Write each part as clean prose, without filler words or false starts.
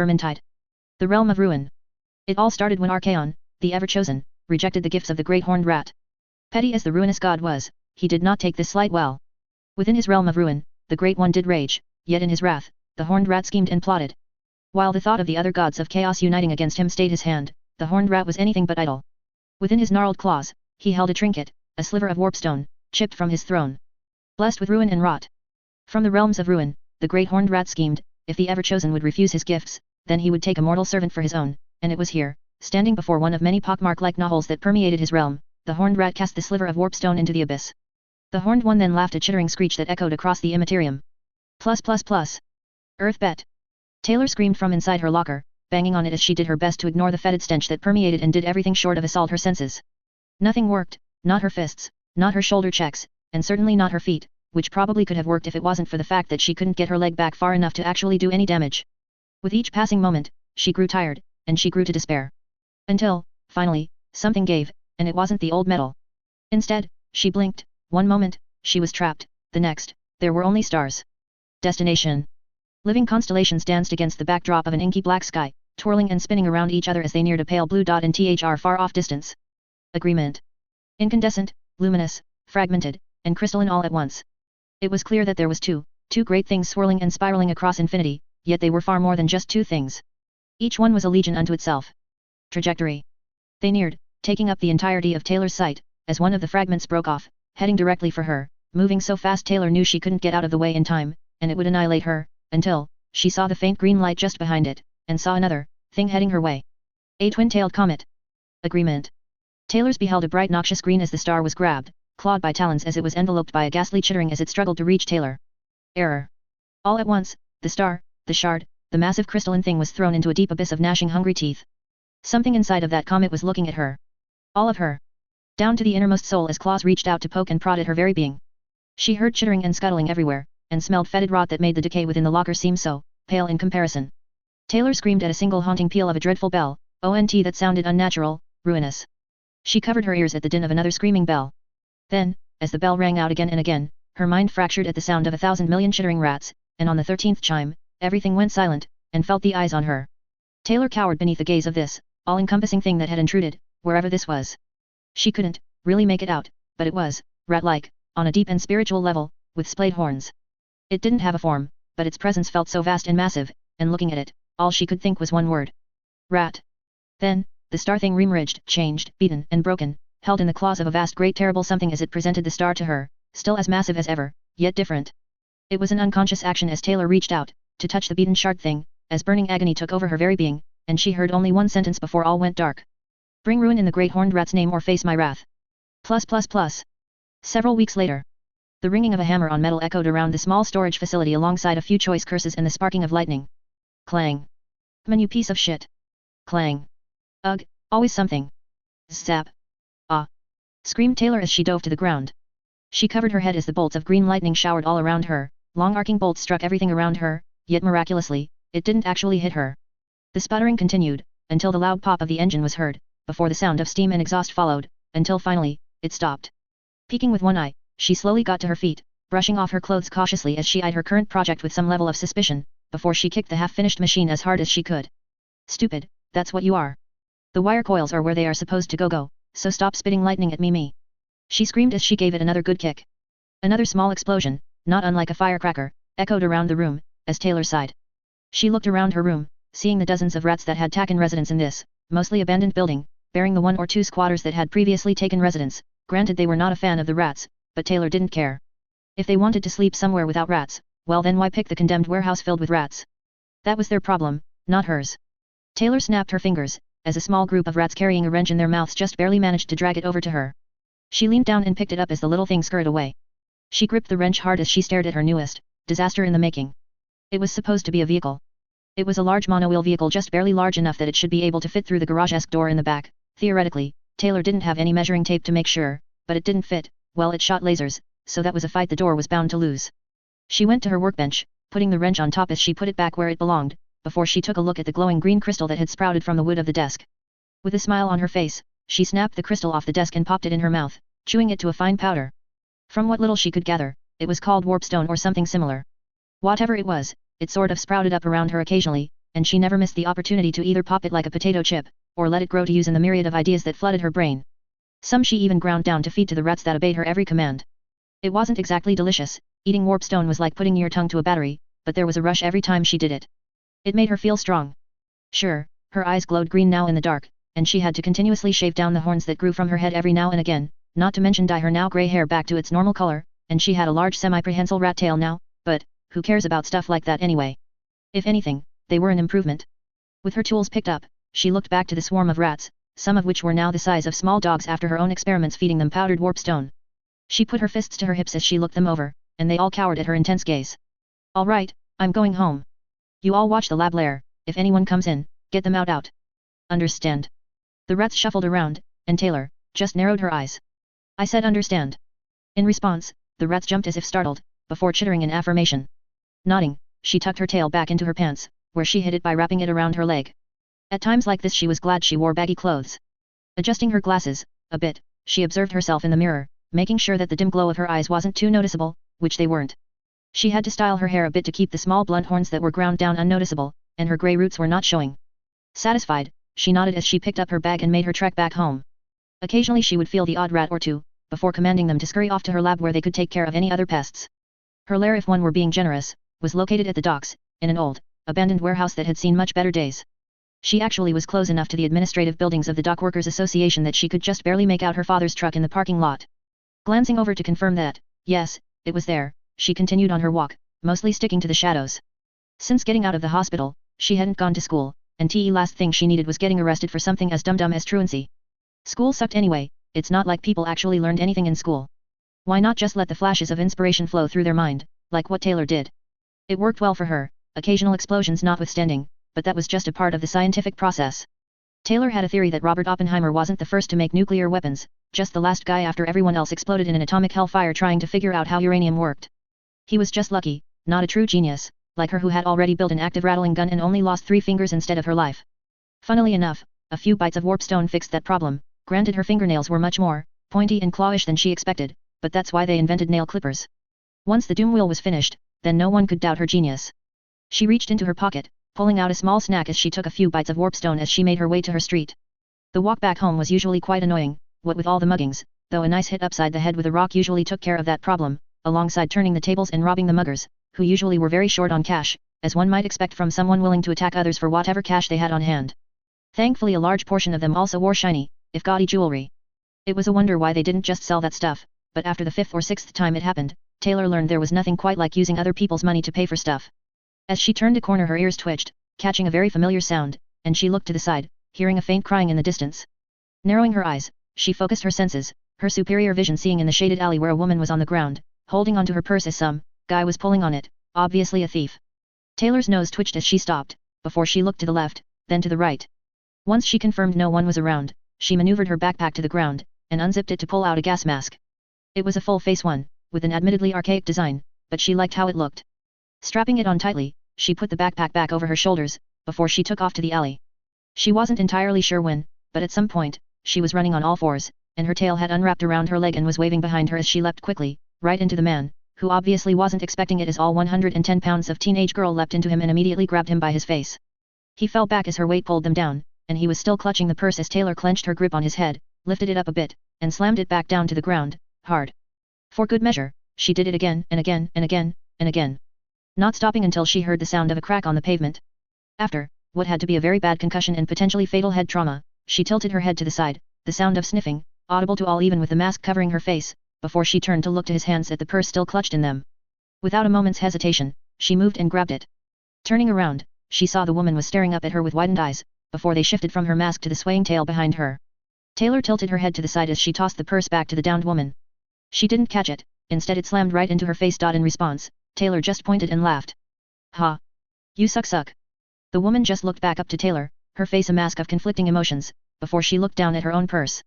Vermintide. The realm of ruin. It all started when Archaon, the ever-chosen, rejected the gifts of the great horned rat. Petty as the ruinous god was, he did not take this slight well. Within his realm of ruin, the Great One did rage, yet in his wrath, the horned rat schemed and plotted. While the thought of the other gods of chaos uniting against him stayed his hand, the horned rat was anything but idle. Within his gnarled claws, he held a trinket, a sliver of warpstone, chipped from his throne. Blessed with ruin and rot. From the realms of ruin, the great horned rat schemed, if the ever-chosen would refuse his gifts, then he would take a mortal servant for his own, and it was here, standing before one of many pockmark-like knotholes that permeated his realm, the horned rat cast the sliver of warpstone into the abyss. The horned one then laughed a chittering screech that echoed across the immaterium. Plus. Earth bet. Taylor screamed from inside her locker, banging on it as she did her best to ignore the fetid stench that permeated and did everything short of assault her senses. Nothing worked, not her fists, not her shoulder checks, and certainly not her feet, which probably could have worked if it wasn't for the fact that she couldn't get her leg back far enough to actually do any damage. With each passing moment, she grew tired, and she grew to despair. Until, finally, something gave, and it wasn't the old metal. Instead, she blinked. One moment, she was trapped, the next, there were only stars. Destination. Living constellations danced against the backdrop of an inky black sky, twirling and spinning around each other as they neared a pale blue dot in thr far-off distance. Agreement. Incandescent, luminous, fragmented, and crystalline all at once. It was clear that there was two great things swirling and spiraling across infinity, yet they were far more than just two things. Each one was a legion unto itself. Trajectory. They neared, taking up the entirety of Taylor's sight, as one of the fragments broke off, heading directly for her, moving so fast Taylor knew she couldn't get out of the way in time, and it would annihilate her, until, she saw the faint green light just behind it, and saw another thing heading her way. A twin-tailed comet. Agreement. Taylor's beheld a bright noxious green as the star was grabbed, clawed by talons as it was enveloped by a ghastly chittering as it struggled to reach Taylor. Error. All at once, the star, the shard, the massive crystalline thing was thrown into a deep abyss of gnashing hungry teeth. Something inside of that comet was looking at her. All of her. Down to the innermost soul as claws reached out to poke and prod at her very being. She heard chittering and scuttling everywhere, and smelled fetid rot that made the decay within the locker seem so pale in comparison. Taylor screamed at a single haunting peal of a dreadful bell, ONT that sounded unnatural, ruinous. She covered her ears at the din of another screaming bell. Then, as the bell rang out again and again, her mind fractured at the sound of 1,000 million chittering rats, and on the 13th chime, everything went silent, and felt the eyes on her. Taylor cowered beneath the gaze of this, all-encompassing thing that had intruded, wherever this was. She couldn't really make it out, but it was rat-like, on a deep and spiritual level, with splayed horns. It didn't have a form, but its presence felt so vast and massive, and looking at it, all she could think was one word. Rat. Then, the star thing reemerged, changed, beaten, and broken, held in the claws of a vast great terrible something as it presented the star to her, still as massive as ever, yet different. It was an unconscious action as Taylor reached out, to touch the beaten shard thing, as burning agony took over her very being, and she heard only one sentence before all went dark. Bring ruin in the great horned rat's name or face my wrath. Plus. Several weeks later. The ringing of a hammer on metal echoed around the small storage facility alongside a few choice curses and the sparking of lightning. Clang. "Man, you piece of shit." Clang. "Ugh, always something." Zap. "Ah!" screamed Taylor as she dove to the ground. She covered her head as the bolts of green lightning showered all around her, long arcing bolts struck everything around her, yet miraculously, it didn't actually hit her. The sputtering continued, until the loud pop of the engine was heard, before the sound of steam and exhaust followed, until finally, it stopped. Peeking with one eye, she slowly got to her feet, brushing off her clothes cautiously as she eyed her current project with some level of suspicion, before she kicked the half-finished machine as hard as she could. "Stupid, that's what you are. The wire coils are where they are supposed to go, so stop spitting lightning at me." She screamed as she gave it another good kick. Another small explosion, not unlike a firecracker, echoed around the room, as Taylor sighed. She looked around her room, seeing the dozens of rats that had taken residence in this, mostly abandoned building, bearing the one or two squatters that had previously taken residence. Granted they were not a fan of the rats, but Taylor didn't care. If they wanted to sleep somewhere without rats, well then why pick the condemned warehouse filled with rats? That was their problem, not hers. Taylor snapped her fingers, as a small group of rats carrying a wrench in their mouths just barely managed to drag it over to her. She leaned down and picked it up as the little thing scurried away. She gripped the wrench hard as she stared at her newest disaster in the making. It was supposed to be a vehicle. It was a large monowheel vehicle just barely large enough that it should be able to fit through the garage-esque door in the back. Theoretically, Taylor didn't have any measuring tape to make sure, but it didn't fit. Well, it shot lasers, so that was a fight the door was bound to lose. She went to her workbench, putting the wrench on top as she put it back where it belonged, before she took a look at the glowing green crystal that had sprouted from the wood of the desk. With a smile on her face, she snapped the crystal off the desk and popped it in her mouth, chewing it to a fine powder. From what little she could gather, it was called warpstone or something similar. Whatever it was, it sort of sprouted up around her occasionally, and she never missed the opportunity to either pop it like a potato chip, or let it grow to use in the myriad of ideas that flooded her brain. Some she even ground down to feed to the rats that obeyed her every command. It wasn't exactly delicious, eating warpstone was like putting your tongue to a battery, but there was a rush every time she did it. It made her feel strong. Sure, her eyes glowed green now in the dark, and she had to continuously shave down the horns that grew from her head every now and again, not to mention dye her now grey hair back to its normal color, and she had a large semi-prehensile rat tail now, but, who cares about stuff like that anyway? If anything, they were an improvement. With her tools picked up, she looked back to the swarm of rats, some of which were now the size of small dogs after her own experiments feeding them powdered warpstone. She put her fists to her hips as she looked them over, and they all cowered at her intense gaze. All right, I'm going home. You all watch the lab lair, if anyone comes in, get them out. Understand? The rats shuffled around, and Taylor just narrowed her eyes. I said understand. In response, the rats jumped as if startled, before chittering in affirmation. Nodding, she tucked her tail back into her pants, where she hid it by wrapping it around her leg. At times like this she was glad she wore baggy clothes. Adjusting her glasses a bit, she observed herself in the mirror, making sure that the dim glow of her eyes wasn't too noticeable, which they weren't. She had to style her hair a bit to keep the small blunt horns that were ground down unnoticeable, and her grey roots were not showing. Satisfied, she nodded as she picked up her bag and made her trek back home. Occasionally she would feel the odd rat or two, before commanding them to scurry off to her lab where they could take care of any other pests. Her lair, if one were being generous, was located at the docks, in an old, abandoned warehouse that had seen much better days. She actually was close enough to the administrative buildings of the Dock Workers Association that she could just barely make out her father's truck in the parking lot. Glancing over to confirm that, yes, it was there, she continued on her walk, mostly sticking to the shadows. Since getting out of the hospital, she hadn't gone to school, and the last thing she needed was getting arrested for something as dumb as truancy. School sucked anyway, it's not like people actually learned anything in school. Why not just let the flashes of inspiration flow through their mind, like what Taylor did? It worked well for her, occasional explosions notwithstanding, but that was just a part of the scientific process. Taylor had a theory that Robert Oppenheimer wasn't the first to make nuclear weapons, just the last guy after everyone else exploded in an atomic hellfire trying to figure out how uranium worked. He was just lucky, not a true genius, like her who had already built an active rattling gun and only lost 3 fingers instead of her life. Funnily enough, a few bites of warpstone fixed that problem. Granted, her fingernails were much more pointy and clawish than she expected, but that's why they invented nail clippers. Once the doom wheel was finished, then no one could doubt her genius. She reached into her pocket, pulling out a small snack as she took a few bites of warpstone as she made her way to her street. The walk back home was usually quite annoying, what with all the muggings, though a nice hit upside the head with a rock usually took care of that problem, alongside turning the tables and robbing the muggers, who usually were very short on cash, as one might expect from someone willing to attack others for whatever cash they had on hand. Thankfully a large portion of them also wore shiny, if gaudy jewelry. It was a wonder why they didn't just sell that stuff, but after the 5th or 6th time it happened, Taylor learned there was nothing quite like using other people's money to pay for stuff. As she turned a corner her ears twitched, catching a very familiar sound, and she looked to the side, hearing a faint crying in the distance. Narrowing her eyes, she focused her senses, her superior vision seeing in the shaded alley where a woman was on the ground, holding onto her purse as some guy was pulling on it, obviously a thief. Taylor's nose twitched as she stopped, before she looked to the left, then to the right. Once she confirmed no one was around, she maneuvered her backpack to the ground, and unzipped it to pull out a gas mask. It was a full-face one, with an admittedly archaic design, but she liked how it looked. Strapping it on tightly, she put the backpack back over her shoulders, before she took off to the alley. She wasn't entirely sure when, but at some point, she was running on all fours, and her tail had unwrapped around her leg and was waving behind her as she leapt quickly, right into the man, who obviously wasn't expecting it as all 110 pounds of teenage girl leapt into him and immediately grabbed him by his face. He fell back as her weight pulled them down, and he was still clutching the purse as Taylor clenched her grip on his head, lifted it up a bit, and slammed it back down to the ground, hard. For good measure, she did it again and again and again, and again. Not stopping until she heard the sound of a crack on the pavement. After what had to be a very bad concussion and potentially fatal head trauma, she tilted her head to the side, the sound of sniffing, audible to all even with the mask covering her face, before she turned to look to his hands at the purse still clutched in them. Without a moment's hesitation, she moved and grabbed it. Turning around, she saw the woman was staring up at her with widened eyes, before they shifted from her mask to the swaying tail behind her. Taylor tilted her head to the side as she tossed the purse back to the downed woman. She didn't catch it, instead it slammed right into her face. In response, Taylor just pointed and laughed. Ha! You suck. The woman just looked back up to Taylor, her face a mask of conflicting emotions, before she looked down at her own purse.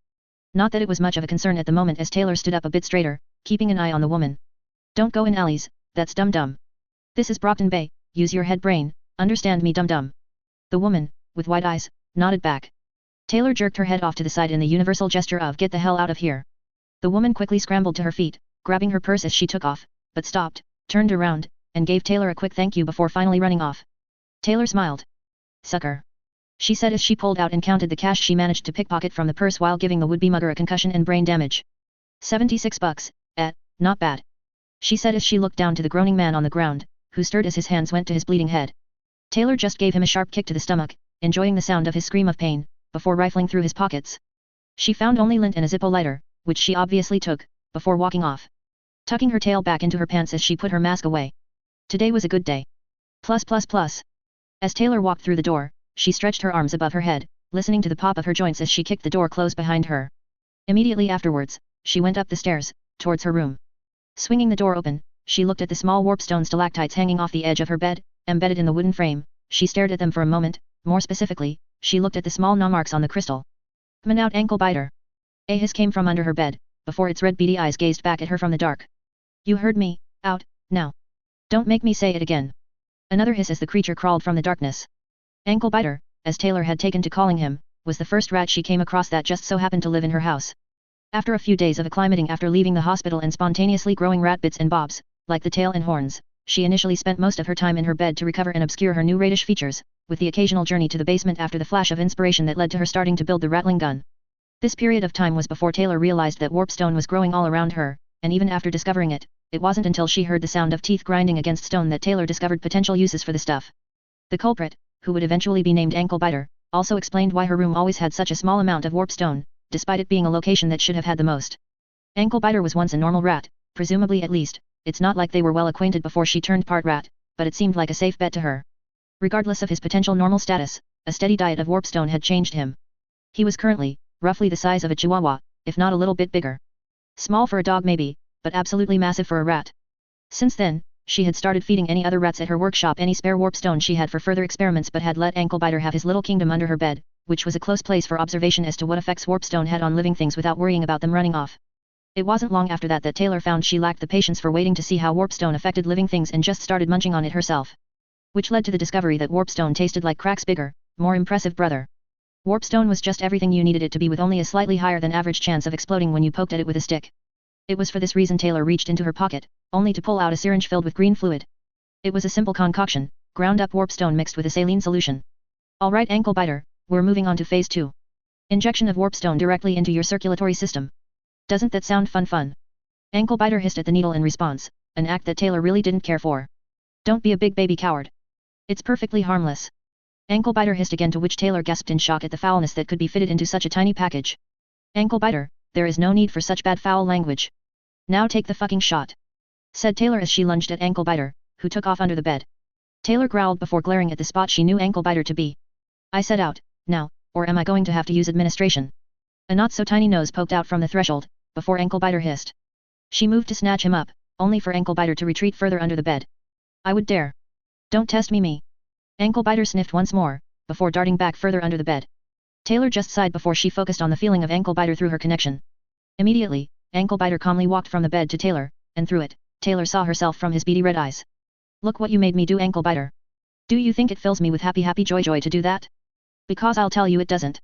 Not that it was much of a concern at the moment as Taylor stood up a bit straighter, keeping an eye on the woman. Don't go in alleys, that's dumb. This is Brockton Bay, use your head brain, understand me dumb. The woman, with wide eyes, nodded back. Taylor jerked her head off to the side in the universal gesture of get the hell out of here. The woman quickly scrambled to her feet, grabbing her purse as she took off, but stopped, turned around, and gave Taylor a quick thank you before finally running off. Taylor smiled. Sucker. She said as she pulled out and counted the cash she managed to pickpocket from the purse while giving the would-be mugger a concussion and brain damage. 76 bucks, not bad. She said as she looked down to the groaning man on the ground, who stirred as his hands went to his bleeding head. Taylor just gave him a sharp kick to the stomach, enjoying the sound of his scream of pain, before rifling through his pockets. She found only lint and a Zippo lighter, which she obviously took, before walking off. Tucking her tail back into her pants as she put her mask away. Today was a good day. Plus. As Taylor walked through the door, she stretched her arms above her head, listening to the pop of her joints as she kicked the door closed behind her. Immediately afterwards, she went up the stairs, towards her room. Swinging the door open, she looked at the small warpstone stalactites hanging off the edge of her bed, embedded in the wooden frame. She stared at them for a moment, more specifically, she looked at the small gnaw marks on the crystal. Out ankle biter. A hiss came from under her bed, before its red beady eyes gazed back at her from the dark. You heard me, out, now. Don't make me say it again. Another hiss as the creature crawled from the darkness. Ankle biter, as Taylor had taken to calling him, was the first rat she came across that just so happened to live in her house. After a few days of acclimating after leaving the hospital and spontaneously growing rat bits and bobs, like the tail and horns, she initially spent most of her time in her bed to recover and obscure her new radish features, with the occasional journey to the basement after the flash of inspiration that led to her starting to build the rattling gun. This period of time was before Taylor realized that warpstone was growing all around her, and even after discovering it, it wasn't until she heard the sound of teeth grinding against stone that Taylor discovered potential uses for the stuff. The culprit, who would eventually be named Ankle Biter, also explained why her room always had such a small amount of warpstone, despite it being a location that should have had the most. Ankle Biter was once a normal rat, presumably at least. It's not like they were well acquainted before she turned part rat, but it seemed like a safe bet to her. Regardless of his potential normal status, a steady diet of warpstone had changed him. He was currently, roughly the size of a chihuahua, if not a little bit bigger. Small for a dog maybe, but absolutely massive for a rat. Since then, she had started feeding any other rats at her workshop any spare warpstone she had for further experiments but had let Ankle Biter have his little kingdom under her bed, which was a close place for observation as to what effects warpstone had on living things without worrying about them running off. It wasn't long after that that Taylor found she lacked the patience for waiting to see how warpstone affected living things and just started munching on it herself. Which led to the discovery that warpstone tasted like Crack's bigger, more impressive brother. Warpstone was just everything you needed it to be with only a slightly higher than average chance of exploding when you poked at it with a stick. It was for this reason Taylor reached into her pocket, only to pull out a syringe filled with green fluid. It was a simple concoction, ground up warpstone mixed with a saline solution. Alright Ankle Biter, we're moving on to phase 2. Injection of warpstone directly into your circulatory system. Doesn't that sound fun? Ankle Biter hissed at the needle in response, an act that Taylor really didn't care for. Don't be a big baby coward. It's perfectly harmless. Ankle Biter hissed again, to which Taylor gasped in shock at the foulness that could be fitted into such a tiny package. Ankle Biter, there is no need for such bad foul language. Now take the fucking shot, said Taylor as she lunged at Ankle Biter, who took off under the bed. Taylor growled before glaring at the spot she knew Ankle Biter to be. I said out, now, or am I going to have to use administration? A not-so-tiny nose poked out from the threshold, before Ankle Biter hissed. She moved to snatch him up, only for Ankle Biter to retreat further under the bed. I would dare. Don't test me. Ankle Biter sniffed once more, before darting back further under the bed. Taylor just sighed before she focused on the feeling of Ankle Biter through her connection. Immediately, Ankle Biter calmly walked from the bed to Taylor, and through it, Taylor saw herself from his beady red eyes. Look what you made me do, Ankle Biter. Do you think it fills me with happy joy to do that? Because I'll tell you it doesn't.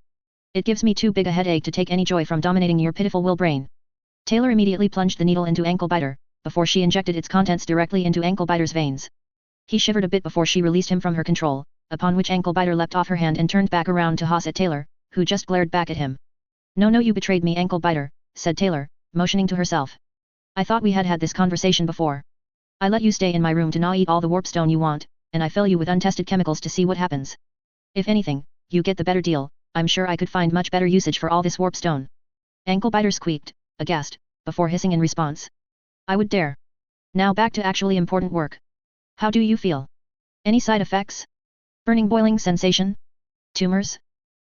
It gives me too big a headache to take any joy from dominating your pitiful will brain. Taylor immediately plunged the needle into Ankle Biter, before she injected its contents directly into Ankle Biter's veins. He shivered a bit before she released him from her control, upon which Ankle Biter leapt off her hand and turned back around to hoss at Taylor, who just glared back at him. No, you betrayed me, Ankle Biter, said Taylor, motioning to herself. I thought we had this conversation before. I let you stay in my room to gnaw eat all the warpstone you want, and I fill you with untested chemicals to see what happens. If anything, you get the better deal. I'm sure I could find much better usage for all this warpstone. Ankle Biter squeaked, aghast, before hissing in response. I would dare. Now back to actually important work. How do you feel? Any side effects? Burning, boiling sensation? Tumors?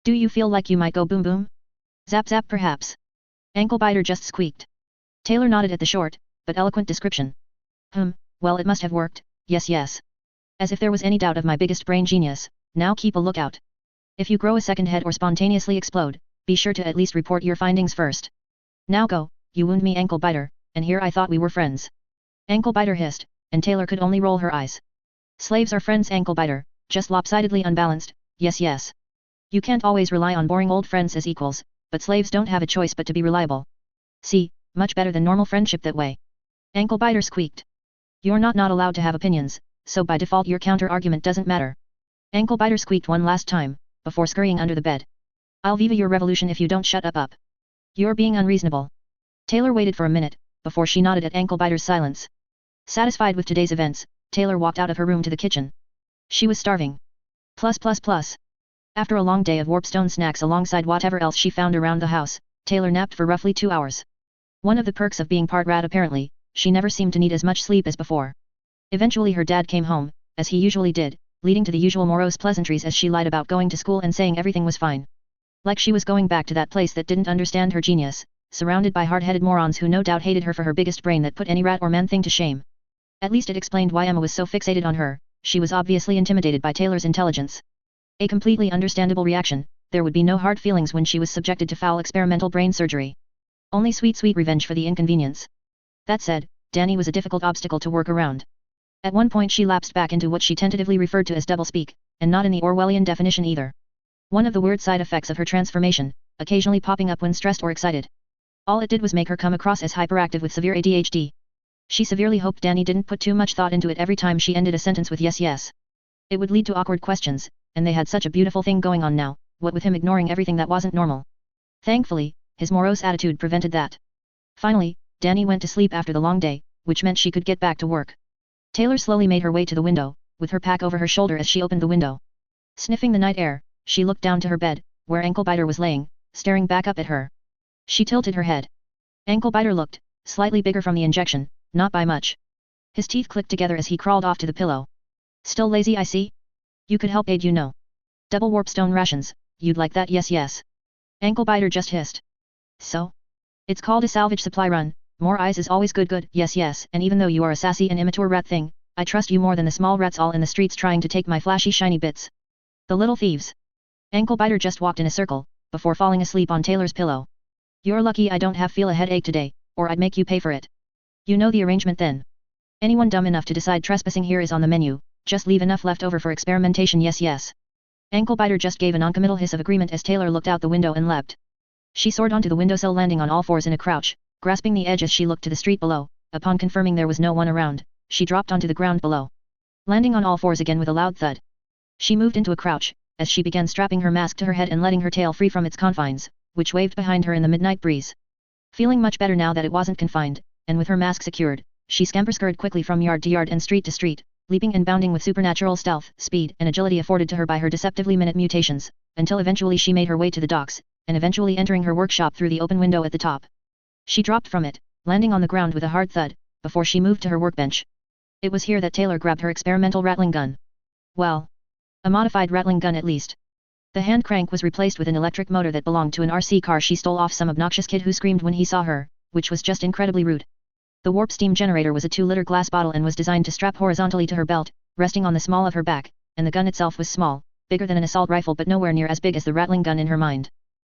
Do you feel like you might go boom boom? Zap zap perhaps? Ankle Biter just squeaked. Taylor nodded at the short, but eloquent description. Well it must have worked, yes. As if there was any doubt of my biggest brain genius. Now keep a lookout. If you grow a second head or spontaneously explode, be sure to at least report your findings first. Now go, you wound me, Ankle Biter, and here I thought we were friends. Ankle Biter hissed, and Taylor could only roll her eyes. Slaves are friends, Ankle Biter, just lopsidedly unbalanced, yes. You can't always rely on boring old friends as equals, but slaves don't have a choice but to be reliable. See, much better than normal friendship that way. Ankle Biter squeaked. You're not allowed to have opinions, so by default your counter-argument doesn't matter. Ankle-biter squeaked one last time, before scurrying under the bed. I'll viva your revolution if you don't shut up. You're being unreasonable. Taylor waited for a minute, before she nodded at Ankle-biter's silence. Satisfied with today's events, Taylor walked out of her room to the kitchen. She was starving. Plus. After a long day of warpstone snacks alongside whatever else she found around the house, Taylor napped for roughly 2 hours. One of the perks of being part rat apparently, she never seemed to need as much sleep as before. Eventually her dad came home, as he usually did, leading to the usual morose pleasantries as she lied about going to school and saying everything was fine. Like she was going back to that place that didn't understand her genius, surrounded by hard-headed morons who no doubt hated her for her biggest brain that put any rat or man thing to shame. At least it explained why Emma was so fixated on her. She was obviously intimidated by Taylor's intelligence. A completely understandable reaction. There would be no hard feelings when she was subjected to foul experimental brain surgery. Only sweet revenge for the inconvenience. That said, Danny was a difficult obstacle to work around. At one point she lapsed back into what she tentatively referred to as doublespeak, and not in the Orwellian definition either. One of the weird side effects of her transformation, occasionally popping up when stressed or excited. All it did was make her come across as hyperactive with severe ADHD. She severely hoped Danny didn't put too much thought into it every time she ended a sentence with yes. It would lead to awkward questions, and they had such a beautiful thing going on now, what with him ignoring everything that wasn't normal. Thankfully, his morose attitude prevented that. Finally, Danny went to sleep after the long day, which meant she could get back to work. Taylor slowly made her way to the window, with her pack over her shoulder as she opened the window. Sniffing the night air, she looked down to her bed, where Ankle-biter was laying, staring back up at her. She tilted her head. Ankle-biter looked slightly bigger from the injection, not by much. His teeth clicked together as he crawled off to the pillow. Still lazy, I see? You could help aid, you know. Double warpstone rations, you'd like that? Yes. Ankle-biter just hissed. So? It's called a salvage supply run. More eyes is always good. Yes, and even though you are a sassy and immature rat thing, I trust you more than the small rats all in the streets trying to take my flashy shiny bits. The little thieves. Ankle-biter just walked in a circle, before falling asleep on Taylor's pillow. You're lucky I don't feel a headache today, or I'd make you pay for it. You know the arrangement then. Anyone dumb enough to decide trespassing here is on the menu, just leave enough left over for experimentation. Yes. Ankle-biter just gave a noncommittal hiss of agreement as Taylor looked out the window and leapt. She soared onto the windowsill, landing on all fours in a crouch, grasping the edge as she looked to the street below. Upon confirming there was no one around, she dropped onto the ground below. Landing on all fours again with a loud thud. She moved into a crouch, as she began strapping her mask to her head and letting her tail free from its confines, which waved behind her in the midnight breeze. Feeling much better now that it wasn't confined, and with her mask secured, she scamper-scurried quickly from yard to yard and street to street, leaping and bounding with supernatural stealth, speed, and agility afforded to her by her deceptively minute mutations, until eventually she made her way to the docks, and eventually entering her workshop through the open window at the top. She dropped from it, landing on the ground with a hard thud, before she moved to her workbench. It was here that Taylor grabbed her experimental rattling gun. Well, a modified rattling gun at least. The hand crank was replaced with an electric motor that belonged to an RC car she stole off some obnoxious kid who screamed when he saw her, which was just incredibly rude. The warp steam generator was a 2-liter glass bottle and was designed to strap horizontally to her belt, resting on the small of her back, and the gun itself was small, bigger than an assault rifle but nowhere near as big as the rattling gun in her mind.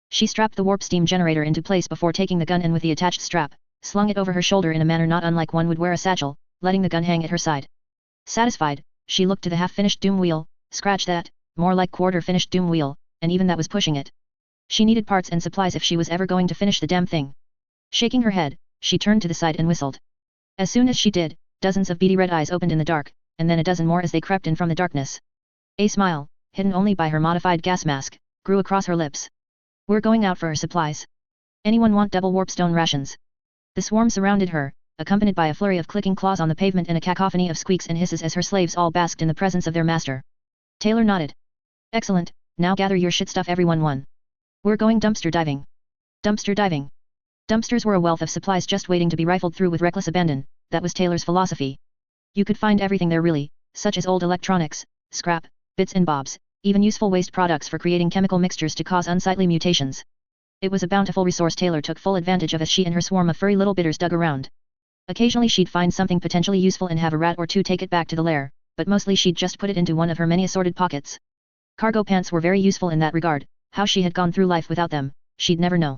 She strapped the warp steam generator into place before taking the gun and with the attached strap, slung it over her shoulder in a manner not unlike one would wear a satchel, letting the gun hang at her side. Satisfied, she looked to the half-finished doom wheel, scratch that, more like quarter-finished doom wheel, and even that was pushing it. She needed parts and supplies if she was ever going to finish the damn thing. Shaking her head, she turned to the side and whistled. As soon as she did, dozens of beady red eyes opened in the dark, and then a dozen more as they crept in from the darkness. A smile, hidden only by her modified gas mask, grew across her lips. We're going out for our supplies. Anyone want double warpstone rations? The swarm surrounded her, accompanied by a flurry of clicking claws on the pavement and a cacophony of squeaks and hisses as her slaves all basked in the presence of their master. Taylor nodded. Excellent, now gather your shit stuff everyone. We're going dumpster diving. Dumpster diving. Dumpsters were a wealth of supplies just waiting to be rifled through with reckless abandon. That was Taylor's philosophy. You could find everything there really, such as old electronics, scrap, bits and bobs, even useful waste products for creating chemical mixtures to cause unsightly mutations. It was a bountiful resource Taylor took full advantage of as she and her swarm of furry little bitters dug around. Occasionally she'd find something potentially useful and have a rat or two take it back to the lair, but mostly she'd just put it into one of her many assorted pockets. Cargo pants were very useful in that regard. How she had gone through life without them, she'd never know.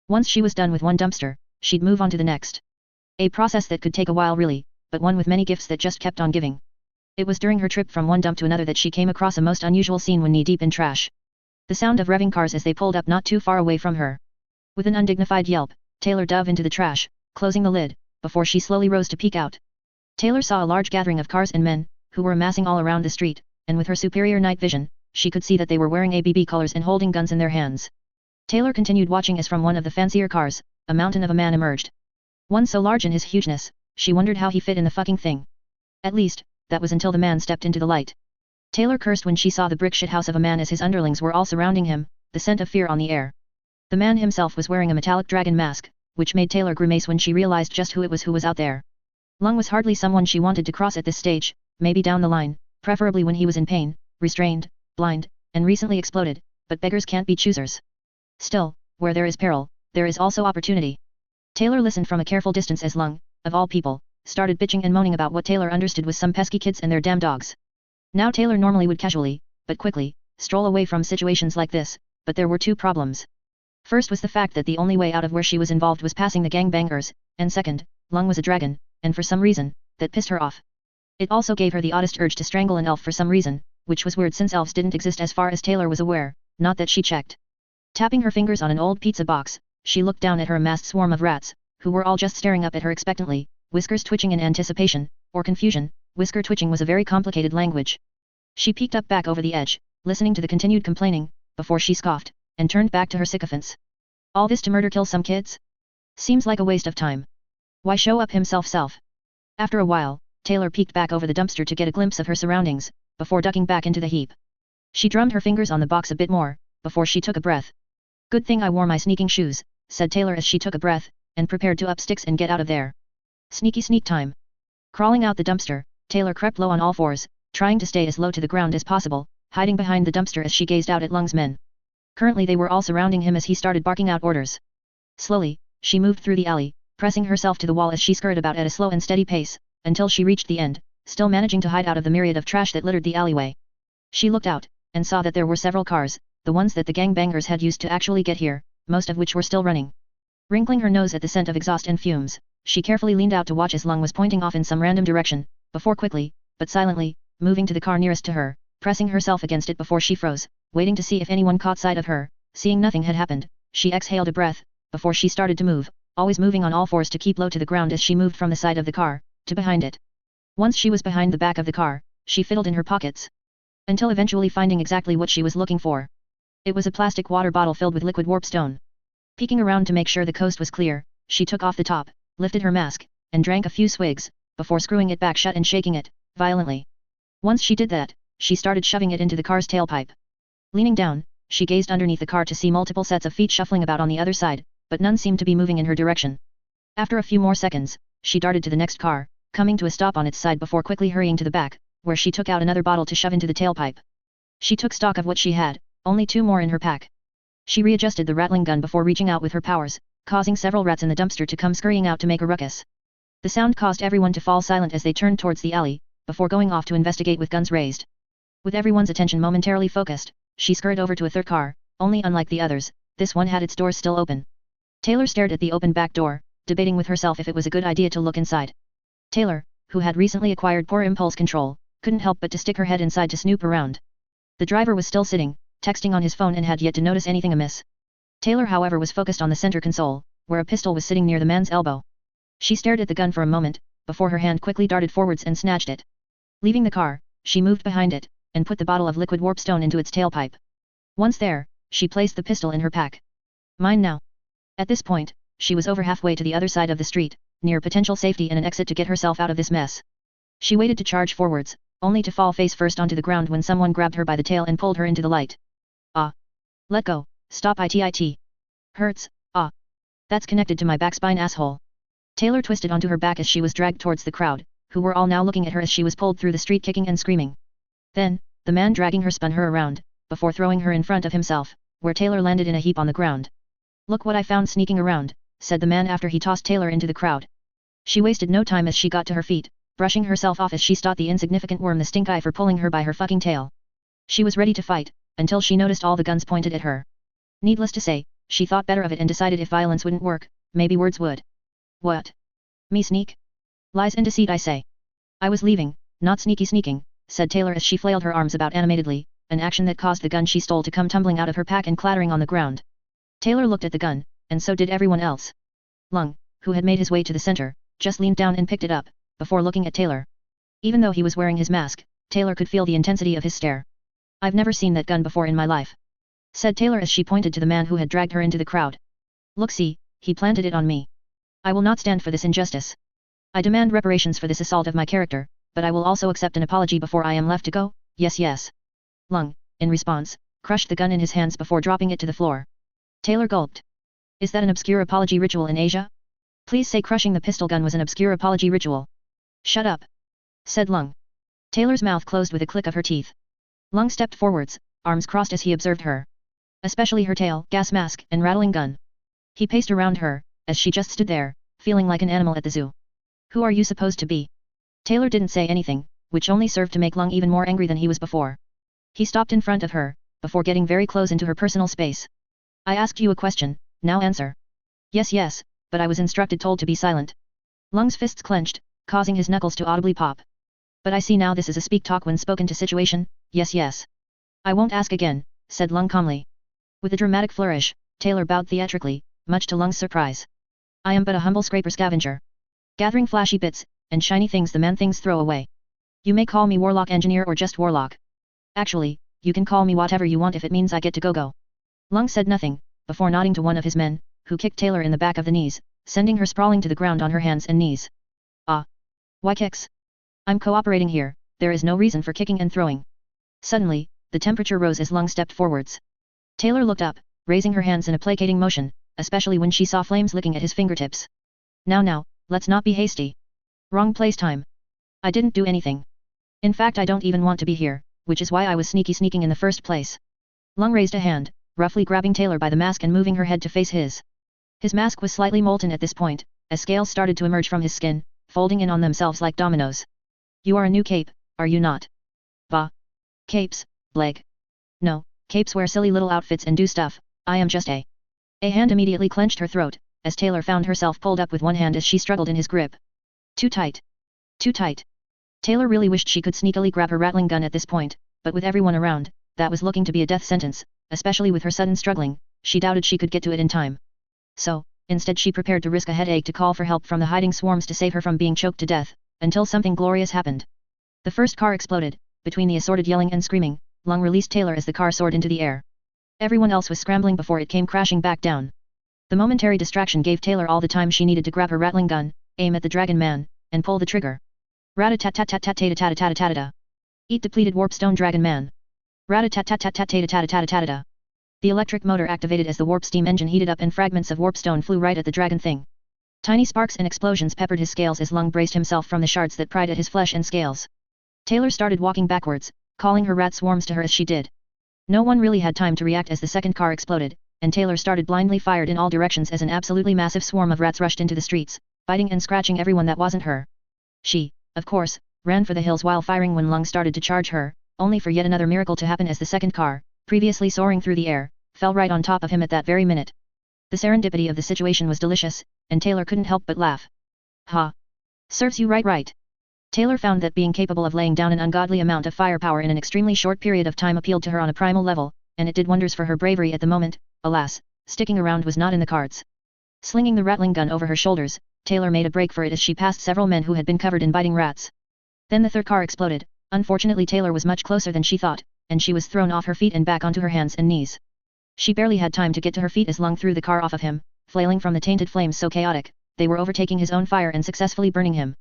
Once she was done with one dumpster, she'd move on to the next. A process that could take a while really, but one with many gifts that just kept on giving. It was during her trip from one dump to another that she came across a most unusual scene when knee-deep in trash. The sound of revving cars as they pulled up not too far away from her. With an undignified yelp, Taylor dove into the trash, closing the lid, before she slowly rose to peek out. Taylor saw a large gathering of cars and men, who were amassing all around the street, and with her superior night vision, she could see that they were wearing ABB colors and holding guns in their hands. Taylor continued watching as from one of the fancier cars, a mountain of a man emerged. One so large in his hugeness, she wondered how he fit in the fucking thing. At least, that was until the man stepped into the light. Taylor cursed when she saw the brick shithouse of a man as his underlings were all surrounding him, the scent of fear on the air. The man himself was wearing a metallic dragon mask, which made Taylor grimace when she realized just who it was who was out there. Lung was hardly someone she wanted to cross at this stage, maybe down the line, preferably when he was in pain, restrained, blind, and recently exploded, but beggars can't be choosers. Still, where there is peril, there is also opportunity. Taylor listened from a careful distance as Lung, of all people, started bitching and moaning about what Taylor understood was some pesky kids and their damn dogs. Now Taylor normally would casually, but quickly, stroll away from situations like this, but there were two problems. First was the fact that the only way out of where she was involved was passing the gangbangers, and second, Lung was a dragon, and for some reason, that pissed her off. It also gave her the oddest urge to strangle an elf for some reason, which was weird since elves didn't exist as far as Taylor was aware, not that she checked. Tapping her fingers on an old pizza box, she looked down at her amassed swarm of rats, who were all just staring up at her expectantly, whiskers twitching in anticipation, or confusion. Whisker twitching was a very complicated language. She peeked up back over the edge, listening to the continued complaining, before she scoffed, and turned back to her sycophants. All this to murder kill some kids? Seems like a waste of time. Why show up himself? After a while, Taylor peeked back over the dumpster to get a glimpse of her surroundings, before ducking back into the heap. She drummed her fingers on the box a bit more, before she took a breath. Good thing I wore my sneaking shoes, said Taylor as she took a breath, and prepared to up sticks and get out of there. Sneaky sneak time. Crawling out the dumpster, Taylor crept low on all fours, trying to stay as low to the ground as possible, hiding behind the dumpster as she gazed out at Lung's men. Currently they were all surrounding him as he started barking out orders. Slowly, she moved through the alley, pressing herself to the wall as she skirted about at a slow and steady pace, until she reached the end, still managing to hide out of the myriad of trash that littered the alleyway. She looked out, and saw that there were several cars, the ones that the gangbangers had used to actually get here, most of which were still running. Wrinkling her nose at the scent of exhaust and fumes, she carefully leaned out to watch as Lung was pointing off in some random direction, before quickly, but silently, moving to the car nearest to her, pressing herself against it before she froze, waiting to see if anyone caught sight of her. Seeing nothing had happened, she exhaled a breath, before she started to move, always moving on all fours to keep low to the ground as she moved from the side of the car, to behind it. Once she was behind the back of the car, she fiddled in her pockets. Until eventually finding exactly what she was looking for. It was a plastic water bottle filled with liquid warpstone. Peeking around to make sure the coast was clear, she took off the top, lifted her mask, and drank a few swigs, before screwing it back shut and shaking it, violently. Once she did that, she started shoving it into the car's tailpipe. Leaning down, she gazed underneath the car to see multiple sets of feet shuffling about on the other side, but none seemed to be moving in her direction. After a few more seconds, she darted to the next car, coming to a stop on its side before quickly hurrying to the back, where she took out another bottle to shove into the tailpipe. She took stock of what she had, only 2 more in her pack. She readjusted the rattling gun before reaching out with her powers, causing several rats in the dumpster to come scurrying out to make a ruckus. The sound caused everyone to fall silent as they turned towards the alley, before going off to investigate with guns raised. With everyone's attention momentarily focused, she scurried over to a third car, only unlike the others, this one had its doors still open. Taylor stared at the open back door, debating with herself if it was a good idea to look inside. Taylor, who had recently acquired poor impulse control, couldn't help but to stick her head inside to snoop around. The driver was still sitting, texting on his phone and had yet to notice anything amiss. Taylor however was focused on the center console, where a pistol was sitting near the man's elbow. She stared at the gun for a moment, before her hand quickly darted forwards and snatched it. Leaving the car, she moved behind it, and put the bottle of liquid warpstone into its tailpipe. Once there, she placed the pistol in her pack. Mine now. At this point, she was over halfway to the other side of the street, near potential safety and an exit to get herself out of this mess. She waited to charge forwards, only to fall face first onto the ground when someone grabbed her by the tail and pulled her into the light. Ah. Let go, stop it. Hurts, ah. That's connected to my backspine asshole. Taylor twisted onto her back as she was dragged towards the crowd, who were all now looking at her as she was pulled through the street kicking and screaming. Then, the man dragging her spun her around, before throwing her in front of himself, where Taylor landed in a heap on the ground. Look what I found sneaking around, said the man after he tossed Taylor into the crowd. She wasted no time as she got to her feet, brushing herself off as she stopped the insignificant worm the stink eye for pulling her by her fucking tail. She was ready to fight, until she noticed all the guns pointed at her. Needless to say, she thought better of it and decided if violence wouldn't work, maybe words would. What? Me sneak? Lies and deceit I say. I was leaving, not sneaking, said Taylor as she flailed her arms about animatedly, an action that caused the gun she stole to come tumbling out of her pack and clattering on the ground. Taylor looked at the gun, and so did everyone else. Lung, who had made his way to the center, just leaned down and picked it up, before looking at Taylor. Even though he was wearing his mask, Taylor could feel the intensity of his stare. "I've never seen that gun before in my life," said Taylor as she pointed to the man who had dragged her into the crowd. "Look, see, he planted it on me. I will not stand for this injustice. I demand reparations for this assault of my character, but I will also accept an apology before I am left to go, yes yes." Lung, in response, crushed the gun in his hands before dropping it to the floor. Taylor gulped. "Is that an obscure apology ritual in Asia? Please say crushing the pistol gun was an obscure apology ritual." "Shut up," said Lung. Taylor's mouth closed with a click of her teeth. Lung stepped forwards, arms crossed as he observed her. Especially her tail, gas mask, and rattling gun. He paced around her, as she just stood there, feeling like an animal at the zoo. "Who are you supposed to be?" Taylor didn't say anything, which only served to make Lung even more angry than he was before. He stopped in front of her, before getting very close into her personal space. "I asked you a question, now answer." "Yes yes, but I was told to be silent." Lung's fists clenched, causing his knuckles to audibly pop. "But I see now this is a speak-talk when spoken to situation, yes yes." "I won't ask again," said Lung calmly. With a dramatic flourish, Taylor bowed theatrically, much to Lung's surprise. "I am but a humble scraper scavenger. Gathering flashy bits, and shiny things the man-things throw away. You may call me Warlock Engineer or just Warlock. Actually, you can call me whatever you want if it means I get to go." Lung said nothing, before nodding to one of his men, who kicked Taylor in the back of the knees, sending her sprawling to the ground on her hands and knees. "Ah. Why kicks? I'm cooperating here, there is no reason for kicking and throwing." Suddenly, the temperature rose as Lung stepped forwards. Taylor looked up, raising her hands in a placating motion, especially when she saw flames licking at his fingertips. Now, let's not be hasty. Wrong place time. I didn't do anything. In fact I don't even want to be here, which is why I was sneaking in the first place." Lung raised a hand, roughly grabbing Taylor by the mask and moving her head to face his. His mask was slightly molten at this point, as scales started to emerge from his skin, folding in on themselves like dominoes. "You are a new cape, are you not?" "Bah. Capes, Blake. No, capes wear silly little outfits and do stuff, I am just a..." A hand immediately clenched her throat, as Taylor found herself pulled up with one hand as she struggled in his grip. Too tight. Too tight. Taylor really wished she could sneakily grab her rattling gun at this point, but with everyone around, that was looking to be a death sentence, especially with her sudden struggling, she doubted she could get to it in time. So, instead she prepared to risk a headache to call for help from the hiding swarms to save her from being choked to death, until something glorious happened. The first car exploded. Between the assorted yelling and screaming, Lung released Taylor as the car soared into the air. Everyone else was scrambling before it came crashing back down. The momentary distraction gave Taylor all the time she needed to grab her rattling gun, aim at the dragon man, and pull the trigger. Rat-a-tat-tat-tat-tat-tat-tat-tat-tat-tat. Eat depleted warpstone dragon man. Rat-a-tat-tat-tat-tat-tat-tat-tat-tat. The electric motor activated as the warp steam engine heated up and fragments of warpstone flew right at the dragon thing. Tiny sparks and explosions peppered his scales as Lung braced himself from the shards that pried at his flesh and scales. Taylor started walking backwards, calling her rat swarms to her as she did. No one really had time to react as the second car exploded, and Taylor started blindly fired in all directions as an absolutely massive swarm of rats rushed into the streets, biting and scratching everyone that wasn't her. She, of course, ran for the hills while firing when Lung started to charge her, only for yet another miracle to happen as the second car, previously soaring through the air, fell right on top of him at that very minute. The serendipity of the situation was delicious, and Taylor couldn't help but laugh. Ha! Serves you right. Taylor found that being capable of laying down an ungodly amount of firepower in an extremely short period of time appealed to her on a primal level, and it did wonders for her bravery at the moment. Alas, sticking around was not in the cards. Slinging the rattling gun over her shoulders, Taylor made a break for it as she passed several men who had been covered in biting rats. Then the third car exploded. Unfortunately Taylor was much closer than she thought, and she was thrown off her feet and back onto her hands and knees. She barely had time to get to her feet as Lung threw the car off of him, flailing from the tainted flames so chaotic, they were overtaking his own fire and successfully burning him.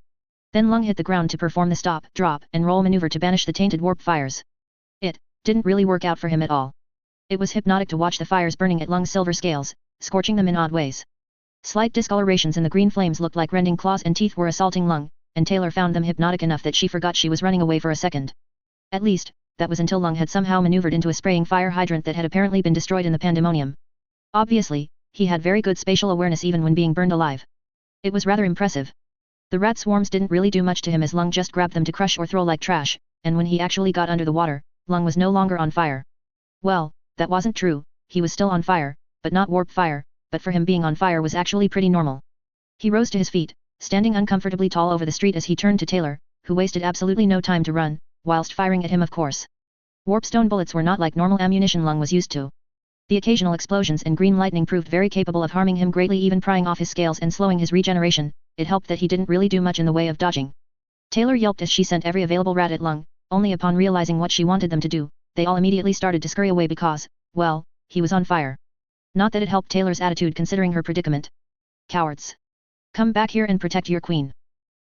Then Lung hit the ground to perform the stop, drop, and roll maneuver to banish the tainted warp fires. It didn't really work out for him at all. It was hypnotic to watch the fires burning at Lung's silver scales, scorching them in odd ways. Slight discolorations in the green flames looked like rending claws and teeth were assaulting Lung, and Taylor found them hypnotic enough that she forgot she was running away for a second. At least, that was until Lung had somehow maneuvered into a spraying fire hydrant that had apparently been destroyed in the pandemonium. Obviously, he had very good spatial awareness even when being burned alive. It was rather impressive. The rat swarms didn't really do much to him as Lung just grabbed them to crush or throw like trash, and when he actually got under the water, Lung was no longer on fire. Well, that wasn't true, he was still on fire, but not warp fire, but for him being on fire was actually pretty normal. He rose to his feet, standing uncomfortably tall over the street as he turned to Taylor, who wasted absolutely no time to run, whilst firing at him of course. Warpstone bullets were not like normal ammunition Lung was used to. The occasional explosions and green lightning proved very capable of harming him greatly, even prying off his scales and slowing his regeneration. It helped that he didn't really do much in the way of dodging. Taylor yelped as she sent every available rat at Lung, Only upon realizing what she wanted them to do, they all immediately started to scurry away because, well, he was on fire. Not that it helped Taylor's attitude considering her predicament. Cowards! Come back here and protect your queen.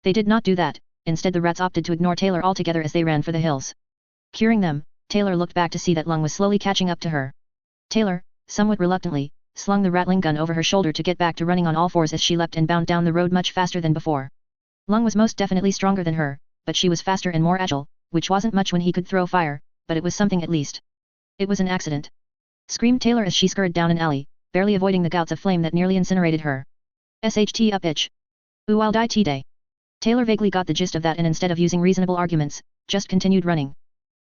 They did not do that, instead the rats opted to ignore Taylor altogether as they ran for the hills. Curing them, Taylor looked back to see that Lung was slowly catching up to her. Taylor, somewhat reluctantly, slung the rattling gun over her shoulder to get back to running on all fours as she leapt and bounded down the road much faster than before. Lung was most definitely stronger than her, but she was faster and more agile, which wasn't much when he could throw fire, but it was something at least. It was an accident. Screamed Taylor as she scurried down an alley, barely avoiding the gouts of flame that nearly incinerated her. SHT up itch. Ooh, I'll die today. Taylor vaguely got the gist of that and instead of using reasonable arguments, just continued running.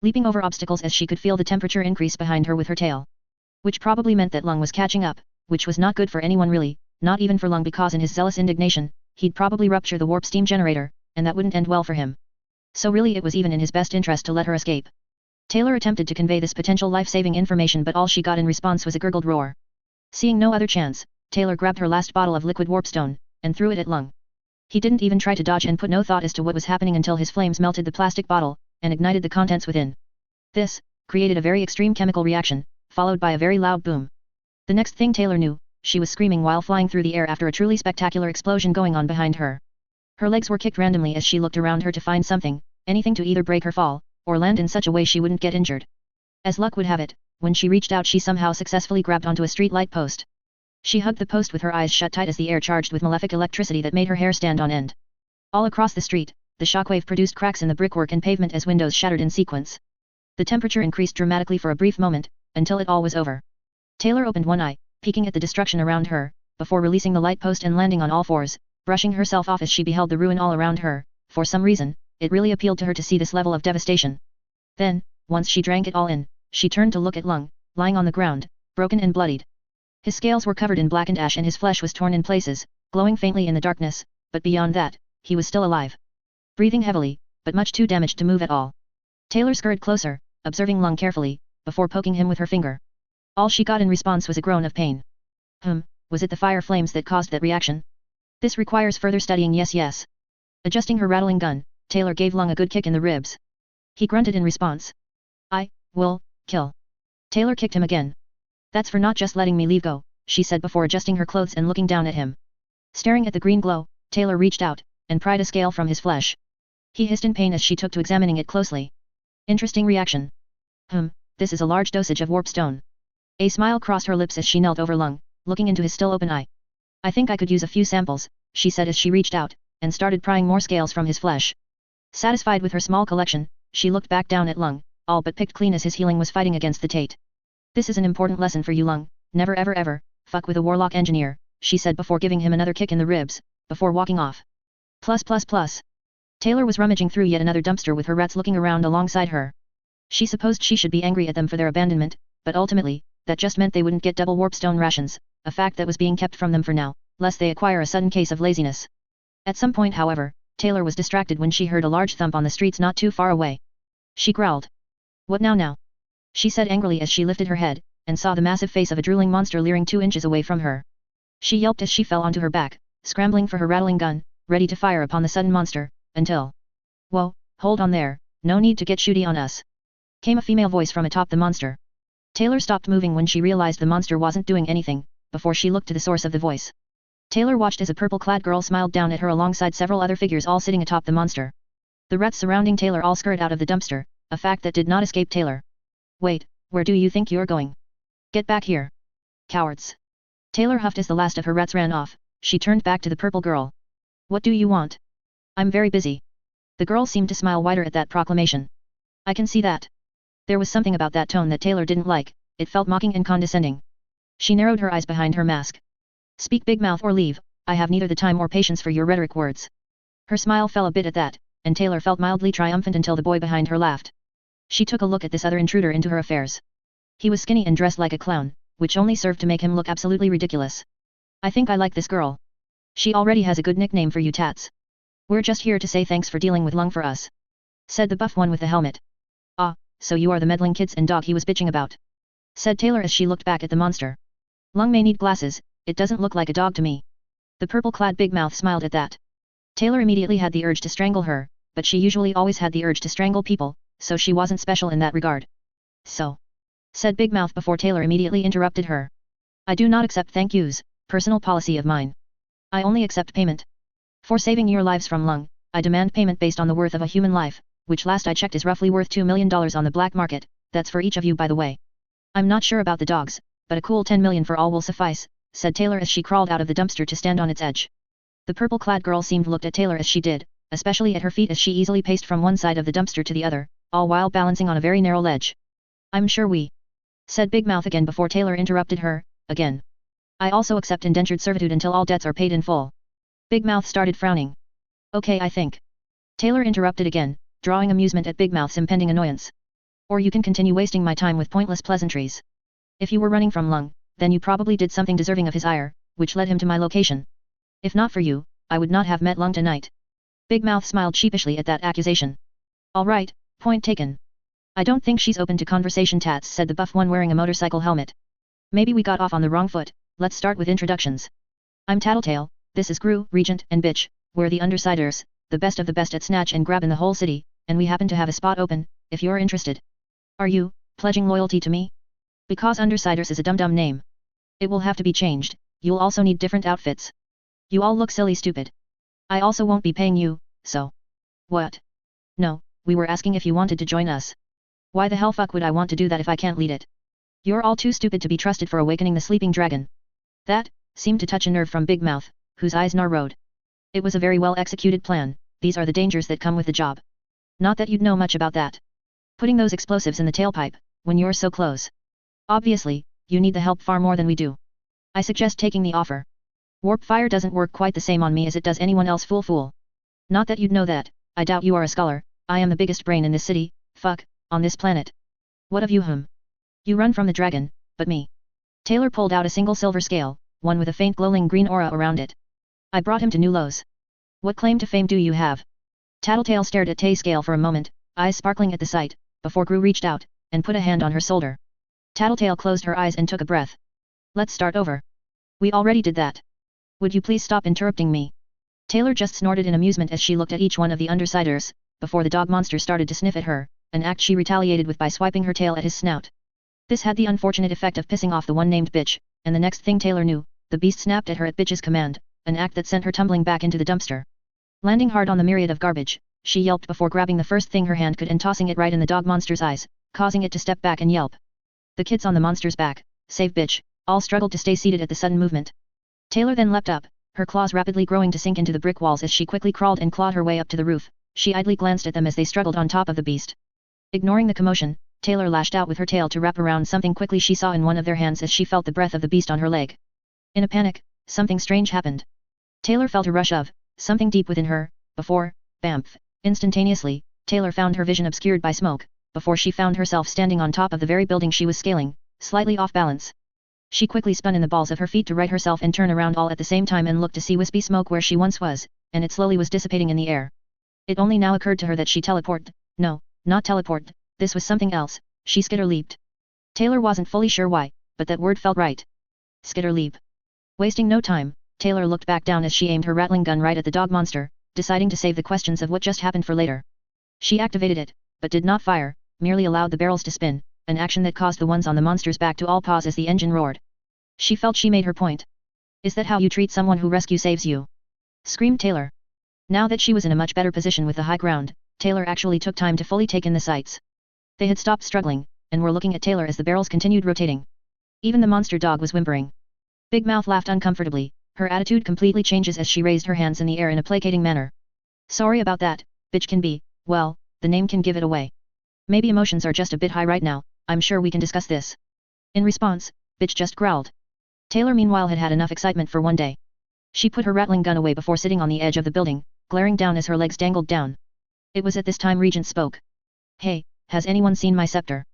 Leaping over obstacles as she could feel the temperature increase behind her with her tail. Which probably meant that Lung was catching up, which was not good for anyone really, not even for Lung because in his zealous indignation, he'd probably rupture the warp steam generator, and that wouldn't end well for him. So really it was even in his best interest to let her escape. Taylor attempted to convey this potential life-saving information but all she got in response was a gurgled roar. Seeing no other chance, Taylor grabbed her last bottle of liquid warpstone, and threw it at Lung. He didn't even try to dodge and put no thought as to what was happening until his flames melted the plastic bottle, and ignited the contents within. This created a very extreme chemical reaction, followed by a very loud boom. The next thing Taylor knew, she was screaming while flying through the air after a truly spectacular explosion going on behind her. Her legs were kicked randomly as she looked around her to find something, anything to either break her fall, or land in such a way she wouldn't get injured. As luck would have it, when she reached out she somehow successfully grabbed onto a street light post. She hugged the post with her eyes shut tight as the air charged with malefic electricity that made her hair stand on end. All across the street, the shockwave produced cracks in the brickwork and pavement as windows shattered in sequence. The temperature increased dramatically for a brief moment, until it all was over. Taylor opened one eye, peeking at the destruction around her, before releasing the light post and landing on all fours, brushing herself off as she beheld the ruin all around her. For some reason, it really appealed to her to see this level of devastation. Then, once she drank it all in, she turned to look at Lung, lying on the ground, broken and bloodied. His scales were covered in blackened ash and his flesh was torn in places, glowing faintly in the darkness, but beyond that, he was still alive. Breathing heavily, but much too damaged to move at all. Taylor scurried closer, observing Lung carefully, before poking him with her finger. All she got in response was a groan of pain. Was it the fire flames that caused that reaction? This requires further studying, yes. Adjusting her rattling gun, Taylor gave Lung a good kick in the ribs. He grunted in response. I will kill. Taylor kicked him again. That's for not just letting me leave go, she said before adjusting her clothes and looking down at him. Staring at the green glow, Taylor reached out, and pried a scale from his flesh. He hissed in pain as she took to examining it closely. Interesting reaction. This is a large dosage of warpstone. A smile crossed her lips as she knelt over Lung, looking into his still open eye. I think I could use a few samples, she said as she reached out, and started prying more scales from his flesh. Satisfied with her small collection, she looked back down at Lung, all but picked clean as his healing was fighting against the Tate. This is an important lesson for you, Lung, never ever fuck with a warlock engineer, she said before giving him another kick in the ribs, before walking off. Plus. Taylor was rummaging through yet another dumpster with her rats looking around alongside her. She supposed she should be angry at them for their abandonment, but ultimately, that just meant they wouldn't get double warpstone rations, a fact that was being kept from them for now, lest they acquire a sudden case of laziness. At some point however, Taylor was distracted when she heard a large thump on the streets not too far away. She growled. What now? She said angrily as she lifted her head, and saw the massive face of a drooling monster leering 2 inches away from her. She yelped as she fell onto her back, scrambling for her rattling gun, ready to fire upon the sudden monster, until... Whoa, hold on there, no need to get shooty on us. Came a female voice from atop the monster. Taylor stopped moving when she realized the monster wasn't doing anything, before she looked to the source of the voice. Taylor watched as a purple-clad girl smiled down at her alongside several other figures all sitting atop the monster. The rats surrounding Taylor all scurried out of the dumpster, a fact that did not escape Taylor. Wait, where do you think you're going? Get back here. Cowards. Taylor huffed as the last of her rats ran off. She turned back to the purple girl. What do you want? I'm very busy. The girl seemed to smile wider at that proclamation. I can see that. There was something about that tone that Taylor didn't like, it felt mocking and condescending. She narrowed her eyes behind her mask. Speak big mouth or leave, I have neither the time or patience for your rhetoric words. Her smile fell a bit at that, and Taylor felt mildly triumphant until the boy behind her laughed. She took a look at this other intruder into her affairs. He was skinny and dressed like a clown, which only served to make him look absolutely ridiculous. I think I like this girl. She already has a good nickname for you tats. We're just here to say thanks for dealing with Lung for us. Said the buff one with the helmet. Ah, so you are the meddling kids and dog he was bitching about. Said Taylor as she looked back at the monster. Lung may need glasses, it doesn't look like a dog to me. The purple-clad big mouth smiled at that. Taylor immediately had the urge to strangle her, but she usually always had the urge to strangle people, so she wasn't special in that regard. So, said Big Mouth before Taylor immediately interrupted her. I do not accept thank yous, personal policy of mine. I only accept payment. For saving your lives from lung, I demand payment based on the worth of a human life, which last I checked is roughly worth $2 million on the black market, that's for each of you by the way. I'm not sure about the dogs, but a cool 10 million for all will suffice, said Taylor as she crawled out of the dumpster to stand on its edge. The purple-clad girl seemed looked at Taylor as she did, especially at her feet as she easily paced from one side of the dumpster to the other, all while balancing on a very narrow ledge. I'm sure we, said Big Mouth again before Taylor interrupted her, again. I also accept indentured servitude until all debts are paid in full. Big Mouth started frowning. Okay, I think. Taylor interrupted again, drawing amusement at Big Mouth's impending annoyance. Or you can continue wasting my time with pointless pleasantries. If you were running from Lung, then you probably did something deserving of his ire, which led him to my location. If not for you, I would not have met Lung tonight. Big Mouth smiled sheepishly at that accusation. All right, point taken. I don't think she's open to conversation, Tats, said the buff one wearing a motorcycle helmet. Maybe we got off on the wrong foot, let's start with introductions. I'm Tattletale, this is Gru, Regent, and Bitch, we're the Undersiders, the best of the best at snatch and grab in the whole city, and we happen to have a spot open, if you're interested. Are you, pledging loyalty to me? Because Undersiders is a dum-dum name. It will have to be changed, you'll also need different outfits. You all look silly stupid. I also won't be paying you, so. What? No, we were asking if you wanted to join us. Why the hell fuck would I want to do that if I can't lead it? You're all too stupid to be trusted for awakening the sleeping dragon. That seemed to touch a nerve from Big Mouth, whose eyes narrowed. It was a very well executed plan, these are the dangers that come with the job. Not that you'd know much about that. Putting those explosives in the tailpipe, when you're so close. Obviously, you need the help far more than we do. I suggest taking the offer. Warp fire doesn't work quite the same on me as it does anyone else, fool. Not that you'd know that, I doubt you are a scholar, I am the biggest brain in this city, on this planet. What of you You run from the dragon, but me. Taylor pulled out a single silver scale, one with a faint glowing green aura around it. I brought him to new lows. What claim to fame do you have? Tattletale stared at Tay's scale for a moment, eyes sparkling at the sight, before Gru reached out, and put a hand on her shoulder. Tattletale closed her eyes and took a breath. Let's start over. We already did that. Would you please stop interrupting me? Taylor just snorted in amusement as she looked at each one of the Undersiders, before the dog monster started to sniff at her, an act she retaliated with by swiping her tail at his snout. This had the unfortunate effect of pissing off the one named Bitch, and the next thing Taylor knew, the beast snapped at her at Bitch's command, an act that sent her tumbling back into the dumpster. Landing hard on the myriad of garbage, she yelped before grabbing the first thing her hand could and tossing it right in the dog monster's eyes, causing it to step back and yelp. The kids on the monster's back, save Bitch, all struggled to stay seated at the sudden movement. Taylor then leapt up, her claws rapidly growing to sink into the brick walls as she quickly crawled and clawed her way up to the roof. She idly glanced at them as they struggled on top of the beast. Ignoring the commotion, Taylor lashed out with her tail to wrap around something quickly she saw in one of their hands as she felt the breath of the beast on her leg. In a panic, something strange happened. Taylor felt a rush of something deep within her, before, bamf, instantaneously, Taylor found her vision obscured by smoke, before she found herself standing on top of the very building she was scaling, slightly off balance. She quickly spun in the balls of her feet to right herself and turn around all at the same time and looked to see wispy smoke where she once was, and it slowly was dissipating in the air. It only now occurred to her that she teleported. No, not teleported, this was something else, she skitter leaped. Taylor wasn't fully sure why, but that word felt right. Skitter leap. Wasting no time, Taylor looked back down as she aimed her rattling gun right at the dog monster, deciding to save the questions of what just happened for later. She activated it, but did not fire, merely allowed the barrels to spin, an action that caused the ones on the monster's back to all pause as the engine roared. She felt she made her point. Is that how you treat someone who rescue saves you? Screamed Taylor. Now that she was in a much better position with the high ground, Taylor actually took time to fully take in the sights. They had stopped struggling, and were looking at Taylor as the barrels continued rotating. Even the monster dog was whimpering. Big Mouth laughed uncomfortably, her attitude completely changes as she raised her hands in the air in a placating manner. Sorry about that, Bitch can be, well, the name can give it away. Maybe emotions are just a bit high right now, I'm sure we can discuss this. In response, Bitch just growled. Taylor meanwhile had had enough excitement for one day. She put her rattling gun away before sitting on the edge of the building, glaring down as her legs dangled down. It was at this time Regent spoke. Hey, has anyone seen my scepter?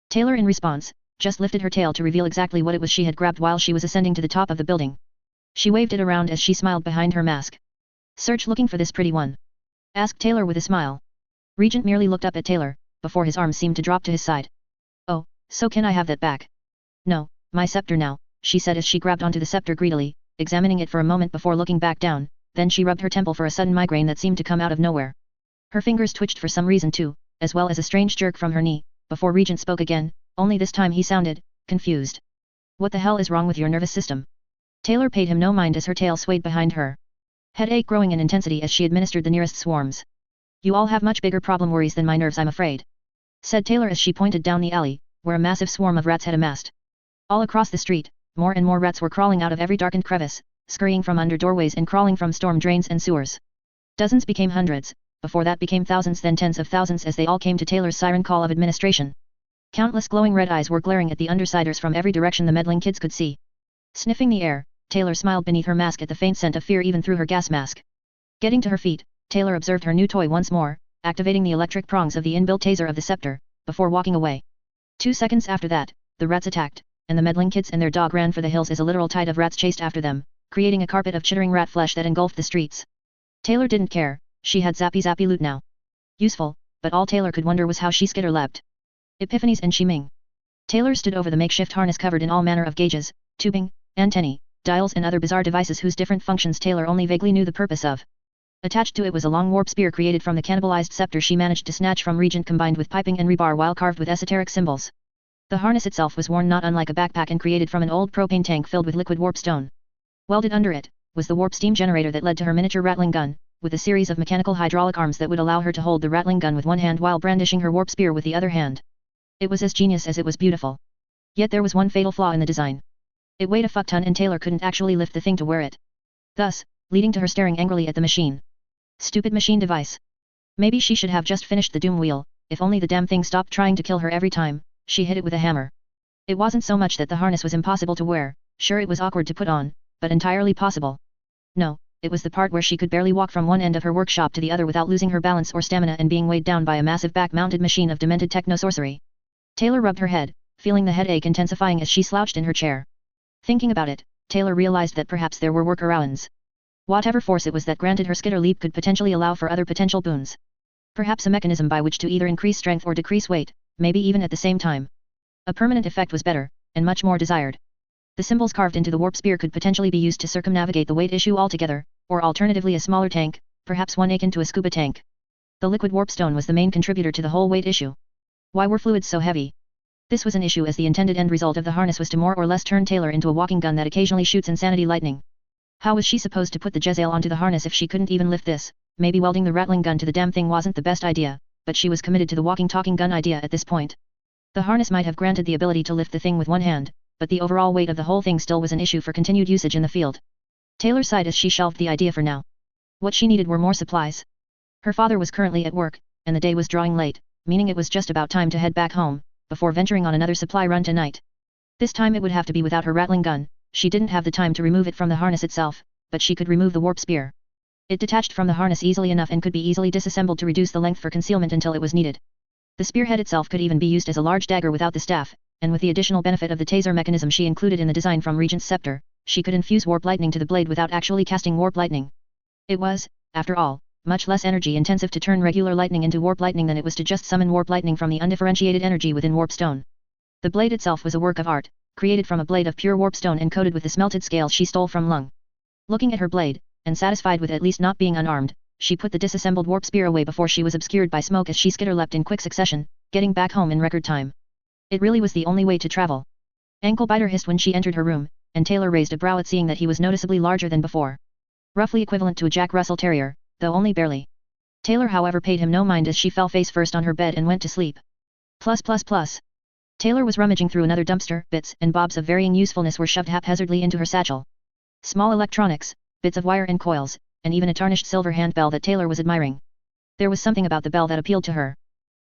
Taylor in response, just lifted her tail to reveal exactly what it was she had grabbed while she was ascending to the top of the building. She waved it around as she smiled behind her mask. Search looking for this pretty one? Asked Taylor with a smile. Regent merely looked up at Taylor, before his arms seemed to drop to his side. Oh, so can I have that back? No, my scepter now, she said as she grabbed onto the scepter greedily, examining it for a moment before looking back down, then she rubbed her temple for a sudden migraine that seemed to come out of nowhere. Her fingers twitched for some reason too, as well as a strange jerk from her knee, before Regent spoke again, only this time he sounded confused. What the hell is wrong with your nervous system? Taylor paid him no mind as her tail swayed behind her. Headache growing in intensity as she administered the nearest swarms. You all have much bigger problem worries than my nerves, I'm afraid, said Taylor as she pointed down the alley, where a massive swarm of rats had amassed. All across the street, more and more rats were crawling out of every darkened crevice, scurrying from under doorways and crawling from storm drains and sewers. Dozens became hundreds, before that became thousands, then tens of thousands as they all came to Taylor's siren call of administration. Countless glowing red eyes were glaring at the undersiders from every direction the meddling kids could see. Sniffing the air, Taylor smiled beneath her mask at the faint scent of fear even through her gas mask. Getting to her feet, Taylor observed her new toy once more, activating the electric prongs of the inbuilt taser of the scepter, before walking away. 2 seconds after that, the rats attacked, and the meddling kids and their dog ran for the hills as a literal tide of rats chased after them, creating a carpet of chittering rat flesh that engulfed the streets. Taylor didn't care, she had zappy loot now. Useful, but all Taylor could wonder was how she skitter-leapt. Epiphanies and Shiming. Taylor stood over the makeshift harness covered in all manner of gauges, tubing, antennae, dials and other bizarre devices whose different functions Taylor only vaguely knew the purpose of. Attached to it was a long warp spear created from the cannibalized scepter she managed to snatch from Regent, combined with piping and rebar while carved with esoteric symbols. The harness itself was worn not unlike a backpack and created from an old propane tank filled with liquid warp stone. Welded under it was the warp steam generator that led to her miniature rattling gun, with a series of mechanical hydraulic arms that would allow her to hold the rattling gun with one hand while brandishing her warp spear with the other hand. It was as genius as it was beautiful. Yet there was one fatal flaw in the design. It weighed a fuck-ton and Taylor couldn't actually lift the thing to wear it. Thus, leading to her staring angrily at the machine. Stupid machine device. Maybe she should have just finished the doom wheel, if only the damn thing stopped trying to kill her every time she hit it with a hammer. It wasn't so much that the harness was impossible to wear, sure it was awkward to put on, but entirely possible. No, it was the part where she could barely walk from one end of her workshop to the other without losing her balance or stamina and being weighed down by a massive back-mounted machine of demented techno-sorcery. Taylor rubbed her head, feeling the headache intensifying as she slouched in her chair. Thinking about it, Taylor realized that perhaps there were workarounds. Whatever force it was that granted her skitter leap could potentially allow for other potential boons. Perhaps a mechanism by which to either increase strength or decrease weight, maybe even at the same time. A permanent effect was better, and much more desired. The symbols carved into the warp spear could potentially be used to circumnavigate the weight issue altogether, or alternatively a smaller tank, perhaps one akin to a scuba tank. The liquid warp stone was the main contributor to the whole weight issue. Why were fluids so heavy? This was an issue as the intended end result of the harness was to more or less turn Taylor into a walking gun that occasionally shoots insanity lightning. How was she supposed to put the Jezzail onto the harness if she couldn't even lift this? Maybe welding the rattling gun to the damn thing wasn't the best idea, but she was committed to the walking-talking gun idea at this point. The harness might have granted the ability to lift the thing with one hand, but the overall weight of the whole thing still was an issue for continued usage in the field. Taylor sighed as she shelved the idea for now. What she needed were more supplies. Her father was currently at work, and the day was drawing late, meaning it was just about time to head back home, before venturing on another supply run tonight. This time it would have to be without her rattling gun. She didn't have the time to remove it from the harness itself, but she could remove the warp spear. It detached from the harness easily enough and could be easily disassembled to reduce the length for concealment until it was needed. The spearhead itself could even be used as a large dagger without the staff, and with the additional benefit of the taser mechanism she included in the design from Regent's scepter, she could infuse warp lightning to the blade without actually casting warp lightning. It was, after all, much less energy intensive to turn regular lightning into warp lightning than it was to just summon warp lightning from the undifferentiated energy within warp stone. The blade itself was a work of art, created from a blade of pure warp stone and coated with the smelted scales she stole from Lung. Looking at her blade, and satisfied with at least not being unarmed, she put the disassembled warp spear away before she was obscured by smoke as she skitter-leapt in quick succession, getting back home in record time. It really was the only way to travel. Ankle-biter hissed when she entered her room, and Taylor raised a brow at seeing that he was noticeably larger than before. Roughly equivalent to a Jack Russell Terrier, though only barely. Taylor however paid him no mind as she fell face first on her bed and went to sleep. Plus. Taylor was rummaging through another dumpster. Bits and bobs of varying usefulness were shoved haphazardly into her satchel. Small electronics, bits of wire and coils, and even a tarnished silver handbell that Taylor was admiring. There was something about the bell that appealed to her.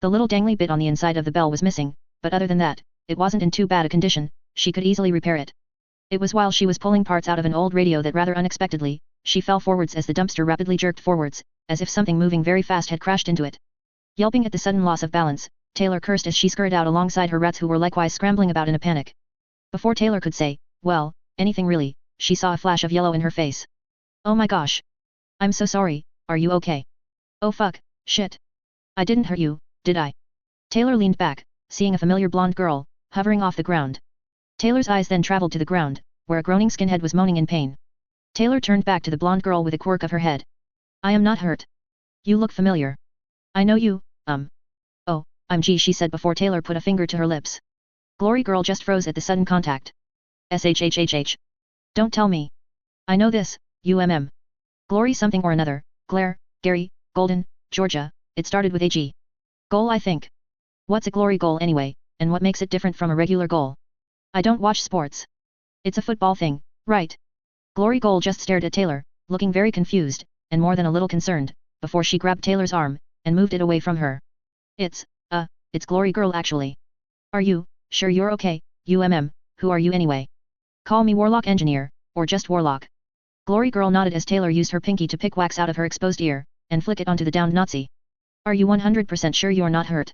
The little dangly bit on the inside of the bell was missing, but other than that, it wasn't in too bad a condition. She could easily repair it. It was while she was pulling parts out of an old radio that rather unexpectedly, she fell forwards as the dumpster rapidly jerked forwards, as if something moving very fast had crashed into it. Yelping at the sudden loss of balance, Taylor cursed as she scurried out alongside her rats who were likewise scrambling about in a panic. Before Taylor could say, well, anything really, she saw a flash of yellow in her face. Oh my gosh. I'm so sorry, are you okay? Oh fuck, shit. I didn't hurt you, did I? Taylor leaned back, seeing a familiar blonde girl, hovering off the ground. Taylor's eyes then traveled to the ground, where a groaning skinhead was moaning in pain. Taylor turned back to the blonde girl with a quirk of her head. I am not hurt. You look familiar. I know you, I'm G, she said before Taylor put a finger to her lips. Glory Girl just froze at the sudden contact. SHHHH. Don't tell me. I know this, Glory something or another, Glare, Gary, Golden, Georgia, it started with a G. Goal I think. What's a glory goal anyway, and what makes it different from a regular goal? I don't watch sports. It's a football thing, right? Glory Goal just stared at Taylor, looking very confused, and more than a little concerned, before she grabbed Taylor's arm, and moved it away from her. It's Glory Girl actually. Are you, sure you're okay, who are you anyway? Call me Warlock Engineer, or just Warlock. Glory Girl nodded as Taylor used her pinky to pick wax out of her exposed ear, and flick it onto the downed Nazi. Are you 100% sure you're not hurt?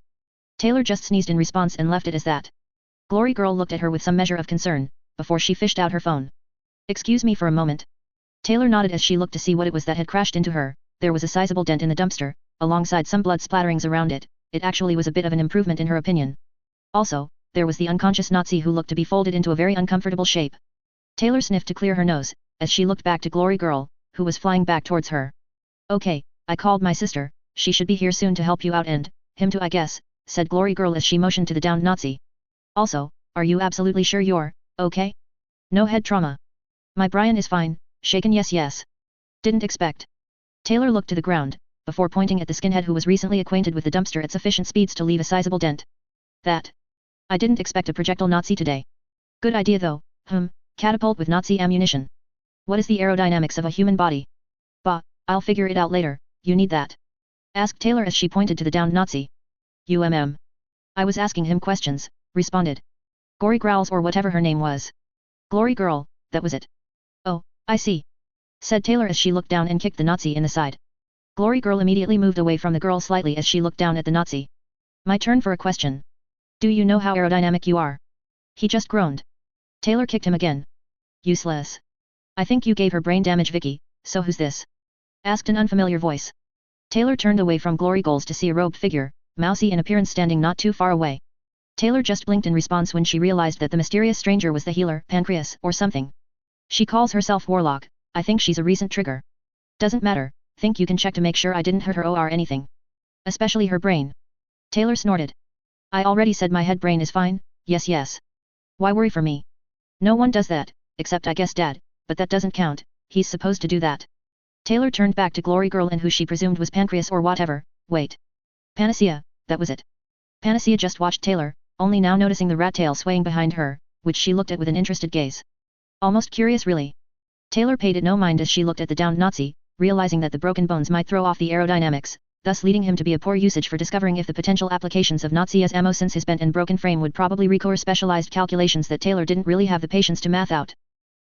Taylor just sneezed in response and left it as that. Glory Girl looked at her with some measure of concern, before she fished out her phone. Excuse me for a moment. Taylor nodded as she looked to see what it was that had crashed into her. There was a sizable dent in the dumpster, alongside some blood splatterings around it. It actually was a bit of an improvement in her opinion. Also, there was the unconscious Nazi who looked to be folded into a very uncomfortable shape. Taylor sniffed to clear her nose, as she looked back to Glory Girl, who was flying back towards her. Okay, I called my sister, she should be here soon to help you out and, him too I guess, said Glory Girl as she motioned to the downed Nazi. Also, are you absolutely sure you're, okay? No head trauma. My Brian is fine, shaken yes. Didn't expect. Taylor looked to the ground, before pointing at the skinhead who was recently acquainted with the dumpster at sufficient speeds to leave a sizable dent. That. I didn't expect a projectile Nazi today. Good idea though, catapult with Nazi ammunition. What is the aerodynamics of a human body? Bah, I'll figure it out later, you need that. Asked Taylor as she pointed to the downed Nazi. I was asking him questions, responded Gory Growls or whatever her name was. Glory Girl, that was it. Oh, I see. Said Taylor as she looked down and kicked the Nazi in the side. Glory Girl immediately moved away from the girl slightly as she looked down at the Nazi. My turn for a question. Do you know how aerodynamic you are? He just groaned. Taylor kicked him again. Useless. I think you gave her brain damage, Vicky, so who's this? Asked an unfamiliar voice. Taylor turned away from Glory Goals to see a robed figure, mousy in appearance standing not too far away. Taylor just blinked in response when she realized that the mysterious stranger was the healer, Pancreas, or something. She calls herself Warlock, I think she's a recent trigger. Doesn't matter, think you can check to make sure I didn't hurt her or anything. Especially her brain. Taylor snorted. I already said my head brain is fine, yes. Why worry for me? No one does that, except I guess Dad, but that doesn't count, he's supposed to do that. Taylor turned back to Glory Girl and who she presumed was Pancreas or whatever, wait. Panacea, that was it. Panacea just watched Taylor, only now noticing the rat tail swaying behind her, which she looked at with an interested gaze. Almost curious really. Taylor paid it no mind as she looked at the downed Nazi, realizing that the broken bones might throw off the aerodynamics, thus leading him to be a poor usage for discovering if the potential applications of Nazi as ammo since his bent and broken frame would probably require specialized calculations that Taylor didn't really have the patience to math out.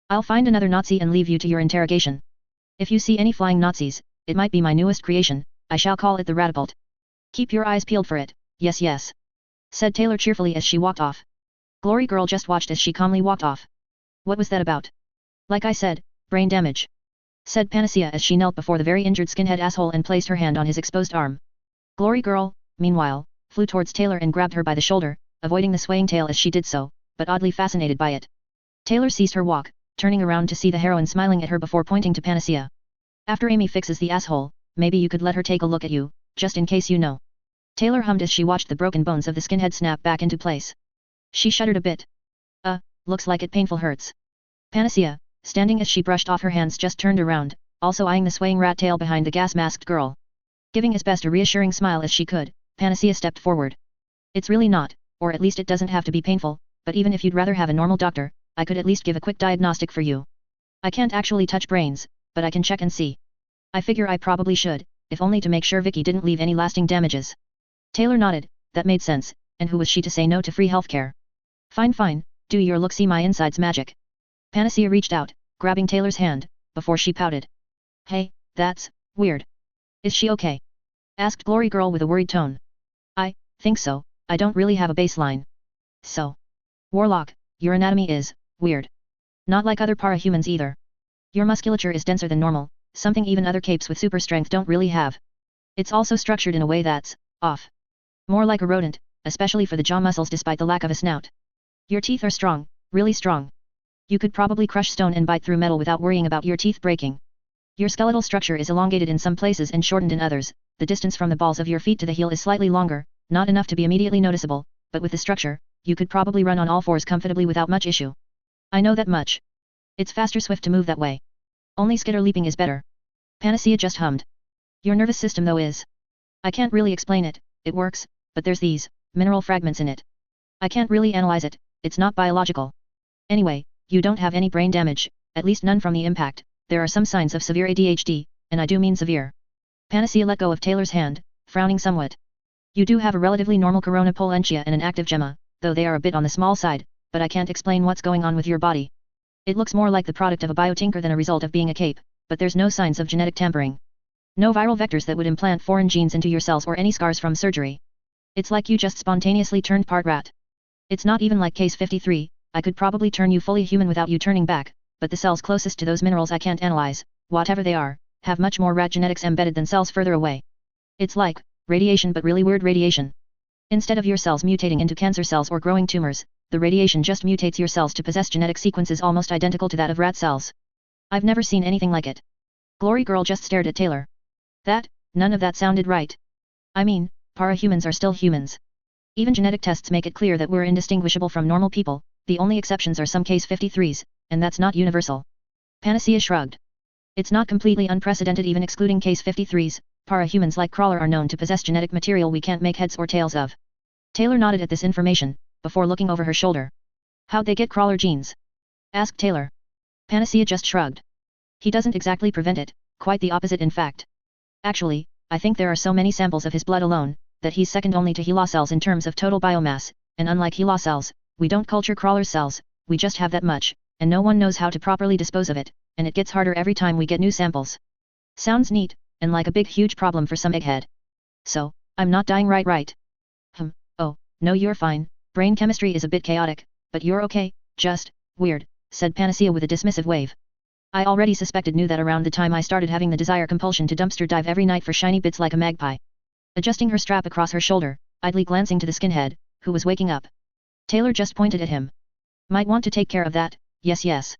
I'll find another Nazi and leave you to your interrogation. If you see any flying Nazis, it might be my newest creation, I shall call it the Ratapult. Keep your eyes peeled for it, yes. Said Taylor cheerfully as she walked off. Glory Girl just watched as she calmly walked off. What was that about? Like I said, brain damage. Said Panacea as she knelt before the very injured skinhead asshole and placed her hand on his exposed arm. Glory Girl, meanwhile, flew towards Taylor and grabbed her by the shoulder, avoiding the swaying tail as she did so, but oddly fascinated by it. Taylor ceased her walk, turning around to see the heroine smiling at her before pointing to Panacea. After Amy fixes the asshole, maybe you could let her take a look at you, just in case you know. Taylor hummed as she watched the broken bones of the skinhead snap back into place. She shuddered a bit. Looks like it painful hurts. Panacea, standing as she brushed off her hands, just turned around, also eyeing the swaying rat tail behind the gas-masked girl. Giving his best a reassuring smile as she could, Panacea stepped forward. It's really not, or at least it doesn't have to be painful, but even if you'd rather have a normal doctor, I could at least give a quick diagnostic for you. I can't actually touch brains, but I can check and see. I figure I probably should, if only to make sure Vicky didn't leave any lasting damages. Taylor nodded, that made sense, and who was she to say no to free healthcare? Fine, do your look, see my insides magic. Panacea reached out, grabbing Taylor's hand, before she pouted. Hey, that's weird. Is she okay? Asked Glory Girl with a worried tone. I think so, I don't really have a baseline. So. Warlock, your anatomy is weird. Not like other para-humans either. Your musculature is denser than normal, something even other capes with super strength don't really have. It's also structured in a way that's off. More like a rodent, especially for the jaw muscles despite the lack of a snout. Your teeth are strong, really strong. You could probably crush stone and bite through metal without worrying about your teeth breaking. Your skeletal structure is elongated in some places and shortened in others, the distance from the balls of your feet to the heel is slightly longer, Not enough to be immediately noticeable, but with the structure, you could probably run on all fours comfortably without much issue. I know that much. It's faster swift to move that way. Only skitter leaping is better. Panacea just hummed. Your nervous system though is. I can't really explain it, it works, but there's these mineral fragments in it. I can't really analyze it, it's not biological. Anyway, you don't have any brain damage, at least none from the impact. There are some signs of severe ADHD, and I do mean severe. Panacea let go of Taylor's hand, frowning somewhat. You do have a relatively normal corona pollentia and an active gemma, though they are a bit on the small side, but I can't explain what's going on with your body. It looks more like the product of a biotinker than a result of being a cape, but there's no signs of genetic tampering. No viral vectors that would implant foreign genes into your cells or any scars from surgery. It's like you just spontaneously turned part rat. It's not even like case 53, I could probably turn you fully human without you turning back, but the cells closest to those minerals I can't analyze, whatever they are, have much more rat genetics embedded than cells further away. It's like radiation, but really weird radiation. Instead of your cells mutating into cancer cells or growing tumors, the radiation just mutates your cells to possess genetic sequences almost identical to that of rat cells. I've never seen anything like it. Glory Girl just stared at Taylor. None of that sounded right. I mean, para-humans are still humans. Even genetic tests make it clear that we're indistinguishable from normal people, the only exceptions are some case 53s, and that's not universal. Panacea shrugged. It's not completely unprecedented even excluding case 53s, para-humans like Crawler are known to possess genetic material we can't make heads or tails of. Taylor nodded at this information, before looking over her shoulder. How'd they get Crawler genes? Asked Taylor. Panacea just shrugged. He doesn't exactly prevent it, quite the opposite in fact. Actually, I think there are so many samples of his blood alone, that he's second only to HeLa cells in terms of total biomass, and unlike HeLa cells, we don't culture Crawler's cells, we just have that much, and no one knows how to properly dispose of it, and it gets harder every time we get new samples. Sounds neat, and like a big huge problem for some egghead. So, I'm not dying right? Oh, no you're fine, brain chemistry is a bit chaotic, but you're okay, just weird, said Panacea with a dismissive wave. I already knew that around the time I started having the desire compulsion to dumpster dive every night for shiny bits like a magpie. Adjusting her strap across her shoulder, idly glancing to the skinhead, who was waking up. Taylor just pointed at him. Might want to take care of that, yes.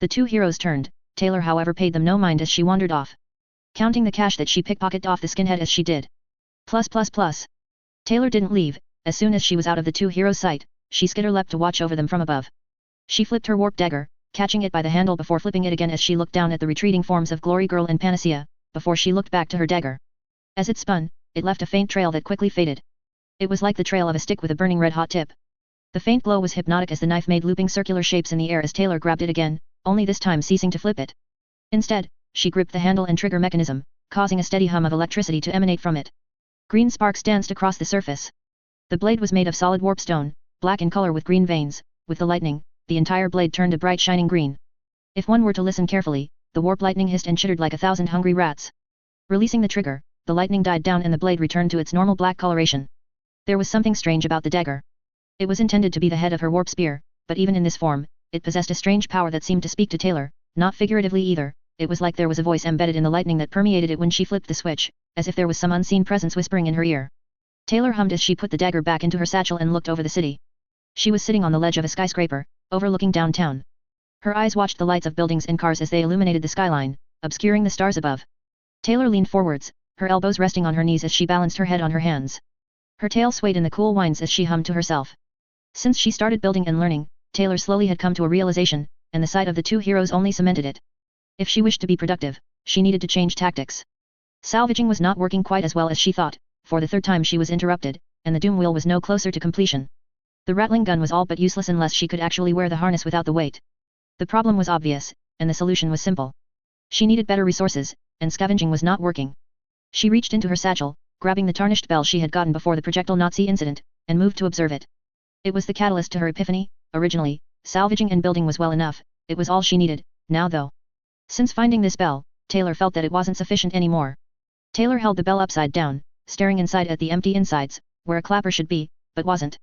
The two heroes turned, Taylor however paid them no mind as she wandered off. Counting the cash that she pickpocketed off the skinhead as she did. Plus. Taylor didn't leave, as soon as she was out of the two heroes' sight, she skitter leapt to watch over them from above. She flipped her warp dagger, catching it by the handle before flipping it again as she looked down at the retreating forms of Glory Girl and Panacea, before she looked back to her dagger. As it spun, it left a faint trail that quickly faded. It was like the trail of a stick with a burning red-hot tip. The faint glow was hypnotic as the knife made looping circular shapes in the air as Taylor grabbed it again, only this time ceasing to flip it. Instead, she gripped the handle and trigger mechanism, causing a steady hum of electricity to emanate from it. Green sparks danced across the surface. The blade was made of solid warp stone, black in color with green veins. With the lightning, the entire blade turned a bright shining green. If one were to listen carefully, the warp lightning hissed and chittered like 1,000 hungry rats. Releasing the trigger, the lightning died down and the blade returned to its normal black coloration. There was something strange about the dagger. It was intended to be the head of her warp spear, but even in this form, it possessed a strange power that seemed to speak to Taylor, not figuratively either. It was like there was a voice embedded in the lightning that permeated it when she flipped the switch, as if there was some unseen presence whispering in her ear. Taylor hummed as she put the dagger back into her satchel and looked over the city. She was sitting on the ledge of a skyscraper, overlooking downtown. Her eyes watched the lights of buildings and cars as they illuminated the skyline, obscuring the stars above. Taylor leaned forwards, her elbows resting on her knees as she balanced her head on her hands. Her tail swayed in the cool winds as she hummed to herself. Since she started building and learning, Taylor slowly had come to a realization, and the sight of the two heroes only cemented it. If she wished to be productive, she needed to change tactics. Salvaging was not working quite as well as she thought. For the third time she was interrupted, and the doom wheel was no closer to completion. The rattling gun was all but useless unless she could actually wear the harness without the weight. The problem was obvious, and the solution was simple. She needed better resources, and scavenging was not working. She reached into her satchel, grabbing the tarnished bell she had gotten before the projectile Nazi incident, and moved to observe it. It was the catalyst to her epiphany. Originally, salvaging and building was well enough, it was all she needed. Now though, since finding this bell, Taylor felt that it wasn't sufficient anymore. Taylor held the bell upside down, staring inside at the empty insides, where a clapper should be, but wasn't.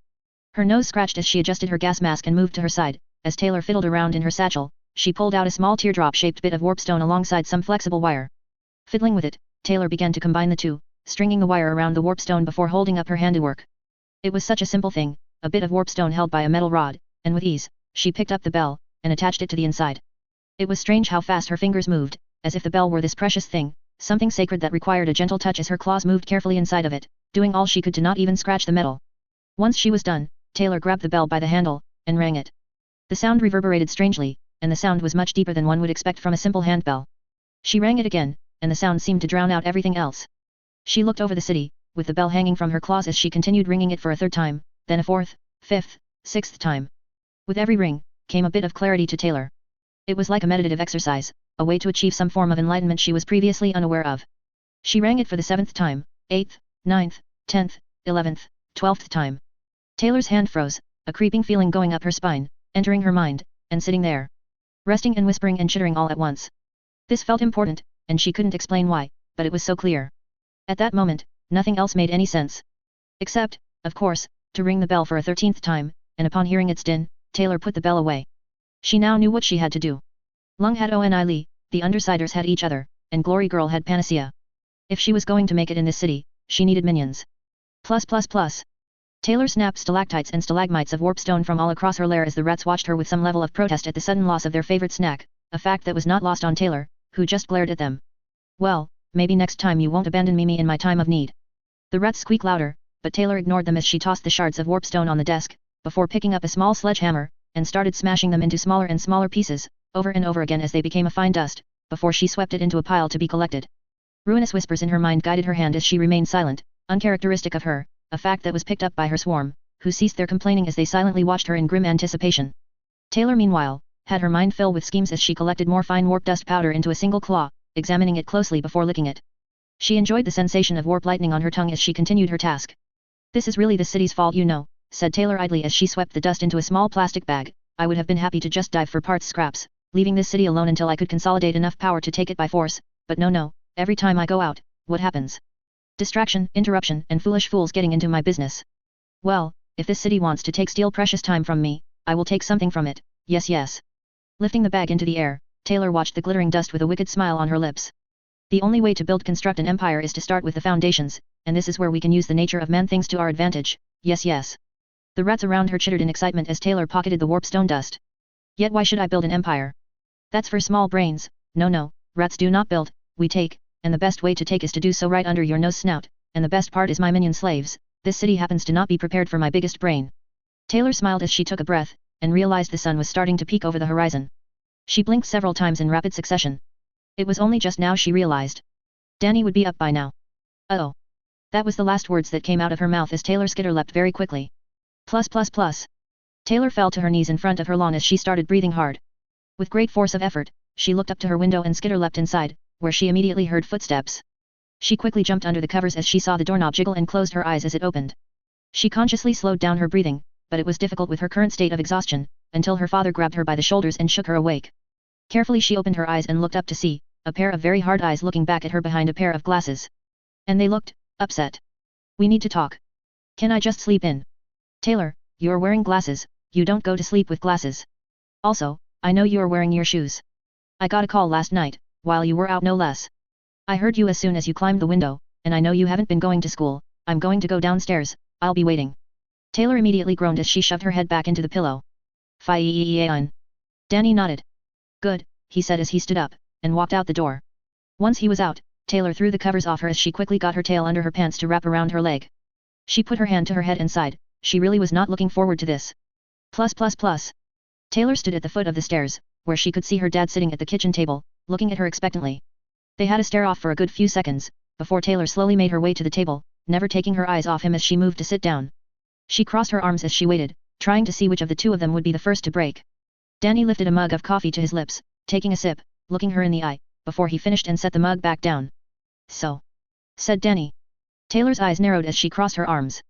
Her nose scratched as she adjusted her gas mask and moved to her side. As Taylor fiddled around in her satchel, she pulled out a small teardrop-shaped bit of warpstone alongside some flexible wire. Fiddling with it, Taylor began to combine the two, stringing the wire around the warpstone before holding up her handiwork. It was such a simple thing, a bit of warpstone held by a metal rod, and with ease, she picked up the bell, and attached it to the inside. It was strange how fast her fingers moved, as if the bell were this precious thing, something sacred that required a gentle touch as her claws moved carefully inside of it, doing all she could to not even scratch the metal. Once she was done, Taylor grabbed the bell by the handle, and rang it. The sound reverberated strangely, and the sound was much deeper than one would expect from a simple handbell. She rang it again, and the sound seemed to drown out everything else. She looked over the city, with the bell hanging from her claws as she continued ringing it for a third time, then a fourth, fifth, sixth time. With every ring, came a bit of clarity to Taylor. It was like a meditative exercise, a way to achieve some form of enlightenment she was previously unaware of. She rang it for the 7th time, 8th, 9th, 10th, 11th, 12th time. Taylor's hand froze, a creeping feeling going up her spine, entering her mind, and sitting there. Resting and whispering and chittering all at once. This felt important, and she couldn't explain why, but it was so clear. At that moment, nothing else made any sense. Except, of course, to ring the bell for a 13th time, and upon hearing its din, Taylor put the bell away. She now knew what she had to do. Lung had Oni Lee, the Undersiders had each other, and Glory Girl had Panacea. If she was going to make it in this city, she needed minions. Plus. Taylor snapped stalactites and stalagmites of warpstone from all across her lair as the rats watched her with some level of protest at the sudden loss of their favorite snack, a fact that was not lost on Taylor, who just glared at them. Well, maybe next time you won't abandon me in my time of need. The rats squeaked louder, but Taylor ignored them as she tossed the shards of warpstone on the desk, before picking up a small sledgehammer, and started smashing them into smaller and smaller pieces, over and over again as they became a fine dust, before she swept it into a pile to be collected. Ruinous whispers in her mind guided her hand as she remained silent, uncharacteristic of her, a fact that was picked up by her swarm, who ceased their complaining as they silently watched her in grim anticipation. Taylor meanwhile, had her mind fill with schemes as she collected more fine warp dust powder into a single claw, examining it closely before licking it. She enjoyed the sensation of warp lightning on her tongue as she continued her task. This is really the city's fault, you know, said Taylor idly as she swept the dust into a small plastic bag. I would have been happy to just dive for parts scraps, leaving this city alone until I could consolidate enough power to take it by force, but no, every time I go out, what happens? Distraction, interruption, and foolish fools getting into my business. Well, if this city wants to steal precious time from me, I will take something from it, yes. Lifting the bag into the air, Taylor watched the glittering dust with a wicked smile on her lips. The only way to construct an empire is to start with the foundations, and this is where we can use the nature of man-things to our advantage, yes. The rats around her chittered in excitement as Taylor pocketed the warpstone dust. Yet why should I build an empire? That's for small brains. No, rats do not build, we take, and the best way to take is to do so right under your nose snout, and the best part is my minion slaves. This city happens to not be prepared for my biggest brain. Taylor smiled as she took a breath, and realized the sun was starting to peek over the horizon. She blinked several times in rapid succession. It was only just now she realized. Danny would be up by now. Oh. That was the last words that came out of her mouth as Taylor skitter leapt very quickly. Plus. Taylor fell to her knees in front of her lawn as she started breathing hard. With great force of effort, she looked up to her window and skitter leapt inside, where she immediately heard footsteps. She quickly jumped under the covers as she saw the doorknob jiggle and closed her eyes as it opened. She consciously slowed down her breathing, but it was difficult with her current state of exhaustion, until her father grabbed her by the shoulders and shook her awake. Carefully she opened her eyes and looked up to see, a pair of very hard eyes looking back at her behind a pair of glasses. And they looked upset. We need to talk. Can I just sleep in? Taylor, you're wearing glasses, you don't go to sleep with glasses. Also, I know you're wearing your shoes. I got a call last night, while you were out no less. I heard you as soon as you climbed the window, and I know you haven't been going to school. I'm going to go downstairs, I'll be waiting. Taylor immediately groaned as she shoved her head back into the pillow. Fine. Danny nodded. Good, he said as he stood up, and walked out the door. Once he was out, Taylor threw the covers off her as she quickly got her tail under her pants to wrap around her leg. She put her hand to her head and sighed. She really was not looking forward to this. Plus. Taylor stood at the foot of the stairs, where she could see her dad sitting at the kitchen table, looking at her expectantly. They had a stare off for a good few seconds, before Taylor slowly made her way to the table, never taking her eyes off him as she moved to sit down. She crossed her arms as she waited, trying to see which of the two of them would be the first to break. Danny lifted a mug of coffee to his lips, taking a sip, looking her in the eye, before he finished and set the mug back down. So? Said Danny. Taylor's eyes narrowed as she crossed her arms.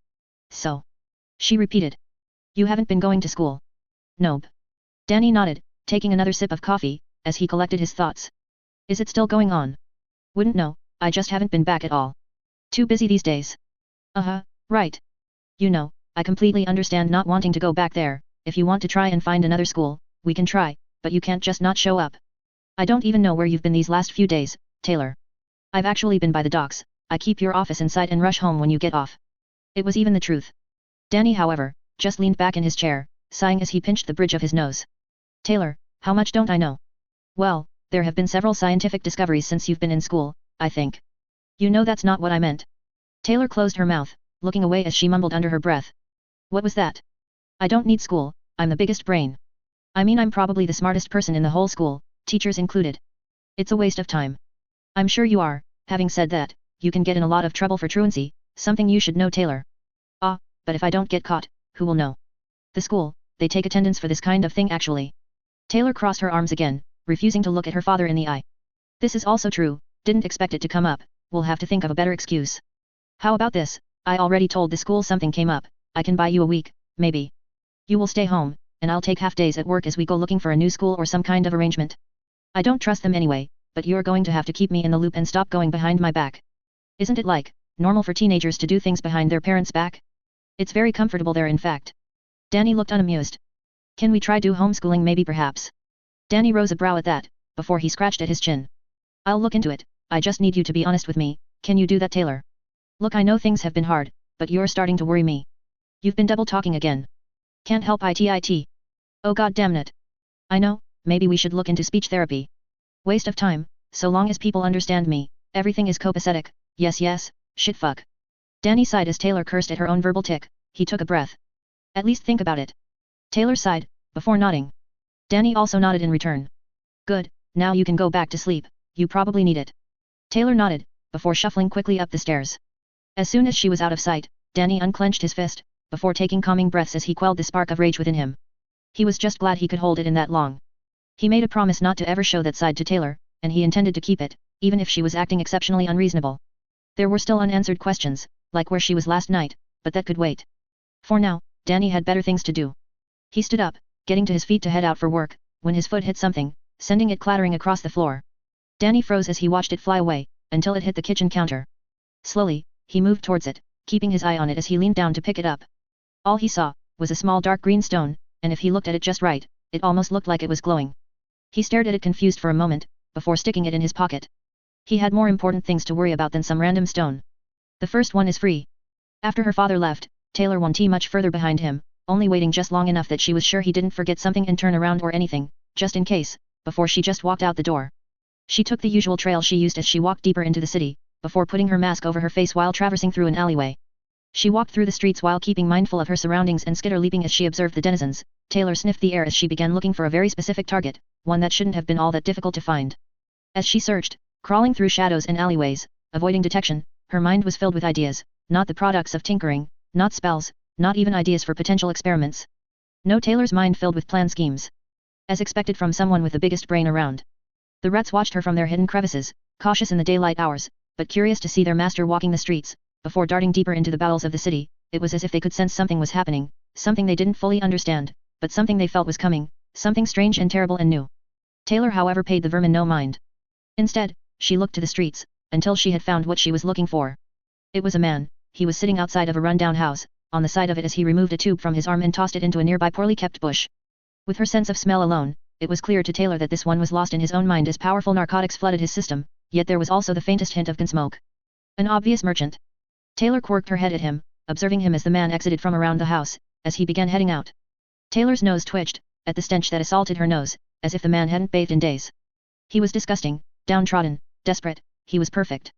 So? She repeated. You haven't been going to school? Nope. Danny nodded, taking another sip of coffee, as he collected his thoughts. Is it still going on? Wouldn't know, I just haven't been back at all. Too busy these days. Right. You know, I completely understand not wanting to go back there. If you want to try and find another school, we can try, but you can't just not show up. I don't even know where you've been these last few days, Taylor. I've actually been by the docks. I keep your office in sight and rush home when you get off. It was even the truth. Danny, however, just leaned back in his chair, sighing as he pinched the bridge of his nose. Taylor, how much don't I know? Well, there have been several scientific discoveries since you've been in school, I think. You know that's not what I meant. Taylor closed her mouth, looking away as she mumbled under her breath. What was that? I don't need school, I'm the biggest brain. I mean I'm probably the smartest person in the whole school, teachers included. It's a waste of time. I'm sure you are. Having said that, you can get in a lot of trouble for truancy, something you should know, Taylor. Ah, but if I don't get caught, who will know? The school, they take attendance for this kind of thing actually. Taylor crossed her arms again, refusing to look at her father in the eye. This is also true, didn't expect it to come up, we'll have to think of a better excuse. How about this, I already told the school something came up, I can buy you a week, maybe. You will stay home, and I'll take half days at work as we go looking for a new school or some kind of arrangement. I don't trust them anyway, but you're going to have to keep me in the loop and stop going behind my back. Isn't it like, normal for teenagers to do things behind their parents' back? It's very comfortable there in fact. Danny looked unamused. Can we try do homeschooling maybe perhaps? Danny rose a brow at that, before he scratched at his chin. I'll look into it, I just need you to be honest with me, can you do that Taylor? Look I know things have been hard, but you're starting to worry me. You've been double talking again. Can't help it. Oh god damn it. I know, maybe we should look into speech therapy. Waste of time, so long as people understand me, everything is copacetic, yes, shit fuck. Danny sighed as Taylor cursed at her own verbal tick, he took a breath. At least think about it. Taylor sighed, before nodding. Danny also nodded in return. Good, now you can go back to sleep, you probably need it. Taylor nodded, before shuffling quickly up the stairs. As soon as she was out of sight, Danny unclenched his fist, before taking calming breaths as he quelled the spark of rage within him. He was just glad he could hold it in that long. He made a promise not to ever show that side to Taylor, and he intended to keep it, even if she was acting exceptionally unreasonable. There were still unanswered questions, like where she was last night, but that could wait. For now, Danny had better things to do. He stood up, getting to his feet to head out for work, when his foot hit something, sending it clattering across the floor. Danny froze as he watched it fly away, until it hit the kitchen counter. Slowly, he moved towards it, keeping his eye on it as he leaned down to pick it up. All he saw was a small dark green stone, and if he looked at it just right, it almost looked like it was glowing. He stared at it confused for a moment, before sticking it in his pocket. He had more important things to worry about than some random stone. The first one is free. After her father left, Taylor won tea much further behind him, only waiting just long enough that she was sure he didn't forget something and turn around or anything, just in case, before she just walked out the door. She took the usual trail she used as she walked deeper into the city, before putting her mask over her face while traversing through an alleyway. She walked through the streets while keeping mindful of her surroundings and skitter leaping as she observed the denizens. Taylor sniffed the air as she began looking for a very specific target, one that shouldn't have been all that difficult to find. As she searched, crawling through shadows and alleyways, avoiding detection, her mind was filled with ideas, not the products of tinkering, not spells, not even ideas for potential experiments. No, Taylor's mind filled with plan schemes. As expected from someone with the biggest brain around. The rats watched her from their hidden crevices, cautious in the daylight hours, but curious to see their master walking the streets. Before darting deeper into the bowels of the city, it was as if they could sense something was happening, something they didn't fully understand, but something they felt was coming, something strange and terrible and new. Taylor however paid the vermin no mind. Instead, she looked to the streets, until she had found what she was looking for. It was a man. He was sitting outside of a rundown house, on the side of it as he removed a tube from his arm and tossed it into a nearby poorly kept bush. With her sense of smell alone, it was clear to Taylor that this one was lost in his own mind as powerful narcotics flooded his system, yet there was also the faintest hint of gun smoke. An obvious merchant. Taylor quirked her head at him, observing him as the man exited from around the house, as he began heading out. Taylor's nose twitched, at the stench that assaulted her nose, as if the man hadn't bathed in days. He was disgusting, downtrodden, desperate, he was perfect.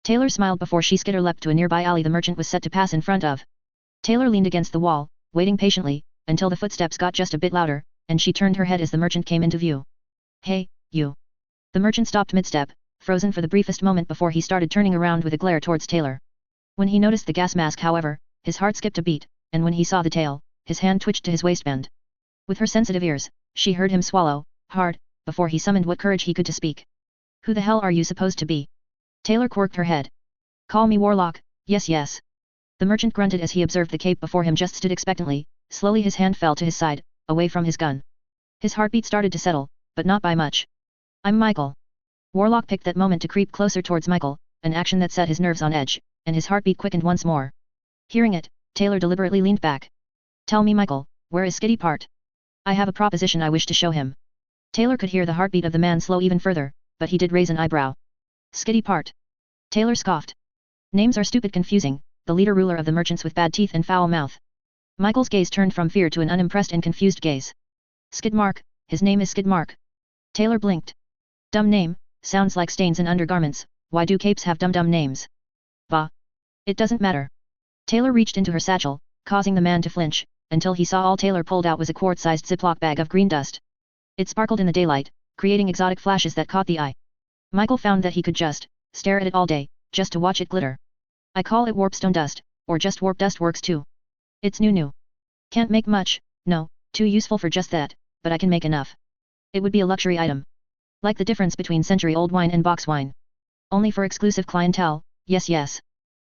Taylor smiled before she skitter leapt to a nearby alley the merchant was set to pass in front of. Taylor leaned against the wall, waiting patiently, until the footsteps got just a bit louder, and she turned her head as the merchant came into view. Hey, you. The merchant stopped mid-step, frozen for the briefest moment before he started turning around with a glare towards Taylor. When he noticed the gas mask however, his heart skipped a beat, and when he saw the tail, his hand twitched to his waistband. With her sensitive ears, she heard him swallow, hard, before he summoned what courage he could to speak. Who the hell are you supposed to be? Taylor quirked her head. Call me Warlock, yes. The merchant grunted as he observed the cape before him just stood expectantly, slowly his hand fell to his side, away from his gun. His heartbeat started to settle, but not by much. I'm Michael. Warlock picked that moment to creep closer towards Michael, an action that set his nerves on edge, and his heartbeat quickened once more. Hearing it, Taylor deliberately leaned back. Tell me Michael, where is Skitty Part? I have a proposition I wish to show him. Taylor could hear the heartbeat of the man slow even further, but he did raise an eyebrow. Skitty Part. Taylor scoffed. Names are stupid confusing, the leader ruler of the merchants with bad teeth and foul mouth. Michael's gaze turned from fear to an unimpressed and confused gaze. Skidmark, his name is Skidmark. Taylor blinked. Dumb name, sounds like stains in undergarments, why do capes have dumb names? Bah! It doesn't matter. Taylor reached into her satchel, causing the man to flinch, until he saw all Taylor pulled out was a quart-sized Ziploc bag of green dust. It sparkled in the daylight, creating exotic flashes that caught the eye. Michael found that he could just stare at it all day, just to watch it glitter. I call it warpstone dust, or just warp dust works too. It's new. Can't make much, no, too useful for just that, but I can make enough. It would be a luxury item. Like the difference between century-old wine and box wine. Only for exclusive clientele, yes.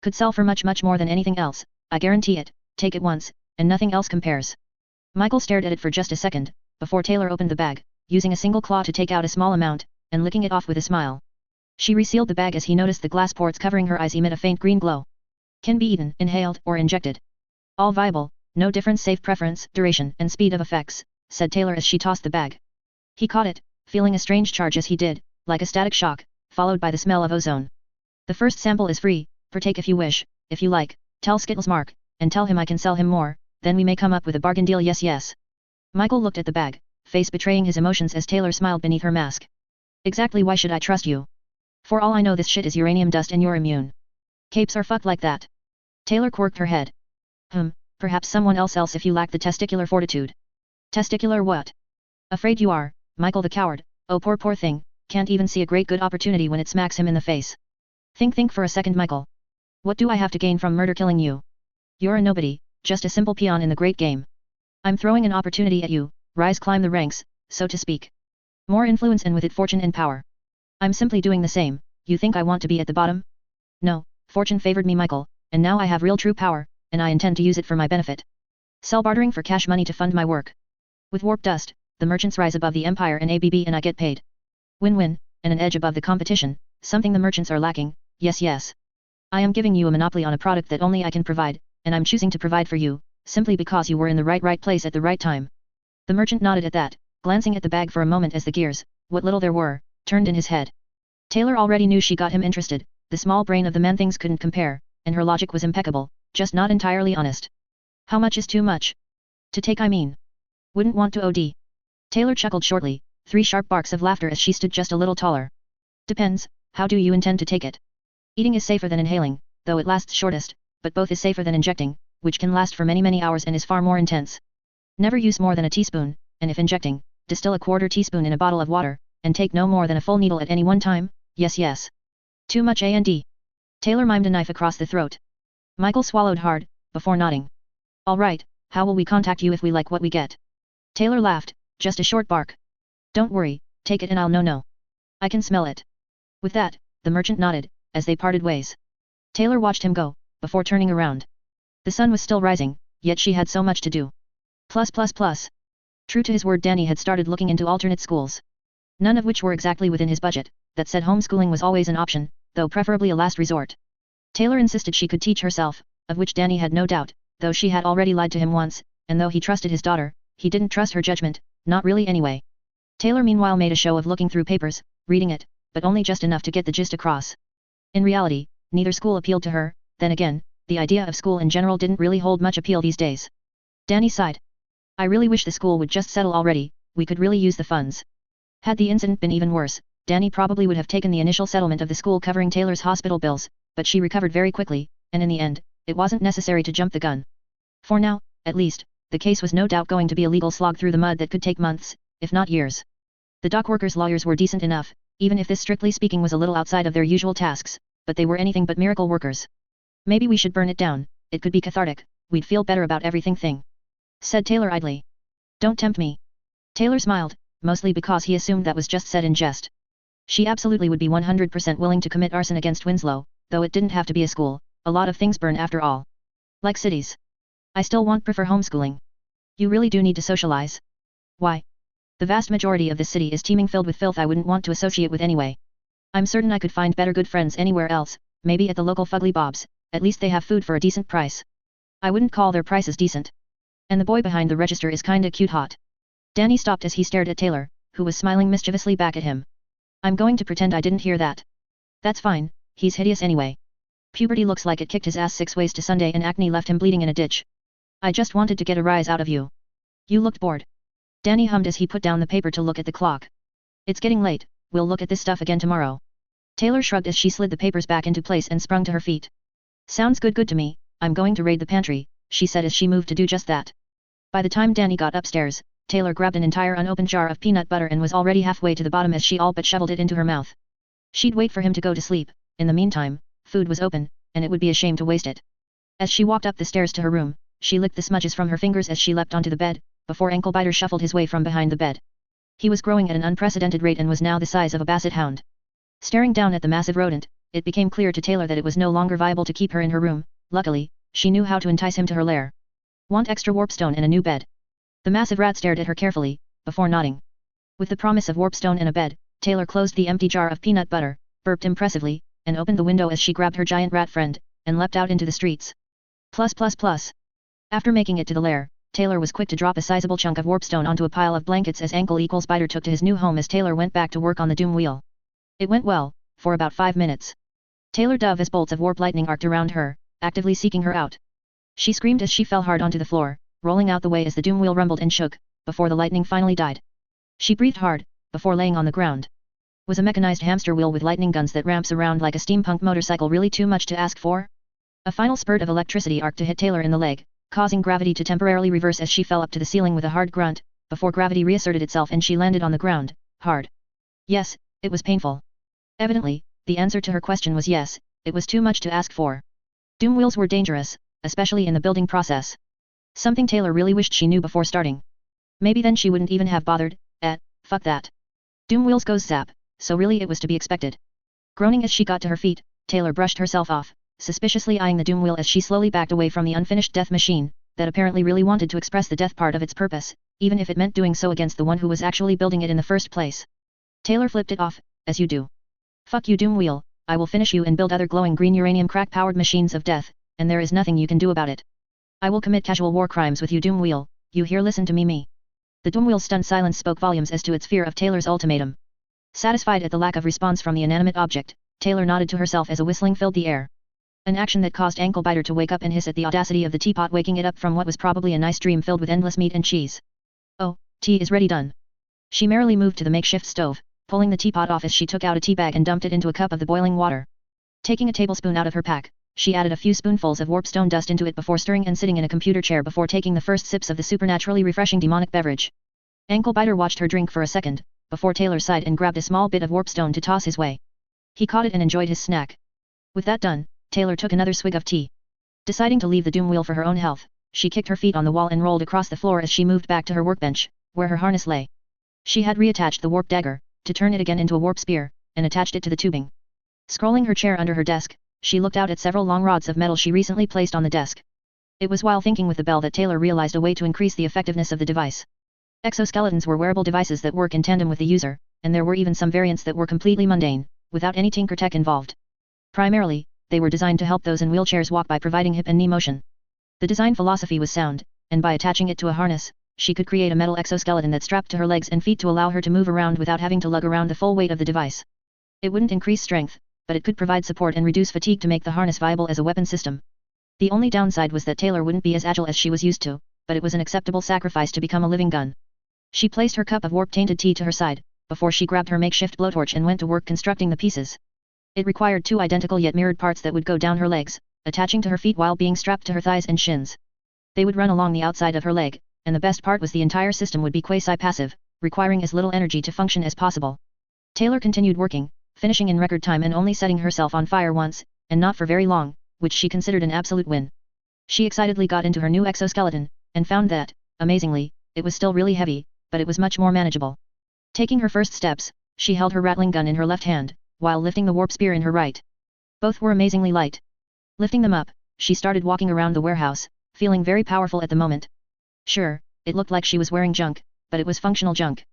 Could sell for much more than anything else, I guarantee it, take it once, and nothing else compares. Michael stared at it for just a second, before Taylor opened the bag, using a single claw to take out a small amount, and licking it off with a smile. She resealed the bag as he noticed the glass ports covering her eyes emit a faint green glow. Can be eaten, inhaled, or injected. All viable, no difference save preference, duration, and speed of effects, said Taylor as she tossed the bag. He caught it, feeling a strange charge as he did, like a static shock, followed by the smell of ozone. The first sample is free, partake if you wish, if you like, tell Skittles Mark, and tell him I can sell him more, then we may come up with a bargain deal yes. Michael looked at the bag, face betraying his emotions as Taylor smiled beneath her mask. Exactly why should I trust you? For all I know this shit is uranium dust and you're immune. Capes are fucked like that. Taylor quirked her head. Perhaps someone else if you lack the testicular fortitude. Testicular what? Afraid you are, Michael the coward, oh poor thing, can't even see a great good opportunity when it smacks him in the face. Think for a second Michael. What do I have to gain from murder killing you? You're a nobody, just a simple peon in the great game. I'm throwing an opportunity at you, climb the ranks, so to speak. More influence and with it fortune and power. I'm simply doing the same, you think I want to be at the bottom? No, fortune favored me Michael, and now I have real true power, and I intend to use it for my benefit. Sell bartering for cash money to fund my work. With warp dust, the merchants rise above the empire and ABB and I get paid. Win-win, and an edge above the competition, something the merchants are lacking, yes. I am giving you a monopoly on a product that only I can provide, and I'm choosing to provide for you, simply because you were in the right place at the right time. The merchant nodded at that, glancing at the bag for a moment as the gears, what little there were, turned in his head. Taylor already knew she got him interested, the small brain of the man things couldn't compare, and her logic was impeccable, just not entirely honest. How much is too much? To take I mean. Wouldn't want to OD. Taylor chuckled shortly, 3 sharp barks of laughter as she stood just a little taller. Depends, how do you intend to take it? Eating is safer than inhaling, though it lasts shortest, but both is safer than injecting, which can last for many hours and is far more intense. Never use more than a teaspoon, and if injecting, distill a 1/4 teaspoon in a bottle of water, and take no more than a full needle at any one time, yes. Too much A&D. Taylor mimed a knife across the throat. Michael swallowed hard, before nodding. All right, how will we contact you if we like what we get? Taylor laughed, just a short bark. Don't worry, take it and I'll know. I can smell it. With that, the merchant nodded, as they parted ways. Taylor watched him go, before turning around. The sun was still rising, yet she had so much to do. Plus. True to his word, Danny had started looking into alternate schools. None of which were exactly within his budget, that said homeschooling was always an option, though preferably a last resort. Taylor insisted she could teach herself, of which Danny had no doubt, though she had already lied to him once, and though he trusted his daughter, he didn't trust her judgment, not really anyway. Taylor meanwhile made a show of looking through papers, reading it, but only just enough to get the gist across. In reality, neither school appealed to her, then again, the idea of school in general didn't really hold much appeal these days. Danny sighed. I really wish the school would just settle already, we could really use the funds. Had the incident been even worse, Danny probably would have taken the initial settlement of the school covering Taylor's hospital bills, but she recovered very quickly, and in the end, it wasn't necessary to jump the gun. For now, at least, the case was no doubt going to be a legal slog through the mud that could take months, if not years. The dockworkers' lawyers were decent enough, even if this strictly speaking was a little outside of their usual tasks, but they were anything but miracle workers. Maybe we should burn it down, it could be cathartic, we'd feel better about everything, said Taylor idly. Don't tempt me. Taylor smiled, mostly because he assumed that was just said in jest. She absolutely would be 100% willing to commit arson against Winslow, though it didn't have to be a school, a lot of things burn after all. Like cities. I still prefer homeschooling. You really do need to socialize. Why? The vast majority of this city is teeming filled with filth I wouldn't want to associate with anyway. I'm certain I could find better good friends anywhere else, maybe at the local Fugly Bob's, at least they have food for a decent price. I wouldn't call their prices decent. And the boy behind the register is kinda cute hot. Danny stopped as he stared at Taylor, who was smiling mischievously back at him. I'm going to pretend I didn't hear that. That's fine, he's hideous anyway. Puberty looks like it kicked his ass 6 ways to Sunday and acne left him bleeding in a ditch. I just wanted to get a rise out of you. You looked bored. Danny hummed as he put down the paper to look at the clock. It's getting late, we'll look at this stuff again tomorrow. Taylor shrugged as she slid the papers back into place and sprung to her feet. Sounds good to me, I'm going to raid the pantry, she said as she moved to do just that. By the time Danny got upstairs, Taylor grabbed an entire unopened jar of peanut butter and was already halfway to the bottom as she all but shoveled it into her mouth. She'd wait for him to go to sleep. In the meantime, food was open, and it would be a shame to waste it. As she walked up the stairs to her room, she licked the smudges from her fingers as she leapt onto the bed, before Anklebiter shuffled his way from behind the bed. He was growing at an unprecedented rate and was now the size of a basset hound. Staring down at the massive rodent, it became clear to Taylor that it was no longer viable to keep her in her room. Luckily, she knew how to entice him to her lair. Want extra warpstone and a new bed? The massive rat stared at her carefully, before nodding. With the promise of warpstone and a bed, Taylor closed the empty jar of peanut butter, burped impressively, and opened the window as she grabbed her giant rat friend, and leapt out into the streets. Plus. After making it to the lair, Taylor was quick to drop a sizable chunk of warpstone onto a pile of blankets as Ankle=Biter took to his new home as Taylor went back to work on the doom wheel. It went well, for about 5 minutes. Taylor dove as bolts of warp lightning arced around her, actively seeking her out. She screamed as she fell hard onto the floor, rolling out the way as the doom wheel rumbled and shook, before the lightning finally died. She breathed hard, before laying on the ground. Was a mechanized hamster wheel with lightning guns that ramps around like a steampunk motorcycle really too much to ask for? A final spurt of electricity arced to hit Taylor in the leg, causing gravity to temporarily reverse as she fell up to the ceiling with a hard grunt, before gravity reasserted itself and she landed on the ground, hard. Yes, it was painful. Evidently, the answer to her question was yes, it was too much to ask for. Doom wheels were dangerous, especially in the building process. Something Taylor really wished she knew before starting. Maybe then she wouldn't even have bothered. Fuck that. Doom wheels goes zap, so really it was to be expected. Groaning as she got to her feet, Taylor brushed herself off, suspiciously eyeing the doom wheel as she slowly backed away from the unfinished death machine, that apparently really wanted to express the death part of its purpose, even if it meant doing so against the one who was actually building it in the first place. Taylor flipped it off, as you do. Fuck you doom wheel, I will finish you and build other glowing green uranium crack-powered machines of death, and there is nothing you can do about it. I will commit casual war crimes with you doom wheel, you hear listen to me. The doom wheel's stunned silence spoke volumes as to its fear of Taylor's ultimatum. Satisfied at the lack of response from the inanimate object, Taylor nodded to herself as a whistling filled the air. An action that caused Anklebiter to wake up and hiss at the audacity of the teapot waking it up from what was probably a nice dream filled with endless meat and cheese. Oh, tea is ready done. She merrily moved to the makeshift stove, pulling the teapot off as she took out a tea bag and dumped it into a cup of the boiling water. Taking a tablespoon out of her pack, she added a few spoonfuls of warpstone dust into it before stirring and sitting in a computer chair before taking the first sips of the supernaturally refreshing demonic beverage. Anklebiter watched her drink for a second, before Taylor sighed and grabbed a small bit of warpstone to toss his way. He caught it and enjoyed his snack. With that done, Taylor took another swig of tea. Deciding to leave the doom wheel for her own health, she kicked her feet on the wall and rolled across the floor as she moved back to her workbench, where her harness lay. She had reattached the warp dagger, to turn it again into a warp spear, and attached it to the tubing. Scrolling her chair under her desk, she looked out at several long rods of metal she recently placed on the desk. It was while thinking with the bell that Taylor realized a way to increase the effectiveness of the device. Exoskeletons were wearable devices that work in tandem with the user, and there were even some variants that were completely mundane, without any tinker tech involved. Primarily, they were designed to help those in wheelchairs walk by providing hip and knee motion. The design philosophy was sound, and by attaching it to a harness, she could create a metal exoskeleton that strapped to her legs and feet to allow her to move around without having to lug around the full weight of the device. It wouldn't increase strength, but it could provide support and reduce fatigue to make the harness viable as a weapon system. The only downside was that Taylor wouldn't be as agile as she was used to, but it was an acceptable sacrifice to become a living gun. She placed her cup of warp-tainted tea to her side, before she grabbed her makeshift blowtorch and went to work constructing the pieces. It required 2 identical yet mirrored parts that would go down her legs, attaching to her feet while being strapped to her thighs and shins. They would run along the outside of her leg, and the best part was the entire system would be quasi-passive, requiring as little energy to function as possible. Taylor continued working, finishing in record time and only setting herself on fire once, and not for very long, which she considered an absolute win. She excitedly got into her new exoskeleton, and found that, amazingly, it was still really heavy, but it was much more manageable. Taking her first steps, she held her rattling gun in her left hand, while lifting the warp spear in her right. Both were amazingly light. Lifting them up, she started walking around the warehouse, feeling very powerful at the moment. Sure, it looked like she was wearing junk, but it was functional junk.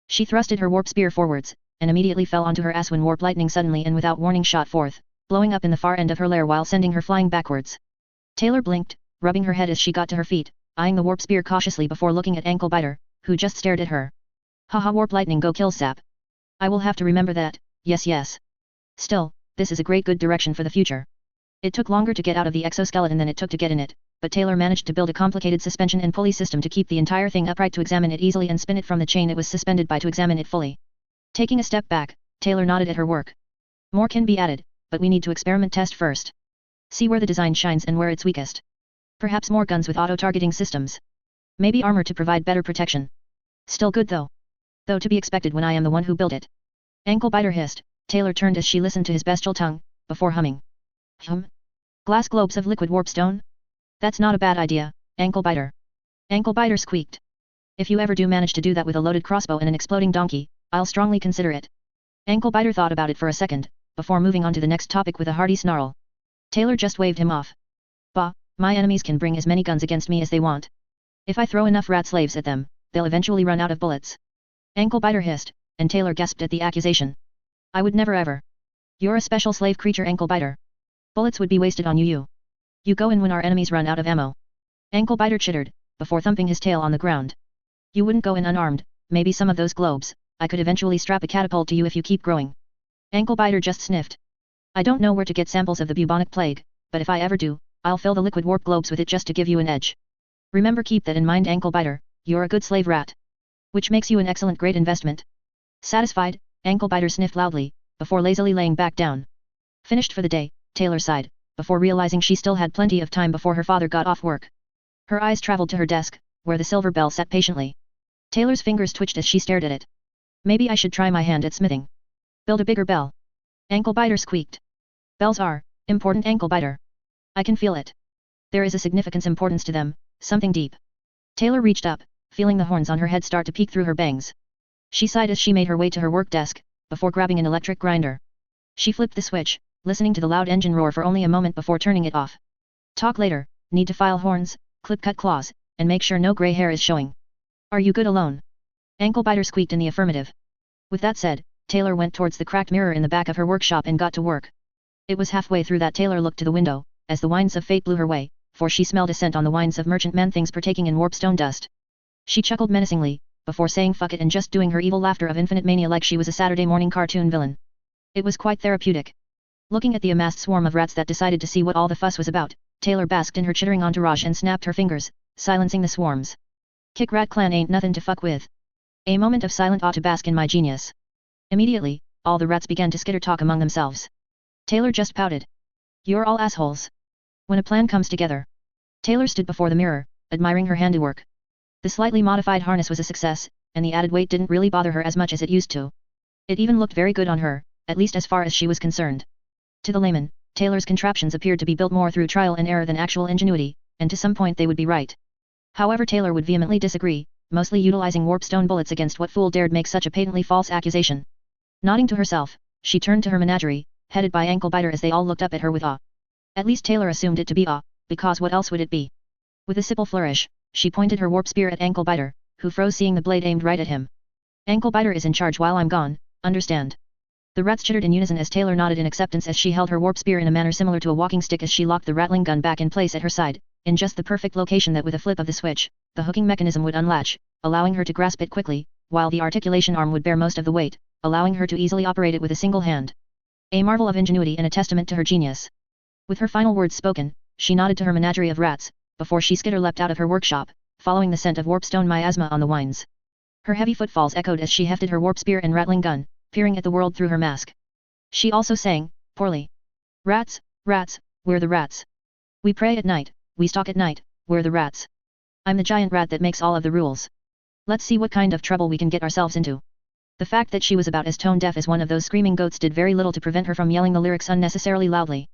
She thrusted her warp spear forwards, and immediately fell onto her ass when warp lightning suddenly and without warning shot forth, blowing up in the far end of her lair while sending her flying backwards. Taylor blinked, rubbing her head as she got to her feet, eyeing the warp spear cautiously before looking at Anklebiter, who just stared at her. Haha, warp lightning go kill sap. I will have to remember that, yes. Still, this is a great good direction for the future. It took longer to get out of the exoskeleton than it took to get in it, but Taylor managed to build a complicated suspension and pulley system to keep the entire thing upright to examine it easily and spin it from the chain it was suspended by to examine it fully. Taking a step back, Taylor nodded at her work. More can be added, but we need to experiment test first. See where the design shines and where it's weakest. Perhaps more guns with auto-targeting systems. Maybe armor to provide better protection. Still good though. Though to be expected when I am the one who built it. Ankle-biter hissed. Taylor turned as she listened to his bestial tongue, before humming. Glass globes of liquid warpstone? That's not a bad idea, Ankle-biter. Ankle-biter squeaked. If you ever do manage to do that with a loaded crossbow and an exploding donkey, I'll strongly consider it. Ankle-biter thought about it for a second, before moving on to the next topic with a hearty snarl. Taylor just waved him off. Bah, my enemies can bring as many guns against me as they want. If I throw enough rat slaves at them, they'll eventually run out of bullets. Ankle-biter hissed, and Taylor gasped at the accusation. I would never ever. You're a special slave creature, Ankle-biter. Bullets would be wasted on you. You go in when our enemies run out of ammo. Ankle-biter chittered, before thumping his tail on the ground. You wouldn't go in unarmed, maybe some of those globes, I could eventually strap a catapult to you if you keep growing. Ankle-biter just sniffed. I don't know where to get samples of the bubonic plague, but if I ever do, I'll fill the liquid warp globes with it just to give you an edge. Remember, keep that in mind, Ankle-biter, you're a good slave rat. Which makes you an excellent great investment. Satisfied, Ankle-biter sniffed loudly, before lazily laying back down. Finished for the day, Taylor sighed, before realizing she still had plenty of time before her father got off work. Her eyes traveled to her desk, where the silver bell sat patiently. Taylor's fingers twitched as she stared at it. Maybe I should try my hand at smithing. Build a bigger bell. Ankle-biter squeaked. Bells are important, Ankle-biter. I can feel it. There is a significance importance to them, something deep. Taylor reached up, feeling the horns on her head start to peek through her bangs. She sighed as she made her way to her work desk, before grabbing an electric grinder. She flipped the switch, listening to the loud engine roar for only a moment before turning it off. Talk later, need to file horns, clip-cut claws, and make sure no gray hair is showing. Are you good alone? Ankle-biter squeaked in the affirmative. With that said, Taylor went towards the cracked mirror in the back of her workshop and got to work. It was halfway through that Taylor looked to the window, as the winds of fate blew her way, for she smelled a scent on the winds of merchant man-things partaking in warpstone dust. She chuckled menacingly, before saying fuck it and just doing her evil laughter of infinite mania like she was a Saturday morning cartoon villain. It was quite therapeutic. Looking at the amassed swarm of rats that decided to see what all the fuss was about, Taylor basked in her chittering entourage and snapped her fingers, silencing the swarms. Kick Rat Clan ain't nothing to fuck with. A moment of silent awe to bask in my genius. Immediately, all the rats began to skitter-talk among themselves. Taylor just pouted. You're all assholes. When a plan comes together. Taylor stood before the mirror, admiring her handiwork. The slightly modified harness was a success, and the added weight didn't really bother her as much as it used to. It even looked very good on her, at least as far as she was concerned. To the layman, Taylor's contraptions appeared to be built more through trial and error than actual ingenuity, and to some point they would be right. However, Taylor would vehemently disagree, mostly utilizing warpstone bullets against what fool dared make such a patently false accusation. Nodding to herself, she turned to her menagerie, headed by Ankle-biter as they all looked up at her with awe. At least Taylor assumed it to be awe, because what else would it be? With a simple flourish, she pointed her warp spear at Ankle-biter, who froze seeing the blade aimed right at him. Ankle-biter is in charge while I'm gone, understand? The rats chittered in unison as Taylor nodded in acceptance as she held her warp spear in a manner similar to a walking stick as she locked the rattling gun back in place at her side, in just the perfect location that with a flip of the switch, the hooking mechanism would unlatch, allowing her to grasp it quickly, while the articulation arm would bear most of the weight, allowing her to easily operate it with a single hand. A marvel of ingenuity and a testament to her genius. With her final words spoken, she nodded to her menagerie of rats, before she skitter-leapt out of her workshop, following the scent of warpstone miasma on the winds. Her heavy footfalls echoed as she hefted her warp spear and rattling gun, peering at the world through her mask. She also sang, poorly. Rats, rats, we're the rats. We pray at night, we stalk at night, we're the rats. I'm the giant rat that makes all of the rules. Let's see what kind of trouble we can get ourselves into. The fact that she was about as tone-deaf as one of those screaming goats did very little to prevent her from yelling the lyrics unnecessarily loudly.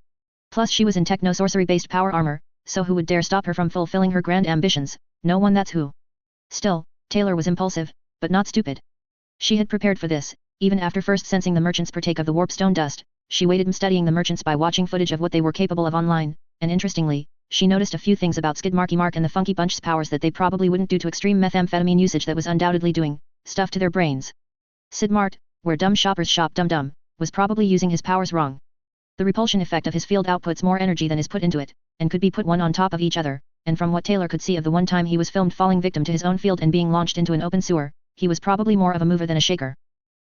Plus she was in techno-sorcery-based power armor, so who would dare stop her from fulfilling her grand ambitions? No one, that's who. Still, Taylor was impulsive, but not stupid. She had prepared for this, even after first sensing the merchants partake of the warpstone dust. She waited studying the merchants by watching footage of what they were capable of online, and interestingly, she noticed a few things about Skid Marky Mark and the Funky Bunch's powers that they probably wouldn't do to extreme methamphetamine usage that was undoubtedly doing stuff to their brains. Sid Mart, where dumb shoppers shop dum-dum, was probably using his powers wrong. The repulsion effect of his field outputs more energy than is put into it, and could be put one on top of each other, and from what Taylor could see of the one time he was filmed falling victim to his own field and being launched into an open sewer, he was probably more of a mover than a shaker.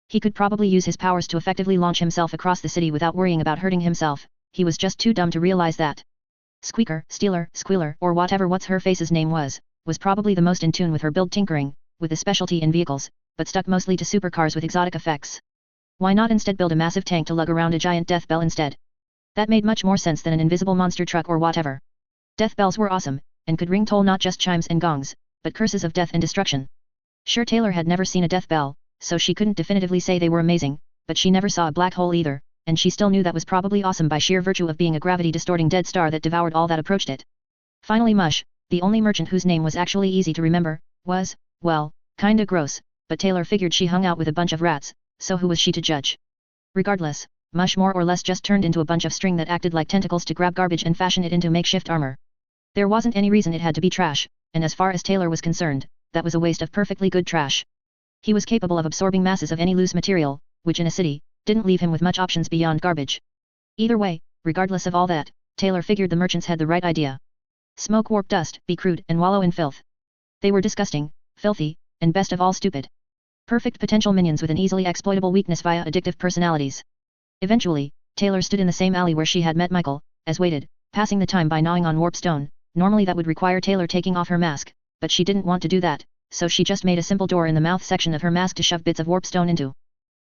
He could probably use his powers to effectively launch himself across the city without worrying about hurting himself. He was just too dumb to realize that. Squeaker, Stealer, Squealer, or whatever what's her face's name was probably the most in tune with her build tinkering, with a specialty in vehicles, but stuck mostly to supercars with exotic effects. Why not instead build a massive tank to lug around a giant death bell instead? That made much more sense than an invisible monster truck or whatever. Death bells were awesome, and could ring toll not just chimes and gongs, but curses of death and destruction. Sure, Taylor had never seen a death bell, so she couldn't definitively say they were amazing, but she never saw a black hole either, and she still knew that was probably awesome by sheer virtue of being a gravity-distorting dead star that devoured all that approached it. Finally Mush, the only merchant whose name was actually easy to remember, was, well, kinda gross, but Taylor figured she hung out with a bunch of rats, so who was she to judge? Regardless, Mush more or less just turned into a bunch of string that acted like tentacles to grab garbage and fashion it into makeshift armor. There wasn't any reason it had to be trash, and as far as Taylor was concerned, that was a waste of perfectly good trash. He was capable of absorbing masses of any loose material, which in a city, didn't leave him with much options beyond garbage. Either way, regardless of all that, Taylor figured the merchants had the right idea. Smoke warp dust, be crude, and wallow in filth. They were disgusting, filthy, and best of all stupid. Perfect potential minions with an easily exploitable weakness via addictive personalities. Eventually, Taylor stood in the same alley where she had met Michael, as waited, passing the time by gnawing on warpstone. Normally that would require Taylor taking off her mask, but she didn't want to do that, so she just made a simple door in the mouth section of her mask to shove bits of warpstone into.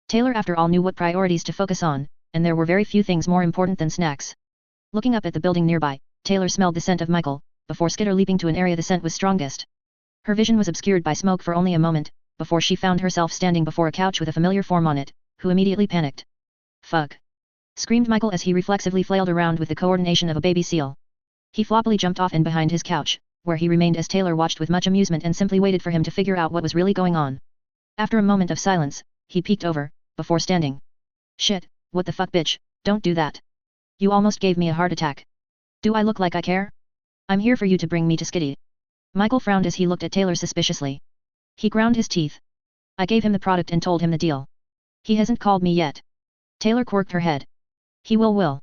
Taylor after all knew what priorities to focus on, and there were very few things more important than snacks. Looking up at the building nearby, Taylor smelled the scent of Michael, before skitter leaping to an area the scent was strongest. Her vision was obscured by smoke for only a moment, before she found herself standing before a couch with a familiar form on it, who immediately panicked. Fuck! Screamed Michael as he reflexively flailed around with the coordination of a baby seal. He floppily jumped off and behind his couch, where he remained as Taylor watched with much amusement and simply waited for him to figure out what was really going on. After a moment of silence, he peeked over, before standing. Shit, what the fuck bitch, don't do that. You almost gave me a heart attack. Do I look like I care? I'm here for you to bring me to Skitty. Michael frowned as he looked at Taylor suspiciously. He ground his teeth. I gave him the product and told him the deal. He hasn't called me yet. Taylor quirked her head. He will.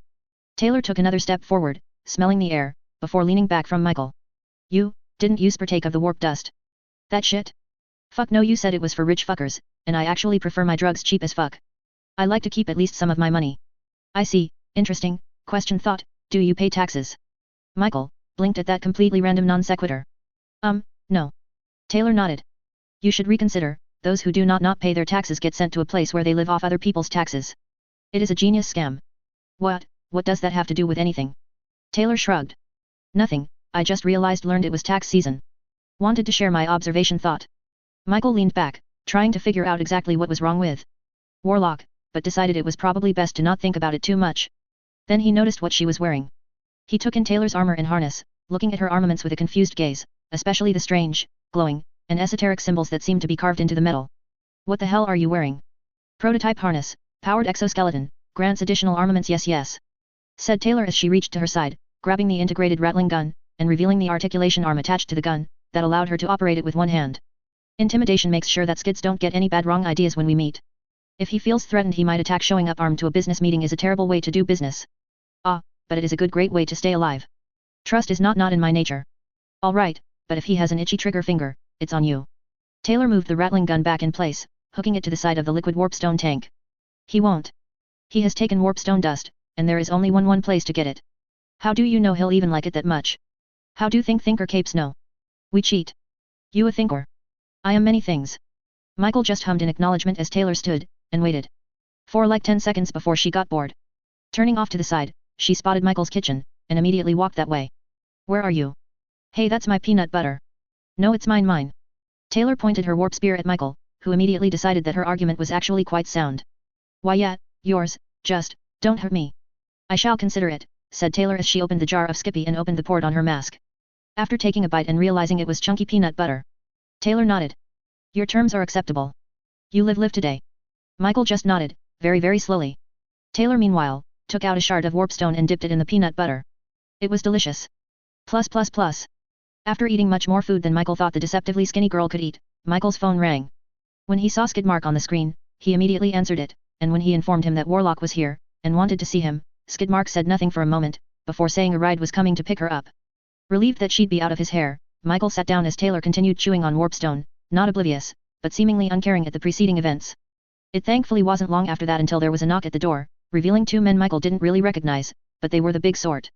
Taylor took another step forward, smelling the air, before leaning back from Michael. You, didn't you partake of the warp dust? That shit? Fuck no, you said it was for rich fuckers, and I actually prefer my drugs cheap as fuck. I like to keep at least some of my money. I see, interesting, question thought, do you pay taxes? Michael blinked at that completely random non sequitur. No. Taylor nodded. You should reconsider, those who do not pay their taxes get sent to a place where they live off other people's taxes. It is a genius scam. What does that have to do with anything? Taylor shrugged. Nothing, I just learned it was tax season. Wanted to share my observation thought. Michael leaned back, trying to figure out exactly what was wrong with Warlock, but decided it was probably best to not think about it too much. Then he noticed what she was wearing. He took in Taylor's armor and harness, looking at her armaments with a confused gaze, especially the strange, glowing, and esoteric symbols that seemed to be carved into the metal. What the hell are you wearing? Prototype harness, powered exoskeleton, grants additional armaments yes, said Taylor as she reached to her side, grabbing the integrated rattling gun, and revealing the articulation arm attached to the gun, that allowed her to operate it with one hand. Intimidation makes sure that skids don't get any bad wrong ideas when we meet. If he feels threatened he might attack. Showing up armed to a business meeting is a terrible way to do business. But it is a great way to stay alive. Trust is not in my nature. Alright, but if he has an itchy trigger finger, it's on you. Taylor moved the rattling gun back in place, hooking it to the side of the liquid warpstone tank. He won't. He has taken warpstone dust, and there is only one place to get it. How do you know he'll even like it that much? How do thinker capes know? We cheat. You a thinker? I am many things. Michael just hummed in acknowledgement as Taylor stood, and waited. For like 10 seconds before she got bored. Turning off to the side, she spotted Michael's kitchen, and immediately walked that way. Where are you? Hey, that's my peanut butter. No, it's mine. Taylor pointed her warp spear at Michael, who immediately decided that her argument was actually quite sound. Why yeah, yours, just, don't hurt me. I shall consider it, said Taylor as she opened the jar of Skippy and opened the port on her mask. After taking a bite and realizing it was chunky peanut butter, Taylor nodded. Your terms are acceptable. You live today. Michael just nodded, very slowly. Taylor meanwhile, took out a shard of warpstone and dipped it in the peanut butter. It was delicious. Plus. After eating much more food than Michael thought the deceptively skinny girl could eat, Michael's phone rang. When he saw Skidmark on the screen, he immediately answered it, and when he informed him that Warlock was here, and wanted to see him, Skidmark said nothing for a moment, before saying a ride was coming to pick her up. Relieved that she'd be out of his hair, Michael sat down as Taylor continued chewing on warpstone, not oblivious, but seemingly uncaring at the preceding events. It thankfully wasn't long after that until there was a knock at the door, revealing two men Michael didn't really recognize, but they were the big sort.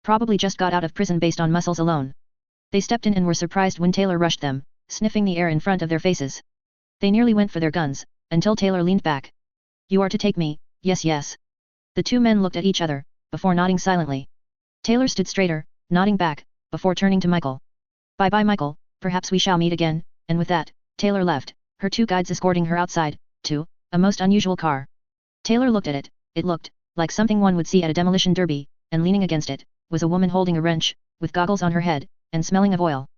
Probably just got out of prison based on muscles alone. They stepped in and were surprised when Taylor rushed them, sniffing the air in front of their faces. They nearly went for their guns, until Taylor leaned back. You are to take me, yes yes. The two men looked at each other, before nodding silently. Taylor stood straighter, nodding back, before turning to Michael. Bye-bye Michael, perhaps we shall meet again, and with that, Taylor left, her two guides escorting her outside, to a most unusual car. Taylor looked at it. It looked like something one would see at a demolition derby, and leaning against it, was a woman holding a wrench, with goggles on her head, and smelling of oil.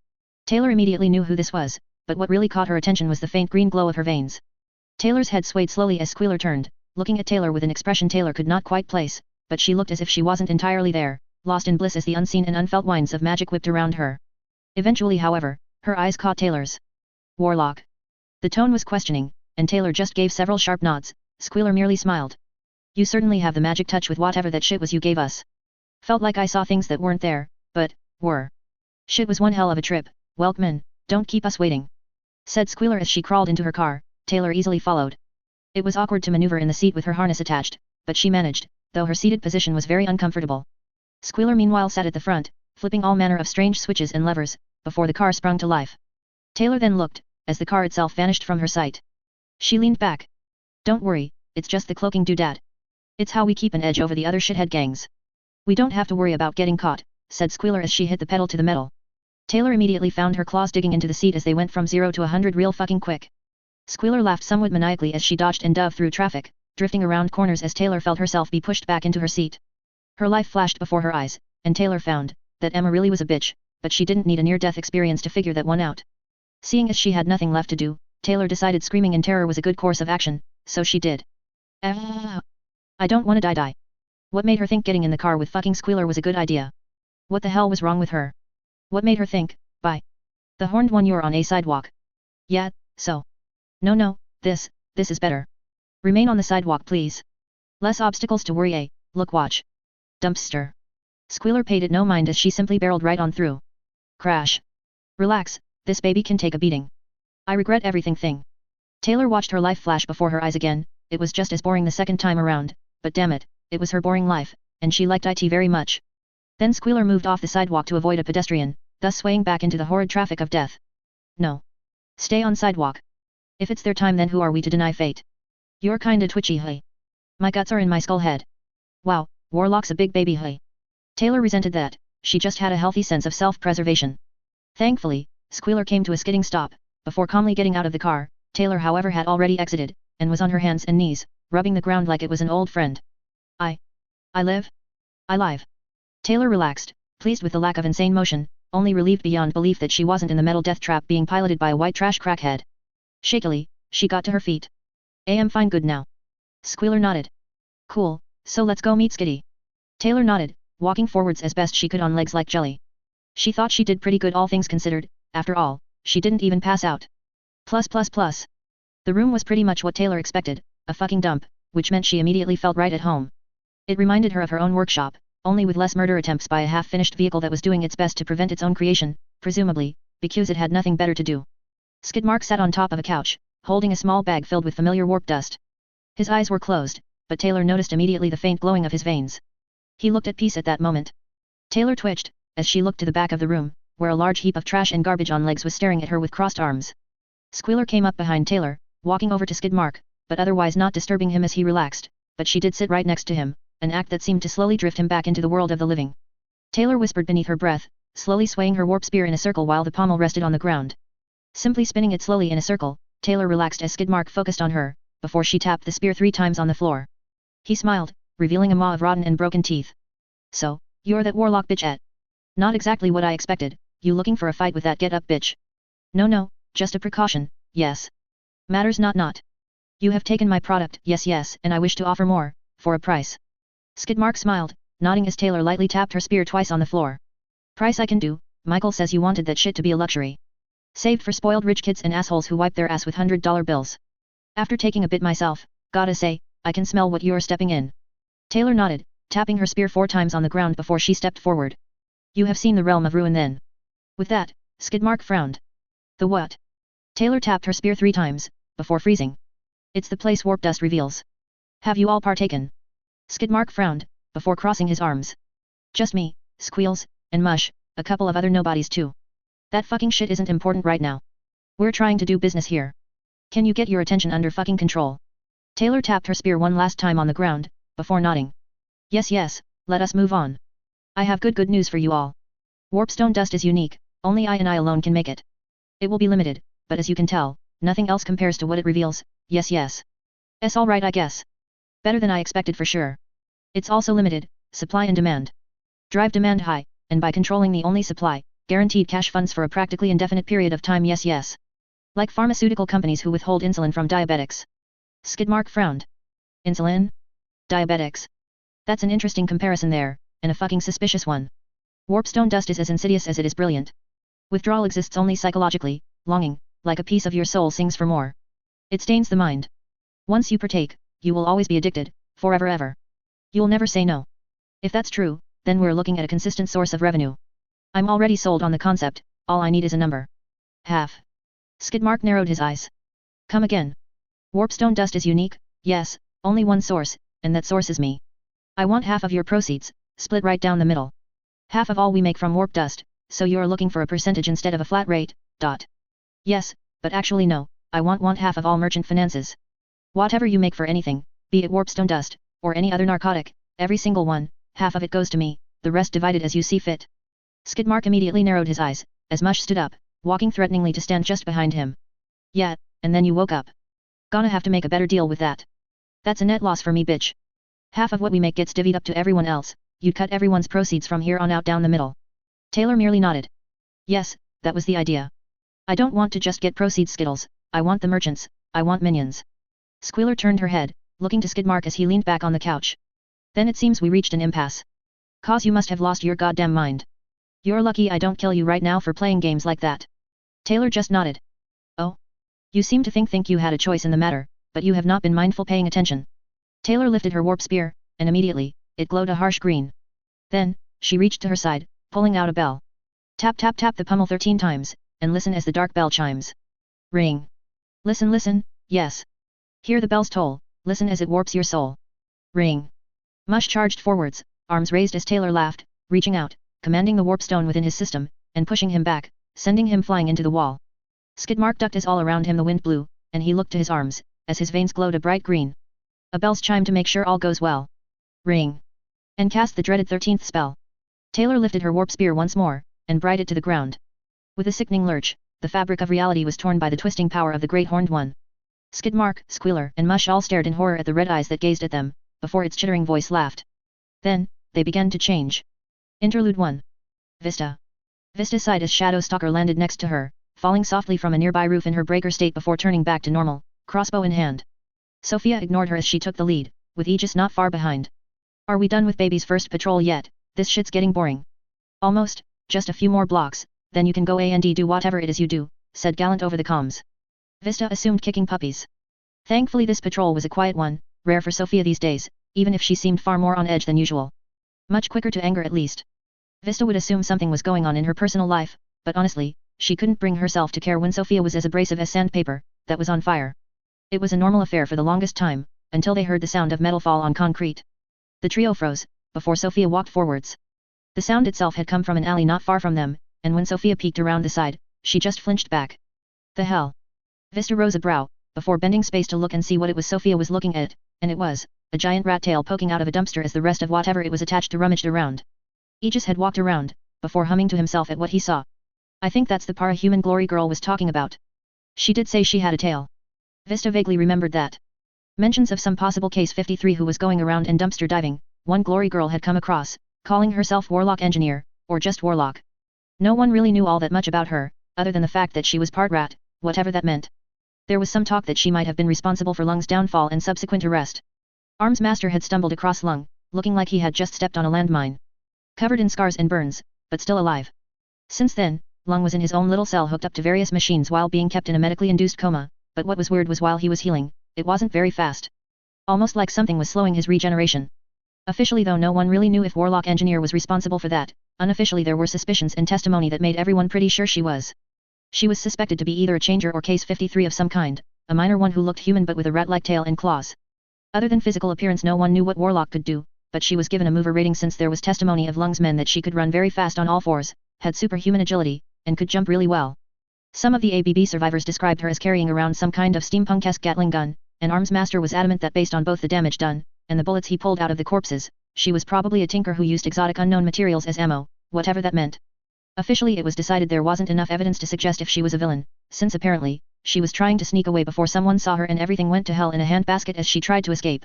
Taylor immediately knew who this was, but what really caught her attention was the faint green glow of her veins. Taylor's head swayed slowly as Squealer turned, looking at Taylor with an expression Taylor could not quite place, but she looked as if she wasn't entirely there, lost in bliss as the unseen and unfelt winds of magic whipped around her. Eventually however, her eyes caught Taylor's. Warlock. The tone was questioning, and Taylor just gave several sharp nods. Squealer merely smiled. You certainly have the magic touch with whatever that shit was you gave us. Felt like I saw things that weren't there, but were. Shit was one hell of a trip. Welkman, don't keep us waiting, said Squealer as she crawled into her car. Taylor easily followed. It was awkward to maneuver in the seat with her harness attached, but she managed, though her seated position was very uncomfortable. Squealer meanwhile sat at the front, flipping all manner of strange switches and levers, before the car sprung to life. Taylor then looked, as the car itself vanished from her sight. She leaned back. Don't worry, it's just the cloaking doodad. It's how we keep an edge over the other shithead gangs. We don't have to worry about getting caught, said Squealer as she hit the pedal to the metal. Taylor immediately found her claws digging into the seat as they went from 0 to 100 real fucking quick. Squealer laughed somewhat maniacally as she dodged and dove through traffic, drifting around corners as Taylor felt herself be pushed back into her seat. Her life flashed before her eyes, and Taylor found that Emma really was a bitch, but she didn't need a near-death experience to figure that one out. Seeing as she had nothing left to do, Taylor decided screaming in terror was a good course of action, so she did. I don't wanna die. What made her think getting in the car with fucking Squealer was a good idea? What the hell was wrong with her? What made her think, bye. The horned one, you're on a sidewalk. Yeah, so. No, this is better. Remain on the sidewalk please. Less obstacles to worry, look watch. Dumpster. Squealer paid it no mind as she simply barreled right on through. Crash. Relax, this baby can take a beating. I regret everything thing. Taylor watched her life flash before her eyes again. It was just as boring the second time around, but damn it, it was her boring life, and she liked it very much. Then Squealer moved off the sidewalk to avoid a pedestrian, thus swaying back into the horrid traffic of death. No. Stay on sidewalk. If it's their time then who are we to deny fate? You're kinda twitchy hey. My guts are in my skull head. Wow, Warlock's a big baby hey. Taylor resented that, she just had a healthy sense of self-preservation. Thankfully, Squealer came to a skidding stop, before calmly getting out of the car. Taylor however had already exited, and was on her hands and knees, rubbing the ground like it was an old friend. I live? I live. Taylor relaxed, pleased with the lack of insane motion, only relieved beyond belief that she wasn't in the metal death trap being piloted by a white trash crackhead. Shakily, she got to her feet. I'm fine good now. Squealer nodded. Cool, so let's go meet Skitty. Taylor nodded, walking forwards as best she could on legs like jelly. She thought she did pretty good all things considered, after all, she didn't even pass out. Plus. The room was pretty much what Taylor expected, a fucking dump, which meant she immediately felt right at home. It reminded her of her own workshop, only with less murder attempts by a half-finished vehicle that was doing its best to prevent its own creation, presumably, because it had nothing better to do. Skidmark sat on top of a couch, holding a small bag filled with familiar warp dust. His eyes were closed, but Taylor noticed immediately the faint glowing of his veins. He looked at peace at that moment. Taylor twitched, as she looked to the back of the room, where a large heap of trash and garbage on legs was staring at her with crossed arms. Squealer came up behind Taylor, walking over to Skidmark, but otherwise not disturbing him as he relaxed, but she did sit right next to him, an act that seemed to slowly drift him back into the world of the living. Taylor whispered beneath her breath, slowly swaying her warp spear in a circle while the pommel rested on the ground. Simply spinning it slowly in a circle, Taylor relaxed as Skidmark focused on her, before she tapped the spear 3 times on the floor. He smiled, revealing a maw of rotten and broken teeth. So, you're that Warlock bitch Not exactly what I expected, you looking for a fight with that get-up bitch. No, just a precaution, yes. Matters not. You have taken my product, yes, and I wish to offer more, for a price. Skidmark smiled, nodding as Taylor lightly tapped her spear twice on the floor. Price I can do, Michael says you wanted that shit to be a luxury. Saved for spoiled rich kids and assholes who wipe their ass with $100 bills. After taking a bit myself, gotta say, I can smell what you're stepping in. Taylor nodded, tapping her spear 4 times on the ground before she stepped forward. You have seen the realm of ruin then. With that, Skidmark frowned. The what? Taylor tapped her spear 3 times, before freezing. It's the place warp dust reveals. Have you all partaken? Skidmark frowned, before crossing his arms. Just me, Squeals, and Mush, a couple of other nobodies too. That fucking shit isn't important right now. We're trying to do business here. Can you get your attention under fucking control? Taylor tapped her spear one last time on the ground, before nodding. Yes yes, let us move on. I have good news for you all. Warpstone dust is unique, only I and I alone can make it. It will be limited, but as you can tell, nothing else compares to what it reveals. Yes yes. It's alright I guess. Better than I expected for sure. It's also limited, supply and demand. Drive demand high, and by controlling the only supply, guaranteed cash funds for a practically indefinite period of time. Yes yes. Like pharmaceutical companies who withhold insulin from diabetics. Skidmark frowned. Insulin? Diabetics? That's an interesting comparison there, and a fucking suspicious one. Warpstone dust is as insidious as it is brilliant. Withdrawal exists only psychologically, longing, like a piece of your soul sings for more. It stains the mind. Once you partake, you will always be addicted, forever ever. You'll never say no. If that's true, then we're looking at a consistent source of revenue. I'm already sold on the concept, all I need is a number. Half. Skidmark narrowed his eyes. Come again. Warpstone dust is unique, yes, only one source, and that source is me. I want half of your proceeds, split right down the middle. Half of all we make from warp dust, so you're looking for a percentage instead of a flat rate, dot. Yes, but actually no, I want half of all merchant finances. Whatever you make for anything, be it warpstone dust, or any other narcotic, every single one, half of it goes to me, the rest divided as you see fit. Skidmark immediately narrowed his eyes, as Mush stood up, walking threateningly to stand just behind him. Yeah, and then you woke up. Gonna have to make a better deal with that. That's a net loss for me bitch. Half of what we make gets divvied up to everyone else, you'd cut everyone's proceeds from here on out down the middle. Taylor merely nodded. Yes, that was the idea. I don't want to just get proceeds Skittles, I want the merchants, I want minions. Squealer turned her head, looking to Skidmark as he leaned back on the couch. Then it seems we reached an impasse. Cause you must have lost your goddamn mind. You're lucky I don't kill you right now for playing games like that. Taylor just nodded. Oh? You seem to think you had a choice in the matter, but you have not been mindful paying attention. Taylor lifted her warp spear, and immediately, it glowed a harsh green. Then, she reached to her side, pulling out a bell. Tap tap tap the pummel 13 times, and listen as the dark bell chimes. Ring. Listen listen, yes. Hear the bell's toll, listen as it warps your soul. Ring. Mush charged forwards, arms raised as Taylor laughed, reaching out, commanding the warpstone within his system, and pushing him back, sending him flying into the wall. Skidmark ducked as all around him the wind blew, and he looked to his arms, as his veins glowed a bright green. A bell's chime to make sure all goes well. Ring. And cast the dreaded 13th spell. Taylor lifted her warp spear once more, and brought it to the ground. With a sickening lurch, the fabric of reality was torn by the twisting power of the Great Horned One. Skidmark, Squealer, and Mush all stared in horror at the red eyes that gazed at them, before its chittering voice laughed. Then, they began to change. Interlude 1. Vista. Vista sighed as Shadow Stalker landed next to her, falling softly from a nearby roof in her breaker state before turning back to normal, crossbow in hand. Sophia ignored her as she took the lead, with Aegis not far behind. Are we done with baby's first patrol yet? This shit's getting boring. Almost, just a few more blocks, then you can go and do whatever it is you do, said Gallant over the comms. Vista assumed kicking puppies. Thankfully this patrol was a quiet one, rare for Sophia these days, even if she seemed far more on edge than usual. Much quicker to anger at least. Vista would assume something was going on in her personal life, but honestly, she couldn't bring herself to care when Sophia was as abrasive as sandpaper, that was on fire. It was a normal affair for the longest time, until they heard the sound of metal fall on concrete. The trio froze, before Sophia walked forwards. The sound itself had come from an alley not far from them, and when Sophia peeked around the side, she just flinched back. The hell? Vista rose a brow, before bending space to look and see what it was Sophia was looking at, and it was a giant rat tail poking out of a dumpster as the rest of whatever it was attached to rummaged around. Aegis had walked around, before humming to himself at what he saw. I think that's the para-human glory girl was talking about. She did say she had a tail. Vista vaguely remembered that. Mentions of some possible case 53 who was going around and dumpster diving, one glory girl had come across, calling herself Warlock Engineer, or just Warlock. No one really knew all that much about her, other than the fact that she was part rat, whatever that meant. There was some talk that she might have been responsible for Lung's downfall and subsequent arrest. Arms Master had stumbled across Lung, looking like he had just stepped on a landmine. Covered in scars and burns, but still alive. Since then, Lung was in his own little cell hooked up to various machines while being kept in a medically induced coma, but what was weird was while he was healing, it wasn't very fast. Almost like something was slowing his regeneration. Officially though no one really knew if Warlock Engineer was responsible for that, unofficially there were suspicions and testimony that made everyone pretty sure she was. She was suspected to be either a changer or case 53 of some kind, a minor one who looked human but with a rat-like tail and claws. Other than physical appearance no one knew what Warlock could do, but she was given a mover rating since there was testimony of Lung's men that she could run very fast on all fours, had superhuman agility, and could jump really well. Some of the ABB survivors described her as carrying around some kind of steampunk-esque Gatling gun, and Arms Master was adamant that based on both the damage done, and the bullets he pulled out of the corpses, she was probably a tinker who used exotic unknown materials as ammo, whatever that meant. Officially it was decided there wasn't enough evidence to suggest if she was a villain, since apparently, she was trying to sneak away before someone saw her and everything went to hell in a handbasket as she tried to escape.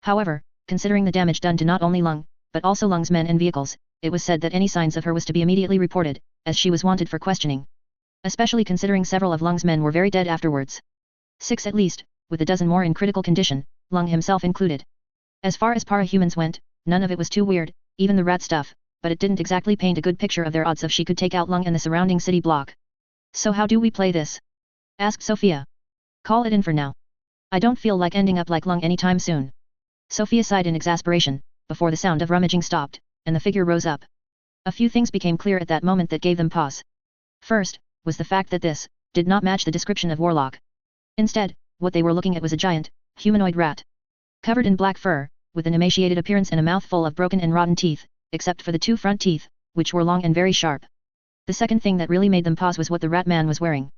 However, considering the damage done to not only Lung, but also Lung's men and vehicles, it was said that any signs of her was to be immediately reported, as she was wanted for questioning. Especially considering several of Lung's men were very dead afterwards. 6 at least, with a dozen more in critical condition, Lung himself included. As far as parahumans went, none of it was too weird, even the rat stuff, but it didn't exactly paint a good picture of their odds if she could take out Lung and the surrounding city block. So how do we play this? Asked Sophia. Call it in for now. I don't feel like ending up like Lung anytime soon. Sophia sighed in exasperation, before the sound of rummaging stopped, and the figure rose up. A few things became clear at that moment that gave them pause. First, was the fact that this, did not match the description of Warlock. Instead, what they were looking at was a giant, humanoid rat. Covered in black fur, with an emaciated appearance and a mouth full of broken and rotten teeth, except for the 2 front teeth, which were long and very sharp. The second thing that really made them pause was what the rat man was wearing.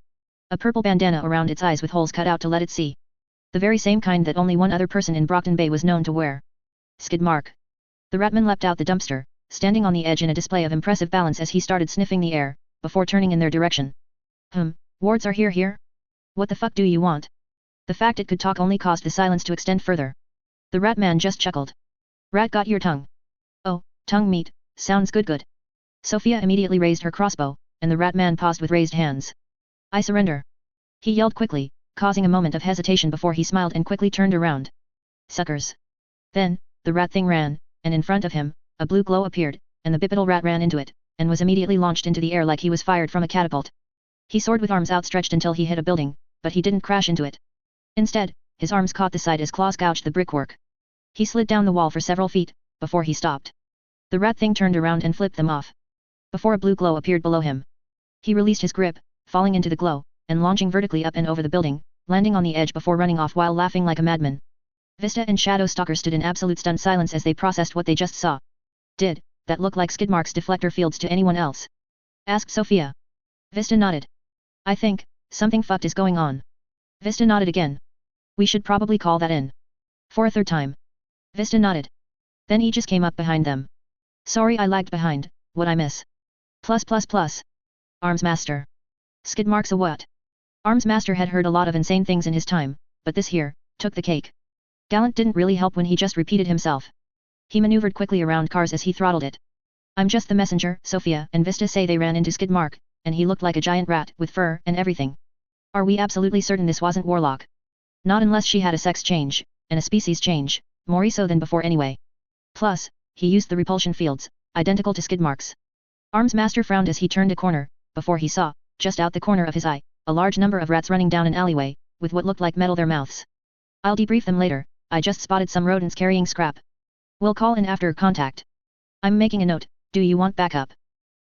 A purple bandana around its eyes with holes cut out to let it see. The very same kind that only one other person in Brockton Bay was known to wear. Skid mark. The ratman leapt out the dumpster, standing on the edge in a display of impressive balance as he started sniffing the air, before turning in their direction. Wards are here? What the fuck do you want? The fact it could talk only caused the silence to extend further. The rat man just chuckled. Rat got your tongue. Oh, tongue meat, sounds good. Sophia immediately raised her crossbow, and the rat man paused with raised hands. I surrender. He yelled quickly, causing a moment of hesitation before he smiled and quickly turned around. Suckers. Then, the rat thing ran, and in front of him, a blue glow appeared, and the bipedal rat ran into it, and was immediately launched into the air like he was fired from a catapult. He soared with arms outstretched until he hit a building, but he didn't crash into it. Instead, his arms caught the side as claws gouged the brickwork. He slid down the wall for several feet, before he stopped. The rat thing turned around and flipped them off. Before a blue glow appeared below him. He released his grip, falling into the glow, and launching vertically up and over the building, landing on the edge before running off while laughing like a madman. Vista and Shadow Stalker stood in absolute stunned silence as they processed what they just saw. Did that look like skid marks deflector fields to anyone else? Asked Sophia. Vista nodded. I think something fucked is going on. Vista nodded again. We should probably call that in. For a third time. Vista nodded. Then Aegis came up behind them. Sorry I lagged behind, what'd I miss? Plus. Arms Master. Skid marks a what? Arms Master had heard a lot of insane things in his time, but this here, took the cake. Gallant didn't really help when he just repeated himself. He maneuvered quickly around cars as he throttled it. I'm just the messenger, Sophia and Vista say they ran into Skid mark, and he looked like a giant rat with fur and everything. Are we absolutely certain this wasn't Warlock? Not unless she had a sex change, and a species change, more so than before anyway. Plus, he used the repulsion fields, identical to skid marks. Arms Master frowned as he turned a corner, before he saw, just out the corner of his eye, a large number of rats running down an alleyway, with what looked like metal their mouths. I'll debrief them later, I just spotted some rodents carrying scrap. We'll call in after contact. I'm making a note, do you want backup?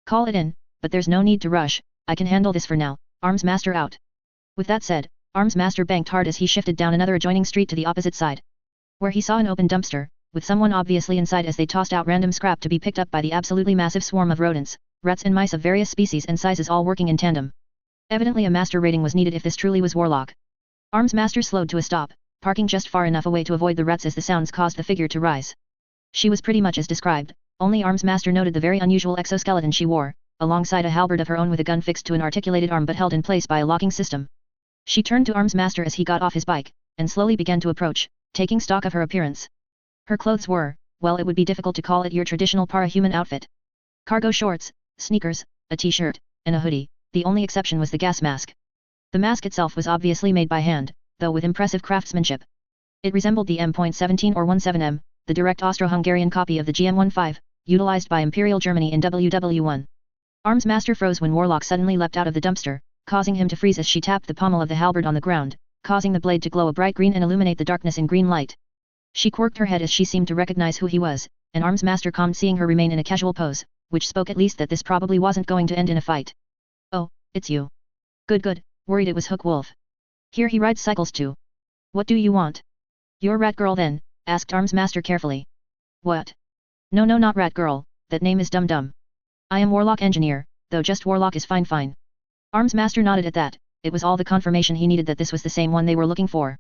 Call it in, but there's no need to rush, I can handle this for now, Arms Master out. With that said, Arms Master banked hard as he shifted down another adjoining street to the opposite side. Where he saw an open dumpster, with someone obviously inside as they tossed out random scrap to be picked up by the absolutely massive swarm of rodents, rats and mice of various species and sizes all working in tandem. Evidently a master rating was needed if this truly was Warlock. Arms Master slowed to a stop, parking just far enough away to avoid the rats as the sounds caused the figure to rise. She was pretty much as described, only Arms Master noted the very unusual exoskeleton she wore, alongside a halberd of her own with a gun fixed to an articulated arm but held in place by a locking system. She turned to Arms Master as he got off his bike, and slowly began to approach, taking stock of her appearance. Her clothes were, well, it would be difficult to call it your traditional parahuman outfit. Cargo shorts, sneakers, a t-shirt, and a hoodie, the only exception was the gas mask. The mask itself was obviously made by hand, though with impressive craftsmanship. It resembled the M.17 or 17M, the direct Austro-Hungarian copy of the GM15, utilized by Imperial Germany in WW1. Arms Master froze when Warlock suddenly leapt out of the dumpster, causing him to freeze as she tapped the pommel of the halberd on the ground, causing the blade to glow a bright green and illuminate the darkness in green light. She quirked her head as she seemed to recognize who he was, and Arms Master calmed seeing her remain in a casual pose, which spoke at least that this probably wasn't going to end in a fight. Oh, it's you. Good, worried it was Hook Wolf. Here he rides cycles too. What do you want? You're Rat Girl then, asked Arms Master carefully. What? No, not Rat Girl, that name is Dum. I am Warlock Engineer, though just Warlock is fine. Arms Master nodded at that, it was all the confirmation he needed that this was the same one they were looking for.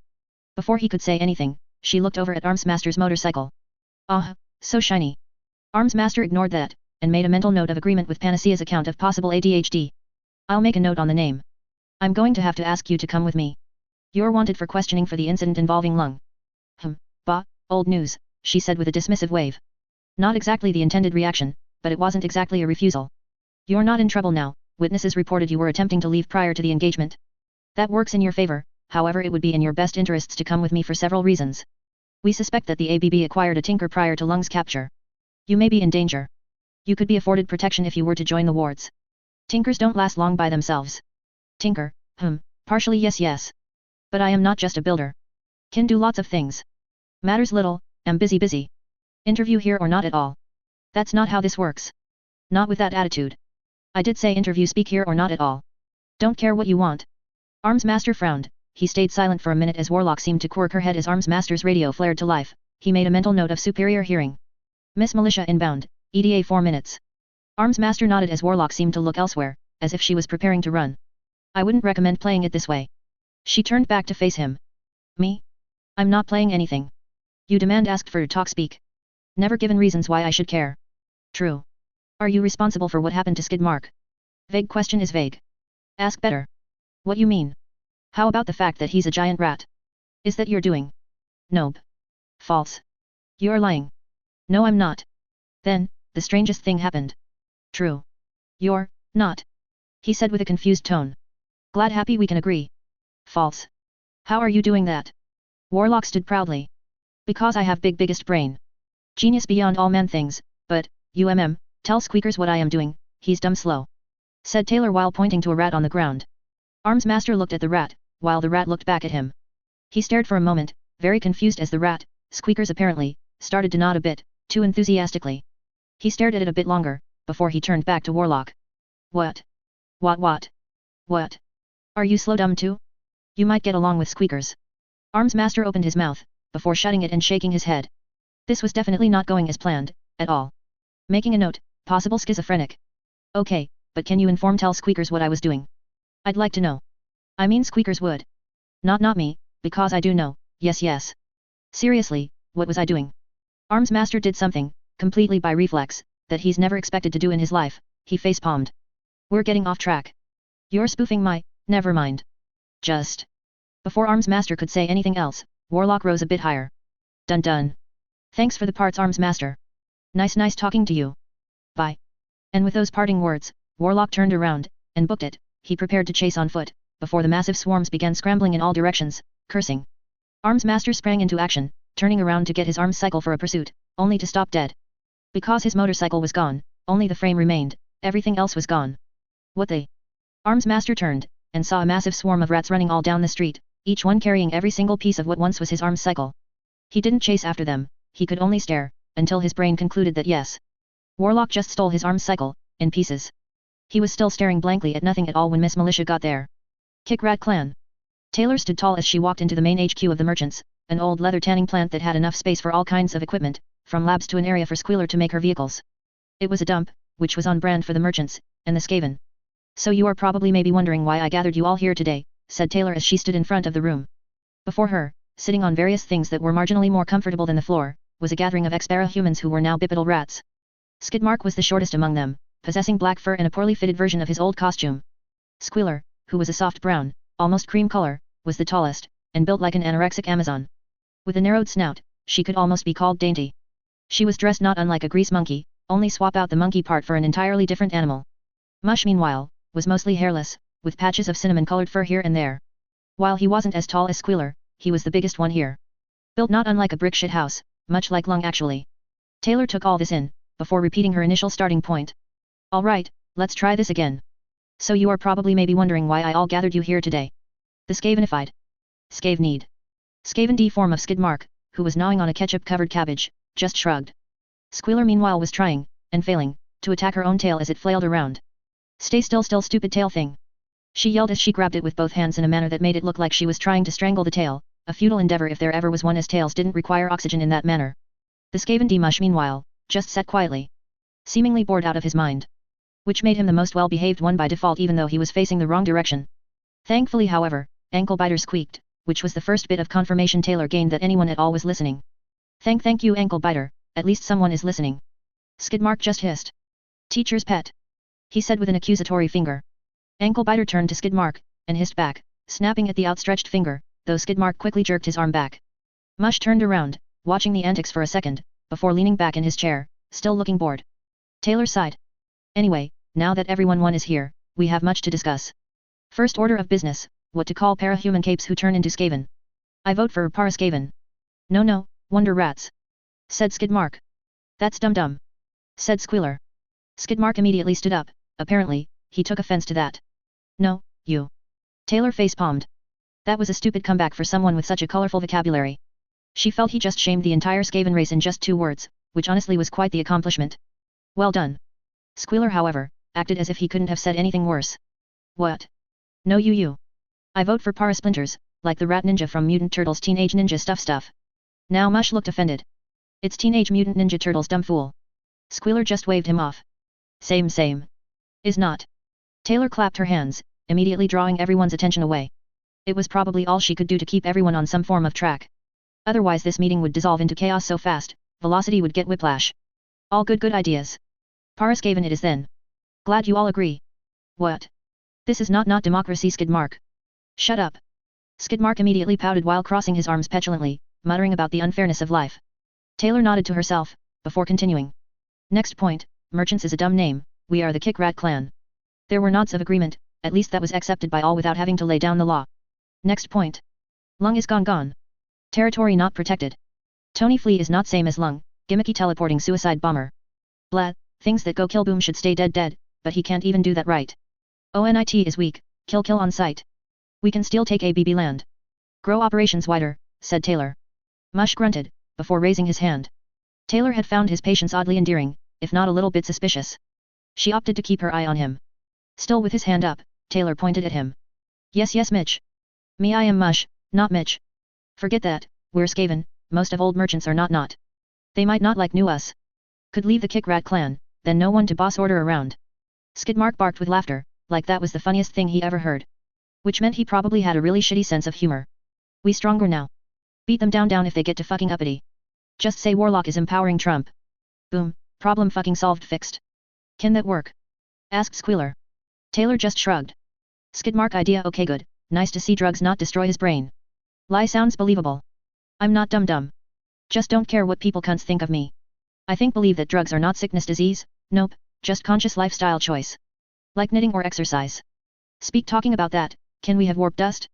Before he could say anything, she looked over at Armsmaster's motorcycle. Ah, so shiny. Armsmaster ignored that, and made a mental note of agreement with Panacea's account of possible ADHD. I'll make a note on the name. I'm going to have to ask you to come with me. You're wanted for questioning for the incident involving Lung. Bah, old news, she said with a dismissive wave. Not exactly the intended reaction, but it wasn't exactly a refusal. You're not in trouble now, witnesses reported you were attempting to leave prior to the engagement. That works in your favor, however it would be in your best interests to come with me for several reasons. We suspect that the ABB acquired a tinker prior to Lung's capture. You may be in danger. You could be afforded protection if you were to join the wards. Tinkers don't last long by themselves. Tinker, partially yes. But I am not just a builder. Can do lots of things. Matters little, am busy. Interview here or not at all. That's not how this works. Not with that attitude. I did say interview speak here or not at all. Don't care what you want. Armsmaster frowned. He stayed silent for a minute as Warlock seemed to quirk her head as Armsmaster's radio flared to life. He made a mental note of superior hearing. Miss Militia inbound, ETA 4 minutes. Armsmaster nodded as Warlock seemed to look elsewhere, as if she was preparing to run. I wouldn't recommend playing it this way. She turned back to face him. Me? I'm not playing anything. You demand asked for talk speak. Never given reasons why I should care. True. Are you responsible for what happened to Skidmark? Vague question is vague. Ask better. What you mean? How about the fact that he's a giant rat? Is that you're doing? Nope. False. You're lying. No I'm not. Then, the strangest thing happened. True. You're not. He said with a confused tone. Glad happy we can agree. False. How are you doing that? Warlock stood proudly. Because I have biggest brain. Genius beyond all man things, but, tell Squeakers what I am doing, he's dumb slow. Said Taylor while pointing to a rat on the ground. Armsmaster looked at the rat, while the rat looked back at him. He stared for a moment, very confused as the rat, Squeakers apparently, started to nod a bit, too enthusiastically. He stared at it a bit longer, before he turned back to Warlock. What? What? Are you slow dumb too? You might get along with Squeakers. Armsmaster opened his mouth, before shutting it and shaking his head. This was definitely not going as planned, at all. Making a note, possible schizophrenic. Okay, but can you tell Squeakers what I was doing? I'd like to know. I mean Squeakers would. Not me, because I do know, yes. Seriously, what was I doing? Armsmaster did something, completely by reflex, that he's never expected to do in his life, he face-palmed. We're getting off track. You're spoofing my, never mind. Just. Before Armsmaster could say anything else, Warlock rose a bit higher. Done. Thanks for the parts Armsmaster. Nice talking to you. Bye. And with those parting words, Warlock turned around, and booked it. He prepared to chase on foot, before the massive swarms began scrambling in all directions, cursing. Armsmaster sprang into action, turning around to get his arms cycle for a pursuit, only to stop dead. Because his motorcycle was gone, only the frame remained, everything else was gone. What the? Armsmaster turned, and saw a massive swarm of rats running all down the street, each one carrying every single piece of what once was his arms cycle. He didn't chase after them, he could only stare, until his brain concluded that yes. Warlock just stole his arms cycle, in pieces. He was still staring blankly at nothing at all when Miss Militia got there. Kick Rat Clan. Taylor stood tall as she walked into the main HQ of the merchants, an old leather tanning plant that had enough space for all kinds of equipment, from labs to an area for Squealer to make her vehicles. It was a dump, which was on brand for the merchants, and the Skaven. So you are probably maybe wondering why I gathered you all here today, said Taylor as she stood in front of the room. Before her, sitting on various things that were marginally more comfortable than the floor, was a gathering of ex-Bara humans who were now bipedal rats. Skidmark was the shortest among them, possessing black fur and a poorly fitted version of his old costume. Squealer, who was a soft brown, almost cream color, was the tallest, and built like an anorexic Amazon. With a narrowed snout, she could almost be called dainty. She was dressed not unlike a grease monkey, only swap out the monkey part for an entirely different animal. Mush meanwhile, was mostly hairless, with patches of cinnamon-colored fur here and there. While he wasn't as tall as Squealer, he was the biggest one here. Built not unlike a brick shit house, much like Lung actually. Taylor took all this in, before repeating her initial starting point. Alright, let's try this again. So you are probably maybe wondering why I all gathered you here today. The Skavenified. Skavenid. Skaven D form of Skidmark, who was gnawing on a ketchup-covered cabbage, just shrugged. Squealer meanwhile was trying, and failing, to attack her own tail as it flailed around. Stay still stupid tail thing. She yelled as she grabbed it with both hands in a manner that made it look like she was trying to strangle the tail, a futile endeavor if there ever was one as tails didn't require oxygen in that manner. The Skaven D-mush meanwhile, just sat quietly. Seemingly bored out of his mind. Which made him the most well-behaved one by default even though he was facing the wrong direction. Thankfully however, ankle biters squeaked, which was the first bit of confirmation Taylor gained that anyone at all was listening. Thank you ankle biter, at least someone is listening. Skidmark just hissed. Teacher's pet. He said with an accusatory finger. Ankle biter turned to Skidmark, and hissed back, snapping at the outstretched finger, though Skidmark quickly jerked his arm back. Mush turned around, watching the antics for a second, before leaning back in his chair, still looking bored. Taylor sighed. Anyway, now that everyone is here, we have much to discuss. First order of business, what to call para-human capes who turn into Skaven. I vote for para-Skaven. No, wonder rats. Said Skidmark. That's dumb, said Squealer. Skidmark immediately stood up, apparently, he took offense to that. No, you. Taylor face-palmed. That was a stupid comeback for someone with such a colorful vocabulary. She felt he just shamed the entire Skaven race in just 2 words, which honestly was quite the accomplishment. Well done. Squealer however, acted as if he couldn't have said anything worse. What? No you. I vote for para-splinters, like the rat ninja from Mutant Turtles Teenage Ninja stuff. Now Mush looked offended. It's Teenage Mutant Ninja Turtles dumb fool. Squealer just waved him off. Same. Is not. Taylor clapped her hands, immediately drawing everyone's attention away. It was probably all she could do to keep everyone on some form of track. Otherwise this meeting would dissolve into chaos so fast, Velocity would get whiplash. All good ideas. Para-Skaven it is then. Glad you all agree. What? This is not democracy Skidmark. Shut up. Skidmark immediately pouted while crossing his arms petulantly, muttering about the unfairness of life. Taylor nodded to herself, before continuing. Next point, merchants is a dumb name, we are the Kick Rat clan. There were nods of agreement, at least that was accepted by all without having to lay down the law. Next point. Lung is gone. Territory not protected. Tony Flea is not same as Lung, gimmicky teleporting suicide bomber. Blah, things that go kill boom should stay dead, but he can't even do that right. ONIT is weak, kill on sight. We can still take ABB land. Grow operations wider, said Taylor. Mush grunted, before raising his hand. Taylor had found his patience oddly endearing, if not a little bit suspicious. She opted to keep her eye on him. Still with his hand up, Taylor pointed at him. Yes Mitch. Me I am Mush, not Mitch. Forget that, we're Skaven, most of old merchants are not. They might not like new us. Could leave the Kick Rat clan, then no one to boss order around. Skidmark barked with laughter, like that was the funniest thing he ever heard. Which meant he probably had a really shitty sense of humor. We stronger now. Beat them down if they get to fucking uppity. Just say Warlock is empowering Trump. Boom, problem fucking solved fixed. Can that work? Asked Squealer. Taylor just shrugged. Skidmark idea okay good, nice to see drugs not destroy his brain. Lie sounds believable. I'm not dumb. Just don't care what people cunts think of me. I believe that drugs are not sickness disease, nope, just conscious lifestyle choice. Like knitting or exercise. Speak talking about that, can we have warp dust?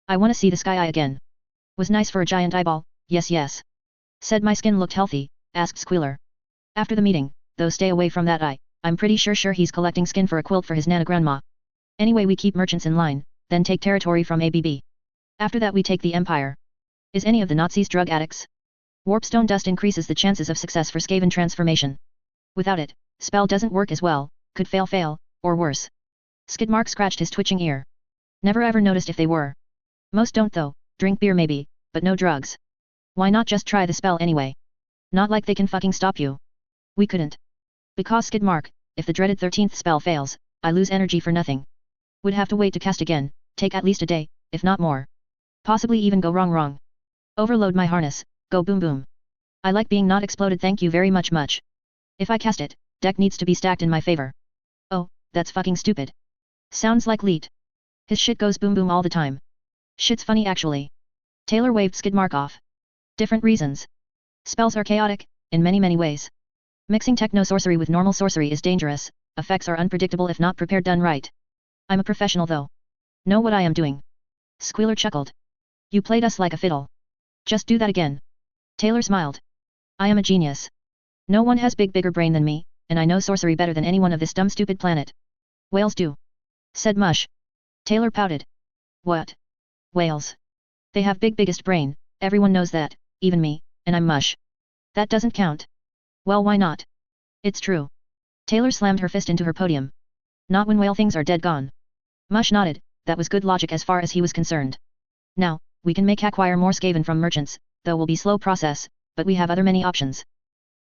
I wanna see the sky eye again. Was nice for a giant eyeball, yes. Said my skin looked healthy, asked Squealer. After the meeting, though stay away from that eye, I'm pretty sure he's collecting skin for a quilt for his nana grandma. Anyway we keep merchants in line, then take territory from ABB. After that we take the empire. Is any of the Nazis drug addicts? Warpstone dust increases the chances of success for Skaven transformation. Without it, spell doesn't work as well, could fail, or worse. Skidmark scratched his twitching ear. Never ever noticed if they were. Most don't though, drink beer maybe, but no drugs. Why not just try the spell anyway? Not like they can fucking stop you. We couldn't. Because Skidmark, if the dreaded 13th spell fails, I lose energy for nothing. Would have to wait to cast again, take at least a day, if not more. Possibly even go wrong. Overload my harness, go boom. I like being not exploded thank you very much. If I cast it, deck needs to be stacked in my favor. Oh, that's fucking stupid. Sounds like Leet. His shit goes boom all the time. Shit's funny actually. Taylor waved Skidmark off. Different reasons. Spells are chaotic, in many ways. Mixing techno-sorcery with normal sorcery is dangerous, effects are unpredictable if not prepared done right. I'm a professional though. Know what I am doing. Squealer chuckled. You played us like a fiddle. Just do that again. Taylor smiled. I am a genius. No one has bigger brain than me, and I know sorcery better than anyone of this dumb stupid planet. Whales do. Said Mush. Taylor pouted. What? Whales. They have biggest brain, everyone knows that, even me, and I'm Mush. That doesn't count. Well why not? It's true. Taylor slammed her fist into her podium. Not when whale things are dead gone. Mush nodded, that was good logic as far as he was concerned. Now, we can acquire more Skaven from merchants, though will be slow process, but we have other many options.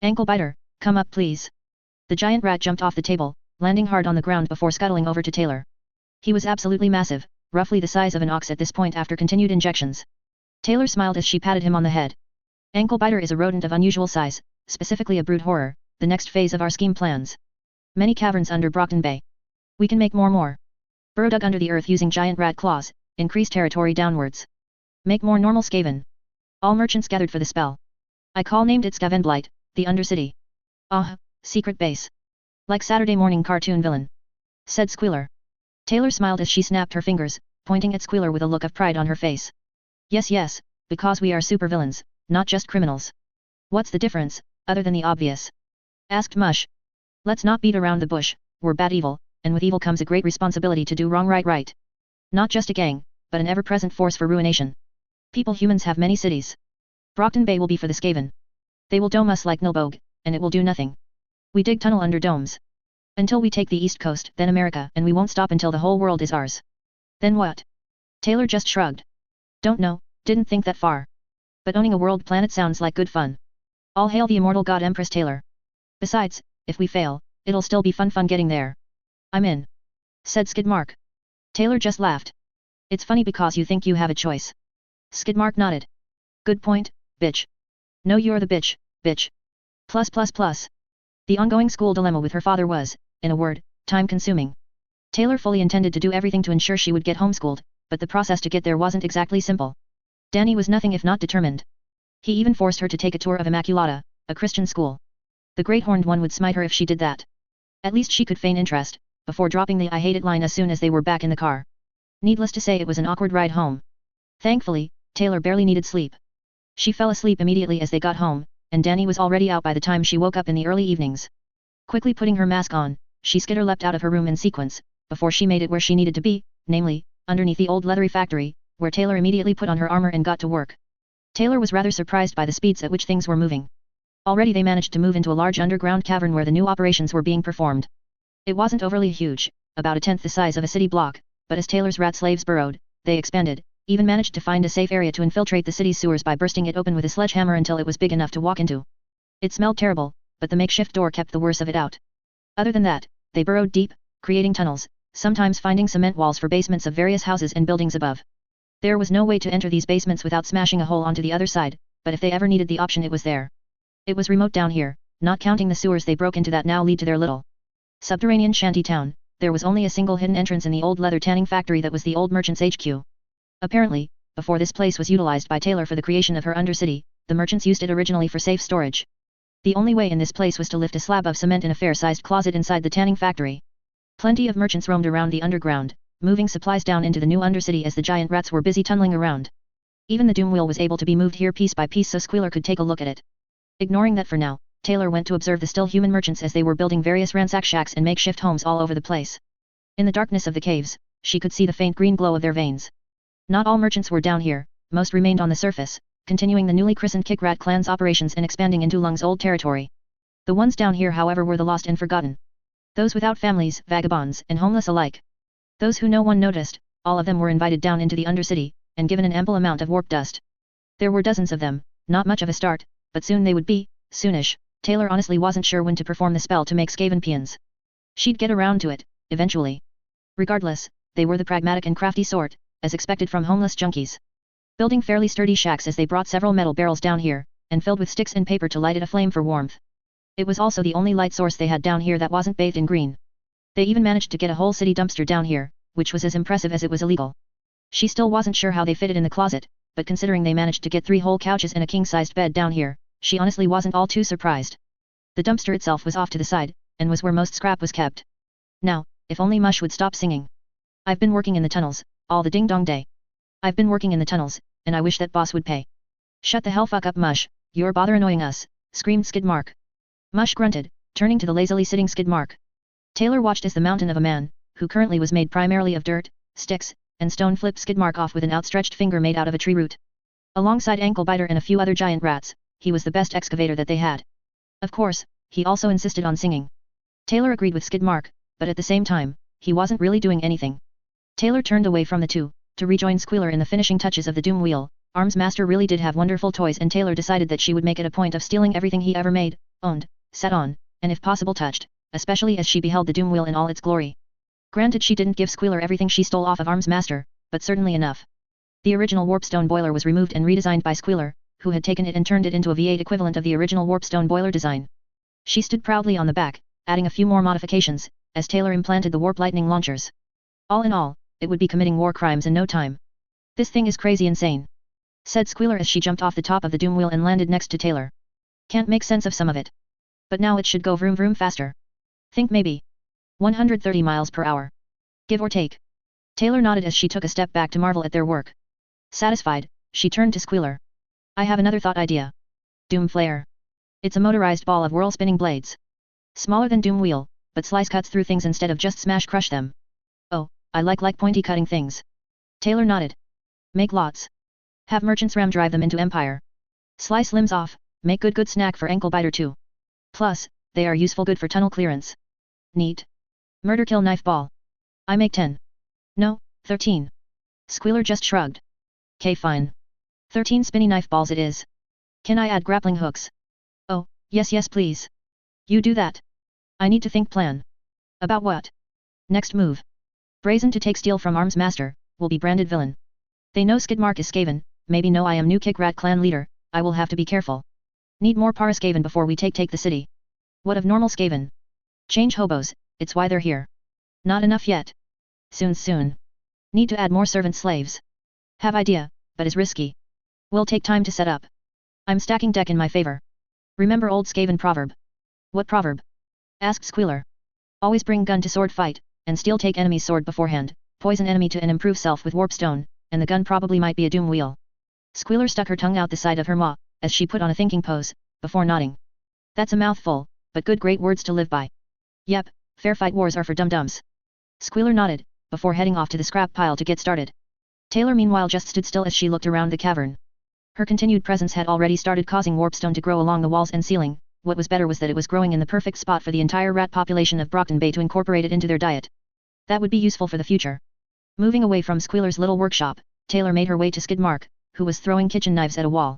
Ankle biter, come up please. The giant rat jumped off the table, landing hard on the ground before scuttling over to Taylor. He was absolutely massive, roughly the size of an ox at this point after continued injections. Taylor smiled as she patted him on the head. Anklebiter is a rodent of unusual size, specifically a brood horror, the next phase of our scheme plans. Many caverns under Brockton Bay. We can make more. Burrow dug under the earth using giant rat claws, increase territory downwards. Make more normal Skaven. All merchants gathered for the spell. I named it Skavenblight, the Undercity. Ah, secret base. Like Saturday morning cartoon villain. Said Squealer. Taylor smiled as she snapped her fingers, pointing at Squealer with a look of pride on her face. Yes, because we are supervillains, not just criminals. What's the difference, other than the obvious? Asked Mush. Let's not beat around the bush, we're bad evil, and with evil comes a great responsibility to do wrong right. Not just a gang, but an ever-present force for ruination. Humans have many cities. Brockton Bay will be for the Skaven. They will dome us like Nilbog, and it will do nothing. We dig tunnel under domes. Until we take the East Coast, then America, and we won't stop until the whole world is ours. Then what? Taylor just shrugged. Don't know, didn't think that far. But owning a world planet sounds like good fun. All hail the immortal god Empress Taylor. Besides, if we fail, it'll still be fun getting there. I'm in. Said Skidmark. Taylor just laughed. It's funny because you think you have a choice. Skidmark nodded. Good point, bitch. No, you're the bitch. Plus. The ongoing school dilemma with her father was, in a word, time-consuming. Taylor fully intended to do everything to ensure she would get homeschooled, but the process to get there wasn't exactly simple. Danny was nothing if not determined. He even forced her to take a tour of Immaculata, a Christian school. The Great Horned One would smite her if she did that. At least she could feign interest, before dropping the "I hate it" line as soon as they were back in the car. Needless to say, it was an awkward ride home. Thankfully, Taylor barely needed sleep. She fell asleep immediately as they got home, and Danny was already out by the time she woke up in the early evenings. Quickly putting her mask on, she skitter leapt out of her room in sequence, before she made it where she needed to be, namely, underneath the old leathery factory, where Taylor immediately put on her armor and got to work. Taylor was rather surprised by the speeds at which things were moving. Already they managed to move into a large underground cavern where the new operations were being performed. It wasn't overly huge, about a tenth the size of a city block, but as Taylor's rat slaves burrowed, they expanded, even managed to find a safe area to infiltrate the city's sewers by bursting it open with a sledgehammer until it was big enough to walk into. It smelled terrible, but the makeshift door kept the worst of it out. Other than that, they burrowed deep, creating tunnels, sometimes finding cement walls for basements of various houses and buildings above. There was no way to enter these basements without smashing a hole onto the other side, but if they ever needed the option, it was there. It was remote down here, not counting the sewers they broke into that now lead to their little subterranean shanty town. There was only a single hidden entrance in the old leather tanning factory that was the old merchant's HQ. Apparently, before this place was utilized by Taylor for the creation of her Undercity, the merchants used it originally for safe storage. The only way in this place was to lift a slab of cement in a fair-sized closet inside the tanning factory. Plenty of merchants roamed around the underground, moving supplies down into the new Undercity as the giant rats were busy tunneling around. Even the doom wheel was able to be moved here piece by piece so Squealer could take a look at it. Ignoring that for now, Taylor went to observe the still human merchants as they were building various ransack shacks and makeshift homes all over the place. In the darkness of the caves, she could see the faint green glow of their veins. Not all merchants were down here, most remained on the surface, continuing the newly christened Kickrat clan's operations and expanding into Lung's old territory. The ones down here, however, were the lost and forgotten. Those without families, vagabonds, and homeless alike. Those who no one noticed, all of them were invited down into the Undercity, and given an ample amount of warp dust. There were dozens of them, not much of a start, but soon they would be, soonish. Taylor honestly wasn't sure when to perform the spell to make Skaven peons. She'd get around to it, eventually. Regardless, they were the pragmatic and crafty sort, as expected from homeless junkies. Building fairly sturdy shacks as they brought several metal barrels down here, and filled with sticks and paper to light it aflame for warmth. It was also the only light source they had down here that wasn't bathed in green. They even managed to get a whole city dumpster down here, which was as impressive as it was illegal. She still wasn't sure how they fitted in the closet, but considering they managed to get 3 whole couches and a king-sized bed down here, she honestly wasn't all too surprised. The dumpster itself was off to the side, and was where most scrap was kept. Now, if only Mush would stop singing. I've been working in the tunnels, all the ding-dong day. I've been working in the tunnels, and I wish that boss would pay. Shut the hell fuck up, Mush, you're bother annoying us, screamed Skidmark. Mush grunted, turning to the lazily sitting Skidmark. Taylor watched as the mountain of a man, who currently was made primarily of dirt, sticks, and stone, flipped Skidmark off with an outstretched finger made out of a tree root. Alongside Anklebiter and a few other giant rats, he was the best excavator that they had. Of course, he also insisted on singing. Taylor agreed with Skidmark, but at the same time, he wasn't really doing anything. Taylor turned away from the two, to rejoin Squealer in the finishing touches of the Doom Wheel. Arms Master really did have wonderful toys, and Taylor decided that she would make it a point of stealing everything he ever made, owned, sat on, and if possible touched, especially as she beheld the Doom Wheel in all its glory. Granted, she didn't give Squealer everything she stole off of Arms Master, but certainly enough. The original warpstone boiler was removed and redesigned by Squealer, who had taken it and turned it into a V8 equivalent of the original warpstone boiler design. She stood proudly on the back, adding a few more modifications, as Taylor implanted the warp lightning launchers. All in all, it would be committing war crimes in no time. This thing is crazy insane, said Squealer as she jumped off the top of the doom wheel and landed next to Taylor. Can't make sense of some of it. But now it should go vroom vroom faster. Think maybe 130 miles per hour. Give or take. Taylor nodded as she took a step back to marvel at their work. Satisfied, she turned to Squealer. I have another thought idea. Doom Flare. It's a motorized ball of whirl-spinning blades. Smaller than Doom Wheel, but slice cuts through things instead of just smash crush them. Oh, I like pointy cutting things. Taylor nodded. Make lots. Have merchants ram drive them into Empire. Slice limbs off, make good snack for ankle biter too. Plus, they are useful good for tunnel clearance. Neat. Murder kill knife ball. I make 10. No, 13. Squealer just shrugged. K fine. 13 spinny knife balls it is. Can I add grappling hooks? Oh, yes please. You do that. I need to think plan. About what? Next move. Brazen to take steel from Arms Master, will be branded villain. They know Skidmark is Skaven, maybe know I am new Kickrat clan leader, I will have to be careful. Need more para Skaven before we take the city. What of normal Skaven? Change hobos, it's why they're here. Not enough yet. Soon. Need to add more servant slaves. Have idea, but is risky. Will take time to set up. I'm stacking deck in my favor. Remember old Skaven proverb? What proverb? Asked Squealer. Always bring gun to sword fight, and steel take enemy's sword beforehand, poison enemy to and improve self with warpstone, and the gun probably might be a doom wheel. Squealer stuck her tongue out the side of her maw, as she put on a thinking pose, before nodding. That's a mouthful, but good great words to live by. Yep, fair fight wars are for dum-dums. Squealer nodded, before heading off to the scrap pile to get started. Taylor meanwhile just stood still as she looked around the cavern. Her continued presence had already started causing warpstone to grow along the walls and ceiling. What was better was that it was growing in the perfect spot for the entire rat population of Brockton Bay to incorporate it into their diet. That would be useful for the future. Moving away from Squealer's little workshop, Taylor made her way to Skidmark, who was throwing kitchen knives at a wall.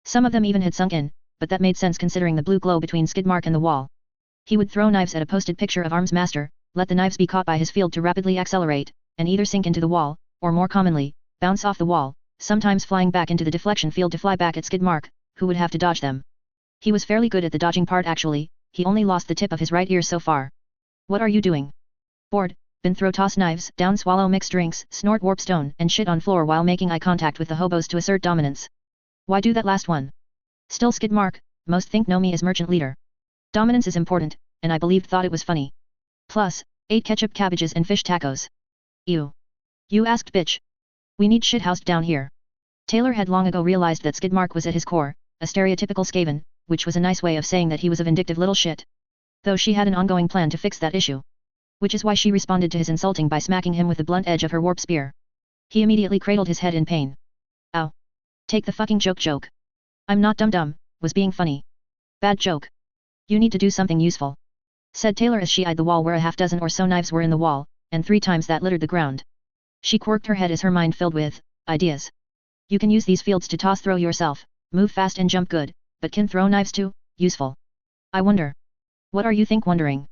Some of them even had sunk in, but that made sense considering the blue glow between Skidmark and the wall. He would throw knives at a posted picture of Arms Master, let the knives be caught by his field to rapidly accelerate, and either sink into the wall, or more commonly, bounce off the wall, sometimes flying back into the deflection field to fly back at Skidmark, who would have to dodge them. He was fairly good at the dodging part actually, he only lost the tip of his right ear so far. What are you doing? Bored, been throw toss knives, down swallow mix drinks, snort warpstone, and shit on floor while making eye contact with the hobos to assert dominance. Why do that last one? Still Skidmark, most think know me as merchant leader. Dominance is important, and I thought it was funny. Plus, 8 ketchup cabbages and fish tacos. Ew. You asked bitch. We need shithoused down here. Taylor had long ago realized that Skidmark was at his core, a stereotypical Skaven, which was a nice way of saying that he was a vindictive little shit. Though she had an ongoing plan to fix that issue. Which is why she responded to his insulting by smacking him with the blunt edge of her warp spear. He immediately cradled his head in pain. Ow. Take the fucking joke. I'm not dumb, was being funny. Bad joke. You need to do something useful. Said Taylor as she eyed the wall where a half-dozen or so knives were in the wall, and 3 times that littered the ground. She quirked her head as her mind filled with ideas. You can use these fields to toss throw yourself, move fast and jump good, but can throw knives too, useful. I wonder. What are you wondering?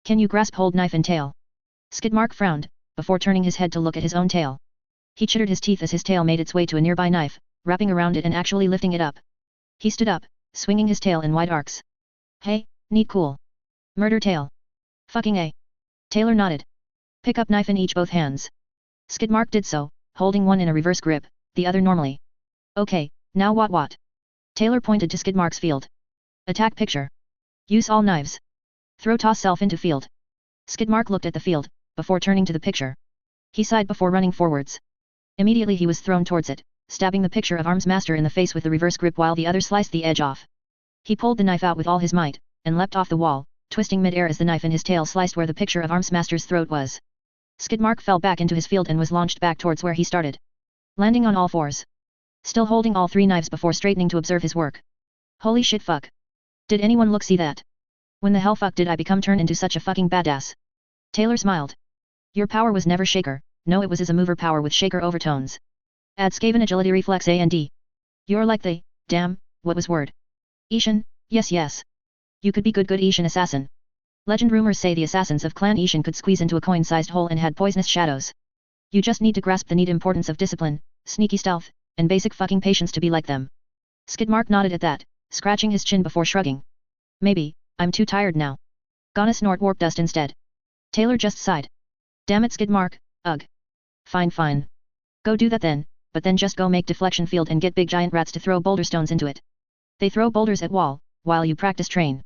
Can you grasp hold knife and tail? Skidmark frowned, before turning his head to look at his own tail. He chittered his teeth as his tail made its way to a nearby knife, wrapping around it and actually lifting it up. He stood up, swinging his tail in wide arcs. Hey, neat cool. Murder tail. Fucking A. Taylor nodded. Pick up knife in each both hands. Skidmark did so, holding one in a reverse grip, the other normally. Okay, now what? Taylor pointed to Skidmark's field. Attack picture. Use all knives. Throw toss self into field. Skidmark looked at the field, before turning to the picture. He sighed before running forwards. Immediately he was thrown towards it, stabbing the picture of Arms Master in the face with the reverse grip while the other sliced the edge off. He pulled the knife out with all his might, and leapt off the wall, twisting mid-air as the knife in his tail sliced where the picture of Arms Master's throat was. Skidmark fell back into his field and was launched back towards where he started. Landing on all fours. Still holding all 3 knives before straightening to observe his work. Holy shit fuck. Did anyone look see that? When the hell fuck did I become turned into such a fucking badass? Taylor smiled. Your power was never shaker, no it was as a mover power with shaker overtones. Add Skaven agility reflex A and D. You're like the, damn, what was word? Ishan, yes. You could be good Ishan assassin. Legend rumors say the assassins of Clan Ishan could squeeze into a coin-sized hole and had poisonous shadows. You just need to grasp the neat importance of discipline, sneaky stealth, and basic fucking patience to be like them. Skidmark nodded at that, scratching his chin before shrugging. Maybe, I'm too tired now. Gonna snort warp dust instead. Taylor just sighed. Damn it Skidmark, ugh. Fine fine. Go do that then, but then just go make deflection field and get big giant rats to throw boulder stones into it. They throw boulders at wall, while you practice train.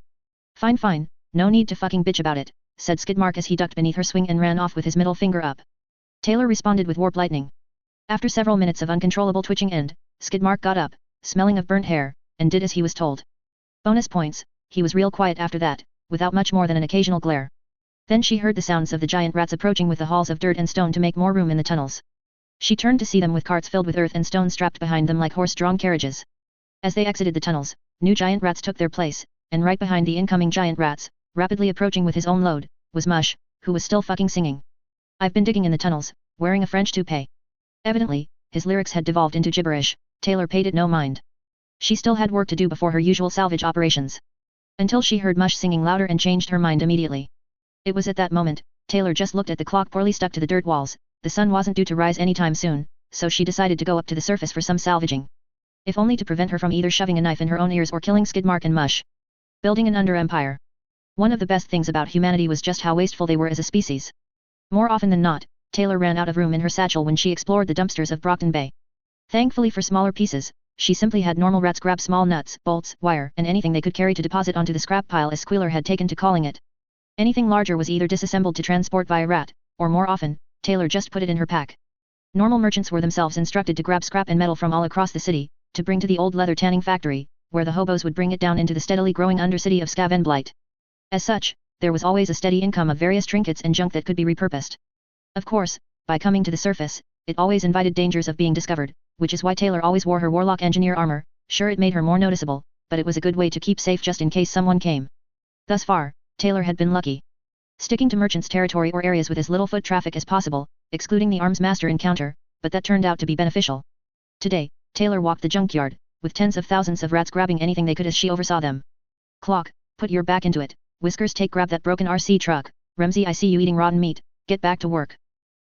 Fine fine, no need to fucking bitch about it, said Skidmark as he ducked beneath her swing and ran off with his middle finger up. Taylor responded with warp lightning. After several minutes of uncontrollable twitching Skidmark got up, smelling of burnt hair, and did as he was told. Bonus points, he was real quiet after that, without much more than an occasional glare. Then she heard the sounds of the giant rats approaching with the hauls of dirt and stone to make more room in the tunnels. She turned to see them with carts filled with earth and stone strapped behind them like horse-drawn carriages. As they exited the tunnels, new giant rats took their place, and right behind the incoming giant rats, rapidly approaching with his own load, was Mush, who was still fucking singing. I've been digging in the tunnels, wearing a French toupee. Evidently, his lyrics had devolved into gibberish. Taylor paid it no mind. She still had work to do before her usual salvage operations. Until she heard Mush singing louder and changed her mind immediately. It was at that moment, Taylor just looked at the clock poorly stuck to the dirt walls. The sun wasn't due to rise anytime soon, so she decided to go up to the surface for some salvaging. If only to prevent her from either shoving a knife in her own ears or killing Skidmark and Mush. Building an under-empire. One of the best things about humanity was just how wasteful they were as a species. More often than not, Taylor ran out of room in her satchel when she explored the dumpsters of Brockton Bay. Thankfully for smaller pieces, she simply had normal rats grab small nuts, bolts, wire, and anything they could carry to deposit onto the scrap pile as Squealer had taken to calling it. Anything larger was either disassembled to transport via rat, or more often, Taylor just put it in her pack. Normal merchants were themselves instructed to grab scrap and metal from all across the city, to bring to the old leather tanning factory, where the hobos would bring it down into the steadily growing undercity of Skaven. As such, there was always a steady income of various trinkets and junk that could be repurposed. Of course, by coming to the surface, it always invited dangers of being discovered, which is why Taylor always wore her warlock engineer armor. Sure, it made her more noticeable, but it was a good way to keep safe just in case someone came. Thus far, Taylor had been lucky. Sticking to merchants' territory or areas with as little foot traffic as possible, excluding the arms master encounter, but that turned out to be beneficial. Today, Taylor walked the junkyard, with tens of thousands of rats grabbing anything they could as she oversaw them. Clock, put your back into it. Whiskers, grab that broken RC truck. Remzi, I see you eating rotten meat, get back to work.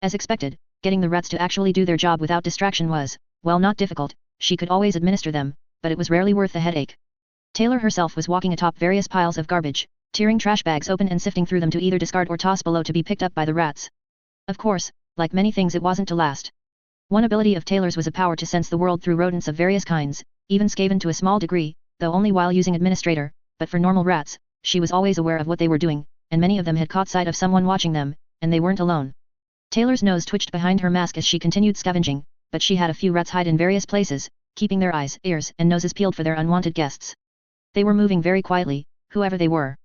As expected, getting the rats to actually do their job without distraction was, well, not difficult. She could always administer them, but it was rarely worth the headache. Taylor herself was walking atop various piles of garbage, tearing trash bags open and sifting through them to either discard or toss below to be picked up by the rats. Of course, like many things, it wasn't to last. One ability of Taylor's was a power to sense the world through rodents of various kinds, even Skaven to a small degree, though only while using administrator, but for normal rats, she was always aware of what they were doing, and many of them had caught sight of someone watching them, and they weren't alone. Taylor's nose twitched behind her mask as she continued scavenging, but she had a few rats hide in various places, keeping their eyes, ears, and noses peeled for their unwanted guests. They were moving very quietly, whoever they were.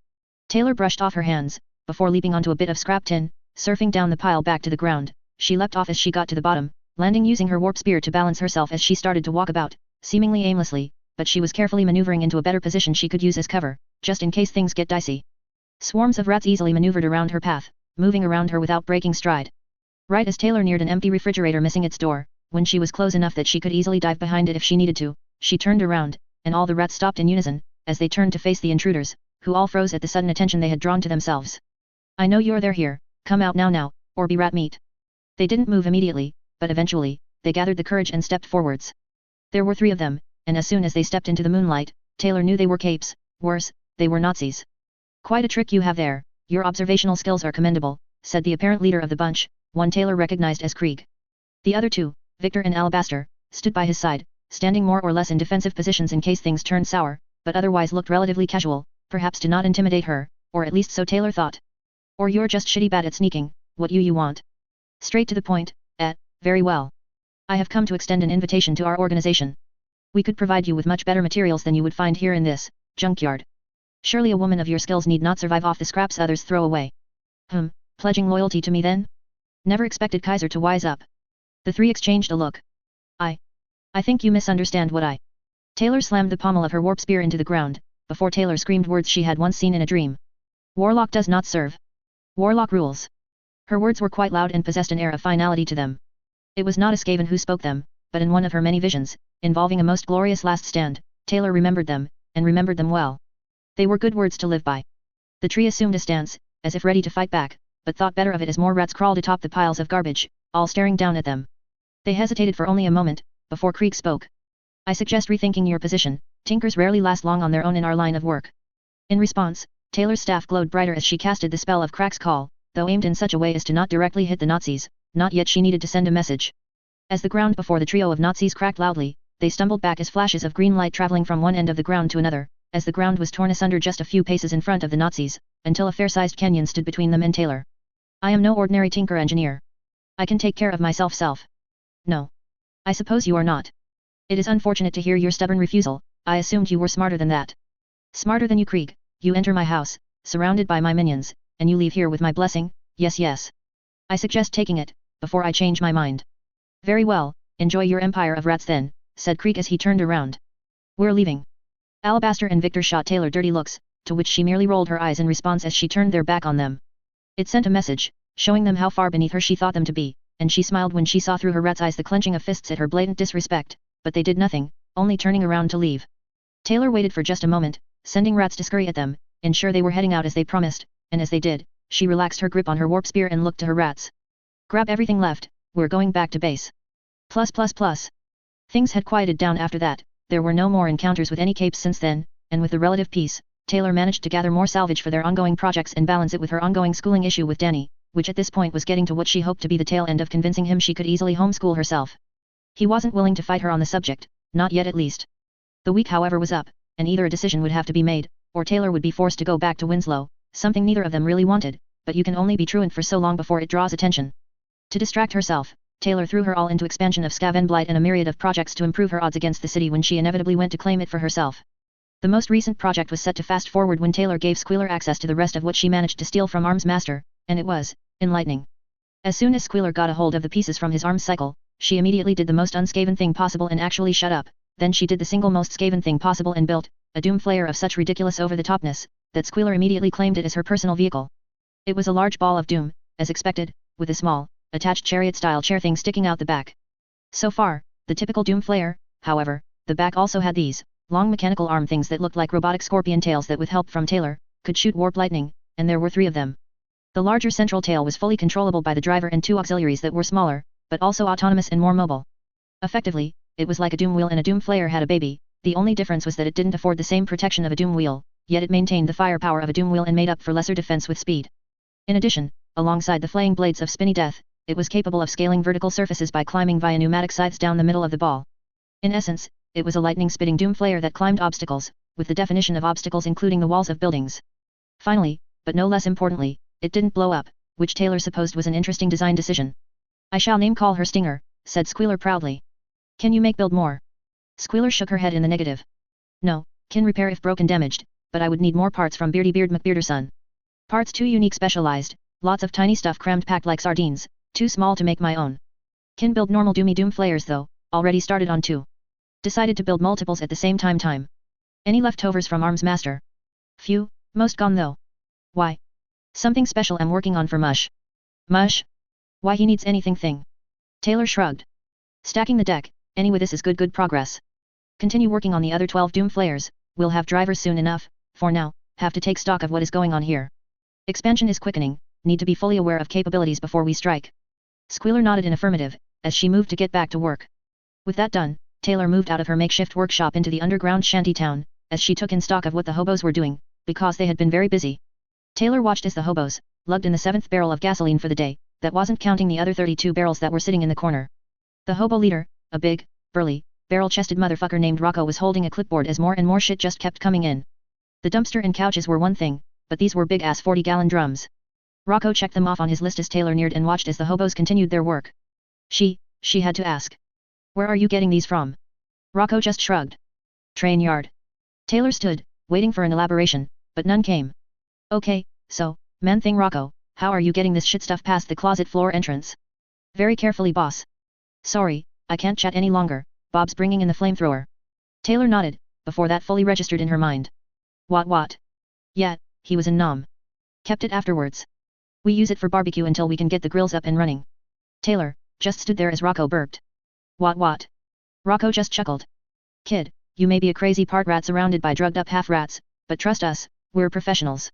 Taylor brushed off her hands, before leaping onto a bit of scrap tin, surfing down the pile back to the ground. She leapt off as she got to the bottom, landing using her warp spear to balance herself as she started to walk about, seemingly aimlessly, but she was carefully maneuvering into a better position she could use as cover, just in case things get dicey. Swarms of rats easily maneuvered around her path, moving around her without breaking stride. Right as Taylor neared an empty refrigerator missing its door, when she was close enough that she could easily dive behind it if she needed to, she turned around, and all the rats stopped in unison, as they turned to face the intruders, who all froze at the sudden attention they had drawn to themselves. I know you're there here, come out now, or be rat meat. They didn't move immediately, but eventually, they gathered the courage and stepped forwards. There were 3 of them, and as soon as they stepped into the moonlight, Taylor knew they were capes, worse, they were Nazis. Quite a trick you have there, your observational skills are commendable, said the apparent leader of the bunch, one Taylor recognized as Krieg. The other 2, Victor and Alabaster, stood by his side, standing more or less in defensive positions in case things turned sour, but otherwise looked relatively casual, perhaps to not intimidate her, or at least so Taylor thought. Or you're just shitty bad at sneaking, what you want? Straight to the point, very well. I have come to extend an invitation to our organization. We could provide you with much better materials than you would find here in this junkyard. Surely a woman of your skills need not survive off the scraps others throw away. Pledging loyalty to me then? Never expected Kaiser to wise up. The 3 exchanged a look. I think you misunderstand what I... Taylor slammed the pommel of her warp spear into the ground, before Taylor screamed words she had once seen in a dream. Warlock does not serve. Warlock rules. Her words were quite loud and possessed an air of finality to them. It was not a Skaven who spoke them, but in one of her many visions, involving a most glorious last stand, Taylor remembered them, and remembered them well. They were good words to live by. The tree assumed a stance, as if ready to fight back, but thought better of it as more rats crawled atop the piles of garbage, all staring down at them. They hesitated for only a moment, before Krieg spoke. I suggest rethinking your position. Tinkers rarely last long on their own in our line of work. In response, Taylor's staff glowed brighter as she casted the spell of Crack's Call, though aimed in such a way as to not directly hit the Nazis. Not yet. She needed to send a message. As the ground before the trio of Nazis cracked loudly, they stumbled back as flashes of green light traveling from one end of the ground to another, as the ground was torn asunder just a few paces in front of the Nazis, until a fair-sized canyon stood between them and Taylor. I am no ordinary tinker engineer. I can take care of myself. No. I suppose you are not. It is unfortunate to hear your stubborn refusal. I assumed you were smarter than that. Smarter than you, Krieg. You enter my house, surrounded by my minions, and you leave here with my blessing. Yes. I suggest taking it, before I change my mind. Very well, enjoy your empire of rats then, said Krieg as he turned around. We're leaving. Alabaster and Victor shot Taylor dirty looks, to which she merely rolled her eyes in response as she turned their back on them. It sent a message, showing them how far beneath her she thought them to be, and she smiled when she saw through her rat's eyes the clenching of fists at her blatant disrespect, but they did nothing, only turning around to leave. Taylor waited for just a moment, sending rats to scurry at them, ensure they were heading out as they promised, and as they did, she relaxed her grip on her warp spear and looked to her rats. Grab everything left, we're going back to base. Plus. Things had quieted down after that, there were no more encounters with any capes since then, and with the relative peace, Taylor managed to gather more salvage for their ongoing projects and balance it with her ongoing schooling issue with Danny, which at this point was getting to what she hoped to be the tail end of convincing him she could easily homeschool herself. He wasn't willing to fight her on the subject, not yet at least. The week however was up, and either a decision would have to be made, or Taylor would be forced to go back to Winslow, something neither of them really wanted, but you can only be truant for so long before it draws attention. To distract herself, Taylor threw her all into expansion of Skaven Blight and a myriad of projects to improve her odds against the city when she inevitably went to claim it for herself. The most recent project was set to fast forward when Taylor gave Squealer access to the rest of what she managed to steal from Arms Master, and it was enlightening. As soon as Squealer got a hold of the pieces from his arms cycle, she immediately did the most unskaven thing possible and actually shut up. Then she did the single most Skaven thing possible and built a doom flayer of such ridiculous over-the-topness that Squealer immediately claimed it as her personal vehicle. It was a large ball of doom, as expected, with a small, attached chariot-style chair thing sticking out the back. So far, the typical doom flayer, however, the back also had these long mechanical arm things that looked like robotic scorpion tails that with help from Taylor, could shoot warp lightning, and there were 3 of them. The larger central tail was fully controllable by the driver and 2 auxiliaries that were smaller, but also autonomous and more mobile. Effectively, it was like a doom wheel and a doom flayer had a baby. The only difference was that it didn't afford the same protection of a doom wheel, yet it maintained the firepower of a doom wheel and made up for lesser defense with speed. In addition, alongside the flaying blades of spinny death, it was capable of scaling vertical surfaces by climbing via pneumatic scythes down the middle of the ball. In essence, it was a lightning-spitting doom flayer that climbed obstacles, with the definition of obstacles including the walls of buildings. Finally, but no less importantly, it didn't blow up, which Taylor supposed was an interesting design decision. I shall name-call her Stinger, said Squealer proudly. Can you build more? Squealer shook her head in the negative. No, can repair if broken damaged, but I would need more parts from Beardy Beard McBearderson. Parts too unique specialized, lots of tiny stuff crammed packed like sardines, too small to make my own. Can build normal doom flayers though, already started on 2. Decided to build multiples at the same time. Any leftovers from Arms Master? Few, most gone though. Why? Something special I'm working on for Mush. Mush? Why he needs anything thing? Taylor shrugged. Stacking the deck, anyway this is good progress. Continue working on the other 12 doom flayers, we'll have drivers soon enough, for now, have to take stock of what is going on here. Expansion is quickening, need to be fully aware of capabilities before we strike. Squealer nodded in affirmative, as she moved to get back to work. With that done, Taylor moved out of her makeshift workshop into the underground shanty town, as she took in stock of what the hobos were doing, because they had been very busy. Taylor watched as the hobos lugged in the 7th barrel of gasoline for the day, that wasn't counting the other 32 barrels that were sitting in the corner. The hobo leader, a big, burly, barrel-chested motherfucker named Rocco was holding a clipboard as more and more shit just kept coming in. The dumpster and couches were one thing, but these were big-ass 40-gallon drums. Rocco checked them off on his list as Taylor neared and watched as the hobos continued their work. She had to ask. Where are you getting these from? Rocco just shrugged. Train yard. Taylor stood, waiting for an elaboration, but none came. Okay, so, man thing Rocco, how are you getting this shit stuff past the closet floor entrance? Very carefully boss. Sorry, I can't chat any longer, Bob's bringing in the flamethrower. Taylor nodded, before that fully registered in her mind. What? Yeah, he was in Nam. Kept it afterwards. We use it for barbecue until we can get the grills up and running. Taylor just stood there as Rocco burped. What? Rocco just chuckled. Kid, you may be a crazy part rat surrounded by drugged up half rats, but trust us, we're professionals.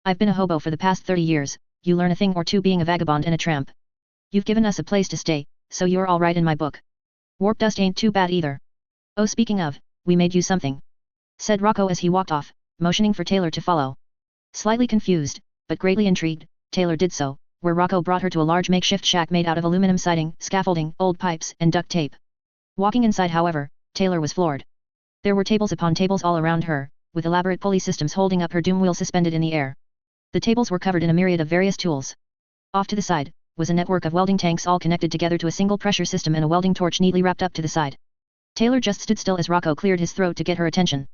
I've been a hobo for the past 30 years, you learn a thing or two being a vagabond and a tramp. You've given us a place to stay, so you're alright in my book. Warp dust ain't too bad either. Oh, speaking of, we made you something, said Rocco as he walked off, motioning for Taylor to follow. Slightly confused, but greatly intrigued, Taylor did so, where Rocco brought her to a large makeshift shack made out of aluminum siding, scaffolding, old pipes, and duct tape. Walking inside, however, Taylor was floored. There were tables upon tables all around her, with elaborate pulley systems holding up her doom wheel suspended in the air. The tables were covered in a myriad of various tools. Off to the side, was a network of welding tanks all connected together to a single pressure system and a welding torch neatly wrapped up to the side. Taylor just stood still as Rocco cleared his throat to get her attention.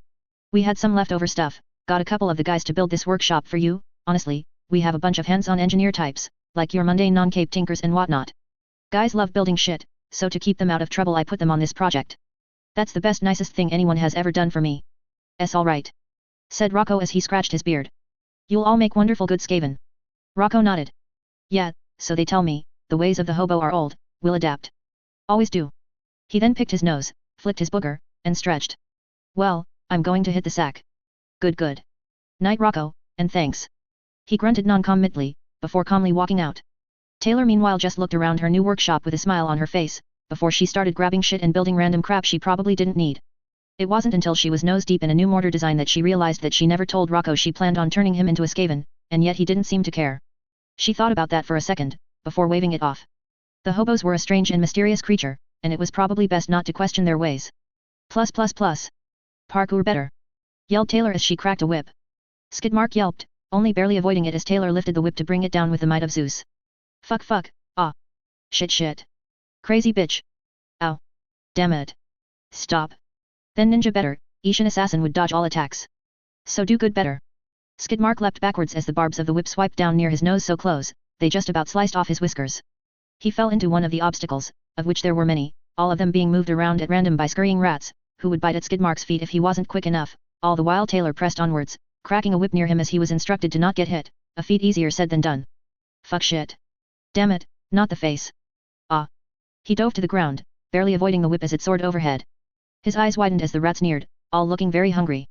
We had some leftover stuff, got a couple of the guys to build this workshop for you. Honestly, we have a bunch of hands-on engineer types, like your mundane non-cape tinkers and whatnot. Guys love building shit, so to keep them out of trouble I put them on this project. That's the best nicest thing anyone has ever done for me. Alright, said Rocco as he scratched his beard. You'll all make wonderful good Skaven. Rocco nodded. Yeah, so they tell me, the ways of the hobo are old, we'll adapt. Always do. He then picked his nose, flicked his booger, and stretched. Well, I'm going to hit the sack. Good. Night Rocco, and thanks. He grunted non-committally, before calmly walking out. Taylor meanwhile just looked around her new workshop with a smile on her face, before she started grabbing shit and building random crap she probably didn't need. It wasn't until she was nose deep in a new mortar design that she realized that she never told Rocco she planned on turning him into a Skaven, and yet he didn't seem to care. She thought about that for a second, before waving it off. The hobos were a strange and mysterious creature, and it was probably best not to question their ways. Plus. Parkour better, yelled Taylor as she cracked a whip. Skidmark yelped, only barely avoiding it as Taylor lifted the whip to bring it down with the might of Zeus. Fuck, ah. Shit. Crazy bitch. Ow. Damn it. Stop. Then ninja better, Ishan assassin would dodge all attacks. So do good better. Skidmark leapt backwards as the barbs of the whip swiped down near his nose so close, they just about sliced off his whiskers. He fell into one of the obstacles, of which there were many, all of them being moved around at random by scurrying rats, who would bite at Skidmark's feet if he wasn't quick enough, all the while Taylor pressed onwards, cracking a whip near him as he was instructed to not get hit, a feat easier said than done. Fuck shit. Damn it, not the face. Ah. He dove to the ground, barely avoiding the whip as it soared overhead. His eyes widened as the rats neared, all looking very hungry.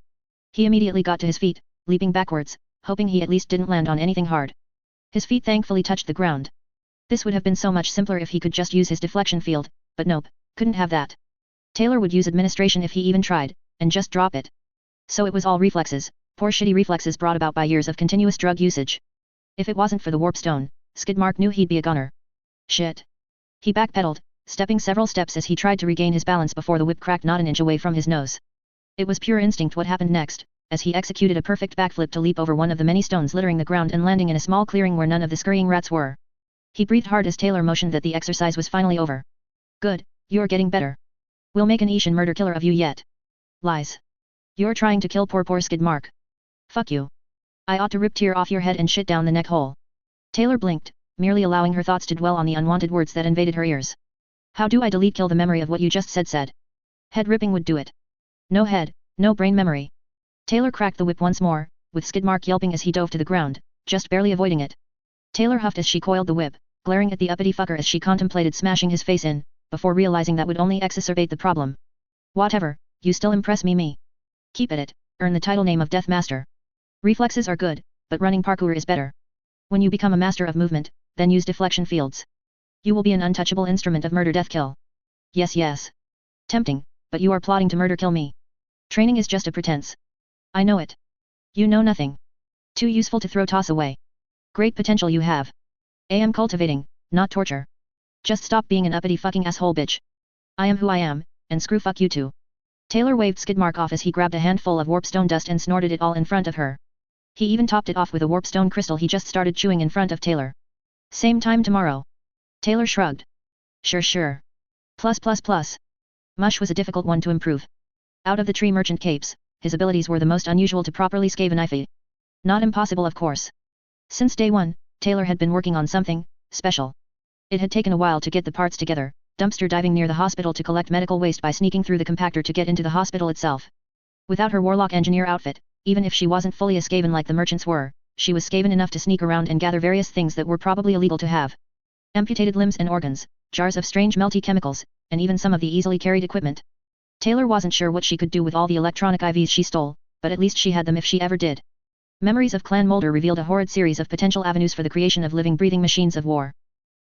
He immediately got to his feet, leaping backwards, hoping he at least didn't land on anything hard. His feet thankfully touched the ground. This would have been so much simpler if he could just use his deflection field, but nope, couldn't have that. Taylor would use administration if he even tried, and just drop it. So it was all reflexes, poor shitty reflexes brought about by years of continuous drug usage. If it wasn't for the warp stone, Skidmark knew he'd be a goner. Shit. He backpedaled, stepping several steps as he tried to regain his balance before the whip cracked not an inch away from his nose. It was pure instinct what happened next, as he executed a perfect backflip to leap over one of the many stones littering the ground and landing in a small clearing where none of the scurrying rats were. He breathed hard as Taylor motioned that the exercise was finally over. Good, you're getting better. We'll make an Ishan murder killer of you yet. Lies. You're trying to kill poor Skidmark. Fuck you. I ought to rip tear off your head and shit down the neck hole. Taylor blinked, merely allowing her thoughts to dwell on the unwanted words that invaded her ears. How do I delete kill the memory of what you just said? Head ripping would do it. No head, no brain memory. Taylor cracked the whip once more, with Skidmark yelping as he dove to the ground, just barely avoiding it. Taylor huffed as she coiled the whip, glaring at the uppity fucker as she contemplated smashing his face in, before realizing that would only exacerbate the problem. Whatever, you still impress me. Keep at it, earn the title name of Death Master. Reflexes are good, but running parkour is better. When you become a master of movement, then use deflection fields. You will be an untouchable instrument of murder death kill. Yes. Tempting, but you are plotting to murder kill me. Training is just a pretense. I know it. You know nothing. Too useful to throw toss away. Great potential you have. Am cultivating, not torture. Just stop being an uppity fucking asshole bitch. I am who I am, and screw fuck you too. Taylor waved Skidmark off as he grabbed a handful of warpstone dust and snorted it all in front of her. He even topped it off with a warpstone crystal he just started chewing in front of Taylor. Same time tomorrow. Taylor shrugged. Sure. Plus. Mush was a difficult one to improve. Out of the tree merchant capes, his abilities were the most unusual to properly Skavenify. Not impossible of course. Since day one, Taylor had been working on something special. It had taken a while to get the parts together, dumpster diving near the hospital to collect medical waste by sneaking through the compactor to get into the hospital itself. Without her warlock engineer outfit, even if she wasn't fully a Skaven like the merchants were, she was Skaven enough to sneak around and gather various things that were probably illegal to have. Amputated limbs and organs, jars of strange melty chemicals, and even some of the easily carried equipment. Taylor wasn't sure what she could do with all the electronic IVs she stole, but at least she had them if she ever did. Memories of Clan Mulder revealed a horrid series of potential avenues for the creation of living breathing machines of war.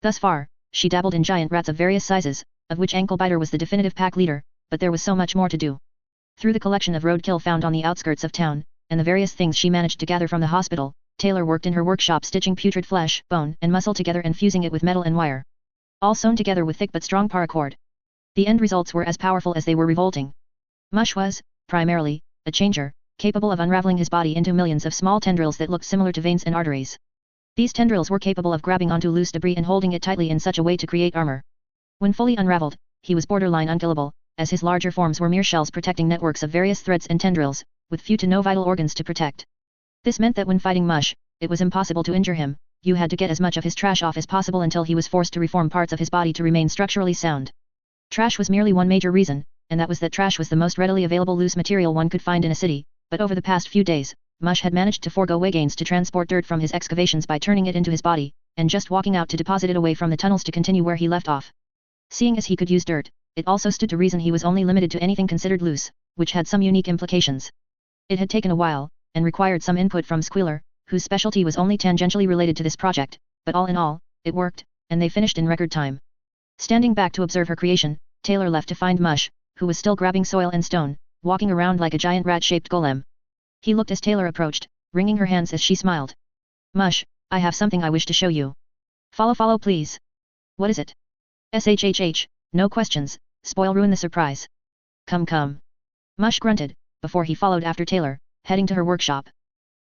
Thus far, she dabbled in giant rats of various sizes, of which Anklebiter was the definitive pack leader, but there was so much more to do. Through the collection of roadkill found on the outskirts of town, and the various things she managed to gather from the hospital, Taylor worked in her workshop stitching putrid flesh, bone, and muscle together and fusing it with metal and wire. All sewn together with thick but strong paracord. The end results were as powerful as they were revolting. Mush was, primarily, a changer, capable of unraveling his body into millions of small tendrils that looked similar to veins and arteries. These tendrils were capable of grabbing onto loose debris and holding it tightly in such a way to create armor. When fully unraveled, he was borderline unkillable, as his larger forms were mere shells protecting networks of various threads and tendrils, with few to no vital organs to protect. This meant that when fighting Mush, it was impossible to injure him. You had to get as much of his trash off as possible until he was forced to reform parts of his body to remain structurally sound. Trash was merely one major reason, and that was that trash was the most readily available loose material one could find in a city, but over the past few days, Mush had managed to forego wagons to transport dirt from his excavations by turning it into his body, and just walking out to deposit it away from the tunnels to continue where he left off. Seeing as he could use dirt, it also stood to reason he was only limited to anything considered loose, which had some unique implications. It had taken a while, and required some input from Squealer, whose specialty was only tangentially related to this project, but all in all, it worked, and they finished in record time. Standing back to observe her creation, Taylor left to find Mush, who was still grabbing soil and stone, walking around like a giant rat-shaped golem. He looked as Taylor approached, wringing her hands as she smiled. Mush, I have something I wish to show you. Follow please. What is it? SHHH, no questions, ruin the surprise. Come. Mush grunted, before he followed after Taylor, heading to her workshop.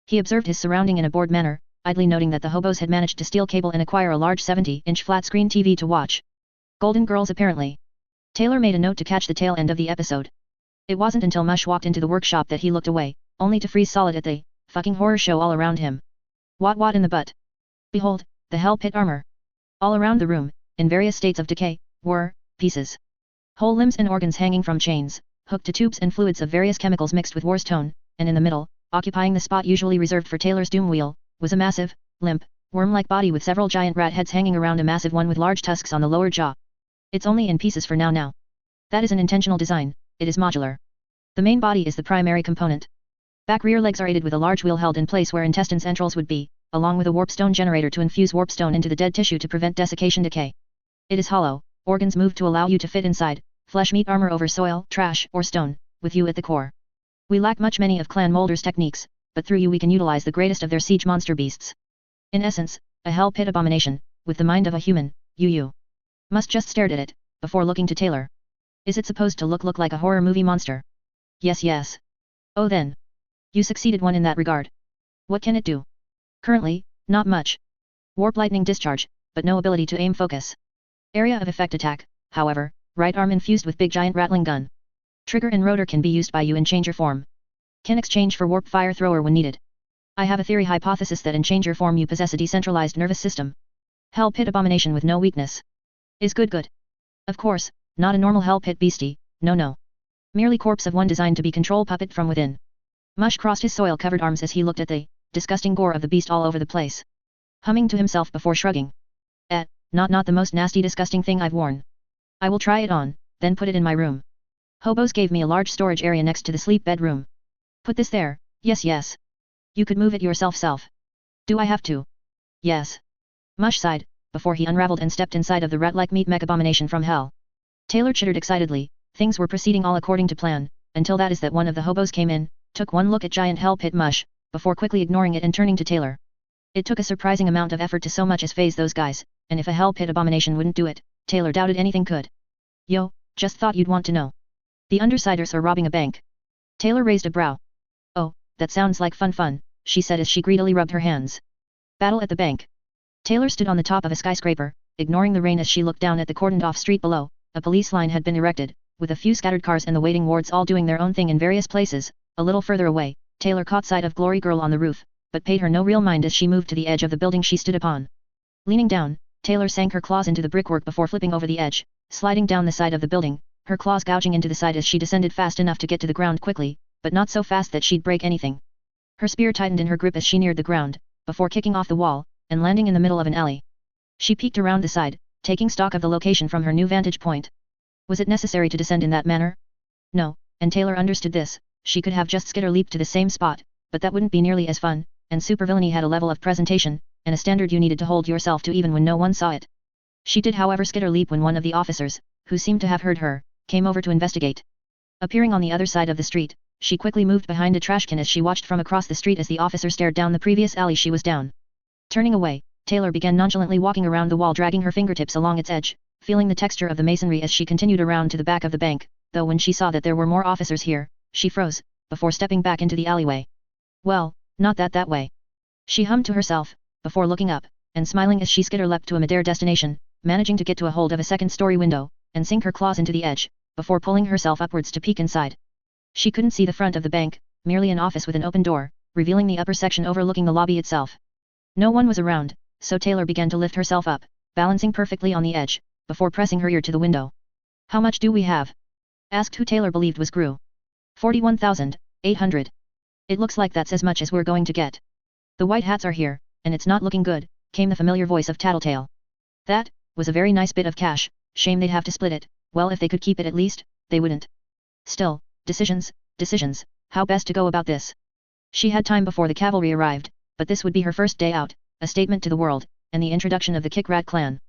He observed his surrounding in a bored manner, idly noting that the hobos had managed to steal cable and acquire a large 70-inch flat-screen TV to watch. Golden Girls apparently. Taylor made a note to catch the tail end of the episode. It wasn't until Mush walked into the workshop that he looked away, only to freeze solid at the fucking horror show all around him. What in the butt? Behold, the hell pit armor. All around the room, in various states of decay, were pieces. Whole limbs and organs hanging from chains, hooked to tubes and fluids of various chemicals mixed with warstone, and in the middle, occupying the spot usually reserved for Taylor's doom wheel, was a massive, limp, worm-like body with several giant rat heads hanging around a massive one with large tusks on the lower jaw. It's only in pieces for now. That is an intentional design, it is modular. The main body is the primary component. Back rear legs are aided with a large wheel held in place where intestines entrails would be, along with a warpstone generator to infuse warpstone into the dead tissue to prevent desiccation decay. It is hollow, organs move to allow you to fit inside, flesh meat armor over soil, trash, or stone, with you at the core. We lack many of Clan Moulder's techniques, but through you we can utilize the greatest of their siege monster beasts. In essence, a hell pit abomination, with the mind of a human, you. Must just stared at it, before looking to Taylor. Is it supposed to look like a horror movie monster? Yes. Oh then. You succeeded one in that regard. What can it do? Currently, not much. Warp lightning discharge, but no ability to aim focus. Area of effect attack, however, right arm infused with big giant rattling gun. Trigger and rotor can be used by you in changer form. Can exchange for warp fire thrower when needed. I have a theory hypothesis that in changer form you possess a decentralized nervous system. Hell pit abomination with no weakness. Is good. Of course, not a normal hell pit beastie, no. Merely corpse of one designed to be control puppet from within. Mush crossed his soil-covered arms as he looked at the disgusting gore of the beast all over the place. Humming to himself before shrugging. Not the most nasty disgusting thing I've worn. I will try it on, then put it in my room. Hobos gave me a large storage area next to the sleep bedroom. Put this there, yes. You could move it yourself. Do I have to? Yes. Mush sighed, before he unraveled and stepped inside of the rat-like meat mech abomination from hell. Taylor chittered excitedly, things were proceeding all according to plan, until that is that one of the hobos came in, took one look at giant hell pit Mush, before quickly ignoring it and turning to Taylor. It took a surprising amount of effort to so much as phase those guys, and if a hell pit abomination wouldn't do it, Taylor doubted anything could. Yo, just thought you'd want to know. The Undersiders are robbing a bank. Taylor raised a brow. Oh, that sounds like fun, she said as she greedily rubbed her hands. Battle at the bank. Taylor stood on the top of a skyscraper, ignoring the rain as she looked down at the cordoned-off street below. A police line had been erected, with a few scattered cars and the waiting wards all doing their own thing in various places. A little further away, Taylor caught sight of Glory Girl on the roof, but paid her no real mind as she moved to the edge of the building she stood upon. Leaning down, Taylor sank her claws into the brickwork before flipping over the edge, sliding down the side of the building, her claws gouging into the side as she descended fast enough to get to the ground quickly, but not so fast that she'd break anything. Her spear tightened in her grip as she neared the ground, before kicking off the wall, and landing in the middle of an alley. She peeked around the side, taking stock of the location from her new vantage point. Was it necessary to descend in that manner? No, and Taylor understood this. She could have just skitter leaped to the same spot, but that wouldn't be nearly as fun, and supervillainy had a level of presentation, and a standard you needed to hold yourself to even when no one saw it. She did however skitter leap when one of the officers, who seemed to have heard her, came over to investigate. Appearing on the other side of the street, she quickly moved behind a trash can as she watched from across the street as the officer stared down the previous alley she was down. Turning away, Taylor began nonchalantly walking around the wall, dragging her fingertips along its edge, feeling the texture of the masonry as she continued around to the back of the bank, though when she saw that there were more officers here, she froze, before stepping back into the alleyway. Well, not that way. She hummed to herself, before looking up, and smiling as she skitter leapt to a midair destination, managing to get to a hold of a second-story window, and sink her claws into the edge, before pulling herself upwards to peek inside. She couldn't see the front of the bank, merely an office with an open door, revealing the upper section overlooking the lobby itself. No one was around, so Taylor began to lift herself up, balancing perfectly on the edge, before pressing her ear to the window. "How much do we have?" asked who Taylor believed was Gru. 41,800. "It looks like that's as much as we're going to get. The white hats are here, and it's not looking good," came the familiar voice of Tattletale. "That was a very nice bit of cash, shame they'd have to split it. Well, if they could keep it at least, they wouldn't. Still, decisions, how best to go about this?" She had time before the cavalry arrived, but this would be her first day out, a statement to the world, and the introduction of the Kickrat clan.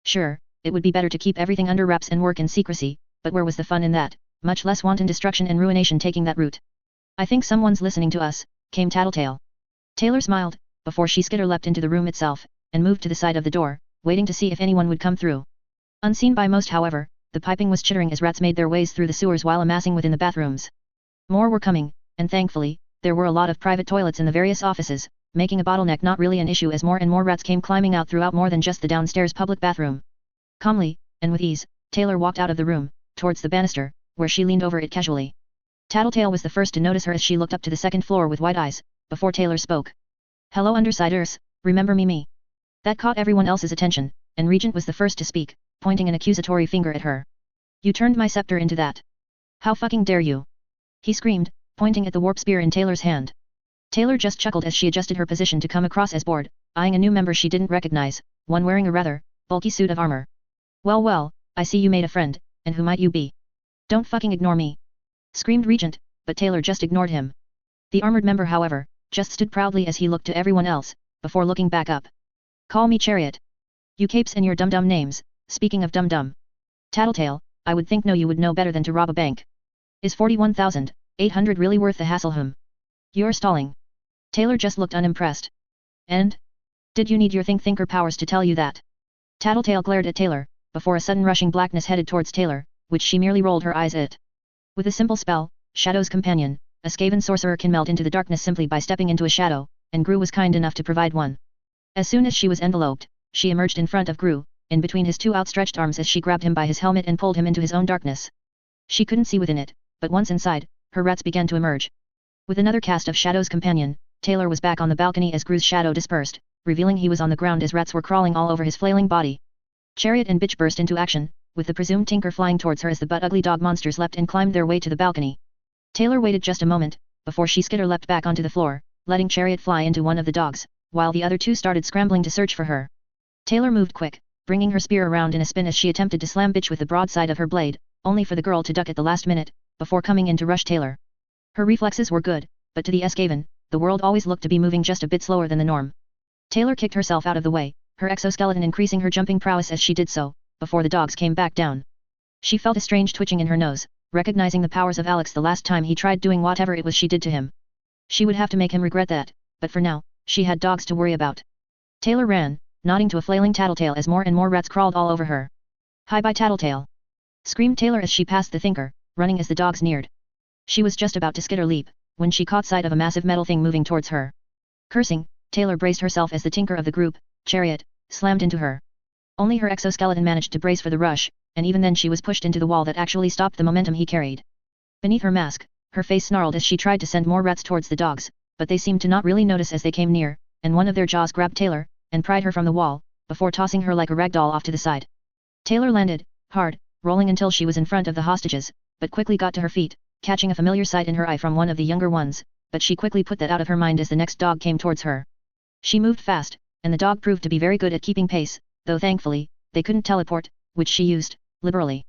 Sure, it would be better to keep everything under wraps and work in secrecy, but where was the fun in that, much less wanton destruction and ruination taking that route? "I think someone's listening to us," came Tattletale. Taylor smiled, before she skitter leapt into the room itself, and moved to the side of the door, waiting to see if anyone would come through. Unseen by most however, the piping was chittering as rats made their ways through the sewers while amassing within the bathrooms. More were coming, and thankfully, there were a lot of private toilets in the various offices, making a bottleneck not really an issue as more and more rats came climbing out throughout more than just the downstairs public bathroom. Calmly, and with ease, Taylor walked out of the room, towards the banister, where she leaned over it casually. Tattletale was the first to notice her as she looked up to the second floor with wide eyes, before Taylor spoke. "Hello Undersiders, remember me?" That caught everyone else's attention, and Regent was the first to speak, pointing an accusatory finger at her. "You turned my scepter into that. How fucking dare you?" he screamed, pointing at the warp spear in Taylor's hand. Taylor just chuckled as she adjusted her position to come across as bored, eyeing a new member she didn't recognize, one wearing a rather bulky suit of armor. Well, I see you made a friend, and who might you be?" "Don't fucking ignore me!" screamed Regent, but Taylor just ignored him. The armored member however, just stood proudly as he looked to everyone else, before looking back up. "Call me Chariot. You capes and your dum-dum names, speaking of dum-dum. Tattletale, I would think you would know better than to rob a bank. Is 41,800 really worth the hassle? You're stalling." Taylor just looked unimpressed. "And? Did you need your thinker powers to tell you that?" Tattletale glared at Taylor, before a sudden rushing blackness headed towards Taylor, which she merely rolled her eyes at. With a simple spell, Shadow's Companion, a Skaven sorcerer can melt into the darkness simply by stepping into a shadow, and Gru was kind enough to provide one. As soon as she was enveloped, she emerged in front of Gru, in between his two outstretched arms as she grabbed him by his helmet and pulled him into his own darkness. She couldn't see within it, but once inside, her rats began to emerge. With another cast of Shadow's Companion, Taylor was back on the balcony as Gru's shadow dispersed, revealing he was on the ground as rats were crawling all over his flailing body. Chariot and Bitch burst into action, with the presumed tinker flying towards her as the butt-ugly dog monsters leapt and climbed their way to the balcony. Taylor waited just a moment, before she skitter leapt back onto the floor, letting Chariot fly into one of the dogs, while the other two started scrambling to search for her. Taylor moved quick, bringing her spear around in a spin as she attempted to slam Bitch with the broadside of her blade, only for the girl to duck at the last minute, before coming in to rush Taylor. Her reflexes were good, but to the Skaven, the world always looked to be moving just a bit slower than the norm. Taylor kicked herself out of the way, her exoskeleton increasing her jumping prowess as she did so, before the dogs came back down. She felt a strange twitching in her nose, recognizing the powers of Alex the last time he tried doing whatever it was she did to him. She would have to make him regret that, but for now, she had dogs to worry about. Taylor ran, nodding to a flailing Tattletale as more and more rats crawled all over her. "Hi bye Tattletale!" screamed Taylor as she passed the thinker, running as the dogs neared. She was just about to skitter leap, when she caught sight of a massive metal thing moving towards her. Cursing, Taylor braced herself as the tinker of the group, Chariot, slammed into her. Only her exoskeleton managed to brace for the rush, and even then she was pushed into the wall that actually stopped the momentum he carried. Beneath her mask, her face snarled as she tried to send more rats towards the dogs, but they seemed to not really notice as they came near, and one of their jaws grabbed Taylor, and pried her from the wall, before tossing her like a rag doll off to the side. Taylor landed, hard, rolling until she was in front of the hostages, but quickly got to her feet, catching a familiar sight in her eye from one of the younger ones, but she quickly put that out of her mind as the next dog came towards her. She moved fast, and the dog proved to be very good at keeping pace, though thankfully, they couldn't teleport, which she used, liberally.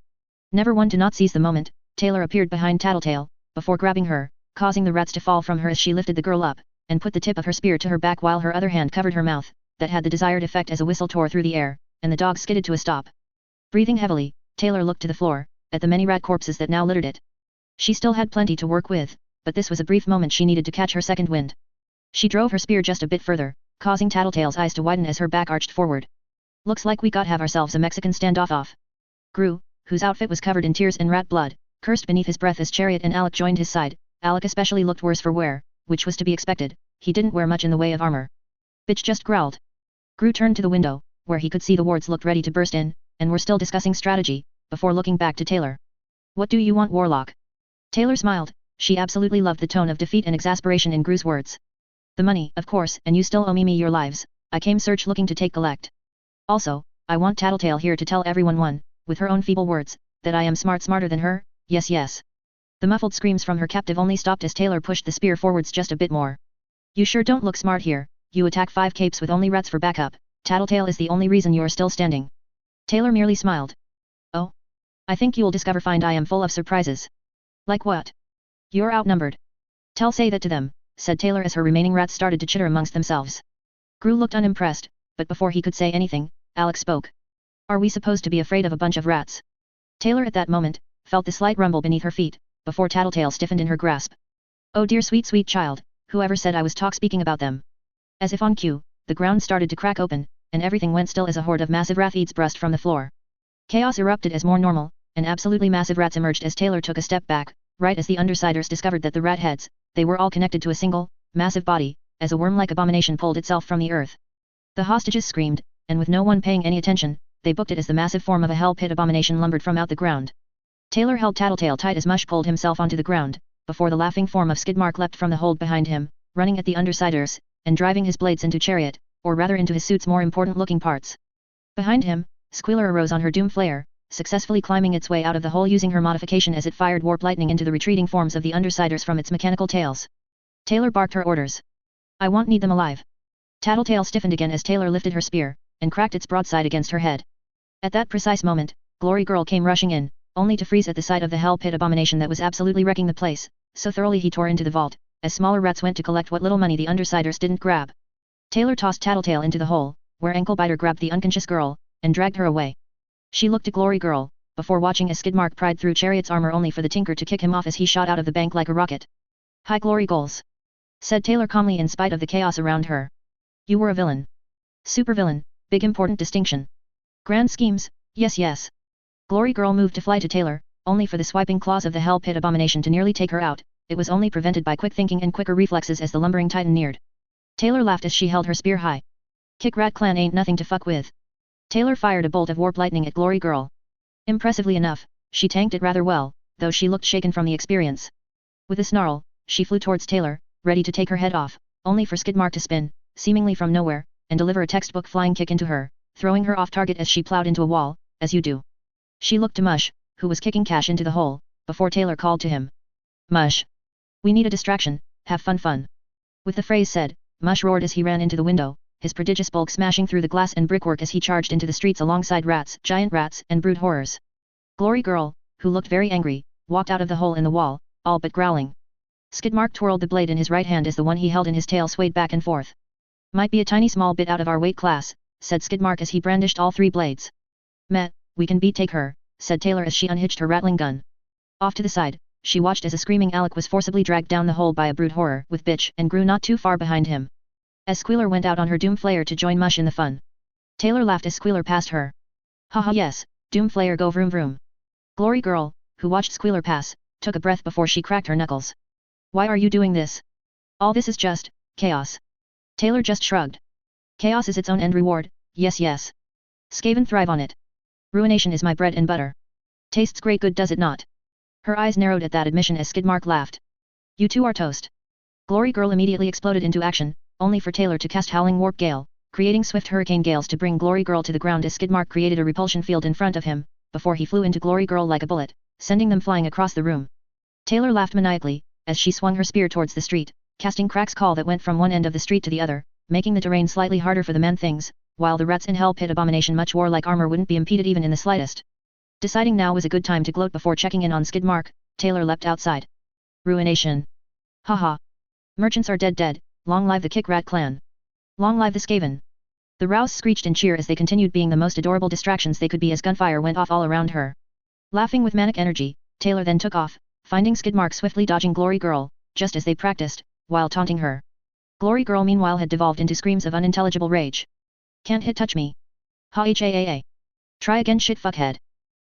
Never one to not seize the moment, Taylor appeared behind Tattletale, before grabbing her, causing the rats to fall from her as she lifted the girl up, and put the tip of her spear to her back while her other hand covered her mouth, that had the desired effect as a whistle tore through the air, and the dog skidded to a stop. Breathing heavily, Taylor looked to the floor, at the many rat corpses that now littered it. She still had plenty to work with, but this was a brief moment she needed to catch her second wind. She drove her spear just a bit further, causing Tattletale's eyes to widen as her back arched forward. Looks like we got have ourselves a Mexican standoff off. Gru, whose outfit was covered in tears and rat blood, cursed beneath his breath as Chariot and Alec joined his side. Alec especially looked worse for wear, which was to be expected. He didn't wear much in the way of armor. Bitch just growled. Gru turned to the window, where he could see the wards looked ready to burst in, and were still discussing strategy, before looking back to Taylor. What do you want, Warlock? Taylor smiled. She absolutely loved the tone of defeat and exasperation in Gru's words. The money, of course, and you still owe me your lives. I came search looking to take collect. Also, I want Tattletale here to tell everyone with her own feeble words, that I am smarter than her, yes. The muffled screams from her captive only stopped as Taylor pushed the spear forwards just a bit more. You sure don't look smart here, you attack 5 capes with only rats for backup. Tattletale is the only reason you're still standing. Taylor merely smiled. Oh? I think you'll find I am full of surprises. Like what? You're outnumbered. Say that to them, said Taylor as her remaining rats started to chitter amongst themselves. Gru looked unimpressed, but before he could say anything, Alex spoke. Are we supposed to be afraid of a bunch of rats? Taylor at that moment, felt the slight rumble beneath her feet, before Tattletale stiffened in her grasp. Oh dear sweet child, whoever said I was speaking about them? As if on cue, the ground started to crack open, and everything went still as a horde of massive rat-eats burst from the floor. Chaos erupted as more normal, and absolutely massive rats emerged as Taylor took a step back, right as the Undersiders discovered that the rat heads, they were all connected to a single, massive body, as a worm-like abomination pulled itself from the earth. The hostages screamed, and with no one paying any attention, they booked it as the massive form of a hell pit abomination lumbered from out the ground. Taylor held Tattletale tight as Mush pulled himself onto the ground, before the laughing form of Skidmark leapt from the hold behind him, running at the Undersiders, and driving his blades into Chariot, or rather into his suit's more important-looking parts. Behind him, Squealer arose on her Doom Flare, successfully climbing its way out of the hole using her modification as it fired warp lightning into the retreating forms of the Undersiders from its mechanical tails. Taylor barked her orders. I need them alive. Tattletale stiffened again as Taylor lifted her spear, and cracked its broadside against her head. At that precise moment, Glory Girl came rushing in, only to freeze at the sight of the hell pit abomination that was absolutely wrecking the place, so thoroughly he tore into the vault, as smaller rats went to collect what little money the Undersiders didn't grab. Taylor tossed Tattletale into the hole, where Anklebiter grabbed the unconscious girl, and dragged her away. She looked at Glory Girl, before watching as Skidmark pried through Chariot's armor only for the Tinker to kick him off as he shot out of the bank like a rocket. High Glory Goals, said Taylor calmly in spite of the chaos around her. You were a villain. Supervillain, big important distinction. Grand schemes, yes. Glory Girl moved to fly to Taylor, only for the swiping claws of the hell pit abomination to nearly take her out. It was only prevented by quick thinking and quicker reflexes as the lumbering titan neared. Taylor laughed as she held her spear high. Kick Rat Clan ain't nothing to fuck with. Taylor fired a bolt of warp lightning at Glory Girl. Impressively enough, she tanked it rather well, though she looked shaken from the experience. With a snarl, she flew towards Taylor, ready to take her head off, only for Skidmark to spin, seemingly from nowhere, and deliver a textbook flying kick into her, throwing her off target as she plowed into a wall, as you do. She looked to Mush, who was kicking Cash into the hole, before Taylor called to him. Mush. We need a distraction, have fun. With the phrase said, Mush roared as he ran into the window, his prodigious bulk smashing through the glass and brickwork as he charged into the streets alongside rats, giant rats, and brood horrors. Glory Girl, who looked very angry, walked out of the hole in the wall, all but growling. Skidmark twirled the blade in his right hand as the one he held in his tail swayed back and forth. Might be a tiny small bit out of our weight class, said Skidmark as he brandished all 3 blades. Meh, we can take her, said Taylor as she unhitched her rattling gun. Off to the side, she watched as a screaming Alec was forcibly dragged down the hole by a brood horror with Bitch and Grew not too far behind him. As Squealer went out on her Doom Flare to join Mush in the fun. Taylor laughed as Squealer passed her. Haha yes, Doom Flare go vroom vroom. Glory Girl, who watched Squealer pass, took a breath before she cracked her knuckles. Why are you doing this? All this is just chaos. Taylor just shrugged. Chaos is its own end reward, yes. Skaven thrive on it. Ruination is my bread and butter. Tastes great good does it not? Her eyes narrowed at that admission as Skidmark laughed. You two are toast. Glory Girl immediately exploded into action, only for Taylor to cast Howling Warp Gale, creating swift hurricane gales to bring Glory Girl to the ground as Skidmark created a repulsion field in front of him, before he flew into Glory Girl like a bullet, sending them flying across the room. Taylor laughed maniacally, as she swung her spear towards the street, casting Crack's Call that went from one end of the street to the other, making the terrain slightly harder for the man-things, while the rats in Hell Pit abomination much warlike armor wouldn't be impeded even in the slightest. Deciding now was a good time to gloat before checking in on Skidmark, Taylor leapt outside. Ruination. Haha. Merchants are dead, long live the Kick Rat clan. Long live the Skaven. The The rouse screeched and cheer as they continued being the most adorable distractions they could be as gunfire went off all around her. Laughing with manic energy, Taylor then took off, finding Skidmark swiftly dodging Glory Girl, just as they practiced, while taunting her. Glory Girl meanwhile had devolved into screams of unintelligible rage. Can't hit touch me. Ha-ha-a-a. Try again shit fuckhead.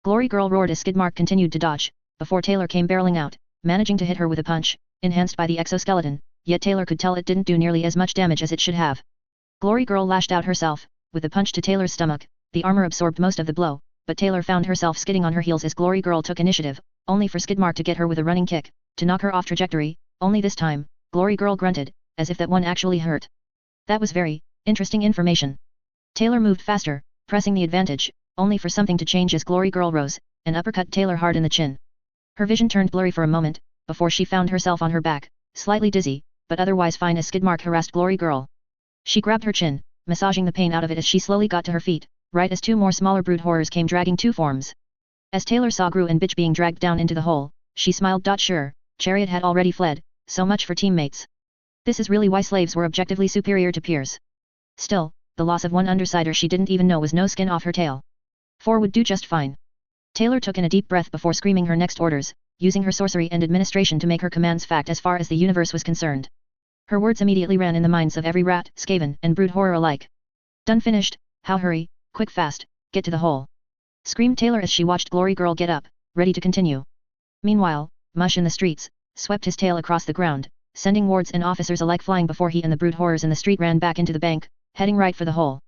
Glory Girl roared as Skidmark continued to dodge, before Taylor came barreling out, managing to hit her with a punch, enhanced by the exoskeleton, yet Taylor could tell it didn't do nearly as much damage as it should have. Glory Girl lashed out herself, with a punch to Taylor's stomach. The armor absorbed most of the blow, but Taylor found herself skidding on her heels as Glory Girl took initiative, only for Skidmark to get her with a running kick, to knock her off trajectory, only this time, Glory Girl grunted, as if that one actually hurt. That was very interesting information. Taylor moved faster, pressing the advantage, only for something to change as Glory Girl rose, and uppercut Taylor hard in the chin. Her vision turned blurry for a moment, before she found herself on her back, slightly dizzy, but otherwise fine as Skidmark harassed Glory Girl. She grabbed her chin, massaging the pain out of it as she slowly got to her feet, right as two more smaller brood horrors came dragging two forms. As Taylor saw Gru and Bitch being dragged down into the hole, she smiled. Sure, Chariot had already fled, so much for teammates. This is really why slaves were objectively superior to peers. Still, the loss of one undersider she didn't even know was no skin off her tail. 4 would do just fine. Taylor took in a deep breath before screaming her next orders, using her sorcery and administration to make her commands fact as far as the universe was concerned. Her words immediately ran in the minds of every rat, Skaven, and brood horror alike. Done finished, how hurry, quick fast, get to the hole. Screamed Taylor as she watched Glory Girl get up, ready to continue. Meanwhile, Mush in the streets, swept his tail across the ground, sending wards and officers alike flying before he and the brood horrors in the street ran back into the bank, heading right for the hole.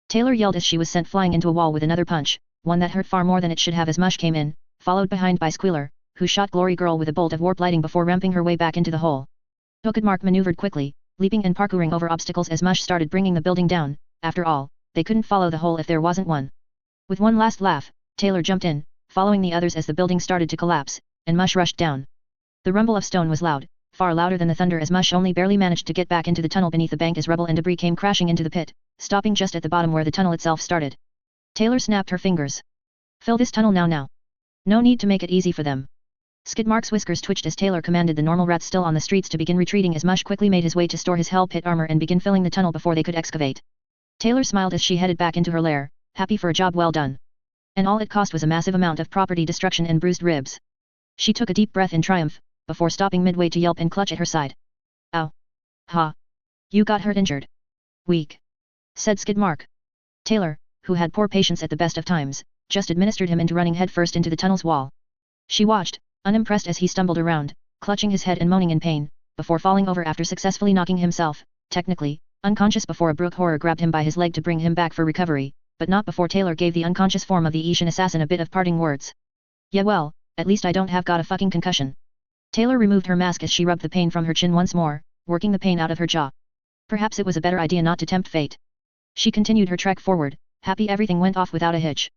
Taylor yelled as she was sent flying into a wall with another punch, one that hurt far more than it should have as Mush came in, followed behind by Squealer, who shot Glory Girl with a bolt of warp lighting before ramping her way back into the hole. Skidmark maneuvered quickly, leaping and parkouring over obstacles as Mush started bringing the building down. After all, they couldn't follow the hole if there wasn't one. With one last laugh, Taylor jumped in, following the others as the building started to collapse, and Mush rushed down. The rumble of stone was loud, far louder than the thunder as Mush only barely managed to get back into the tunnel beneath the bank as rubble and debris came crashing into the pit, stopping just at the bottom where the tunnel itself started. Taylor snapped her fingers. Fill this tunnel now. No need to make it easy for them. Skidmark's whiskers twitched as Taylor commanded the normal rats still on the streets to begin retreating as Mush quickly made his way to store his hell pit armor and begin filling the tunnel before they could excavate. Taylor smiled as she headed back into her lair, happy for a job well done. And all it cost was a massive amount of property destruction and bruised ribs. She took a deep breath in triumph, before stopping midway to yelp and clutch at her side. Ow. Ha. You got hurt injured. Weak. Said Skidmark. Taylor, who had poor patience at the best of times, just administered him into running headfirst into the tunnel's wall. She watched, unimpressed as he stumbled around, clutching his head and moaning in pain, before falling over after successfully knocking himself, technically, unconscious before a brook horror grabbed him by his leg to bring him back for recovery, but not before Taylor gave the unconscious form of the Ishan assassin a bit of parting words. Yeah well, at least I don't have got a fucking concussion. Taylor removed her mask as she rubbed the pain from her chin once more, working the pain out of her jaw. Perhaps it was a better idea not to tempt fate. She continued her trek forward, happy everything went off without a hitch.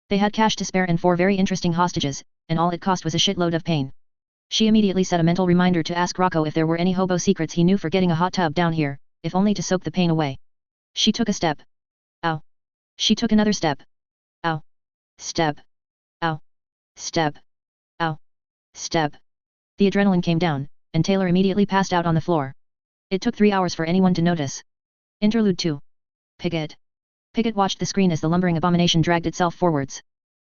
They had cash to spare and 4 very interesting hostages, and all it cost was a shitload of pain. She immediately set a mental reminder to ask Rocco if there were any hobo secrets he knew for getting a hot tub down here, if only to soak the pain away. She took a step. Ow. She took another step. Ow. Step. Ow. Step. Ow. Step. The adrenaline came down, and Taylor immediately passed out on the floor. It took 3 hours for anyone to notice. Interlude 2. Pigott. Pigott watched the screen as the lumbering abomination dragged itself forwards.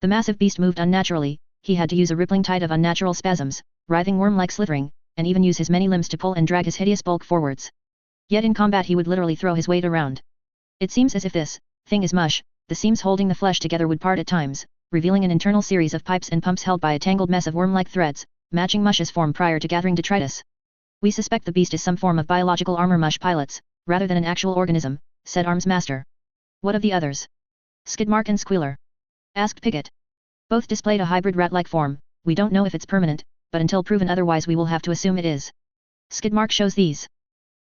The massive beast moved unnaturally, he had to use a rippling tide of unnatural spasms, writhing worm-like slithering, and even use his many limbs to pull and drag his hideous bulk forwards. Yet in combat he would literally throw his weight around. It seems as if this thing is mush, the seams holding the flesh together would part at times, revealing an internal series of pipes and pumps held by a tangled mess of worm-like threads, matching mush's form prior to gathering detritus. We suspect the beast is some form of biological armor mush pilots, rather than an actual organism, said Arms Master. What of the others? Skidmark and Squealer? Asked Pigott. Both displayed a hybrid rat-like form, we don't know if it's permanent, but until proven otherwise we will have to assume it is. Skidmark shows these.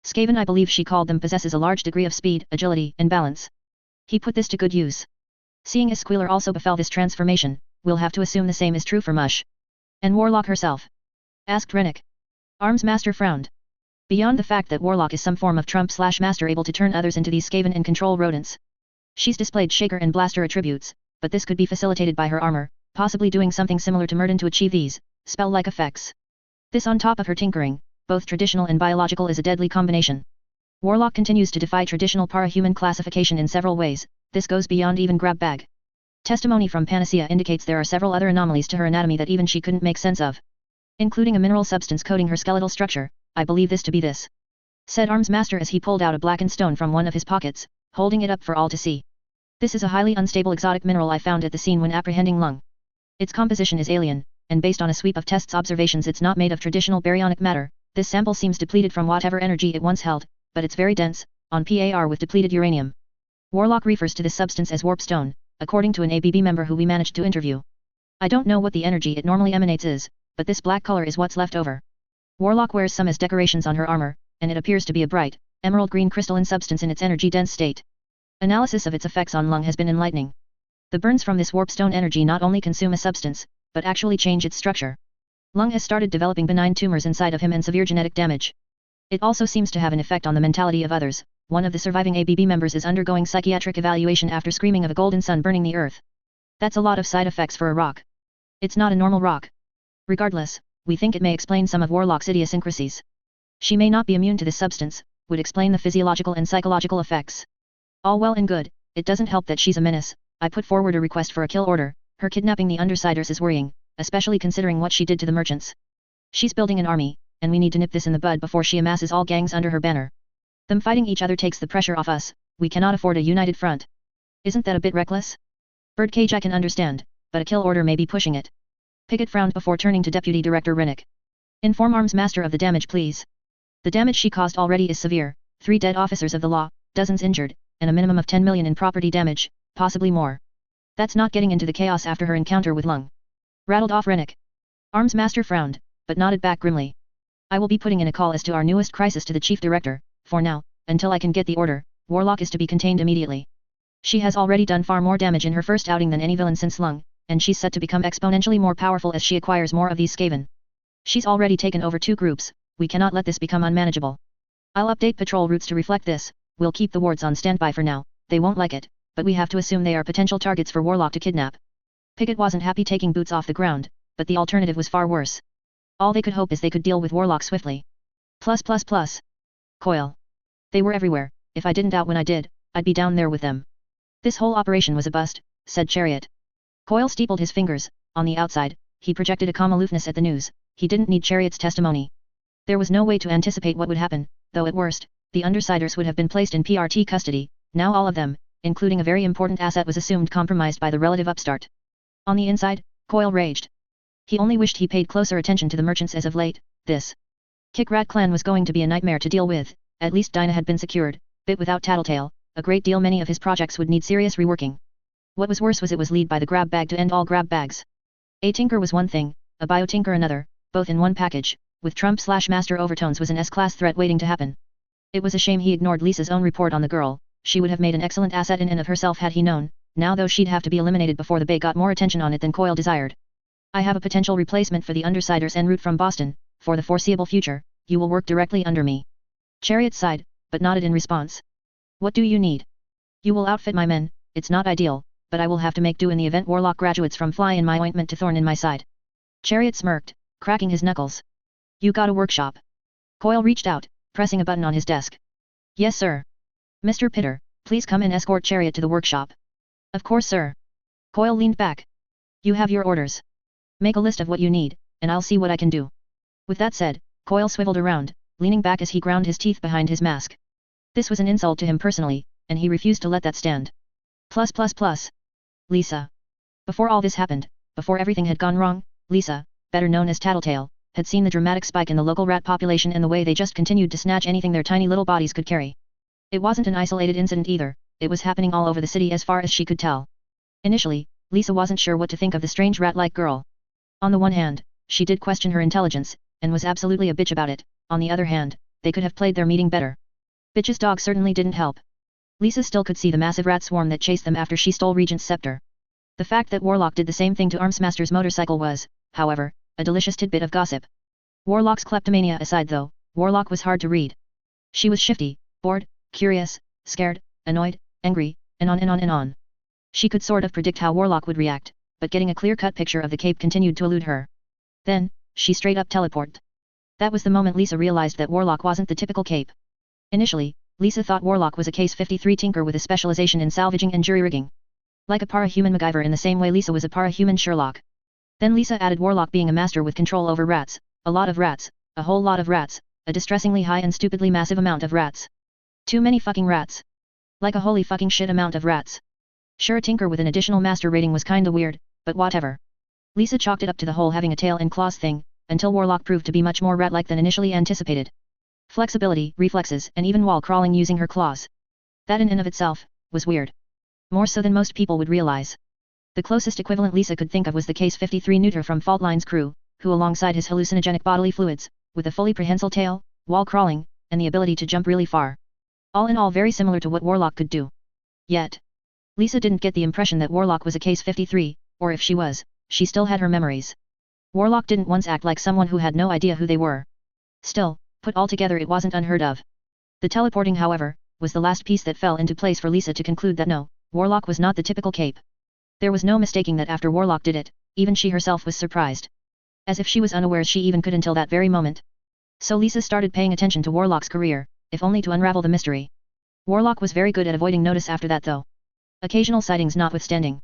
Skaven, I believe she called them, possesses a large degree of speed, agility, and balance. He put this to good use. Seeing as Squealer also befell this transformation, we'll have to assume the same is true for Mush. And Warlock herself? Asked Rennick. Arms Master frowned. Beyond the fact that Warlock is some form of Trump/Master able to turn others into these Skaven and control rodents. She's displayed Shaker and Blaster attributes, but this could be facilitated by her armor, possibly doing something similar to Murden to achieve these spell-like effects. This on top of her tinkering, both traditional and biological, is a deadly combination. Warlock continues to defy traditional para-human classification in several ways. This goes beyond even grab bag. Testimony from Panacea indicates there are several other anomalies to her anatomy that even she couldn't make sense of, including a mineral substance coating her skeletal structure. I believe this to be this, said Arms Master as he pulled out a blackened stone from one of his pockets, holding it up for all to see. This is a highly unstable exotic mineral I found at the scene when apprehending Lung. Its composition is alien, and based on a sweep of tests observations it's not made of traditional baryonic matter. This sample seems depleted from whatever energy it once held, but it's very dense, on par with depleted uranium. Warlock refers to this substance as warp stone, according to an ABB member who we managed to interview. I don't know what the energy it normally emanates is, but this black color is what's left over. Warlock wears some as decorations on her armor, and it appears to be a bright, emerald green crystalline substance in its energy-dense state. Analysis of its effects on Lung has been enlightening. The burns from this warp stone energy not only consume a substance, but actually change its structure. Lung has started developing benign tumors inside of him and severe genetic damage. It also seems to have an effect on the mentality of others. One of the surviving ABB members is undergoing psychiatric evaluation after screaming of a golden sun burning the earth. That's a lot of side effects for a rock. It's not a normal rock. Regardless, we think it may explain some of Warlock's idiosyncrasies. She may not be immune to this substance, would explain the physiological and psychological effects. All well and good, it doesn't help that she's a menace. I put forward a request for a kill order. Her kidnapping the Undersiders is worrying, especially considering what she did to the merchants. She's building an army, and we need to nip this in the bud before she amasses all gangs under her banner. Them fighting each other takes the pressure off us. We cannot afford a united front. Isn't that a bit reckless? Birdcage I can understand, but a kill order may be pushing it. Pickett frowned before turning to Deputy Director Rennick. Inform Arms Master of the damage please. The damage she caused already is severe, 3 dead officers of the law, dozens injured, and a minimum of 10 million in property damage, possibly more. That's not getting into the chaos after her encounter with Lung. Rattled off Rennick. Arms Master frowned, but nodded back grimly. I will be putting in a call as to our newest crisis to the Chief Director. For now, until I can get the order, Warlock is to be contained immediately. She has already done far more damage in her first outing than any villain since Lung, and she's set to become exponentially more powerful as she acquires more of these Skaven. She's already taken over 2 groups, we cannot let this become unmanageable. I'll update patrol routes to reflect this. We'll keep the wards on standby for now. They won't like it, but we have to assume they are potential targets for Warlock to kidnap. Pickett wasn't happy taking boots off the ground, but the alternative was far worse. All they could hope is they could deal with Warlock swiftly. +++. Coil. They were everywhere. If I didn't out when I did, I'd be down there with them. This whole operation was a bust, said Chariot. Coil steepled his fingers. On the outside, he projected a calm aloofness at the news. He didn't need Chariot's testimony. There was no way to anticipate what would happen, though at worst, the Undersiders would have been placed in PRT custody. Now all of them, including a very important asset, was assumed compromised by the relative upstart. On the inside, Coil raged. He only wished he paid closer attention to the merchants as of late. This Kick-Rat clan was going to be a nightmare to deal with. At least Dinah had been secured, bit without tattletale. A great deal many of his projects would need serious reworking. What was worse was it was led by the grab bag to end all grab bags. A tinker was one thing, a biotinker another, both in one package. With Trump/Master overtones was an S-class threat waiting to happen. It was a shame he ignored Lisa's own report on the girl. She would have made an excellent asset in and of herself had he known. Now though she'd have to be eliminated before the Bay got more attention on it than Coil desired. I have a potential replacement for the Undersiders en route from Boston. For the foreseeable future, you will work directly under me. Chariot sighed, but nodded in response. What do you need? You will outfit my men. It's not ideal, but I will have to make do in the event Warlock graduates from fly in my ointment to thorn in my side. Chariot smirked, cracking his knuckles. You got a workshop. Coil reached out, pressing a button on his desk. Yes sir. Mr. Pitter, please come and escort Chariot to the workshop. Of course sir. Coil leaned back. You have your orders. Make a list of what you need, and I'll see what I can do. With that said, Coil swiveled around, leaning back as he ground his teeth behind his mask. This was an insult to him personally, and he refused to let that stand. Lisa. Before all this happened, before everything had gone wrong, Lisa, better known as Tattletale, had seen the dramatic spike in the local rat population and the way they just continued to snatch anything their tiny little bodies could carry. It wasn't an isolated incident either, it was happening all over the city as far as she could tell. Initially, Lisa wasn't sure what to think of the strange rat-like girl. On the one hand, she did question her intelligence, and was absolutely a bitch about it. On the other hand, they could have played their meeting better. Bitch's dog certainly didn't help. Lisa still could see the massive rat swarm that chased them after she stole Regent's scepter. The fact that Warlock did the same thing to Armsmaster's motorcycle was, however, a delicious tidbit of gossip. Warlock's kleptomania aside though, Warlock was hard to read. She was shifty, bored, curious, scared, annoyed, angry, and on and on and on. She could sort of predict how Warlock would react, but getting a clear-cut picture of the cape continued to elude her. Then, she straight up teleported. That was the moment Lisa realized that Warlock wasn't the typical cape. Initially, Lisa thought Warlock was a Case 53 tinker with a specialization in salvaging and jury-rigging. Like a para-human MacGyver in the same way Lisa was a para-human Sherlock. Then Lisa added Warlock being a master with control over rats, a lot of rats, a whole lot of rats, a distressingly high and stupidly massive amount of rats. Too many fucking rats. Like a holy fucking shit amount of rats. Sure, a tinker with an additional master rating was kinda weird, but whatever. Lisa chalked it up to the whole having a tail and claws thing, until Warlock proved to be much more rat-like than initially anticipated. Flexibility, reflexes, and even wall crawling using her claws. That in and of itself, was weird. More so than most people would realize. The closest equivalent Lisa could think of was the Case 53 neuter from Fault Line's crew, who alongside his hallucinogenic bodily fluids, with a fully prehensile tail, wall crawling, and the ability to jump really far. All in all very similar to what Warlock could do. Yet, Lisa didn't get the impression that Warlock was a Case 53, or if she was, she still had her memories. Warlock didn't once act like someone who had no idea who they were. Still, put all together it wasn't unheard of. The teleporting, however, was the last piece that fell into place for Lisa to conclude that no, Warlock was not the typical cape. There was no mistaking that after Warlock did it, even she herself was surprised. As if she was unaware she even could until that very moment. So Lisa started paying attention to Warlock's career, if only to unravel the mystery. Warlock was very good at avoiding notice after that though. Occasional sightings notwithstanding.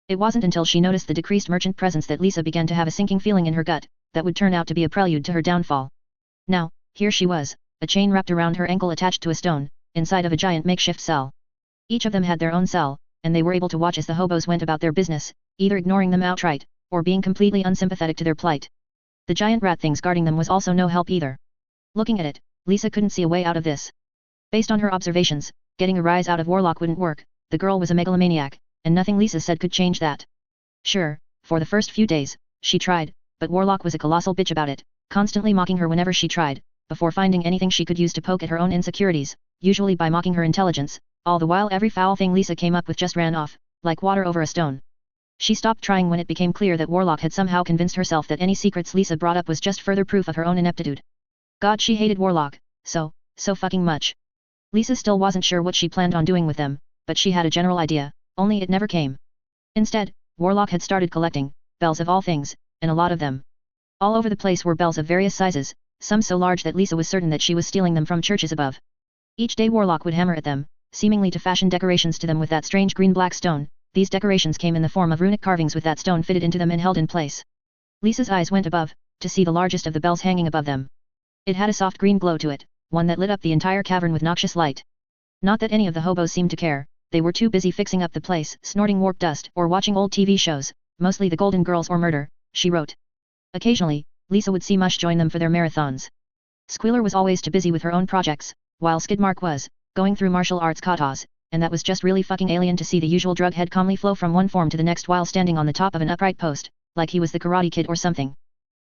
It wasn't until she noticed the decreased merchant presence that Lisa began to have a sinking feeling in her gut, that would turn out to be a prelude to her downfall. Now, here she was, a chain wrapped around her ankle attached to a stone, inside of a giant makeshift cell. Each of them had their own cell, and they were able to watch as the hobos went about their business, either ignoring them outright, or being completely unsympathetic to their plight. The giant rat things guarding them was also no help either. Looking at it, Lisa couldn't see a way out of this. Based on her observations, getting a rise out of Warlock wouldn't work, the girl was a megalomaniac, and nothing Lisa said could change that. Sure, for the first few days, she tried, but Warlock was a colossal bitch about it, constantly mocking her whenever she tried, before finding anything she could use to poke at her own insecurities, usually by mocking her intelligence, all the while every foul thing Lisa came up with just ran off, like water over a stone. She stopped trying when it became clear that Warlock had somehow convinced herself that any secrets Lisa brought up was just further proof of her own ineptitude. God, she hated Warlock, so fucking much. Lisa still wasn't sure what she planned on doing with them, but she had a general idea, only it never came. Instead, Warlock had started collecting bells of all things, and a lot of them. All over the place were bells of various sizes, some so large that Lisa was certain that she was stealing them from churches above. Each day Warlock would hammer at them, seemingly to fashion decorations to them with that strange green-black stone. These decorations came in the form of runic carvings with that stone fitted into them and held in place. Lisa's eyes went above, to see the largest of the bells hanging above them. It had a soft green glow to it, one that lit up the entire cavern with noxious light. Not that any of the hobos seemed to care, they were too busy fixing up the place, snorting warp dust, or watching old TV shows, mostly The Golden Girls or Murder, she wrote. Occasionally, Lisa would see Mush join them for their marathons. Squealer was always too busy with her own projects, while Skidmark was going through martial arts katas, and that was just really fucking alien to see the usual drug head calmly flow from one form to the next while standing on the top of an upright post, like he was the Karate Kid or something.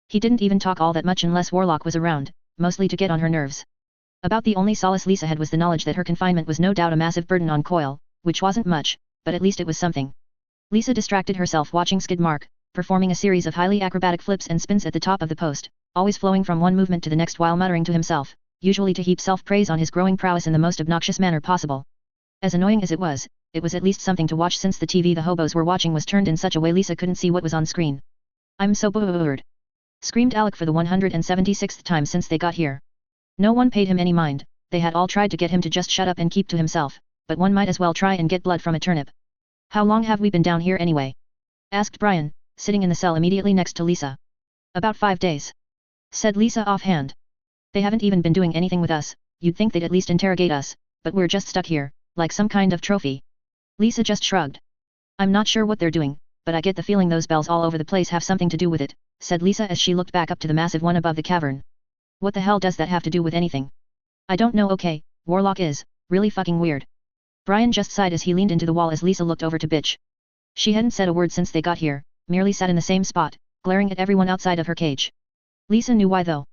He didn't even talk all that much unless Warlock was around, mostly to get on her nerves. About the only solace Lisa had was the knowledge that her confinement was no doubt a massive burden on Coil, which wasn't much, but at least it was something. Lisa distracted herself watching Skidmark, performing a series of highly acrobatic flips and spins at the top of the post, always flowing from one movement to the next while muttering to himself, usually to heap self-praise on his growing prowess in the most obnoxious manner possible. As annoying as it was at least something to watch since the TV the hobos were watching was turned in such a way Lisa couldn't see what was on screen. "I'm so bored!" screamed Alec for the 176th time since they got here. No one paid him any mind, they had all tried to get him to just shut up and keep to himself, but one might as well try and get blood from a turnip. "How long have we been down here anyway?" asked Brian, sitting in the cell immediately next to Lisa. "About 5 days," said Lisa offhand. "They haven't even been doing anything with us, you'd think they'd at least interrogate us, but we're just stuck here, like some kind of trophy." Lisa just shrugged. "I'm not sure what they're doing, but I get the feeling those bells all over the place have something to do with it," said Lisa as she looked back up to the massive one above the cavern. "What the hell does that have to do with anything?" "I don't know. Okay, Warlock is really fucking weird." Brian just sighed as he leaned into the wall as Lisa looked over to Bitch. She hadn't said a word since they got here, merely sat in the same spot, glaring at everyone outside of her cage. Lisa knew why though.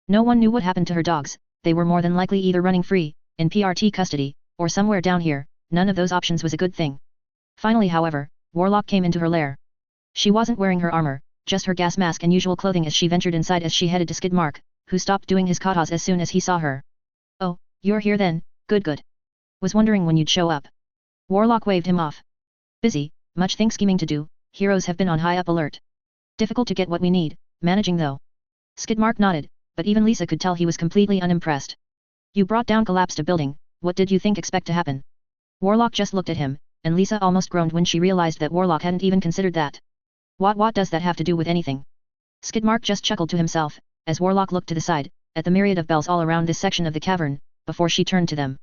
No one knew what happened to her dogs, they were more than likely either running free, in PRT custody, or somewhere down here. None of those options was a good thing. Finally, however, Warlock came into her lair. She wasn't wearing her armor, just her gas mask and usual clothing as she ventured inside as she headed to Skidmark, who stopped doing his katas as soon as he saw her. "Oh, you're here then, good. Was wondering when you'd show up." Warlock waved him off. "Busy, much think scheming to do, heroes have been on high up alert. Difficult to get what we need, managing though." Skidmark nodded, but even Lisa could tell he was completely unimpressed. "You brought down collapsed a building, what did you think expect to happen? Warlock just looked at him, and Lisa almost groaned when she realized that Warlock hadn't even considered that. What does that have to do with anything? Skidmark just chuckled to himself, as Warlock looked to the side, at the myriad of bells all around this section of the cavern, before she turned to them.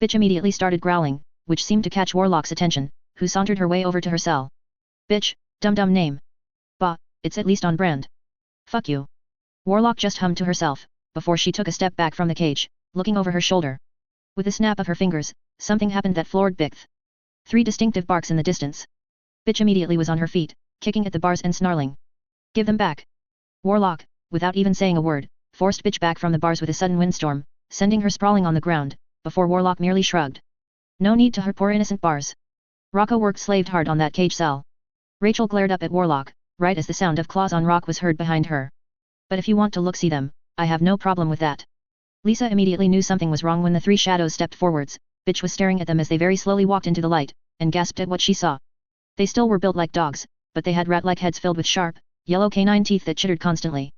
Bitch immediately started growling, which seemed to catch Warlock's attention, who sauntered her way over to her cell. Bitch, dumb name. Bah, it's at least on brand. Fuck you. Warlock just hummed to herself, before she took a step back from the cage, looking over her shoulder. With a snap of her fingers, something happened that floored Bixth. 3 distinctive barks in the distance. Bitch immediately was on her feet, kicking at the bars and snarling. Give them back. Warlock, without even saying a word, forced Bitch back from the bars with a sudden windstorm, sending her sprawling on the ground, before Warlock merely shrugged. No need to hurt poor innocent bars. Rocco worked slaved hard on that cage cell. Rachel glared up at Warlock, right as the sound of claws on rock was heard behind her. But if you want to look see them, I have no problem with that. Lisa immediately knew something was wrong when the 3 shadows stepped forwards. Bitch was staring at them as they very slowly walked into the light, and gasped at what she saw. They still were built like dogs, but they had rat-like heads filled with sharp, yellow canine teeth that chittered constantly.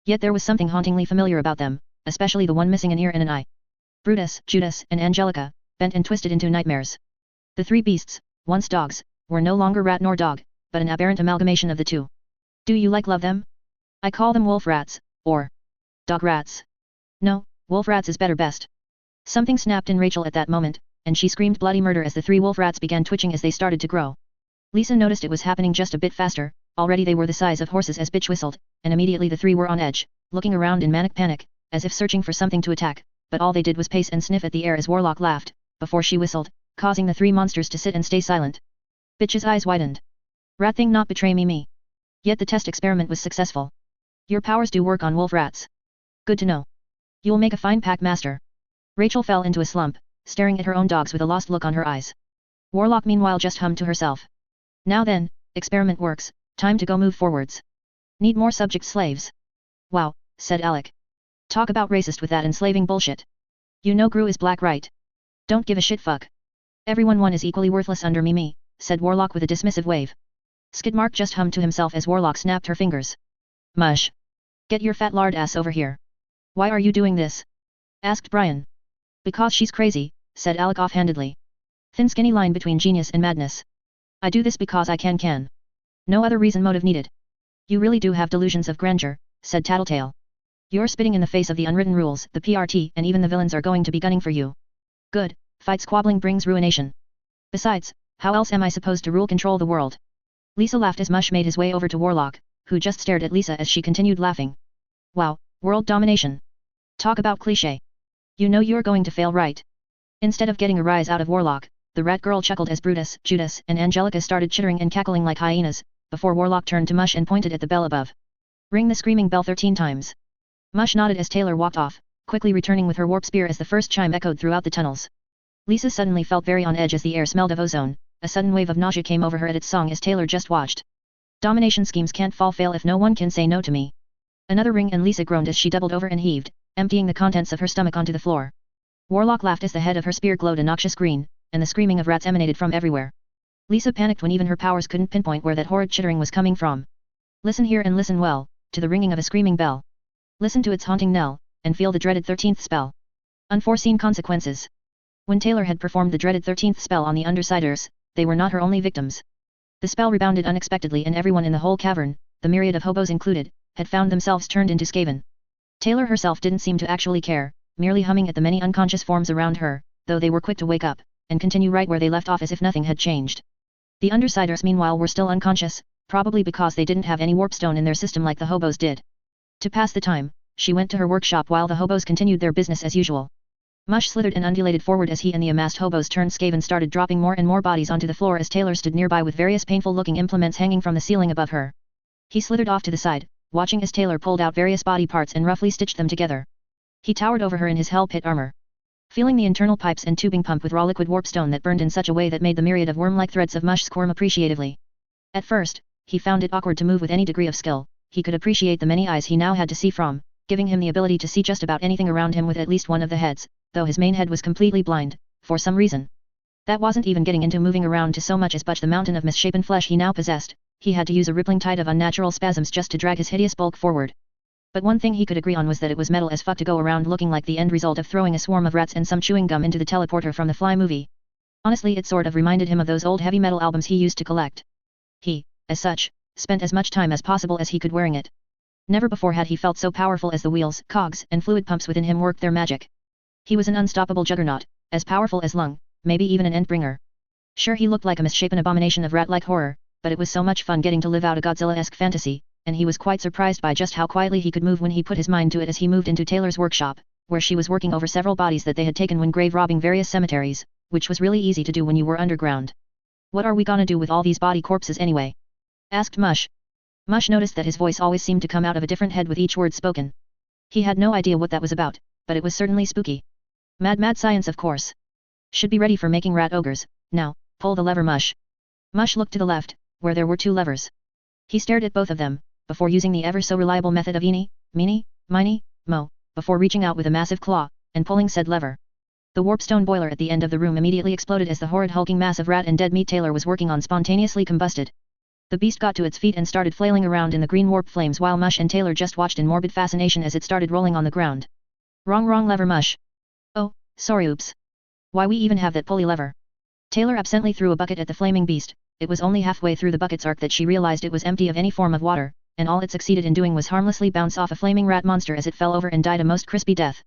Yet there was something hauntingly familiar about them, especially the one missing an ear and an eye. Brutus, Judas, and Angelica, bent and twisted into nightmares. The 3 beasts, once dogs, were no longer rat nor dog, but an aberrant amalgamation of the two. Do you love them? I call them wolf rats, or dog rats. No, wolf rats is better best. Something snapped in Rachel at that moment, and she screamed bloody murder as the 3 wolf rats began twitching as they started to grow. Lisa noticed it was happening just a bit faster. Already they were the size of horses as Bitch whistled, and immediately the 3 were on edge, looking around in manic panic, as if searching for something to attack, but all they did was pace and sniff at the air as Warlock laughed, before she whistled, causing the 3 monsters to sit and stay silent. Bitch's eyes widened. Rat thing not betray me. Yet the test experiment was successful. Your powers do work on wolf rats. Good to know. You'll make a fine pack master. Rachel fell into a slump, staring at her own dogs with a lost look on her eyes. Warlock meanwhile just hummed to herself. Now then, experiment works, time to go move forwards. Need more subject slaves. Wow, said Alec. Talk about racist with that enslaving bullshit. You know Gru is black right? Don't give a shit fuck. Everyone is equally worthless under me, said Warlock with a dismissive wave. Skidmark just hummed to himself as Warlock snapped her fingers. Mush. Get your fat lard ass over here. Why are you doing this? Asked Brian. Because she's crazy, said Alec offhandedly. Thin skinny line between genius and madness. I do this because I can. No other reason motive needed. You really do have delusions of grandeur, said Tattletale. You're spitting in the face of the unwritten rules, the PRT, and even the villains are going to be gunning for you. Good, fight squabbling brings ruination. Besides, how else am I supposed to control the world? Lisa laughed as Mush made his way over to Warlock, who just stared at Lisa as she continued laughing. Wow, world domination. Talk about cliché. You know you're going to fail, right? Instead of getting a rise out of Warlock, the rat girl chuckled as Brutus, Judas, and Angelica started chittering and cackling like hyenas, before Warlock turned to Mush and pointed at the bell above. Ring the screaming bell 13 times. Mush nodded as Taylor walked off, quickly returning with her warp spear as the first chime echoed throughout the tunnels. Lisa suddenly felt very on edge as the air smelled of ozone. A sudden wave of nausea came over her at its song as Taylor just watched. Domination schemes can't fail if no one can say no to me. Another ring and Lisa groaned as she doubled over and heaved, emptying the contents of her stomach onto the floor. Warlock laughed as the head of her spear glowed a noxious green, and the screaming of rats emanated from everywhere. Lisa panicked when even her powers couldn't pinpoint where that horrid chittering was coming from. Listen here and listen well, to the ringing of a screaming bell. Listen to its haunting knell, and feel the dreaded 13th spell. Unforeseen consequences. When Taylor had performed the dreaded 13th spell on the Undersiders, they were not her only victims. The spell rebounded unexpectedly and everyone in the whole cavern, the myriad of hobos included, had found themselves turned into Skaven. Taylor herself didn't seem to actually care, merely humming at the many unconscious forms around her, though they were quick to wake up, and continue right where they left off as if nothing had changed. The Undersiders meanwhile were still unconscious, probably because they didn't have any warpstone in their system like the hobos did. To pass the time, she went to her workshop while the hobos continued their business as usual. Mush slithered and undulated forward as he and the amassed hobos turned Skaven started dropping more and more bodies onto the floor as Taylor stood nearby with various painful-looking implements hanging from the ceiling above her. He slithered off to the side, watching as Taylor pulled out various body parts and roughly stitched them together. He towered over her in his hell pit armor. Feeling the internal pipes and tubing pump with raw liquid warpstone that burned in such a way that made the myriad of worm-like threads of Mush squirm appreciatively. At first, he found it awkward to move with any degree of skill. He could appreciate the many eyes he now had to see from, giving him the ability to see just about anything around him with at least one of the heads, though his main head was completely blind, for some reason. That wasn't even getting into moving around to so much as budge the mountain of misshapen flesh he now possessed. He had to use a rippling tide of unnatural spasms just to drag his hideous bulk forward. But one thing he could agree on was that it was metal as fuck to go around looking like the end result of throwing a swarm of rats and some chewing gum into the teleporter from the Fly movie. Honestly, it sort of reminded him of those old heavy metal albums he used to collect. He, as such, spent as much time as possible as he could wearing it. Never before had he felt so powerful as the wheels, cogs, and fluid pumps within him worked their magic. He was an unstoppable juggernaut, as powerful as Lung, maybe even an Endbringer. Sure, he looked like a misshapen abomination of rat-like horror, but it was so much fun getting to live out a Godzilla-esque fantasy, and he was quite surprised by just how quietly he could move when he put his mind to it as he moved into Taylor's workshop, where she was working over several bodies that they had taken when grave robbing various cemeteries, which was really easy to do when you were underground. "What are we gonna do with all these body corpses anyway?" asked Mush. Mush noticed that his voice always seemed to come out of a different head with each word spoken. He had no idea what that was about, but it was certainly spooky. Mad science, of course. "Should be ready for making rat ogres. Now, pull the lever, Mush." Mush looked to the left, where there were two levers. He stared at both of them, before using the ever-so-reliable method of eeny, meeny, miny, mo, before reaching out with a massive claw, and pulling said lever. The warpstone boiler at the end of the room immediately exploded as the horrid hulking mass of rat and dead meat Taylor was working on spontaneously combusted. The beast got to its feet and started flailing around in the green warp flames while Mush and Taylor just watched in morbid fascination as it started rolling on the ground. Wrong lever, Mush." "Oh, sorry, oops. Why we even have that pulley lever?" Taylor absently threw a bucket at the flaming beast. It was only halfway through the bucket's arc that she realized it was empty of any form of water, and all it succeeded in doing was harmlessly bounce off a flaming rat monster as it fell over and died a most crispy death.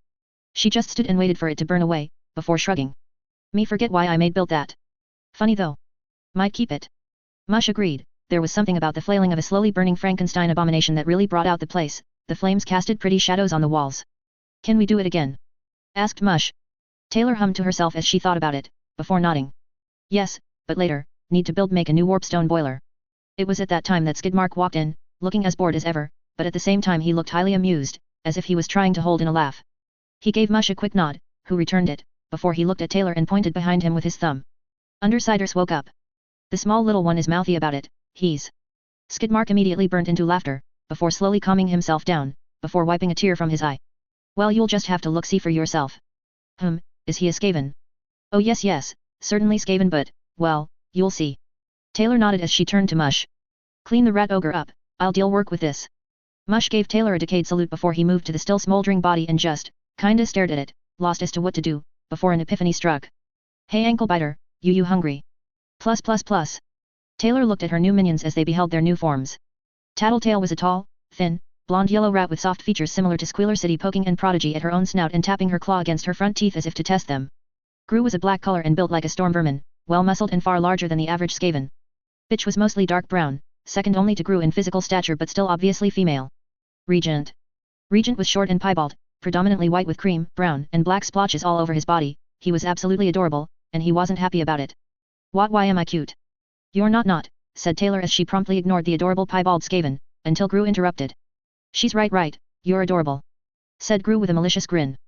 She just stood and waited for it to burn away, before shrugging. "Me forget why I made built that. Funny though. Might keep it." Mush agreed. There was something about the flailing of a slowly burning Frankenstein abomination that really brought out the place. The flames casted pretty shadows on the walls. "Can we do it again?" asked Mush. Taylor hummed to herself as she thought about it, before nodding. "Yes, but later, need to make a new warpstone boiler." It was at that time that Skidmark walked in, looking as bored as ever, but at the same time he looked highly amused, as if he was trying to hold in a laugh. He gave Mush a quick nod, who returned it, before he looked at Taylor and pointed behind him with his thumb. Undersiders woke up. "The small little one is mouthy about it, he's..." Skidmark immediately burnt into laughter, before slowly calming himself down, before wiping a tear from his eye. "Well, you'll just have to look-see for yourself." Is he a Skaven?" "Oh yes, certainly Skaven, but, well, you'll see." Taylor nodded as she turned to Mush. "Clean the rat ogre up, I'll deal work with this." Mush gave Taylor a decayed salute before he moved to the still smoldering body and just, kinda stared at it, lost as to what to do, before an epiphany struck. "Hey Anklebiter, you hungry?" Plus. Taylor looked at her new minions as they beheld their new forms. Tattletale was a tall, thin, blonde yellow rat with soft features similar to Squealer City, poking and Prodigy at her own snout and tapping her claw against her front teeth as if to test them. Gru was a black color and built like a storm vermin, well-muscled and far larger than the average Skaven. Bitch was mostly dark brown, second only to Gru in physical stature but still obviously female. Regent was short and piebald, predominantly white with cream, brown, and black splotches all over his body. He was absolutely adorable, and he wasn't happy about it. Why am I cute?" "You're not," said Taylor as she promptly ignored the adorable piebald Skaven, until Gru interrupted. "She's right, you're adorable," said Gru with a malicious grin.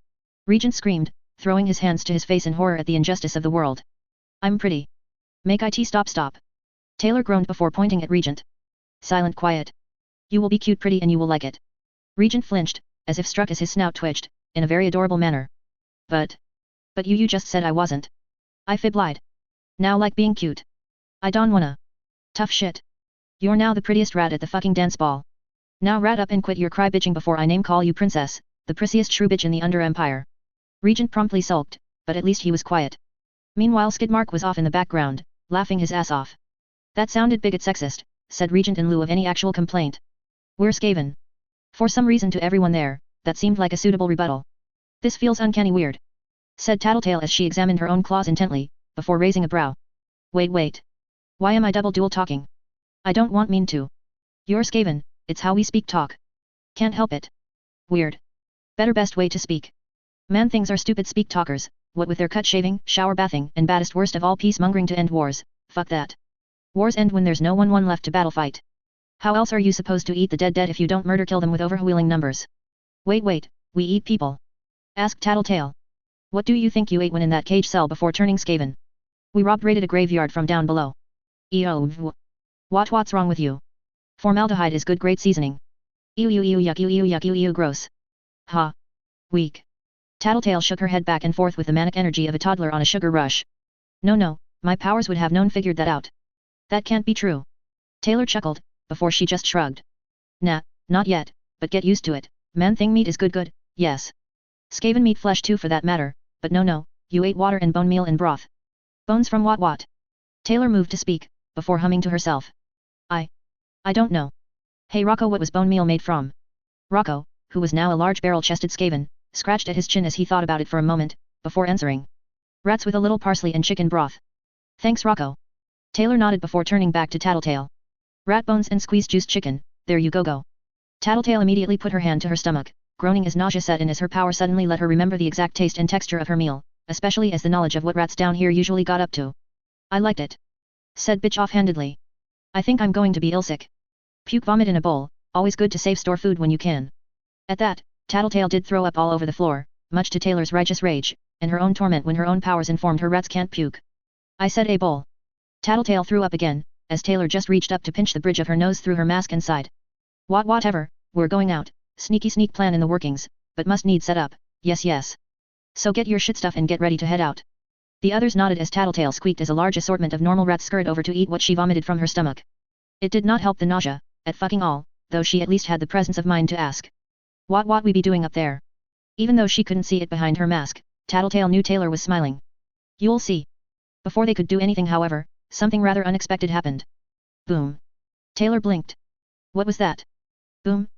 Regent screamed, throwing his hands to his face in horror at the injustice of the world. "I'm pretty. Make it stop." Taylor groaned before pointing at Regent. "Silent quiet. You will be cute pretty and you will like it." Regent flinched, as if struck as his snout twitched, in a very adorable manner. But you just said I wasn't." "I lied. Now like being cute. I don't wanna." "Tough shit. You're now the prettiest rat at the fucking dance ball. Now rat up and quit your cry bitching before I name call you princess, the prissiest shrew bitch in the Under Empire." Regent promptly sulked, but at least he was quiet. Meanwhile Skidmark was off in the background, laughing his ass off. "That sounded bigot sexist," said Regent in lieu of any actual complaint. "We're Skaven." For some reason to everyone there, that seemed like a suitable rebuttal. "This feels uncanny weird," said Tattletale as she examined her own claws intently, before raising a brow. Wait. Why am I double talking? I don't want mean to. You're Skaven, it's how we speak talk. Can't help it. Weird. Best way to speak. Man, things are stupid speak talkers, what with their cut shaving, shower bathing, and baddest worst of all peacemongering to end wars, fuck that. Wars end when there's no one left to battle fight. How else are you supposed to eat the dead if you don't murder kill them with overwhelming numbers? Wait, we eat people? Asked Tattletale. What do you think you ate when in that cage cell before turning Skaven? We raided a graveyard from down below. Ew. What's wrong with you? Formaldehyde is good, great seasoning. Ew yuck, gross. Ha. Weak. Tattletale shook her head back and forth with the manic energy of a toddler on a sugar rush. No, my powers would have figured that out. That can't be true. Taylor chuckled, before she just shrugged. Nah, not yet, but get used to it, Man-thing meat is good, yes. Skaven meat flesh too for that matter, but no, you ate water and bone meal and broth. Bones from what? Taylor moved to speak, before humming to herself. I don't know. Hey Rocco, what was bone meal made from? Rocco, who was now a large barrel-chested Skaven, scratched at his chin as he thought about it for a moment, before answering. Rats with a little parsley and chicken broth. Thanks Rocco. Taylor nodded before turning back to Tattletale. Rat bones and squeezed juiced chicken, there you go. Tattletale immediately put her hand to her stomach, groaning as nausea set in as her power suddenly let her remember the exact taste and texture of her meal, especially as the knowledge of what rats down here usually got up to. I liked it. Said bitch offhandedly. I think I'm going to be illsick. Puke vomit in a bowl, always good to save store food when you can. At that, Tattletale did throw up all over the floor, much to Taylor's righteous rage, and her own torment when her own powers informed her rats can't puke. I said a bowl. Tattletale threw up again, as Taylor just reached up to pinch the bridge of her nose through her mask and sighed. Whatever, we're going out, sneak plan in the workings, but must need set up, yes. So get your shit stuff and get ready to head out. The others nodded as Tattletale squeaked as a large assortment of normal rats scurried over to eat what she vomited from her stomach. It did not help the nausea, at fucking all, though she at least had the presence of mind to ask. What we be doing up there? Even though she couldn't see it behind her mask, Tattletale knew Taylor was smiling. You'll see. Before they could do anything however, something rather unexpected happened. Boom. Taylor blinked. What was that? Boom.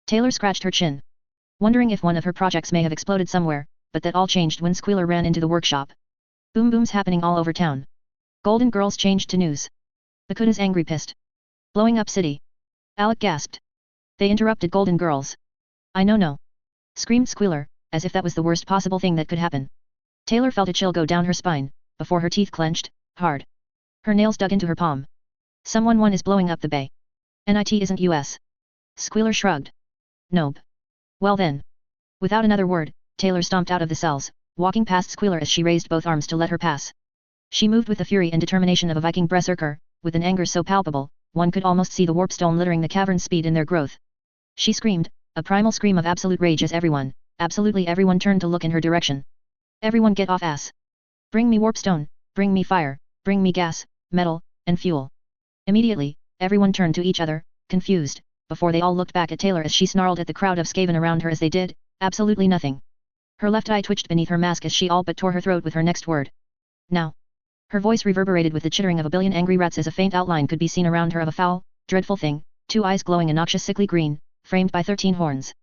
Taylor scratched her chin. Wondering if one of her projects may have exploded somewhere, but that all changed when Squealer ran into the workshop. Boom's happening all over town. Golden Girls changed to news. Bakuda's angry pissed. Blowing up city. Alec gasped. They interrupted Golden Girls. I no. Screamed Squealer, as if that was the worst possible thing that could happen. Taylor felt a chill go down her spine, before her teeth clenched, hard. Her nails dug into her palm. Someone is blowing up the bay. NIT isn't US. Squealer shrugged. Nope. Well then. Without another word, Taylor stomped out of the cells, walking past Squealer as she raised both arms to let her pass. She moved with the fury and determination of a Viking berserker, with an anger so palpable, one could almost see the warpstone littering the cavern's speed in their growth. She screamed, a primal scream of absolute rage as everyone, absolutely everyone turned to look in her direction. Everyone get off ass. Bring me warpstone, bring me fire, bring me gas, metal, and fuel. Immediately, everyone turned to each other, confused, before they all looked back at Taylor as she snarled at the crowd of Skaven around her as they did, absolutely nothing. Her left eye twitched beneath her mask as she all but tore her throat with her next word. Now. Her voice reverberated with the chittering of a billion angry rats as a faint outline could be seen around her of a foul, dreadful thing, 2 eyes glowing a noxious sickly green, framed by 13 horns.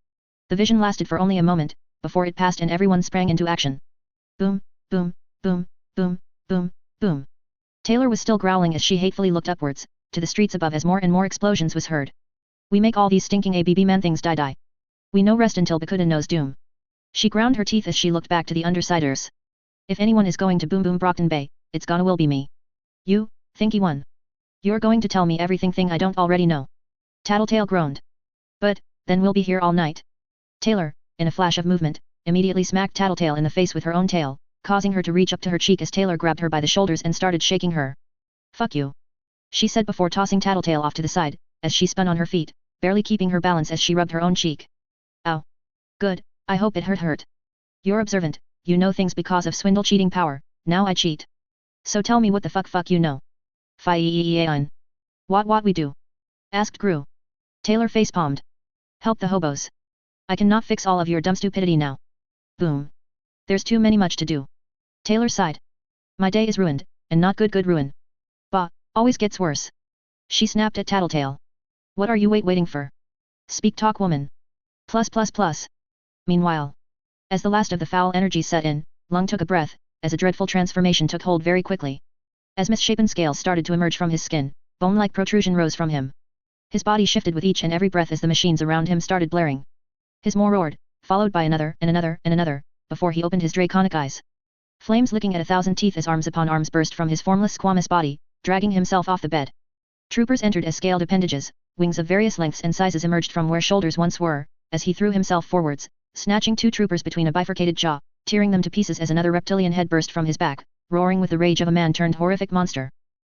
The vision lasted for only a moment, before it passed and everyone sprang into action. Boom. Taylor was still growling as she hatefully looked upwards, to the streets above as more and more explosions was heard. We make all these stinking ABB man things die. We no rest until Bakuda knows doom. She ground her teeth as she looked back to the Undersiders. If anyone is going to boom Brockton Bay, it's gonna will be me. You, thinky one. You're going to tell me everything I don't already know. Tattletale groaned. But, then we'll be here all night. Taylor, in a flash of movement, immediately smacked Tattletale in the face with her own tail, causing her to reach up to her cheek as Taylor grabbed her by the shoulders and started shaking her. Fuck you. She said before tossing Tattletale off to the side, as she spun on her feet, barely keeping her balance as she rubbed her own cheek. Ow. Good, I hope it hurt. You're observant, you know things because of swindle cheating power, now I cheat. So tell me what the fuck you know. Fine. What we do? Asked Gru. Taylor facepalmed. Help the hobos. I cannot fix all of your dumb stupidity now. Boom. There's too much to do. Taylor sighed. My day is ruined, and not good ruin. Bah, always gets worse. She snapped at Tattletale. What are you waiting for? Speak talk woman. Plus. Meanwhile. As the last of the foul energy set in, Lung took a breath, as a dreadful transformation took hold very quickly. As misshapen scales started to emerge from his skin, bone-like protrusion rose from him. His body shifted with each and every breath as the machines around him started blaring. His maw roared, followed by another and another, before he opened his draconic eyes. Flames licking at 1,000 teeth as arms upon arms burst from his formless squamous body, dragging himself off the bed. Troopers entered as scaled appendages, wings of various lengths and sizes emerged from where shoulders once were, as he threw himself forwards, snatching 2 troopers between a bifurcated jaw, tearing them to pieces as another reptilian head burst from his back, roaring with the rage of a man turned horrific monster.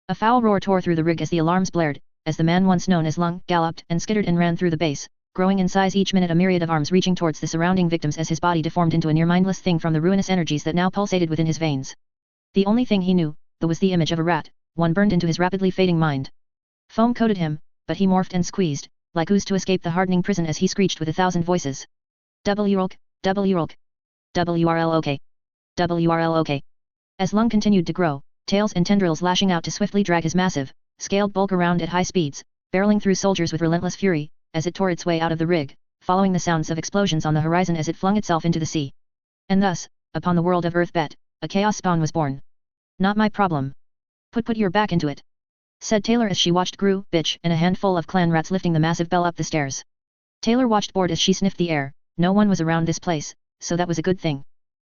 A foul roar tore through the rig as the alarms blared, as the man once known as Lung galloped and skittered and ran through the base, growing in size each minute, a myriad of arms reaching towards the surrounding victims as his body deformed into a near mindless thing from the ruinous energies that now pulsated within his veins. The only thing he knew, though, was the image of a rat, one burned into his rapidly fading mind. Foam coated him, but he morphed and squeezed, like who's to escape the hardening prison as he screeched with 1,000 voices. WRLK, WRLK, WRLOK, WRLOK. As Lung continued to grow, tails and tendrils lashing out to swiftly drag his massive, scaled bulk around at high speeds, barreling through soldiers with relentless fury, as it tore its way out of the rig, following the sounds of explosions on the horizon as it flung itself into the sea. And thus, upon the world of Earthbet, a chaos spawn was born. Not my problem. Put your back into it, said Taylor as she watched Gru, Bitch, and a handful of clan rats lifting the massive bell up the stairs. Taylor watched bored as she sniffed the air. No one was around this place, so that was a good thing.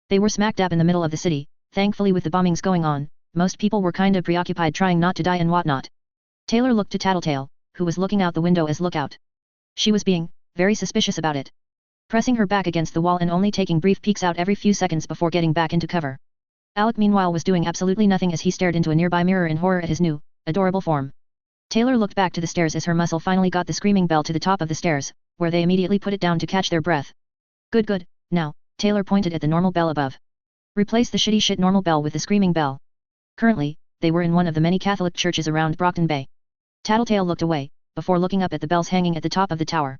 They were smack dab in the middle of the city. Thankfully, with the bombings going on, most people were kinda preoccupied trying not to die and whatnot. Taylor looked to Tattletale, who was looking out the window as lookout. She was being very suspicious about it, pressing her back against the wall and only taking brief peeks out every few seconds before getting back into cover. Alec meanwhile was doing absolutely nothing as he stared into a nearby mirror in horror at his new, adorable form. Taylor looked back to the stairs as her muscle finally got the screaming bell to the top of the stairs, where they immediately put it down to catch their breath. Good, now, Taylor pointed at the normal bell above. Replace the shit normal bell with the screaming bell. Currently, they were in one of the many Catholic churches around Brockton Bay. Tattletale looked away, before looking up at the bells hanging at the top of the tower.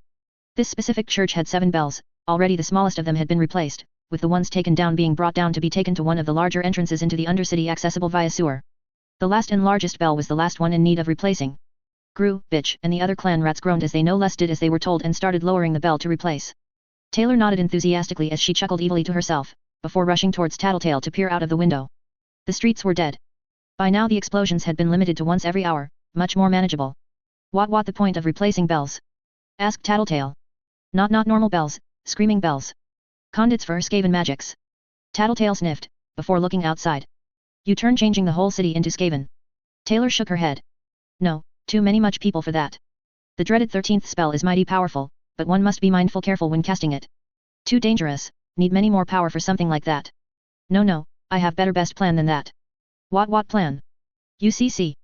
This specific church had 7 bells, already the smallest of them had been replaced, with the ones taken down being brought down to be taken to one of the larger entrances into the undercity accessible via sewer. The last and largest bell was the last one in need of replacing. Gru, Bitch, and the other clan rats groaned as they no less did as they were told and started lowering the bell to replace. Taylor nodded enthusiastically as she chuckled evilly to herself, before rushing towards Tattletale to peer out of the window. The streets were dead. By now the explosions had been limited to once every hour, much more manageable. What the point of replacing bells? Asked Tattletale. Not normal bells, screaming bells. Conduits for Skaven magics. Tattletale sniffed, before looking outside. You turn changing the whole city into Skaven. Taylor shook her head. No, too much people for that. The dreaded 13th spell is mighty powerful, but one must be mindful careful when casting it. Too dangerous, need many more power for something like that. No, I have best plan than that. What plan? UCC.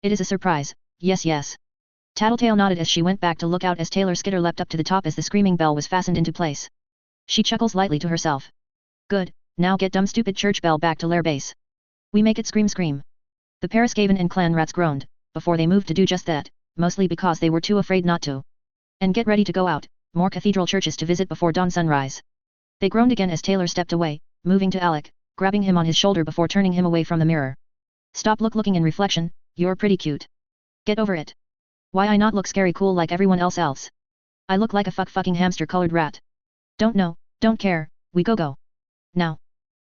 It is a surprise, yes. Tattletale nodded as she went back to look out as Taylor skitter leapt up to the top as the screaming bell was fastened into place. She chuckles lightly to herself. Good, now get dumb stupid church bell back to lair base. We make it scream. The Paraskaven and clan rats groaned, before they moved to do just that, mostly because they were too afraid not to. And get ready to go out, more cathedral churches to visit before dawn sunrise. They groaned again as Taylor stepped away, moving to Alec, grabbing him on his shoulder before turning him away from the mirror. Stop looking in reflection, you're pretty cute. Get over it. Why I not look scary cool like everyone else? I look like a fucking hamster-colored rat. Don't know, don't care, we go. Now.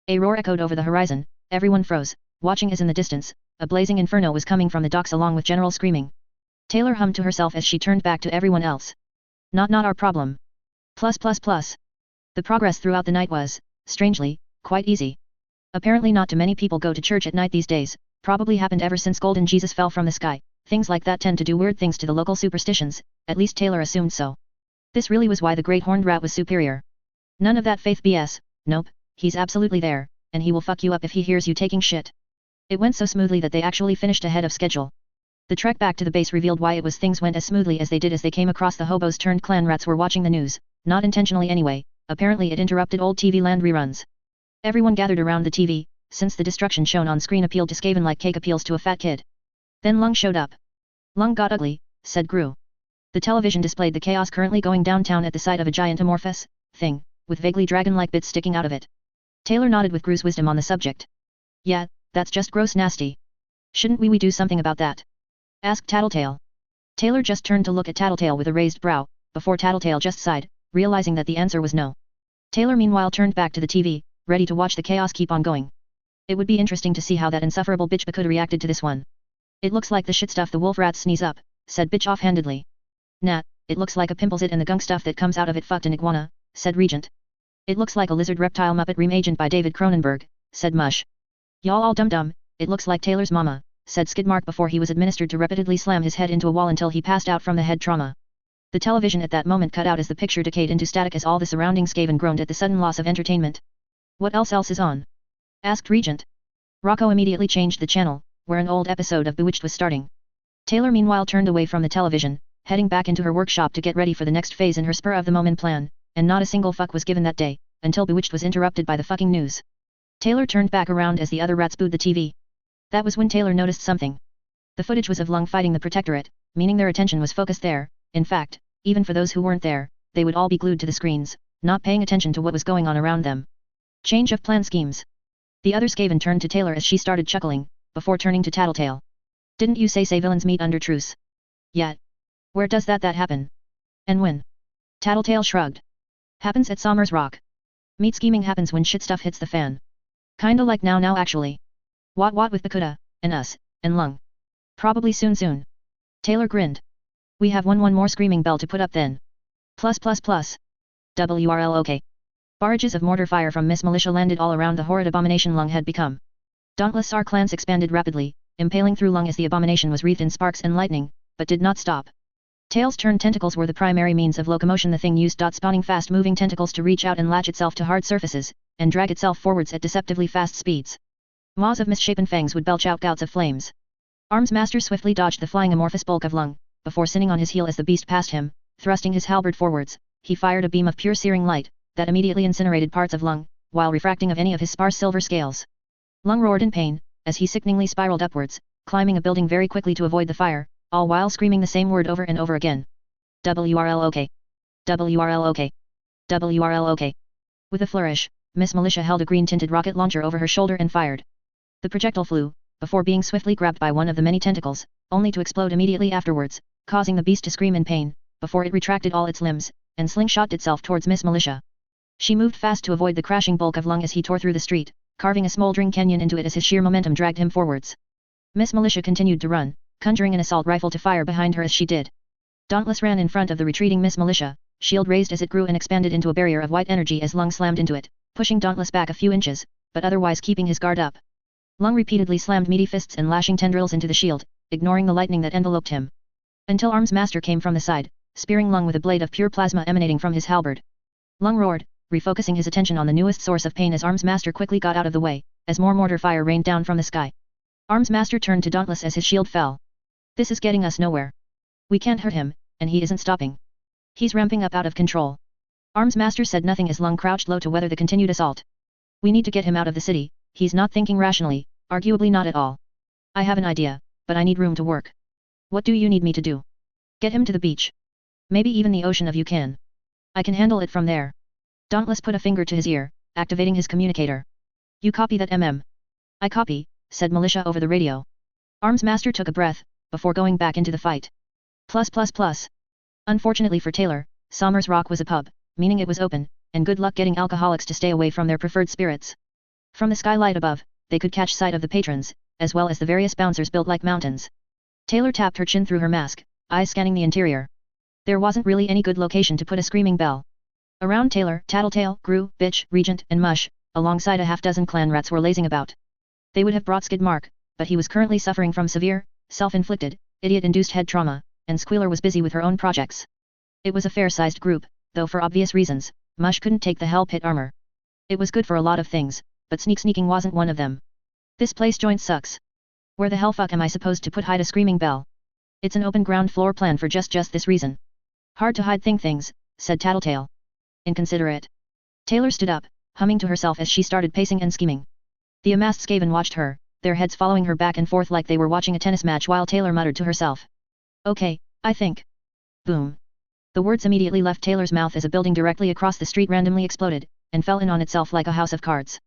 A roar echoed over the horizon, everyone froze, watching as in the distance, a blazing inferno was coming from the docks along with general screaming. Taylor hummed to herself as she turned back to everyone else. Not our problem. Plus. The progress throughout the night was, strangely, quite easy. Apparently not too many people go to church at night these days, probably happened ever since Golden Jesus fell from the sky. Things like that tend to do weird things to the local superstitions, at least Taylor assumed so. This really was why the great horned rat was superior. None of that faith BS, nope, he's absolutely there, and he will fuck you up if he hears you taking shit. It went so smoothly that they actually finished ahead of schedule. The trek back to the base revealed why it was things went as smoothly as they did as they came across the hobos turned clan rats were watching the news, not intentionally anyway, apparently it interrupted old TV land reruns. Everyone gathered around the TV, since the destruction shown on screen appealed to Skaven like cake appeals to a fat kid. Then Lung showed up. Lung got ugly, said Gru. The television displayed the chaos currently going downtown at the side of a giant amorphous thing, with vaguely dragon-like bits sticking out of it. Taylor nodded with Gru's wisdom on the subject. Yeah, that's just gross nasty. Shouldn't we do something about that? Asked Tattletale. Taylor just turned to look at Tattletale with a raised brow, before Tattletale just sighed, realizing that the answer was no. Taylor meanwhile turned back to the TV, ready to watch the chaos keep on going. It would be interesting to see how that insufferable bitch could reacted to this one. It looks like the shit stuff the wolf rats sneeze up, said bitch offhandedly. Nah, it looks like a pimples it and the gunk stuff that comes out of it fucked an iguana, said Regent. It looks like a lizard reptile muppet reimagined by David Cronenberg, said Mush. Y'all all dum-dum, it looks like Taylor's mama, said Skidmark before he was administered to repeatedly slam his head into a wall until he passed out from the head trauma. The television at that moment cut out as the picture decayed into static as all the surrounding Skaven groaned at the sudden loss of entertainment. What else is on? Asked Regent. Rocco immediately changed the channel, where an old episode of Bewitched was starting. Taylor meanwhile turned away from the television, heading back into her workshop to get ready for the next phase in her spur-of-the-moment plan, and not a single fuck was given that day, until Bewitched was interrupted by the fucking news. Taylor turned back around as the other rats booed the TV. That was when Taylor noticed something. The footage was of Lung fighting the Protectorate, meaning their attention was focused there. In fact, even for those who weren't there, they would all be glued to the screens, not paying attention to what was going on around them. Change of plan schemes. The other Skaven turned to Taylor as she started chuckling, before turning to Tattletale. Didn't you say villains meet under truce? Yet. Where does that happen? And when? Tattletale shrugged. Happens at Somers Rock. Meat scheming happens when shit stuff hits the fan. Kinda like now actually. What with Bakuda, and us, and Lung. Probably soon. Taylor grinned. We have one more screaming bell to put up then. Plus. WRL okay. Barrages of mortar fire from Miss Militia landed all around the horrid abomination Lung had become. Dauntless clans expanded rapidly, impaling through Lung as the abomination was wreathed in sparks and lightning, but did not stop. Tails-turned tentacles were the primary means of locomotion. The thing used spawning fast-moving tentacles to reach out and latch itself to hard surfaces, and drag itself forwards at deceptively fast speeds. Maws of misshapen fangs would belch out gouts of flames. Arms Master swiftly dodged the flying amorphous bulk of Lung, before sitting on his heel as the beast passed him, thrusting his halberd forwards. He fired a beam of pure searing light, that immediately incinerated parts of Lung, while refracting of any of his sparse silver scales. Lung roared in pain, as he sickeningly spiraled upwards, climbing a building very quickly to avoid the fire, all while screaming the same word over and over again. WRL okay. WRL okay. WRL okay. With a flourish, Miss Militia held a green-tinted rocket launcher over her shoulder and fired. The projectile flew, before being swiftly grabbed by one of the many tentacles, only to explode immediately afterwards, causing the beast to scream in pain, before it retracted all its limbs, and slingshot itself towards Miss Militia. She moved fast to avoid the crashing bulk of Lung as he tore through the street, carving a smoldering canyon into it as his sheer momentum dragged him forwards. Miss Militia continued to run, conjuring an assault rifle to fire behind her as she did. Dauntless ran in front of the retreating Miss Militia, shield raised as it grew and expanded into a barrier of white energy as Lung slammed into it, pushing Dauntless back a few inches, but otherwise keeping his guard up. Lung repeatedly slammed meaty fists and lashing tendrils into the shield, ignoring the lightning that enveloped him. Until Arms Master came from the side, spearing Lung with a blade of pure plasma emanating from his halberd. Lung roared, refocusing his attention on the newest source of pain as Arms Master quickly got out of the way, as more mortar fire rained down from the sky. Arms Master turned to Dauntless as his shield fell. This is getting us nowhere. We can't hurt him, and he isn't stopping. He's ramping up out of control. Arms Master said nothing as Lung crouched low to weather the continued assault. We need to get him out of the city. He's not thinking rationally, arguably not at all. I have an idea, but I need room to work. What do you need me to do? Get him to the beach. Maybe even the ocean if you can. I can handle it from there. Dauntless put a finger to his ear, activating his communicator. You copy that I copy, said Militia over the radio. Arms Master took a breath, before going back into the fight. Plus. Unfortunately for Taylor, Somers Rock was a pub, meaning it was open, and good luck getting alcoholics to stay away from their preferred spirits. From the skylight above, they could catch sight of the patrons, as well as the various bouncers built like mountains. Taylor tapped her chin through her mask, eyes scanning the interior. There wasn't really any good location to put a screaming bell. Around Taylor, Tattletale, Gru, Bitch, Regent, and Mush, alongside a half-dozen clan rats were lazing about. They would have brought Skidmark, but he was currently suffering from severe, self-inflicted, idiot-induced head trauma, and Squealer was busy with her own projects. It was a fair-sized group, though for obvious reasons, Mush couldn't take the Hell Pit armor. It was good for a lot of things, but sneaking wasn't one of them. This place joint sucks. Where the hell fuck am I supposed to hide a screaming bell? It's an open ground floor plan for just this reason. Hard to hide things, said Tattletale. Inconsiderate. Taylor stood up, humming to herself as she started pacing and scheming. The amassed Skaven watched her, their heads following her back and forth like they were watching a tennis match while Taylor muttered to herself. Okay, I think. Boom. The words immediately left Taylor's mouth as a building directly across the street randomly exploded, and fell in on itself like a house of cards.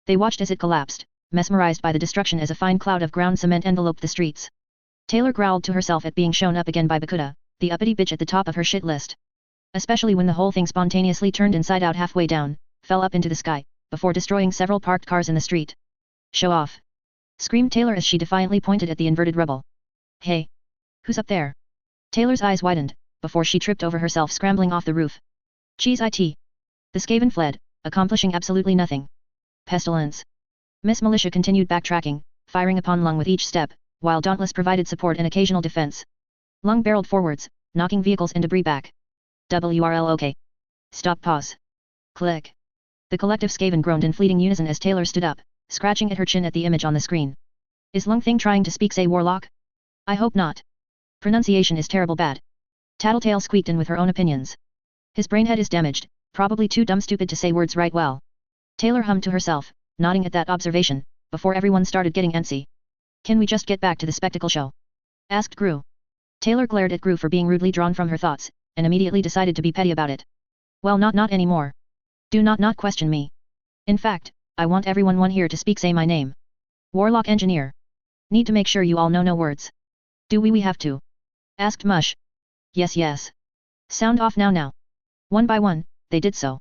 They watched as it collapsed, mesmerized by the destruction as a fine cloud of ground cement enveloped the streets. Taylor growled to herself at being shown up again by Bakuda, the uppity bitch at the top of her shit list. Especially when the whole thing spontaneously turned inside out halfway down, fell up into the sky, before destroying several parked cars in the street. Show off! Screamed Taylor as she defiantly pointed at the inverted rubble. Hey! Who's up there? Taylor's eyes widened, before she tripped over herself scrambling off the roof. Cheese it! The Skaven fled, accomplishing absolutely nothing. Pestilence! Miss Militia continued backtracking, firing upon Lung with each step, while Dauntless provided support and occasional defense. Lung barreled forwards, knocking vehicles and debris back. WRL okay. Stop pause. Click. The collective Skaven groaned in fleeting unison as Taylor stood up, scratching at her chin at the image on the screen. Is Lung Thing trying to speak say warlock? I hope not. Pronunciation is terrible bad. Tattletale squeaked in with her own opinions. His brainhead is damaged, probably too dumb stupid to say words right well. Taylor hummed to herself, nodding at that observation, before everyone started getting antsy. Can we just get back to the spectacle show? Asked Gru. Taylor glared at Gru for being rudely drawn from her thoughts, and immediately decided to be petty about it. Well, not anymore. Do not question me. In fact, I want everyone here to say my name. Warlock Engineer. Need to make sure you all know no words. Do we have to? Asked Mush. Yes. Sound off now. One by one, they did so.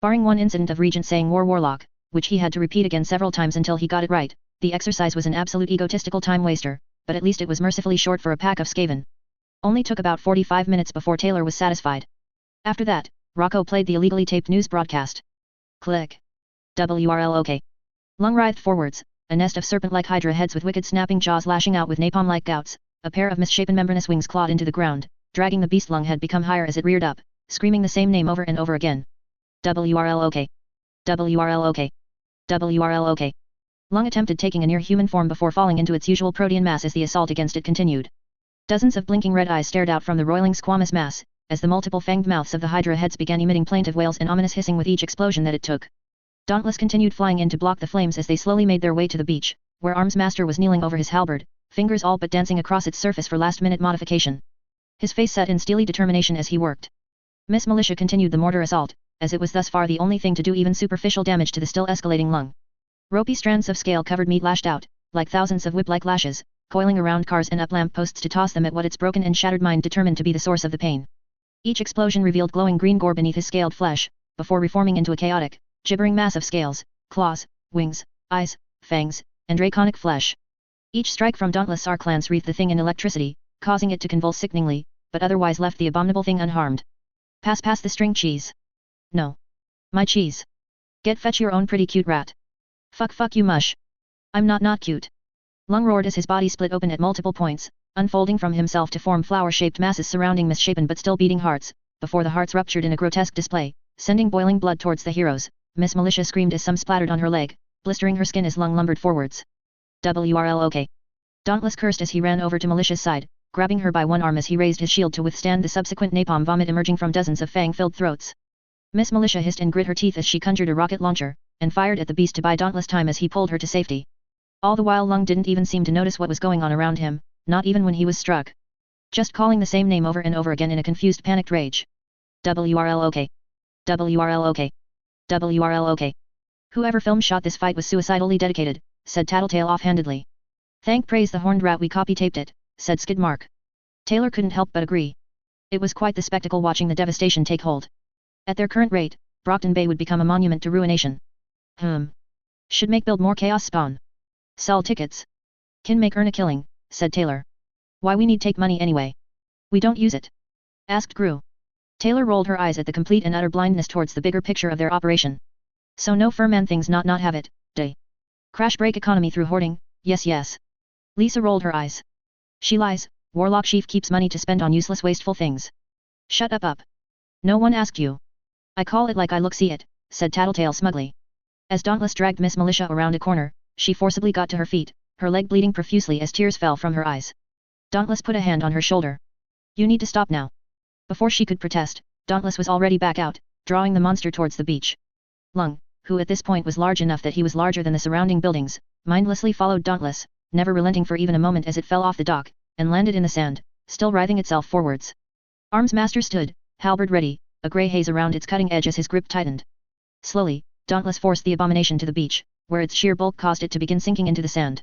Barring one incident of Regent saying Warlock, which he had to repeat again several times until he got it right, the exercise was an absolute egotistical time waster, but at least it was mercifully short for a pack of Skaven. Only took about 45 minutes before Taylor was satisfied. After that, Rocco played the illegally taped news broadcast. Click. WRL OK. Lung writhed forwards, a nest of serpent-like hydra heads with wicked snapping jaws lashing out with napalm-like gouts, a pair of misshapen membranous wings clawed into the ground, dragging the beast lung had become higher as it reared up, screaming the same name over and over again. WRL OK. WRL OK. WRL OK. Lung attempted taking a near-human form before falling into its usual protean mass as the assault against it continued. Dozens of blinking red eyes stared out from the roiling squamous mass, as the multiple fanged mouths of the hydra heads began emitting plaintive wails and ominous hissing with each explosion that it took. Dauntless continued flying in to block the flames as they slowly made their way to the beach, where Arms Master was kneeling over his halberd, fingers all but dancing across its surface for last-minute modification. His face set in steely determination as he worked. Miss Militia continued the mortar assault, as it was thus far the only thing to do even superficial damage to the still escalating lung. Ropey strands of scale-covered meat lashed out, like thousands of whip-like lashes, coiling around cars and up lamp posts to toss them at what its broken and shattered mind determined to be the source of the pain. Each explosion revealed glowing green gore beneath his scaled flesh, before reforming into a chaotic, gibbering mass of scales, claws, wings, eyes, fangs, and draconic flesh. Each strike from Dauntless Arclans wreathed the thing in electricity, causing it to convulse sickeningly, but otherwise left the abominable thing unharmed. Pass the string cheese. No. My cheese. Fetch your own pretty cute rat. Fuck you Mush. I'm not cute. Lung roared as his body split open at multiple points, unfolding from himself to form flower-shaped masses surrounding misshapen but still beating hearts, before the hearts ruptured in a grotesque display, sending boiling blood towards the heroes. Miss Militia screamed as some splattered on her leg, blistering her skin as Lung lumbered forwards. WRL OK. Dauntless cursed as he ran over to Militia's side, grabbing her by one arm as he raised his shield to withstand the subsequent napalm vomit emerging from dozens of fang-filled throats. Miss Militia hissed and grit her teeth as she conjured a rocket launcher, and fired at the beast to buy Dauntless time as he pulled her to safety. All the while Lung didn't even seem to notice what was going on around him, not even when he was struck. Just calling the same name over and over again in a confused panicked rage. WRL OK. WRL OK. WRL OK. Whoever film shot this fight was suicidally dedicated, said Tattletale offhandedly. Thank praise the horned rat we copy-taped it, said Skidmark. Taylor couldn't help but agree. It was quite the spectacle watching the devastation take hold. At their current rate, Brockton Bay would become a monument to ruination. Should make build more chaos spawn. Sell tickets. Can make earn a killing, said Taylor. Why we need take money anyway? We don't use it. Asked Gru. Taylor rolled her eyes at the complete and utter blindness towards the bigger picture of their operation. So no furman things not have it, day. Crash break economy through hoarding, yes. Lisa rolled her eyes. She lies, Warlock Chief keeps money to spend on useless wasteful things. Shut up. No one asked you. I call it like I look see it, said Tattletale smugly. As Dauntless dragged Miss Militia around a corner, she forcibly got to her feet, her leg bleeding profusely as tears fell from her eyes. Dauntless put a hand on her shoulder. You need to stop now. Before she could protest, Dauntless was already back out, drawing the monster towards the beach. Lung, who at this point was large enough that he was larger than the surrounding buildings, mindlessly followed Dauntless, never relenting for even a moment as it fell off the dock, and landed in the sand, still writhing itself forwards. Arms Master stood, halberd ready, a grey haze around its cutting edge as his grip tightened. Slowly, Dauntless forced the abomination to the beach, where its sheer bulk caused it to begin sinking into the sand.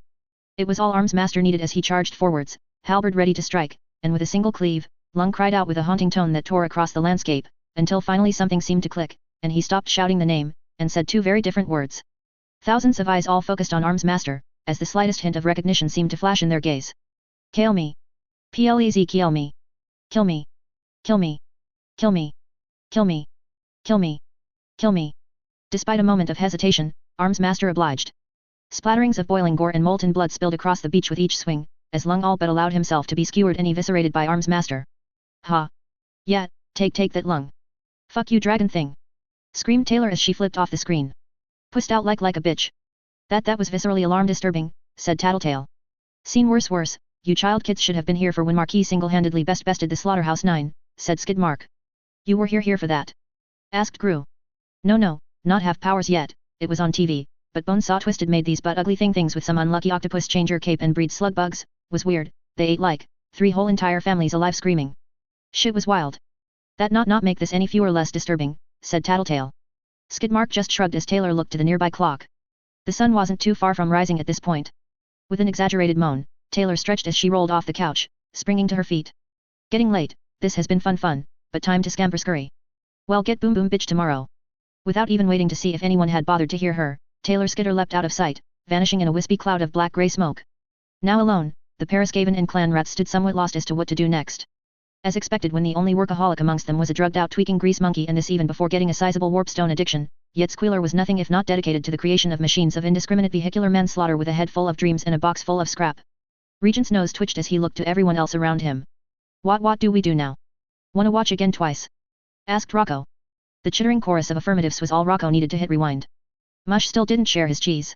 It was all Arms Master needed as he charged forwards, halberd ready to strike, and with a single cleave, Lung cried out with a haunting tone that tore across the landscape, until finally something seemed to click, and he stopped shouting the name, and said two very different words. Thousands of eyes all focused on Arms Master, as the slightest hint of recognition seemed to flash in their gaze. Kill me. Please kill me. Kill me. Kill me. Kill me. Kill me. Kill me. Kill me. Despite a moment of hesitation, Arms Master obliged. Splatterings of boiling gore and molten blood spilled across the beach with each swing, as Lung all but allowed himself to be skewered and eviscerated by Arms Master. Ha! Yeah, take that Lung. Fuck you dragon thing! Screamed Taylor as she flipped off the screen. Pussed out like a bitch. That was viscerally alarm disturbing, said Tattletale. Seen worse, you child kids should have been here for when Marquis single-handedly bested the Slaughterhouse 9, said Skidmark. You were here for that? Asked Gru. No, not have powers yet, it was on TV, but Bonesaw Twisted made these but ugly things with some unlucky octopus changer cape and breed slug bugs, was weird, they ate like 3 whole entire families alive screaming. Shit was wild. That not make this any fewer less disturbing, said Tattletale. Skidmark just shrugged as Taylor looked to the nearby clock. The sun wasn't too far from rising at this point. With an exaggerated moan, Taylor stretched as she rolled off the couch, springing to her feet. Getting late, this has been fun, but time to scamper scurry. Well, get boom bitch tomorrow. Without even waiting to see if anyone had bothered to hear her, Taylor Skitter leapt out of sight, vanishing in a wispy cloud of black-grey smoke. Now alone, the pair Skaven and clan rats stood somewhat lost as to what to do next. As expected, when the only workaholic amongst them was a drugged-out tweaking grease monkey, and this even before getting a sizable warpstone addiction, yet Squealer was nothing if not dedicated to the creation of machines of indiscriminate vehicular manslaughter with a head full of dreams and a box full of scrap. Regent's nose twitched as he looked to everyone else around him. What do we do now? Wanna watch again twice? Asked Rocco. The chittering chorus of affirmatives was all Rocco needed to hit rewind. Mush still didn't share his cheese.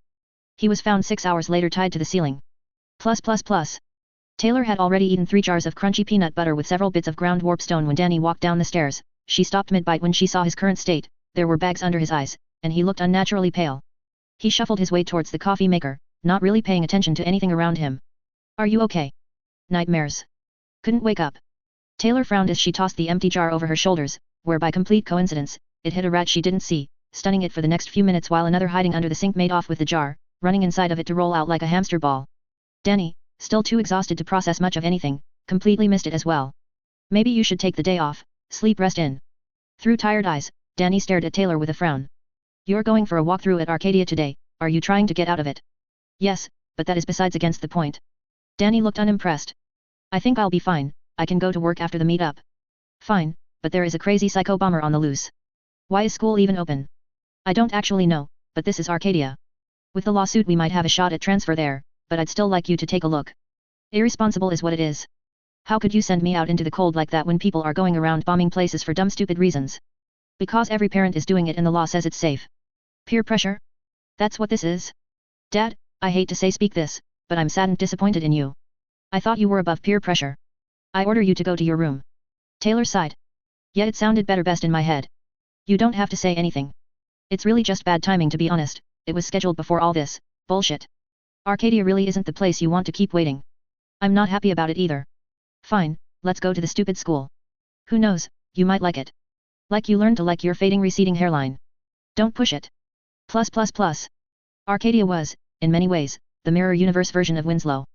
He was found 6 hours later tied to the ceiling. Plus. Taylor had already eaten 3 jars of crunchy peanut butter with several bits of ground warpstone when Danny walked down the stairs. She stopped mid-bite when she saw his current state. There were bags under his eyes, and he looked unnaturally pale. He shuffled his way towards the coffee maker, not really paying attention to anything around him. Are you okay? Nightmares. Couldn't wake up. Taylor frowned as she tossed the empty jar over her shoulders, where by complete coincidence, it hit a rat she didn't see, stunning it for the next few minutes while another hiding under the sink made off with the jar, running inside of it to roll out like a hamster ball. Danny, still too exhausted to process much of anything, completely missed it as well. Maybe you should take the day off, rest in. Through tired eyes, Danny stared at Taylor with a frown. You're going for a walkthrough at Arcadia today, are you trying to get out of it? Yes, but that is besides against the point. Danny looked unimpressed. I think I'll be fine, I can go to work after the meetup. Fine, but there is a crazy psycho bomber on the loose. Why is school even open? I don't actually know, but this is Arcadia. With the lawsuit we might have a shot at transfer there, but I'd still like you to take a look. Irresponsible is what it is. How could you send me out into the cold like that when people are going around bombing places for dumb stupid reasons? Because every parent is doing it and the law says it's safe. Peer pressure? That's what this is? Dad, I hate to speak this, but I'm sad and disappointed in you. I thought you were above peer pressure. I order you to go to your room. Taylor sighed. Yet it sounded better best in my head. You don't have to say anything. It's really just bad timing, to be honest. It was scheduled before all this bullshit. Arcadia really isn't the place you want to keep waiting. I'm not happy about it either. Fine, let's go to the stupid school. Who knows, you might like it. Like you learned to like your fading receding hairline. Don't push it. Plus. Arcadia was, in many ways, the mirror universe version of Winslow.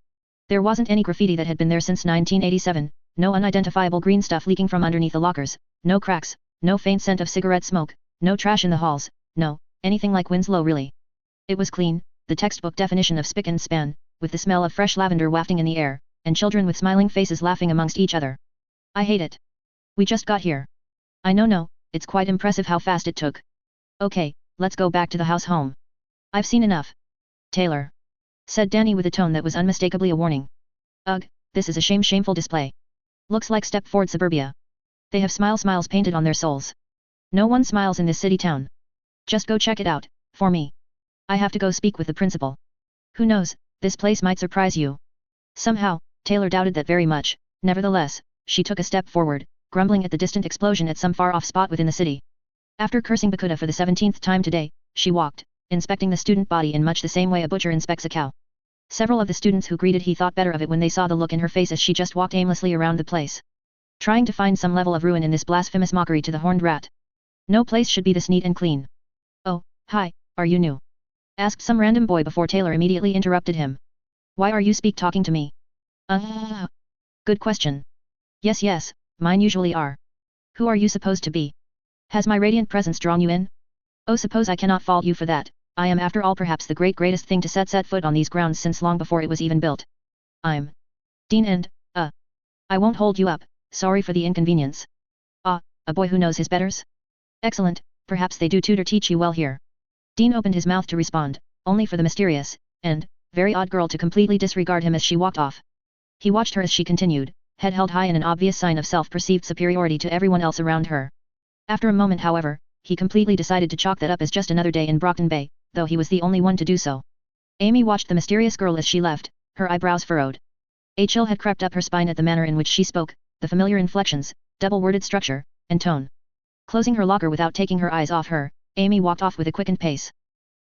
There wasn't any graffiti that had been there since 1987, no unidentifiable green stuff leaking from underneath the lockers, no cracks, no faint scent of cigarette smoke, no trash in the halls, no, anything like Winslow really. It was clean, the textbook definition of spick and span, with the smell of fresh lavender wafting in the air, and children with smiling faces laughing amongst each other. I hate it. We just got here. I know, it's quite impressive how fast it took. Okay, let's go back to the house home. I've seen enough. Taylor. Said Danny with a tone that was unmistakably a warning. Ugh, this is a shameful display. Looks like Stepford suburbia. They have smiles painted on their souls. No one smiles in this city town. Just go check it out, for me. I have to go speak with the principal. Who knows, this place might surprise you. Somehow, Taylor doubted that very much. Nevertheless, she took a step forward, grumbling at the distant explosion at some far-off spot within the city. After cursing Bakuda for the 17th time today, she walked, inspecting the student body in much the same way a butcher inspects a cow. Several of the students who greeted he thought better of it when they saw the look in her face as she just walked aimlessly around the place. Trying to find some level of ruin in this blasphemous mockery to the horned rat. No place should be this neat and clean. Oh, hi, are you new? Asked some random boy before Taylor immediately interrupted him. Why are you talking to me? Good question. Yes, mine usually are. Who are you supposed to be? Has my radiant presence drawn you in? Oh, suppose I cannot fault you for that. I am after all perhaps the greatest thing to set foot on these grounds since long before it was even built. I'm Dean and, I won't hold you up, sorry for the inconvenience. Ah, a boy who knows his betters? Excellent, perhaps they do tutor teach you well here. Dean opened his mouth to respond, only for the mysterious, and, very odd girl to completely disregard him as she walked off. He watched her as she continued, head held high in an obvious sign of self-perceived superiority to everyone else around her. After a moment however, he completely decided to chalk that up as just another day in Brockton Bay, though he was the only one to do so. Amy watched the mysterious girl as she left, her eyebrows furrowed. A chill had crept up her spine at the manner in which she spoke, the familiar inflections, double-worded structure, and tone. Closing her locker without taking her eyes off her, Amy walked off with a quickened pace.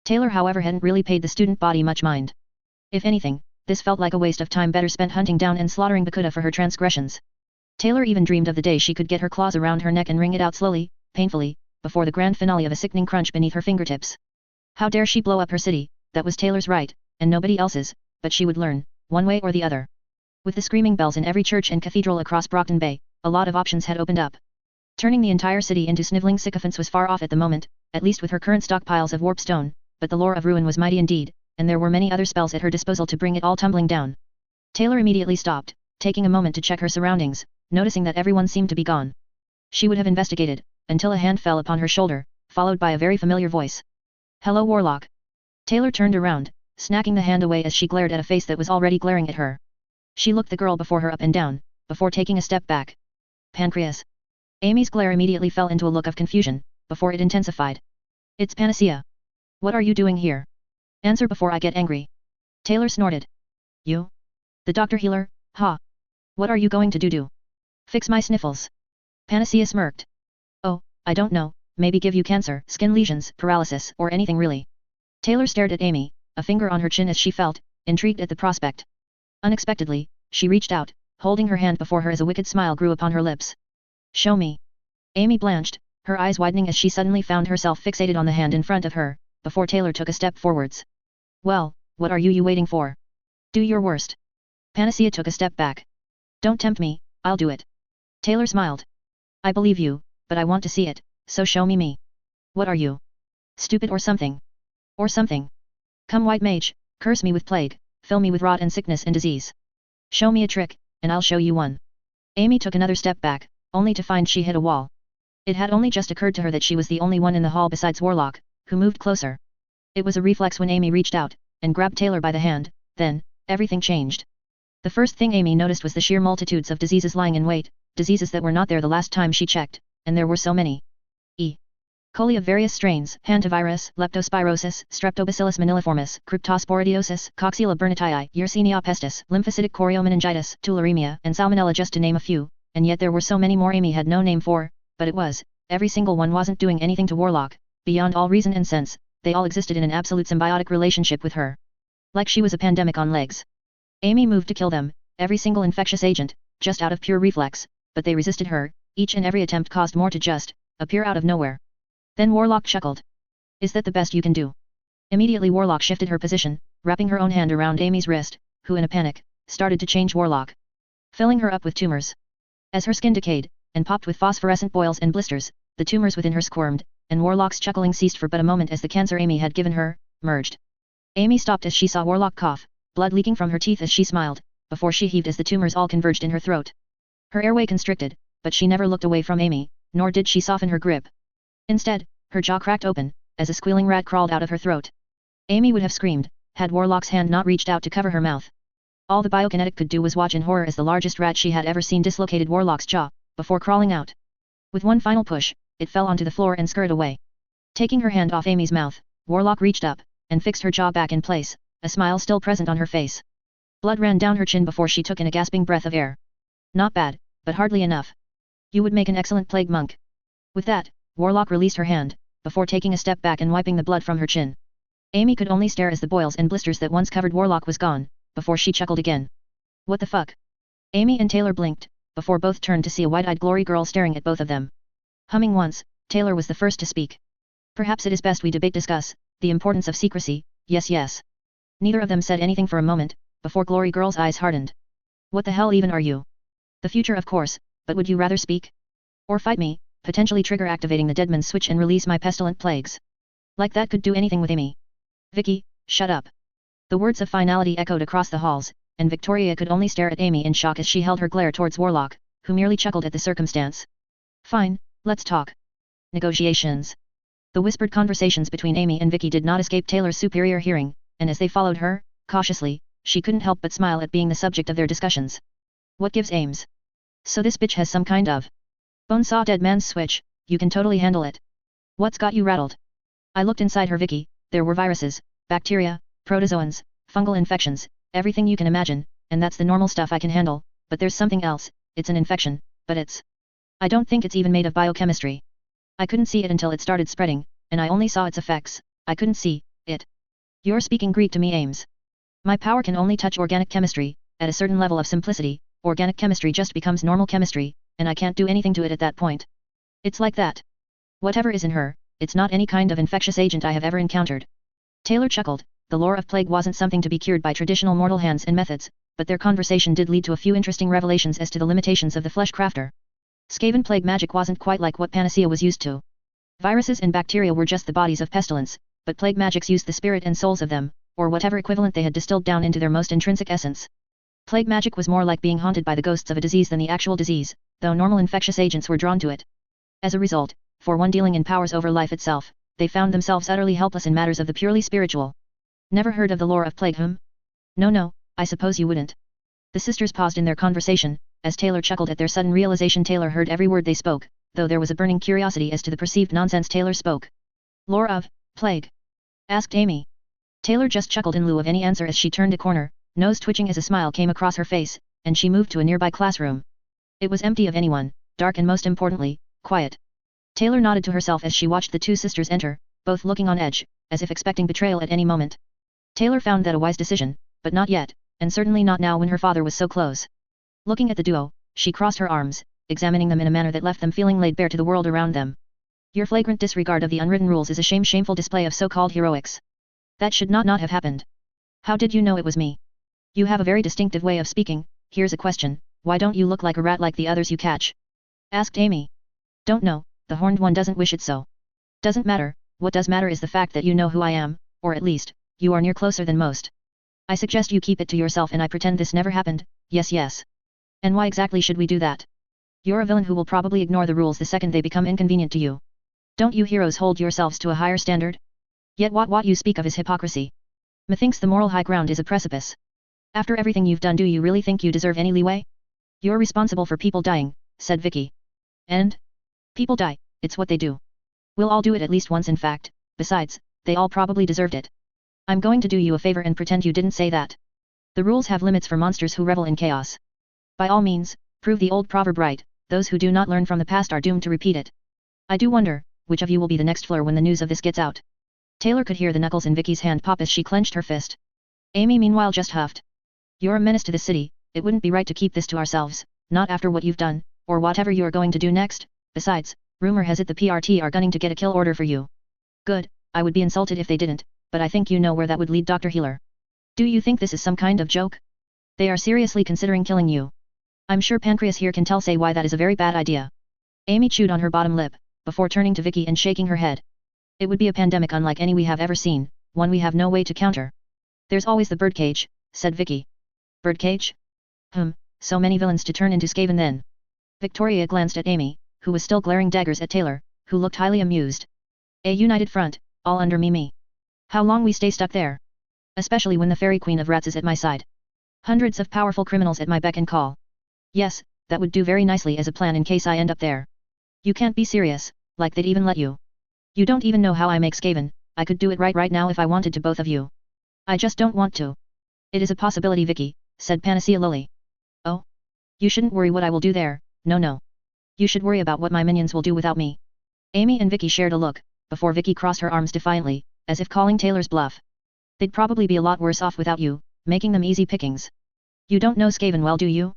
Taylor however hadn't really paid the student body much mind. If anything, this felt like a waste of time better spent hunting down and slaughtering Bakuda for her transgressions. Taylor even dreamed of the day she could get her claws around her neck and wring it out slowly, painfully, before the grand finale of a sickening crunch beneath her fingertips. How dare she blow up her city? That was Taylor's right, and nobody else's, but she would learn, one way or the other. With the screaming bells in every church and cathedral across Brockton Bay, a lot of options had opened up. Turning the entire city into sniveling sycophants was far off at the moment, at least with her current stockpiles of warp stone, but the lore of ruin was mighty indeed, and there were many other spells at her disposal to bring it all tumbling down. Taylor immediately stopped, taking a moment to check her surroundings, noticing that everyone seemed to be gone. She would have investigated, until a hand fell upon her shoulder, followed by a very familiar voice. "Hello, Warlock." Taylor turned around, snatching the hand away as she glared at a face that was already glaring at her. She looked the girl before her up and down, before taking a step back. "Pancreas." Amy's glare immediately fell into a look of confusion, before it intensified. "It's Panacea. What are you doing here? Answer before I get angry." Taylor snorted. "You? The doctor healer, ha? What are you going to do? Fix my sniffles?" Panacea smirked. "Oh, I don't know, maybe give you cancer, skin lesions, paralysis, or anything really." Taylor stared at Amy, a finger on her chin as she felt, intrigued at the prospect. Unexpectedly, she reached out, holding her hand before her as a wicked smile grew upon her lips. "Show me." Amy blanched, her eyes widening as she suddenly found herself fixated on the hand in front of her, before Taylor took a step forwards. "Well, what are you waiting for? Do your worst." Panacea took a step back. "Don't tempt me, I'll do it." Taylor smiled. "I believe you, but I want to see it, so show me. What are you? Stupid or something? Or something? Come white mage, curse me with plague, fill me with rot and sickness and disease. Show me a trick, and I'll show you one." Amy took another step back, only to find she hit a wall. It had only just occurred to her that she was the only one in the hall besides Warlock, who moved closer. It was a reflex when Amy reached out, and grabbed Taylor by the hand, then, everything changed. The first thing Amy noticed was the sheer multitudes of diseases lying in wait, diseases that were not there the last time she checked, and there were so many. E. coli of various strains, hantavirus, leptospirosis, streptobacillus moniliformis, cryptosporidiosis, coxiella burnetii, Yersinia pestis, lymphocytic choriomeningitis, tularemia, and salmonella just to name a few, and yet there were so many more Amy had no name for, but it was, every single one wasn't doing anything to Warlock, beyond all reason and sense, they all existed in an absolute symbiotic relationship with her. Like she was a pandemic on legs. Amy moved to kill them, every single infectious agent, just out of pure reflex, but they resisted her, each and every attempt caused more to just appear out of nowhere. Then Warlock chuckled. "Is that the best you can do?" Immediately Warlock shifted her position, wrapping her own hand around Amy's wrist, who in a panic, started to change Warlock, filling her up with tumors. As her skin decayed, and popped with phosphorescent boils and blisters, the tumors within her squirmed, and Warlock's chuckling ceased for but a moment as the cancer Amy had given her, merged. Amy stopped as she saw Warlock cough, blood leaking from her teeth as she smiled, before she heaved as the tumors all converged in her throat. Her airway constricted, but she never looked away from Amy, nor did she soften her grip. Instead, her jaw cracked open, as a squealing rat crawled out of her throat. Amy would have screamed, had Warlock's hand not reached out to cover her mouth. All the biokinetic could do was watch in horror as the largest rat she had ever seen dislocated Warlock's jaw, before crawling out. With one final push, it fell onto the floor and scurried away. Taking her hand off Amy's mouth, Warlock reached up, and fixed her jaw back in place, a smile still present on her face. Blood ran down her chin before she took in a gasping breath of air. "Not bad, but hardly enough. You would make an excellent plague monk." With that, Warlock released her hand, before taking a step back and wiping the blood from her chin. Amy could only stare as the boils and blisters that once covered Warlock was gone, before she chuckled again. "What the fuck?" Amy and Taylor blinked, before both turned to see a wide-eyed glory girl staring at both of them. Humming once, Taylor was the first to speak. "Perhaps it is best we discuss the importance of secrecy, yes. Neither of them said anything for a moment, before Glory Girl's eyes hardened. "What the hell even are you?" "The future of course, but would you rather speak? Or fight me, potentially trigger activating the Deadman's switch and release my pestilent plagues? Like that could do anything with Amy." "Vicky, shut up." The words of finality echoed across the halls, and Victoria could only stare at Amy in shock as she held her glare towards Warlock, who merely chuckled at the circumstance. "Fine, let's talk. Negotiations." The whispered conversations between Amy and Vicky did not escape Taylor's superior hearing, and as they followed her, cautiously, she couldn't help but smile at being the subject of their discussions. "What gives Ames? So this bitch has some kind of bonesaw dead man's switch, you can totally handle it. What's got you rattled?" I looked inside her, Vicky. There were viruses, bacteria, protozoans, fungal infections, everything you can imagine, and that's the normal stuff I can handle, but there's something else. It's an infection, but I don't think it's even made of biochemistry. I couldn't see it until it started spreading, and I only saw its effects. I couldn't see it. You're speaking Greek to me, Ames. My power can only touch organic chemistry, at a certain level of simplicity, organic chemistry just becomes normal chemistry, and I can't do anything to it at that point. It's like that. Whatever is in her, it's not any kind of infectious agent I have ever encountered. Taylor chuckled. The lore of plague wasn't something to be cured by traditional mortal hands and methods, but their conversation did lead to a few interesting revelations as to the limitations of the flesh crafter. Skaven plague magic wasn't quite like what Panacea was used to. Viruses and bacteria were just the bodies of pestilence, but plague magics used the spirit and souls of them, or whatever equivalent they had distilled down into their most intrinsic essence. Plague magic was more like being haunted by the ghosts of a disease than the actual disease, though normal infectious agents were drawn to it. As a result, for one dealing in powers over life itself, they found themselves utterly helpless in matters of the purely spiritual. Never heard of the lore of plague, No, I suppose you wouldn't. The sisters paused in their conversation, as Taylor chuckled at their sudden realization Taylor heard every word they spoke, though there was a burning curiosity as to the perceived nonsense Taylor spoke. Lore of plague? Asked Amy. Taylor just chuckled in lieu of any answer as she turned a corner, nose twitching as a smile came across her face, and she moved to a nearby classroom. It was empty of anyone, dark and most importantly, quiet. Taylor nodded to herself as she watched the two sisters enter, both looking on edge, as if expecting betrayal at any moment. Taylor found that a wise decision, but not yet, and certainly not now when her father was so close. Looking at the duo, she crossed her arms, examining them in a manner that left them feeling laid bare to the world around them. Your flagrant disregard of the unwritten rules is a shameful display of so-called heroics. That should not have happened. How did you know it was me? You have a very distinctive way of speaking. Here's a question, why don't you look like a rat like the others you catch? Asked Amy. Don't know, the horned one doesn't wish it so. Doesn't matter, what does matter is the fact that you know who I am, or at least, you are near closer than most. I suggest you keep it to yourself and I pretend this never happened. Yes. And why exactly should we do that? You're a villain who will probably ignore the rules the second they become inconvenient to you. Don't you heroes hold yourselves to a higher standard? Yet what you speak of is hypocrisy. Methinks the moral high ground is a precipice. After everything you've done, do you really think you deserve any leeway? You're responsible for people dying, said Vicky. And? People die, it's what they do. We'll all do it at least once in fact, besides, they all probably deserved it. I'm going to do you a favor and pretend you didn't say that. The rules have limits for monsters who revel in chaos. By all means, prove the old proverb right, those who do not learn from the past are doomed to repeat it. I do wonder, which of you will be the next Fleur when the news of this gets out? Taylor could hear the knuckles in Vicky's hand pop as she clenched her fist. Amy meanwhile just huffed. You're a menace to the city, it wouldn't be right to keep this to ourselves, not after what you've done, or whatever you're going to do next. Besides, rumor has it the PRT are gunning to get a kill order for you. Good, I would be insulted if they didn't, but I think you know where that would lead, Dr. Healer. Do you think this is some kind of joke? They are seriously considering killing you. I'm sure Pancreas here can say why that is a very bad idea. Amy chewed on her bottom lip, before turning to Vicky and shaking her head. It would be a pandemic unlike any we have ever seen, one we have no way to counter. There's always the birdcage, said Vicky. Birdcage? So many villains to turn into Skaven then. Victoria glanced at Amy, who was still glaring daggers at Taylor, who looked highly amused. A united front, all under me. How long we stay stuck there? Especially when the fairy queen of rats is at my side. Hundreds of powerful criminals at my beck and call. Yes, that would do very nicely as a plan in case I end up there. You can't be serious, like they'd even let you. You don't even know how I make Skaven. I could do it right now if I wanted to, both of you. I just don't want to. It is a possibility, Vicky, said Panacea Lily. Oh? You shouldn't worry what I will do there, no. You should worry about what my minions will do without me. Amy and Vicky shared a look, before Vicky crossed her arms defiantly, as if calling Taylor's bluff. They'd probably be a lot worse off without you, making them easy pickings. You don't know Skaven well, do you?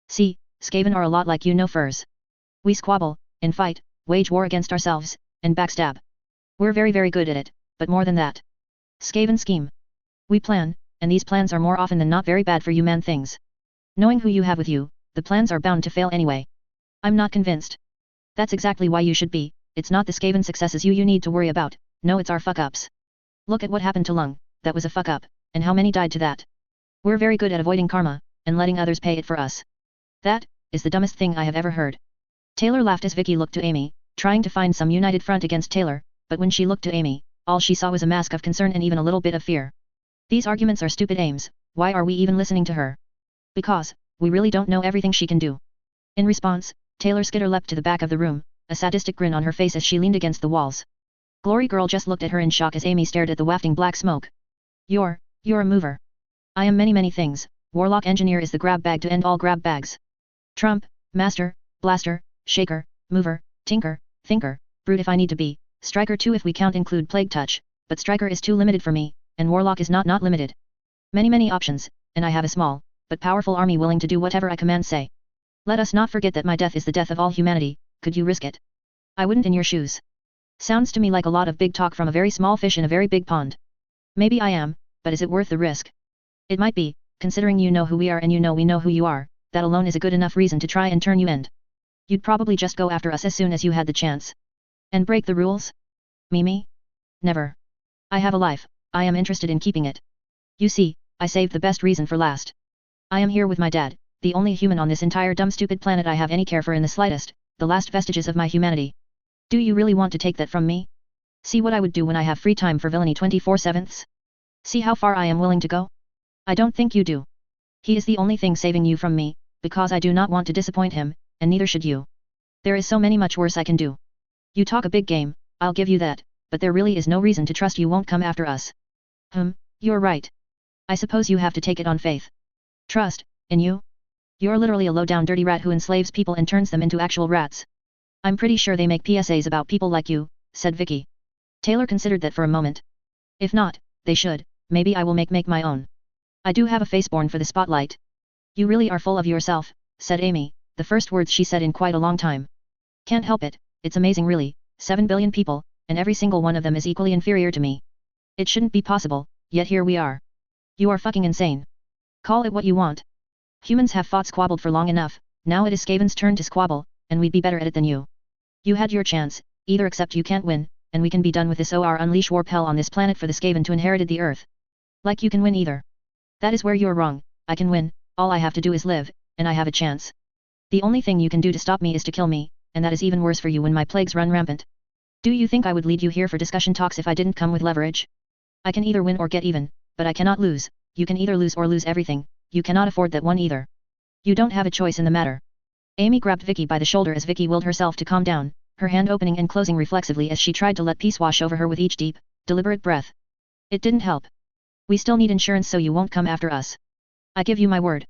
See, Skaven are a lot like you know furs. We squabble, and fight, wage war against ourselves, and backstab. We're very good at it, but more than that. Skaven scheme. We plan, and these plans are more often than not very bad for you man things. Knowing who you have with you, the plans are bound to fail anyway. I'm not convinced. That's exactly why you should be. It's not the Skaven successes you need to worry about, no, it's our fuck-ups. Look at what happened to Lung, that was a fuck-up, and how many died to that. We're very good at avoiding karma, and letting others pay it for us. That is the dumbest thing I have ever heard. Taylor laughed as Vicky looked to Amy, trying to find some united front against Taylor, but when she looked to Amy, all she saw was a mask of concern and even a little bit of fear. These arguments are stupid aims, why are we even listening to her? Because, we really don't know everything she can do. In response, Taylor Skitter leapt to the back of the room, a sadistic grin on her face as she leaned against the walls. Glory Girl just looked at her in shock as Amy stared at the wafting black smoke. You're a mover. I am many things. Warlock Engineer is the grab bag to end all grab bags. Trump, Master, Blaster, Shaker, Mover, Tinker, Thinker, Brute if I need to be, Striker too if we can't include Plague Touch, but Striker is too limited for me, and Warlock is not limited. Many options, and I have a small, but powerful army willing to do whatever I command say. Let us not forget that my death is the death of all humanity, could you risk it? I wouldn't in your shoes. Sounds to me like a lot of big talk from a very small fish in a very big pond. Maybe I am, but is it worth the risk? It might be, considering you know who we are and you know we know who you are, that alone is a good enough reason to try and turn you end. You'd probably just go after us as soon as you had the chance. And break the rules? Me? Never. I have a life, I am interested in keeping it. You see, I saved the best reason for last. I am here with my dad, the only human on this entire dumb stupid planet I have any care for in the slightest, the last vestiges of my humanity. Do you really want to take that from me? See what I would do when I have free time for villainy 24/7? See how far I am willing to go? I don't think you do. He is the only thing saving you from me, because I do not want to disappoint him, and neither should you. There is so many much worse I can do. You talk a big game, I'll give you that, but there really is no reason to trust you won't come after us. You're right. I suppose you have to take it on faith. Trust, in you? You're literally a low-down dirty rat who enslaves people and turns them into actual rats. I'm pretty sure they make PSAs about people like you, said Vicky. Taylor considered that for a moment. If not, they should, maybe I will make my own. I do have a face born for the spotlight. You really are full of yourself, said Amy, the first words she said in quite a long time. Can't help it, it's amazing really, 7 billion people, and every single one of them is equally inferior to me. It shouldn't be possible, yet here we are. You are fucking insane. Call it what you want. Humans have fought squabbled for long enough, now it is Skaven's turn to squabble, and we'd be better at it than you. You had your chance, either accept you can't win, and we can be done with this or unleash warp hell on this planet for the Skaven to inherited the earth. Like you can win either. That is where you're wrong, I can win, all I have to do is live, and I have a chance. The only thing you can do to stop me is to kill me, and that is even worse for you when my plagues run rampant. Do you think I would lead you here for discussion talks if I didn't come with leverage? I can either win or get even, but I cannot lose. You can either lose or lose everything, you cannot afford that one either. You don't have a choice in the matter. Amy grabbed Vicky by the shoulder as Vicky willed herself to calm down, her hand opening and closing reflexively as she tried to let peace wash over her with each deep, deliberate breath. It didn't help. We still need insurance so you won't come after us. I give you my word.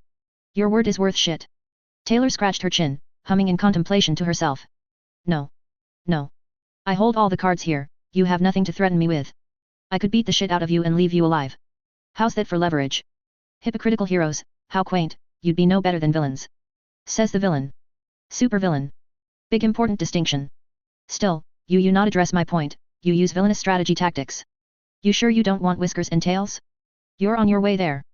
Your word is worth shit. Taylor scratched her chin, humming in contemplation to herself. No. I hold all the cards here, you have nothing to threaten me with. I could beat the shit out of you and leave you alive. How's that for leverage? Hypocritical heroes, how quaint, you'd be no better than villains. Says the villain. Supervillain. Big important distinction. Still, you not address my point, you use villainous strategy tactics. You sure you don't want whiskers and tails? You're on your way there.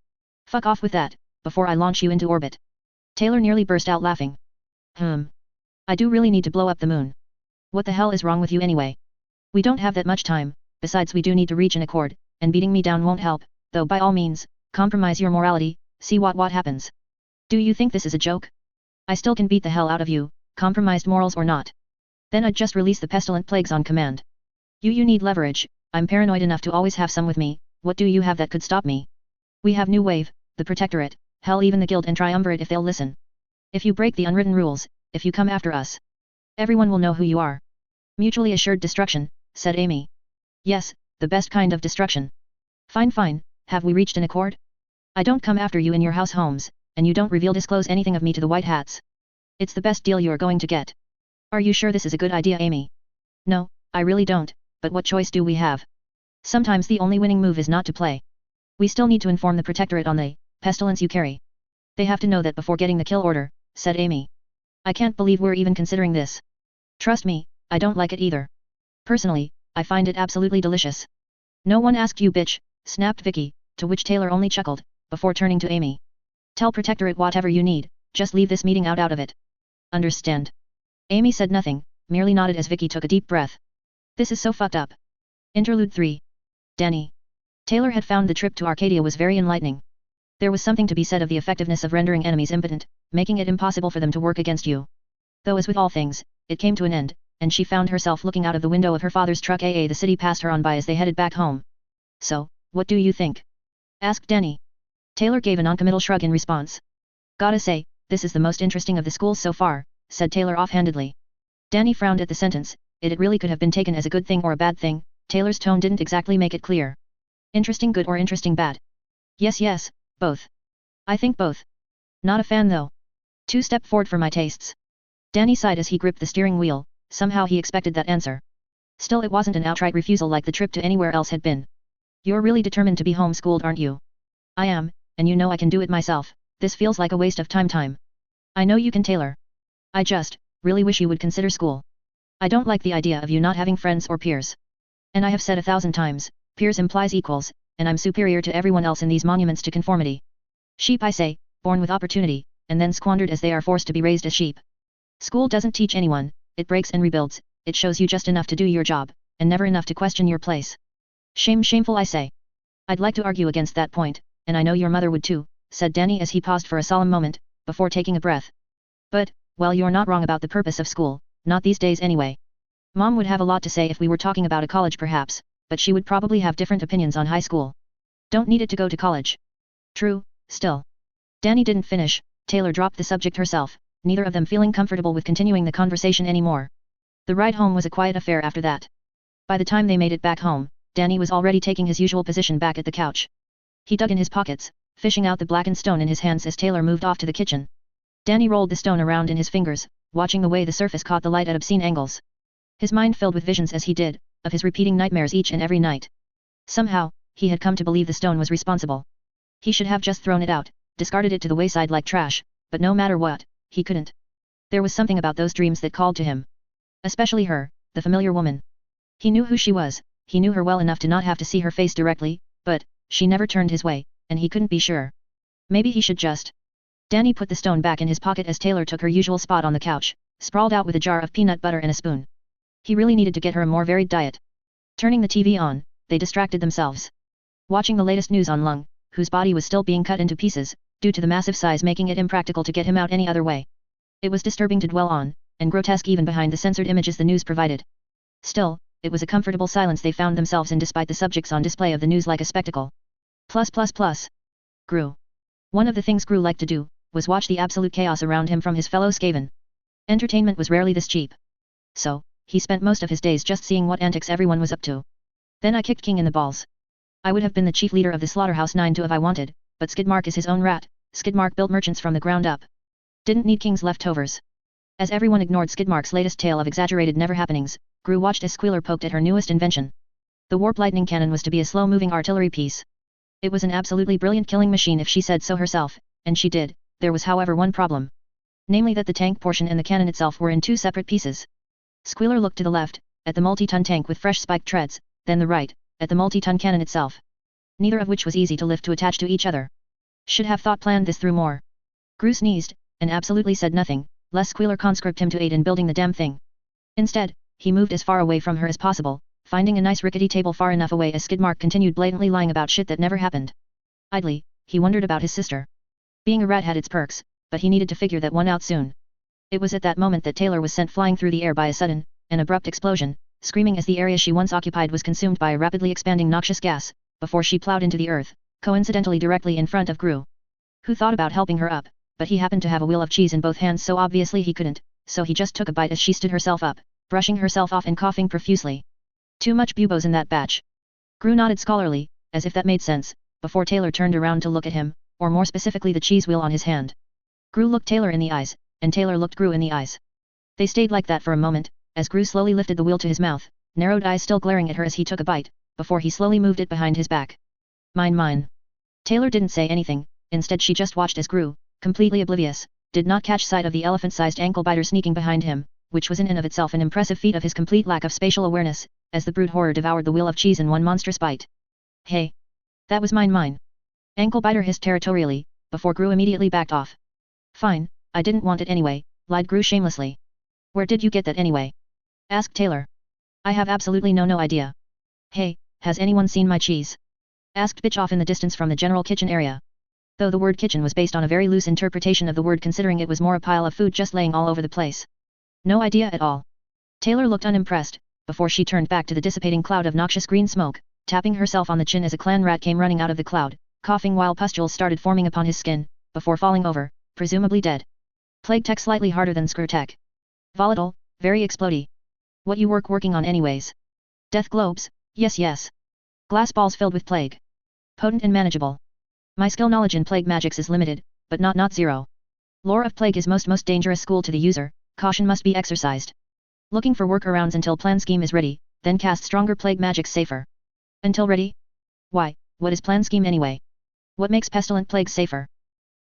Fuck off with that, before I launch you into orbit. Taylor nearly burst out laughing. I do really need to blow up the moon. What the hell is wrong with you anyway? We don't have that much time, besides we do need to reach an accord, and beating me down won't help, though by all means, compromise your morality, see what happens. Do you think this is a joke? I still can beat the hell out of you, compromised morals or not. Then I'd just release the pestilent plagues on command. You need leverage, I'm paranoid enough to always have some with me, what do you have that could stop me? We have New Wave, the Protectorate, hell even the Guild and Triumvirate if they'll listen. If you break the unwritten rules, if you come after us, everyone will know who you are. Mutually assured destruction, said Amy. Yes, the best kind of destruction. Fine, have we reached an accord? I don't come after you in your homes, and you don't disclose anything of me to the White Hats. It's the best deal you're going to get. Are you sure this is a good idea, Amy? No, I really don't, but what choice do we have? Sometimes the only winning move is not to play. We still need to inform the Protectorate on the pestilence you carry. They have to know that before getting the kill order, said Amy. I can't believe we're even considering this. Trust me, I don't like it either. Personally, I find it absolutely delicious. No one asked you bitch, snapped Vicky, to which Taylor only chuckled, before turning to Amy. Tell Protectorate whatever you need, just leave this meeting out of it. Understand? Amy said nothing, merely nodded as Vicky took a deep breath. This is so fucked up. Interlude 3. Danny. Taylor had found the trip to Arcadia was very enlightening. There was something to be said of the effectiveness of rendering enemies impotent, making it impossible for them to work against you. Though as with all things, it came to an end, and she found herself looking out of the window of her father's truck. The city passed her on by as they headed back home. So, what do you think? Asked Danny. Taylor gave a noncommittal shrug in response. Gotta say, this is the most interesting of the schools so far, said Taylor offhandedly. Danny frowned at the sentence. It really could have been taken as a good thing or a bad thing. Taylor's tone didn't exactly make it clear. Interesting good or interesting bad? Yes, both. I think both. Not a fan though. Too step forward for my tastes. Danny sighed as he gripped the steering wheel, somehow he expected that answer. Still it wasn't an outright refusal like the trip to anywhere else had been. You're really determined to be homeschooled, aren't you? I am, and you know I can do it myself, This feels like a waste of time. I know you can, Taylor. I just, really wish you would consider school. I don't like the idea of you not having friends or peers. And I have said 1,000 times, peers implies equals, and I'm superior to everyone else in these monuments to conformity. Sheep I say, born with opportunity, and then squandered as they are forced to be raised as sheep. School doesn't teach anyone, it breaks and rebuilds, it shows you just enough to do your job, and never enough to question your place. Shameful I say. I'd like to argue against that point, and I know your mother would too, said Danny as he paused for a solemn moment, before taking a breath. But, well, you're not wrong about the purpose of school, not these days anyway. Mom would have a lot to say if we were talking about a college perhaps, but she would probably have different opinions on high school. Don't need it to go to college. True, still. Danny didn't finish, Taylor dropped the subject herself, neither of them feeling comfortable with continuing the conversation anymore. The ride home was a quiet affair after that. By the time they made it back home, Danny was already taking his usual position back at the couch. He dug in his pockets, fishing out the blackened stone in his hands as Taylor moved off to the kitchen. Danny rolled the stone around in his fingers, watching the way the surface caught the light at obscene angles. His mind filled with visions as he did, of his repeating nightmares each and every night. Somehow, he had come to believe the stone was responsible. He should have just thrown it out, discarded it to the wayside like trash, but no matter what, he couldn't. There was something about those dreams that called to him. Especially her, the familiar woman. He knew who she was, he knew her well enough to not have to see her face directly, but, she never turned his way, and he couldn't be sure. Maybe he should just. Danny put the stone back in his pocket as Taylor took her usual spot on the couch, sprawled out with a jar of peanut butter and a spoon. He really needed to get her a more varied diet. Turning the TV on, they distracted themselves. Watching the latest news on Lung, whose body was still being cut into pieces, due to the massive size making it impractical to get him out any other way. It was disturbing to dwell on, and grotesque even behind the censored images the news provided. Still, it was a comfortable silence they found themselves in despite the subjects on display of the news like a spectacle. Gru. One of the things Gru liked to do, was watch the absolute chaos around him from his fellow Skaven. Entertainment was rarely this cheap. So, he spent most of his days just seeing what antics everyone was up to. Then I kicked King in the balls. I would have been the chief leader of the Slaughterhouse 9 too if I wanted, but Skidmark is his own rat. Skidmark built merchants from the ground up. Didn't need King's leftovers. As everyone ignored Skidmark's latest tale of exaggerated never-happenings, Gru watched as Squealer poked at her newest invention. The warp lightning cannon was to be a slow-moving artillery piece. It was an absolutely brilliant killing machine if she said so herself, and she did. There was however one problem. Namely that the tank portion and the cannon itself were in two separate pieces. Squealer looked to the left, at the multi-ton tank with fresh spiked treads, then the right, at the multi-ton cannon itself. Neither of which was easy to lift to attach to each other. Should have planned this through more. Gru sneezed, and absolutely said nothing, lest Squealer conscript him to aid in building the damn thing. Instead, he moved as far away from her as possible, finding a nice rickety table far enough away as Skidmark continued blatantly lying about shit that never happened. Idly, he wondered about his sister. Being a rat had its perks, but he needed to figure that one out soon. It was at that moment that Taylor was sent flying through the air by a sudden, and abrupt explosion, screaming as the area she once occupied was consumed by a rapidly expanding noxious gas, before she plowed into the earth, coincidentally directly in front of Gru. Who thought about helping her up, but he happened to have a wheel of cheese in both hands so obviously he couldn't, so he just took a bite as she stood herself up, brushing herself off and coughing profusely. Too much buboes in that batch. Gru nodded scholarly, as if that made sense, before Taylor turned around to look at him, or more specifically the cheese wheel on his hand. Gru looked Taylor in the eyes, and Taylor looked Gru in the eyes. They stayed like that for a moment, as Gru slowly lifted the wheel to his mouth, narrowed eyes still glaring at her as he took a bite, before he slowly moved it behind his back. Mine. Taylor didn't say anything, instead she just watched as Gru, completely oblivious, did not catch sight of the elephant-sized ankle biter sneaking behind him, which was in and of itself an impressive feat of his complete lack of spatial awareness, as the brute horror devoured the wheel of cheese in one monstrous bite. Hey! That was mine. Ankle biter hissed territorially, before Gru immediately backed off. Fine, I didn't want it anyway, lied Gru shamelessly. Where did you get that anyway? Asked Taylor. I have absolutely no idea. Hey, has anyone seen my cheese? Asked Bitch off in the distance from the general kitchen area. Though the word kitchen was based on a very loose interpretation of the word considering it was more a pile of food just laying all over the place. No idea at all. Taylor looked unimpressed, before she turned back to the dissipating cloud of noxious green smoke, tapping herself on the chin as a clan rat came running out of the cloud, coughing while pustules started forming upon his skin, before falling over, presumably dead. Plague tech slightly harder than screw tech. Volatile, very explodey. What you working on anyways? Death globes, yes. Glass balls filled with plague. Potent and manageable. My skill knowledge in plague magics is limited, but not zero. Lore of plague is most dangerous school to the user, caution must be exercised. Looking for workarounds until plan scheme is ready, then cast stronger plague magics safer. Until ready? Why, what is plan scheme anyway? What makes pestilent plague safer?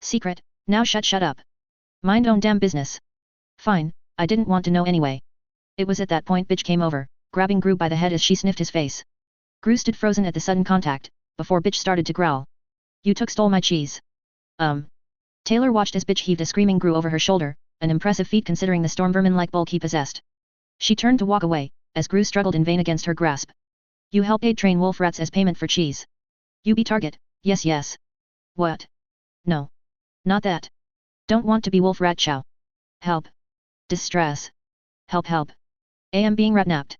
Secret, Now shut up. Mind own damn business. Fine, I didn't want to know anyway. It was at that point Bitch came over, grabbing Gru by the head as she sniffed his face. Gru stood frozen at the sudden contact, before Bitch started to growl. You stole my cheese. Taylor watched as Bitch heaved a screaming Gru over her shoulder, an impressive feat considering the storm vermin-like bulk he possessed. She turned to walk away, as Gru struggled in vain against her grasp. You help aid train wolf rats as payment for cheese. You be target, yes. What? No. Not that. Don't want to be wolf rat chow. Help. Distress. Help. I am being rat-napped.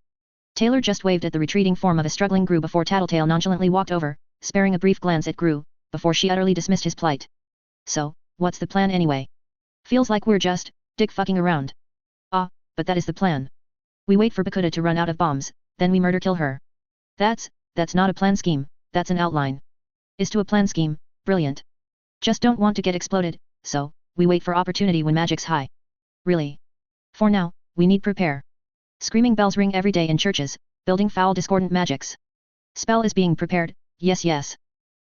Taylor just waved at the retreating form of a struggling Gru before Tattletale nonchalantly walked over, sparing a brief glance at Gru, before she utterly dismissed his plight. So, what's the plan anyway? Feels like we're just, dick-fucking around. But that is the plan. We wait for Bakuda to run out of bombs, then we murder-kill her. That's not a plan scheme, that's an outline. Is to a plan scheme, brilliant. Just don't want to get exploded, so, we wait for opportunity when magic's high. Really. For now, we need prepare. Screaming bells ring every day in churches, building foul discordant magics. Spell is being prepared, yes.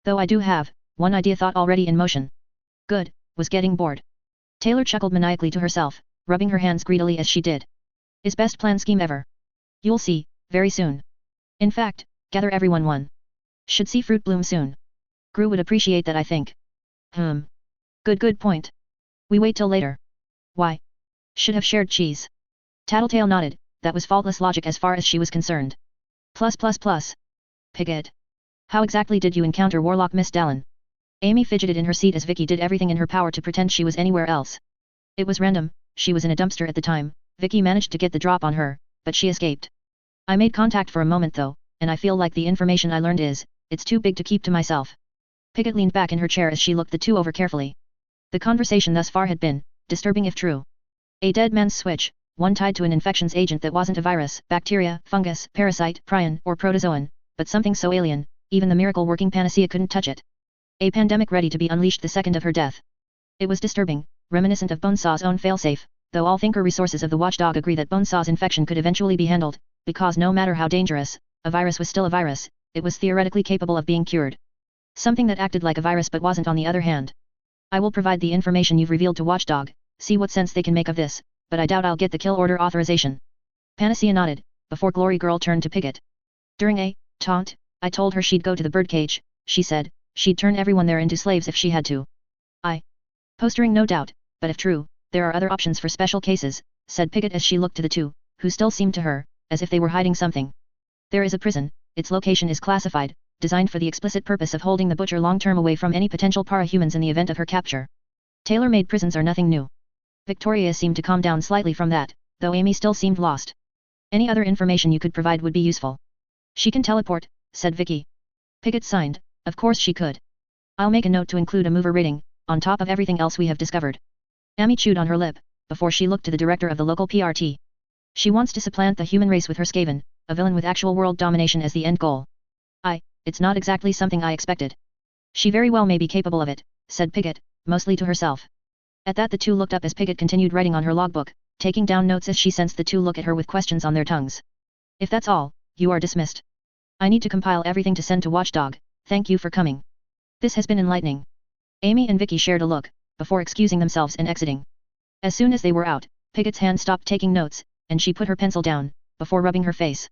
Though I do have, one idea thought already in motion. Good, was getting bored. Taylor chuckled maniacally to herself, rubbing her hands greedily as she did. Is best plan scheme ever. You'll see, very soon. In fact, gather everyone one. Should see fruit bloom soon. Gru would appreciate that I think. Good point. We wait till later. Why? Should have shared cheese. Tattletale nodded, that was faultless logic as far as she was concerned. Plus. Piglet. How exactly did you encounter Warlock Miss Dallin? Amy fidgeted in her seat as Vicky did everything in her power to pretend she was anywhere else. It was random, she was in a dumpster at the time, Vicky managed to get the drop on her, but she escaped. I made contact for a moment though, and I feel like the information I learned it's too big to keep to myself. Piglet leaned back in her chair as she looked the two over carefully. The conversation thus far had been, disturbing if true. A dead man's switch, one tied to an infections agent that wasn't a virus, bacteria, fungus, parasite, prion, or protozoan, but something so alien, even the miracle-working panacea couldn't touch it. A pandemic ready to be unleashed the second of her death. It was disturbing, reminiscent of Bonesaw's own failsafe, though all thinker resources of the watchdog agree that Bonesaw's infection could eventually be handled, because no matter how dangerous, a virus was still a virus, it was theoretically capable of being cured. Something that acted like a virus but wasn't on the other hand. I will provide the information you've revealed to Watchdog, see what sense they can make of this, but I doubt I'll get the kill order authorization. Panacea nodded, before Glory Girl turned to Piglet. During a taunt, I told her she'd go to the birdcage, she said, she'd turn everyone there into slaves if she had to. Postering no doubt, but if true, there are other options for special cases, said Piglet as she looked to the two, who still seemed to her, as if they were hiding something. There is a prison, its location is classified, designed for the explicit purpose of holding the Butcher long-term away from any potential para-humans in the event of her capture. Tailor-made prisons are nothing new. Victoria seemed to calm down slightly from that, though Amy still seemed lost. Any other information you could provide would be useful. She can teleport, said Vicky. Piglet signed, of course she could. I'll make a note to include a mover rating, on top of everything else we have discovered. Amy chewed on her lip, before she looked to the director of the local PRT. She wants to supplant the human race with her Skaven, a villain with actual world domination as the end goal. It's not exactly something I expected. She very well may be capable of it, said Piglet, mostly to herself. At that the two looked up as Piglet continued writing on her logbook, taking down notes as she sensed the two look at her with questions on their tongues. If that's all, you are dismissed. I need to compile everything to send to Watchdog, thank you for coming. This has been enlightening. Amy and Vicky shared a look, before excusing themselves and exiting. As soon as they were out, Piglet's hand stopped taking notes, and she put her pencil down, before rubbing her face.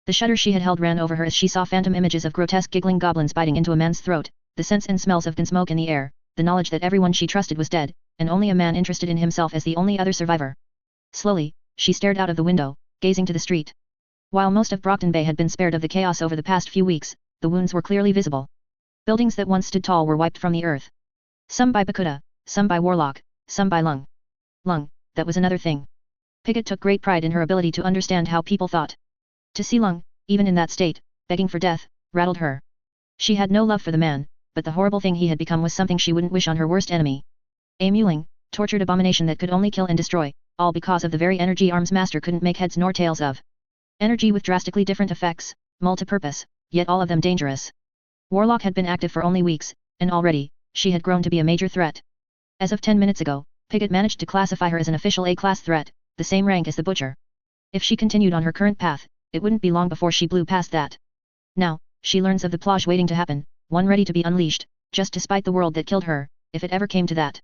The shudder she had held ran over her as she saw phantom images of grotesque giggling goblins biting into a man's throat, the scents and smells of gun smoke in the air, the knowledge that everyone she trusted was dead, and only a man interested in himself as the only other survivor. Slowly, she stared out of the window, gazing to the street. While most of Brockton Bay had been spared of the chaos over the past few weeks, the wounds were clearly visible. Buildings that once stood tall were wiped from the earth. Some by Bakuda, some by Warlock, some by Lung. Lung, that was another thing. Piglet took great pride in her ability to understand how people thought. To see Lung, even in that state, begging for death, rattled her. She had no love for the man, but the horrible thing he had become was something she wouldn't wish on her worst enemy. A mewling, tortured abomination that could only kill and destroy, all because of the very energy Arms Master couldn't make heads nor tails of. Energy with drastically different effects, multi-purpose, yet all of them dangerous. Warlock had been active for only weeks, and already, she had grown to be a major threat. As of 10 minutes ago, Piglet managed to classify her as an official A-class threat, the same rank as the Butcher. If she continued on her current path, it wouldn't be long before she blew past that. Now, she learns of the plage waiting to happen, one ready to be unleashed, just to spite the world that killed her, if it ever came to that.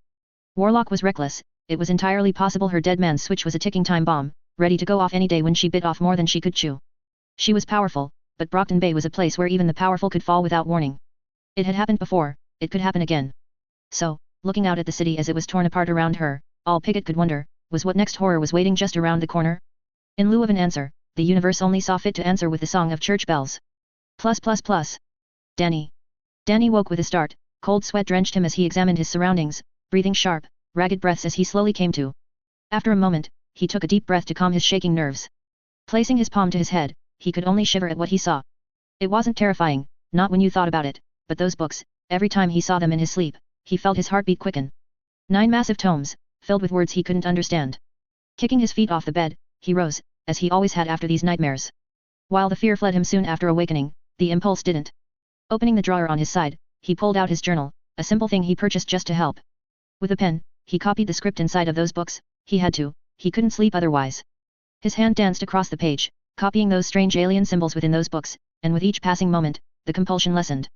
Warlock was reckless, it was entirely possible her dead man's switch was a ticking time bomb, ready to go off any day when she bit off more than she could chew. She was powerful, but Brockton Bay was a place where even the powerful could fall without warning. It had happened before, it could happen again. So, looking out at the city as it was torn apart around her, all Piggott could wonder, was what next horror was waiting just around the corner? In lieu of an answer, the universe only saw fit to answer with the song of church bells. +++. Danny. Danny woke with a start, cold sweat drenched him as he examined his surroundings, breathing sharp, ragged breaths as he slowly came to. After a moment, he took a deep breath to calm his shaking nerves. Placing his palm to his head, he could only shiver at what he saw. It wasn't terrifying, not when you thought about it, but those books, every time he saw them in his sleep, he felt his heartbeat quicken. 9 massive tomes, filled with words he couldn't understand. Kicking his feet off the bed, he rose, as he always had after these nightmares. While the fear fled him soon after awakening, the impulse didn't. Opening the drawer on his side, he pulled out his journal, a simple thing he purchased just to help. With a pen, he copied the script inside of those books, he had to, he couldn't sleep otherwise. His hand danced across the page, copying those strange alien symbols within those books, and with each passing moment, the compulsion lessened.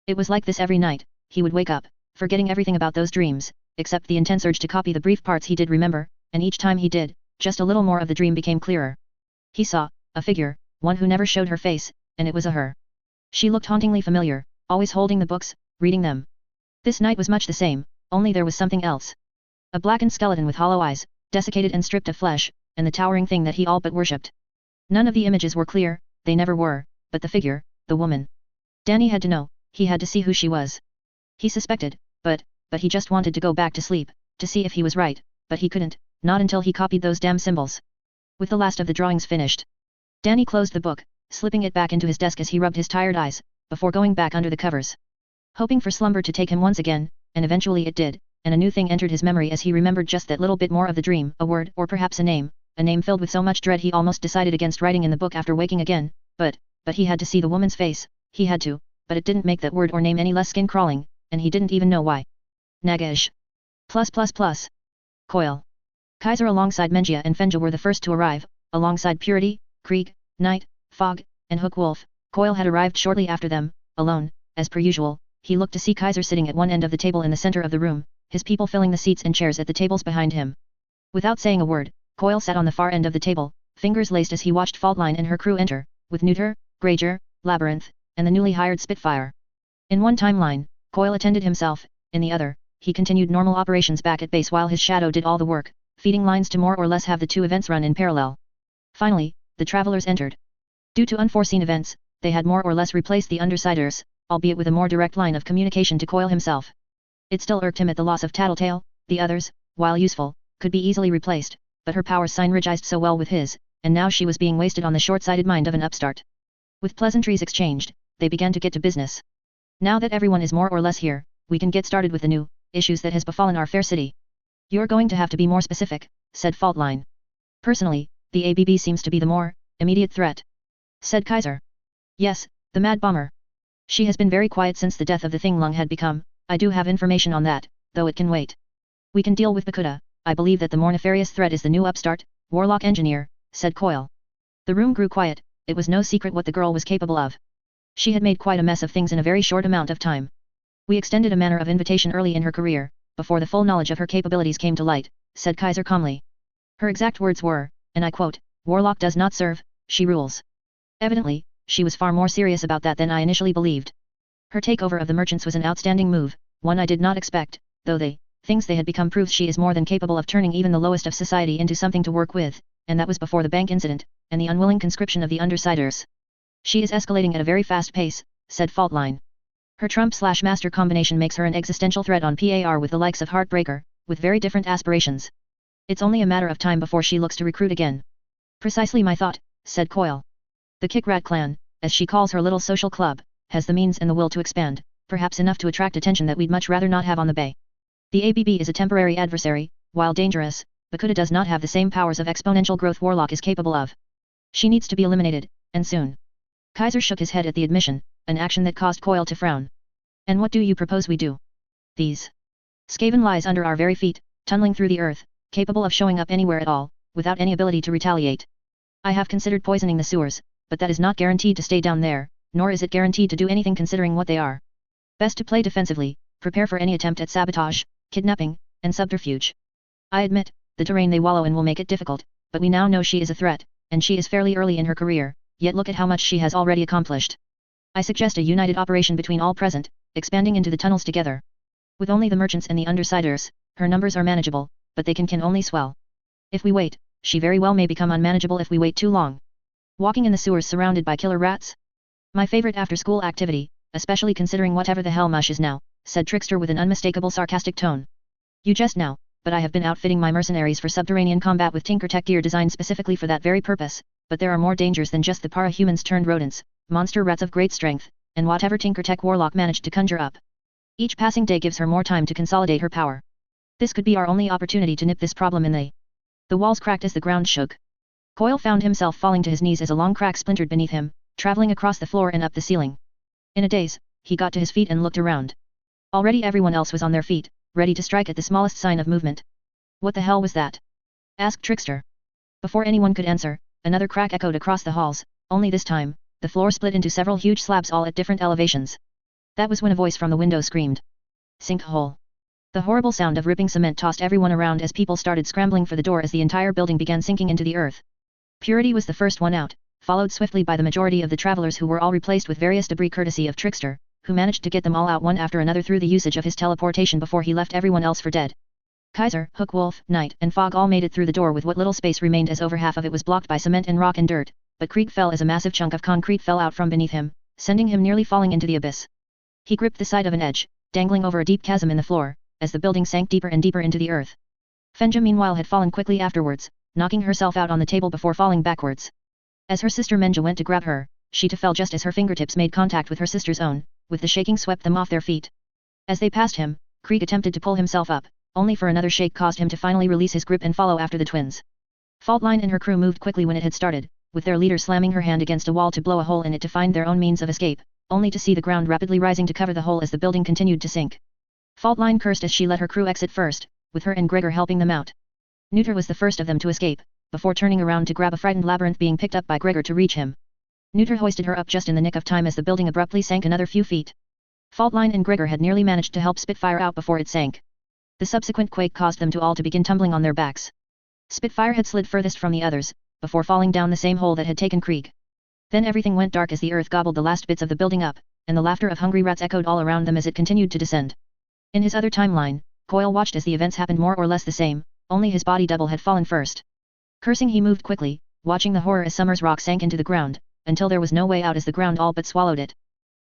It was like this every night, he would wake up, forgetting everything about those dreams, except the intense urge to copy the brief parts he did remember, and each time he did, just a little more of the dream became clearer. He saw a figure, one who never showed her face, and it was a her. She looked hauntingly familiar, always holding the books, reading them. This night was much the same, only there was something else. A blackened skeleton with hollow eyes, desiccated and stripped of flesh, and the towering thing that he all but worshipped. None of the images were clear, they never were, but the figure, the woman. Danny had to know, he had to see who she was. He suspected, but he just wanted to go back to sleep, to see if he was right, but he couldn't, not until he copied those damn symbols. With the last of the drawings finished, Danny closed the book, slipping it back into his desk as he rubbed his tired eyes, before going back under the covers. Hoping for slumber to take him once again, and eventually it did, and a new thing entered his memory as he remembered just that little bit more of the dream, a word or perhaps a name filled with so much dread he almost decided against writing in the book after waking again, but he had to see the woman's face, he had to, but it didn't make that word or name any less skin-crawling, and he didn't even know why. Nagash. +++. Coil. Kaiser alongside Mengia and Fenja were the first to arrive, alongside Purity, Krieg, Knight, Fog, and Hook Wolf. Coil had arrived shortly after them, alone, as per usual. He looked to see Kaiser sitting at one end of the table in the center of the room, his people filling the seats and chairs at the tables behind him. Without saying a word, Coil sat on the far end of the table, fingers laced as he watched Faultline and her crew enter, with Neuter, Granger, Labyrinth, and the newly hired Spitfire. In one timeline, Coil attended himself, in the other, he continued normal operations back at base while his shadow did all the work, feeding lines to more or less have the two events run in parallel. Finally, the travelers entered. Due to unforeseen events, they had more or less replaced the Undersiders, albeit with a more direct line of communication to Coil himself. It still irked him at the loss of Tattletale. The others, while useful, could be easily replaced, but her powers synergized so well with his, and now she was being wasted on the short-sighted mind of an upstart. With pleasantries exchanged, they began to get to business. Now that everyone is more or less here, we can get started with the new issues that has befallen our fair city. You're going to have to be more specific, said Faultline. Personally, the ABB seems to be the more immediate threat, said Kaiser. Yes, the Mad Bomber. She has been very quiet since the death of the Thing Lung had become. I do have information on that, though it can wait. We can deal with Bakuda. I believe that the more nefarious threat is the new upstart, Warlock Engineer, said Coil. The room grew quiet. It was no secret what the girl was capable of. She had made quite a mess of things in a very short amount of time. We extended a manner of invitation early in her career, before the full knowledge of her capabilities came to light, said Kaiser calmly. Her exact words were, and I quote, Warlock does not serve, she rules. Evidently, she was far more serious about that than I initially believed. Her takeover of the merchants was an outstanding move, one I did not expect, though things they had become proves she is more than capable of turning even the lowest of society into something to work with, and that was before the bank incident, and the unwilling conscription of the Undersiders. She is escalating at a very fast pace, said Faultline. Her Trump/Master combination makes her an existential threat on par with the likes of Heartbreaker, with very different aspirations. It's only a matter of time before she looks to recruit again. Precisely my thought, said Coil. The Kickrat clan, as she calls her little social club, has the means and the will to expand, perhaps enough to attract attention that we'd much rather not have on the bay. The ABB is a temporary adversary, while dangerous, Bakuda does not have the same powers of exponential growth Warlock is capable of. She needs to be eliminated, and soon. Kaiser shook his head at the admission, an action that caused Coil to frown. And what do you propose we do? These Skaven lies under our very feet, tunneling through the earth, capable of showing up anywhere at all, without any ability to retaliate. I have considered poisoning the sewers, but that is not guaranteed to stay down there, nor is it guaranteed to do anything considering what they are. Best to play defensively, prepare for any attempt at sabotage, kidnapping, and subterfuge. I admit, the terrain they wallow in will make it difficult, but we now know she is a threat, and she is fairly early in her career, yet look at how much she has already accomplished. I suggest a united operation between all present, expanding into the tunnels together. With only the merchants and the undersiders, her numbers are manageable, but they can only swell. If we wait, she very well may become unmanageable if we wait too long. Walking in the sewers surrounded by killer rats? My favorite after-school activity, especially considering whatever the hell mush is now, said Trickster with an unmistakable sarcastic tone. You jest now, but I have been outfitting my mercenaries for subterranean combat with tinker tech gear designed specifically for that very purpose, but there are more dangers than just the para-humans turned rodents, monster rats of great strength, and whatever tinker tech warlock managed to conjure up. Each passing day gives her more time to consolidate her power. This could be our only opportunity to nip this problem in the walls cracked as the ground shook. Coyle found himself falling to his knees as a long crack splintered beneath him, traveling across the floor and up the ceiling. In a daze, he got to his feet and looked around. Already everyone else was on their feet, ready to strike at the smallest sign of movement. What the hell was that? Asked Trickster. Before anyone could answer, another crack echoed across the halls, only this time, the floor split into several huge slabs all at different elevations. That was when a voice from the window screamed. Sinkhole. The horrible sound of ripping cement tossed everyone around as people started scrambling for the door as the entire building began sinking into the earth. Purity was the first one out, followed swiftly by the majority of the travelers who were all replaced with various debris courtesy of Trickster, who managed to get them all out one after another through the usage of his teleportation before he left everyone else for dead. Kaiser, Hookwolf, Knight, and Fog all made it through the door with what little space remained as over half of it was blocked by cement and rock and dirt, but Krieg fell as a massive chunk of concrete fell out from beneath him, sending him nearly falling into the abyss. He gripped the side of an edge, dangling over a deep chasm in the floor, as the building sank deeper and deeper into the earth. Fenja meanwhile had fallen quickly afterwards, knocking herself out on the table before falling backwards. As her sister Menja went to grab her, she too fell just as her fingertips made contact with her sister's own, with the shaking swept them off their feet. As they passed him, Krieg attempted to pull himself up, only for another shake caused him to finally release his grip and follow after the twins. Faultline and her crew moved quickly when it had started, with their leader slamming her hand against a wall to blow a hole in it to find their own means of escape, only to see the ground rapidly rising to cover the hole as the building continued to sink. Faultline cursed as she let her crew exit first, with her and Gregor helping them out. Neuter was the first of them to escape, before turning around to grab a frightened Labyrinth being picked up by Gregor to reach him. Neuter hoisted her up just in the nick of time as the building abruptly sank another few feet. Faultline and Gregor had nearly managed to help Spitfire out before it sank. The subsequent quake caused them to all to begin tumbling on their backs. Spitfire had slid furthest from the others, before falling down the same hole that had taken Krieg. Then everything went dark as the earth gobbled the last bits of the building up, and the laughter of hungry rats echoed all around them as it continued to descend. In his other timeline, Coyle watched as the events happened more or less the same, only his body double had fallen first. Cursing he moved quickly, watching the horror as Summer's rock sank into the ground, until there was no way out as the ground all but swallowed it.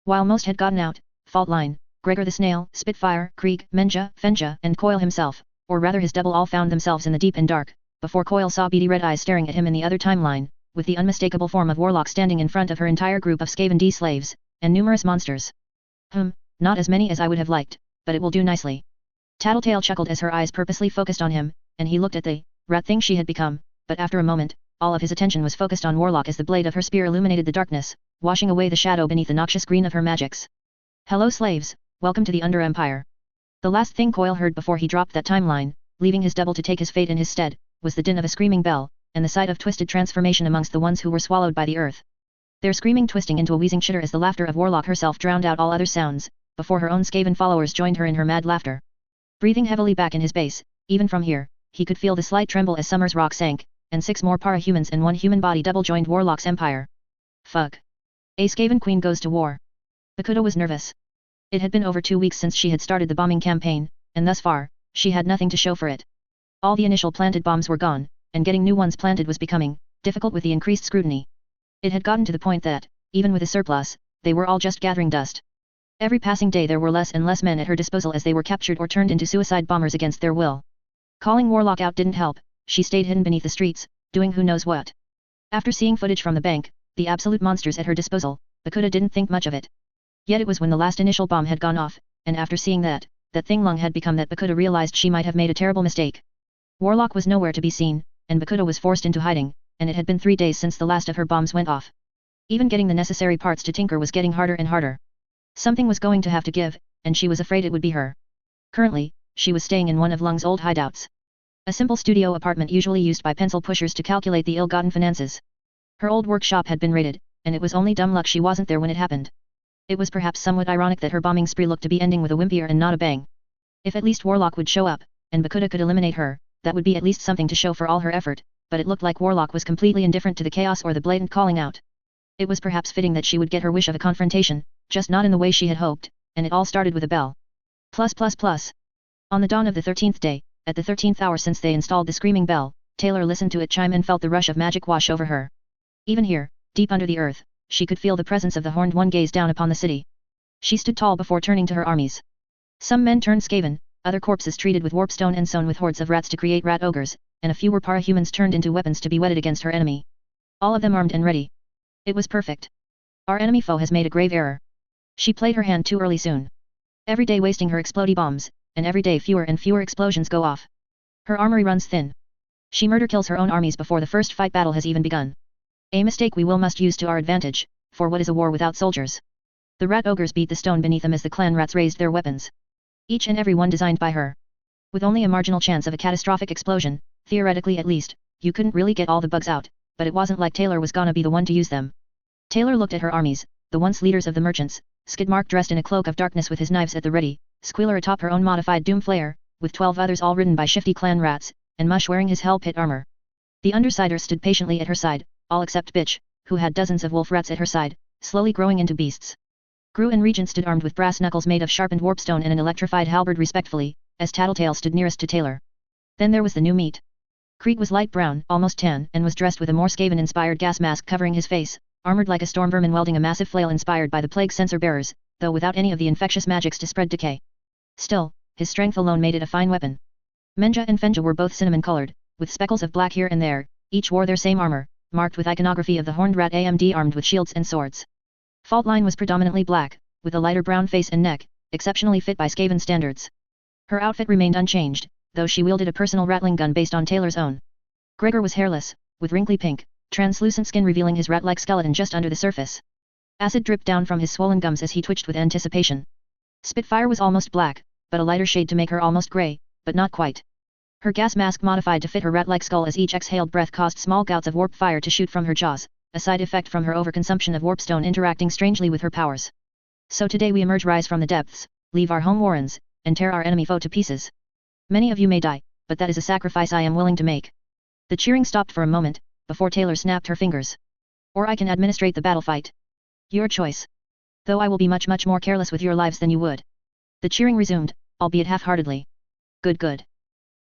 While most had gotten out, Faultline, Gregor the Snail, Spitfire, Krieg, Menja, Fenja, and Coyle himself, or rather his double all found themselves in the deep and dark, before Coyle saw beady red eyes staring at him in the other timeline, with the unmistakable form of Warlock standing in front of her entire group of Skaven D slaves, and numerous monsters. Not as many as I would have liked, but it will do nicely. Tattletale chuckled as her eyes purposely focused on him, and he looked at the rat thing she had become, but after a moment, all of his attention was focused on Warlock as the blade of her spear illuminated the darkness, washing away the shadow beneath the noxious green of her magics. Hello slaves, welcome to the Under Empire. The last thing Coyle heard before he dropped that timeline, leaving his double to take his fate in his stead, was the din of a screaming bell, and the sight of twisted transformation amongst the ones who were swallowed by the earth. Their screaming twisting into a wheezing shitter as the laughter of Warlock herself drowned out all other sounds, before her own Skaven followers joined her in her mad laughter. Breathing heavily back in his base, even from here, he could feel the slight tremble as Summer's rock sank, and 6 more para-humans and 1 human body double joined Warlock's empire. Fuck. A Skaven queen goes to war. Bakuda was nervous. It had been over 2 weeks since she had started the bombing campaign, and thus far, she had nothing to show for it. All the initial planted bombs were gone, and getting new ones planted was becoming difficult with the increased scrutiny. It had gotten to the point that, even with a surplus, they were all just gathering dust. Every passing day there were less and less men at her disposal as they were captured or turned into suicide bombers against their will. Calling Warlock out didn't help, she stayed hidden beneath the streets, doing who knows what. After seeing footage from the bank, the absolute monsters at her disposal, Bakuda didn't think much of it. Yet it was when the last initial bomb had gone off, and after seeing that thing Lung had become that Bakuda realized she might have made a terrible mistake. Warlock was nowhere to be seen, and Bakuda was forced into hiding, and it had been 3 days since the last of her bombs went off. Even getting the necessary parts to tinker was getting harder and harder. Something was going to have to give, and she was afraid it would be her. Currently, she was staying in one of Lung's old hideouts. A simple studio apartment usually used by pencil pushers to calculate the ill-gotten finances. Her old workshop had been raided, and it was only dumb luck she wasn't there when it happened. It was perhaps somewhat ironic that her bombing spree looked to be ending with a whimper and not a bang. If at least Warlock would show up, and Bakuda could eliminate her, that would be at least something to show for all her effort, but it looked like Warlock was completely indifferent to the chaos or the blatant calling out. It was perhaps fitting that she would get her wish of a confrontation, just not in the way she had hoped, and it all started with a bell. +++. On the dawn of the 13th day, at the 13th hour since they installed the screaming bell, Taylor listened to it chime and felt the rush of magic wash over her. Even here, deep under the earth, she could feel the presence of the Horned One gaze down upon the city. She stood tall before turning to her armies. Some men turned Skaven, other corpses treated with warpstone and sown with hordes of rats to create rat ogres, and a few were parahumans turned into weapons to be whetted against her enemy. All of them armed and ready. It was perfect. Our enemy foe has made a grave error. She played her hand too early soon. Every day wasting her explodey bombs, and every day fewer and fewer explosions go off. Her armory runs thin. She murder kills her own armies before the first fight battle has even begun. A mistake we must use to our advantage, for what is a war without soldiers? The rat ogres beat the stone beneath them as the clan rats raised their weapons. Each and every one designed by her. With only a marginal chance of a catastrophic explosion, theoretically at least, you couldn't really get all the bugs out, but it wasn't like Taylor was gonna be the one to use them. Taylor looked at her armies, the once leaders of the merchants, Skidmark dressed in a cloak of darkness with his knives at the ready, Squealer atop her own modified Doomflayer, with 12 others all ridden by shifty clan rats, and Mush wearing his Hell Pit armor. The Undersider stood patiently at her side, all except Bitch, who had dozens of wolf rats at her side, slowly growing into beasts. Gru and Regent stood armed with brass knuckles made of sharpened warpstone and an electrified halberd respectfully, as Tattletale stood nearest to Taylor. Then there was the new meat. Krieg was light brown, almost tan, and was dressed with a more Skaven-inspired gas mask covering his face, armored like a storm vermin wielding a massive flail inspired by the plague sensor bearers, though without any of the infectious magics to spread decay. Still, his strength alone made it a fine weapon. Menja and Fenja were both cinnamon-colored, with speckles of black here and there, each wore their same armor, marked with iconography of the horned rat AMD armed with shields and swords. Faultline was predominantly black, with a lighter brown face and neck, exceptionally fit by Skaven standards. Her outfit remained unchanged, though she wielded a personal rattling gun based on Taylor's own. Gregor was hairless, with wrinkly pink, translucent skin revealing his rat-like skeleton just under the surface. Acid dripped down from his swollen gums as he twitched with anticipation. Spitfire was almost black, but a lighter shade to make her almost grey, but not quite. Her gas mask modified to fit her rat-like skull as each exhaled breath caused small gouts of warp fire to shoot from her jaws, a side effect from her overconsumption of warpstone interacting strangely with her powers. So today we rise from the depths, leave our home warrens, and tear our enemy foe to pieces. Many of you may die, but that is a sacrifice I am willing to make. The cheering stopped for a moment, before Taylor snapped her fingers. Or I can administrate the battle fight. Your choice. Though I will be much more careless with your lives than you would. The cheering resumed, albeit half-heartedly. Good.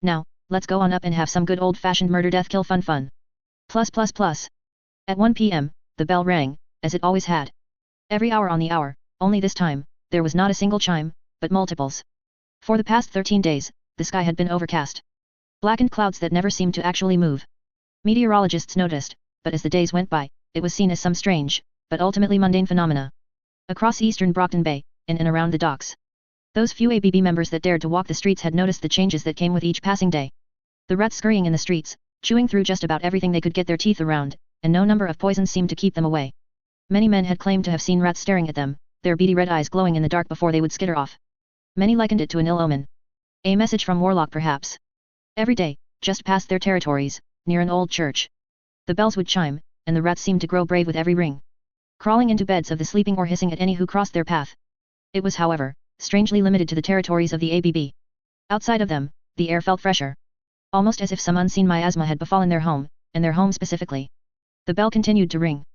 Now, let's go on up and have some good old-fashioned murder-death-kill fun. At 1 p.m., the bell rang, as it always had. Every hour on the hour, only this time, there was not a single chime, but multiples. For the past 13 days, the sky had been overcast. Blackened clouds that never seemed to actually move. Meteorologists noticed, but as the days went by, it was seen as some strange, but ultimately mundane phenomena. Across eastern Brockton Bay, in and around the docks. Those few ABB members that dared to walk the streets had noticed the changes that came with each passing day. The rats scurrying in the streets, chewing through just about everything they could get their teeth around, and no number of poisons seemed to keep them away. Many men had claimed to have seen rats staring at them, their beady red eyes glowing in the dark before they would skitter off. Many likened it to an ill omen. A message from Warlock perhaps. Every day, just past their territories, near an old church. The bells would chime, and the rats seemed to grow brave with every ring. Crawling into beds of the sleeping or hissing at any who crossed their path. It was however, strangely limited to the territories of the ABB. Outside of them, the air felt fresher. Almost as if some unseen miasma had befallen their home, and their home specifically. The bell continued to ring.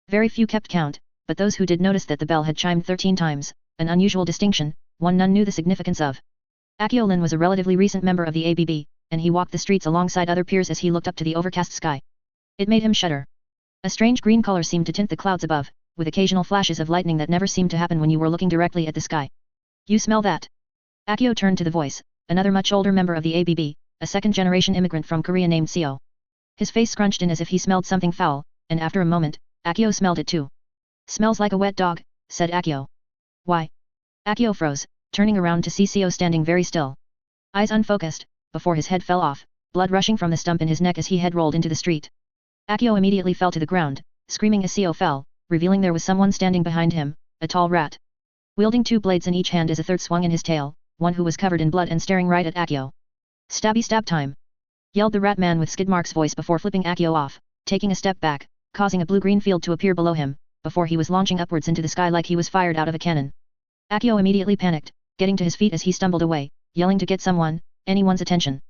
Very few kept count, but those who did notice that the bell had chimed 13 times, an unusual distinction, one none knew the significance of. Archaon was a relatively recent member of the ABB, and he walked the streets alongside other peers as he looked up to the overcast sky. It made him shudder. A strange green color seemed to tint the clouds above, with occasional flashes of lightning that never seemed to happen when you were looking directly at the sky. You smell that? Archaon turned to the voice, another much older member of the ABB, a second-generation immigrant from Korea named Seo. His face scrunched in as if he smelled something foul, and after a moment, Archaon smelled it too. Smells like a wet dog, said Archaon. Why? Archaon froze, turning around to see Seo standing very still. Eyes unfocused, before his head fell off, blood rushing from the stump in his neck as he head rolled into the street. Archaon immediately fell to the ground, screaming as Seo fell, revealing there was someone standing behind him, a tall rat. Wielding two blades in each hand as a third swung in his tail, one who was covered in blood and staring right at Archaon. Stabby stab time! Yelled the rat man with Skidmark's voice before flipping Archaon off, taking a step back, causing a blue-green field to appear below him, before he was launching upwards into the sky like he was fired out of a cannon. Archaon immediately panicked, getting to his feet as he stumbled away, yelling to get someone, anyone's attention.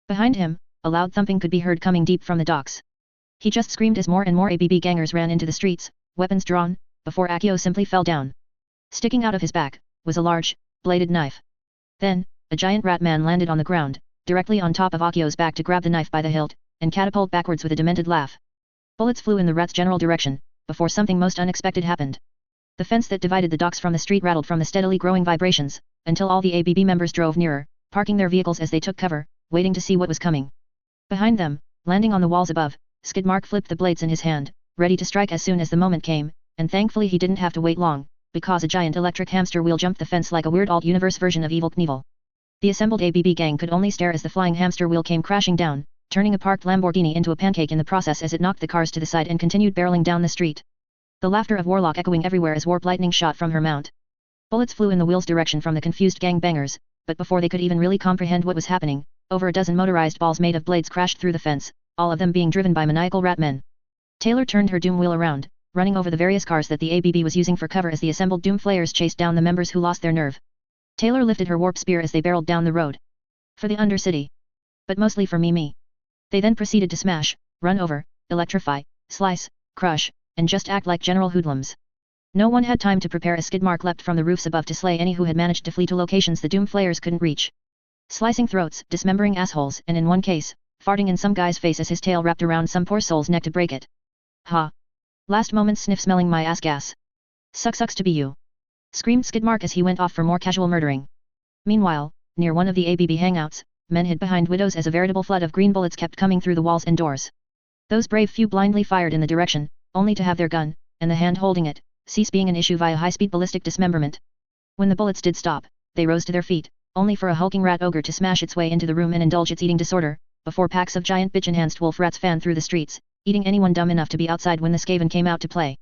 Behind him, a loud thumping could be heard coming deep from the docks. He just screamed as more and more ABB gangers ran into the streets, weapons drawn, before Archaon simply fell down. Sticking out of his back, was a large, bladed knife. Then, a giant rat man landed on the ground, directly on top of Archaon's back to grab the knife by the hilt, and catapult backwards with a demented laugh. Bullets flew in the rat's general direction, before something most unexpected happened. The fence that divided the docks from the street rattled from the steadily growing vibrations, until all the ABB members drove nearer, parking their vehicles as they took cover, waiting to see what was coming. Behind them, landing on the walls above, Skidmark flipped the blades in his hand, ready to strike as soon as the moment came, and thankfully he didn't have to wait long, because a giant electric hamster wheel jumped the fence like a weird alt-universe version of Evil Knievel. The assembled ABB gang could only stare as the flying hamster wheel came crashing down, turning a parked Lamborghini into a pancake in the process as it knocked the cars to the side and continued barreling down the street. The laughter of Warlock echoing everywhere as warp lightning shot from her mount. Bullets flew in the wheel's direction from the confused gangbangers, but before they could even really comprehend what was happening, over a dozen motorized balls made of blades crashed through the fence, all of them being driven by maniacal rat men. Taylor turned her doom wheel around, running over the various cars that the ABB was using for cover as the assembled doom flayers chased down the members who lost their nerve. Taylor lifted her warp spear as they barreled down the road. For the Undercity. But mostly for me. They then proceeded to smash, run over, electrify, slice, crush, and just act like general hoodlums. No one had time to prepare as Skidmark leapt from the roofs above to slay any who had managed to flee to locations the doom flayers couldn't reach. Slicing throats, dismembering assholes, and in one case, farting in some guy's face as his tail wrapped around some poor soul's neck to break it. Ha! Last moment sniff smelling my ass gas. Sucks to be you. Screamed Skidmark as he went off for more casual murdering. Meanwhile, near one of the ABB hangouts, men hid behind widows as a veritable flood of green bullets kept coming through the walls and doors. Those brave few blindly fired in the direction, only to have their gun, and the hand holding it, cease being an issue via high-speed ballistic dismemberment. When the bullets did stop, they rose to their feet, only for a hulking rat ogre to smash its way into the room and indulge its eating disorder, before packs of giant bitch-enhanced wolf rats fanned through the streets, eating anyone dumb enough to be outside when the Skaven came out to play.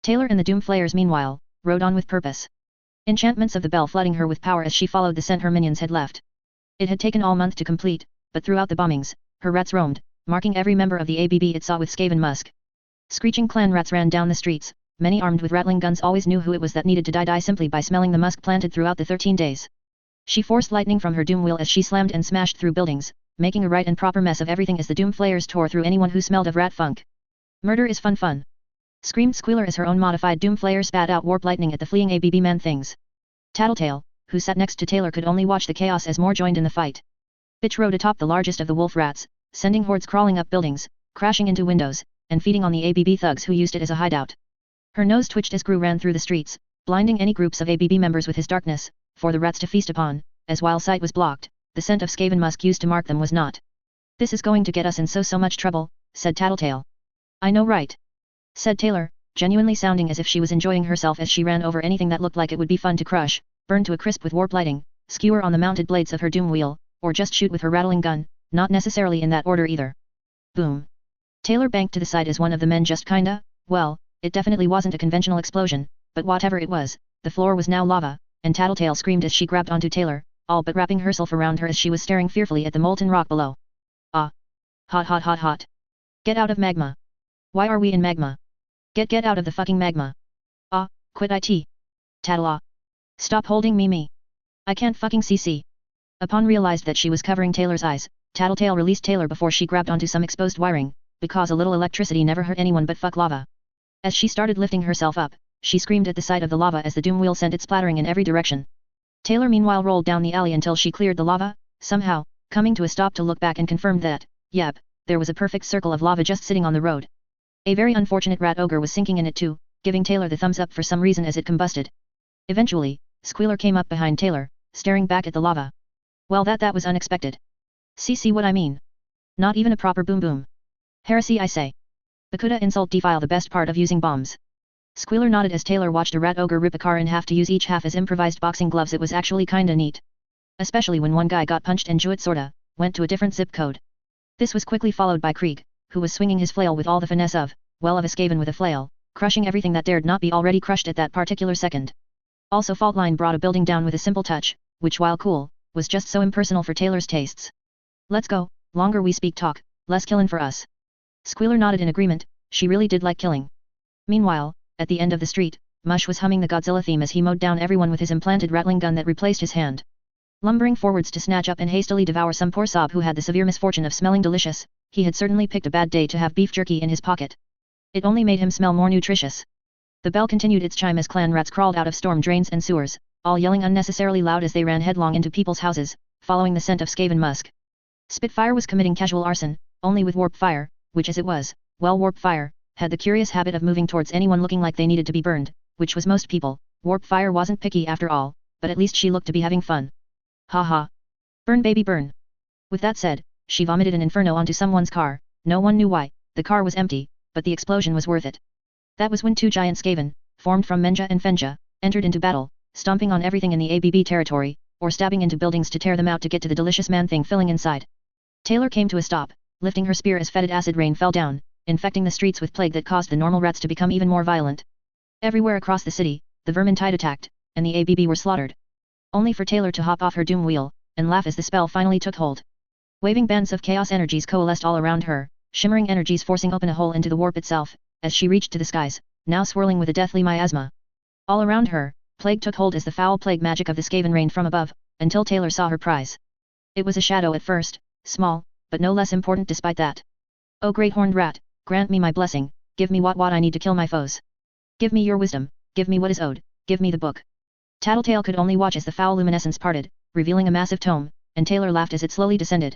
Taylor and the Doom Flayers meanwhile, rode on with purpose. Enchantments of the bell flooding her with power as she followed the scent her minions had left. It had taken all month to complete, but throughout the bombings, her rats roamed, marking every member of the ABB it saw with Skaven musk. Screeching clan rats ran down the streets, many armed with rattling guns always knew who it was that needed to die simply by smelling the musk planted throughout the 13 days. She forced lightning from her doom wheel as she slammed and smashed through buildings, making a right and proper mess of everything as the doom flayers tore through anyone who smelled of rat funk. Murder is fun. Screamed Squealer as her own modified doom flayer spat out warp lightning at the fleeing ABB man-things. Tattletale, who sat next to Taylor, could only watch the chaos as more joined in the fight. Bitch rode atop the largest of the wolf rats, sending hordes crawling up buildings, crashing into windows, and feeding on the ABB thugs who used it as a hideout. Her nose twitched as Gru ran through the streets, blinding any groups of ABB members with his darkness, for the rats to feast upon, as while sight was blocked, the scent of Skaven musk used to mark them was not. This is going to get us in so much trouble, said Tattletale. I know right, said Taylor, genuinely sounding as if she was enjoying herself as she ran over anything that looked like it would be fun to crush, burn to a crisp with warp lighting, skewer on the mounted blades of her doom wheel, or just shoot with her rattling gun, not necessarily in that order either. Boom. Taylor banked to the side as one of the men just kinda, well, it definitely wasn't a conventional explosion, but whatever it was, the floor was now lava, and Tattletale screamed as she grabbed onto Taylor, all but wrapping herself around her as she was staring fearfully at the molten rock below. Ah. Hot. Get out of magma. Why are we in magma? Get out of the fucking magma. Ah, quit it. Tattla. Stop holding me. I can't fucking see. Upon realized that she was covering Taylor's eyes, Tattletale released Taylor before she grabbed onto some exposed wiring, because a little electricity never hurt anyone but fuck lava. As she started lifting herself up, she screamed at the sight of the lava as the doom wheel sent it splattering in every direction. Taylor meanwhile rolled down the alley until she cleared the lava, somehow, coming to a stop to look back and confirmed that, yep, there was a perfect circle of lava just sitting on the road. A very unfortunate rat ogre was sinking in it too, giving Taylor the thumbs up for some reason as it combusted. Eventually, Squealer came up behind Taylor, staring back at the lava. Well, that was unexpected. See what I mean? Not even a proper boom. Heresy, I say. Bakuda insult defile the best part of using bombs. Squealer nodded as Taylor watched a rat ogre rip a car in half to use each half as improvised boxing gloves. It was actually kinda neat. Especially when one guy got punched and Jewett sorta went to a different zip code. This was quickly followed by Krieg, who was swinging his flail with all the finesse of a Skaven with a flail, crushing everything that dared not be already crushed at that particular second. Also Faultline brought a building down with a simple touch, which while cool, was just so impersonal for Taylor's tastes. Let's go, longer we speak talk, less killin' for us. Squealer nodded in agreement, she really did like killing. Meanwhile, at the end of the street, Mush was humming the Godzilla theme as he mowed down everyone with his implanted rattling gun that replaced his hand. Lumbering forwards to snatch up and hastily devour some poor sob who had the severe misfortune of smelling delicious, he had certainly picked a bad day to have beef jerky in his pocket. It only made him smell more nutritious. The bell continued its chime as clan rats crawled out of storm drains and sewers, all yelling unnecessarily loud as they ran headlong into people's houses, following the scent of Skaven musk. Spitfire was committing casual arson, only with warp fire, which as it was, well, warp fire had the curious habit of moving towards anyone looking like they needed to be burned, which was most people. Warp fire wasn't picky after all, but at least she looked to be having fun. Ha ha. Burn baby burn. With that said, she vomited an inferno onto someone's car. No one knew why. The car was empty, but the explosion was worth it. That was when two giant Skaven, formed from Menja and Fenja, entered into battle, stomping on everything in the ABB territory, or stabbing into buildings to tear them out to get to the delicious man-thing filling inside. Taylor came to a stop, lifting her spear as fetid acid rain fell down, infecting the streets with plague that caused the normal rats to become even more violent. Everywhere across the city, the Vermintide attacked, and the ABB were slaughtered. Only for Taylor to hop off her doom wheel, and laugh as the spell finally took hold. Waving bands of chaos energies coalesced all around her, shimmering energies forcing open a hole into the warp itself, as she reached to the skies, now swirling with a deathly miasma. All around her, plague took hold as the foul plague magic of the Skaven rained from above, until Taylor saw her prize. It was a shadow at first, small, but no less important despite that. "O great horned rat, grant me my blessing, give me what I need to kill my foes. Give me your wisdom, give me what is owed, give me the book." Tattletale could only watch as the foul luminescence parted, revealing a massive tome, and Taylor laughed as it slowly descended.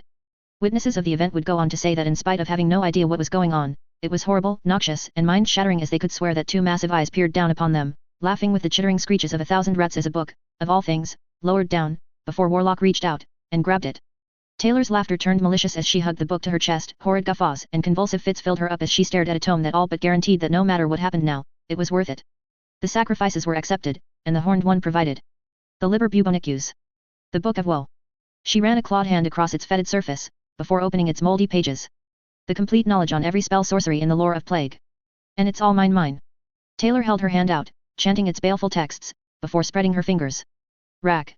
Witnesses of the event would go on to say that in spite of having no idea what was going on, it was horrible, noxious, and mind-shattering as they could swear that two massive eyes peered down upon them, laughing with the chittering screeches of 1,000 rats as a book, of all things, lowered down, before Warlock reached out, and grabbed it. Taylor's laughter turned malicious as she hugged the book to her chest, horrid guffaws and convulsive fits filled her up as she stared at a tome that all but guaranteed that no matter what happened now, it was worth it. The sacrifices were accepted, and the horned one provided. The Liber Buboniculus. The Book of Woe. She ran a clawed hand across its fetid surface, before opening its moldy pages. The complete knowledge on every spell sorcery in the lore of plague. And it's all mine. Taylor held her hand out, chanting its baleful texts, before spreading her fingers. Rack.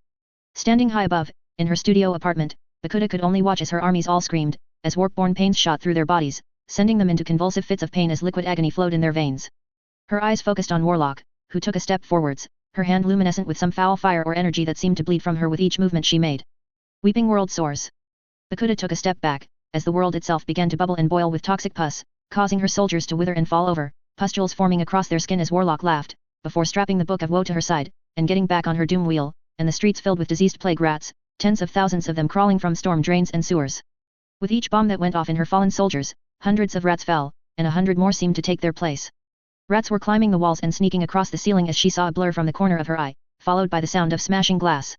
Standing high above, in her studio apartment, Bakuda could only watch as her armies all screamed, as warp-born pains shot through their bodies, sending them into convulsive fits of pain as liquid agony flowed in their veins. Her eyes focused on Warlock, who took a step forwards, her hand luminescent with some foul fire or energy that seemed to bleed from her with each movement she made. Weeping world soars. Bakuda took a step back, as the world itself began to bubble and boil with toxic pus, causing her soldiers to wither and fall over, pustules forming across their skin as Warlock laughed, before strapping the Book of Woe to her side, and getting back on her doom wheel, and the streets filled with diseased plague rats, tens of thousands of them crawling from storm drains and sewers. With each bomb that went off in her fallen soldiers, hundreds of rats fell, and 100 more seemed to take their place. Rats were climbing the walls and sneaking across the ceiling as she saw a blur from the corner of her eye, followed by the sound of smashing glass.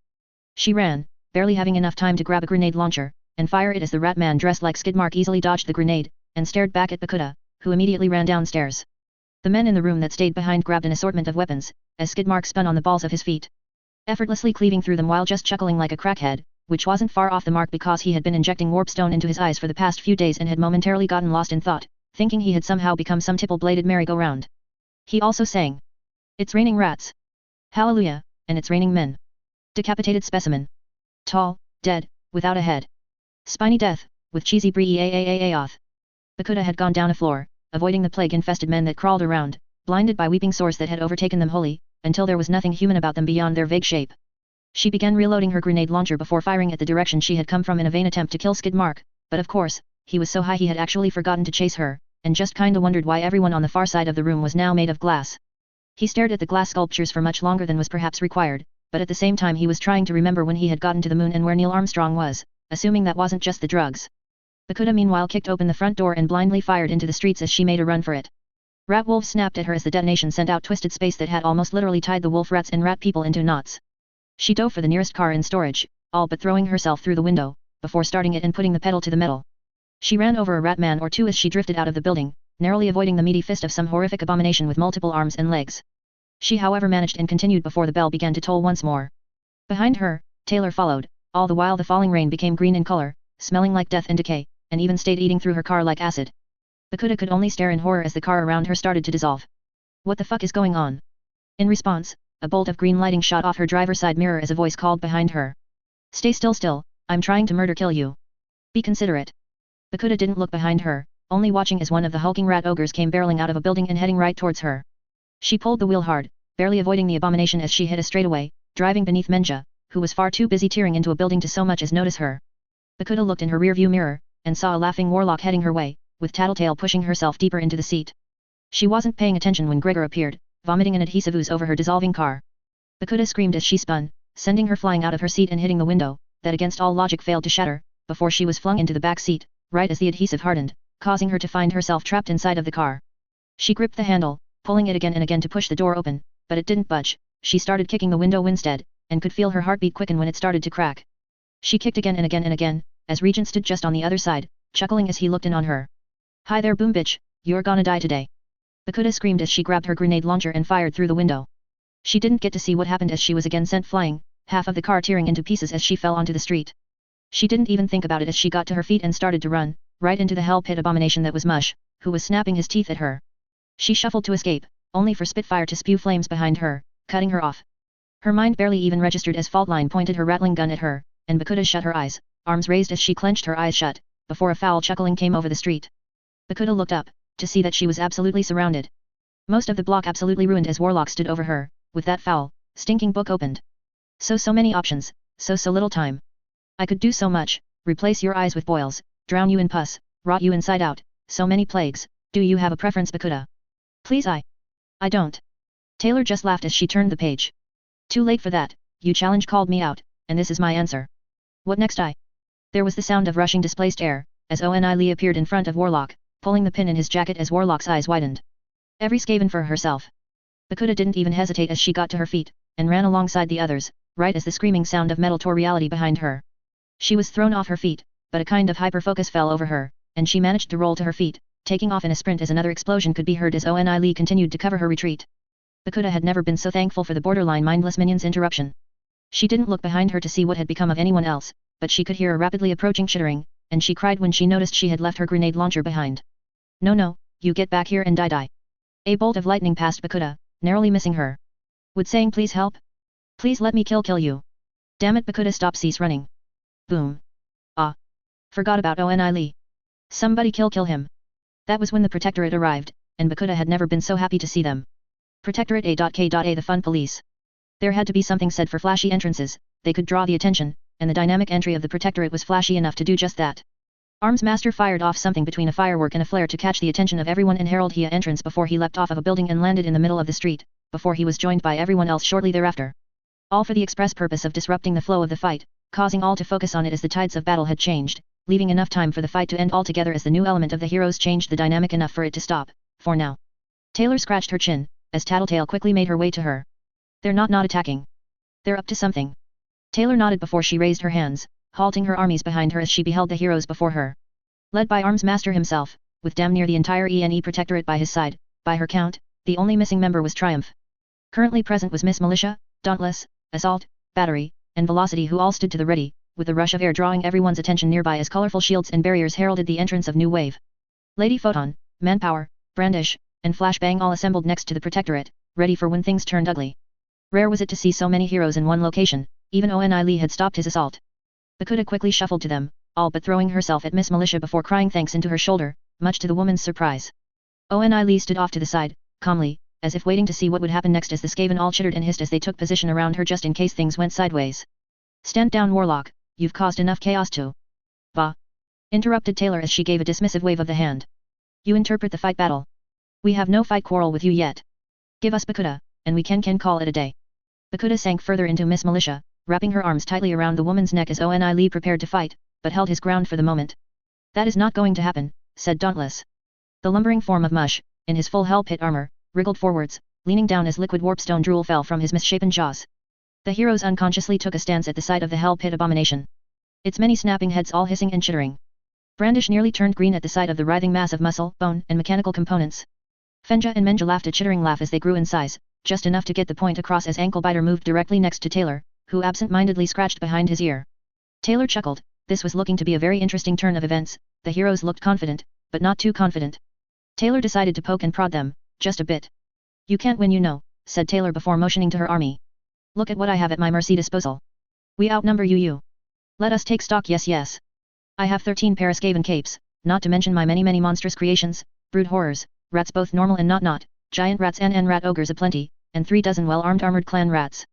She ran, barely having enough time to grab a grenade launcher, and fire it as the rat man dressed like Skidmark easily dodged the grenade, and stared back at Bakuda, who immediately ran downstairs. The men in the room that stayed behind grabbed an assortment of weapons, as Skidmark spun on the balls of his feet, effortlessly cleaving through them while just chuckling like a crackhead, which wasn't far off the mark because he had been injecting warpstone into his eyes for the past few days and had momentarily gotten lost in thought, thinking he had somehow become some tipple-bladed merry-go-round. He also sang, "It's raining rats. Hallelujah, and it's raining men. Decapitated specimen. Tall, dead, without a head. Spiny death, with cheesy brie-a-a-a-a-oth." Bakuda had gone down a floor, avoiding the plague-infested men that crawled around, blinded by weeping sores that had overtaken them wholly, until there was nothing human about them beyond their vague shape. She began reloading her grenade launcher before firing at the direction she had come from in a vain attempt to kill Skidmark, but of course, he was so high he had actually forgotten to chase her, and just kinda wondered why everyone on the far side of the room was now made of glass. He stared at the glass sculptures for much longer than was perhaps required, but at the same time he was trying to remember when he had gotten to the moon and where Neil Armstrong was, assuming that wasn't just the drugs. Bakuda meanwhile kicked open the front door and blindly fired into the streets as she made a run for it. Rat wolves snapped at her as the detonation sent out twisted space that had almost literally tied the wolf rats and rat people into knots. She dove for the nearest car in storage, all but throwing herself through the window, before starting it and putting the pedal to the metal. She ran over a rat man or two as she drifted out of the building, narrowly avoiding the meaty fist of some horrific abomination with multiple arms and legs. She however managed and continued before the bell began to toll once more. Behind her, Taylor followed, all the while the falling rain became green in color, smelling like death and decay, and even stayed eating through her car like acid. Bakuda could only stare in horror as the car around her started to dissolve. "What the fuck is going on?" In response, a bolt of green lighting shot off her driver's side mirror as a voice called behind her. "Stay still, I'm trying to murder kill you. Be considerate." Bakuda didn't look behind her, only watching as one of the hulking rat ogres came barreling out of a building and heading right towards her. She pulled the wheel hard, barely avoiding the abomination as she hit a straightaway, driving beneath Menja, who was far too busy tearing into a building to so much as notice her. Bakuda looked in her rearview mirror, and saw a laughing warlock heading her way, with Tattletale pushing herself deeper into the seat. She wasn't paying attention when Gregor appeared, vomiting an adhesive ooze over her dissolving car. Bakuda screamed as she spun, sending her flying out of her seat and hitting the window, that against all logic failed to shatter, before she was flung into the back seat, right as the adhesive hardened, causing her to find herself trapped inside of the car. She gripped the handle, pulling it again and again to push the door open, but it didn't budge. She started kicking the window instead, and could feel her heartbeat quicken when it started to crack. She kicked again and again and again, as Regent stood just on the other side, chuckling as he looked in on her. "Hi there boom bitch, you're gonna die today." Bakuda screamed as she grabbed her grenade launcher and fired through the window. She didn't get to see what happened as she was again sent flying, half of the car tearing into pieces as she fell onto the street. She didn't even think about it as she got to her feet and started to run, right into the hell pit abomination that was Mush, who was snapping his teeth at her. She shuffled to escape, only for Spitfire to spew flames behind her, cutting her off. Her mind barely even registered as Faultline pointed her rattling gun at her, and Bakuda shut her eyes, arms raised as she clenched her eyes shut, before a foul chuckling came over the street. Bakuda looked up, to see that she was absolutely surrounded. Most of the block absolutely ruined as Warlock stood over her, with that foul, stinking book opened. So many options, so little time. I could do so much, replace your eyes with boils, drown you in pus, rot you inside out, so many plagues. Do you have a preference, Bakuda? Please I don't. Taylor just laughed as she turned the page. Too late for that, you challenge called me out, and this is my answer. What next There was the sound of rushing displaced air, as Oni Lee appeared in front of Warlock, pulling the pin in his jacket as Warlock's eyes widened. Every Skaven for herself. Bakuda didn't even hesitate as she got to her feet, and ran alongside the others, right as the screaming sound of metal tore reality behind her. She was thrown off her feet, but a kind of hyper-focus fell over her, and she managed to roll to her feet, taking off in a sprint as another explosion could be heard as Oni Lee continued to cover her retreat. Bakuda had never been so thankful for the borderline mindless minion's interruption. She didn't look behind her to see what had become of anyone else, but she could hear a rapidly approaching chittering, and she cried when she noticed she had left her grenade launcher behind. No, you get back here and die. A bolt of lightning passed Bakuda, narrowly missing her. Would saying please help? Please let me kill you. Damn it, Bakuda, stop, cease running. Boom. Ah. Forgot about Oni Lee. Somebody kill him. That was when the Protectorate arrived, and Bakuda had never been so happy to see them. Protectorate A.K.A the fun police. There had to be something said for flashy entrances, they could draw the attention, and the dynamic entry of the Protectorate was flashy enough to do just that. Arms Master fired off something between a firework and a flare to catch the attention of everyone in Herald Hia entrance before he leapt off of a building and landed in the middle of the street, before he was joined by everyone else shortly thereafter. All for the express purpose of disrupting the flow of the fight, causing all to focus on it as the tides of battle had changed, leaving enough time for the fight to end altogether as the new element of the heroes changed the dynamic enough for it to stop, for now. Taylor scratched her chin, as Tattletale quickly made her way to her. They're not attacking. They're up to something. Taylor nodded before she raised her hands, halting her armies behind her as she beheld the heroes before her. Led by Arms Master himself, with damn near the entire ENE Protectorate by his side, by her count, the only missing member was Triumph. Currently present was Miss Militia, Dauntless, Assault, Battery, and Velocity, who all stood to the ready, with the rush of air drawing everyone's attention nearby as colorful shields and barriers heralded the entrance of new wave. Lady Photon, Manpower, Brandish, and Flashbang all assembled next to the Protectorate, ready for when things turned ugly. Rare was it to see so many heroes in one location, even Oni Lee had stopped his assault. Bakuda quickly shuffled to them, all but throwing herself at Miss Militia before crying thanks into her shoulder, much to the woman's surprise. Oni Lee stood off to the side, calmly, as if waiting to see what would happen next as the Skaven all chittered and hissed as they took position around her just in case things went sideways. Stand down, Warlock, you've caused enough chaos to. Bah! Interrupted Taylor as she gave a dismissive wave of the hand. You interpret the fight battle. We have no fight quarrel with you yet. Give us Bakuda, and we can call it a day. Bakuda sank further into Miss Militia, wrapping her arms tightly around the woman's neck as Oni Lee prepared to fight, but held his ground for the moment. That is not going to happen, said Dauntless. The lumbering form of Mush, in his full hell pit armor, wriggled forwards, leaning down as liquid warpstone drool fell from his misshapen jaws. The heroes unconsciously took a stance at the sight of the hell pit abomination. Its many snapping heads all hissing and chittering. Brandish nearly turned green at the sight of the writhing mass of muscle, bone, and mechanical components. Fenja and Menja laughed a chittering laugh as they grew in size, just enough to get the point across as Anklebiter moved directly next to Taylor, who absent-mindedly scratched behind his ear. Taylor chuckled. This was looking to be a very interesting turn of events. The heroes looked confident, but not too confident. Taylor decided to poke and prod them, just a bit. You can't win, you know, said Taylor before motioning to her army. Look at what I have at my mercy disposal. We outnumber you. Let us take stock, yes. I have 13 pair of Skaven capes, not to mention my many monstrous creations, brood horrors, rats both normal and not, giant rats and rat ogres aplenty, and 3 dozen well-armed armored clan rats.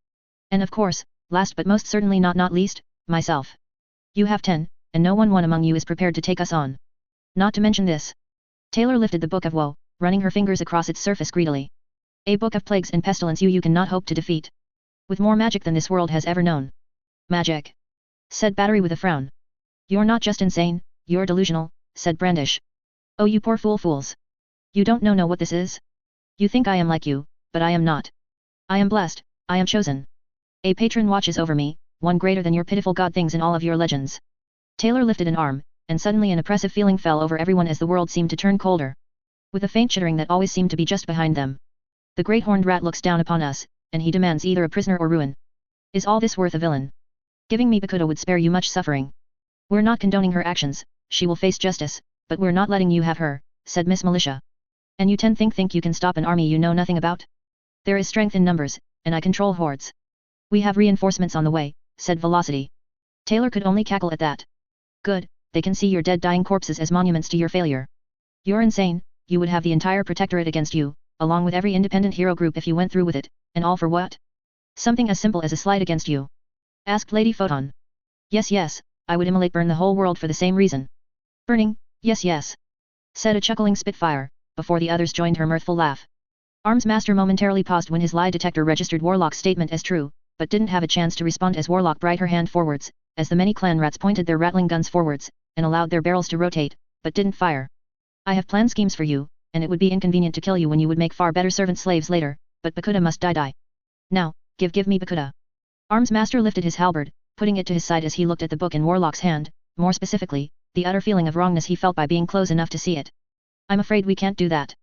And of course, Last but most certainly not least, myself. You have 10, and no one among you is prepared to take us on. Not to mention this. Taylor lifted the Book of Woe, running her fingers across its surface greedily. A book of plagues and pestilence you cannot hope to defeat. With more magic than this world has ever known. Magic? Said Battery with a frown. You're not just insane, you're delusional, said Brandish. Oh you poor fools. You don't know what this is? You think I am like you, but I am not. I am blessed, I am chosen. A patron watches over me, one greater than your pitiful god things in all of your legends. Taylor lifted an arm, and suddenly an oppressive feeling fell over everyone as the world seemed to turn colder. With a faint chittering that always seemed to be just behind them. The great horned rat looks down upon us, and he demands either a prisoner or ruin. Is all this worth a villain? Giving me Bakuda would spare you much suffering. We're not condoning her actions, she will face justice, but we're not letting you have her, said Miss Militia. And you think you can stop an army you know nothing about? There is strength in numbers, and I control hordes. We have reinforcements on the way, said Velocity. Taylor could only cackle at that. Good, they can see your dead dying corpses as monuments to your failure. You're insane, you would have the entire protectorate against you, along with every independent hero group if you went through with it, and all for what? Something as simple as a slight against you. Asked Lady Photon. Yes, I would immolate burn the whole world for the same reason. Burning, yes. Said a chuckling Spitfire, before the others joined her mirthful laugh. Arms Master momentarily paused when his lie detector registered Warlock's statement as true, but didn't have a chance to respond as Warlock brought her hand forwards, as the many clan rats pointed their rattling guns forwards, and allowed their barrels to rotate, but didn't fire. I have planned schemes for you, and it would be inconvenient to kill you when you would make far better servant slaves later, but Bakuda must die. Now, give me Bakuda. Arms Master lifted his halberd, putting it to his side as he looked at the book in Warlock's hand, more specifically, the utter feeling of wrongness he felt by being close enough to see it. I'm afraid we can't do that.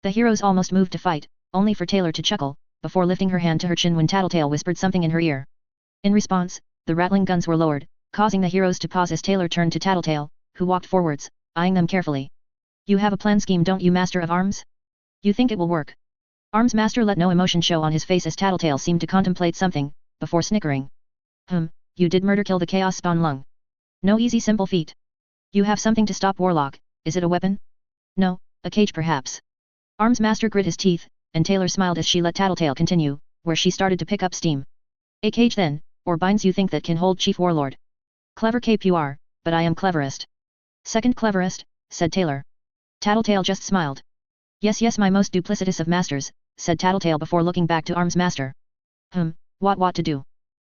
The heroes almost moved to fight, only for Taylor to chuckle, before lifting her hand to her chin when Tattletale whispered something in her ear. In response, the rattling guns were lowered, causing the heroes to pause as Taylor turned to Tattletale, who walked forwards, eyeing them carefully. You have a plan scheme, don't you, Master of Arms? You think it will work? Arms Master let no emotion show on his face as Tattletale seemed to contemplate something, before snickering. You did kill the Chaos Spawn Lung. No easy simple feat. You have something to stop Warlock, is it a weapon? No, a cage perhaps. Arms Master grit his teeth, and Taylor smiled as she let Tattletale continue, where she started to pick up steam. A cage then, or binds you think that can hold Chief Warlord. Clever cape you are, but I am cleverest. Second cleverest, said Taylor. Tattletale just smiled. Yes, my most duplicitous of masters, said Tattletale before looking back to Arms Master. What to do?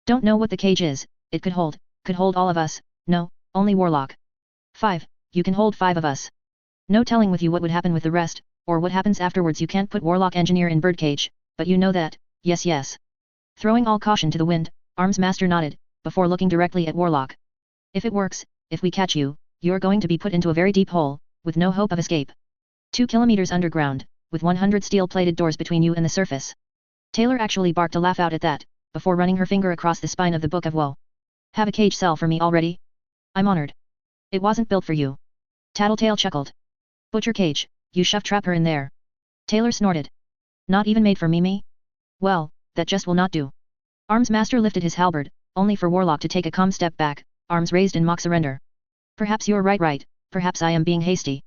Don't know what the cage is, it could hold all of us, no, only Warlock. 5, you can hold 5 of us. No telling with you what would happen with the rest, or what happens afterwards. You can't put Warlock Engineer in birdcage, but you know that, yes. Throwing all caution to the wind, Arms Master nodded, before looking directly at Warlock. If it works, if we catch you, you're going to be put into a very deep hole, with no hope of escape. 2 kilometers underground, with 100 steel-plated doors between you and the surface. Taylor actually barked a laugh out at that, before running her finger across the spine of the Book of Woe. Have a cage cell for me already? I'm honored. It wasn't built for you. Tattletale chuckled. Butcher cage, you trap her in there. Taylor snorted. Not even made for me? Well, that just will not do. Arms Master lifted his halberd, only for Warlock to take a calm step back, arms raised in mock surrender. Perhaps you're right, perhaps I am being hasty.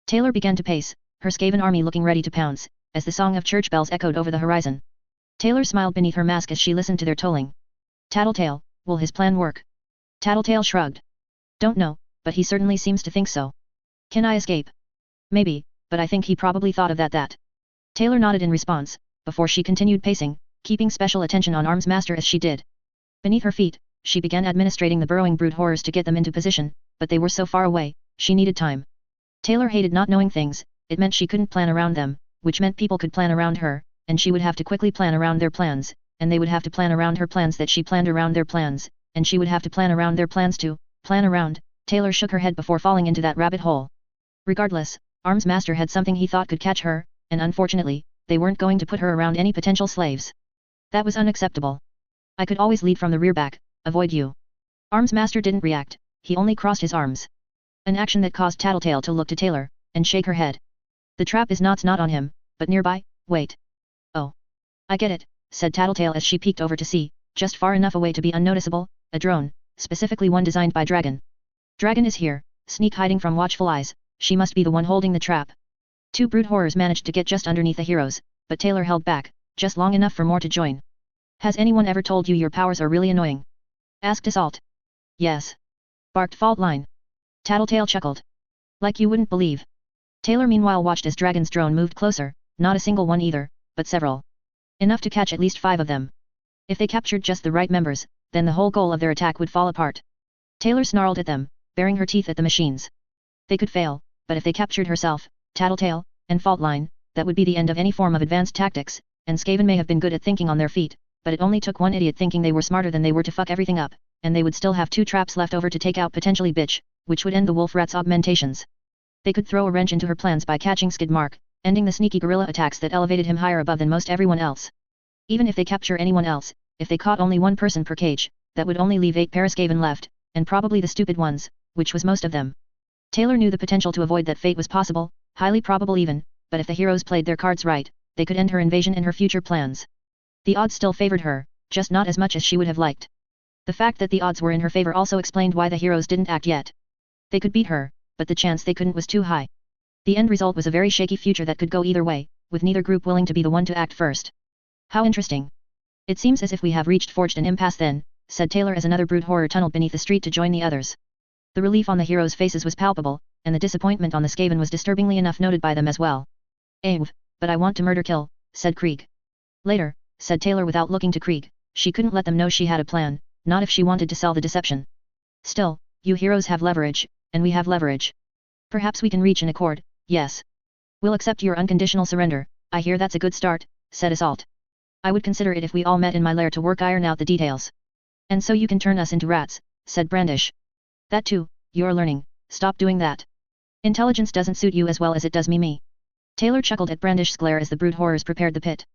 Taylor began to pace, her Skaven army looking ready to pounce, as the song of church bells echoed over the horizon. Taylor smiled beneath her mask as she listened to their tolling. Tattletale, will his plan work? Tattletale shrugged. Don't know, but he certainly seems to think so. Can I escape? Maybe, but I think he probably thought of that. Taylor nodded in response, before she continued pacing, keeping special attention on Arms Master as she did. Beneath her feet, she began administrating the burrowing brood horrors to get them into position, but they were so far away, she needed time. Taylor hated not knowing things, it meant she couldn't plan around them, which meant people could plan around her, and she would have to quickly plan around their plans, and they would have to plan around her plans that she planned around their plans, and she would have to plan around their plans to plan around. Taylor shook her head before falling into that rabbit hole. Regardless, Arms Master had something he thought could catch her, and unfortunately, they weren't going to put her around any potential slaves. That was unacceptable. I could always lead from the rear back, avoid you. Arms Master didn't react, he only crossed his arms. An action that caused Tattletale to look to Taylor, and shake her head. The trap is not on him, but nearby. Wait. Oh. I get it, said Tattletale as she peeked over to see, just far enough away to be unnoticeable, a drone, specifically one designed by Dragon. Dragon is here, sneak hiding from watchful eyes, she must be the one holding the trap. 2 brood horrors managed to get just underneath the heroes, but Taylor held back, just long enough for more to join. Has anyone ever told you your powers are really annoying? Asked Assault. Yes. Barked Faultline. Tattletale chuckled. Like you wouldn't believe. Taylor meanwhile watched as Dragon's drone moved closer, not a single one either, but several. Enough to catch at least 5 of them. If they captured just the right members, then the whole goal of their attack would fall apart. Taylor snarled at them, baring her teeth at the machines. They could fail, but if they captured herself, Tattletale, and Faultline, that would be the end of any form of advanced tactics, and Skaven may have been good at thinking on their feet, but it only took one idiot thinking they were smarter than they were to fuck everything up, and they would still have 2 traps left over to take out potentially Bitch, which would end the wolf rat's augmentations. They could throw a wrench into her plans by catching Skidmark, ending the sneaky guerrilla attacks that elevated him higher above than most everyone else. Even if they capture anyone else, if they caught only 1 person per cage, that would only leave 8 Paraskaven left, and probably the stupid ones, which was most of them. Taylor knew the potential to avoid that fate was possible, highly probable even, but if the heroes played their cards right, they could end her invasion and her future plans. The odds still favored her, just not as much as she would have liked. The fact that the odds were in her favor also explained why the heroes didn't act yet. They could beat her, but the chance they couldn't was too high. The end result was a very shaky future that could go either way, with neither group willing to be the one to act first. How interesting. It seems as if we have forged an impasse then, said Taylor as another brood horror tunneled beneath the street to join the others. The relief on the heroes' faces was palpable, and the disappointment on the Skaven was disturbingly enough noted by them as well. But I want to murder kill, said Krieg. Later, said Taylor without looking to Krieg, she couldn't let them know she had a plan, not if she wanted to sell the deception. Still, you heroes have leverage, and we have leverage. Perhaps we can reach an accord, yes. We'll accept your unconditional surrender, I hear that's a good start, said Assault. I would consider it if we all met in my lair to work iron out the details. And so you can turn us into rats, said Brandish. That too, you're learning, stop doing that. Intelligence doesn't suit you as well as it does me. Taylor chuckled at Brandish's glare as the brood horrors prepared the pit.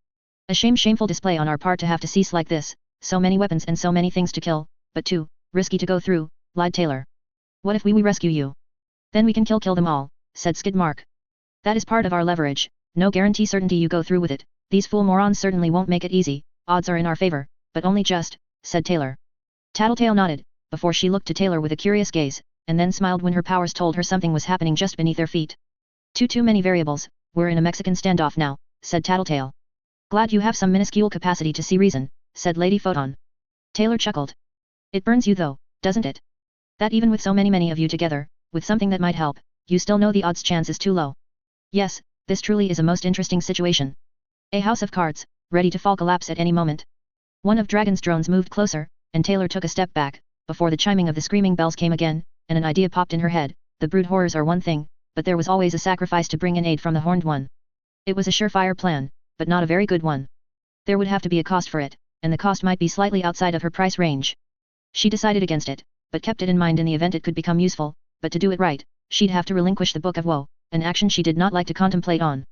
A shameful display on our part to have to cease like this, so many weapons and so many things to kill, but too risky to go through, lied Taylor. What if we rescue you? Then we can kill them all, said Skidmark. That is part of our leverage, no guarantee certainty you go through with it, these fool morons certainly won't make it easy, odds are in our favor, but only just, said Taylor. Tattletale nodded, before she looked to Taylor with a curious gaze, and then smiled when her powers told her something was happening just beneath their feet. Too many variables, we're in a Mexican standoff now, said Tattletale. Glad you have some minuscule capacity to see reason, said Lady Photon. Taylor chuckled. It burns you though, doesn't it? That even with so many of you together, with something that might help, you still know the odds chance is too low. Yes, this truly is a most interesting situation. A house of cards, ready to fall collapse at any moment. One of Dragon's drones moved closer, and Taylor took a step back, before the chiming of the screaming bells came again, and an idea popped in her head. The brood horrors are one thing, but there was always a sacrifice to bring in aid from the Horned One. It was a surefire plan, but not a very good one. There would have to be a cost for it, and the cost might be slightly outside of her price range. She decided against it, but kept it in mind in the event it could become useful, but to do it right, she'd have to relinquish the Book of Woe, an action she did not like to contemplate on.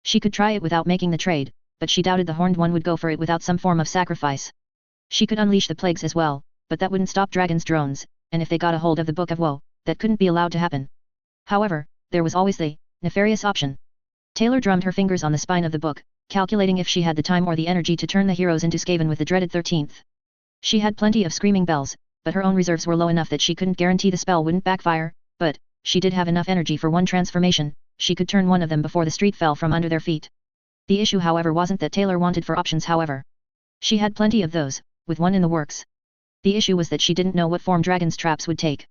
She could try it without making the trade, but she doubted the Horned One would go for it without some form of sacrifice. She could unleash the plagues as well, but that wouldn't stop Dragon's drones, and if they got a hold of the Book of Woe, that couldn't be allowed to happen. However, there was always the nefarious option. Taylor drummed her fingers on the spine of the book, calculating if she had the time or the energy to turn the heroes into Skaven with the dreaded 13th. She had plenty of screaming bells, but her own reserves were low enough that she couldn't guarantee the spell wouldn't backfire, but she did have enough energy for one transformation. She could turn one of them before the street fell from under their feet. The issue however wasn't that Taylor wanted for options however. She had plenty of those, with one in the works. The issue was that she didn't know what form Dragon's traps would take.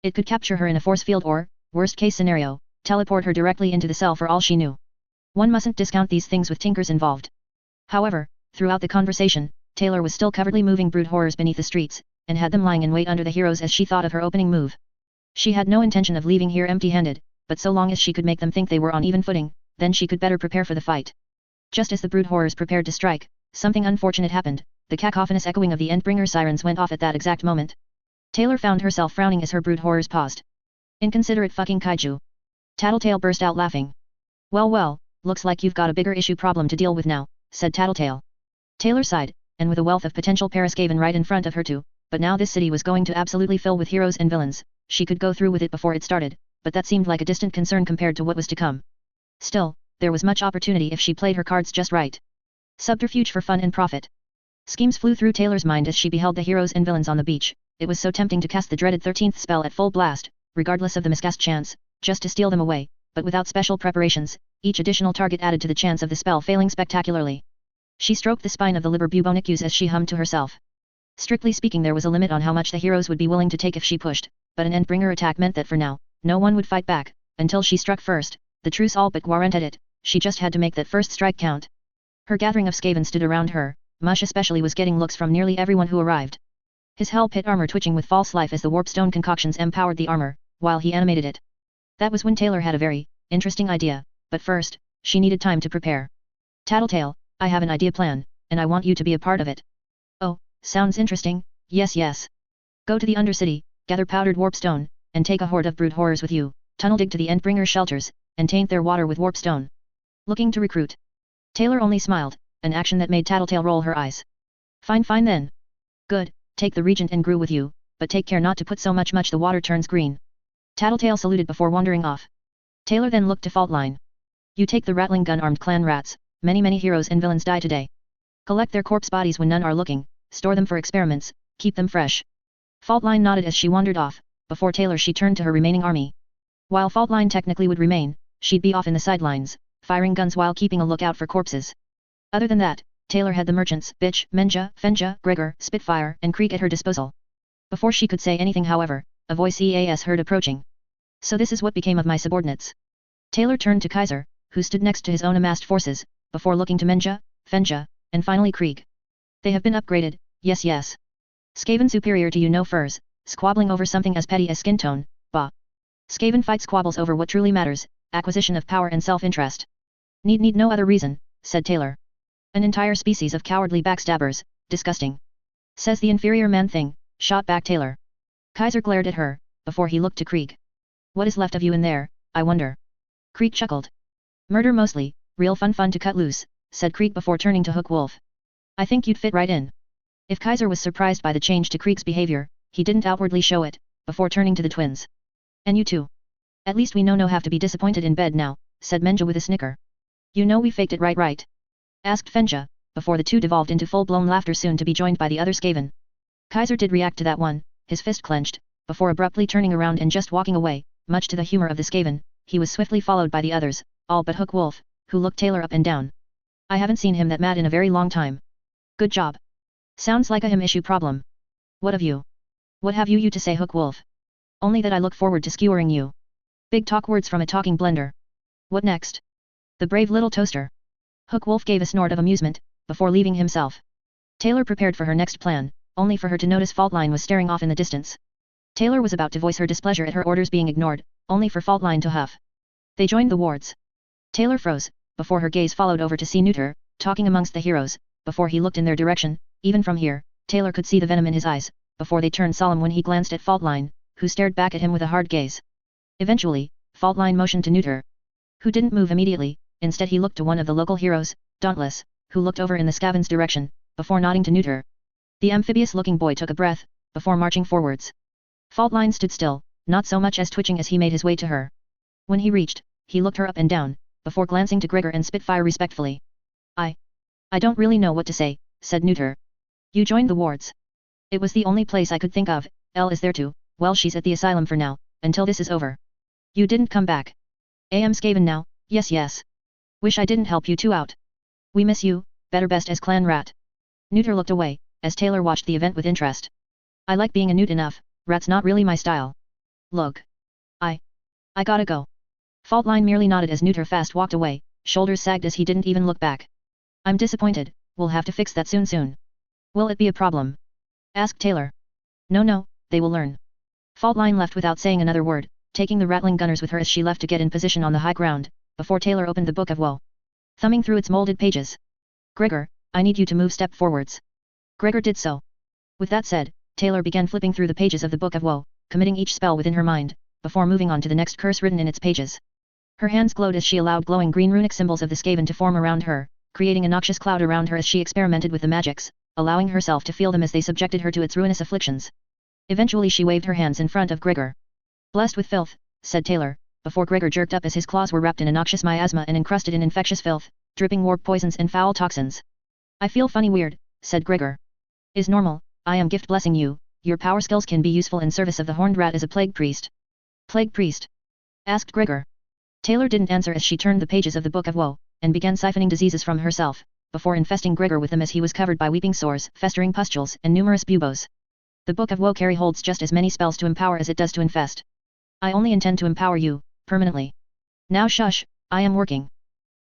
It could capture her in a force field or, worst case scenario, teleport her directly into the cell for all she knew. One mustn't discount these things with tinkers involved. However, throughout the conversation, Taylor was still covertly moving brood horrors beneath the streets, and had them lying in wait under the heroes as she thought of her opening move. She had no intention of leaving here empty-handed, but so long as she could make them think they were on even footing, then she could better prepare for the fight. Just as the brood horrors prepared to strike, something unfortunate happened. The cacophonous echoing of the Endbringer sirens went off at that exact moment. Taylor found herself frowning as her brood horrors paused. Inconsiderate fucking kaiju. Tattletale burst out laughing. Well, looks like you've got a bigger issue problem to deal with now, said Tattletale. Taylor sighed, and with a wealth of potential Paraskaven right in front of her too, but now this city was going to absolutely fill with heroes and villains, she could go through with it before it started, but that seemed like a distant concern compared to what was to come. Still, there was much opportunity if she played her cards just right. Subterfuge for fun and profit. Schemes flew through Taylor's mind as she beheld the heroes and villains on the beach. It was so tempting to cast the dreaded 13th spell at full blast, regardless of the miscast chance, just to steal them away, but without special preparations, each additional target added to the chance of the spell failing spectacularly. She stroked the spine of the liber bubonicus as she hummed to herself. Strictly speaking, there was a limit on how much the heroes would be willing to take if she pushed, but an Endbringer attack meant that for now, no one would fight back, until she struck first. The truce all but guaranteed it, she just had to make that first strike count. Her gathering of Skaven stood around her, Mush especially was getting looks from nearly everyone who arrived. His hell pit armor twitching with false life as the warpstone concoctions empowered the armor, while he animated it. That was when Taylor had a very interesting idea, but first, she needed time to prepare. Tattletale, I have an idea plan, and I want you to be a part of it. Oh, sounds interesting, yes. Go to the Undercity, gather powdered warpstone, and take a horde of brood horrors with you, tunnel dig to the Endbringer shelters, and taint their water with warpstone. Looking to recruit. Taylor only smiled, an action that made Tattletale roll her eyes. Fine then. Good, take the Regent and Gru with you, but take care not to put so much the water turns green. Tattletale saluted before wandering off. Taylor then looked to Faultline. You take the rattling gun-armed clan rats, many heroes and villains die today. Collect their corpse bodies when none are looking, store them for experiments, keep them fresh. Faultline nodded as she wandered off. Before Taylor she turned to her remaining army. While Faultline technically would remain, she'd be off in the sidelines, firing guns while keeping a lookout for corpses. Other than that, Taylor had the merchants, Bitch, Menja, Fenja, Gregor, Spitfire, and Krieg at her disposal. Before she could say anything however, a voice EAS heard approaching. So this is what became of my subordinates. Taylor turned to Kaiser, who stood next to his own amassed forces, before looking to Menja, Fenja, and finally Krieg. They have been upgraded, yes. Skaven superior to you no furs, squabbling over something as petty as skin tone, bah. Skaven fight squabbles over what truly matters, acquisition of power and self-interest. Need no other reason, said Taylor. An entire species of cowardly backstabbers, disgusting. Says the inferior man thing, shot back Taylor. Kaiser glared at her, before he looked to Krieg. What is left of you in there, I wonder? Krieg chuckled. Murder mostly, real fun to cut loose, said Krieg before turning to Hook Wolf. I think you'd fit right in. If Kaiser was surprised by the change to Krieg's behavior, he didn't outwardly show it, before turning to the twins. And you too. At least we no have to be disappointed in bed now, said Menja with a snicker. You know we faked it right? Asked Fenja, before the two devolved into full-blown laughter soon to be joined by the other Skaven. Kaiser did react to that one, his fist clenched, before abruptly turning around and just walking away, much to the humor of the Skaven. He was swiftly followed by the others, all but Hook Wolf, who looked Taylor up and down. I haven't seen him that mad in a very long time. Good job. Sounds like a him issue problem. What of you? What have you to say, Hook Wolf? Only that I look forward to skewering you. Big talk words from a talking blender. What next? The brave little toaster. Hook Wolf gave a snort of amusement, before leaving himself. Taylor prepared for her next plan, only for her to notice Faultline was staring off in the distance. Taylor was about to voice her displeasure at her orders being ignored, only for Faultline to huff. They joined the wards. Taylor froze, before her gaze followed over to see Neuter, talking amongst the heroes, before he looked in their direction. Even from here, Taylor could see the venom in his eyes, before they turned solemn when he glanced at Faultline, who stared back at him with a hard gaze. Eventually, Faultline motioned to Neuter, who didn't move immediately. Instead he looked to one of the local heroes, Dauntless, who looked over in the Skaven's direction, before nodding to Neuter. The amphibious-looking boy took a breath, before marching forwards. Faultline stood still, not so much as twitching as he made his way to her. When he reached, he looked her up and down, before glancing to Gregor and Spitfire respectfully. I don't really know what to say, said Neuter. You joined the wards. It was the only place I could think of. Elle is there too. Well, she's at the asylum for now, until this is over. You didn't come back. Am Skaven now, yes. Wish I didn't help you two out. We miss you, better best as clan rat. Neuter looked away, as Taylor watched the event with interest. I like being a newt enough, rat's not really my style. Look. I gotta go. Faultline merely nodded as Neuter fast walked away, shoulders sagged as he didn't even look back. I'm disappointed, we'll have to fix that soon. Will it be a problem? Asked Taylor. No, they will learn. Faultline left without saying another word, taking the rattling gunners with her as she left to get in position on the high ground, before Taylor opened the Book of Woe. Thumbing through its molded pages. Gregor, I need you to move step forwards. Gregor did so. With that said, Taylor began flipping through the pages of the Book of Woe, committing each spell within her mind, before moving on to the next curse written in its pages. Her hands glowed as she allowed glowing green runic symbols of the Skaven to form around her, creating a noxious cloud around her as she experimented with the magics, allowing herself to feel them as they subjected her to its ruinous afflictions. Eventually she waved her hands in front of Gregor. Blessed with filth, said Taylor, before Gregor jerked up as his claws were wrapped in a noxious miasma and encrusted in infectious filth, dripping warp poisons and foul toxins. I feel funny weird, said Gregor. Is normal, I am gift blessing you, your power skills can be useful in service of the horned rat as a plague priest. Plague priest? Asked Gregor. Taylor didn't answer as she turned the pages of the Book of Woe, and began siphoning diseases from herself, before infesting Gregor with them as he was covered by weeping sores, festering pustules, and numerous buboes. The Book of Woe carry holds just as many spells to empower as it does to infest. I only intend to empower you, permanently. Now shush, I am working.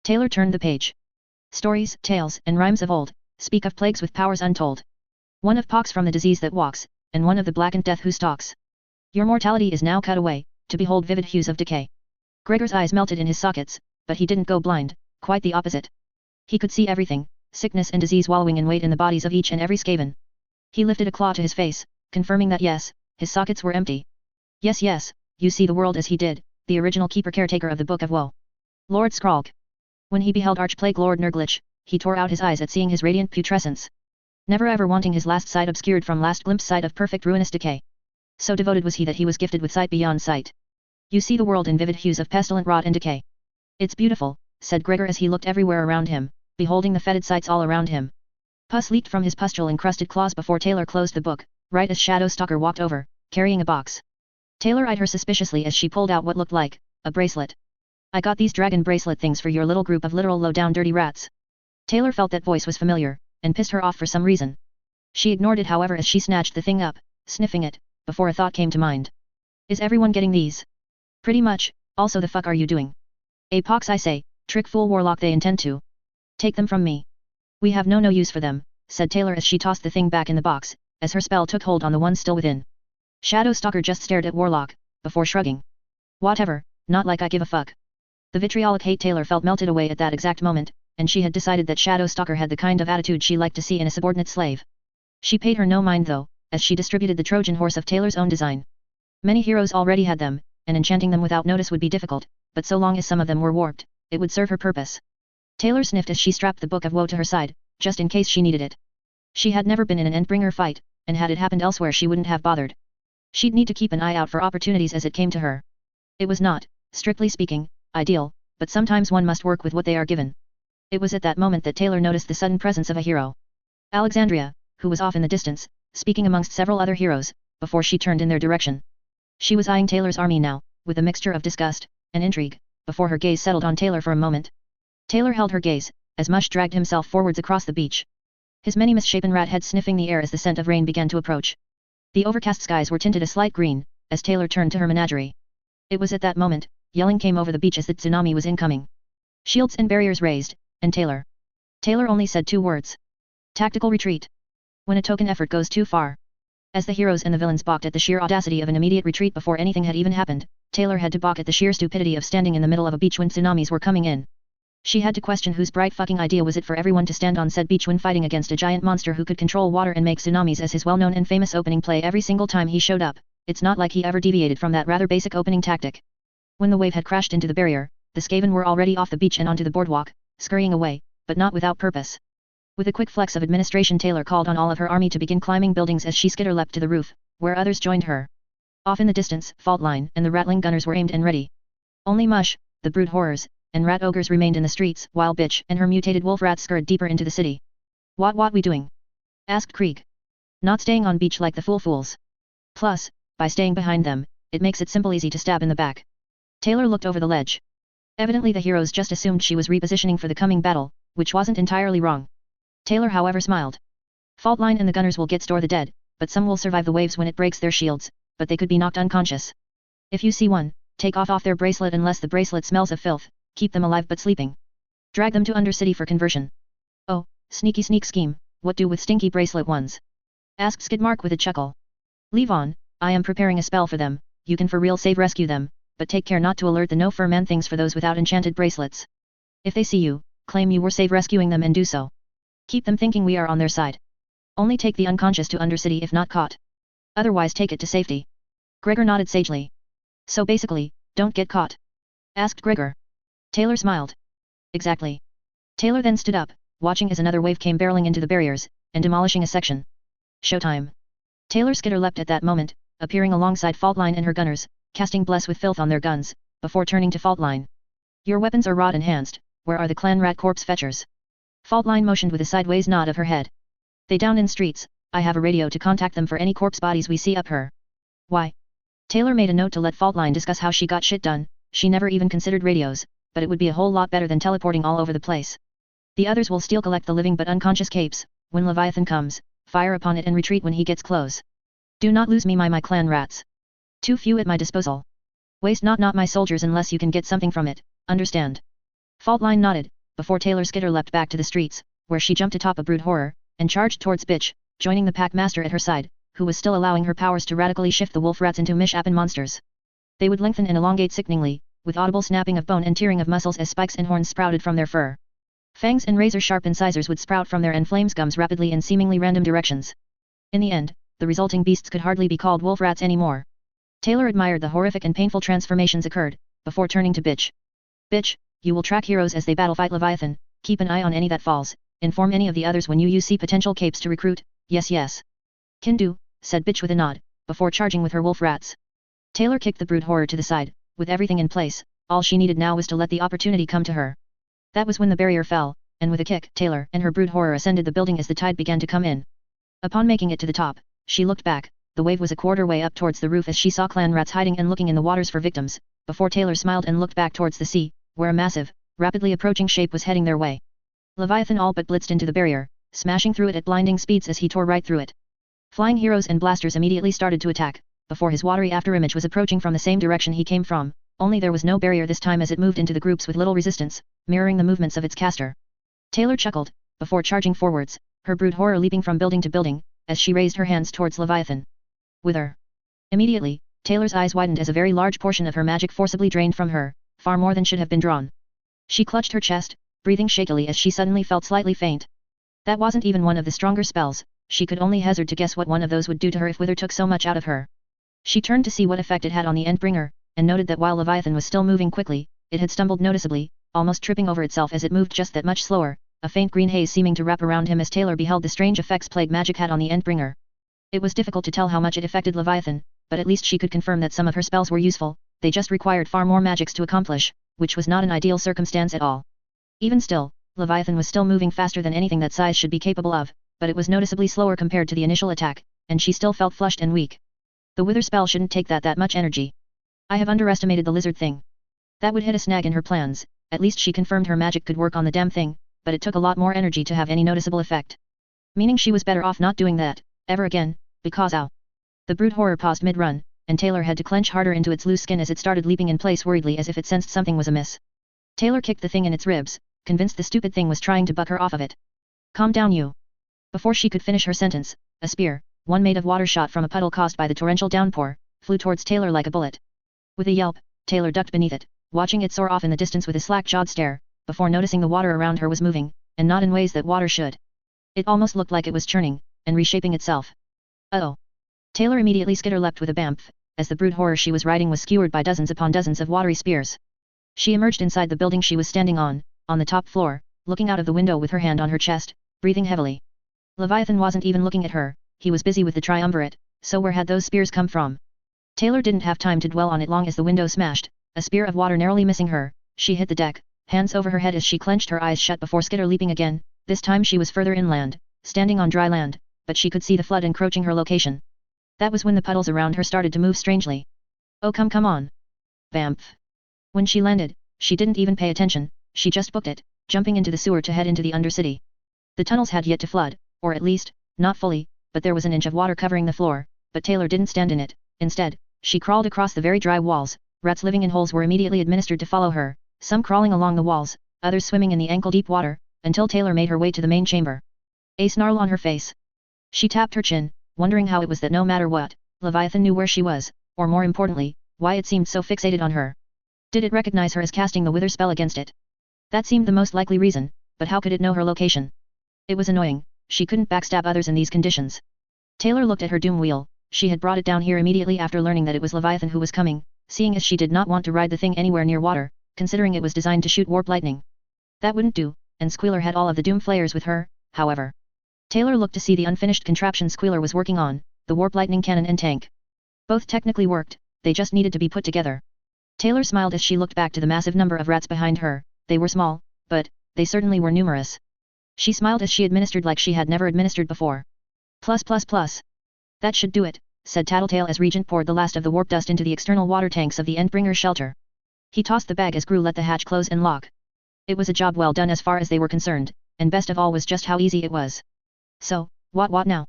Taylor turned the page. Stories, tales, and rhymes of old, speak of plagues with powers untold. One of pox from the disease that walks, and one of the blackened death who stalks. Your mortality is now cut away, to behold vivid hues of decay. Gregor's eyes melted in his sockets, but he didn't go blind, quite the opposite. He could see everything, sickness and disease wallowing in weight in the bodies of each and every Skaven. He lifted a claw to his face, confirming that yes, his sockets were empty. Yes, you see the world as he did, the original keeper-caretaker of the Book of Woe. Lord Skralg. When he beheld Archplague Lord Nurglich, he tore out his eyes at seeing his radiant putrescence. Never ever wanting his last sight obscured from last glimpse sight of perfect ruinous decay. So devoted was he that he was gifted with sight beyond sight. You see the world in vivid hues of pestilent rot and decay. It's beautiful, said Gregor as he looked everywhere around him, beholding the fetid sights all around him. Pus leaked from his pustule-encrusted claws before Taylor closed the book, right as Shadowstalker walked over, carrying a box. Taylor eyed her suspiciously as she pulled out what looked like a bracelet. I got these dragon bracelet things for your little group of literal low-down dirty rats. Taylor felt that voice was familiar, and pissed her off for some reason. She ignored it however as she snatched the thing up, sniffing it, before a thought came to mind. Is everyone getting these? Pretty much, also the fuck are you doing? A pox I say, trick fool warlock they intend to. Take them from me. We have no use for them, said Taylor as she tossed the thing back in the box, as her spell took hold on the one still within. Shadowstalker just stared at Warlock, before shrugging. Whatever, not like I give a fuck. The vitriolic hate Taylor felt melted away at that exact moment, and she had decided that Shadowstalker had the kind of attitude she liked to see in a subordinate slave. She paid her no mind though, as she distributed the Trojan horse of Taylor's own design. Many heroes already had them, and enchanting them without notice would be difficult, but so long as some of them were warped, it would serve her purpose. Taylor sniffed as she strapped the Book of Woe to her side, just in case she needed it. She had never been in an Endbringer fight, and had it happened elsewhere she wouldn't have bothered. She'd need to keep an eye out for opportunities as it came to her. It was not, strictly speaking, ideal, but sometimes one must work with what they are given. It was at that moment that Taylor noticed the sudden presence of a hero. Alexandria, who was off in the distance, speaking amongst several other heroes, before she turned in their direction. She was eyeing Taylor's army now, with a mixture of disgust and intrigue, before her gaze settled on Taylor for a moment. Taylor held her gaze, as Mush dragged himself forwards across the beach. His many misshapen rat head sniffing the air as the scent of rain began to approach. The overcast skies were tinted a slight green, as Taylor turned to her menagerie. It was at that moment, yelling came over the beach as the tsunami was incoming. Shields and barriers raised, and Taylor. Taylor only said 2 words. Tactical retreat. When a token effort goes too far. As the heroes and the villains balked at the sheer audacity of an immediate retreat before anything had even happened, Taylor had to balk at the sheer stupidity of standing in the middle of a beach when tsunamis were coming in. She had to question whose bright fucking idea was it for everyone to stand on said beach when fighting against a giant monster who could control water and make tsunamis as his well-known and famous opening play every single time he showed up. It's not like he ever deviated from that rather basic opening tactic. When the wave had crashed into the barrier, the Skaven were already off the beach and onto the boardwalk, scurrying away, but not without purpose. With a quick flex of administration, Taylor called on all of her army to begin climbing buildings as she skitter-leapt to the roof, where others joined her. Off in the distance, Fault Line and the rattling gunners were aimed and ready. Only Mush, the brood horrors, and rat ogres remained in the streets, while Bitch and her mutated wolf rats scurried deeper into the city. What we doing? Asked Krieg. Not staying on beach like the fools. Plus, by staying behind them, it makes it simple easy to stab in the back. Taylor looked over the ledge. Evidently the heroes just assumed she was repositioning for the coming battle, which wasn't entirely wrong. Taylor however smiled. Fault Line and the gunners will get store the dead, but some will survive the waves when it breaks their shields, but they could be knocked unconscious. If you see one, take off their bracelet unless the bracelet smells of filth, keep them alive but sleeping. Drag them to Undercity for conversion. Oh, sneaky sneak scheme, what do with stinky bracelet ones? Asked Skidmark with a chuckle. Leave on, I am preparing a spell for them, you can for real save rescue them, but take care not to alert the no-fur man things for those without enchanted bracelets. If they see you, claim you were save rescuing them and do so. Keep them thinking we are on their side. Only take the unconscious to Undercity if not caught. Otherwise take it to safety. Gregor nodded sagely. So basically, don't get caught? Asked Gregor. Taylor smiled. Exactly. Taylor then stood up, watching as another wave came barreling into the barriers, and demolishing a section. Showtime. Taylor skitter-leapt at that moment, appearing alongside Fault Line and her gunners, casting Bless with filth on their guns, before turning to Fault Line. Your weapons are rot-enhanced, where are the clan rat corpse fetchers? Fault Line motioned with a sideways nod of her head. They down in streets, I have a radio to contact them for any corpse bodies we see up her. Why? Taylor made a note to let Fault Line discuss how she got shit done, she never even considered radios, but it would be a whole lot better than teleporting all over the place. The others will still collect the living but unconscious capes. When Leviathan comes, fire upon it and retreat when he gets close. Do not lose me my clan rats. Too few at my disposal. Waste not my soldiers unless you can get something from it, understand? Faultline nodded, before Taylor Skitter leapt back to the streets, where she jumped atop a brood horror, and charged towards Bitch, joining the pack master at her side, who was still allowing her powers to radically shift the wolf rats into misshapen monsters. They would lengthen and elongate sickeningly, with audible snapping of bone and tearing of muscles as spikes and horns sprouted from their fur. Fangs and razor-sharp incisors would sprout from their and flames gums rapidly in seemingly random directions. In the end, the resulting beasts could hardly be called wolf rats anymore. Taylor admired the horrific and painful transformations occurred, before turning to Bitch. Bitch, you will track heroes as they battle fight Leviathan, keep an eye on any that falls, inform any of the others when you see potential capes to recruit, yes. Can do, said Bitch with a nod, before charging with her wolf rats. Taylor kicked the brood horror to the side, with everything in place, all she needed now was to let the opportunity come to her. That was when the barrier fell, and with a kick, Taylor and her brood horror ascended the building as the tide began to come in. Upon making it to the top, she looked back, the wave was a quarter way up towards the roof as she saw clan rats hiding and looking in the waters for victims, before Taylor smiled and looked back towards the sea, where a massive, rapidly approaching shape was heading their way. Leviathan all but blitzed into the barrier, smashing through it at blinding speeds as he tore right through it. Flying heroes and blasters immediately started to attack, before his watery afterimage was approaching from the same direction he came from, only there was no barrier this time as it moved into the groups with little resistance, mirroring the movements of its caster. Taylor chuckled, before charging forwards, her brood horror leaping from building to building, as she raised her hands towards Leviathan. Wither. Immediately, Taylor's eyes widened as a very large portion of her magic forcibly drained from her, far more than should have been drawn. She clutched her chest, breathing shakily as she suddenly felt slightly faint. That wasn't even one of the stronger spells, she could only hazard to guess what one of those would do to her if Wither took so much out of her. She turned to see what effect it had on the Endbringer, and noted that while Leviathan was still moving quickly, it had stumbled noticeably, almost tripping over itself as it moved just that much slower, a faint green haze seeming to wrap around him as Taylor beheld the strange effects plague magic had on the Endbringer. It was difficult to tell how much it affected Leviathan, but at least she could confirm that some of her spells were useful, they just required far more magics to accomplish, which was not an ideal circumstance at all. Even still, Leviathan was still moving faster than anything that size should be capable of, but it was noticeably slower compared to the initial attack, and she still felt flushed and weak. The Wither spell shouldn't take that much energy. I have underestimated the lizard thing. That would hit a snag in her plans, at least she confirmed her magic could work on the damn thing, but it took a lot more energy to have any noticeable effect. Meaning she was better off not doing that, ever again, because ow. The brood horror paused mid-run, and Taylor had to clench harder into its loose skin as it started leaping in place worriedly as if it sensed something was amiss. Taylor kicked the thing in its ribs, convinced the stupid thing was trying to buck her off of it. Calm down you. Before she could finish her sentence, a spear, one made of water shot from a puddle caused by the torrential downpour, flew towards Taylor like a bullet. With a yelp, Taylor ducked beneath it, watching it soar off in the distance with a slack-jawed stare, before noticing the water around her was moving, and not in ways that water should. It almost looked like it was churning, and reshaping itself. Uh-oh. Taylor immediately skitter-leapt with a bamf, as the brood horror she was riding was skewered by dozens upon dozens of watery spears. She emerged inside the building she was standing on the top floor, looking out of the window with her hand on her chest, breathing heavily. Leviathan wasn't even looking at her, he was busy with the triumvirate, so where had those spears come from? Taylor didn't have time to dwell on it long as the window smashed, a spear of water narrowly missing her, she hit the deck, hands over her head as she clenched her eyes shut before skitter leaping again, this time she was further inland, standing on dry land, but she could see the flood encroaching her location. That was when the puddles around her started to move strangely. Oh come on. Bamf. When she landed, she didn't even pay attention, she just booked it, jumping into the sewer to head into the Undercity. The tunnels had yet to flood, or at least, not fully, but there was an inch of water covering the floor, but Taylor didn't stand in it, instead, she crawled across the very dry walls, rats living in holes were immediately administered to follow her, some crawling along the walls, others swimming in the ankle-deep water, until Taylor made her way to the main chamber. A snarl on her face. She tapped her chin, wondering how it was that no matter what, Leviathan knew where she was, or more importantly, why it seemed so fixated on her. Did it recognize her as casting the Wither spell against it? That seemed the most likely reason, but how could it know her location? It was annoying, she couldn't backstab others in these conditions. Taylor looked at her doom wheel, she had brought it down here immediately after learning that it was Leviathan who was coming, seeing as she did not want to ride the thing anywhere near water, considering it was designed to shoot warp lightning. That wouldn't do, and Squealer had all of the doom flayers with her, however. Taylor looked to see the unfinished contraption Squealer was working on, the warp lightning cannon and tank. Both technically worked, they just needed to be put together. Taylor smiled as she looked back to the massive number of rats behind her, they were small, but, they certainly were numerous. She smiled as she administered like she had never administered before. Plus. That should do it, said Tattletale as Regent poured the last of the warp dust into the external water tanks of the Endbringer's shelter. He tossed the bag as Gru let the hatch close and lock. It was a job well done as far as they were concerned, and best of all was just how easy it was. So, what now?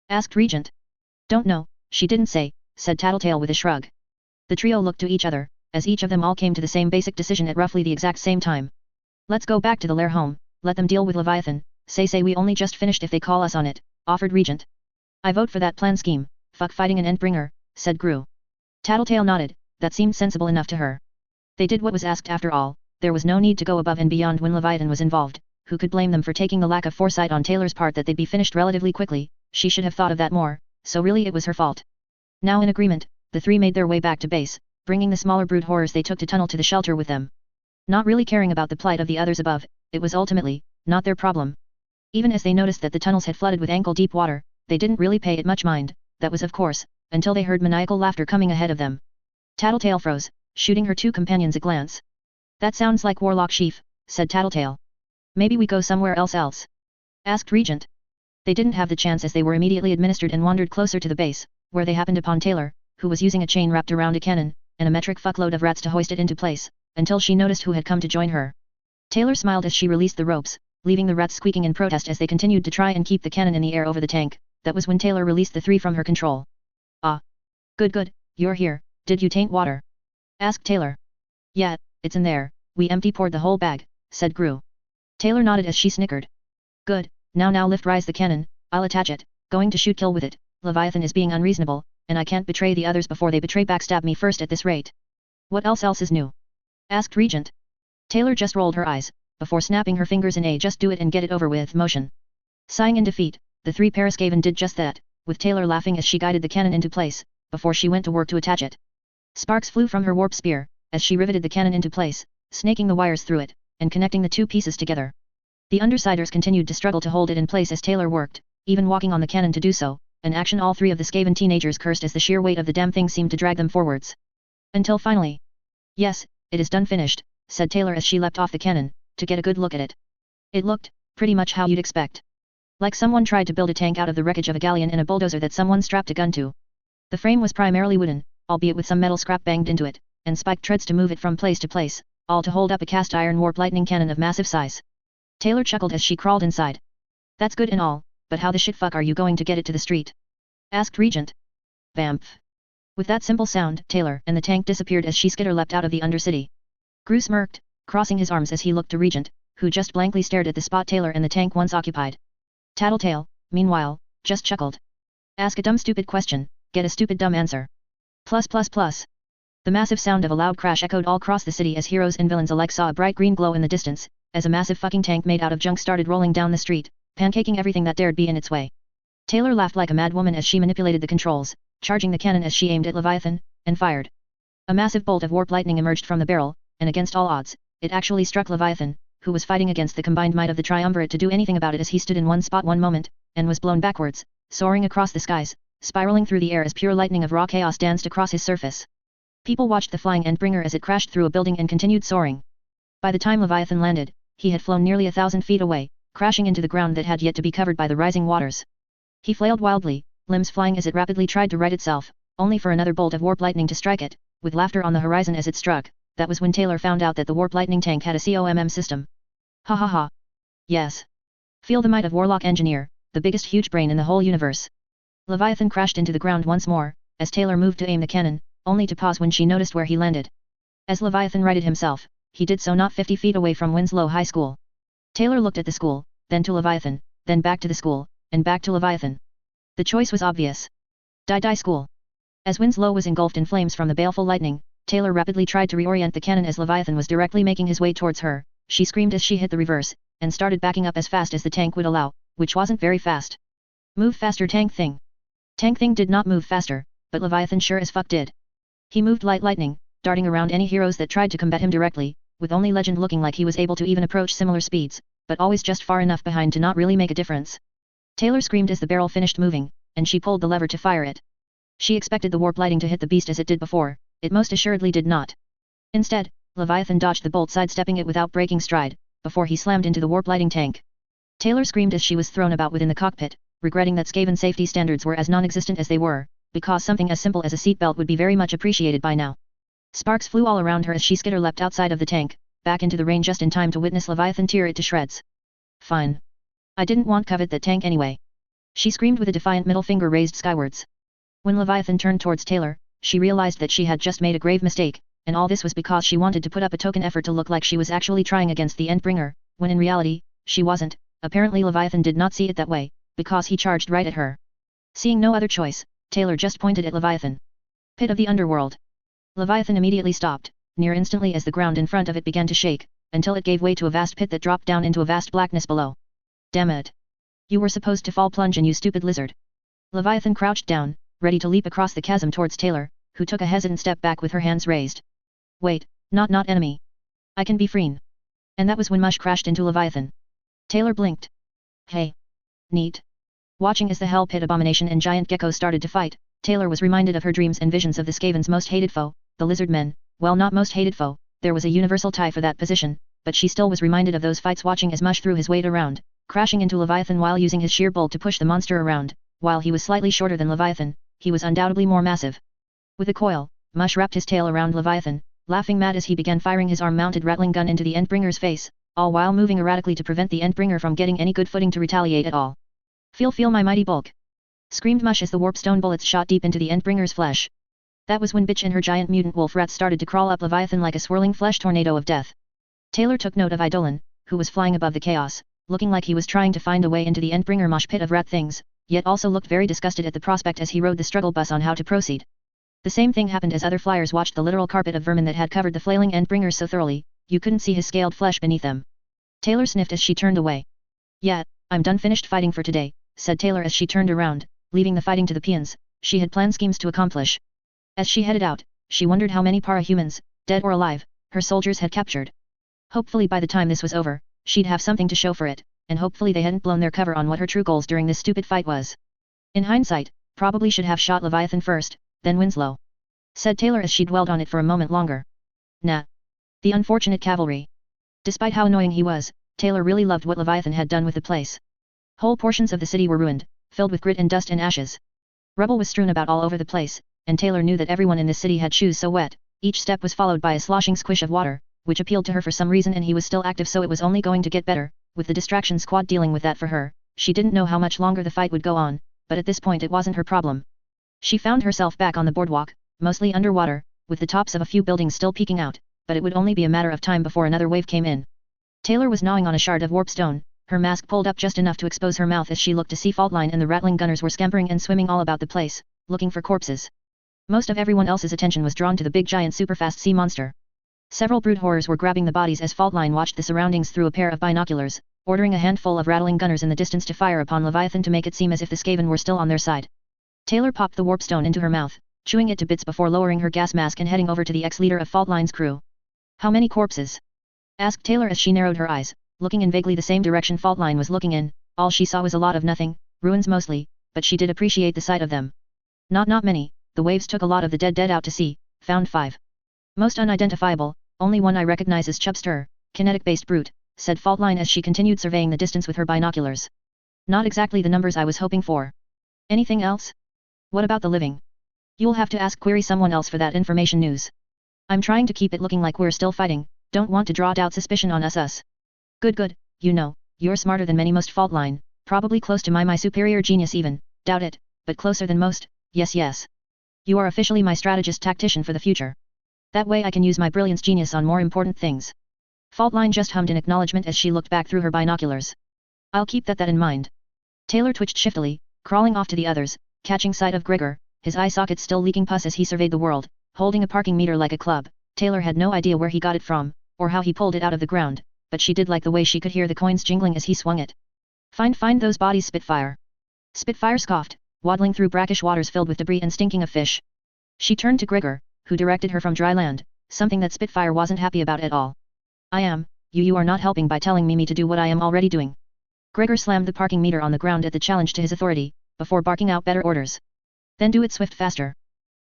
Asked Regent. Don't know, she didn't say, said Tattletale with a shrug. The trio looked to each other, as each of them all came to the same basic decision at roughly the exact same time. Let's go back to the lair home, let them deal with Leviathan, say we only just finished if they call us on it, offered Regent. I vote for that plan scheme, fuck fighting an Endbringer, said Gru. Tattletale nodded, that seemed sensible enough to her. They did what was asked after all, there was no need to go above and beyond when Leviathan was involved, who could blame them for taking the lack of foresight on Taylor's part that they'd be finished relatively quickly, she should have thought of that more, so really it was her fault. Now in agreement, the three made their way back to base, bringing the smaller brood horrors they took to tunnel to the shelter with them. Not really caring about the plight of the others above, it was ultimately not their problem. Even as they noticed that the tunnels had flooded with ankle-deep water, they didn't really pay it much mind, that was of course, until they heard maniacal laughter coming ahead of them. Tattletale froze, shooting her two companions a glance. That sounds like Warlock Sheaf, said Tattletale. Maybe we go somewhere else? Asked Regent. They didn't have the chance as they were immediately administered and wandered closer to the base, where they happened upon Taylor, who was using a chain wrapped around a cannon, and a metric fuckload of rats to hoist it into place, until she noticed who had come to join her. Taylor smiled as she released the ropes, leaving the rats squeaking in protest as they continued to try and keep the cannon in the air over the tank. That was when Taylor released the three from her control. Ah. Good, you're here, did you taint water? Asked Taylor. Yeah, it's in there, we poured the whole bag, said Gru. Taylor nodded as she snickered. Good, now rise the cannon, I'll attach it, going to shoot kill with it, Leviathan is being unreasonable, and I can't betray the others before they backstab me first at this rate. What else is new? Asked Regent. Taylor just rolled her eyes, before snapping her fingers in a just do it and get it over with motion. Sighing in defeat, the three Skaven did just that, with Taylor laughing as she guided the cannon into place, before she went to work to attach it. Sparks flew from her warp spear, as she riveted the cannon into place, snaking the wires through it, and connecting the two pieces together. The Undersiders continued to struggle to hold it in place as Taylor worked, even walking on the cannon to do so, an action all three of the Skaven teenagers cursed as the sheer weight of the damn thing seemed to drag them forwards. Until finally. Yes, it is done finished, said Taylor as she leapt off the cannon, to get a good look at it. It looked, pretty much how you'd expect. Like someone tried to build a tank out of the wreckage of a galleon in a bulldozer that someone strapped a gun to. The frame was primarily wooden, albeit with some metal scrap banged into it, and spiked treads to move it from place to place, all to hold up a cast iron warp lightning cannon of massive size. Taylor chuckled as she crawled inside. That's good and all, but how the shitfuck are you going to get it to the street? Asked Regent. Bamf. With that simple sound, Taylor and the tank disappeared as she skitter-leapt out of the Undercity. Gru smirked, crossing his arms as he looked to Regent, who just blankly stared at the spot Taylor and the tank once occupied. Tattletale, meanwhile, just chuckled. Ask a dumb stupid question, get a stupid dumb answer. Plus. The massive sound of a loud crash echoed all across the city as heroes and villains alike saw a bright green glow in the distance, as a massive fucking tank made out of junk started rolling down the street, pancaking everything that dared be in its way. Taylor laughed like a mad woman as she manipulated the controls, charging the cannon as she aimed at Leviathan, and fired. A massive bolt of warp lightning emerged from the barrel, and against all odds, it actually struck Leviathan, who was fighting against the combined might of the Triumvirate to do anything about it as he stood in one spot one moment, and was blown backwards, soaring across the skies, spiraling through the air as pure lightning of raw chaos danced across his surface. People watched the flying Endbringer as it crashed through a building and continued soaring. By the time Leviathan landed, he had flown nearly 1,000 feet away, crashing into the ground that had yet to be covered by the rising waters. He flailed wildly, limbs flying as it rapidly tried to right itself, only for another bolt of warp lightning to strike it, with laughter on the horizon as it struck. That was when Taylor found out that the warp lightning tank had a COMM system. Ha ha ha. Yes. Feel the might of Warlock Engineer, the biggest huge brain in the whole universe. Leviathan crashed into the ground once more, as Taylor moved to aim the cannon, only to pause when she noticed where he landed. As Leviathan righted himself, he did so not 50 feet away from Winslow High School. Taylor looked at the school, then to Leviathan, then back to the school, and back to Leviathan. The choice was obvious. Die school. As Winslow was engulfed in flames from the baleful lightning, Taylor rapidly tried to reorient the cannon as Leviathan was directly making his way towards her. She screamed as she hit the reverse, and started backing up as fast as the tank would allow, which wasn't very fast. Move faster, tank thing. Tank thing did not move faster, but Leviathan sure as fuck did. He moved like lightning, darting around any heroes that tried to combat him directly, with only Legend looking like he was able to even approach similar speeds, but always just far enough behind to not really make a difference. Taylor screamed as the barrel finished moving, and she pulled the lever to fire it. She expected the warp lighting to hit the beast as it did before, it most assuredly did not. Instead, Leviathan dodged the bolt, sidestepping it without breaking stride, before he slammed into the warp lighting tank. Taylor screamed as she was thrown about within the cockpit, regretting that Skaven safety standards were as non-existent as they were, because something as simple as a seatbelt would be very much appreciated by now. Sparks flew all around her as she skitter-leapt outside of the tank, back into the rain just in time to witness Leviathan tear it to shreds. Fine. I didn't want covet that tank anyway. She screamed with a defiant middle finger raised skywards. When Leviathan turned towards Taylor, she realized that she had just made a grave mistake, and all this was because she wanted to put up a token effort to look like she was actually trying against the Endbringer, when in reality, she wasn't. Apparently Leviathan did not see it that way, because he charged right at her. Seeing no other choice, Taylor just pointed at Leviathan. Pit of the underworld. Leviathan immediately stopped, near instantly as the ground in front of it began to shake, until it gave way to a vast pit that dropped down into a vast blackness below. Damn it. You were supposed to fall plunge, and you stupid lizard. Leviathan crouched down, ready to leap across the chasm towards Taylor, who took a hesitant step back with her hands raised. Wait, not enemy. I can be free. And that was when Mush crashed into Leviathan. Taylor blinked. Hey. Neat. Watching as the Hell Pit Abomination and Giant Gecko started to fight, Taylor was reminded of her dreams and visions of the Skaven's most hated foe, the lizard men. Well, not most hated foe, there was a universal tie for that position, but she still was reminded of those fights watching as Mush threw his weight around, crashing into Leviathan while using his sheer bolt to push the monster around. While he was slightly shorter than Leviathan, he was undoubtedly more massive. With a coil, Mush wrapped his tail around Leviathan, laughing mad as he began firing his arm-mounted rattling gun into the Endbringer's face, all while moving erratically to prevent the Endbringer from getting any good footing to retaliate at all. Feel my mighty bulk! Screamed Mush as the warpstone bullets shot deep into the Endbringer's flesh. That was when Bitch and her giant mutant wolf rat started to crawl up Leviathan like a swirling flesh tornado of death. Taylor took note of Eidolon, who was flying above the chaos, looking like he was trying to find a way into the Endbringer mosh pit of rat things, yet also looked very disgusted at the prospect as he rode the struggle bus on how to proceed. The same thing happened as other flyers watched the literal carpet of vermin that had covered the flailing Endbringers so thoroughly, you couldn't see his scaled flesh beneath them. Taylor sniffed as she turned away. Yeah, I'm done finished fighting for today, said Taylor as she turned around, leaving the fighting to the peons. She had planned schemes to accomplish. As she headed out, she wondered how many para-humans, dead or alive, her soldiers had captured. Hopefully by the time this was over, she'd have something to show for it, and hopefully they hadn't blown their cover on what her true goals during this stupid fight was. In hindsight, probably should have shot Leviathan first, then Winslow. Said Taylor as she dwelled on it for a moment longer. Nah. The unfortunate cavalry. Despite how annoying he was, Taylor really loved what Leviathan had done with the place. Whole portions of the city were ruined, filled with grit and dust and ashes. Rubble was strewn about all over the place, and Taylor knew that everyone in this city had shoes so wet, each step was followed by a sloshing squish of water, which appealed to her for some reason, and he was still active, so it was only going to get better. With the distraction squad dealing with that for her, she didn't know how much longer the fight would go on, but at this point it wasn't her problem. She found herself back on the boardwalk, mostly underwater, with the tops of a few buildings still peeking out, but it would only be a matter of time before another wave came in. Taylor was gnawing on a shard of warpstone, her mask pulled up just enough to expose her mouth as she looked to see Faultline and the rattling gunners were scampering and swimming all about the place, looking for corpses. Most of everyone else's attention was drawn to the big giant superfast sea monster. Several brood horrors were grabbing the bodies as Faultline watched the surroundings through a pair of binoculars, ordering a handful of rattling gunners in the distance to fire upon Leviathan to make it seem as if the Skaven were still on their side. Taylor popped the warpstone into her mouth, chewing it to bits before lowering her gas mask and heading over to the ex-leader of Faultline's crew. How many corpses? Asked Taylor as she narrowed her eyes, looking in vaguely the same direction Faultline was looking in. All she saw was a lot of nothing, ruins mostly, but she did appreciate the sight of them. Not many, the waves took a lot of the dead out to sea, found 5. Most unidentifiable, only one I recognize as Chubster, kinetic-based brute, said Faultline as she continued surveying the distance with her binoculars. Not exactly the numbers I was hoping for. Anything else? What about the living? You'll have to query someone else for that information news. I'm trying to keep it looking like we're still fighting, don't want to draw doubt suspicion on us. Good, you know, you're smarter than many most Faultline, probably close to my superior genius even, doubt it, but closer than most, yes. You are officially my strategist tactician for the future. That way I can use my brilliance genius on more important things. Faultline just hummed in acknowledgement as she looked back through her binoculars. I'll keep that in mind. Taylor twitched shiftily, crawling off to the others, catching sight of Gregor, his eye sockets still leaking pus as he surveyed the world, holding a parking meter like a club. Taylor had no idea where he got it from, or how he pulled it out of the ground, but she did like the way she could hear the coins jingling as he swung it. Find those bodies, Spitfire. Spitfire scoffed, waddling through brackish waters filled with debris and stinking of fish. She turned to Gregor, who directed her from dry land, something that Spitfire wasn't happy about at all. I am, you are not helping by telling me to do what I am already doing. Gregor slammed the parking meter on the ground at the challenge to his authority, before barking out better orders. Then do it faster.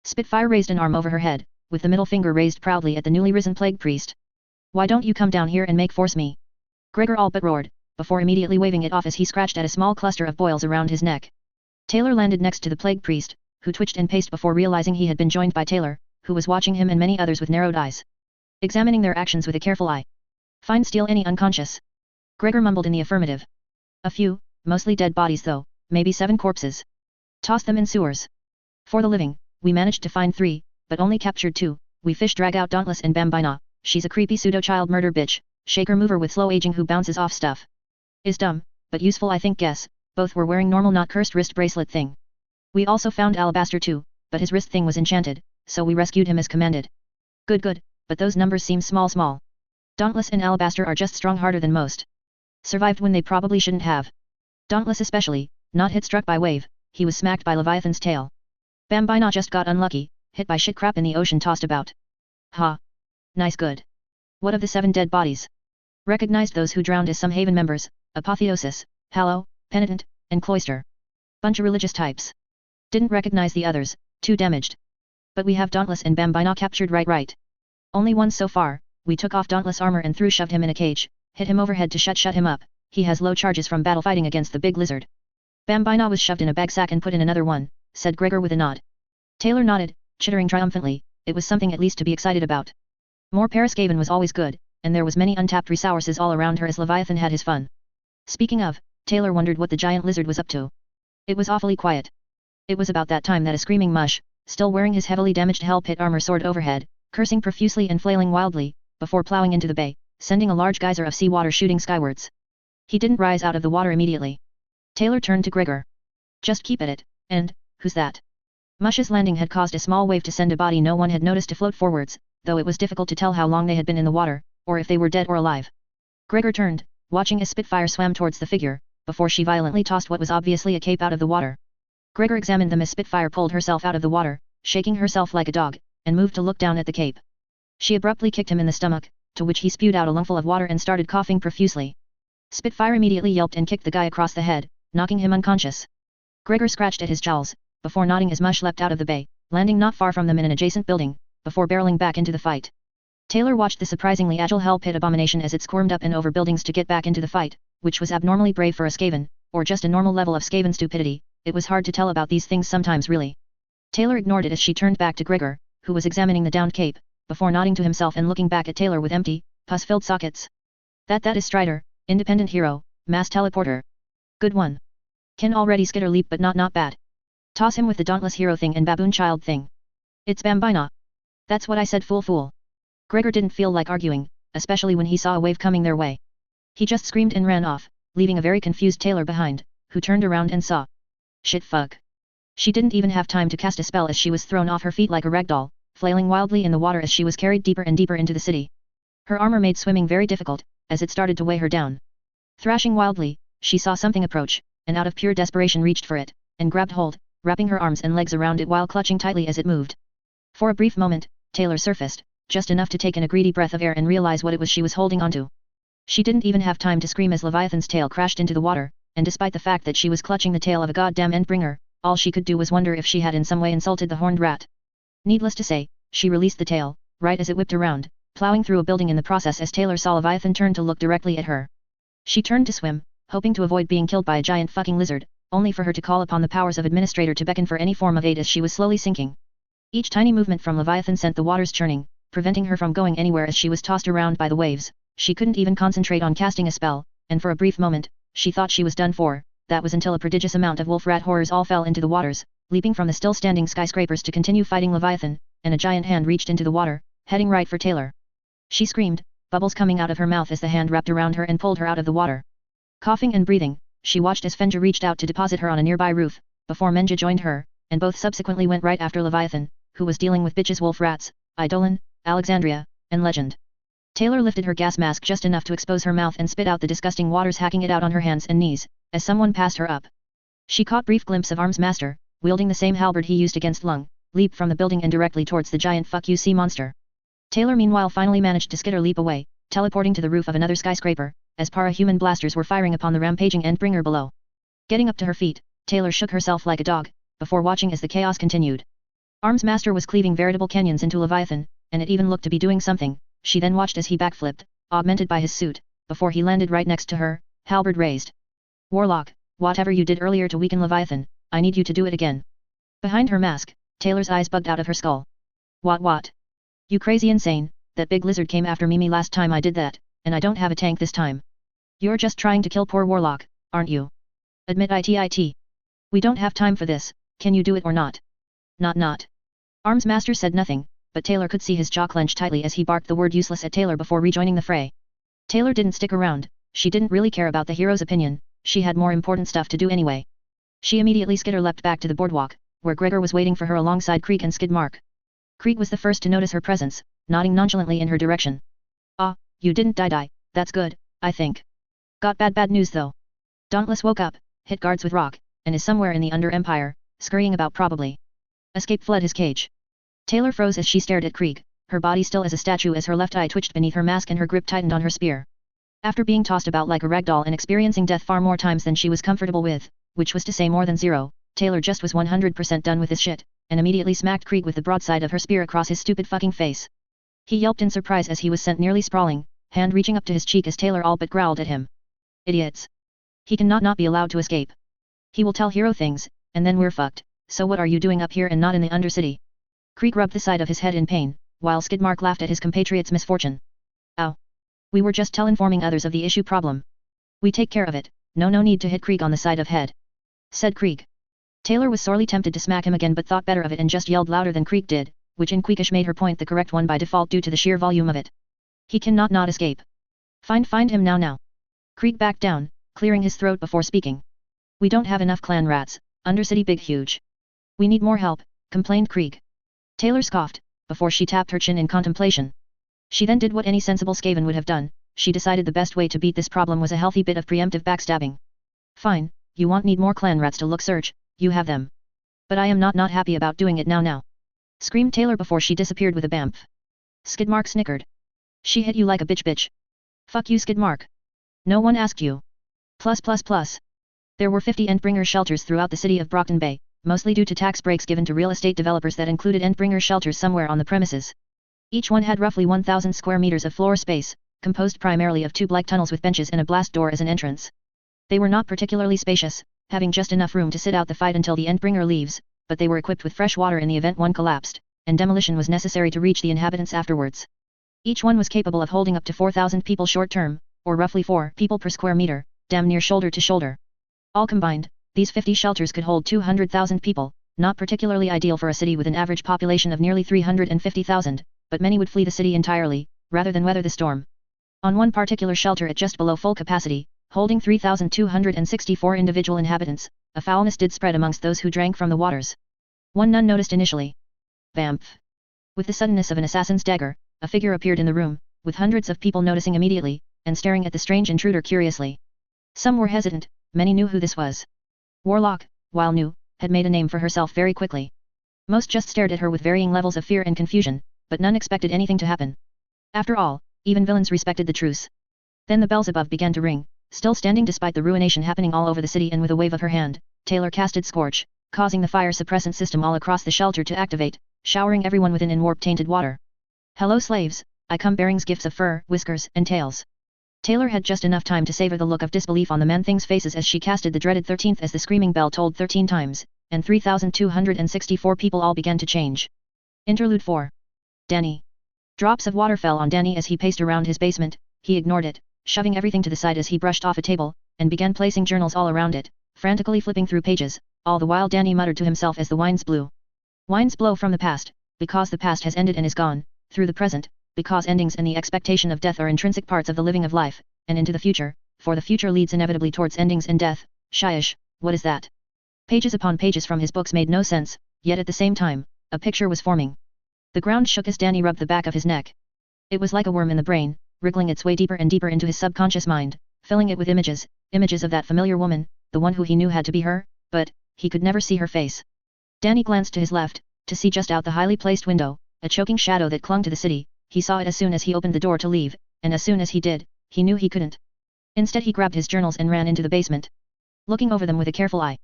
Spitfire raised an arm over her head, with the middle finger raised proudly at the newly risen plague priest. Why don't you come down here and make force me? Gregor all but roared, before immediately waving it off as he scratched at a small cluster of boils around his neck. Taylor landed next to the plague priest, who twitched and paced before realizing he had been joined by Taylor, who was watching him and many others with narrowed eyes. Examining their actions with a careful eye. Find Steele any unconscious? Gregor mumbled in the affirmative. A few, mostly dead bodies though, maybe 7 corpses. Toss them in sewers. For the living, we managed to find 3, but only captured 2, we fish drag out Dauntless and Bambina, she's a creepy pseudo-child murder bitch, shaker mover with slow aging who bounces off stuff. Is dumb, but useful I think guess, both were wearing normal not cursed wrist bracelet thing. We also found Alabaster too, but his wrist thing was enchanted, so we rescued him as commanded. Good, but those numbers seem small. Dauntless and Alabaster are just strong harder than most. Survived when they probably shouldn't have. Dauntless especially, not hit struck by wave, he was smacked by Leviathan's tail. Bambina just got unlucky, hit by shit crap in the ocean tossed about. Ha. Nice good. What of the 7 dead bodies? Recognized those who drowned as some Haven members, Apotheosis, Hallow, Penitent, and Cloister. Bunch of religious types. Didn't recognize the others, too damaged. But we have Dauntless and Bambina captured right. Only one so far, we took off Dauntless armor and shoved him in a cage, hit him overhead to shut him up, he has low charges from battle fighting against the big lizard. Bambina was shoved in a bag sack and put in another one, said Gregor with a nod. Taylor nodded, chittering triumphantly, it was something at least to be excited about. More Skaven was always good, and there was many untapped resources all around her as Leviathan had his fun. Speaking of, Taylor wondered what the giant lizard was up to. It was awfully quiet. It was about that time that a screaming mush, still wearing his heavily damaged hell pit armor soared overhead, cursing profusely and flailing wildly, before plowing into the bay, sending a large geyser of seawater shooting skywards. He didn't rise out of the water immediately. Taylor turned to Gregor. Just keep at it, and, who's that? Mush's landing had caused a small wave to send a body no one had noticed to float forwards, though it was difficult to tell how long they had been in the water, or if they were dead or alive. Gregor turned, watching as Spitfire swam towards the figure, before she violently tossed what was obviously a cape out of the water. Gregor examined them as Spitfire pulled herself out of the water, shaking herself like a dog, and moved to look down at the cape. She abruptly kicked him in the stomach, to which he spewed out a lungful of water and started coughing profusely. Spitfire immediately yelped and kicked the guy across the head, knocking him unconscious. Gregor scratched at his jowls, before nodding as Mush leapt out of the bay, landing not far from them in an adjacent building, before barreling back into the fight. Taylor watched the surprisingly agile hell pit abomination as it squirmed up and over buildings to get back into the fight, which was abnormally brave for a Skaven, or just a normal level of Skaven stupidity. It was hard to tell about these things sometimes really. Taylor ignored it as she turned back to Gregor, who was examining the downed cape, before nodding to himself and looking back at Taylor with empty, pus-filled sockets. That is Strider, independent hero, mass teleporter. Good one. Can already skitter leap but not bad. Toss him with the dauntless hero thing and baboon child thing. It's Bambina. That's what I said fool. Gregor didn't feel like arguing, especially when he saw a wave coming their way. He just screamed and ran off, leaving a very confused Taylor behind, who turned around and saw. Shit fuck. She didn't even have time to cast a spell as she was thrown off her feet like a ragdoll, flailing wildly in the water as she was carried deeper and deeper into the city. Her armor made swimming very difficult, as it started to weigh her down. Thrashing wildly, she saw something approach, and out of pure desperation reached for it, and grabbed hold, wrapping her arms and legs around it while clutching tightly as it moved. For a brief moment, Taylor surfaced, just enough to take in a greedy breath of air and realize what it was she was holding onto. She didn't even have time to scream as Leviathan's tail crashed into the water, and despite the fact that she was clutching the tail of a goddamn endbringer, all she could do was wonder if she had in some way insulted the horned rat. Needless to say, she released the tail, right as it whipped around, plowing through a building in the process as Taylor saw Leviathan turn to look directly at her. She turned to swim, hoping to avoid being killed by a giant fucking lizard, only for her to call upon the powers of Administrator to beckon for any form of aid as she was slowly sinking. Each tiny movement from Leviathan sent the waters churning, preventing her from going anywhere as she was tossed around by the waves. She couldn't even concentrate on casting a spell, and for a brief moment, she thought she was done for. That was until a prodigious amount of wolf rat horrors all fell into the waters, leaping from the still standing skyscrapers to continue fighting Leviathan, and a giant hand reached into the water, heading right for Taylor. She screamed, bubbles coming out of her mouth as the hand wrapped around her and pulled her out of the water. Coughing and breathing, she watched as Fenja reached out to deposit her on a nearby roof, before Menja joined her, and both subsequently went right after Leviathan, who was dealing with bitches wolf rats, Eidolon, Alexandria, and Legend. Taylor lifted her gas mask just enough to expose her mouth and spit out the disgusting waters, hacking it out on her hands and knees, as someone passed her up. She caught brief glimpse of Arms Master, wielding the same halberd he used against Lung, leap from the building and directly towards the giant fuck you sea monster. Taylor meanwhile finally managed to skitter leap away, teleporting to the roof of another skyscraper, as para-human blasters were firing upon the rampaging Endbringer below. Getting up to her feet, Taylor shook herself like a dog, before watching as the chaos continued. Arms Master was cleaving veritable canyons into Leviathan, and it even looked to be doing something. She then watched as he backflipped, augmented by his suit, before he landed right next to her, halberd raised. Warlock, whatever you did earlier to weaken Leviathan, I need you to do it again. Behind her mask, Taylor's eyes bugged out of her skull. What? You crazy insane, that big lizard came after me last time I did that, and I don't have a tank this time. You're just trying to kill poor Warlock, aren't you? Admit it. We don't have time for this, can you do it or not? Not. Arms Master said nothing, but Taylor could see his jaw clench tightly as he barked the word useless at Taylor before rejoining the fray. Taylor didn't stick around, she didn't really care about the hero's opinion, she had more important stuff to do anyway. She immediately skitter-leapt back to the boardwalk, where Gregor was waiting for her alongside Krieg and Skidmark. Krieg was the first to notice her presence, nodding nonchalantly in her direction. Ah, you didn't die, that's good, I think. Got bad news though. Dauntless woke up, hit guards with rock, and is somewhere in the Under Empire, scurrying about probably. Escape fled his cage. Taylor froze as she stared at Krieg, her body still as a statue as her left eye twitched beneath her mask and her grip tightened on her spear. After being tossed about like a ragdoll and experiencing death far more times than she was comfortable with, which was to say more than 0, Taylor just was 100% done with this shit, and immediately smacked Krieg with the broadside of her spear across his stupid fucking face. He yelped in surprise as he was sent nearly sprawling, hand reaching up to his cheek as Taylor all but growled at him. Idiots. He cannot not be allowed to escape. He will tell Hero things, and then we're fucked, so what are you doing up here and not in the Undercity? Krieg rubbed the side of his head in pain, while Skidmark laughed at his compatriot's misfortune. Ow. We were just informing others of the issue problem. We take care of it, no need to hit Krieg on the side of head. Said Krieg. Taylor was sorely tempted to smack him again but thought better of it and just yelled louder than Krieg did, which in Queekish made her point the correct one by default due to the sheer volume of it. He cannot not escape. Find him now. Krieg backed down, clearing his throat before speaking. We don't have enough clan rats, Undercity big huge. We need more help, complained Krieg. Taylor scoffed, before she tapped her chin in contemplation. She then did what any sensible Skaven would have done, she decided the best way to beat this problem was a healthy bit of preemptive backstabbing. Fine, you need more clan rats to look search, you have them. But I am not happy about doing it now. Screamed Taylor before she disappeared with a bamf. Skidmark snickered. She hit you like a bitch. Fuck you Skidmark. No one asked you. Plus. There were 50 Endbringer shelters throughout the city of Brockton Bay, mostly due to tax breaks given to real estate developers that included Endbringer shelters somewhere on the premises. Each one had roughly 1,000 square meters of floor space, composed primarily of tube-like tunnels with benches and a blast door as an entrance. They were not particularly spacious, having just enough room to sit out the fight until the Endbringer leaves, but they were equipped with fresh water in the event one collapsed, and demolition was necessary to reach the inhabitants afterwards. Each one was capable of holding up to 4,000 people short-term, or roughly 4 people per square meter, damn near shoulder to shoulder. All combined, these 50 shelters could hold 200,000 people, not particularly ideal for a city with an average population of nearly 350,000, but many would flee the city entirely, rather than weather the storm. On one particular shelter at just below full capacity, holding 3,264 individual inhabitants, a foulness did spread amongst those who drank from the waters. One none noticed initially. Vamp. With the suddenness of an assassin's dagger, a figure appeared in the room, with hundreds of people noticing immediately, and staring at the strange intruder curiously. Some were hesitant, many knew who this was. Warlock, while new, had made a name for herself very quickly. Most just stared at her with varying levels of fear and confusion, but none expected anything to happen. After all, even villains respected the truce. Then the bells above began to ring, still standing despite the ruination happening all over the city, and with a wave of her hand, Taylor casted Scorch, causing the fire suppressant system all across the shelter to activate, showering everyone within in warp-tainted water. Hello slaves, I come bearing gifts of fur, whiskers, and tails. Taylor had just enough time to savor the look of disbelief on the man-things' faces as she casted the dreaded 13th as the screaming bell tolled 13 times, and 3,264 people all began to change. Interlude 4. Danny. Drops of water fell on Danny as he paced around his basement. He ignored it, shoving everything to the side as he brushed off a table, and began placing journals all around it, frantically flipping through pages, all the while Danny muttered to himself as the winds blew. Winds blow from the past, because the past has ended and is gone, through the present, because endings and the expectation of death are intrinsic parts of the living of life, and into the future, for the future leads inevitably towards endings and death. Shyish, what is that? Pages upon pages from his books made no sense, yet at the same time, a picture was forming. The ground shook as Danny rubbed the back of his neck. It was like a worm in the brain, wriggling its way deeper and deeper into his subconscious mind, filling it with images of that familiar woman, the one who he knew had to be her, but he could never see her face. Danny glanced to his left, to see just out the highly placed window, a choking shadow that clung to the city. He saw it as soon as he opened the door to leave, and as soon as he did, he knew he couldn't. Instead he grabbed his journals and ran into the basement. Looking over them with a careful eye.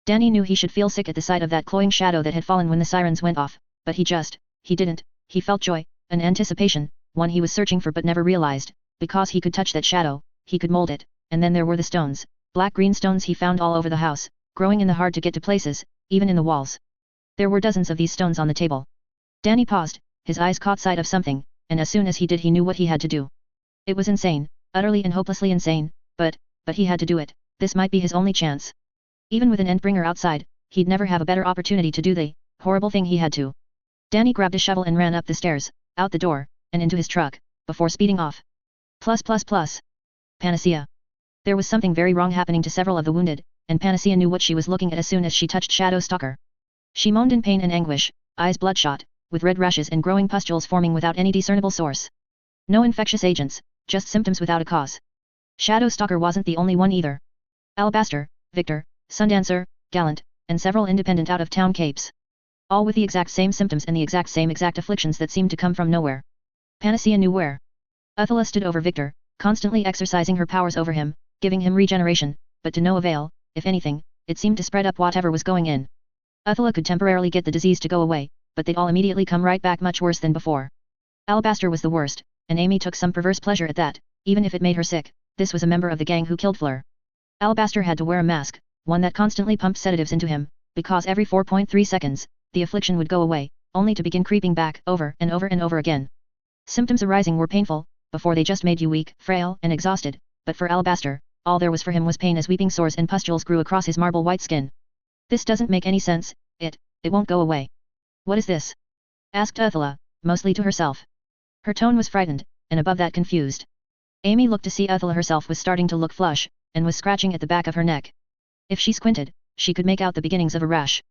Danny knew he should feel sick at the sight of that cloying shadow that had fallen when the sirens went off, but he didn't. He felt joy, an anticipation, one he was searching for but never realized, because he could touch that shadow, he could mold it, and then there were the stones, black-green stones he found all over the house, growing in the hard-to-get-to places, even in the walls. There were dozens of these stones on the table. Danny paused, his eyes caught sight of something, and as soon as he did he knew what he had to do. It was insane, utterly and hopelessly insane, but he had to do it. This might be his only chance. Even with an Endbringer outside, he'd never have a better opportunity to do the horrible thing he had to. Danny grabbed a shovel and ran up the stairs, out the door, and into his truck, before speeding off. Plus. Panacea. There was something very wrong happening to several of the wounded, and Panacea knew what she was looking at as soon as she touched Shadow Stalker. She moaned in pain and anguish, eyes bloodshot, with red rashes and growing pustules forming without any discernible source. No infectious agents, just symptoms without a cause. Shadow Stalker wasn't the only one either. Alabaster, Victor, Sundancer, Gallant, and several independent out-of-town capes. All with the exact same symptoms and the exact afflictions that seemed to come from nowhere. Panacea knew where. Uthula stood over Victor, constantly exercising her powers over him, giving him regeneration, but to no avail. If anything, it seemed to spread up whatever was going in. Uthula could temporarily get the disease to go away, but they'd all immediately come right back much worse than before. Alabaster was the worst, and Amy took some perverse pleasure at that, even if it made her sick. This was a member of the gang who killed Fleur. Alabaster had to wear a mask, one that constantly pumped sedatives into him, because every 4.3 seconds, the affliction would go away, only to begin creeping back over and over again. Symptoms arising were painful, before they just made you weak, frail, and exhausted, but for Alabaster, all there was for him was pain as weeping sores and pustules grew across his marble white skin. This doesn't make any sense, it won't go away. What is this? Asked Uthula, mostly to herself. Her tone was frightened, and above that confused. Amy looked to see Uthula herself was starting to look flush, and was scratching at the back of her neck. If she squinted, she could make out the beginnings of a rash.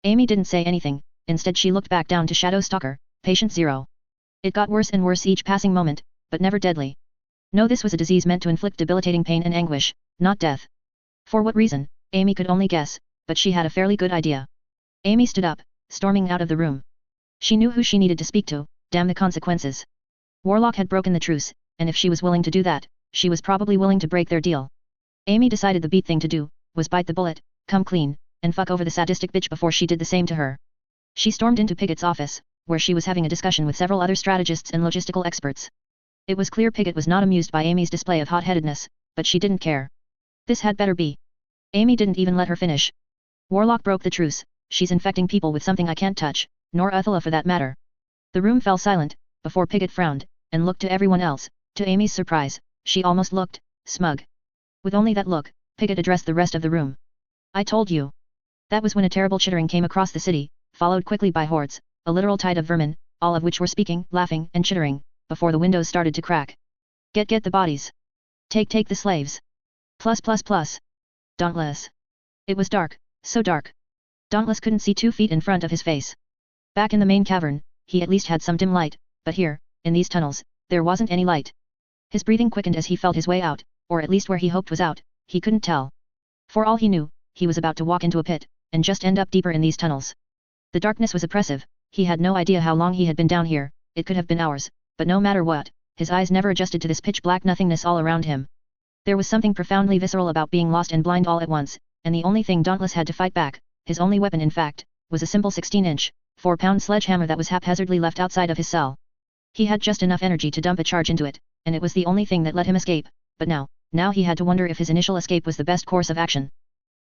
Amy didn't say anything, instead she looked back down to Shadow Stalker, patient 0. It got worse and worse each passing moment, but never deadly. No, this was a disease meant to inflict debilitating pain and anguish, not death. For what reason, Amy could only guess, but she had a fairly good idea. Amy stood up, storming out of the room. She knew who she needed to speak to, damn the consequences. Warlock had broken the truce, and if she was willing to do that, she was probably willing to break their deal. Amy decided the beat thing to do, was bite the bullet, come clean, and fuck over the sadistic bitch before she did the same to her. She stormed into Pigot's office, where she was having a discussion with several other strategists and logistical experts. It was clear Pigot was not amused by Amy's display of hot-headedness, but she didn't care. This had better be. Amy didn't even let her finish. Warlock broke the truce, she's infecting people with something I can't touch, nor Uthula for that matter. The room fell silent, before Pigot frowned, and looked to everyone else. To Amy's surprise, she almost looked smug. With only that look, Pigot addressed the rest of the room. I told you. That was when a terrible chittering came across the city, followed quickly by hordes, a literal tide of vermin, all of which were speaking, laughing, and chittering, before the windows started to crack. Get the bodies. Take the slaves. Plus. Dauntless. It was dark, so dark. Dauntless couldn't see 2 feet in front of his face. Back in the main cavern, he at least had some dim light, but here, in these tunnels, there wasn't any light. His breathing quickened as he felt his way out, or at least where he hoped was out, he couldn't tell. For all he knew, he was about to walk into a pit, and just end up deeper in these tunnels. The darkness was oppressive, he had no idea how long he had been down here, it could have been hours, but no matter what, his eyes never adjusted to this pitch-black nothingness all around him. There was something profoundly visceral about being lost and blind all at once, and the only thing Dauntless had to fight back, his only weapon in fact, was a simple 16-inch, 4-pound sledgehammer that was haphazardly left outside of his cell. He had just enough energy to dump a charge into it, and it was the only thing that let him escape, but now he had to wonder if his initial escape was the best course of action.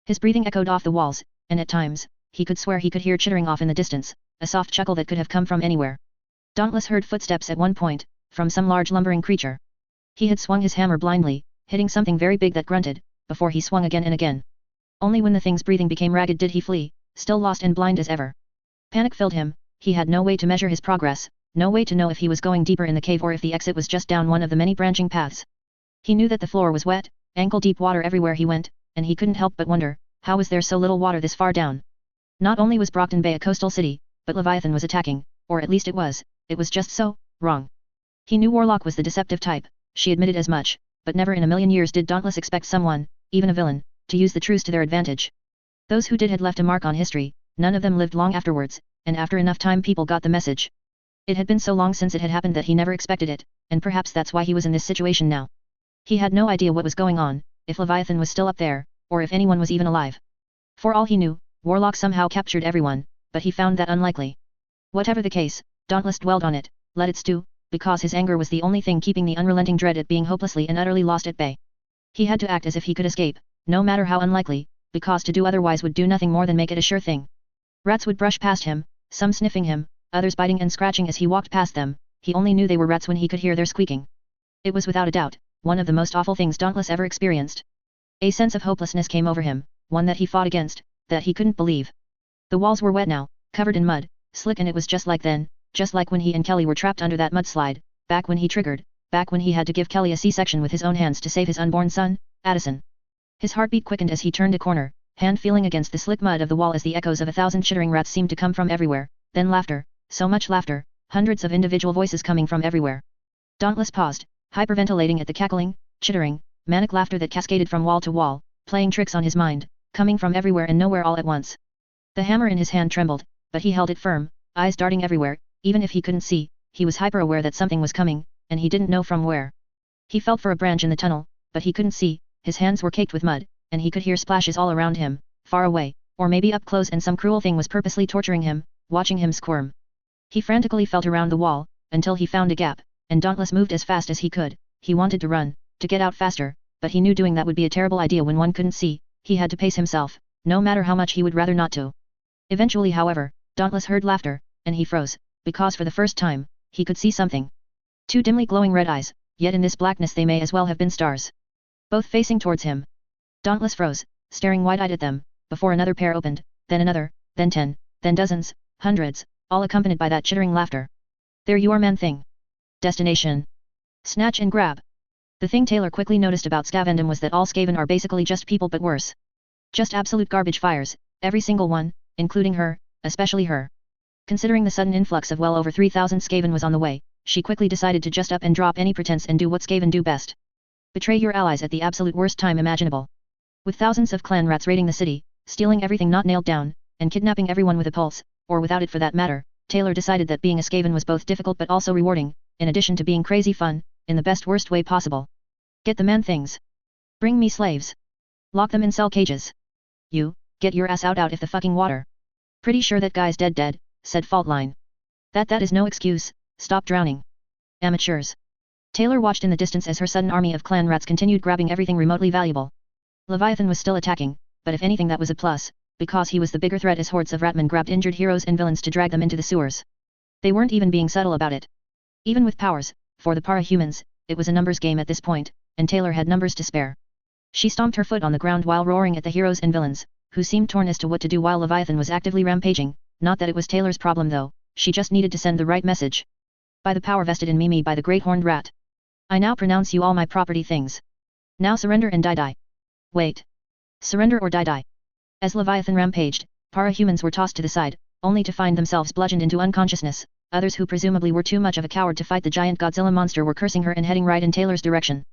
His breathing echoed off the walls, and at times, he could swear he could hear chittering off in the distance, a soft chuckle that could have come from anywhere. Dauntless heard footsteps at one point, from some large lumbering creature. He had swung his hammer blindly, hitting something very big that grunted, before he swung again and again. Only when the thing's breathing became ragged did he flee, still lost and blind as ever. Panic filled him, he had no way to measure his progress, no way to know if he was going deeper in the cave or if the exit was just down one of the many branching paths. He knew that the floor was wet, ankle-deep water everywhere he went, and he couldn't help but wonder, how was there so little water this far down? Not only was Brockton Bay a coastal city, but Leviathan was attacking, or at least it was just so wrong. He knew Warlock was the deceptive type, she admitted as much, but never in a million years did Dauntless expect someone, even a villain, to use the truce to their advantage. Those who did had left a mark on history, none of them lived long afterwards, and after enough time people got the message. It had been so long since it had happened that he never expected it, and perhaps that's why he was in this situation now. He had no idea what was going on, if Leviathan was still up there, or if anyone was even alive. For all he knew, Warlock somehow captured everyone, but he found that unlikely. Whatever the case, Dauntless dwelled on it, let it stew, because his anger was the only thing keeping the unrelenting dread at being hopelessly and utterly lost at bay. He had to act as if he could escape, no matter how unlikely, because to do otherwise would do nothing more than make it a sure thing. Rats would brush past him, some sniffing him, others biting and scratching as he walked past them, he only knew they were rats when he could hear their squeaking. It was without a doubt, one of the most awful things Dauntless ever experienced. A sense of hopelessness came over him, one that he fought against, that he couldn't believe. The walls were wet now, covered in mud, slick, and it was just like then, just like when he and Kelly were trapped under that mudslide, back when he triggered, back when he had to give Kelly a C-section with his own hands to save his unborn son, Addison. His heartbeat quickened as he turned a corner, hand feeling against the slick mud of the wall as the echoes of 1,000 chittering rats seemed to come from everywhere, then laughter, so much laughter, hundreds of individual voices coming from everywhere. Dauntless paused, hyperventilating at the cackling, chittering, manic laughter that cascaded from wall to wall, playing tricks on his mind, coming from everywhere and nowhere all at once. The hammer in his hand trembled, but he held it firm, eyes darting everywhere. Even if he couldn't see, he was hyper-aware that something was coming, and he didn't know from where. He felt for a branch in the tunnel, but he couldn't see, his hands were caked with mud, and he could hear splashes all around him, far away, or maybe up close, and some cruel thing was purposely torturing him, watching him squirm. He frantically felt around the wall, until he found a gap, and Dauntless moved as fast as he could. He wanted to run, to get out faster, but he knew doing that would be a terrible idea when one couldn't see. He had to pace himself, no matter how much he would rather not to. Eventually, however, Dauntless heard laughter, and he froze, because for the first time, he could see something. Two dimly glowing red eyes, yet in this blackness they may as well have been stars. Both facing towards him. Dauntless froze, staring wide-eyed at them, before another pair opened, then another, then 10, then dozens, hundreds, all accompanied by that chittering laughter. There you are, man-thing. Destination. Snatch and grab. The thing Taylor quickly noticed about Skavendom was that all Skaven are basically just people, but worse. Just absolute garbage fires, every single one, including her, especially her. Considering the sudden influx of well over 3,000 Skaven was on the way, she quickly decided to just up and drop any pretense and do what Skaven do best. Betray your allies at the absolute worst time imaginable. With thousands of clan rats raiding the city, stealing everything not nailed down, and kidnapping everyone with a pulse, or without it for that matter, Taylor decided that being a Skaven was both difficult but also rewarding, in addition to being crazy fun, in the best worst way possible. Get the man-things. Bring me slaves. Lock them in cell cages. You, get your ass out if the fucking water. Pretty sure that guy's dead, said Faultline. That is no excuse, stop drowning. Amateurs. Taylor watched in the distance as her sudden army of clan rats continued grabbing everything remotely valuable. Leviathan was still attacking, but if anything that was a plus, because he was the bigger threat as hordes of ratmen grabbed injured heroes and villains to drag them into the sewers. They weren't even being subtle about it. Even with powers, for the para-humans, it was a numbers game at this point, and Taylor had numbers to spare. She stomped her foot on the ground while roaring at the heroes and villains, who seemed torn as to what to do while Leviathan was actively rampaging. Not that it was Taylor's problem though, she just needed to send the right message. By the power vested in me by the great horned rat. I now pronounce you all my property things. Now surrender and die. Wait. Surrender or die. As Leviathan rampaged, para-humans were tossed to the side, only to find themselves bludgeoned into unconsciousness. Others who presumably were too much of a coward to fight the giant Godzilla monster were cursing her and heading right in Taylor's direction.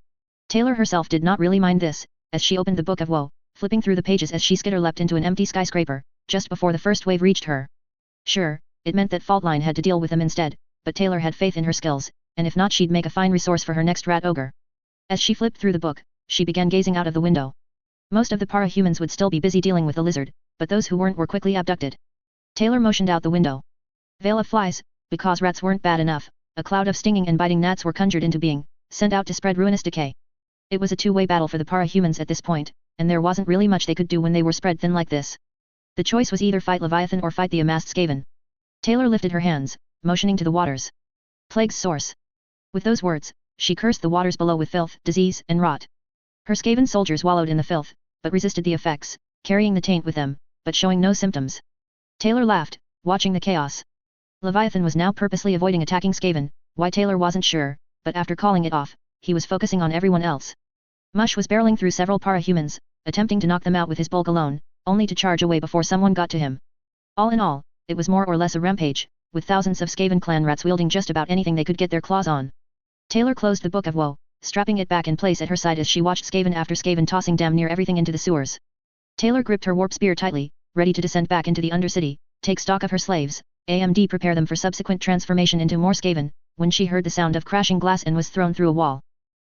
Taylor herself did not really mind this, as she opened the Book of Woe, flipping through the pages as she skitter-leapt into an empty skyscraper, just before the first wave reached her. Sure, it meant that Faultline had to deal with them instead, but Taylor had faith in her skills, and if not she'd make a fine resource for her next rat ogre. As she flipped through the book, she began gazing out of the window. Most of the para-humans would still be busy dealing with the lizard, but those who weren't were quickly abducted. Taylor motioned out the window. Veil of flies, because rats weren't bad enough, a cloud of stinging and biting gnats were conjured into being, sent out to spread ruinous decay. It was a two-way battle for the para-humans at this point, and there wasn't really much they could do when they were spread thin like this. The choice was either fight Leviathan or fight the amassed Skaven. Taylor lifted her hands, motioning to the waters. Plague's source. With those words, she cursed the waters below with filth, disease, and rot. Her Skaven soldiers wallowed in the filth, but resisted the effects, carrying the taint with them, but showing no symptoms. Taylor laughed, watching the chaos. Leviathan was now purposely avoiding attacking Skaven, why Taylor wasn't sure, but after calling it off, he was focusing on everyone else. Mush was barreling through several para-humans, attempting to knock them out with his bulk alone, only to charge away before someone got to him. All in all, it was more or less a rampage, with thousands of Skaven clan rats wielding just about anything they could get their claws on. Taylor closed the Book of Woe, strapping it back in place at her side as she watched Skaven after Skaven tossing damn near everything into the sewers. Taylor gripped her warp spear tightly, ready to descend back into the Undercity, take stock of her slaves, AMD prepare them for subsequent transformation into more Skaven, when she heard the sound of crashing glass and was thrown through a wall.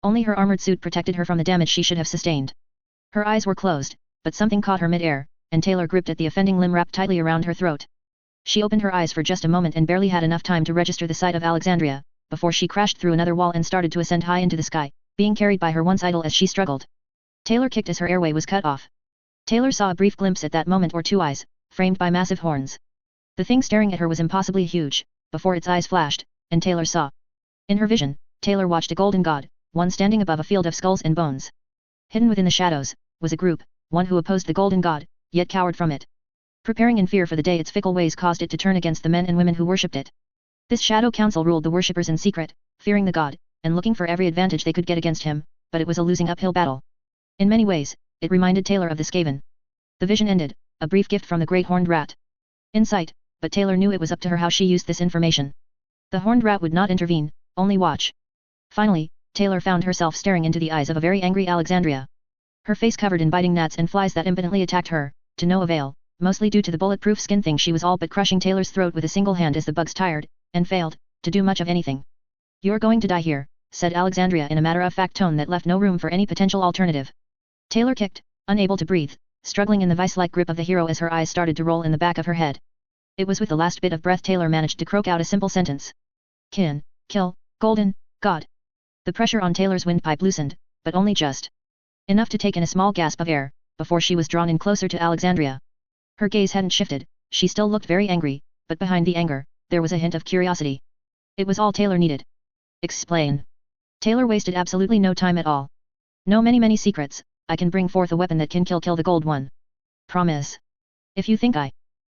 Only her armored suit protected her from the damage she should have sustained. Her eyes were closed, but something caught her mid-air, and Taylor gripped at the offending limb wrapped tightly around her throat. She opened her eyes for just a moment and barely had enough time to register the sight of Alexandria, before she crashed through another wall and started to ascend high into the sky, being carried by her once idol as she struggled. Taylor kicked as her airway was cut off. Taylor saw a brief glimpse at that moment or two eyes, framed by massive horns. The thing staring at her was impossibly huge, before its eyes flashed, and Taylor saw. In her vision, Taylor watched a golden god, one standing above a field of skulls and bones. Hidden within the shadows, was a group, one who opposed the golden god, yet cowered from it. Preparing in fear for the day its fickle ways caused it to turn against the men and women who worshipped it. This shadow council ruled the worshippers in secret, fearing the god, and looking for every advantage they could get against him, but it was a losing uphill battle. In many ways, it reminded Taylor of the Skaven. The vision ended, a brief gift from the great horned rat. In sight, but Taylor knew it was up to her how she used this information. The horned rat would not intervene, only watch. Finally, Taylor found herself staring into the eyes of a very angry Alexandria. Her face covered in biting gnats and flies that impotently attacked her, to no avail, mostly due to the bulletproof skin thing she was all but crushing Taylor's throat with a single hand as the bugs tired, and failed, to do much of anything. "You're going to die here," said Alexandria in a matter-of-fact tone that left no room for any potential alternative. Taylor kicked, unable to breathe, struggling in the vice-like grip of the hero as her eyes started to roll in the back of her head. It was with the last bit of breath Taylor managed to croak out a simple sentence. "Kill, golden, god." The pressure on Taylor's windpipe loosened, but only just. Enough to take in a small gasp of air, before she was drawn in closer to Alexandria. Her gaze hadn't shifted, she still looked very angry, but behind the anger, there was a hint of curiosity. It was all Taylor needed. "Explain." Taylor wasted absolutely no time at all. "Know many secrets, I can bring forth a weapon that can kill the gold one. Promise. If you think I..."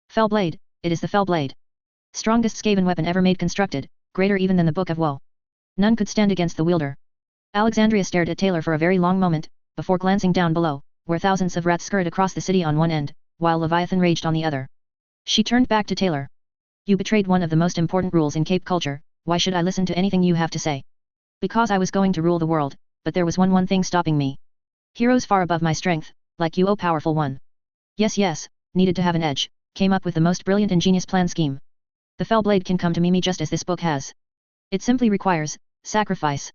"Fell blade, it is the fell blade. Strongest Skaven weapon ever made constructed, greater even than the Book of Woe. None could stand against the wielder." Alexandria stared at Taylor for a very long moment, before glancing down below, where thousands of rats scurried across the city on one end, while Leviathan raged on the other. She turned back to Taylor. "You betrayed one of the most important rules in Cape culture, why should I listen to anything you have to say?" "Because I was going to rule the world, but there was one thing stopping me. Heroes far above my strength, like you, oh powerful one." Yes, needed to have an edge, came up with the most brilliant ingenious plan scheme. "The fell blade can come to me just as this book has. It simply requires sacrifice.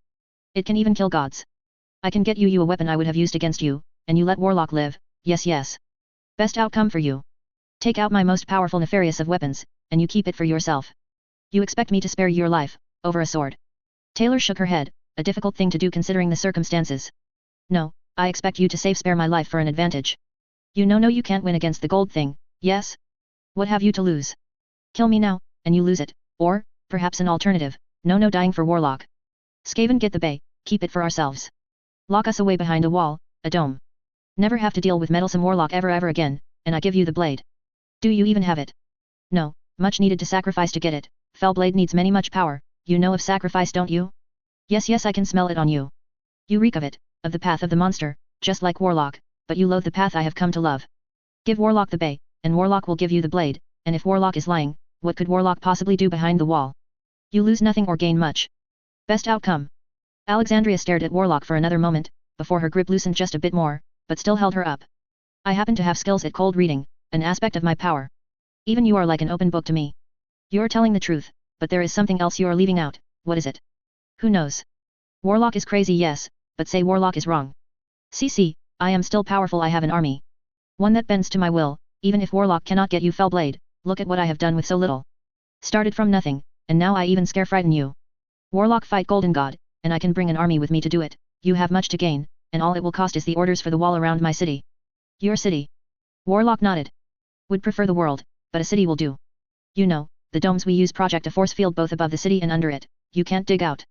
It can even kill gods. I can get you a weapon I would have used against you, and you let Warlock live, yes. Best outcome for you. Take out my most powerful nefarious of weapons, and you keep it for yourself. You expect me to spare your life, over a sword?" Taylor shook her head, a difficult thing to do considering the circumstances. "No, I expect you to spare my life for an advantage. You know you can't win against the gold thing, yes? What have you to lose? Kill me now, and you lose it, or, perhaps an alternative, no dying for Warlock. Skaven get the bay, keep it for ourselves. Lock us away behind a wall, a dome. Never have to deal with meddlesome Warlock ever again, and I give you the blade. Do you even have it?" "No, much needed to sacrifice to get it, fell blade needs much power, you know of sacrifice don't you?" Yes, I can smell it on you. You reek of it, of the path of the monster, just like Warlock, but you loathe the path I have come to love. Give Warlock the bay, and Warlock will give you the blade, and if Warlock is lying, what could Warlock possibly do behind the wall? You lose nothing or gain much. Best outcome." Alexandria stared at Warlock for another moment, before her grip loosened just a bit more, but still held her up. "I happen to have skills at cold reading, an aspect of my power. Even you are like an open book to me. You're telling the truth, but there is something else you're leaving out, what is it? Who knows? Warlock is crazy yes, but say Warlock is wrong. See, I am still powerful, I have an army. One that bends to my will, even if Warlock cannot get you fell blade, look at what I have done with so little. Started from nothing, and now I even scare frighten you. Warlock fight golden god, and I can bring an army with me to do it, you have much to gain, and all it will cost is the orders for the wall around my city." "Your city?" Warlock nodded. "Would prefer the world, but a city will do. You know, the domes we use project a force field both above the city and under it, you can't dig out."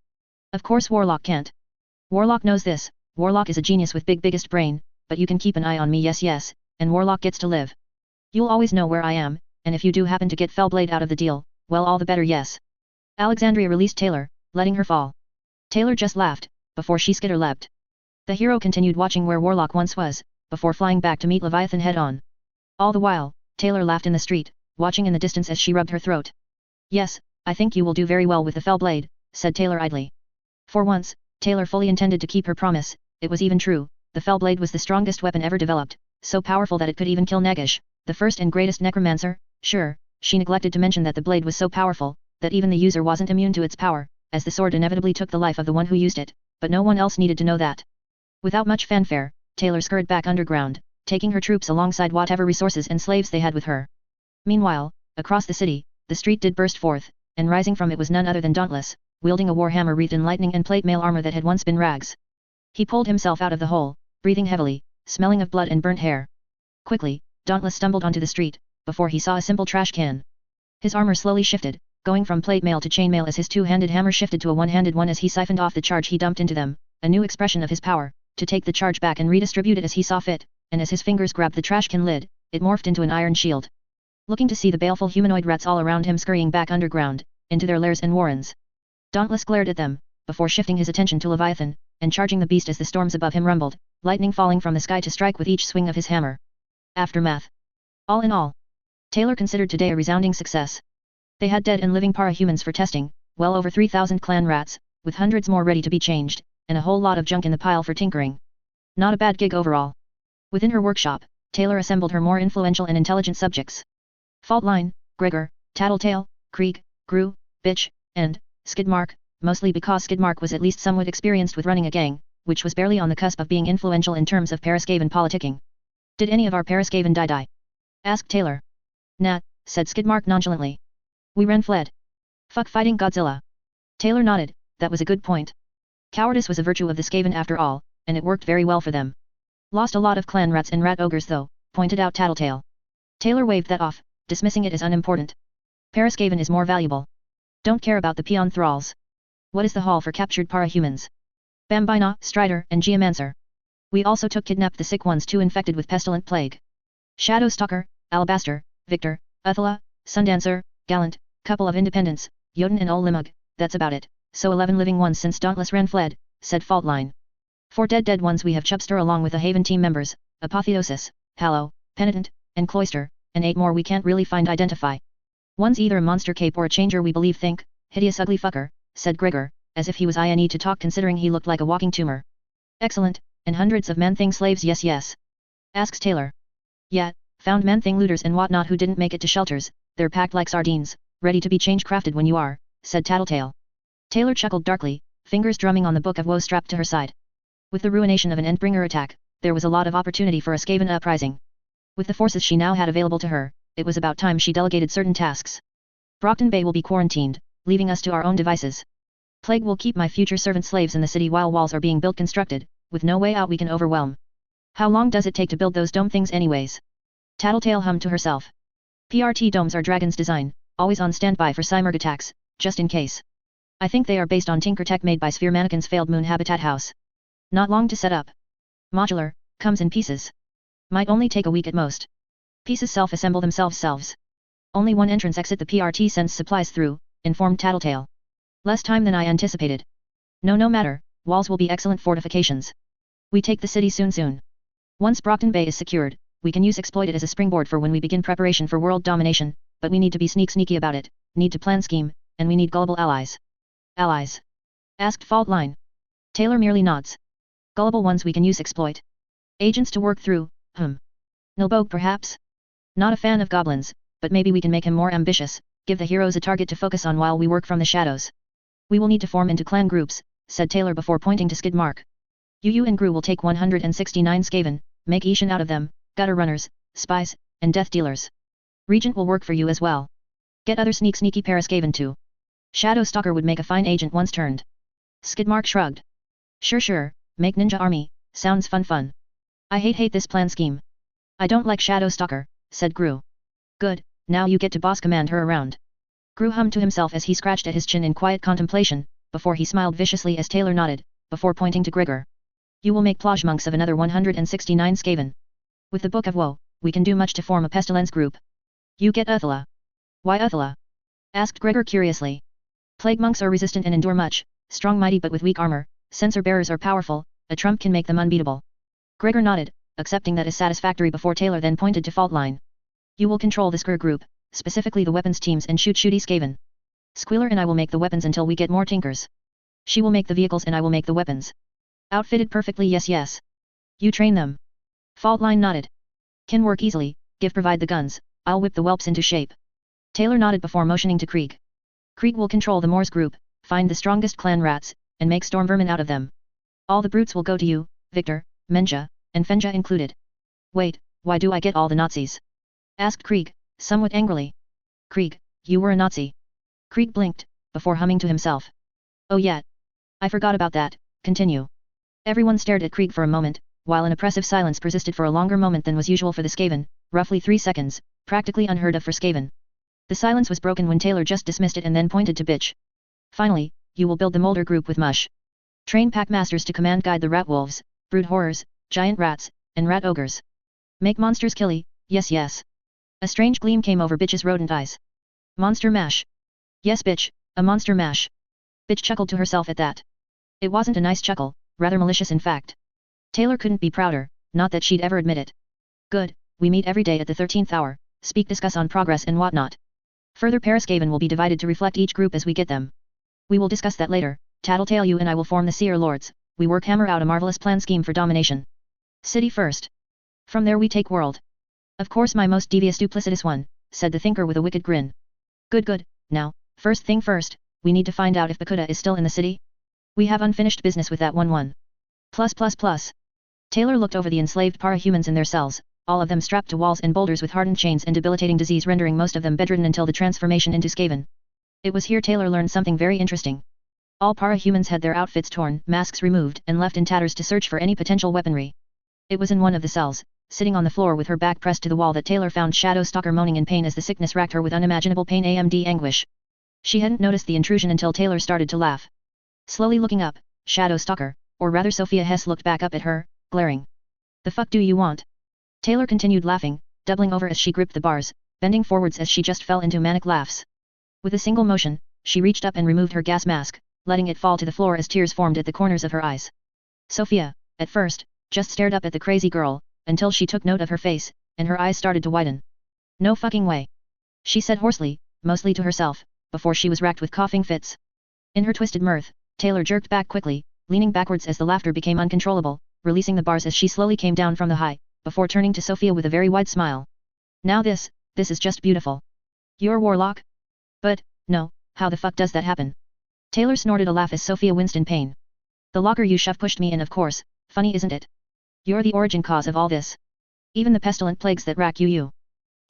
"Of course Warlock can't. Warlock knows this, Warlock is a genius with biggest brain, but you can keep an eye on me yes, and Warlock gets to live. You'll always know where I am, and if you do happen to get fell blade out of the deal, well all the better yes." Alexandria released Taylor, letting her fall. Taylor just laughed, before she skitter-leapt. The hero continued watching where Warlock once was, before flying back to meet Leviathan head-on. All the while, Taylor laughed in the street, watching in the distance as she rubbed her throat. "Yes, I think you will do very well with the fell blade," said Taylor idly. For once, Taylor fully intended to keep her promise. It was even true, the fell blade was the strongest weapon ever developed, so powerful that it could even kill Nagish, the first and greatest necromancer. Sure, she neglected to mention that the blade was so powerful, that even the user wasn't immune to its power, as the sword inevitably took the life of the one who used it, but no one else needed to know that. Without much fanfare, Taylor scurried back underground, taking her troops alongside whatever resources and slaves they had with her. Meanwhile, across the city, the street did burst forth, and rising from it was none other than Dauntless, wielding a warhammer wreathed in lightning and plate mail armor that had once been rags. He pulled himself out of the hole, breathing heavily, smelling of blood and burnt hair. Quickly, Dauntless stumbled onto the street, before he saw a simple trash can. His armor slowly shifted, going from plate mail to chainmail as his two-handed hammer shifted to a one-handed one as he siphoned off the charge he dumped into them, a new expression of his power, to take the charge back and redistribute it as he saw fit, and as his fingers grabbed the trashcan lid, it morphed into an iron shield. Looking to see the baleful humanoid rats all around him scurrying back underground, into their lairs and warrens. Dauntless glared at them, before shifting his attention to Leviathan, and charging the beast as the storms above him rumbled, lightning falling from the sky to strike with each swing of his hammer. Aftermath. All in all, Taylor considered today a resounding success. They had dead and living para-humans for testing, well over 3,000 clan rats, with hundreds more ready to be changed, and a whole lot of junk in the pile for tinkering. Not a bad gig overall. Within her workshop, Taylor assembled her more influential and intelligent subjects. Faultline, Gregor, Tattletale, Krieg, Gru, Bitch, and Skidmark, mostly because Skidmark was at least somewhat experienced with running a gang, which was barely on the cusp of being influential in terms of Paraskaven politicking. Did any of our Paraskaven die? Asked Taylor. Nah, said Skidmark nonchalantly. We fled. Fuck fighting Godzilla. Taylor nodded, that was a good point. Cowardice was a virtue of the Skaven after all, and it worked very well for them. Lost a lot of clan rats and rat ogres though, pointed out Tattletale. Taylor waved that off, dismissing it as unimportant. Paraskaven is more valuable. Don't care about the peon thralls. What is the haul for captured para-humans? Bambina, Strider, and Geomancer. We also kidnapped the sick ones too infected with pestilent plague. Shadowstalker, Alabaster, Victor, Uthela, Sundancer, Gallant, couple of independents, Jotun and Olimug, that's about it, so 11 living ones since Dauntless fled, said Faultline. 4 dead ones we have Chubster along with the Haven team members, Apotheosis, Hallow, Penitent, and Cloister, and 8 more we can't really identify. One's either a monster cape or a changer we believe think, hideous ugly fucker, said Gregor, as if he was INE to talk considering he looked like a walking tumor. Excellent, and hundreds of man-thing slaves yes. Asks Taylor. Yeah, found man-thing looters and whatnot who didn't make it to shelters, they're packed like sardines, ready to be change-crafted when you are, said Tattletale. Taylor chuckled darkly, fingers drumming on the Book of Woe strapped to her side. With the ruination of an Endbringer attack, there was a lot of opportunity for a Skaven uprising. With the forces she now had available to her, it was about time she delegated certain tasks. Brockton Bay will be quarantined, leaving us to our own devices. Plague will keep my future servant slaves in the city while walls are being constructed, with no way out we can overwhelm. How long does it take to build those dome things anyways? Tattletale hummed to herself. PRT domes are Dragon's design, always on standby for Cymurg attacks, just in case. I think they are based on Tinker Tech made by Sphere Mannequin's failed moon habitat house. Not long to set up. Modular, comes in pieces. Might only take a week at most. Pieces self-assemble themselves. Only one entrance-exit the PRT sends supplies through, informed Tattletale. Less time than I anticipated. No matter, walls will be excellent fortifications. We take the city soon. Once Brockton Bay is secured, we can exploit it as a springboard for when we begin preparation for world domination, but we need to be sneaky about it, need to plan scheme, and we need gullible allies. Allies? Asked Faultline. Taylor merely nods. Gullible ones we can exploit. Agents to work through, Nilbogue perhaps? Not a fan of goblins, but maybe we can make him more ambitious, give the heroes a target to focus on while we work from the shadows. We will need to form into clan groups, said Taylor before pointing to Skidmark. You and Gru will take 169 Skaven, make Ishan out of them, gutter runners, spies, and death dealers. Regent will work for you as well. Get other sneaky Paraskaven too. Shadowstalker would make a fine agent once turned. Skidmark shrugged. Sure, make ninja army, sounds fun. I hate this plan scheme. I don't like Shadowstalker, said Gru. Good, now you get to boss command her around. Gru hummed to himself as he scratched at his chin in quiet contemplation, before he smiled viciously as Taylor nodded, before pointing to Gregor. You will make plage monks of another 169 Skaven. With the Book of Woe, we can do much to form a pestilence group. You get Uthela. Why Uthela? Asked Gregor curiously. Plague monks are resistant and endure much, strong mighty but with weak armor, censer bearers are powerful, a trump can make them unbeatable. Gregor nodded, accepting that as satisfactory before Taylor then pointed to Faultline. You will control the Skur group, specifically the weapons teams and shooty Skaven. Squealer and I will make the weapons until we get more tinkers. She will make the vehicles and I will make the weapons. Outfitted perfectly yes. You train them. Faultline nodded. Can work easily, provide the guns, I'll whip the whelps into shape. Taylor nodded before motioning to Krieg. Krieg will control the Moors group, find the strongest clan rats, and make storm vermin out of them. All the brutes will go to you, Victor, Menja, and Fenja included. Wait, why do I get all the Nazis? Asked Krieg, somewhat angrily. Krieg, you were a Nazi. Krieg blinked, before humming to himself. Oh yeah. I forgot about that, continue. Everyone stared at Krieg for a moment, while an oppressive silence persisted for a longer moment than was usual for the Skaven, roughly 3 seconds, practically unheard of for Skaven. The silence was broken when Taylor just dismissed it and then pointed to Bitch. Finally, you will build the Molder group with Mush. Train pack masters to command guide the rat wolves, brood horrors, giant rats, and rat ogres. Make monsters killy, yes yes. A strange gleam came over bitch's rodent eyes. Monster mash. Yes bitch, a monster mash. Bitch chuckled to herself at that. It wasn't a nice chuckle, rather malicious in fact. Taylor couldn't be prouder, not that she'd ever admit it. Good, we meet every day at the 13th hour, speak discuss on progress and whatnot. Further Skaven will be divided to reflect each group as we get them. We will discuss that later, Tattletale you and I will form the Seer Lords, we work hammer out a marvelous plan scheme for domination. City first. From there we take world. Of course my most devious duplicitous one, said the thinker with a wicked grin. Good, now, first thing first, we need to find out if Bakuda is still in the city. We have unfinished business with that one. Plus. Taylor looked over the enslaved para-humans in their cells, all of them strapped to walls and boulders with hardened chains and debilitating disease rendering most of them bedridden until the transformation into Skaven. It was here Taylor learned something very interesting. All para-humans had their outfits torn, masks removed and left in tatters to search for any potential weaponry. It was in one of the cells, sitting on the floor with her back pressed to the wall that Taylor found Shadow Stalker moaning in pain as the sickness racked her with unimaginable pain and anguish. She hadn't noticed the intrusion until Taylor started to laugh. Slowly looking up, Shadow Stalker, or rather Sophia Hess looked back up at her, glaring. The fuck do you want? Taylor continued laughing, doubling over as she gripped the bars, bending forwards as she just fell into manic laughs. With a single motion, she reached up and removed her gas mask, letting it fall to the floor as tears formed at the corners of her eyes. Sophia, at first, just stared up at the crazy girl, until she took note of her face, and her eyes started to widen. No fucking way. She said hoarsely, mostly to herself, before she was racked with coughing fits. In her twisted mirth, Taylor jerked back quickly, leaning backwards as the laughter became uncontrollable, releasing the bars as she slowly came down from the high, before turning to Sophia with a very wide smile. Now this is just beautiful. You're warlock? But, no, how the fuck does that happen? Taylor snorted a laugh as Sophia winced in pain. The locker you pushed me in of course, funny isn't it? You're the origin cause of all this. Even the pestilent plagues that rack you.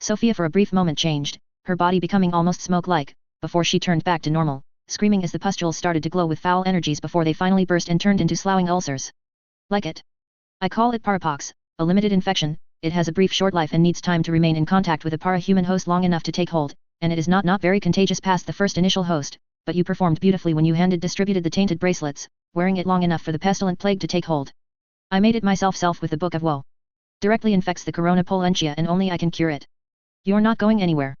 Sophia for a brief moment changed, her body becoming almost smoke-like, before she turned back to normal, screaming as the pustules started to glow with foul energies before they finally burst and turned into sloughing ulcers. Like it. I call it parapox, a limited infection, it has a brief short life and needs time to remain in contact with a para-human host long enough to take hold, and it is not very contagious past the first initial host, but you performed beautifully when you distributed the tainted bracelets, wearing it long enough for the pestilent plague to take hold. I made it myself with the Book of Woe. Directly infects the corona pollentia and only I can cure it. You're not going anywhere.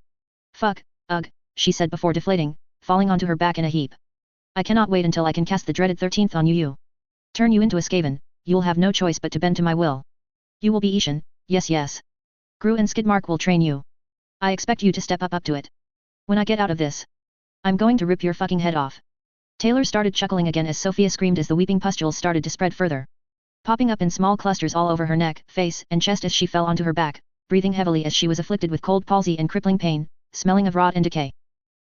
Fuck, ugh, she said before deflating, falling onto her back in a heap. I cannot wait until I can cast the dreaded 13th on you. Turn you into a Skaven, you'll have no choice but to bend to my will. You will be Ishan, yes. Gru and Skidmark will train you. I expect you to step up to it. When I get out of this, I'm going to rip your fucking head off. Taylor started chuckling again as Sophia screamed as the weeping pustules started to spread further, popping up in small clusters all over her neck, face, and chest as she fell onto her back, breathing heavily as she was afflicted with cold palsy and crippling pain, smelling of rot and decay.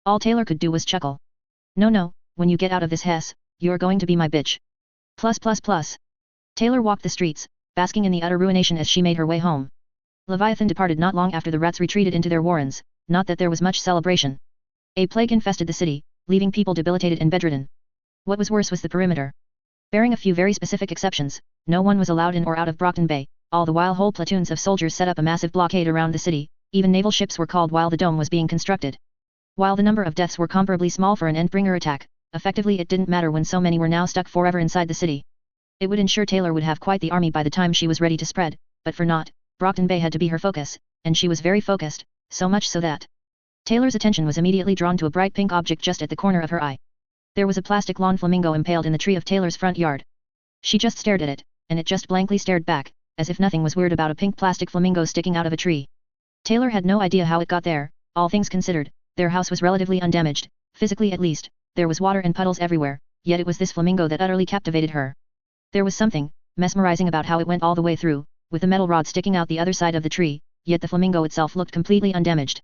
All Taylor could do was chuckle. No, when you get out of this Hess, you're going to be my bitch. Plus. Taylor walked the streets, basking in the utter ruination as she made her way home. Leviathan departed not long after the rats retreated into their warrens, not that there was much celebration. A plague infested the city, leaving people debilitated and bedridden. What was worse was the perimeter. Bearing a few very specific exceptions, no one was allowed in or out of Brockton Bay, all the while whole platoons of soldiers set up a massive blockade around the city, even naval ships were called while the dome was being constructed. While the number of deaths were comparably small for an Endbringer attack, effectively it didn't matter when so many were now stuck forever inside the city. It would ensure Taylor would have quite the army by the time she was ready to spread, but for not, Brockton Bay had to be her focus, and she was very focused, so much so that Taylor's attention was immediately drawn to a bright pink object just at the corner of her eye. There was a plastic lawn flamingo impaled in the tree of Taylor's front yard. She just stared at it, and it just blankly stared back, as if nothing was weird about a pink plastic flamingo sticking out of a tree. Taylor had no idea how it got there, all things considered, their house was relatively undamaged, physically at least, there was water and puddles everywhere, yet it was this flamingo that utterly captivated her. There was something mesmerizing about how it went all the way through, with a metal rod sticking out the other side of the tree, yet the flamingo itself looked completely undamaged.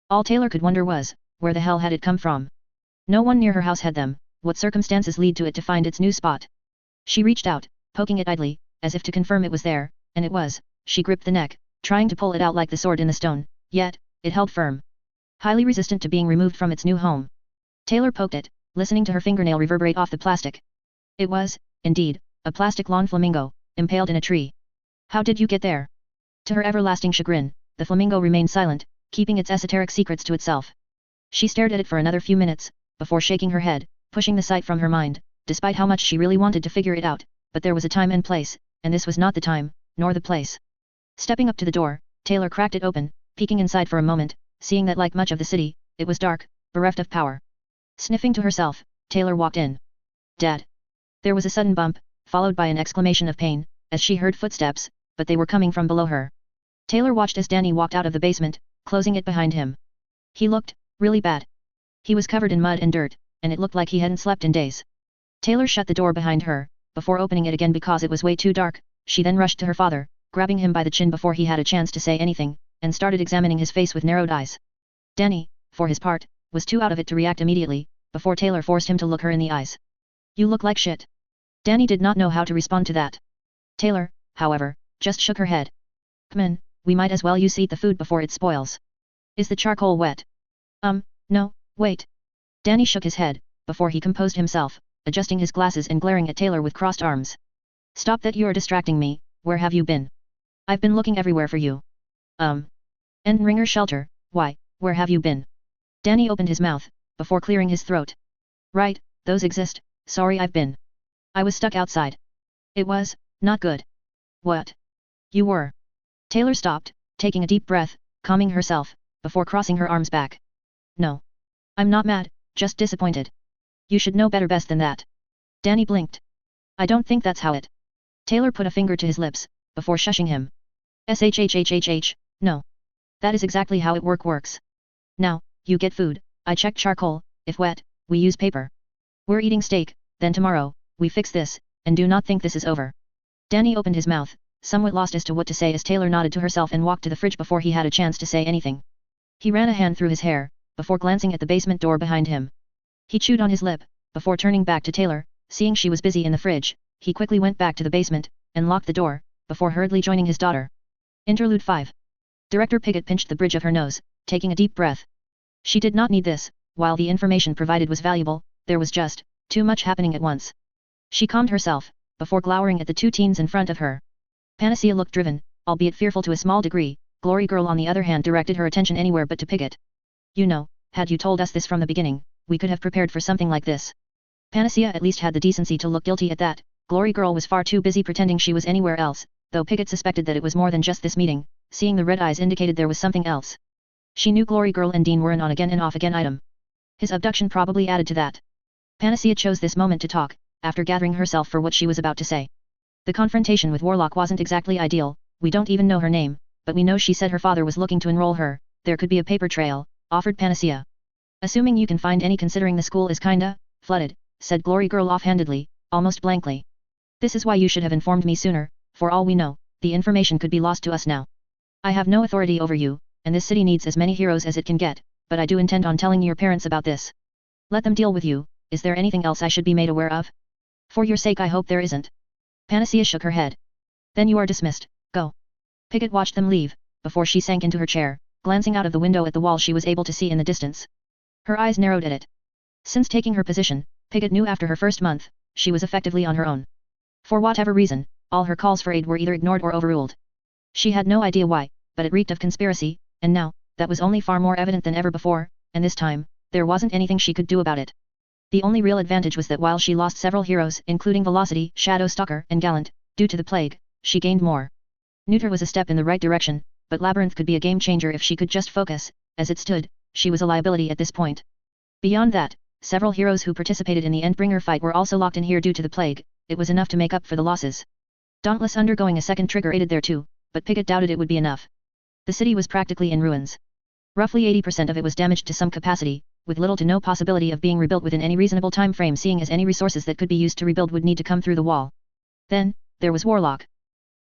All Taylor could wonder was, where the hell had it come from? No one near her house had them, what circumstances lead to it to find its new spot? She reached out, poking it idly, as if to confirm it was there, and it was. She gripped the neck, trying to pull it out like the sword in the stone, yet, it held firm. Highly resistant to being removed from its new home. Taylor poked it, listening to her fingernail reverberate off the plastic. It was, indeed, a plastic lawn flamingo, impaled in a tree. How did you get there? To her everlasting chagrin, the flamingo remained silent, keeping its esoteric secrets to itself. She stared at it for another few minutes, before shaking her head, pushing the sight from her mind, despite how much she really wanted to figure it out, but there was a time and place, and this was not the time, nor the place. Stepping up to the door, Taylor cracked it open, peeking inside for a moment, seeing that like much of the city, it was dark, bereft of power. Sniffing to herself, Taylor walked in. Dad. There was a sudden bump, followed by an exclamation of pain, as she heard footsteps, but they were coming from below her. Taylor watched as Danny walked out of the basement, closing it behind him. He looked really bad. He was covered in mud and dirt, and it looked like he hadn't slept in days. Taylor shut the door behind her, before opening it again because it was way too dark. She then rushed to her father, grabbing him by the chin before he had a chance to say anything, and started examining his face with narrowed eyes. Danny, for his part, was too out of it to react immediately, before Taylor forced him to look her in the eyes. You look like shit. Danny did not know how to respond to that. Taylor, however, just shook her head. Come in, we might as well use eat the food before it spoils. Is the charcoal wet? No, wait. Danny shook his head, before he composed himself, adjusting his glasses and glaring at Taylor with crossed arms. Stop that, you are distracting me. Where have you been? I've been looking everywhere for you. Endringer shelter, why, where have you been? Danny opened his mouth, before clearing his throat. Right, those exist, sorry I was stuck outside. It was, not good. What? You were. Taylor stopped, taking a deep breath, calming herself, before crossing her arms back. No. I'm not mad, just disappointed. You should know better best than that. Danny blinked. I don't think that's how it. Taylor put a finger to his lips, before shushing him. No. That is exactly how it works. Now, you get food, I check charcoal, if wet, we use paper. We're eating steak, then tomorrow, we fix this, and do not think this is over. Danny opened his mouth, somewhat lost as to what to say as Taylor nodded to herself and walked to the fridge before he had a chance to say anything. He ran a hand through his hair, before glancing at the basement door behind him. He chewed on his lip, before turning back to Taylor, seeing she was busy in the fridge, he quickly went back to the basement, and locked the door, before hurriedly joining his daughter. Interlude 5. Director Piggott pinched the bridge of her nose, taking a deep breath. She did not need this, while the information provided was valuable, there was just too much happening at once. She calmed herself, before glowering at the two teens in front of her. Panacea looked driven, albeit fearful to a small degree. Glory Girl on the other hand directed her attention anywhere but to Piggott. You know, had you told us this from the beginning, we could have prepared for something like this. Panacea at least had the decency to look guilty at that. Glory Girl was far too busy pretending she was anywhere else, though Piggott suspected that it was more than just this meeting. Seeing the red eyes indicated there was something else. She knew Glory Girl and Dean were an on again and off again item. His abduction probably added to that. Panacea chose this moment to talk, after gathering herself for what she was about to say. The confrontation with Warlock wasn't exactly ideal. We don't even know her name, but we know she said her father was looking to enroll her. There could be a paper trail, offered Panacea. Assuming you can find any, considering the school is kinda flooded, said Glory Girl offhandedly, almost blankly. This is why you should have informed me sooner. For all we know, the information could be lost to us now. I have no authority over you, and this city needs as many heroes as it can get, but I do intend on telling your parents about this. Let them deal with you. Is there anything else I should be made aware of? For your sake I hope there isn't. Panacea shook her head. Then you are dismissed, go. Piggott watched them leave, before she sank into her chair, glancing out of the window at the wall she was able to see in the distance. Her eyes narrowed at it. Since taking her position, Piggott knew after her first month, she was effectively on her own. For whatever reason, all her calls for aid were either ignored or overruled. She had no idea why, but it reeked of conspiracy, and now, that was only far more evident than ever before, and this time, there wasn't anything she could do about it. The only real advantage was that while she lost several heroes including Velocity, Shadow Stalker, and Gallant, due to the plague, she gained more. Neuter was a step in the right direction, but Labyrinth could be a game changer if she could just focus. As it stood, she was a liability at this point. Beyond that, several heroes who participated in the Endbringer fight were also locked in here due to the plague. It was enough to make up for the losses. Dauntless undergoing a second trigger aided there too, but Piggott doubted it would be enough. The city was practically in ruins. Roughly 80% of it was damaged to some capacity, with little to no possibility of being rebuilt within any reasonable time frame, seeing as any resources that could be used to rebuild would need to come through the wall. Then, there was Warlock.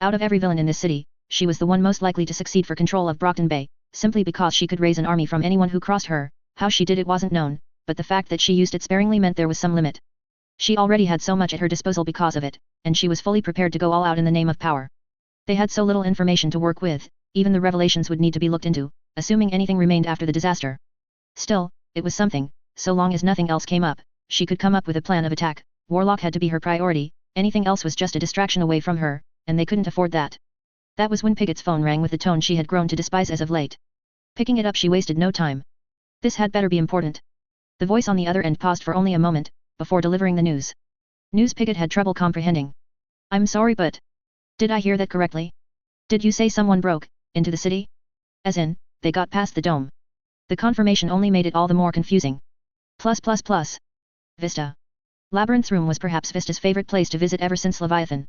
Out of every villain in this city, she was the one most likely to succeed for control of Brockton Bay, simply because she could raise an army from anyone who crossed her. How she did it wasn't known, but the fact that she used it sparingly meant there was some limit. She already had so much at her disposal because of it, and she was fully prepared to go all out in the name of power. They had so little information to work with, even the revelations would need to be looked into, assuming anything remained after the disaster. Still, it was something. So long as nothing else came up, she could come up with a plan of attack. Warlock had to be her priority, anything else was just a distraction away from her, and they couldn't afford that. That was when Piggott's phone rang with the tone she had grown to despise as of late. Picking it up, she wasted no time. This had better be important. The voice on the other end paused for only a moment, before delivering the news. News Pigot had trouble comprehending. I'm sorry, but... Did I hear that correctly? Did you say someone broke into the city? As in, they got past the dome. The confirmation only made it all the more confusing. +++. Vista. Labyrinth's room was perhaps Vista's favorite place to visit ever since Leviathan.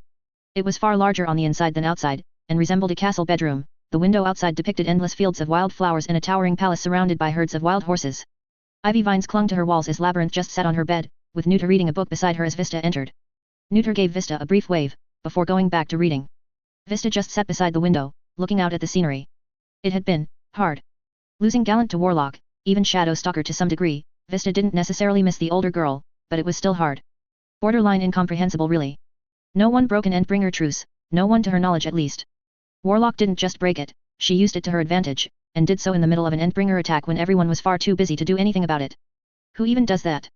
It was far larger on the inside than outside, and resembled a castle bedroom. The window outside depicted endless fields of wild flowers and a towering palace surrounded by herds of wild horses. Ivy vines clung to her walls as Labyrinth just sat on her bed, with Neuter reading a book beside her as Vista entered. Neuter gave Vista a brief wave, before going back to reading. Vista just sat beside the window, looking out at the scenery. It had been hard. Losing Gallant to Warlock, even Shadow Stalker to some degree, Vista didn't necessarily miss the older girl, but it was still hard. Borderline incomprehensible really. No one broke an Endbringer truce, no one to her knowledge at least. Warlock didn't just break it, she used it to her advantage, and did so in the middle of an Endbringer attack when everyone was far too busy to do anything about it. Who even does that?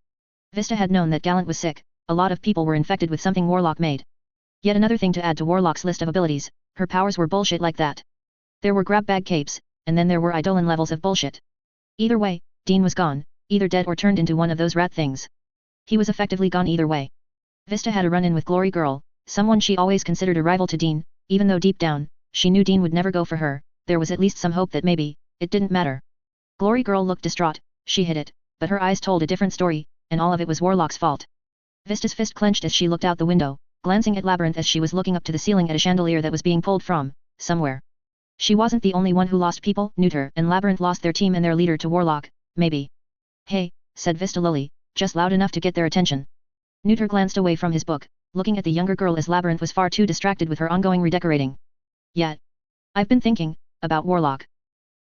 Vista had known that Gallant was sick, a lot of people were infected with something Warlock made. Yet another thing to add to Warlock's list of abilities, her powers were bullshit like that. There were grab bag capes, and then there were Eidolon levels of bullshit. Either way, Dean was gone, either dead or turned into one of those rat things. He was effectively gone either way. Vista had a run-in with Glory Girl, someone she always considered a rival to Dean, even though deep down, she knew Dean would never go for her, there was at least some hope that maybe, it didn't matter. Glory Girl looked distraught, she hid it, but her eyes told a different story, and all of it was Warlock's fault. Vista's fist clenched as she looked out the window, glancing at Labyrinth as she was looking up to the ceiling at a chandelier that was being pulled from somewhere. She wasn't the only one who lost people. Neuter and Labyrinth lost their team and their leader to Warlock, maybe. Hey, said Vista lowly, just loud enough to get their attention. Neuter glanced away from his book, looking at the younger girl as Labyrinth was far too distracted with her ongoing redecorating. Yet. I've been thinking about Warlock.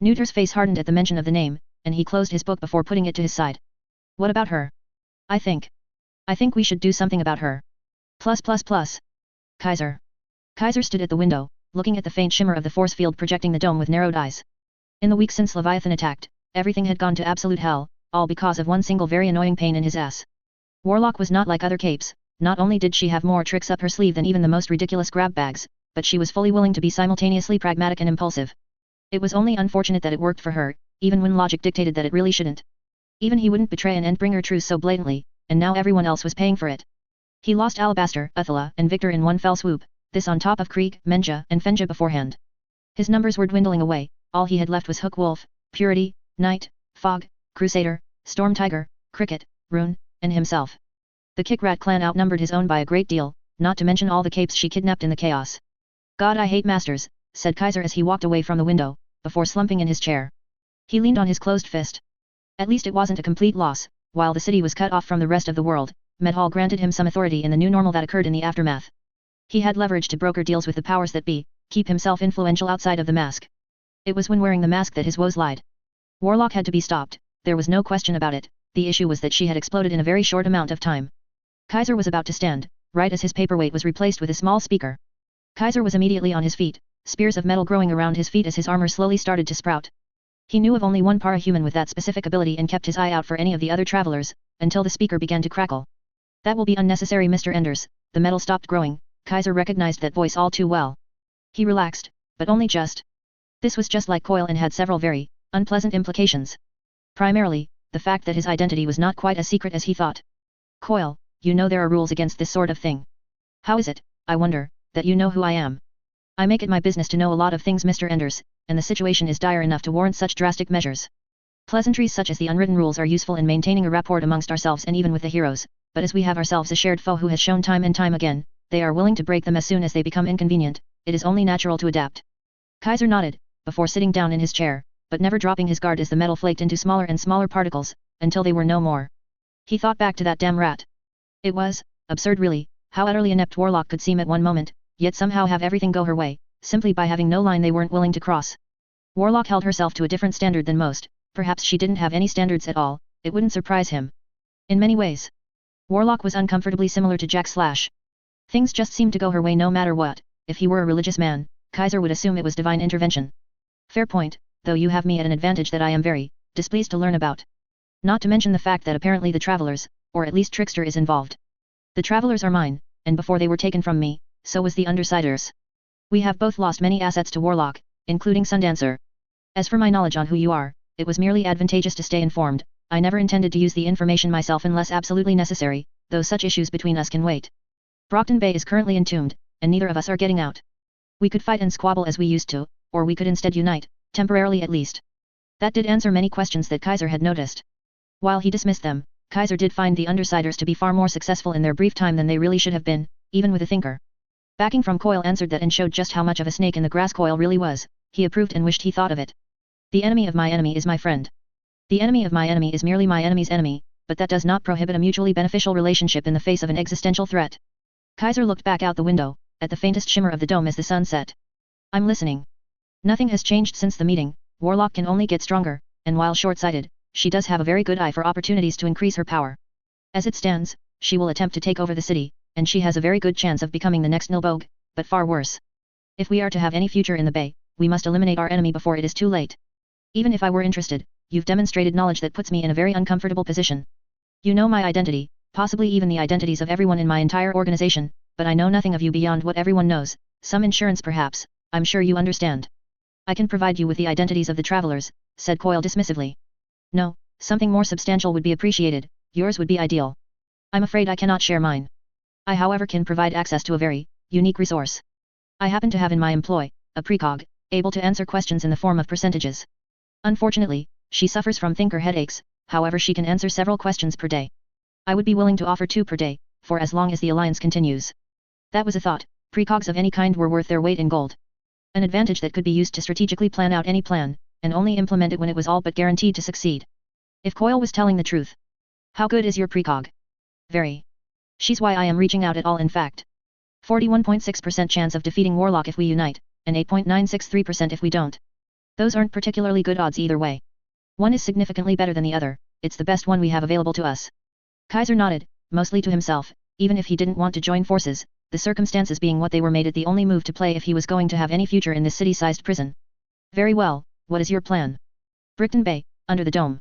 Neuter's face hardened at the mention of the name, and he closed his book before putting it to his side. What about her? I think we should do something about her. Kaiser. Kaiser stood at the window, looking at the faint shimmer of the force field projecting the dome with narrowed eyes. In the weeks since Leviathan attacked, everything had gone to absolute hell, all because of one single very annoying pain in his ass. Warlock was not like other capes, not only did she have more tricks up her sleeve than even the most ridiculous grab bags, but she was fully willing to be simultaneously pragmatic and impulsive. It was only unfortunate that it worked for her, even when logic dictated that it really shouldn't. Even he wouldn't betray an Endbringer truce so blatantly, and now everyone else was paying for it. He lost Alabaster, Athela, and Victor in one fell swoop, this on top of Krieg, Menja, and Fenja beforehand. His numbers were dwindling away, all he had left was Hook Wolf, Purity, Knight, Fog, Crusader, Storm Tiger, Cricket, Rune, and himself. The Kickrat clan outnumbered his own by a great deal, not to mention all the capes she kidnapped in the chaos. God, I hate masters, said Kaiser as he walked away from the window, before slumping in his chair. He leaned on his closed fist. At least it wasn't a complete loss. While the city was cut off from the rest of the world, Medhall granted him some authority in the new normal that occurred in the aftermath. He had leverage to broker deals with the powers that be, keep himself influential outside of the mask. It was when wearing the mask that his woes lied. Warlock had to be stopped, there was no question about it, the issue was that she had exploded in a very short amount of time. Kaiser was about to stand, right as his paperweight was replaced with a small speaker. Kaiser was immediately on his feet, spears of metal growing around his feet as his armor slowly started to sprout. He knew of only one parahuman with that specific ability and kept his eye out for any of the other travelers, until the speaker began to crackle. That will be unnecessary, Mr. Enders. The metal stopped growing. Kaiser recognized that voice all too well. He relaxed, but only just. This was just like Coil and had several very unpleasant implications. Primarily, the fact that his identity was not quite as secret as he thought. Coil, you know there are rules against this sort of thing. How is it, I wonder, that you know who I am? I make it my business to know a lot of things, Mr. Enders, and the situation is dire enough to warrant such drastic measures. Pleasantries such as the unwritten rules are useful in maintaining a rapport amongst ourselves and even with the heroes, but as we have ourselves a shared foe who has shown time and time again, they are willing to break them as soon as they become inconvenient. It is only natural to adapt. Kaiser nodded, before sitting down in his chair, but never dropping his guard as the metal flaked into smaller and smaller particles, until they were no more. He thought back to that damn rat. It was absurd really, how utterly inept Warlock could seem at one moment, yet somehow have everything go her way, simply by having no line they weren't willing to cross. Warlock held herself to a different standard than most, perhaps she didn't have any standards at all, it wouldn't surprise him. In many ways, Warlock was uncomfortably similar to Jack Slash. Things just seemed to go her way no matter what. If he were a religious man, Kaiser would assume it was divine intervention. Fair point, though you have me at an advantage that I am very displeased to learn about. Not to mention the fact that apparently the Travelers, or at least Trickster is involved. The Travelers are mine, and before they were taken from me, so was the Undersiders. We have both lost many assets to Warlock, including Sundancer. As for my knowledge on who you are, it was merely advantageous to stay informed. I never intended to use the information myself unless absolutely necessary, though such issues between us can wait. Brockton Bay is currently entombed, and neither of us are getting out. We could fight and squabble as we used to, or we could instead unite, temporarily at least. That did answer many questions that Kaiser had noticed. While he dismissed them, Kaiser did find the Undersiders to be far more successful in their brief time than they really should have been, even with a thinker. Backing from Coyle answered that and showed just how much of a snake in the grass Coyle really was. He approved and wished he thought of it. The enemy of my enemy is my friend. The enemy of my enemy is merely my enemy's enemy, but that does not prohibit a mutually beneficial relationship in the face of an existential threat. Kaiser looked back out the window, at the faintest shimmer of the dome as the sun set. I'm listening. Nothing has changed since the meeting. Warlock can only get stronger, and while short-sighted, she does have a very good eye for opportunities to increase her power. As it stands, she will attempt to take over the city, and she has a very good chance of becoming the next Nilbog, but far worse. If we are to have any future in the Bay, we must eliminate our enemy before it is too late. Even if I were interested, you've demonstrated knowledge that puts me in a very uncomfortable position. You know my identity, possibly even the identities of everyone in my entire organization, but I know nothing of you beyond what everyone knows, some insurance perhaps, I'm sure you understand. I can provide you with the identities of the travelers, said Coyle dismissively. No, something more substantial would be appreciated, yours would be ideal. I'm afraid I cannot share mine. I however can provide access to a very, unique resource. I happen to have in my employ, a precog, able to answer questions in the form of percentages. Unfortunately, she suffers from thinker headaches, however she can answer several questions per day. I would be willing to offer 2 per day, for as long as the alliance continues. That was a thought, precogs of any kind were worth their weight in gold. An advantage that could be used to strategically plan out any plan, and only implement it when it was all but guaranteed to succeed. If Coyle was telling the truth. How good is your precog? Very. She's why I am reaching out at all in fact. 41.6% chance of defeating Warlock if we unite, and 8.963% if we don't. Those aren't particularly good odds either way. One is significantly better than the other, it's the best one we have available to us. Kaiser nodded, mostly to himself, even if he didn't want to join forces, the circumstances being what they were made it the only move to play if he was going to have any future in this city-sized prison. Very well, what is your plan? Brickton Bay, under the dome.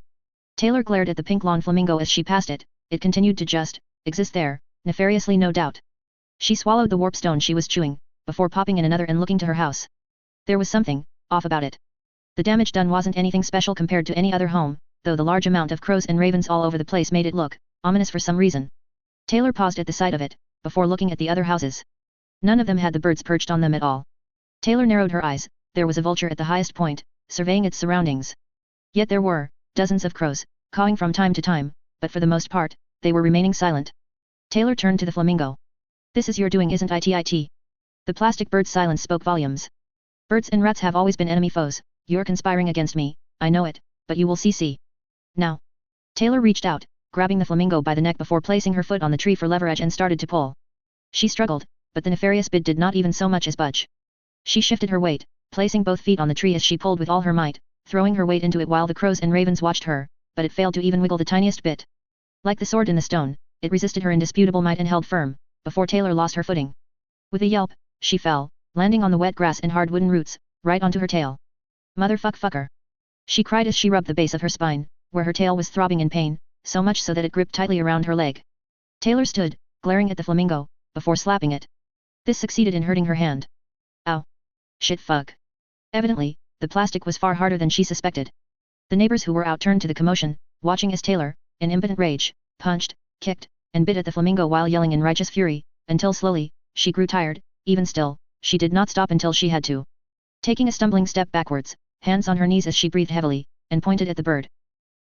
Taylor glared at the pink lawn flamingo as she passed it, it continued to just, exist there, nefariously no doubt. She swallowed the warpstone she was chewing, before popping in another and looking to her house. There was something, off about it. The damage done wasn't anything special compared to any other home, though the large amount of crows and ravens all over the place made it look, ominous for some reason. Taylor paused at the sight of it, before looking at the other houses. None of them had the birds perched on them at all. Taylor narrowed her eyes, there was a vulture at the highest point, surveying its surroundings. Yet there were, dozens of crows, cawing from time to time, but for the most part, they were remaining silent. Taylor turned to the flamingo. This is your doing isn't it? The plastic bird's silence spoke volumes. Birds and rats have always been enemy foes, you're conspiring against me, I know it, but you will see. Now. Taylor reached out, grabbing the flamingo by the neck before placing her foot on the tree for leverage and started to pull. She struggled, but the nefarious bid did not even so much as budge. She shifted her weight, placing both feet on the tree as she pulled with all her might, throwing her weight into it while the crows and ravens watched her, but it failed to even wiggle the tiniest bit. Like the sword in the stone, it resisted her indisputable might and held firm, before Taylor lost her footing. With a yelp, she fell, landing on the wet grass and hard wooden roots, right onto her tail. Motherfucker. She cried as she rubbed the base of her spine, where her tail was throbbing in pain, so much so that it gripped tightly around her leg. Taylor stood, glaring at the flamingo, before slapping it. This succeeded in hurting her hand. Ow. Shit fuck. Evidently, the plastic was far harder than she suspected. The neighbors who were out turned to the commotion, watching as Taylor, in impotent rage, punched, kicked, and bit at the flamingo while yelling in righteous fury, until slowly, she grew tired. Even still, she did not stop until she had to. Taking a stumbling step backwards, hands on her knees as she breathed heavily, and pointed at the bird.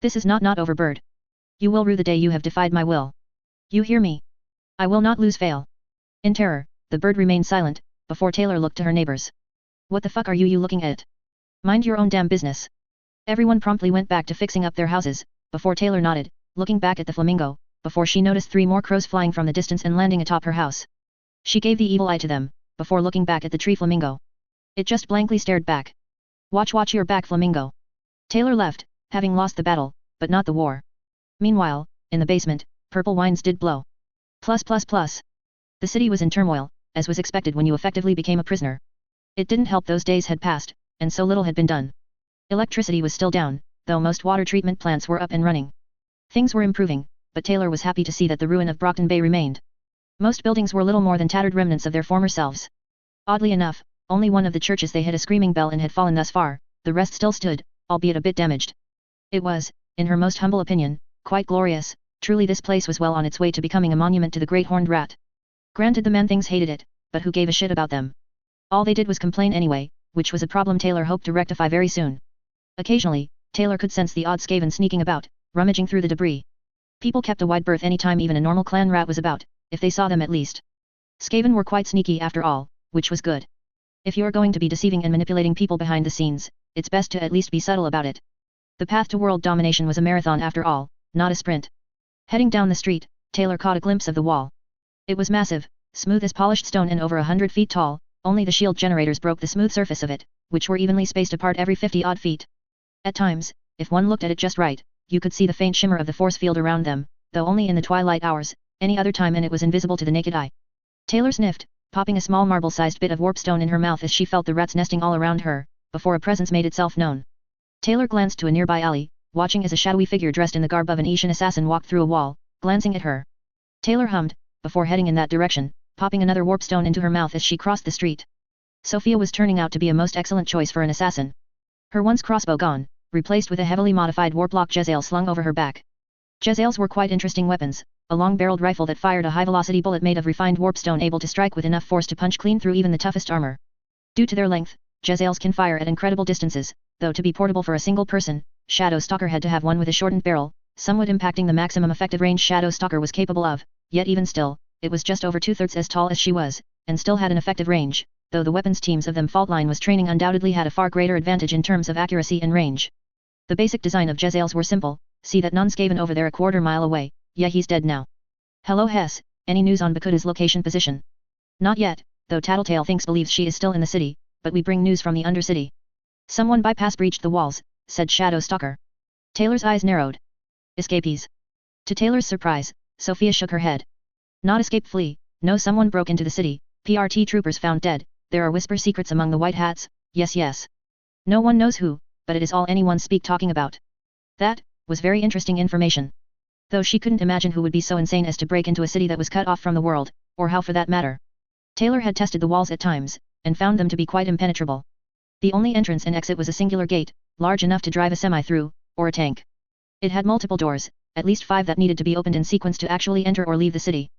This is not over bird. You will rue the day you have defied my will. You hear me? I will not lose fail. In terror, the bird remained silent, before Taylor looked to her neighbors. What the fuck are you looking at? Mind your own damn business. Everyone promptly went back to fixing up their houses, before Taylor nodded, looking back at the flamingo, before she noticed 3 more crows flying from the distance and landing atop her house. She gave the evil eye to them, before looking back at the tree flamingo. It just blankly stared back. Watch your back, flamingo. Taylor left, having lost the battle, but not the war. Meanwhile, in the basement, purple wines did blow. Plus. The city was in turmoil, as was expected when you effectively became a prisoner. It didn't help those days had passed, and so little had been done. Electricity was still down, though most water treatment plants were up and running. Things were improving, but Taylor was happy to see that the ruin of Brockton Bay remained. Most buildings were little more than tattered remnants of their former selves. Oddly enough, only one of the churches they hit a screaming bell in had fallen thus far, the rest still stood, albeit a bit damaged. It was, in her most humble opinion, quite glorious, Truly this place was well on its way to becoming a monument to the Great Horned Rat. Granted the man-things hated it, but who gave a shit about them? All they did was complain anyway, which was a problem Taylor hoped to rectify very soon. Occasionally, Taylor could sense the odd Skaven sneaking about, rummaging through the debris. People kept a wide berth any time even a normal clan rat was about, if they saw them at least. Skaven were quite sneaky after all, which was good. If you're going to be deceiving and manipulating people behind the scenes, it's best to at least be subtle about it. The path to world domination was a marathon after all, not a sprint. Heading down the street, Taylor caught a glimpse of the wall. It was massive, smooth as polished stone and over 100 feet tall, only the shield generators broke the smooth surface of it, which were evenly spaced apart every 50-odd feet. At times, if one looked at it just right, you could see the faint shimmer of the force field around them, though only in the twilight hours, any other time and it was invisible to the naked eye. Taylor sniffed, popping a small marble-sized bit of warpstone in her mouth as she felt the rats nesting all around her, before a presence made itself known. Taylor glanced to a nearby alley, watching as a shadowy figure dressed in the garb of an Asian assassin walked through a wall, glancing at her. Taylor hummed, before heading in that direction, popping another warpstone into her mouth as she crossed the street. Sophia was turning out to be a most excellent choice for an assassin. Her once crossbow gone, replaced with a heavily modified warplock Jezzail slung over her back. Jezzails were quite interesting weapons, a long-barreled rifle that fired a high-velocity bullet made of refined warpstone able to strike with enough force to punch clean through even the toughest armor. Due to their length, Jezzails can fire at incredible distances, though to be portable for a single person, Shadow Stalker had to have one with a shortened barrel, somewhat impacting the maximum effective range Shadow Stalker was capable of, yet even still, it was just over 2/3 as tall as she was, and still had an effective range, though the weapons teams of them Faultline was training undoubtedly had a far greater advantage in terms of accuracy and range. The basic design of Jezzails were simple, see that non-Skaven over there a quarter mile away, yeah he's dead now. Hello Hess, any news on Bakuda's location position? Not yet, though Tattletale believes she is still in the city, but we bring news from the Undercity. Someone breached the walls, said Shadow Stalker. Taylor's eyes narrowed. Escapees. To Taylor's surprise, Sophia shook her head. Not escape flee, no someone broke into the city, PRT troopers found dead, there are whisper secrets among the white hats, yes. No one knows who, but it is all anyone speak talking about. That was very interesting information. Though she couldn't imagine who would be so insane as to break into a city that was cut off from the world, or how for that matter. Taylor had tested the walls at times, and found them to be quite impenetrable. The only entrance and exit was a singular gate, large enough to drive a semi through, or a tank. It had multiple doors, at least 5 that needed to be opened in sequence to actually enter or leave the city.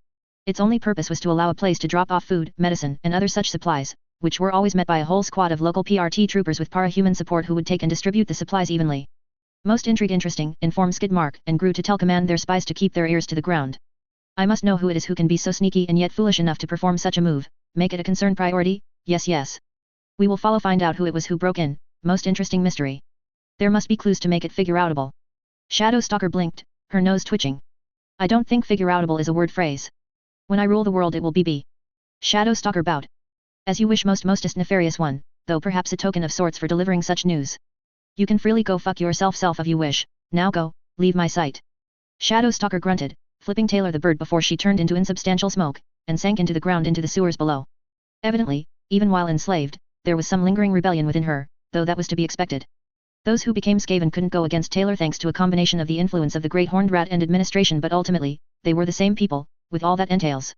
Its only purpose was to allow a place to drop off food, medicine, and other such supplies, which were always met by a whole squad of local PRT troopers with para-human support who would take and distribute the supplies evenly. Most interesting, informed Skidmark and grew to tell command their spies to keep their ears to the ground. I must know who it is who can be so sneaky and yet foolish enough to perform such a move, make it a concern priority, yes. We will find out who it was who broke in, most interesting mystery. There must be clues to make it figure-outable. Shadow Stalker blinked, her nose twitching. I don't think figure-outable is a word phrase. When I rule the world it will be. Shadow Stalker bowed. As you wish mostest nefarious one, though perhaps a token of sorts for delivering such news. You can freely go fuck yourself if you wish, now go, leave my sight. Shadow Stalker grunted, flipping Taylor the bird before she turned into insubstantial smoke, and sank into the ground into the sewers below. Evidently, even while enslaved, there was some lingering rebellion within her, though that was to be expected. Those who became Skaven couldn't go against Taylor thanks to a combination of the influence of the Great Horned Rat and administration, but ultimately, they were the same people, with all that entails.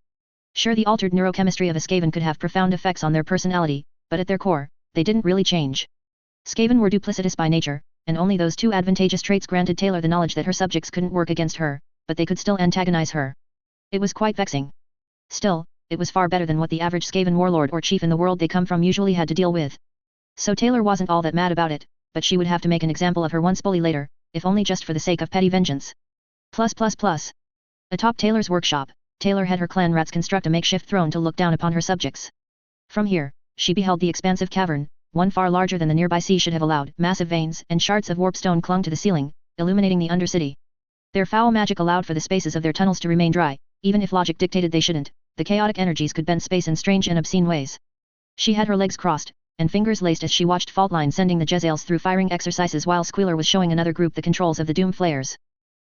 Sure, the altered neurochemistry of a Skaven could have profound effects on their personality, but at their core, they didn't really change. Skaven were duplicitous by nature, and only those 2 advantageous traits granted Taylor the knowledge that her subjects couldn't work against her, but they could still antagonize her. It was quite vexing. Still, it was far better than what the average Skaven warlord or chief in the world they come from usually had to deal with. So Taylor wasn't all that mad about it, but she would have to make an example of her once bully later, if only just for the sake of petty vengeance. Plus. Atop Taylor's workshop, Taylor had her clan rats construct a makeshift throne to look down upon her subjects. From here, she beheld the expansive cavern, one far larger than the nearby sea should have allowed. Massive veins and shards of warpstone clung to the ceiling, illuminating the Undercity. Their foul magic allowed for the spaces of their tunnels to remain dry, even if logic dictated they shouldn't. The chaotic energies could bend space in strange and obscene ways. She had her legs crossed, and fingers laced as she watched Faultline sending the Jezzails through firing exercises while Squealer was showing another group the controls of the Doom Flares.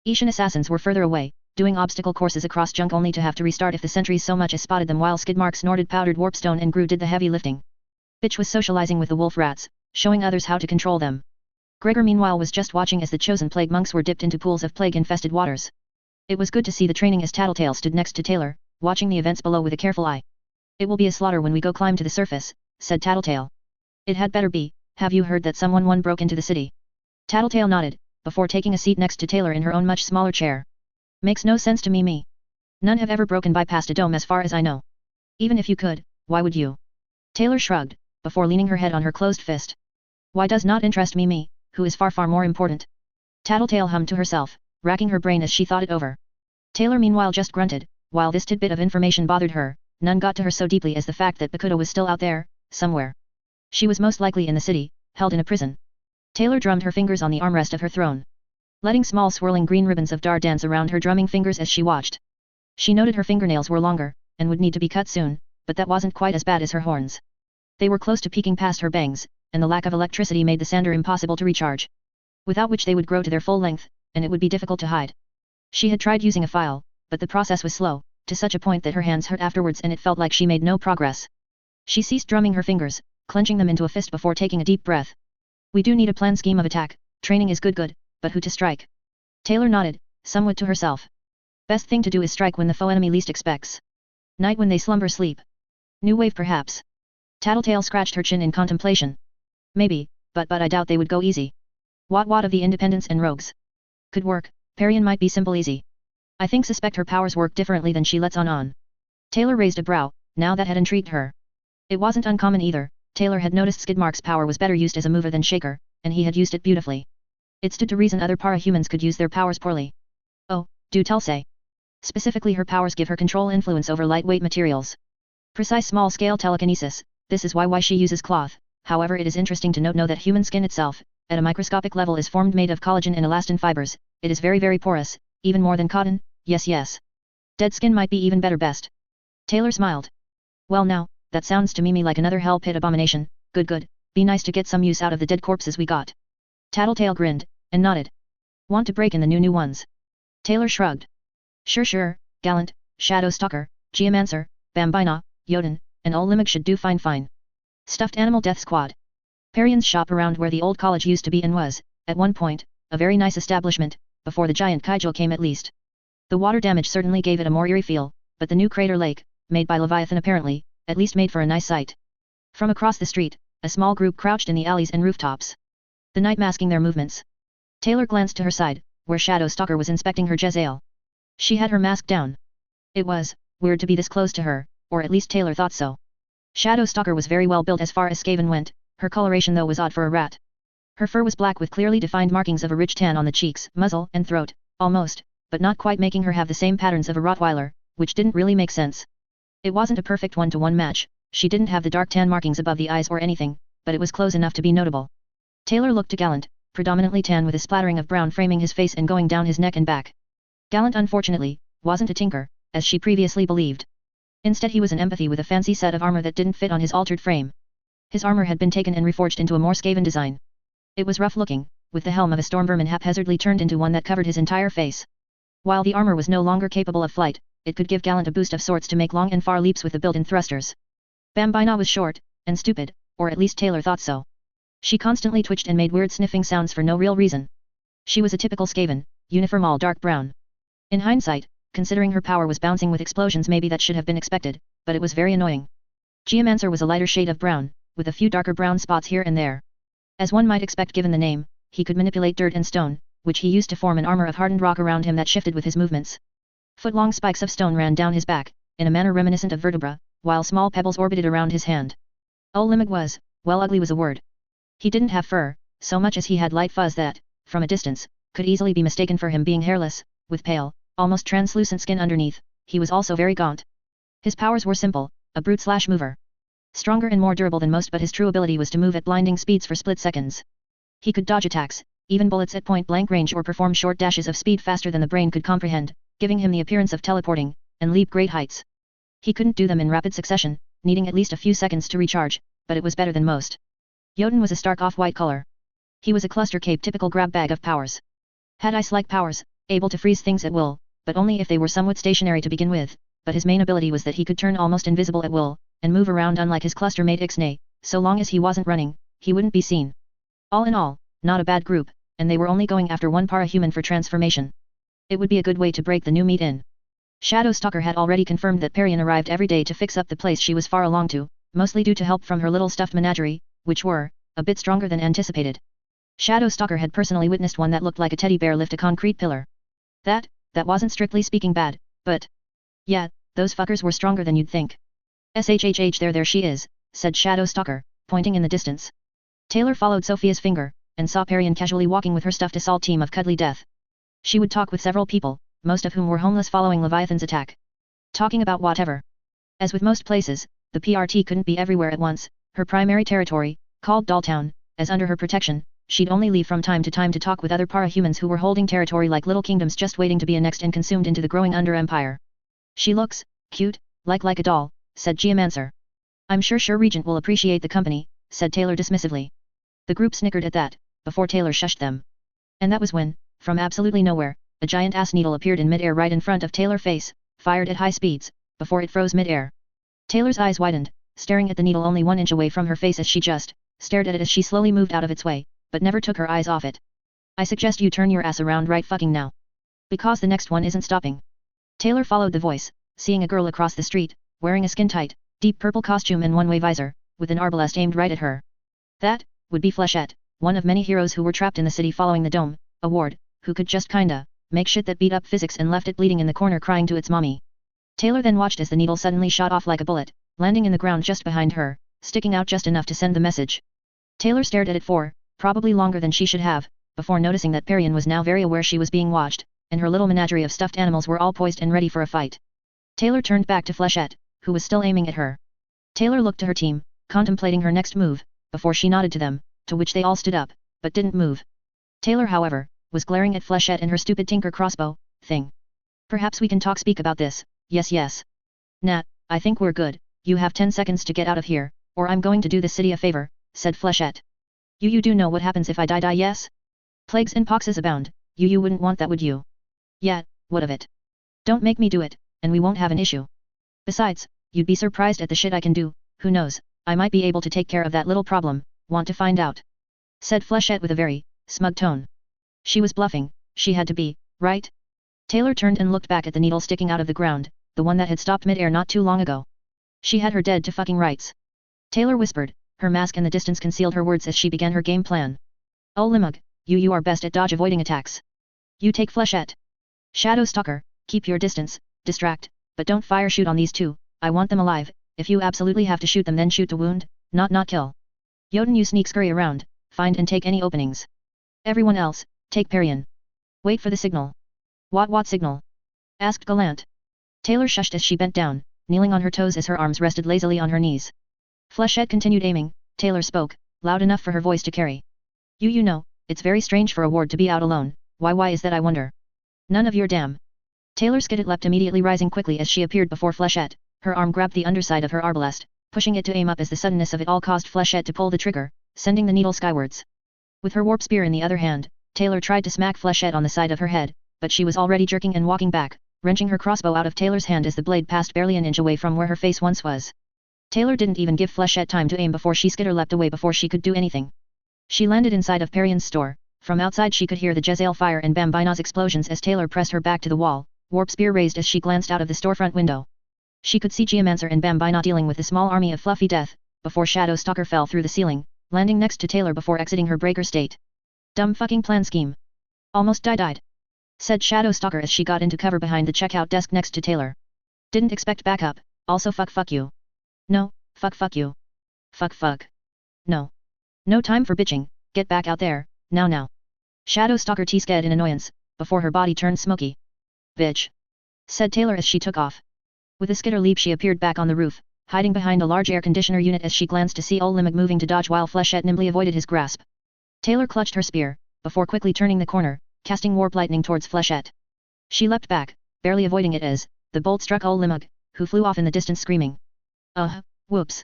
Asian assassins were further away, doing obstacle courses across junk only to have to restart if the sentries so much as spotted them, while Skidmark snorted powdered warpstone and Gru did the heavy lifting. Bitch was socializing with the wolf rats, showing others how to control them. Gregor meanwhile was just watching as the chosen plague monks were dipped into pools of plague-infested waters. It was good to see the training as Tattletale stood next to Taylor, watching the events below with a careful eye. It will be a slaughter when we go climb to the surface, said Tattletale. It had better be. Have you heard that someone broke into the city? Tattletale nodded, before taking a seat next to Taylor in her own much smaller chair. Makes no sense to me. None have ever broken bypassed a dome as far as I know. Even if you could, why would you? Taylor shrugged, before leaning her head on her closed fist. Why does not interest me, who is far more important? Tattletale hummed to herself, racking her brain as she thought it over. Taylor meanwhile just grunted, while this tidbit of information bothered her, none got to her so deeply as the fact that Bakuto was still out there, somewhere. She was most likely in the city, held in a prison. Taylor drummed her fingers on the armrest of her throne, letting small swirling green ribbons of dar dance around her drumming fingers as she watched. She noted her fingernails were longer, and would need to be cut soon, but that wasn't quite as bad as her horns. They were close to peeking past her bangs, and the lack of electricity made the sander impossible to recharge. Without which they would grow to their full length, and it would be difficult to hide. She had tried using a file, but the process was slow, to such a point that her hands hurt afterwards and it felt like she made no progress. She ceased drumming her fingers, clenching them into a fist before taking a deep breath. We do need a planned scheme of attack, training is good, but who to strike? Taylor nodded, somewhat to herself. Best thing to do is strike when the foe enemy least expects. Night when they slumber sleep. New wave perhaps. Tattletale scratched her chin in contemplation. Maybe, but I doubt they would go easy. What of the independents and rogues? Could work, Parian might be simple easy. I suspect her powers work differently than she lets on. Taylor raised a brow, now that had intrigued her. It wasn't uncommon either, Taylor had noticed Skidmark's power was better used as a mover than shaker, and he had used it beautifully. It stood to reason other para-humans could use their powers poorly. Oh, do tell say. Specifically her powers give her control influence over lightweight materials. Precise small-scale telekinesis, this is why she uses cloth, however it is interesting to note that human skin itself, at a microscopic level is formed made of collagen and elastin fibers, it is very porous, even more than cotton, yes. Dead skin might be even better best. Taylor smiled. Well now, that sounds to me like another hell pit abomination, good, be nice to get some use out of the dead corpses we got. Tattletale grinned, and nodded. Want to break in the new ones? Taylor shrugged. Sure, Gallant, Shadow Stalker, Geomancer, Bambina, Jotun, and Olimig should do fine. Stuffed Animal Death Squad. Parian's shop around where the old college used to be and was, at one point, a very nice establishment, before the giant kaiju came at least. The water damage certainly gave it a more eerie feel, but the new crater lake, made by Leviathan apparently, at least made for a nice sight. From across the street, a small group crouched in the alleys and rooftops. The night masking their movements. Taylor glanced to her side, where Shadow Stalker was inspecting her Jezzail. She had her mask down. It was weird to be this close to her, or at least Taylor thought so. Shadow Stalker was very well built as far as Skaven went, her coloration though was odd for a rat. Her fur was black with clearly defined markings of a rich tan on the cheeks, muzzle, and throat, almost, but not quite making her have the same patterns of a Rottweiler, which didn't really make sense. It wasn't a perfect one-to-one match, she didn't have the dark tan markings above the eyes or anything, but it was close enough to be notable. Taylor looked to Gallant, predominantly tan with a splattering of brown framing his face and going down his neck and back. Gallant unfortunately, wasn't a tinker, as she previously believed. Instead he was an empathy with a fancy set of armor that didn't fit on his altered frame. His armor had been taken and reforged into a more Skaven design. It was rough looking, with the helm of a stormvermin haphazardly turned into one that covered his entire face. While the armor was no longer capable of flight, it could give Gallant a boost of sorts to make long and far leaps with the built-in thrusters. Bambina was short, and stupid, or at least Taylor thought so. She constantly twitched and made weird sniffing sounds for no real reason. She was a typical Skaven, uniform all dark brown. In hindsight, considering her power was bouncing with explosions maybe that should have been expected, but it was very annoying. Geomancer was a lighter shade of brown, with a few darker brown spots here and there. As one might expect given the name, he could manipulate dirt and stone, which he used to form an armor of hardened rock around him that shifted with his movements. Foot-long spikes of stone ran down his back, in a manner reminiscent of vertebra, while small pebbles orbited around his hand. Olimig was, well ugly was a word. He didn't have fur, so much as he had light fuzz that, from a distance, could easily be mistaken for him being hairless, with pale, almost translucent skin underneath. He was also very gaunt. His powers were simple, a brute/mover. Stronger and more durable than most, but his true ability was to move at blinding speeds for split seconds. He could dodge attacks, even bullets at point-blank range, or perform short dashes of speed faster than the brain could comprehend, giving him the appearance of teleporting, and leap great heights. He couldn't do them in rapid succession, needing at least a few seconds to recharge, but it was better than most. Jotun was a stark off-white color. He was a cluster cape typical grab bag of powers. Had ice-like powers, able to freeze things at will, but only if they were somewhat stationary to begin with, but his main ability was that he could turn almost invisible at will, and move around unlike his cluster mate Ixnay. So long as he wasn't running, he wouldn't be seen. All in all, not a bad group, and they were only going after one para-human for transformation. It would be a good way to break the new meat in. Shadow Stalker had already confirmed that Parian arrived every day to fix up the place she was far along to, mostly due to help from her little stuffed menagerie, which were a bit stronger than anticipated. Shadow Stalker had personally witnessed one that looked like a teddy bear lift a concrete pillar. That, that wasn't strictly speaking bad, but... yeah, those fuckers were stronger than you'd think. SHHH there she is, said Shadow Stalker, pointing in the distance. Taylor followed Sophia's finger, and saw Parian casually walking with her stuffed assault team of cuddly death. She would talk with several people, most of whom were homeless following Leviathan's attack. Talking about whatever. As with most places, the PRT couldn't be everywhere at once. Her primary territory, called Dolltown, as under her protection, she'd only leave from time to talk with other para-humans who were holding territory like little kingdoms just waiting to be annexed and consumed into the growing under-empire. She looks cute, like a doll, said Geomancer. I'm sure Regent will appreciate the company, said Taylor dismissively. The group snickered at that, before Taylor shushed them. And that was when, from absolutely nowhere, a giant ass needle appeared in mid-air right in front of Taylor's face, fired at high speeds, before it froze mid-air. Taylor's eyes widened, staring at the needle only 1 inch away from her face as she just stared at it as she slowly moved out of its way, but never took her eyes off it. I suggest you turn your ass around right fucking now. Because the next one isn't stopping. Taylor followed the voice, seeing a girl across the street, wearing a skin-tight, deep purple costume and one-way visor, with an arbalest aimed right at her. That would be Flechette, one of many heroes who were trapped in the city following the Dome Award, who could just kinda make shit that beat up physics and left it bleeding in the corner crying to its mommy. Taylor then watched as the needle suddenly shot off like a bullet, landing in the ground just behind her, sticking out just enough to send the message. Taylor stared at it for, probably longer than she should have, before noticing that Parian was now very aware she was being watched, and her little menagerie of stuffed animals were all poised and ready for a fight. Taylor turned back to Flechette, who was still aiming at her. Taylor looked to her team, contemplating her next move, before she nodded to them, to which they all stood up, but didn't move. Taylor, however, was glaring at Flechette and her stupid tinker crossbow thing. Perhaps we can speak about this, yes. Nat, I think we're good, you have 10 seconds to get out of here, or I'm going to do the city a favor, said Flechette. You do know what happens if I die yes? Plagues and poxes abound, you wouldn't want that would you? Yeah, what of it? Don't make me do it, and we won't have an issue. Besides, you'd be surprised at the shit I can do, who knows, I might be able to take care of that little problem, want to find out? Said Flechette with a very smug tone. She was bluffing, she had to be, right? Taylor turned and looked back at the needle sticking out of the ground, the one that had stopped mid-air not too long ago. She had her dead to fucking rights. Taylor whispered, her mask in the distance concealed her words as she began her game plan. Oh Limug, you are best at dodge avoiding attacks. You take Flechette. Shadow Stalker, keep your distance, distract, but don't fire shoot on these two, I want them alive, if you absolutely have to shoot them then shoot to wound, not kill. Jotun you sneak scurry around, find and take any openings. Everyone else, take Parian. Wait for the signal. What signal? Asked Gallant. Taylor shushed as she bent down, kneeling on her toes as her arms rested lazily on her knees. Flechette continued aiming, Taylor spoke, loud enough for her voice to carry. You know, it's very strange for a ward to be out alone, why is that I wonder? None of your damn. Taylor skidded leapt immediately rising quickly as she appeared before Flechette, her arm grabbed the underside of her arbalest, pushing it to aim up as the suddenness of it all caused Flechette to pull the trigger, sending the needle skywards. With her warp spear in the other hand, Taylor tried to smack Flechette on the side of her head, but she was already jerking and walking back, wrenching her crossbow out of Taylor's hand as the blade passed barely an inch away from where her face once was. Taylor didn't even give Flechette time to aim before she skitter leapt away before she could do anything. She landed inside of Parian's store. From outside she could hear the Jezzail fire and Bambina's explosions as Taylor pressed her back to the wall, warp spear raised as she glanced out of the storefront window. She could see Geomancer and Bambina dealing with a small army of fluffy death, before Shadow Stalker fell through the ceiling, landing next to Taylor before exiting her breaker state. Dumb fucking plan scheme. Almost died, said Shadow Stalker as she got into cover behind the checkout desk next to Taylor. Didn't expect backup, also fuck you. No, fuck you. Fuck. No. No time for bitching, get back out there, now. Shadow Stalker t-sked in annoyance, before her body turned smoky. Bitch. Said Taylor as she took off. With a skitter leap she appeared back on the roof, hiding behind a large air conditioner unit as she glanced to see old Limug moving to dodge while Flechette nimbly avoided his grasp. Taylor clutched her spear, before quickly turning the corner, casting warp lightning towards Flechette. She leapt back, barely avoiding it as the bolt struck old Limug, who flew off in the distance screaming. Whoops.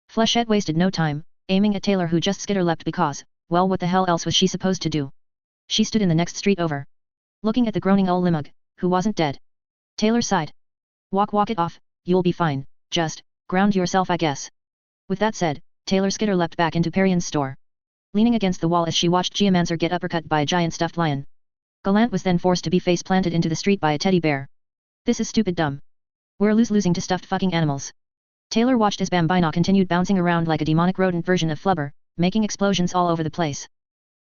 Flechette wasted no time, aiming at Taylor who just skitter leapt because, well what the hell else was she supposed to do? She stood in the next street over. Looking at the groaning old Limug, who wasn't dead. Taylor sighed. Walk it off, you'll be fine, just ground yourself I guess. With that said, Taylor skitter leapt back into Parian's store. Leaning against the wall as she watched Geomancer get uppercut by a giant stuffed lion. Gallant was then forced to be face planted into the street by a teddy bear. This is stupid dumb. We're losing to stuffed fucking animals. Taylor watched as Bambina continued bouncing around like a demonic rodent version of Flubber, making explosions all over the place.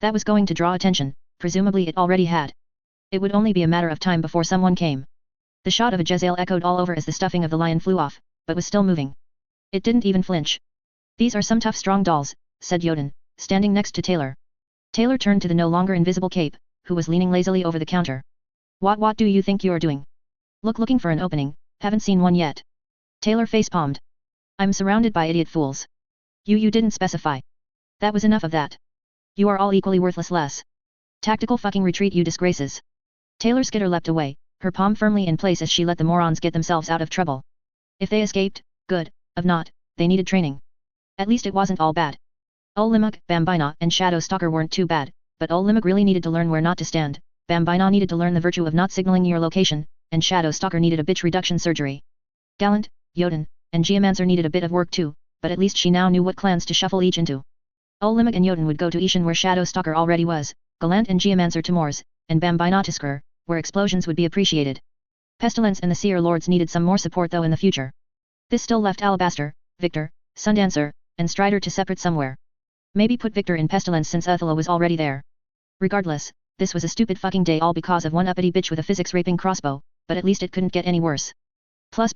That was going to draw attention, presumably it already had. It would only be a matter of time before someone came. The shot of a Jezzail echoed all over as the stuffing of the lion flew off, but was still moving. It didn't even flinch. These are some tough strong dolls, said Jotun, standing next to Taylor. Taylor turned to the no longer invisible Cape, who was leaning lazily over the counter. What do you think you're doing? Looking for an opening, haven't seen one yet. Taylor face-palmed. I'm surrounded by idiot fools. You didn't specify. That was enough of that. You are all equally worthless less. Tactical fucking retreat you disgraces. Taylor Skitter leapt away, her palm firmly in place as she let the morons get themselves out of trouble. If they escaped, good, if not, they needed training. At least it wasn't all bad. Olimuk, Bambina and Shadow Stalker weren't too bad, but Olimuk really needed to learn where not to stand, Bambina needed to learn the virtue of not signaling your location, and Shadow Stalker needed a bitch reduction surgery. Gallant, Jotun, and Geomancer needed a bit of work too, but at least she now knew what clans to shuffle each into. Olimuk and Jotun would go to Ishan where Shadow Stalker already was, Gallant and Geomancer to Moors, and Bambina to Skrr, where explosions would be appreciated. Pestilence and the Seer Lords needed some more support though in the future. This still left Alabaster, Victor, Sundancer, and Strider to separate somewhere. Maybe put Victor in Pestilence since Uthula was already there. Regardless, this was a stupid fucking day all because of one uppity bitch with a physics-raping crossbow, but at least it couldn't get any worse. Plus.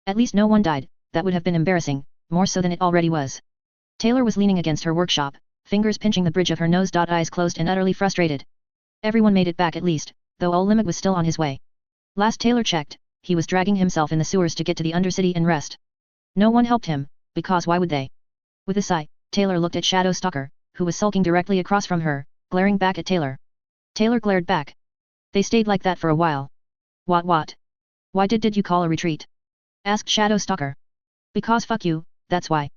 At least no one died, that would have been embarrassing, more so than it already was. Taylor was leaning against her workshop, fingers pinching the bridge of her nose. Eyes closed and utterly frustrated. Everyone made it back at least, though Olimuk was still on his way. Last Taylor checked, he was dragging himself in the sewers to get to the Undercity and rest. No one helped him, because why would they? With a sigh, Taylor looked at Shadow Stalker, who was sulking directly across from her, glaring back at Taylor. Taylor glared back. They stayed like that for a while. What? Why did you call a retreat? Asked Shadow Stalker. Because fuck you, that's why.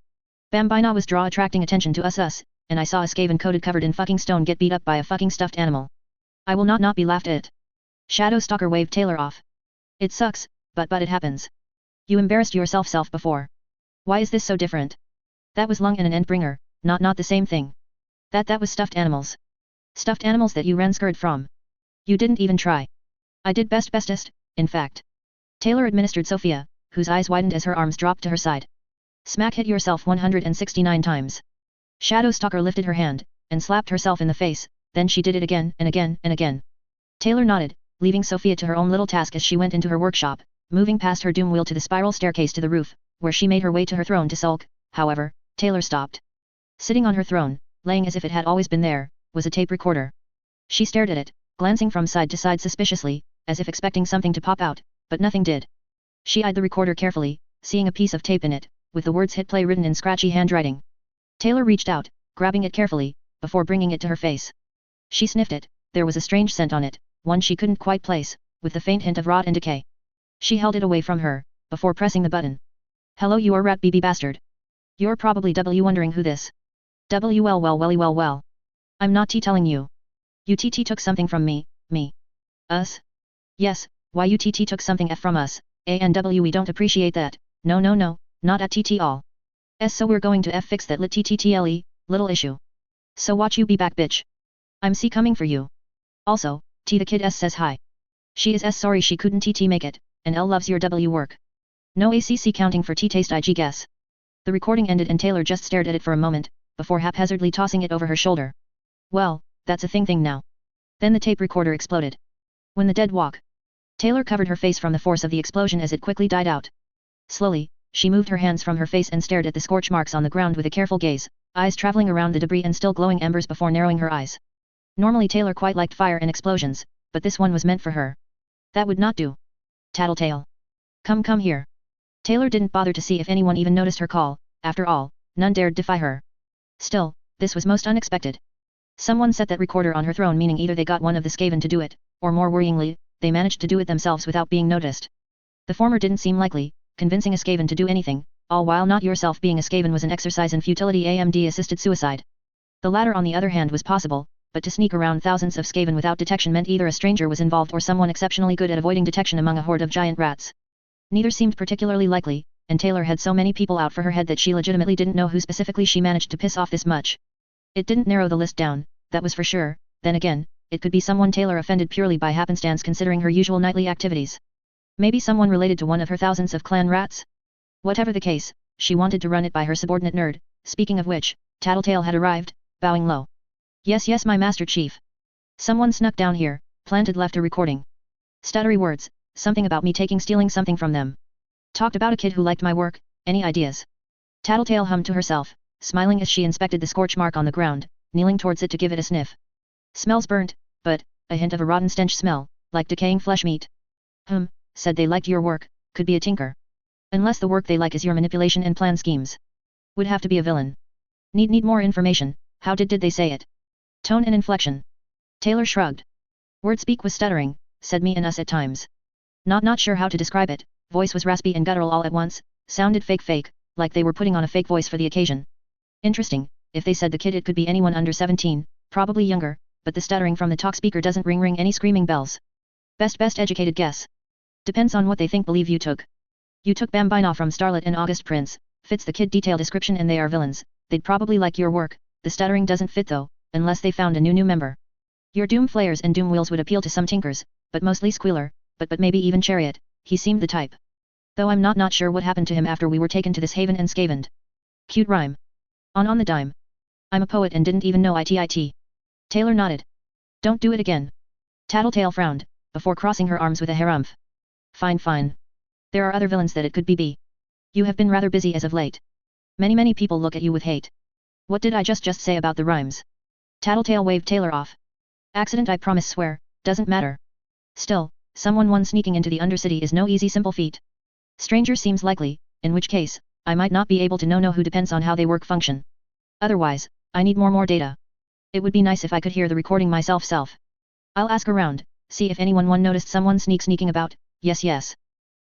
Bambina was attracting attention to us, and I saw a Skaven coated covered in fucking stone get beat up by a fucking stuffed animal. I will not be laughed at. Shadow Stalker waved Taylor off. It sucks, but it happens. You embarrassed yourself before. Why is this so different? That was Lung and an Endbringer, not the same thing. That was stuffed animals. Stuffed animals that you ran scared from. You didn't even try. I did bestest, in fact. Taylor administered Sophia, whose eyes widened as her arms dropped to her side. Smack hit yourself 169 times. Shadow Stalker lifted her hand, and slapped herself in the face, then she did it again and again and again. Taylor nodded, leaving Sophia to her own little task as she went into her workshop, moving past her doom wheel to the spiral staircase to the roof, where she made her way to her throne to sulk. However, Taylor stopped. Sitting on her throne, laying as if it had always been there, was a tape recorder. She stared at it, glancing from side to side suspiciously, as if expecting something to pop out, but nothing did. She eyed the recorder carefully, seeing a piece of tape in it, with the words "hit play" written in scratchy handwriting. Taylor reached out, grabbing it carefully, before bringing it to her face. She sniffed it, there was a strange scent on it, one she couldn't quite place, with the faint hint of rot and decay. She held it away from her, before pressing the button. Hello you rat BB bastard. You're probably wondering who this. Well. I'm not telling you. You took something from me. Us? Yes, why you took something from us, and we don't appreciate that, no, not at all. So we're going to fix that lit little issue. So watch you be back bitch. I'm coming for you. Also, the kid says hi. She is sorry she couldn't make it, and L loves your work. No ACC counting for taste IG guess. The recording ended and Taylor just stared at it for a moment, before haphazardly tossing it over her shoulder. Well, that's a thing now. Then the tape recorder exploded. When the dead walk. Taylor covered her face from the force of the explosion as it quickly died out. Slowly, she moved her hands from her face and stared at the scorch marks on the ground with a careful gaze, eyes traveling around the debris and still glowing embers before narrowing her eyes. Normally Taylor quite liked fire and explosions, but this one was meant for her. That would not do. Tattletale. Come here. Taylor didn't bother to see if anyone even noticed her call, after all, none dared defy her. Still, this was most unexpected. Someone set that recorder on her throne, meaning either they got one of the Skaven to do it, or more worryingly, they managed to do it themselves without being noticed. The former didn't seem likely, convincing a Skaven to do anything, all while not yourself being a Skaven was an exercise in futility AMD-assisted suicide. The latter on the other hand was possible, but to sneak around thousands of Skaven without detection meant either a stranger was involved or someone exceptionally good at avoiding detection among a horde of giant rats. Neither seemed particularly likely, and Taylor had so many people out for her head that she legitimately didn't know who specifically she managed to piss off this much. It didn't narrow the list down, that was for sure. Then again, it could be someone Taylor offended purely by happenstance considering her usual nightly activities. Maybe someone related to one of her thousands of clan rats? Whatever the case, she wanted to run it by her subordinate nerd. Speaking of which, Tattletale had arrived, bowing low. Yes my Master Chief. Someone snuck down here, Planted left a recording. Stuttery words, something about me stealing something from them. Talked about a kid who liked my work, any ideas? Tattletale hummed to herself, smiling as she inspected the scorch mark on the ground, kneeling towards it to give it a sniff. Smells burnt, but, a hint of a rotten stench smell, like decaying flesh meat. Said they liked your work, could be a tinker. Unless the work they like is your manipulation and plan schemes. Would have to be a villain. Need more information, how did they say it? Tone and inflection. Taylor shrugged. Wordspeak was stuttering, said me and us at times. Not sure how to describe it, voice was raspy and guttural all at once, sounded fake, like they were putting on a fake voice for the occasion. Interesting, if they said the kid it could be anyone under 17, probably younger, but the stuttering from the talk speaker doesn't ring any screaming bells. Best educated guess. Depends on what they believe you took. You took Bambino from Starlet and August Prince, fits the kid detail description and they are villains, they'd probably like your work, the stuttering doesn't fit though, unless they found a new member. Your Doom Flayers and Doom Wheels would appeal to some tinkers, but mostly Squealer, but maybe even Chariot, he seemed the type. Though I'm not sure what happened to him after we were taken to this haven and scavened. Cute rhyme. On the dime. I'm a poet and didn't even know it. Taylor nodded. Don't do it again. Tattletale frowned, before crossing her arms with a harumph. Fine. There are other villains that it could be. You have been rather busy as of late. Many people look at you with hate. What did I just say about the rhymes? Tattletale waved Taylor off. Accident, I promise, swear, doesn't matter. Still, someone sneaking into the Undercity is no easy simple feat. Stranger seems likely, in which case, I might not be able to know who depends on how they work function. Otherwise, I need more data. It would be nice if I could hear the recording myself. I'll ask around, see if anyone noticed someone sneaking about, yes.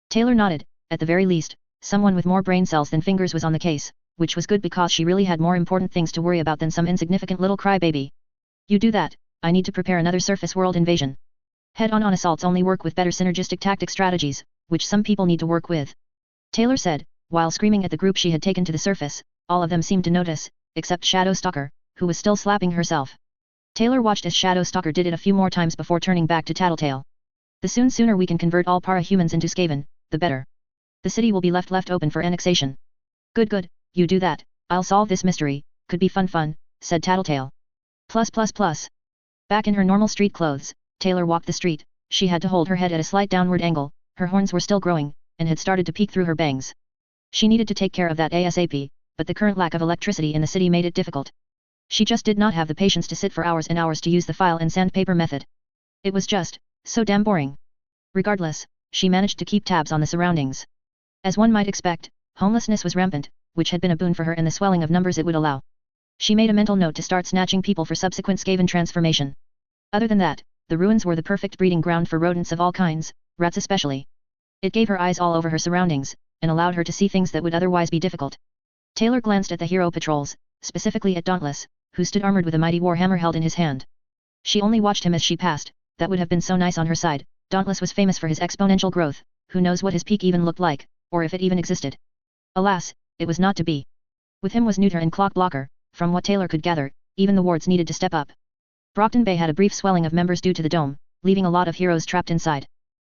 Taylor nodded, at the very least, someone with more brain cells than fingers was on the case, which was good because she really had more important things to worry about than some insignificant little crybaby. You do that, I need to prepare another surface world invasion. Head-on assaults only work with better synergistic tactic strategies, which some people need to work with. Taylor said, while screaming at the group she had taken to the surface, all of them seemed to notice, except Shadow Stalker, who was still slapping herself. Taylor watched as Shadow Stalker did it a few more times before turning back to Tattletale. The sooner we can convert all para-humans into Skaven, the better. The city will be left open for annexation. Good, you do that, I'll solve this mystery, could be fun, said Tattletale. Plus. Back in her normal street clothes, Taylor walked the street, she had to hold her head at a slight downward angle, her horns were still growing, and had started to peek through her bangs. She needed to take care of that ASAP, but the current lack of electricity in the city made it difficult. She just did not have the patience to sit for hours and hours to use the file and sandpaper method. It was just, so damn boring. Regardless, she managed to keep tabs on the surroundings. As one might expect, homelessness was rampant, which had been a boon for her and the swelling of numbers it would allow. She made a mental note to start snatching people for subsequent Skaven transformation. Other than that, the ruins were the perfect breeding ground for rodents of all kinds, rats especially. It gave her eyes all over her surroundings, and allowed her to see things that would otherwise be difficult. Taylor glanced at the hero patrols, specifically at Dauntless, who stood armored with a mighty warhammer held in his hand. She only watched him as she passed, that would have been so nice on her side. Dauntless was famous for his exponential growth, who knows what his peak even looked like, or if it even existed. Alas, it was not to be. With him was Neuter and Clockblocker, from what Taylor could gather, even the wards needed to step up. Brockton Bay had a brief swelling of members due to the dome, leaving a lot of heroes trapped inside.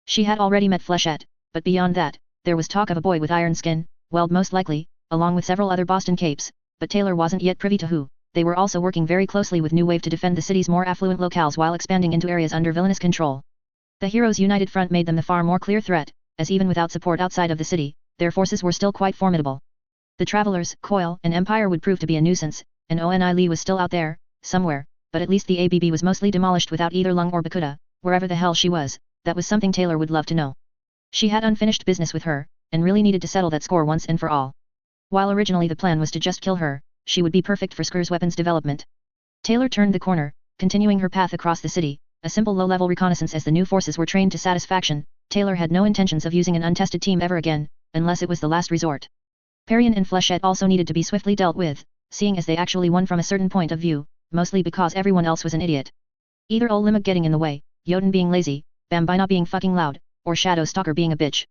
She had already met Flechette, but beyond that, there was talk of a boy with iron skin, Weld most likely, along with several other Boston Capes, but Taylor wasn't yet privy to who. They were also working very closely with New Wave to defend the city's more affluent locales while expanding into areas under villainous control. The Heroes' United Front made them the far more clear threat, as even without support outside of the city, their forces were still quite formidable. The Travelers, Coil, and Empire would prove to be a nuisance, and Oni Lee was still out there, somewhere, but at least the ABB was mostly demolished without either Lung or Bakuda, wherever the hell she was, that was something Taylor would love to know. She had unfinished business with her, and really needed to settle that score once and for all. While originally the plan was to just kill her, she would be perfect for Skur's weapons development. Taylor turned the corner, continuing her path across the city, a simple low-level reconnaissance as the new forces were trained to satisfaction. Taylor had no intentions of using an untested team ever again, unless it was the last resort. Parian and Flechette also needed to be swiftly dealt with, seeing as they actually won from a certain point of view, mostly because everyone else was an idiot. Either Olimag getting in the way, Jotun being lazy, Bambino being fucking loud, or Shadow Stalker being a bitch.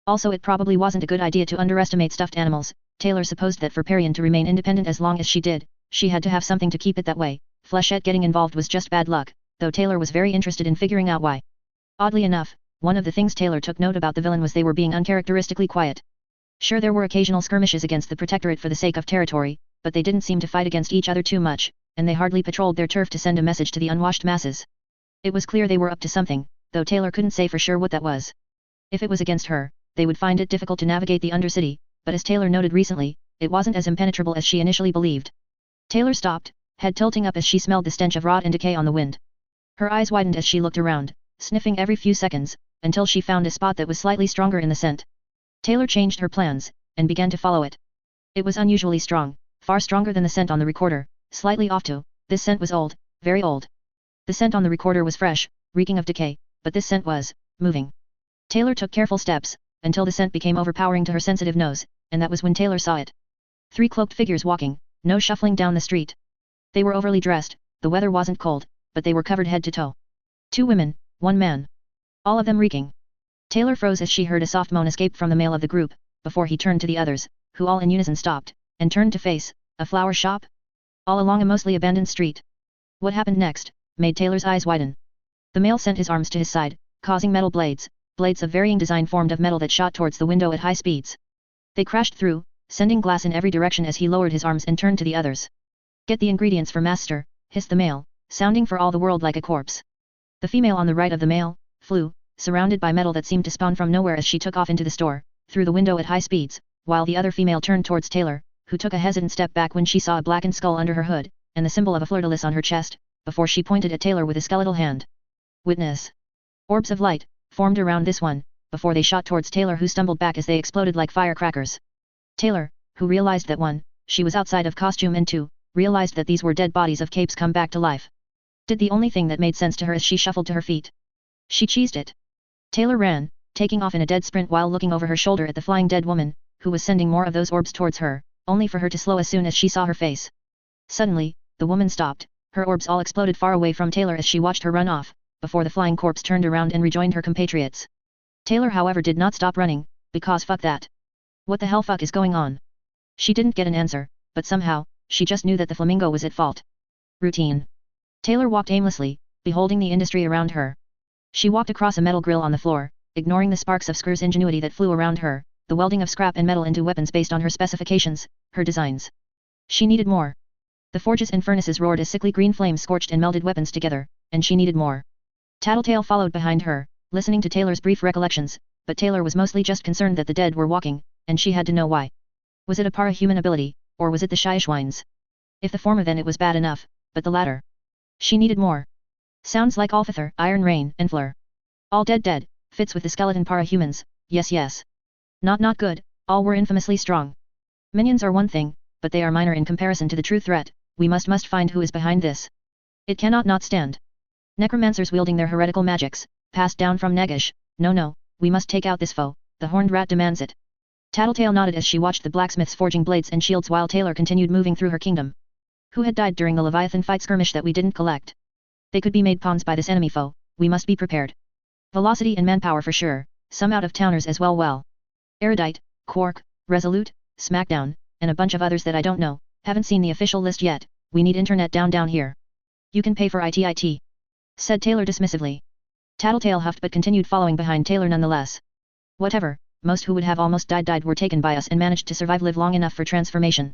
Also, it probably wasn't a good idea to underestimate stuffed animals. Taylor supposed that for Parian to remain independent as long as she did, she had to have something to keep it that way. Flechette getting involved was just bad luck, though Taylor was very interested in figuring out why. Oddly enough, one of the things Taylor took note about the villain was they were being uncharacteristically quiet. Sure, there were occasional skirmishes against the Protectorate for the sake of territory, but they didn't seem to fight against each other too much, and they hardly patrolled their turf to send a message to the unwashed masses. It was clear they were up to something, though Taylor couldn't say for sure what that was. If it was against her, they would find it difficult to navigate the Undercity, but as Taylor noted recently, it wasn't as impenetrable as she initially believed. Taylor stopped, head tilting up as she smelled the stench of rot and decay on the wind. Her eyes widened as she looked around, sniffing every few seconds, until she found a spot that was slightly stronger in the scent. Taylor changed her plans, and began to follow it. It was unusually strong, far stronger than the scent on the recorder, slightly off too. This scent was old, very old. The scent on the recorder was fresh, reeking of decay, but this scent was moving. Taylor took careful steps, until the scent became overpowering to her sensitive nose, and that was when Taylor saw it. 3 cloaked figures walking, no shuffling down the street. They were overly dressed, the weather wasn't cold, but they were covered head to toe. 2 women, 1 man. All of them reeking. Taylor froze as she heard a soft moan escape from the male of the group, before he turned to the others, who all in unison stopped, and turned to face, a flower shop? All along a mostly abandoned street. What happened next, made Taylor's eyes widen. The male sent his arms to his side, causing metal blades of varying design formed of metal that shot towards the window at high speeds. They crashed through, sending glass in every direction as he lowered his arms and turned to the others. Get the ingredients for master, hissed the male, sounding for all the world like a corpse. The female on the right of the male, flew, surrounded by metal that seemed to spawn from nowhere as she took off into the store, through the window at high speeds, while the other female turned towards Taylor, who took a hesitant step back when she saw a blackened skull under her hood, and the symbol of a fleur-de-lis on her chest, before she pointed at Taylor with a skeletal hand. Witness. Orbs of light formed around this one, before they shot towards Taylor, who stumbled back as they exploded like firecrackers. Taylor, who realized that 1, she was outside of costume, and 2, realized that these were dead bodies of capes come back to life, did the only thing that made sense to her as she shuffled to her feet. She cheesed it. Taylor ran, taking off in a dead sprint while looking over her shoulder at the flying dead woman, who was sending more of those orbs towards her, only for her to slow as soon as she saw her face. Suddenly, the woman stopped, her orbs all exploded far away from Taylor as she watched her run off, before the flying corpse turned around and rejoined her compatriots. Taylor however did not stop running, because fuck that. What the hell fuck is going on? She didn't get an answer, but somehow, she just knew that the flamingo was at fault. Routine. Taylor walked aimlessly, beholding the industry around her. She walked across a metal grill on the floor, ignoring the sparks of Skr's ingenuity that flew around her, the welding of scrap and metal into weapons based on her specifications, her designs. She needed more. The forges and furnaces roared as sickly green flames scorched and melded weapons together, and she needed more. Tattletale followed behind her, listening to Taylor's brief recollections, but Taylor was mostly just concerned that the dead were walking, and she had to know why. Was it a para-human ability, or was it the Shyish-wines? If the former, then it was bad enough, but the latter. She needed more. Sounds like Alfithor, Iron Rain, and Fleur. All dead, fits with the skeleton para-humans, yes. Not good, all were infamously strong. Minions are one thing, but they are minor in comparison to the true threat. We must find who is behind this. It cannot not stand. Necromancers wielding their heretical magics, passed down from Nagash. No, we must take out this foe, the horned rat demands it. Tattletale nodded as she watched the blacksmiths forging blades and shields while Taylor continued moving through her kingdom. Who had died during the Leviathan fight skirmish that we didn't collect? They could be made pawns by this enemy foe, we must be prepared. Velocity and manpower for sure, some out-of-towners as well. Erudite, Quark, Resolute, Smackdown, and a bunch of others that I don't know, haven't seen the official list yet. We need internet down here. You can pay for it, said Taylor dismissively. Tattletale huffed but continued following behind Taylor nonetheless. Whatever, most who would have almost died were taken by us and managed to survive, live long enough for transformation.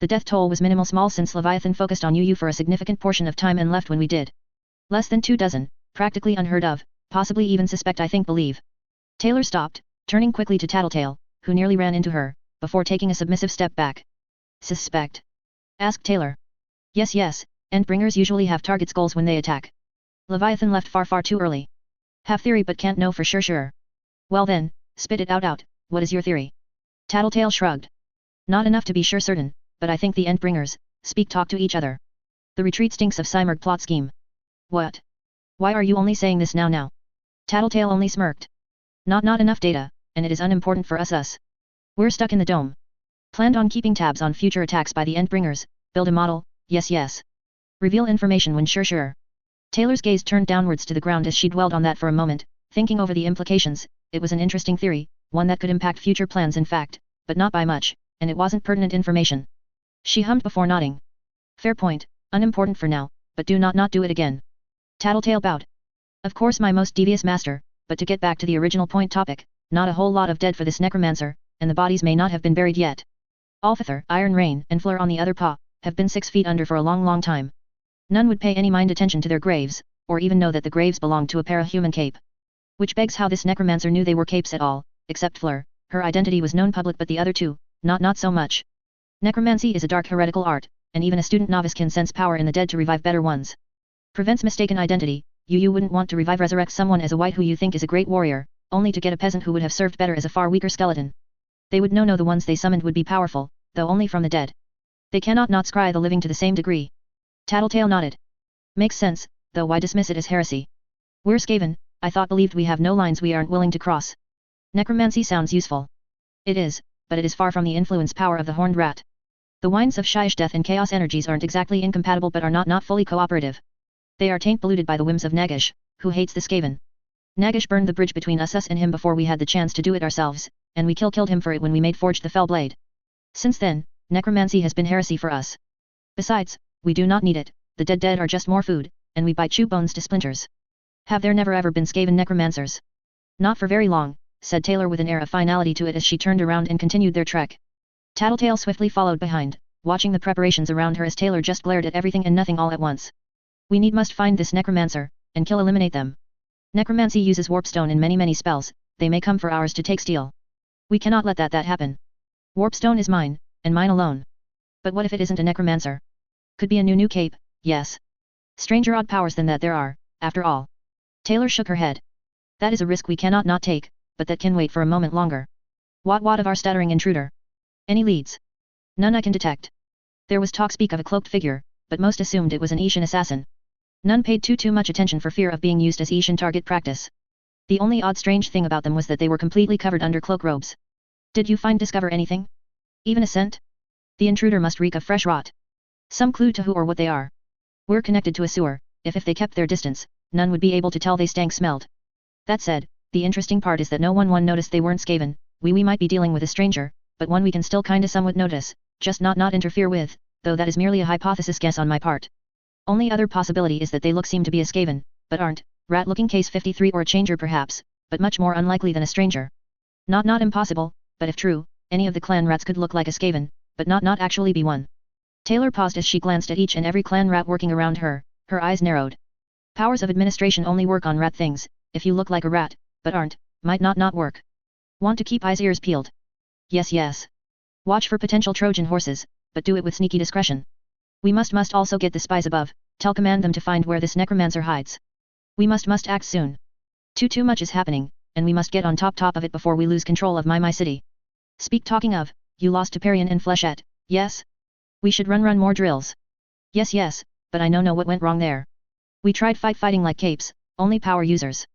The death toll was minimal small since Leviathan focused on UU for a significant portion of time and left when we did. Less than 2 dozen, practically unheard of, possibly even suspect, I think believe. Taylor stopped, turning quickly to Tattletale, who nearly ran into her, before taking a submissive step back. Suspect? Asked Taylor. Yes, Endbringers usually have targets goals when they attack. Leviathan left far too early. Have theory but can't know for sure. Well then, spit it out, what is your theory? Tattletale shrugged. Not enough to be sure certain, but I think the Endbringers talk to each other. The retreat stinks of Cymurg plot scheme. What? Why are you only saying this now? Tattletale only smirked. Not enough data, and it is unimportant for us. We're stuck in the dome. Planned on keeping tabs on future attacks by the Endbringers, build a model, yes. Reveal information when sure. Taylor's gaze turned downwards to the ground as she dwelled on that for a moment, thinking over the implications. It was an interesting theory, one that could impact future plans in fact, but not by much, and it wasn't pertinent information. She hummed before nodding. Fair point, unimportant for now, but do not do it again. Tattletale bowed. Of course, my most devious master, but to get back to the original point topic, not a whole lot of dead for this necromancer, and the bodies may not have been buried yet. Alfithor, Iron Rain, and Fleur on the other paw, have been 6 feet under for a long time. None would pay any mind attention to their graves, or even know that the graves belonged to a para-human cape. Which begs how this necromancer knew they were capes at all, except Fleur. Her identity was known public, but the other two, not so much. Necromancy is a dark heretical art, and even a student novice can sense power in the dead to revive better ones. Prevents mistaken identity. You wouldn't want to resurrect someone as a white who you think is a great warrior, only to get a peasant who would have served better as a far weaker skeleton. They would know the ones they summoned would be powerful, though only from the dead. They cannot not scry the living to the same degree. Tattletale nodded. Makes sense, though why dismiss it as heresy? We're Skaven, I thought believed we have no lines we aren't willing to cross. Necromancy sounds useful. It is, but it is far from the influence power of the horned rat. The winds of Shyish death and chaos energies aren't exactly incompatible but are not fully cooperative. They are taint polluted by the whims of Nagash, who hates the Skaven. Nagash burned the bridge between us and him before we had the chance to do it ourselves, and we killed him for it when we made forged the fell blade. Since then, necromancy has been heresy for us. Besides, we do not need it, the dead are just more food, and we chew bones to splinters. Have there never ever been Skaven necromancers? Not for very long, said Taylor with an air of finality to it as she turned around and continued their trek. Tattletale swiftly followed behind, watching the preparations around her as Taylor just glared at everything and nothing all at once. We must find this necromancer, and eliminate them. Necromancy uses warpstone in many spells, they may come for ours to take steal. We cannot let that happen. Warpstone is mine, and mine alone. But what if it isn't a necromancer? Could be a new cape, yes. Stranger odd powers than that there are, after all. Taylor shook her head. That is a risk we cannot not take, but that can wait for a moment longer. What of our stuttering intruder? Any leads? None I can detect. There was talk of a cloaked figure, but most assumed it was an Ishan assassin. None paid too much attention for fear of being used as Ishan target practice. The only odd strange thing about them was that they were completely covered under cloak robes. Did you discover anything? Even a scent? The intruder must reek of fresh rot. Some clue to who or what they are. We're connected to a sewer, if they kept their distance, none would be able to tell they smelled. That said, the interesting part is that no one noticed they weren't Skaven. We might be dealing with a stranger, but one we can still kinda somewhat notice, just not interfere with, though that is merely a hypothesis guess on my part. Only other possibility is that they seem to be a Skaven, but aren't, rat-looking case 53 or a changer perhaps, but much more unlikely than a stranger. Not impossible, but if true, any of the clan rats could look like a Skaven, but not actually be one. Taylor paused as she glanced at each and every clan rat working around her, her eyes narrowed. Powers of administration only work on rat things, if you look like a rat, but aren't, might not work. Want to keep eyes ears peeled? Yes. Watch for potential Trojan horses, but do it with sneaky discretion. We must also get the spies above, command them to find where this necromancer hides. We must act soon. Too much is happening, and we must get on top of it before we lose control of my city. Talking of, you lost to Parian and Flechette, yes? We should run more drills. Yes, but I know what went wrong there. We tried fighting like capes, only power users.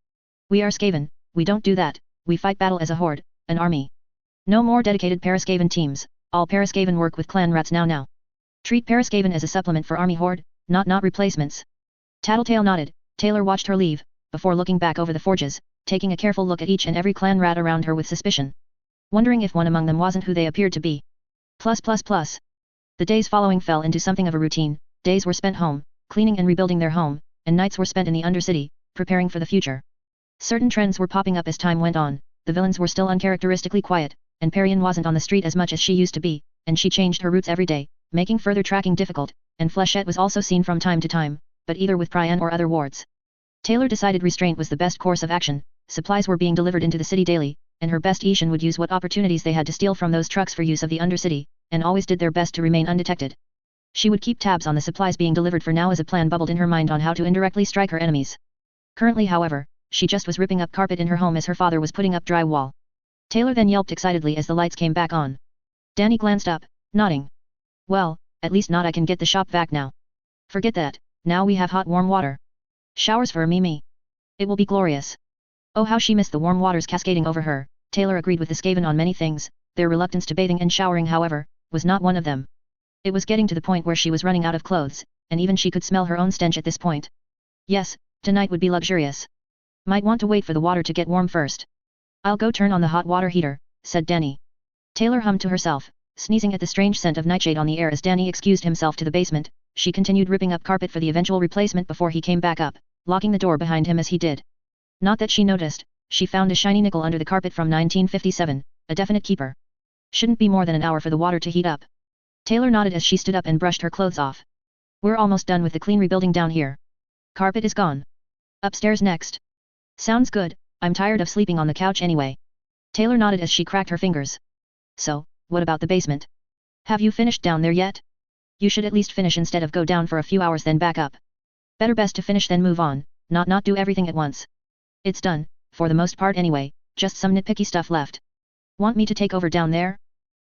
We are Skaven, we don't do that, we fight battle as a horde, an army. No more dedicated Paraskaven teams, all Paraskaven work with clan rats now. Treat Paraskaven as a supplement for army horde, not replacements. Tattletale nodded. Taylor watched her leave, before looking back over the forges, taking a careful look at each and every clan rat around her with suspicion. Wondering if one among them wasn't who they appeared to be. Plus. The days following fell into something of a routine. Days were spent home, cleaning and rebuilding their home, and nights were spent in the Undercity, preparing for the future. Certain trends were popping up as time went on. The villains were still uncharacteristically quiet, and Parian wasn't on the street as much as she used to be, and she changed her routes every day, making further tracking difficult, and Flechette was also seen from time to time, but either with Pryan or other wards. Taylor decided restraint was the best course of action. Supplies were being delivered into the city daily, and her best Ishan would use what opportunities they had to steal from those trucks for use of the Undercity, and always did their best to remain undetected. She would keep tabs on the supplies being delivered for now as a plan bubbled in her mind on how to indirectly strike her enemies. Currently however, she just was ripping up carpet in her home as her father was putting up drywall. Taylor then yelped excitedly as the lights came back on. Danny glanced up, nodding. Well, at least I can get the shop vac now. Forget that, now we have hot warm water. Showers for me. It will be glorious. Oh how she missed the warm waters cascading over her. Taylor agreed with the Skaven on many things, their reluctance to bathing and showering however, was not one of them. It was getting to the point where she was running out of clothes, and even she could smell her own stench at this point. Yes, tonight would be luxurious. Might want to wait for the water to get warm first. I'll go turn on the hot water heater, said Danny. Taylor hummed to herself, sneezing at the strange scent of nightshade on the air as Danny excused himself to the basement. She continued ripping up carpet for the eventual replacement before he came back up, locking the door behind him as he did. Not that she noticed, she found a shiny nickel under the carpet from 1957, a definite keeper. Shouldn't be more than an hour for the water to heat up. Taylor nodded as she stood up and brushed her clothes off. We're almost done with the clean rebuilding down here. Carpet is gone. Upstairs next. Sounds good, I'm tired of sleeping on the couch anyway. Taylor nodded as she cracked her fingers. So, what about the basement? Have you finished down there yet? You should at least finish instead of go down for a few hours then back up. Best to finish then move on, not do everything at once. It's done, for the most part anyway, just some nitpicky stuff left. Want me to take over down there?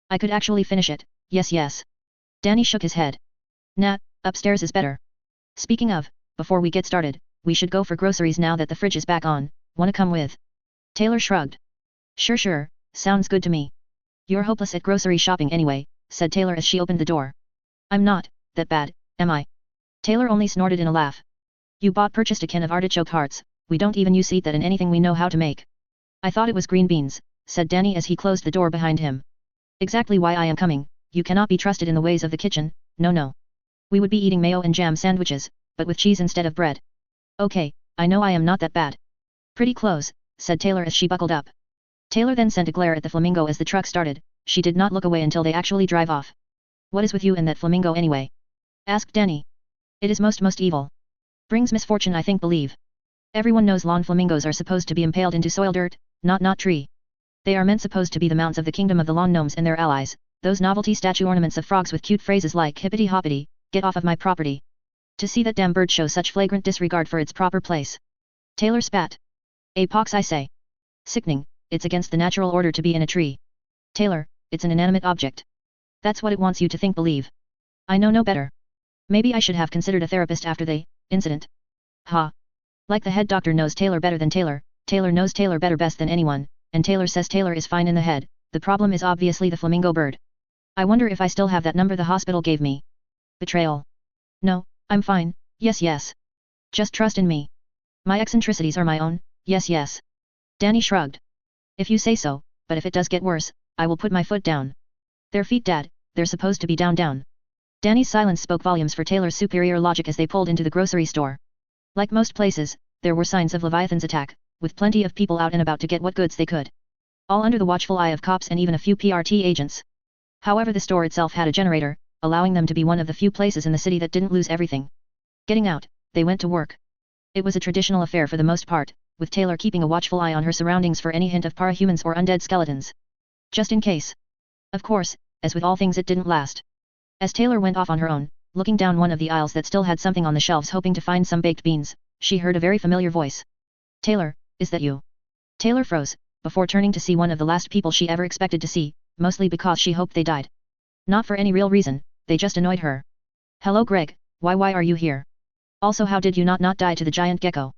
I could actually finish it, yes. Danny shook his head. Nah, upstairs is better. Speaking of, before we get started, we should go for groceries now that the fridge is back on, wanna come with? Taylor shrugged. Sure, sounds good to me. You're hopeless at grocery shopping anyway, said Taylor as she opened the door. I'm not that bad, am I? Taylor only snorted in a laugh. You purchased a can of artichoke hearts, we don't even use that in anything we know how to make. I thought it was green beans, said Danny as he closed the door behind him. Exactly why I am coming, you cannot be trusted in the ways of the kitchen, no. We would be eating mayo and jam sandwiches, but with cheese instead of bread. Okay, I know I am not that bad. Pretty close, said Taylor as she buckled up. Taylor then sent a glare at the flamingo as the truck started, she did not look away until they actually drive off. What is with you and that flamingo anyway? Asked Danny. It is most evil. Brings misfortune I think believe. Everyone knows lawn flamingos are supposed to be impaled into soil dirt, not tree. They are meant supposed to be the mounts of the kingdom of the lawn gnomes and their allies, those novelty statue ornaments of frogs with cute phrases like hippity hoppity, get off of my property. To see that damn bird show such flagrant disregard for its proper place. Taylor spat. Apox I say. Sickening, it's against the natural order to be in a tree. Taylor, it's an inanimate object. That's what it wants you to think believe. I know no better. Maybe I should have considered a therapist after the incident. Ha. Like the head doctor knows Taylor better than Taylor knows Taylor better best than anyone, and Taylor says Taylor is fine in the head, the problem is obviously the flamingo bird. I wonder if I still have that number the hospital gave me. Betrayal. No, I'm fine, yes. Just trust in me. My eccentricities are my own, yes. Danny shrugged. If you say so, but if it does get worse, I will put my foot down. Their feet Dad, they're supposed to be down. Danny's silence spoke volumes for Taylor's superior logic as they pulled into the grocery store. Like most places, there were signs of Leviathan's attack, with plenty of people out and about to get what goods they could. All under the watchful eye of cops and even a few PRT agents. However, the store itself had a generator, allowing them to be one of the few places in the city that didn't lose everything. Getting out, they went to work. It was a traditional affair for the most part, with Taylor keeping a watchful eye on her surroundings for any hint of parahumans or undead skeletons. Just in case. Of course, as with all things it didn't last. As Taylor went off on her own, looking down one of the aisles that still had something on the shelves hoping to find some baked beans, she heard a very familiar voice. Taylor, is that you? Taylor froze, before turning to see one of the last people she ever expected to see, mostly because she hoped they died. Not for any real reason, they just annoyed her. Hello Greg, why are you here? Also how did you not die to the giant gecko?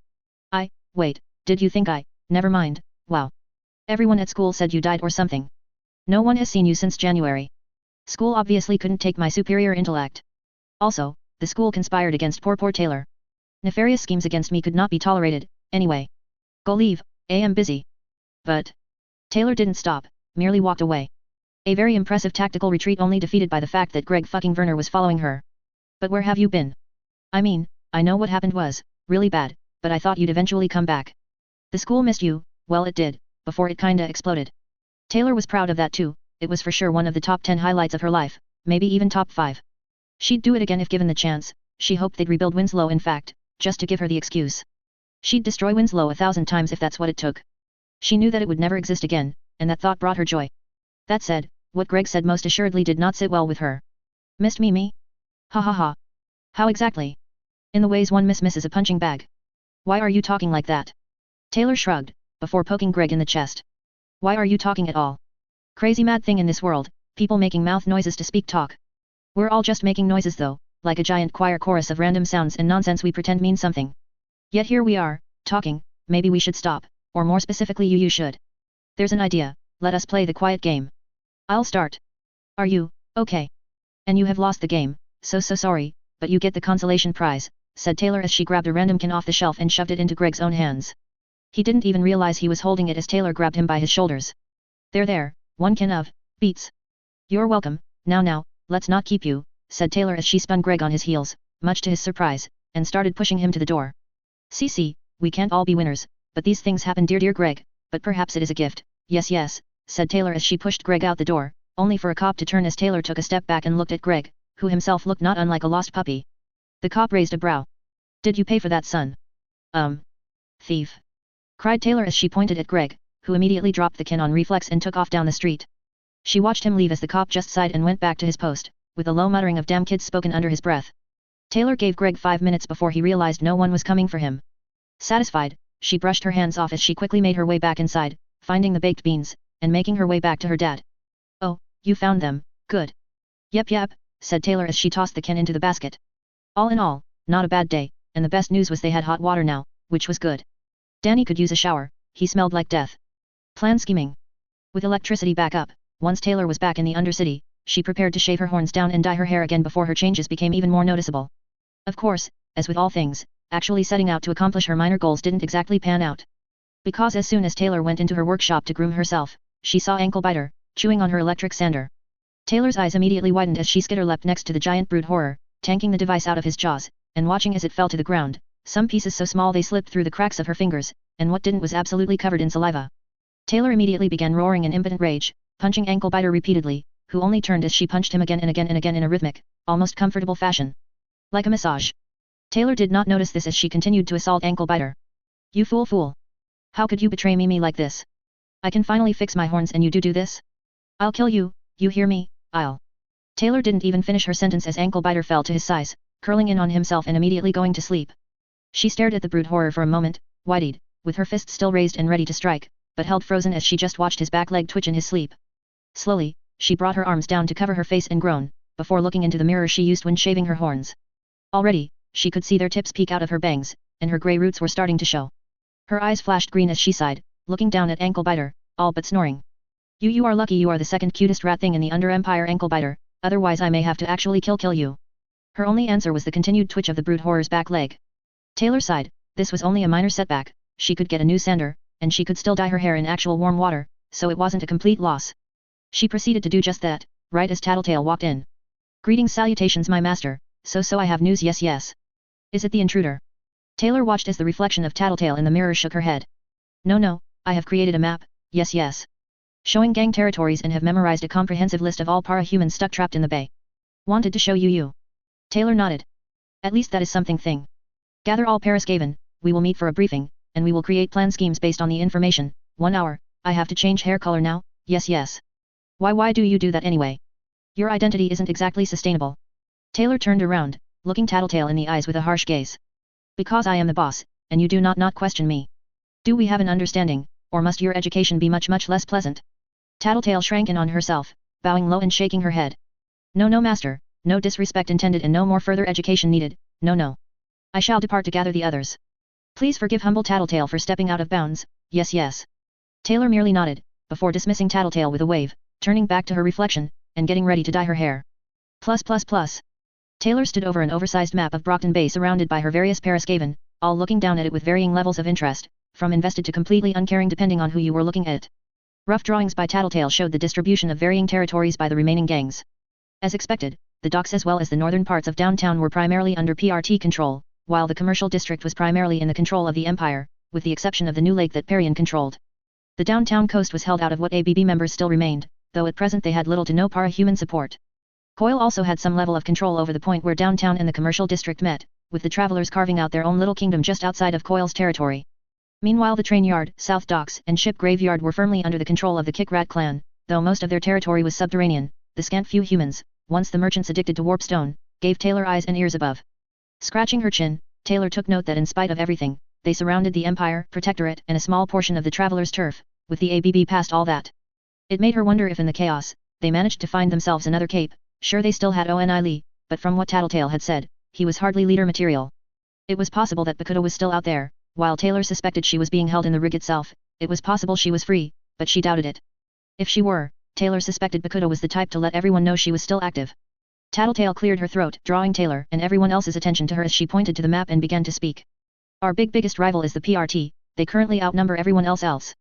Wait, did you think never mind, wow. Everyone at school said you died or something. No one has seen you since January. School obviously couldn't take my superior intellect. Also, the school conspired against poor Taylor. Nefarious schemes against me could not be tolerated, anyway. Go leave, I am busy. But Taylor didn't stop, merely walked away. A very impressive tactical retreat only defeated by the fact that Greg fucking Werner was following her. But where have you been? I mean, I know what happened was really bad, but I thought you'd eventually come back. The school missed you, well it did, before it kinda exploded. Taylor was proud of that too, it was for sure one of the top 10 highlights of her life, maybe even top 5. She'd do it again if given the chance, she hoped they'd rebuild Winslow in fact, just to give her the excuse. She'd destroy Winslow 1,000 times if that's what it took. She knew that it would never exist again, and that thought brought her joy. That said, what Greg said most assuredly did not sit well with her. Missed me? Ha. How exactly? In the ways one misses a punching bag. Why are you talking like that? Taylor shrugged, before poking Greg in the chest. Why are you talking at all? Crazy mad thing in this world, people making mouth noises to speak talk. We're all just making noises though, like a giant choir chorus of random sounds and nonsense we pretend mean something. Yet here we are, talking, maybe we should stop, or more specifically you should. There's an idea, let us play the quiet game. I'll start. Are you, okay? And you have lost the game, so sorry, but you get the consolation prize, said Taylor as she grabbed a random can off the shelf and shoved it into Greg's own hands. He didn't even realize he was holding it as Taylor grabbed him by his shoulders. There, one can of beets. You're welcome, now, let's not keep you, said Taylor as she spun Greg on his heels, much to his surprise, and started pushing him to the door. See, we can't all be winners, but these things happen dear Greg, but perhaps it is a gift, yes, said Taylor as she pushed Greg out the door, only for a cop to turn as Taylor took a step back and looked at Greg, who himself looked not unlike a lost puppy. The cop raised a brow. Did you pay for that son? Thief! Cried Taylor as she pointed at Greg, who immediately dropped the can on reflex and took off down the street. She watched him leave as the cop just sighed and went back to his post, with a low muttering of damn kids spoken under his breath. Taylor gave Greg 5 minutes before he realized no one was coming for him. Satisfied, she brushed her hands off as she quickly made her way back inside, finding the baked beans, and making her way back to her dad. Oh, you found them, good. Yep, said Taylor as she tossed the can into the basket. All in all, not a bad day, and the best news was they had hot water now, which was good. Danny could use a shower, he smelled like death. Plan scheming. With electricity back up, once Taylor was back in the Undercity, she prepared to shave her horns down and dye her hair again before her changes became even more noticeable. Of course, as with all things, actually setting out to accomplish her minor goals didn't exactly pan out. Because as soon as Taylor went into her workshop to groom herself, she saw Ankle-Biter, chewing on her electric sander. Taylor's eyes immediately widened as she skitter-leapt next to the giant brute horror, tanking the device out of his jaws, and watching as it fell to the ground, some pieces so small they slipped through the cracks of her fingers, and what didn't was absolutely covered in saliva. Taylor immediately began roaring in impotent rage, punching Ankle-Biter repeatedly, who only turned as she punched him again and again and again in a rhythmic, almost comfortable fashion. Like a massage. Taylor did not notice this as she continued to assault Ankle-Biter. You fool. How could you betray me like this? I can finally fix my horns and you do this? I'll kill you, you hear me, I'll. Taylor didn't even finish her sentence as Ankle-Biter fell to his size, curling in on himself and immediately going to sleep. She stared at the brute horror for a moment, wide-eyed, with her fists still raised and ready to strike, but held frozen as she just watched his back leg twitch in his sleep. Slowly, she brought her arms down to cover her face and groan, before looking into the mirror she used when shaving her horns. Already, she could see their tips peek out of her bangs, and her grey roots were starting to show. Her eyes flashed green as she sighed, looking down at Ankle-Biter, all but snoring. You are lucky you are the second cutest rat thing in the Under Empire, Ankle-Biter, otherwise I may have to actually kill you. Her only answer was the continued twitch of the brute horror's back leg. Taylor sighed, this was only a minor setback, she could get a new sander, and she could still dye her hair in actual warm water, so it wasn't a complete loss. She proceeded to do just that, right as Tattletale walked in. Greetings, salutations my master, so I have news, yes. Is it the intruder? Taylor watched as the reflection of Tattletale in the mirror shook her head. No, I have created a map, yes. Showing gang territories and have memorized a comprehensive list of all para-humans stuck trapped in the bay. Wanted to show you. Taylor nodded. At least that is something. Gather all Skaven, we will meet for a briefing, and we will create plan schemes based on the information. 1 hour, I have to change hair color now, yes. Why do you do that anyway? Your identity isn't exactly sustainable. Taylor turned around, looking Tattletale in the eyes with a harsh gaze. Because I am the boss, and you do not question me. Do we have an understanding, or must your education be much less pleasant? Tattletale shrank in on herself, bowing low and shaking her head. No master, no disrespect intended and no more further education needed, no. I shall depart to gather the others. Please forgive humble Tattletale for stepping out of bounds, yes. Taylor merely nodded, before dismissing Tattletale with a wave, turning back to her reflection, and getting ready to dye her hair. Plus. Taylor stood over an oversized map of Brockton Bay surrounded by her various Skaven, all looking down at it with varying levels of interest, from invested to completely uncaring depending on who you were looking at. Rough drawings by Tattletale showed the distribution of varying territories by the remaining gangs. As expected, the docks as well as the northern parts of downtown were primarily under PRT control, while the commercial district was primarily in the control of the Empire, with the exception of the new lake that Parian controlled. The downtown coast was held out of what ABB members still remained, though at present they had little to no para-human support. Coil also had some level of control over the point where downtown and the commercial district met, with the travelers carving out their own little kingdom just outside of Coil's territory. Meanwhile the train yard, south docks, and ship graveyard were firmly under the control of the Kickrat clan, though most of their territory was subterranean. The scant few humans, once the merchants addicted to warpstone, gave Taylor eyes and ears above. Scratching her chin, Taylor took note that in spite of everything, they surrounded the Empire, Protectorate, and a small portion of the travelers' turf, with the ABB past all that. It made her wonder if in the chaos, they managed to find themselves another cape. Sure they still had Oni Lee, but from what Tattletale had said, he was hardly leader material. It was possible that Bakuto was still out there, while Taylor suspected she was being held in the rig itself. It was possible she was free, but she doubted it. If she were, Taylor suspected Bakuto was the type to let everyone know she was still active. Tattletale cleared her throat, drawing Taylor and everyone else's attention to her as she pointed to the map and began to speak. Our biggest rival is the PRT, they currently outnumber everyone else.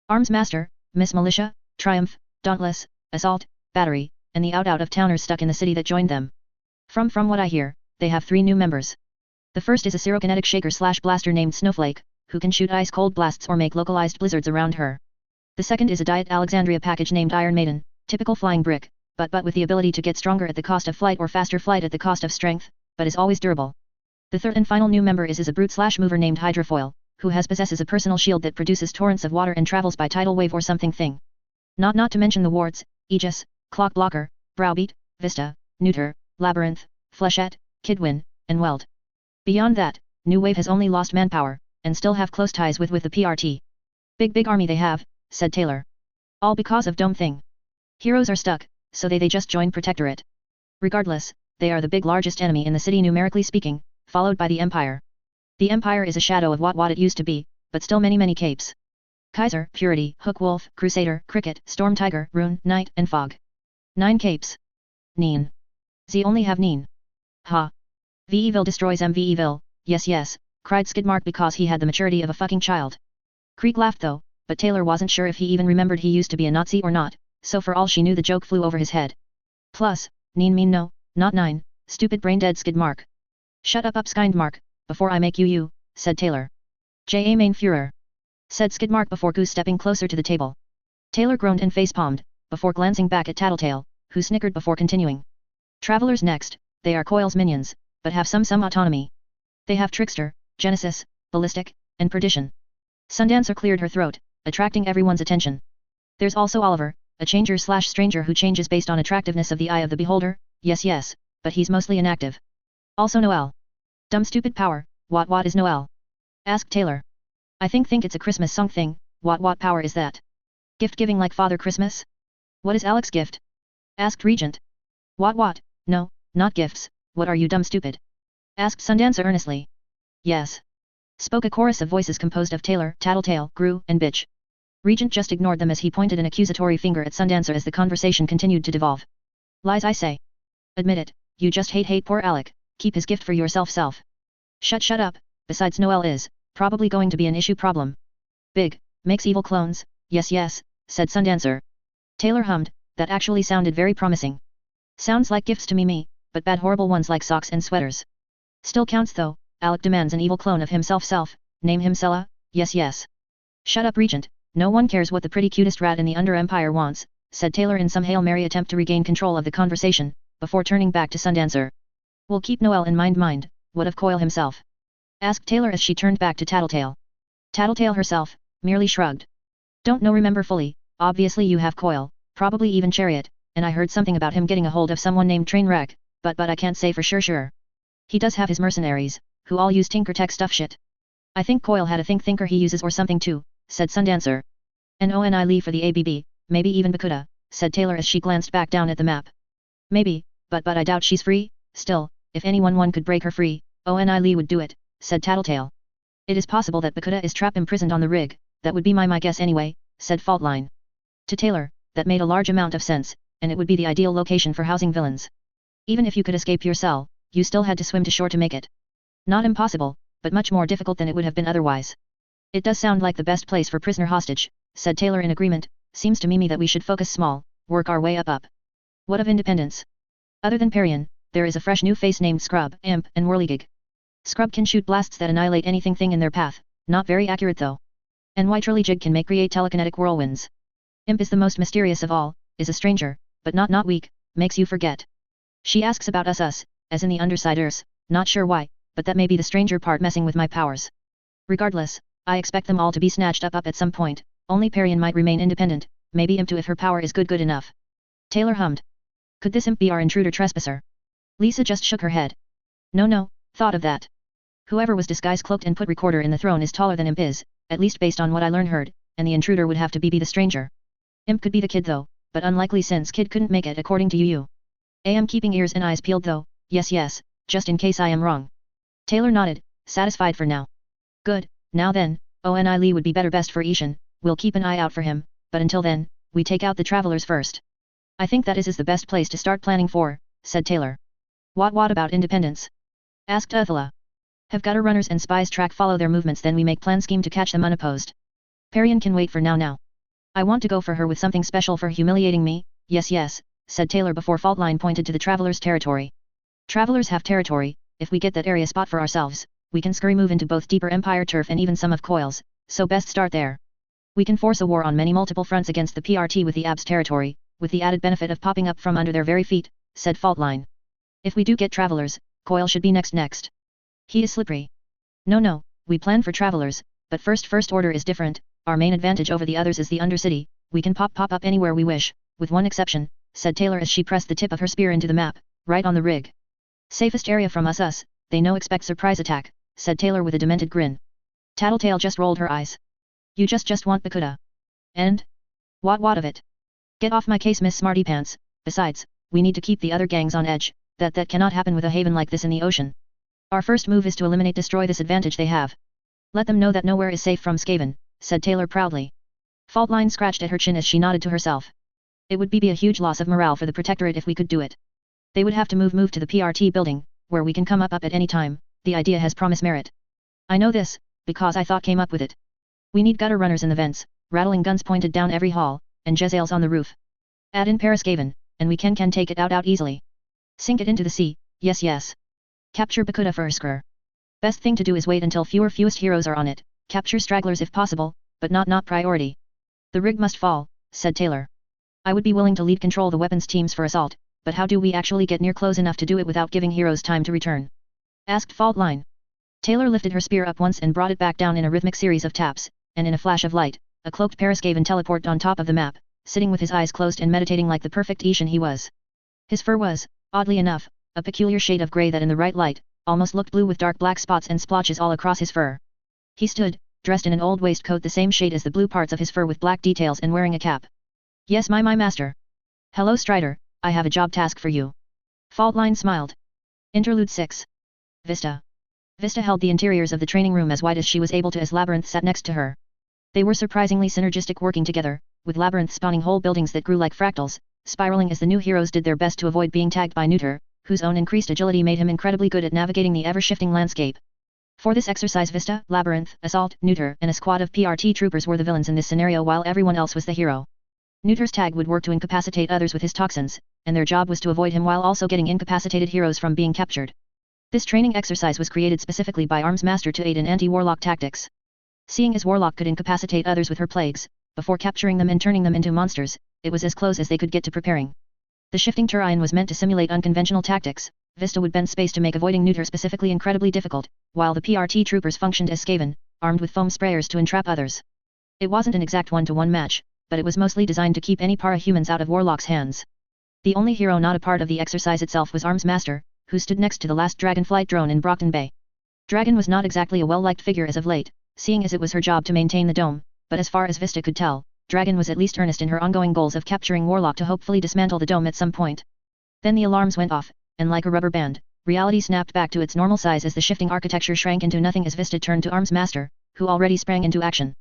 Arms Master, Miss Militia, Triumph, Dauntless, Assault, Battery, and the out-of-towners stuck in the city that joined them. From what I hear, they have 3 new members. The first is a serokinetic shaker/blaster named Snowflake, who can shoot ice-cold blasts or make localized blizzards around her. The second is a Diet Alexandria package named Iron Maiden, typical flying brick, but with the ability to get stronger at the cost of flight or faster flight at the cost of strength, but is always durable. The third and final new member is a brute/mover named Hydrofoil, who possesses a personal shield that produces torrents of water and travels by tidal wave or something thing. Not to mention the wards, Aegis, Clock Blocker, Browbeat, Vista, Neuter, Labyrinth, Flechette, Kidwin, and Weld. Beyond that, New Wave has only lost manpower, and still have close ties with the PRT. Big army they have, said Taylor. All because of Dome thing. Heroes are stuck, so they just joined Protectorate. Regardless, they are the largest enemy in the city numerically speaking, followed by the Empire. The Empire is a shadow of what it used to be, but still many capes. Kaiser, Purity, Hook Wolf, Crusader, Cricket, Storm Tiger, Rune, Knight, and Fog. 9 capes. Neen. Ze only have Neen. Ha. V Evil destroys MV Evil, yes, cried Skidmark because he had the maturity of a fucking child. Creek laughed though, but Taylor wasn't sure if he even remembered he used to be a Nazi or not, so for all she knew the joke flew over his head. Plus, Neen mean no, not 9, stupid brain-dead Skidmark. Shut up Skindmark, before I make you, said Taylor. J.A. main Führer. Said Skidmark before goose stepping closer to the table. Taylor groaned and face-palmed, before glancing back at Tattletale, who snickered before continuing. Travelers next, they are Coil's minions, but have some autonomy. They have Trickster, Genesis, Ballistic, and Perdition. Sundancer cleared her throat, attracting everyone's attention. There's also Oliver, a changer/stranger who changes based on attractiveness of the eye of the beholder, yes, but he's mostly inactive. Also Noel. Dumb stupid power, what is Noel? Asked Taylor. I think it's a Christmas song thing, what power is that? Gift giving like Father Christmas? What is Alex's gift? Asked Regent. What? No, not gifts, what are you dumb stupid? Asked Sundancer earnestly. Yes. Spoke a chorus of voices composed of Taylor, Tattletale, Gru, and Bitch. Regent just ignored them as he pointed an accusatory finger at Sundancer as the conversation continued to devolve. Lies I say. Admit it, you just hate poor Alec, keep his gift for yourself. Shut up, besides Noel is, probably going to be an issue problem. Big, makes evil clones, yes, said Sundancer. Taylor hummed, that actually sounded very promising. Sounds like gifts to me, but bad horrible ones like socks and sweaters. Still counts though, Alec demands an evil clone of himself, name him Sella, yes. Shut up Regent, no one cares what the pretty cutest rat in the Under Empire wants, said Taylor in some Hail Mary attempt to regain control of the conversation, before turning back to Sundancer. We'll keep Noel in mind, what of Coil himself? Asked Taylor as she turned back to Tattletale. Tattletale herself, merely shrugged. Don't know remember fully, obviously you have Coil, probably even Chariot, and I heard something about him getting a hold of someone named Trainwreck, but I can't say for sure. He does have his mercenaries, who all use Tinker Tech stuff shit. I think Coil had a thinker he uses or something too, said Sundancer. And Oni Lee for the ABB, maybe even Bakuda, said Taylor as she glanced back down at the map. Maybe, but I doubt she's free, still, if anyone could break her free, Oni Lee would do it, said Tattletale. It is possible that Bakuda is trapped imprisoned on the rig, that would be my guess anyway, said Faultline. To Taylor, that made a large amount of sense, and it would be the ideal location for housing villains. Even if you could escape your cell, you still had to swim to shore to make it. Not impossible, but much more difficult than it would have been otherwise. It does sound like the best place for prisoner hostage, said Taylor in agreement. Seems to me that we should focus small, work our way up. What of Independence? Other than Parian, there is a fresh new face named Scrub, Imp, and Whirligig. Scrub can shoot blasts that annihilate anything in their path, not very accurate though. And Whirligig can create telekinetic whirlwinds. Imp is the most mysterious of all, is a stranger, but not weak, makes you forget. She asks about us, as in the Undersiders, not sure why, but that may be the stranger part messing with my powers. Regardless, I expect them all to be snatched up at some point, only Parian might remain independent, maybe Imp too if her power is good enough. Taylor hummed. Could this Imp be our intruder trespasser? Lisa just shook her head. No, thought of that. Whoever was disguise cloaked and put recorder in the throne is taller than Imp is, at least based on what I heard, and the intruder would have to be the stranger. Imp could be the kid though, but unlikely since kid couldn't make it according to you. I am keeping ears and eyes peeled though, yes, just in case I am wrong. Taylor nodded, satisfied for now. Good, now then, Oni Lee would be best for Ishan, we'll keep an eye out for him, but until then, we take out the travelers first. I think that is the best place to start planning for, said Taylor. What about Independence? Asked Uthula. Have gutter runners and spies follow their movements, then we make plan scheme to catch them unopposed. Parian can wait for now. I want to go for her with something special for humiliating me, yes, said Taylor before Faultline pointed to the travelers' territory. Travelers have territory, if we get that area spot for ourselves, we can scurry move into both deeper Empire turf and even some of Coil's, so best start there. We can force a war on multiple fronts against the PRT with the ABS territory, with the added benefit of popping up from under their very feet, said Faultline. If we do get travelers, Coil should be next. He is slippery. No, we plan for travelers, but first order is different. Our main advantage over the others is the Undercity. We can pop up anywhere we wish, with one exception," said Taylor as she pressed the tip of her spear into the map, right on the rig. "Safest area from us, they no expect surprise attack," said Taylor with a demented grin. Tattletale just rolled her eyes. "You just want Bakuda. And? What of it? Get off my case, Miss Smartypants. Besides, we need to keep the other gangs on edge. That cannot happen with a haven like this in the ocean. Our first move is to destroy this advantage they have. Let them know that nowhere is safe from Skaven," said Taylor proudly. Faultline scratched at her chin as she nodded to herself. "It would be a huge loss of morale for the Protectorate if we could do it. They would have to move to the PRT building, where we can come up at any time. The idea has promise merit. I know this, because I came up with it. We need gutter runners in the vents, rattling guns pointed down every hall, and Jezzails on the roof. Add in Paraskaven, and we can take it out easily. Sink it into the sea, yes. Capture Bakuda first. Best thing to do is wait until fewest heroes are on it, capture stragglers if possible, but not priority. The rig must fall," said Taylor. "I would be willing to lead control the weapons teams for assault, but how do we actually get near close enough to do it without giving heroes time to return?" asked Faultline. Taylor lifted her spear up once and brought it back down in a rhythmic series of taps, and in a flash of light, a cloaked Paraskaven teleported on top of the map, sitting with his eyes closed and meditating like the perfect Ishan he was. His fur was, oddly enough, a peculiar shade of grey that in the right light, almost looked blue with dark black spots and splotches all across his fur. He stood, dressed in an old waistcoat the same shade as the blue parts of his fur with black details and wearing a cap. "Yes, my master. Hello Strider, I have a job task for you." Faultline smiled. Interlude 6. Vista. Vista held the interiors of the training room as wide as she was able to as Labyrinth sat next to her. They were surprisingly synergistic working together, with Labyrinth spawning whole buildings that grew like fractals, spiraling as the new heroes did their best to avoid being tagged by Neuter, whose own increased agility made him incredibly good at navigating the ever-shifting landscape. For this exercise Vista, Labyrinth, Assault, Neuter, and a squad of PRT troopers were the villains in this scenario while everyone else was the hero. Neuter's tag would work to incapacitate others with his toxins, and their job was to avoid him while also getting incapacitated heroes from being captured. This training exercise was created specifically by Arms Master to aid in anti-warlock tactics. Seeing as Warlock could incapacitate others with her plagues, before capturing them and turning them into monsters, it was as close as they could get to preparing. The shifting terrain was meant to simulate unconventional tactics. Vista would bend space to make avoiding Neuter specifically incredibly difficult, while the PRT troopers functioned as Skaven, armed with foam sprayers to entrap others. It wasn't an exact one-to-one match, but it was mostly designed to keep any para-humans out of Warlock's hands. The only hero not a part of the exercise itself was Arms Master, who stood next to the last Dragonflight drone in Brockton Bay. Dragon was not exactly a well-liked figure as of late, seeing as it was her job to maintain the dome, but as far as Vista could tell, Dragon was at least earnest in her ongoing goals of capturing Warlock to hopefully dismantle the dome at some point. Then the alarms went off, and like a rubber band, reality snapped back to its normal size as the shifting architecture shrank into nothing as Vista turned to Arms Master, who already sprang into action.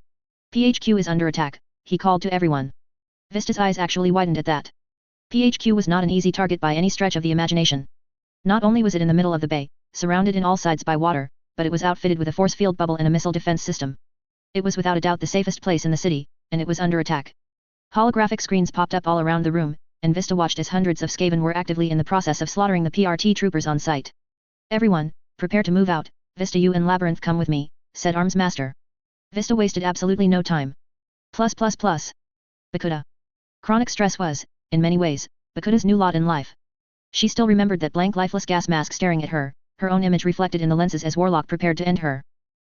"PHQ is under attack," he called to everyone. Vista's eyes actually widened at that. PHQ was not an easy target by any stretch of the imagination. Not only was it in the middle of the bay, surrounded in all sides by water, but it was outfitted with a force field bubble and a missile defense system. It was without a doubt the safest place in the city, and it was under attack. Holographic screens popped up all around the room, and Vista watched as hundreds of Skaven were actively in the process of slaughtering the PRT troopers on site. "Everyone, prepare to move out. Vista, you and Labyrinth come with me," said Arms Master. Vista wasted absolutely no time. Bakuda. Chronic stress was, in many ways, Bakuda's new lot in life. She still remembered that blank lifeless gas mask staring at her, her own image reflected in the lenses as Warlock prepared to end her.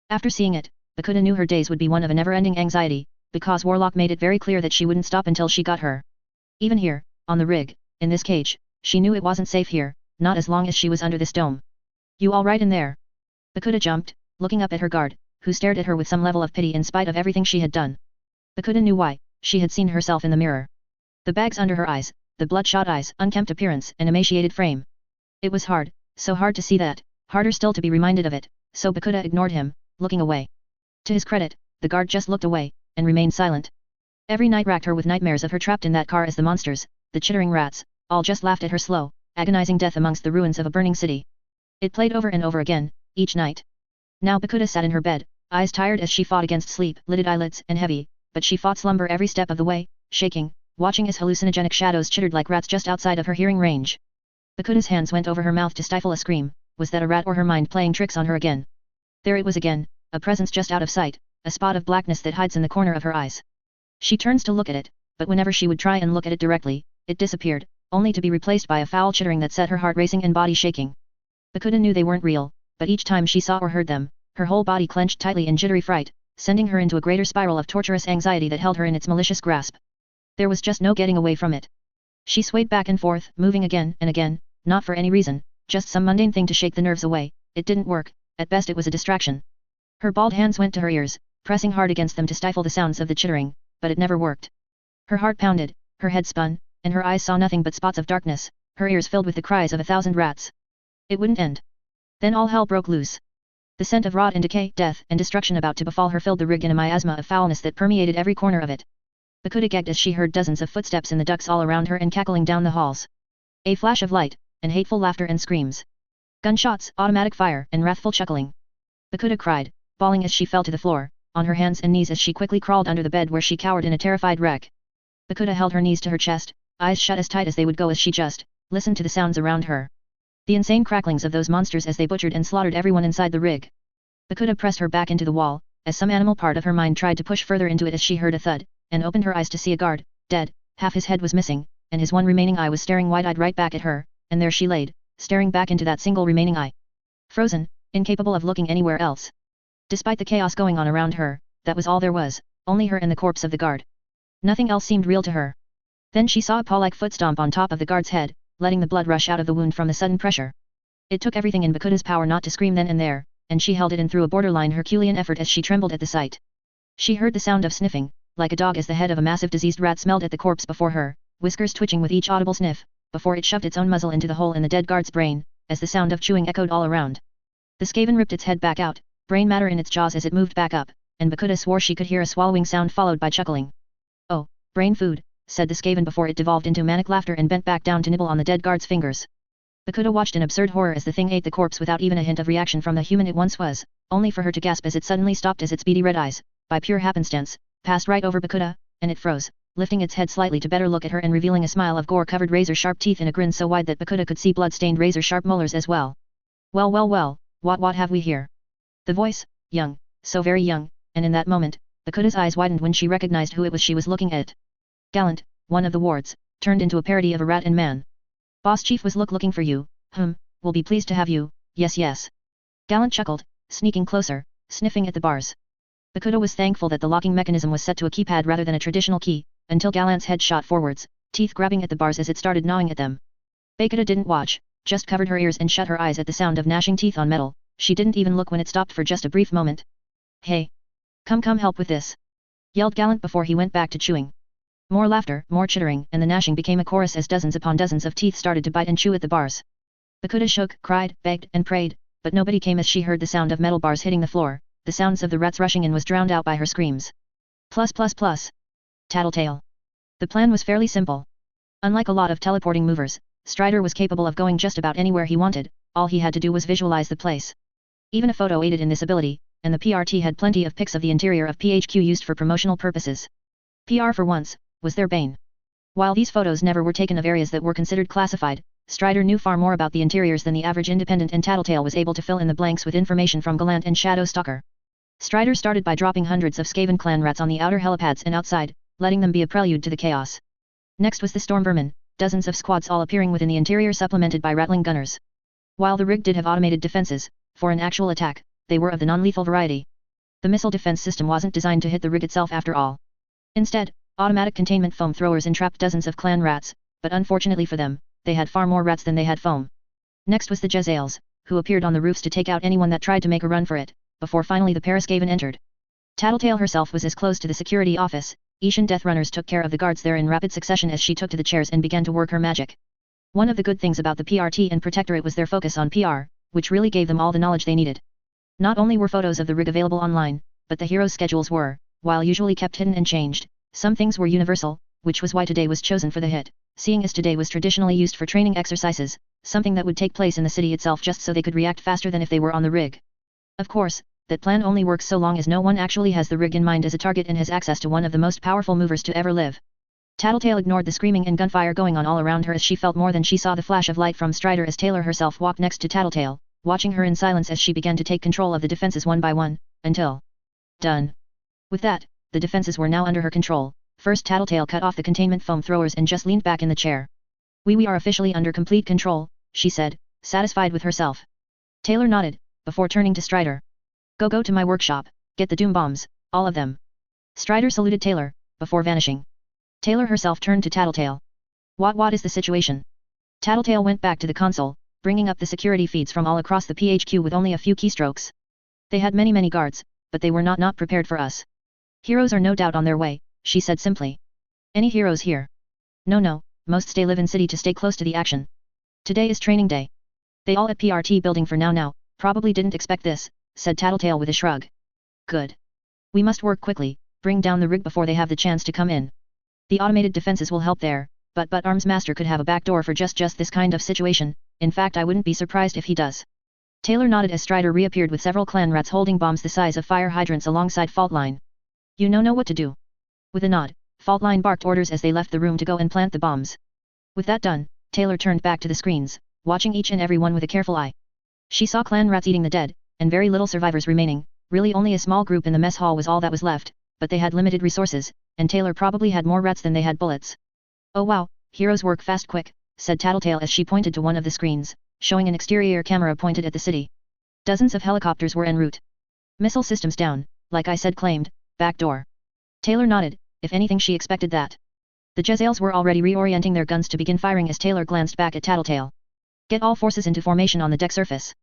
After seeing it, Bakuda knew her days would be one of a never-ending anxiety, because Warlock made it very clear that she wouldn't stop until she got her. Even here, on the rig, in this cage, she knew it wasn't safe here, not as long as she was under this dome. "You all right in there?" Bakuda jumped, looking up at her guard, who stared at her with some level of pity in spite of everything she had done. Bakuda knew why. She had seen herself in the mirror. The bags under her eyes, the bloodshot eyes, unkempt appearance, and emaciated frame. It was hard, so hard to see that, harder still to be reminded of it, so Bakuda ignored him, looking away. To his credit, the guard just looked away, and remained silent. Every night racked her with nightmares of her trapped in that car as the monsters, the chittering rats, all just laughed at her slow, agonizing death amongst the ruins of a burning city. It played over and over again, each night. Now Bakuda sat in her bed, eyes tired as she fought against sleep, lidded eyelids and heavy, but she fought slumber every step of the way, shaking, watching as hallucinogenic shadows chittered like rats just outside of her hearing range. Bakuda's hands went over her mouth to stifle a scream. Was that a rat or her mind playing tricks on her again? There it was again, a presence just out of sight, a spot of blackness that hides in the corner of her eyes. She turns to look at it, but whenever she would try and look at it directly, it disappeared, only to be replaced by a foul chittering that set her heart racing and body shaking. Bakuda knew they weren't real, but each time she saw or heard them, her whole body clenched tightly in jittery fright, sending her into a greater spiral of torturous anxiety that held her in its malicious grasp. There was just no getting away from it. She swayed back and forth, moving again and again, not for any reason, just some mundane thing to shake the nerves away. It didn't work, at best it was a distraction. Her bald hands went to her ears, pressing hard against them to stifle the sounds of the chittering, but it never worked. Her heart pounded, her head spun, and her eyes saw nothing but spots of darkness, her ears filled with the cries of 1,000 rats. It wouldn't end. Then all hell broke loose. The scent of rot and decay, death and destruction about to befall her filled the rig in a miasma of foulness that permeated every corner of it. Bakuda gagged as she heard dozens of footsteps in the ducts all around her and cackling down the halls. A flash of light, and hateful laughter and screams. Gunshots, automatic fire, and wrathful chuckling. Bakuda cried, bawling as she fell to the floor, on her hands and knees as she quickly crawled under the bed where she cowered in a terrified wreck. Bakuda held her knees to her chest, eyes shut as tight as they would go as she just listened to the sounds around her. The insane cracklings of those monsters as they butchered and slaughtered everyone inside the rig. Bakuda pressed her back into the wall, as some animal part of her mind tried to push further into it as she heard a thud, and opened her eyes to see a guard, dead, half his head was missing, and his one remaining eye was staring wide-eyed right back at her, and there she laid, staring back into that single remaining eye. Frozen, incapable of looking anywhere else. Despite the chaos going on around her, that was all there was, only her and the corpse of the guard. Nothing else seemed real to her. Then she saw a paw-like foot stomp on top of the guard's head, letting the blood rush out of the wound from the sudden pressure. It took everything in Bakuda's power not to scream then and there, and she held it in through a borderline Herculean effort as she trembled at the sight. She heard the sound of sniffing, like a dog as the head of a massive diseased rat smelled at the corpse before her, whiskers twitching with each audible sniff, before it shoved its own muzzle into the hole in the dead guard's brain, as the sound of chewing echoed all around. The Skaven ripped its head back out, brain matter in its jaws as it moved back up, and Bakuda swore she could hear a swallowing sound followed by chuckling. "Oh, brain food," said the Skaven before it devolved into manic laughter and bent back down to nibble on the dead guard's fingers. Bakuda watched in absurd horror as the thing ate the corpse without even a hint of reaction from the human it once was, only for her to gasp as it suddenly stopped as its beady red eyes, by pure happenstance, passed right over Bakuda, and it froze, lifting its head slightly to better look at her and revealing a smile of gore-covered razor-sharp teeth and a grin so wide that Bakuda could see blood-stained razor-sharp molars as well. Well, what have we here?" The voice, young, so very young, and in that moment, Bakuda's eyes widened when she recognized who it was she was looking at. Gallant, one of the wards, turned into a parody of a rat and man. "Boss Chief was looking for you, we'll be pleased to have you, yes. Gallant chuckled, sneaking closer, sniffing at the bars. Bakuda was thankful that the locking mechanism was set to a keypad rather than a traditional key, until Gallant's head shot forwards, teeth grabbing at the bars as it started gnawing at them. Bakuda didn't watch, just covered her ears and shut her eyes at the sound of gnashing teeth on metal. She didn't even look when it stopped for just a brief moment. "Hey! Come help with this!" yelled Gallant before he went back to chewing. More laughter, more chittering, and the gnashing became a chorus as dozens upon dozens of teeth started to bite and chew at the bars. Bakuda shook, cried, begged, and prayed, but nobody came as she heard the sound of metal bars hitting the floor. The sounds of the rats rushing in was drowned out by her screams. Plus. Tattletale. The plan was fairly simple. Unlike a lot of teleporting movers, Strider was capable of going just about anywhere he wanted. All he had to do was visualize the place. Even a photo aided in this ability, and the PRT had plenty of pics of the interior of PHQ used for promotional purposes. PR for once, was their bane. While these photos never were taken of areas that were considered classified, Strider knew far more about the interiors than the average independent, and Tattletale was able to fill in the blanks with information from Gallant and Shadow Stalker. Strider started by dropping hundreds of Skaven clan rats on the outer helipads and outside, letting them be a prelude to the chaos. Next was the storm vermin, dozens of squads all appearing within the interior supplemented by rattling gunners. While the rig did have automated defenses, for an actual attack, they were of the non-lethal variety. The missile defense system wasn't designed to hit the rig itself after all. Instead, automatic containment foam throwers entrapped dozens of clan rats, but unfortunately for them, they had far more rats than they had foam. Next was the Jezzails, who appeared on the roofs to take out anyone that tried to make a run for it, before finally the Paris Skaven entered. Tattletale herself was as close to the security office. Ishan Death Runners took care of the guards there in rapid succession as she took to the chairs and began to work her magic. One of the good things about the PRT and Protectorate was their focus on PR, which really gave them all the knowledge they needed. Not only were photos of the rig available online, but the heroes' schedules were, while usually kept hidden and changed, some things were universal, which was why today was chosen for the hit, seeing as today was traditionally used for training exercises, something that would take place in the city itself just so they could react faster than if they were on the rig. Of course, that plan only works so long as no one actually has the rig in mind as a target and has access to one of the most powerful movers to ever live. Tattletale ignored the screaming and gunfire going on all around her as she felt more than she saw the flash of light from Strider as Taylor herself walked next to Tattletale, watching her in silence as she began to take control of the defenses one by one, until done. With that, the defenses were now under her control. First Tattletale cut off the containment foam throwers and just leaned back in the chair. We are officially under complete control," she said, satisfied with herself. Taylor nodded, before turning to Strider. Go to my workshop, get the doom bombs, All of them. Strider saluted Taylor, before vanishing. Taylor herself turned to Tattletale. What is the situation? Tattletale went back to the console, bringing up the security feeds from all across the PHQ with only a few keystrokes. They had many guards, but they were not prepared for us. Heroes are no doubt on their way, she said simply. Any heroes here? No, most stay live in city to stay close to the action. Today is training day. They all at PRT building for now, probably didn't expect this, said Tattletale with a shrug. Good. We must work quickly, bring down the rig before they have the chance to come in. The automated defenses will help there, but Arms Master could have a backdoor for just this kind of situation, in fact I wouldn't be surprised if he does. Taylor nodded as Strider reappeared with several clan rats holding bombs the size of fire hydrants alongside Faultline. You know what to do. With a nod, Faultline barked orders as they left the room to go and plant the bombs. With that done, Taylor turned back to the screens, watching each and every one with a careful eye. She saw clan rats eating the dead, and very little survivors remaining, really only a small group in the mess hall was all that was left, but they had limited resources, and Taylor probably had more rats than they had bullets. Oh wow, heroes work fast quick, said Tattletale as she pointed to one of the screens, showing an exterior camera pointed at the city. Dozens of helicopters were en route. Missile systems down, like I said claimed, back door. Taylor nodded, if anything she expected that. The Jezzails were already reorienting their guns to begin firing as Taylor glanced back at Tattletale. Get all forces into formation on the deck surface.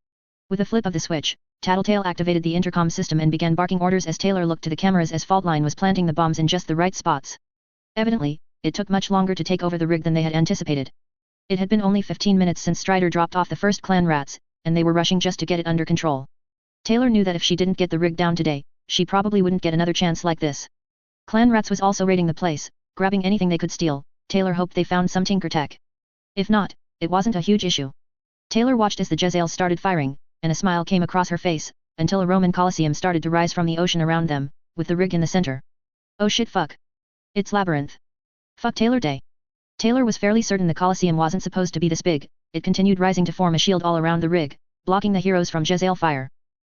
With a flip of the switch, Tattletale activated the intercom system and began barking orders as Taylor looked to the cameras as Faultline was planting the bombs in just the right spots. Evidently, it took much longer to take over the rig than they had anticipated. It had been only 15 minutes since Strider dropped off the first clan rats, and they were rushing just to get it under control. Taylor knew that if she didn't get the rig down today, she probably wouldn't get another chance like this. Clan rats was also raiding the place, grabbing anything they could steal. Taylor hoped they found some tinker tech. If not, it wasn't a huge issue. Taylor watched as the Jezzails started firing, and a smile came across her face, until a Roman Colosseum started to rise from the ocean around them, with the rig in the center. Oh shit fuck. It's Labyrinth. Fuck Taylor Day. Taylor was fairly certain the Colosseum wasn't supposed to be this big. It continued rising to form a shield all around the rig, blocking the heroes from Jezzail fire.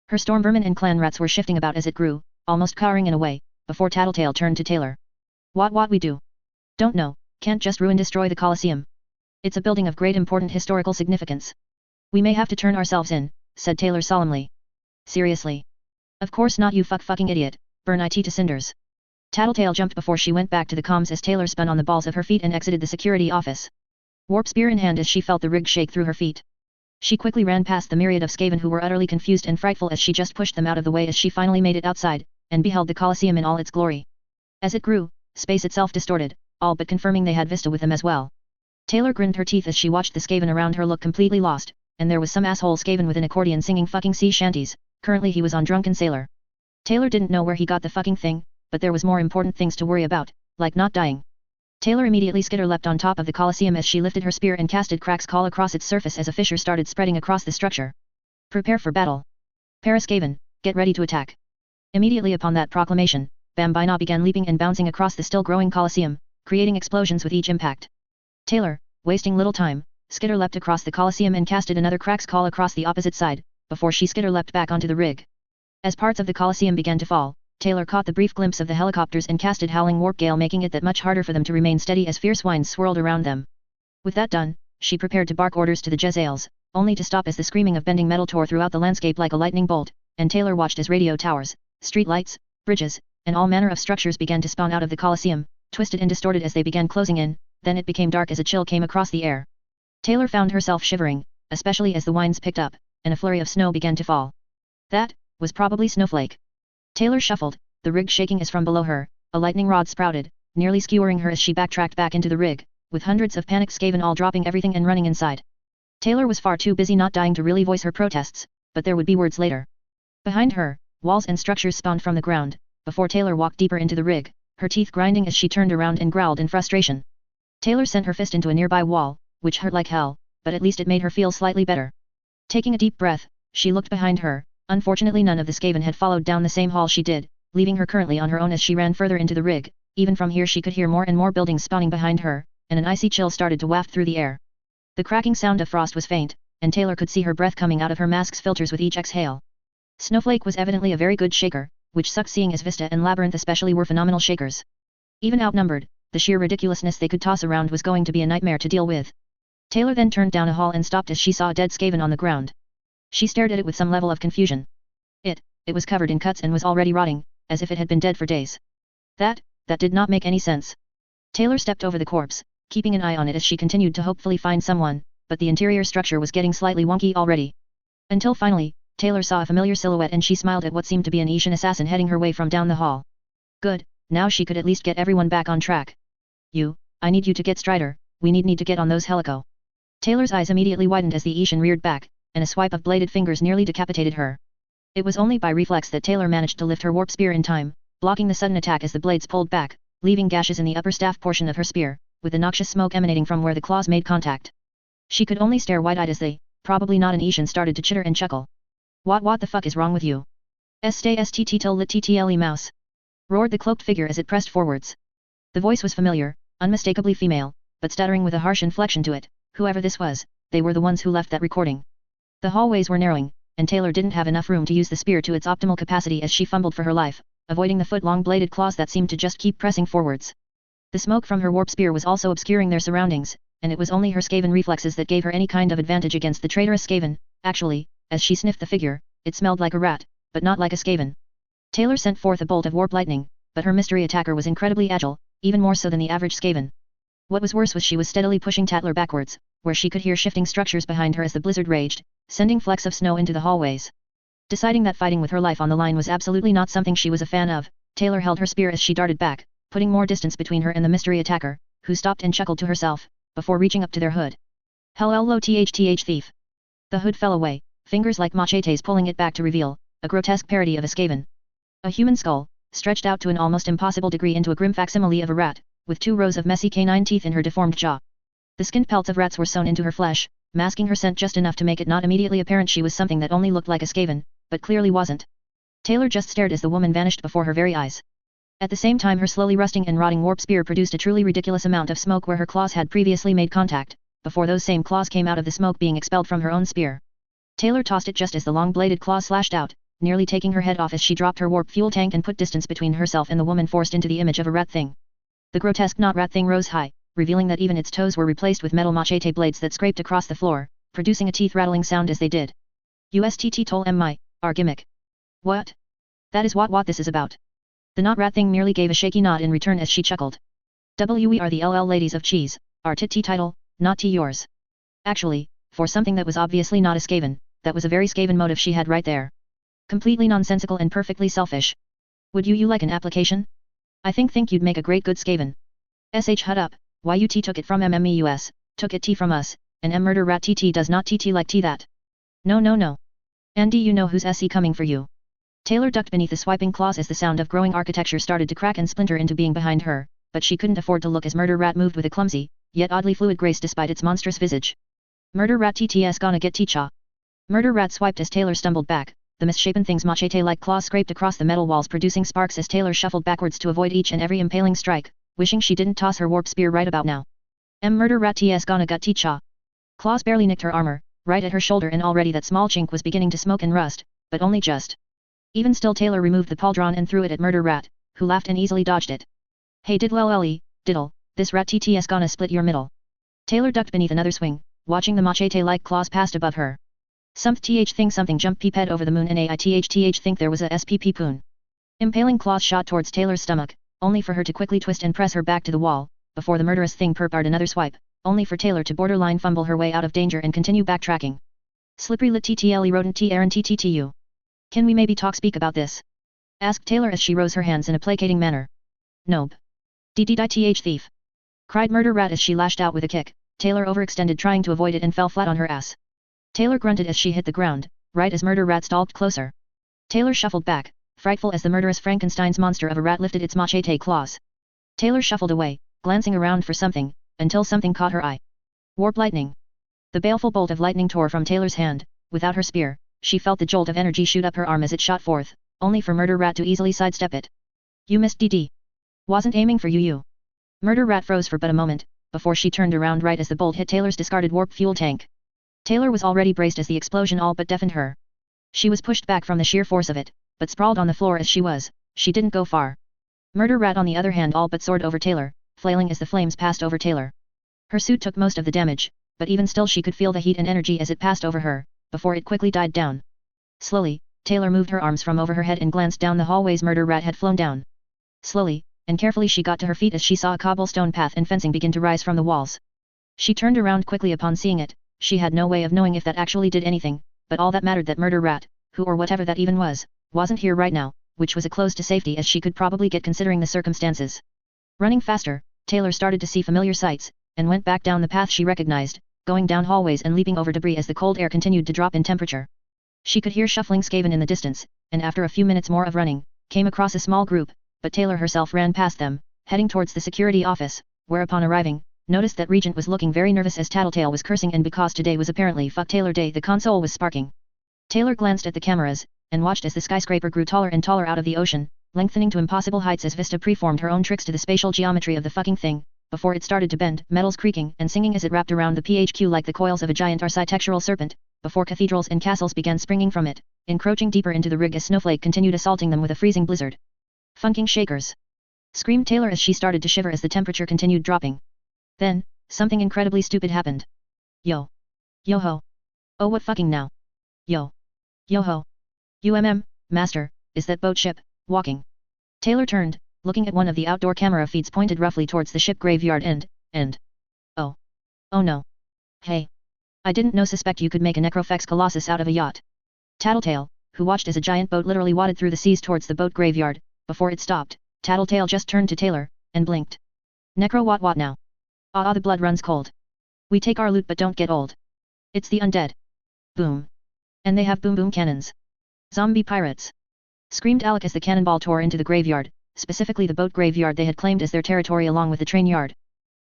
Her storm vermin and clan rats were shifting about as it grew, almost cowering in a way, before Tattletale turned to Taylor. What we do? Don't know, can't just destroy the Colosseum. It's a building of great important historical significance. We may have to turn ourselves in, said Taylor solemnly. Seriously? Of course not you fucking idiot, burn it to cinders. Tattletale jumped before she went back to the comms as Taylor spun on the balls of her feet and exited the security office. Warp spear in hand as she felt the rig shake through her feet. She quickly ran past the myriad of Skaven who were utterly confused and frightful as she just pushed them out of the way as she finally made it outside, and beheld the Colosseum in all its glory. As it grew, space itself distorted, all but confirming they had Vista with them as well. Taylor grinned her teeth as she watched the Skaven around her look completely lost, and there was some asshole Skaven with an accordion singing fucking sea shanties. Currently he was on Drunken Sailor. Taylor didn't know where he got the fucking thing, but there was more important things to worry about, like not dying. Taylor immediately skitter leapt on top of the Colosseum as she lifted her spear and casted Crack's Call across its surface as a fissure started spreading across the structure. Prepare for battle. Paris Skaven, get ready to attack. Immediately upon that proclamation, Bambina began leaping and bouncing across the still-growing Colosseum, creating explosions with each impact. Taylor, wasting little time, skitter leapt across the Colosseum and casted another Crack's Call across the opposite side, before she skitter leapt back onto the rig. As parts of the Colosseum began to fall, Taylor caught the brief glimpse of the helicopters and casted Howling Warp Gale, making it that much harder for them to remain steady as fierce winds swirled around them. With that done, she prepared to bark orders to the Jezzails, only to stop as the screaming of bending metal tore throughout the landscape like a lightning bolt, and Taylor watched as radio towers, street lights, bridges, and all manner of structures began to spawn out of the Colosseum, twisted and distorted as they began closing in. Then it became dark as a chill came across the air. Taylor found herself shivering, especially as the winds picked up, and a flurry of snow began to fall. That was probably Snowflake. Taylor shuffled, the rig shaking as from below her, a lightning rod sprouted, nearly skewering her as she backtracked back into the rig, with hundreds of panicked Skaven all dropping everything and running inside. Taylor was far too busy not dying to really voice her protests, but there would be words later. Behind her, walls and structures spawned from the ground, before Taylor walked deeper into the rig, her teeth grinding as she turned around and growled in frustration. Taylor sent her fist into a nearby wall, which hurt like hell, but at least it made her feel slightly better. Taking a deep breath, she looked behind her. Unfortunately none of the Skaven had followed down the same hall she did, leaving her currently on her own as she ran further into the rig. Even from here she could hear more and more buildings spawning behind her, and an icy chill started to waft through the air. The cracking sound of frost was faint, and Taylor could see her breath coming out of her mask's filters with each exhale. Snowflake was evidently a very good shaker, which sucked, seeing as Vista and Labyrinth especially were phenomenal shakers. Even outnumbered, the sheer ridiculousness they could toss around was going to be a nightmare to deal with. Taylor then turned down a hall and stopped as she saw a dead Skaven on the ground. She stared at it with some level of confusion. It was covered in cuts and was already rotting, as if it had been dead for days. That did not make any sense. Taylor stepped over the corpse, keeping an eye on it as she continued to hopefully find someone, but the interior structure was getting slightly wonky already. Until finally, Taylor saw a familiar silhouette and she smiled at what seemed to be an Asian assassin heading her way from down the hall. Good, now she could at least get everyone back on track. I need you to get Strider, we need to get on those helico. Taylor's eyes immediately widened as the Asian reared back, and a swipe of bladed fingers nearly decapitated her. It was only by reflex that Taylor managed to lift her warp spear in time, blocking the sudden attack as the blades pulled back, leaving gashes in the upper staff portion of her spear, with the noxious smoke emanating from where the claws made contact. She could only stare wide-eyed as they, probably not an Asian, started to chitter and chuckle. What the fuck is wrong with you? Stay stt till lit ttle mouse. Roared the cloaked figure as it pressed forwards. The voice was familiar, unmistakably female, but stuttering with a harsh inflection to it. Whoever this was, they were the ones who left that recording. The hallways were narrowing, and Taylor didn't have enough room to use the spear to its optimal capacity as she fumbled for her life, avoiding the foot-long bladed claws that seemed to just keep pressing forwards. The smoke from her warp spear was also obscuring their surroundings, and it was only her Skaven reflexes that gave her any kind of advantage against the traitorous Skaven. Actually, as she sniffed the figure, it smelled like a rat, but not like a Skaven. Taylor sent forth a bolt of warp lightning, but her mystery attacker was incredibly agile, even more so than the average Skaven. What was worse was she was steadily pushing Tatler backwards, where she could hear shifting structures behind her as the blizzard raged, sending flecks of snow into the hallways. Deciding that fighting with her life on the line was absolutely not something she was a fan of, Taylor held her spear as she darted back, putting more distance between her and the mystery attacker, who stopped and chuckled to herself, before reaching up to their hood. Hello th thief. The hood fell away, fingers like machetes pulling it back to reveal a grotesque parody of a Skaven. A human skull, stretched out to an almost impossible degree into a grim facsimile of a rat, with 2 rows of messy canine teeth in her deformed jaw. The skinned pelts of rats were sewn into her flesh, masking her scent just enough to make it not immediately apparent she was something that only looked like a Skaven, but clearly wasn't. Taylor just stared as the woman vanished before her very eyes. At the same time her slowly rusting and rotting warp spear produced a truly ridiculous amount of smoke where her claws had previously made contact, before those same claws came out of the smoke being expelled from her own spear. Taylor tossed it just as the long-bladed claws slashed out, nearly taking her head off as she dropped her warp fuel tank and put distance between herself and the woman forced into the image of a rat thing. The grotesque not-rat thing rose high, revealing that even its toes were replaced with metal machete blades that scraped across the floor, producing a teeth-rattling sound as they did. USTT tol my, our gimmick. What? That is what this is about. The not-rat thing merely gave a shaky nod in return as she chuckled. We are the LL ladies of cheese, our tit title, not tea yours. Actually, for something that was obviously not a Skaven, that was a very Skaven motive she had right there. Completely nonsensical and perfectly selfish. Would you like an application? I think you'd make a great good Skaven. Hut up, YUT took it from MMEUS, took it T from us, and M murder rat TT does not TT like T that. No. Andy, you know who's SE coming for you. Taylor ducked beneath the swiping claws as the sound of growing architecture started to crack and splinter into being behind her, but she couldn't afford to look as Murder Rat moved with a clumsy, yet oddly fluid grace despite its monstrous visage. Murder Rat TTS gonna get T-cha. Murder Rat swiped as Taylor stumbled back, the misshapen thing's machete-like claws scraped across the metal walls producing sparks as Taylor shuffled backwards to avoid each and every impaling strike, wishing she didn't toss her warp spear right about now. Murder Rat TS gonna got T-cha. Claws barely nicked her armor, right at her shoulder and already that small chink was beginning to smoke and rust, but only just. Even still Taylor removed the pauldron and threw it at Murder Rat, who laughed and easily dodged it. Hey diddle, this rat TTS gonna split your middle. Taylor ducked beneath another swing, watching the machete-like claws passed above her. Something jump peeped over the moon and AITH think there was a SPP poon. Impaling claws shot towards Taylor's stomach, only for her to quickly twist and press her back to the wall, before the murderous thing perpered another swipe, only for Taylor to borderline fumble her way out of danger and continue backtracking. Slippery lit TTLE rodent T Aaron TTTU. Can we maybe speak about this? Asked Taylor as she rose her hands in a placating manner. Nope. DDITH thief. Cried Murder Rat as she lashed out with a kick. Taylor overextended trying to avoid it and fell flat on her ass. Taylor grunted as she hit the ground, right as Murder Rat stalked closer. Taylor shuffled back, frightful as the murderous Frankenstein's monster of a rat lifted its machete claws. Taylor shuffled away, glancing around for something, until something caught her eye. Warp lightning. The baleful bolt of lightning tore from Taylor's hand. Without her spear, she felt the jolt of energy shoot up her arm as it shot forth, only for Murder Rat to easily sidestep it. You missed DD. Wasn't aiming for you. Murder Rat froze for but a moment, before she turned around right as the bolt hit Taylor's discarded warp fuel tank. Taylor was already braced as the explosion all but deafened her. She was pushed back from the sheer force of it, but sprawled on the floor as she didn't go far. Murder Rat on the other hand all but soared over Taylor, flailing as the flames passed over Taylor. Her suit took most of the damage, but even still she could feel the heat and energy as it passed over her, before it quickly died down. Slowly, Taylor moved her arms from over her head and glanced down the hallways murder rat had flown down. Slowly, and carefully she got to her feet as she saw a cobblestone path and fencing begin to rise from the walls. She turned around quickly upon seeing it. She had no way of knowing if that actually did anything, but all that mattered that murder rat, who or whatever that even was, wasn't here right now, which was as close to safety as she could probably get considering the circumstances. Running faster, Taylor started to see familiar sights, and went back down the path she recognized, going down hallways and leaping over debris as the cold air continued to drop in temperature. She could hear shuffling Skaven in the distance, and after a few minutes more of running, came across a small group, but Taylor herself ran past them, heading towards the security office, where upon arriving, noticed that Regent was looking very nervous as Tattletale was cursing, and because today was apparently Fuck Taylor Day the console was sparking. Taylor glanced at the cameras, and watched as the skyscraper grew taller and taller out of the ocean, lengthening to impossible heights as Vista preformed her own tricks to the spatial geometry of the fucking thing, before it started to bend, metals creaking and singing as it wrapped around the PHQ like the coils of a giant architectural serpent, before cathedrals and castles began springing from it, encroaching deeper into the rig as Snowflake continued assaulting them with a freezing blizzard. Funking shakers! Screamed Taylor as she started to shiver as the temperature continued dropping. Then, something incredibly stupid happened. Yo! Yo-ho! Oh what fucking now? Yo! Yo-ho! Master, is that boat ship, walking? Taylor turned, looking at one of the outdoor camera feeds pointed roughly towards the ship graveyard and... Oh. Oh no. Hey. I didn't know suspect you could make a necrofex colossus out of a yacht. Tattletale, who watched as a giant boat literally wadded through the seas towards the boat graveyard, before it stopped, Tattletale just turned to Taylor, and blinked. Necro what now? Ah the blood runs cold. We take our loot but don't get old. It's the undead. Boom. And they have boom boom cannons. Zombie pirates. Screamed Alec as the cannonball tore into the graveyard, specifically the boat graveyard they had claimed as their territory along with the train yard.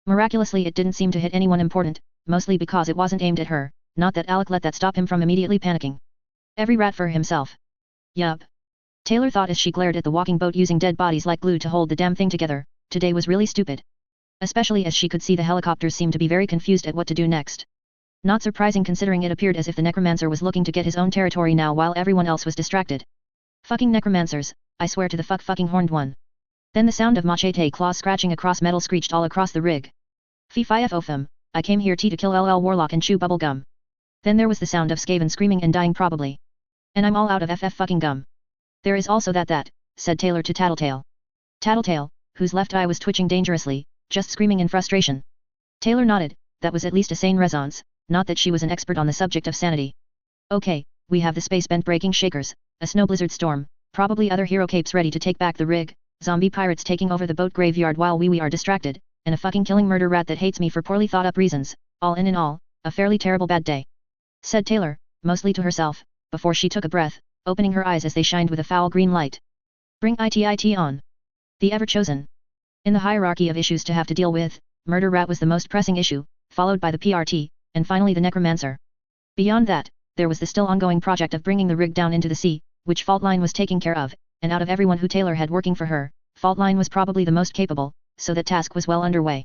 Miraculously it didn't seem to hit anyone important, mostly because it wasn't aimed at her, not that Alec let that stop him from immediately panicking. Every rat for himself. Yup. Taylor thought as she glared at the walking boat using dead bodies like glue to hold the damn thing together. Today was really stupid. Especially as she could see the helicopters seemed to be very confused at what to do next. Not surprising considering it appeared as if the necromancer was looking to get his own territory now while everyone else was distracted. Fucking necromancers, I swear to the fucking horned one. Then the sound of machete claws scratching across metal screeched all across the rig. Fee-fi-f-o-fum, I came here to kill LL Warlock and chew bubble gum. Then there was the sound of Skaven screaming and dying probably. And I'm all out of FF fucking gum. There is also that, said Taylor to Tattletale. Tattletale, whose left eye was twitching dangerously, just screaming in frustration. Taylor nodded, that was at least a sane response, not that she was an expert on the subject of sanity. Okay, we have the space bent breaking shakers, a snow blizzard storm, probably other hero capes ready to take back the rig, zombie pirates taking over the boat graveyard while we are distracted, and a fucking killing murder rat that hates me for poorly thought up reasons, all in all, a fairly terrible bad day. Said Taylor, mostly to herself, before she took a breath, opening her eyes as they shined with a foul green light. Bring it on. The ever-chosen. In the hierarchy of issues to have to deal with, murder rat was the most pressing issue, followed by the PRT, and finally the necromancer. Beyond that, there was the still ongoing project of bringing the rig down into the sea, which Faultline was taking care of, and out of everyone who Taylor had working for her, Faultline was probably the most capable, so that task was well underway.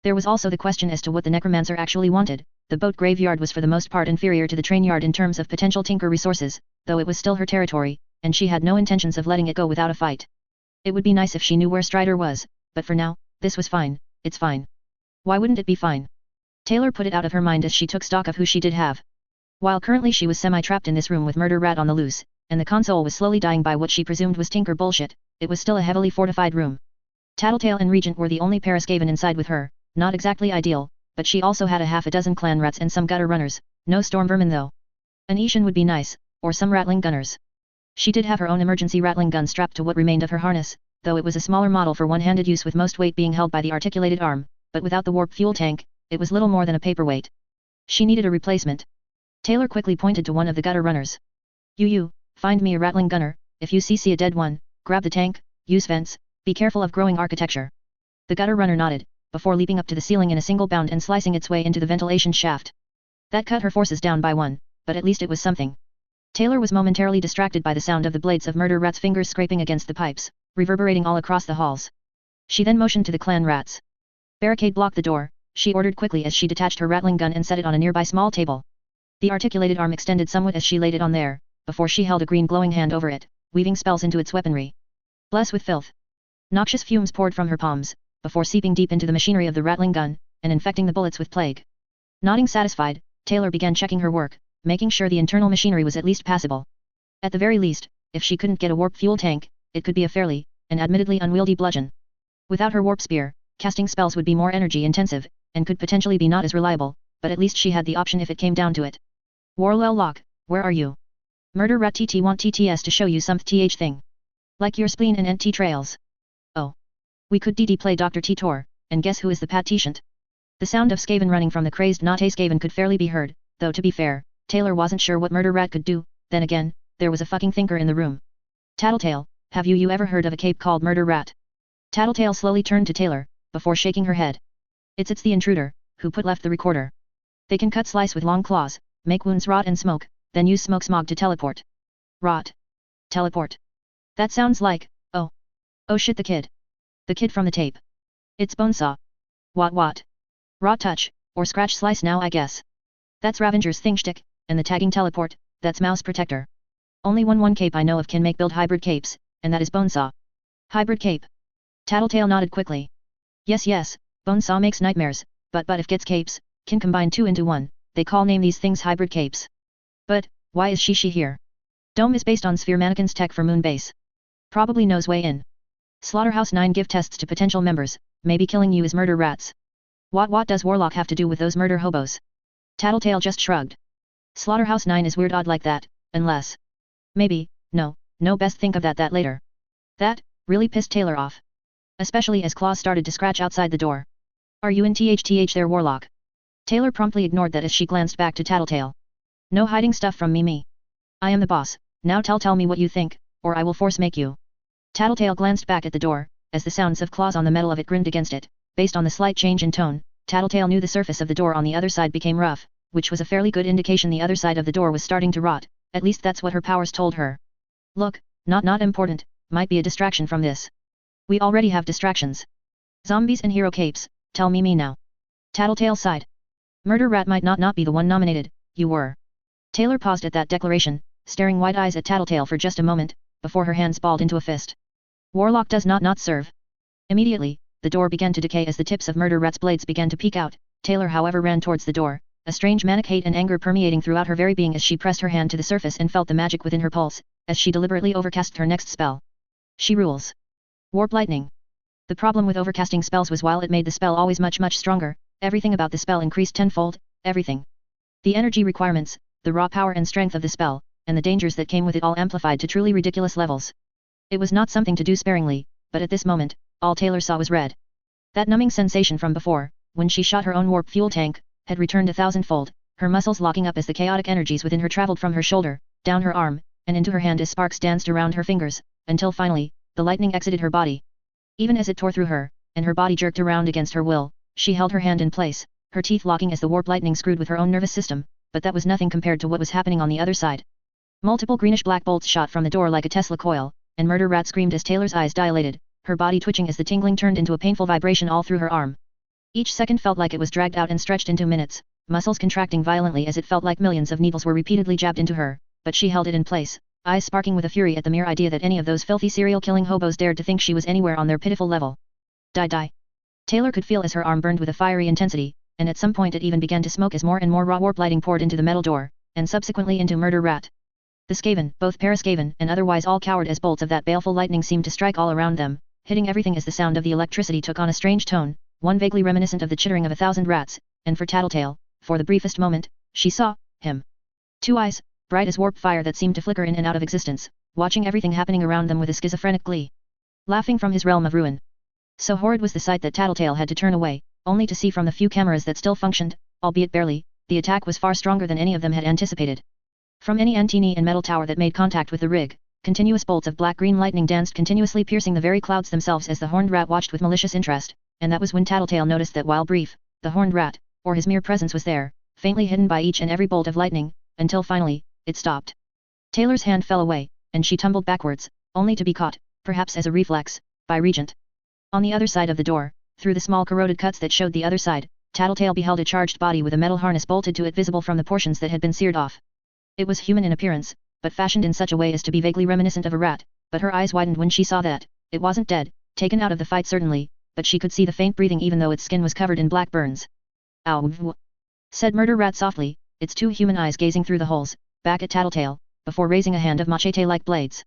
There was also the question as to what the necromancer actually wanted. The boat graveyard was for the most part inferior to the train yard in terms of potential tinker resources, though it was still her territory, and she had no intentions of letting it go without a fight. It would be nice if she knew where Strider was, but for now, this was fine, it's fine. Why wouldn't it be fine? Taylor put it out of her mind as she took stock of who she did have. While currently she was semi-trapped in this room with murder rat on the loose, and the console was slowly dying by what she presumed was tinker bullshit, it was still a heavily fortified room. Tattletale and Regent were the only pair Skaven inside with her, not exactly ideal, but she also had a half a dozen clan rats and some gutter runners, no storm vermin though. An Ishan would be nice, or some rattling gunners. She did have her own emergency rattling gun strapped to what remained of her harness, though it was a smaller model for one-handed use with most weight being held by the articulated arm, but without the warp fuel tank, it was little more than a paperweight. She needed a replacement. Taylor quickly pointed to one of the gutter runners. You, find me a rattling gunner, if you see a dead one, grab the tank, use vents, be careful of growing architecture. The gutter runner nodded, before leaping up to the ceiling in a single bound and slicing its way into the ventilation shaft. That cut her forces down by one, but at least it was something. Taylor was momentarily distracted by the sound of the blades of murder rat's fingers scraping against the pipes, reverberating all across the halls. She then motioned to the clan rats. Barricade block the door, she ordered quickly as she detached her rattling gun and set it on a nearby small table. The articulated arm extended somewhat as she laid it on there, before she held a green glowing hand over it, weaving spells into its weaponry. Bless with filth. Noxious fumes poured from her palms, before seeping deep into the machinery of the rattling gun, and infecting the bullets with plague. Nodding satisfied, Taylor began checking her work, making sure the internal machinery was at least passable. At the very least, if she couldn't get a warp fuel tank, it could be a fairly, and admittedly unwieldy bludgeon. Without her warp spear, casting spells would be more energy intensive, and could potentially be not as reliable, but at least she had the option if it came down to it. Warlelloc, where are you? Murder rat TT want TTS to show you some th thing. Like your spleen and NT trails. Oh. We could DD play Dr. T-Tor, and guess who is the patient? The sound of Skaven running from the crazed Nate Skaven could fairly be heard, though to be fair, Taylor wasn't sure what Murder Rat could do, then again, there was a fucking thinker in the room. Tattletale, have you ever heard of a cape called Murder Rat? Tattletale slowly turned to Taylor, before shaking her head. It's the intruder, who left the recorder. They can cut slice with long claws, make wounds rot and smoke, then use smoke smog to teleport. Rot. Teleport. That sounds like, oh shit, the kid. The kid from the tape. It's Bonesaw. What? Rot touch, or scratch slice now I guess. That's Ravenger's thing shtick, and the tagging teleport, that's Mouse Protector. Only one cape I know of can make build hybrid capes, and that is Bonesaw. Hybrid cape. Tattletale nodded quickly. Yes, Bonesaw makes nightmares, but if gets capes, can combine two into one, they name these things hybrid capes. But, why is she here? Dome is based on Sphere Mannequin's tech for Moon Base. Probably knows way in. Slaughterhouse 9 give tests to potential members, maybe killing you is murder rats. What does Warlock have to do with those murder hobos? Tattletale just shrugged. Slaughterhouse 9 is weird odd like that, unless. Maybe, no, best think of that later. That, really pissed Taylor off. Especially as claws started to scratch outside the door. Are you in th there Warlock? Taylor promptly ignored that as she glanced back to Tattletale. No hiding stuff from me. I am the boss, now tell me what you think, or I will force make you. Tattletale glanced back at the door, as the sounds of claws on the metal of it grinned against it. Based on the slight change in tone, Tattletale knew the surface of the door on the other side became rough, which was a fairly good indication the other side of the door was starting to rot, at least that's what her powers told her. Look, not important, might be a distraction from this. We already have distractions. Zombies and hero capes, tell me now. Tattletale sighed. Murder Rat might not be the one nominated, you were. Taylor paused at that declaration, staring wide eyes at Tattletale for just a moment, before her hands balled into a fist. Warlock does not serve. Immediately, the door began to decay as the tips of Murder Rat's blades began to peek out. Taylor however ran towards the door, a strange manic hate and anger permeating throughout her very being as she pressed her hand to the surface and felt the magic within her pulse, as she deliberately overcast her next spell. She rules. Warp Lightning. The problem with overcasting spells was while it made the spell always much stronger, everything about the spell increased tenfold, everything. The energy requirements, the raw power and strength of the spell, and the dangers that came with it all amplified to truly ridiculous levels. It was not something to do sparingly, but at this moment, all Taylor saw was red. That numbing sensation from before, when she shot her own warp fuel tank, had returned 1,000-fold, her muscles locking up as the chaotic energies within her traveled from her shoulder, down her arm, and into her hand as sparks danced around her fingers, until finally, the lightning exited her body. Even as it tore through her, and her body jerked around against her will, she held her hand in place, her teeth locking as the warp lightning screwed with her own nervous system, but that was nothing compared to what was happening on the other side. Multiple greenish-black bolts shot from the door like a Tesla coil, and Murder Rat screamed as Taylor's eyes dilated, her body twitching as the tingling turned into a painful vibration all through her arm. Each second felt like it was dragged out and stretched into minutes, muscles contracting violently as it felt like millions of needles were repeatedly jabbed into her, but she held it in place, eyes sparking with a fury at the mere idea that any of those filthy serial-killing hobos dared to think she was anywhere on their pitiful level. Die. Taylor could feel as her arm burned with a fiery intensity, and at some point it even began to smoke as more and more raw warp lighting poured into the metal door, and subsequently into Murder Rat. The Skaven, both Paraskaven and otherwise all cowered as bolts of that baleful lightning seemed to strike all around them, hitting everything as the sound of the electricity took on a strange tone, one vaguely reminiscent of the chittering of 1,000 rats, and for Tattletale, for the briefest moment, she saw him. Two eyes, bright as warp fire that seemed to flicker in and out of existence, watching everything happening around them with a schizophrenic glee. Laughing from his realm of ruin. So horrid was the sight that Tattletale had to turn away, only to see from the few cameras that still functioned, albeit barely, the attack was far stronger than any of them had anticipated. From any antennae and metal tower that made contact with the rig, continuous bolts of black-green lightning danced continuously piercing the very clouds themselves as the Horned Rat watched with malicious interest, and that was when Tattletale noticed that while brief, the Horned Rat, or his mere presence was there, faintly hidden by each and every bolt of lightning, until finally, it stopped. Taylor's hand fell away, and she tumbled backwards, only to be caught, perhaps as a reflex, by Regent. On the other side of the door, through the small corroded cuts that showed the other side, Tattletale beheld a charged body with a metal harness bolted to it visible from the portions that had been seared off. It was human in appearance, but fashioned in such a way as to be vaguely reminiscent of a rat, but her eyes widened when she saw that, it wasn't dead, taken out of the fight certainly, but she could see the faint breathing even though its skin was covered in black burns. Ow, said Murder Rat softly, its two human eyes gazing through the holes, back at Tattletale, before raising a hand of machete-like blades.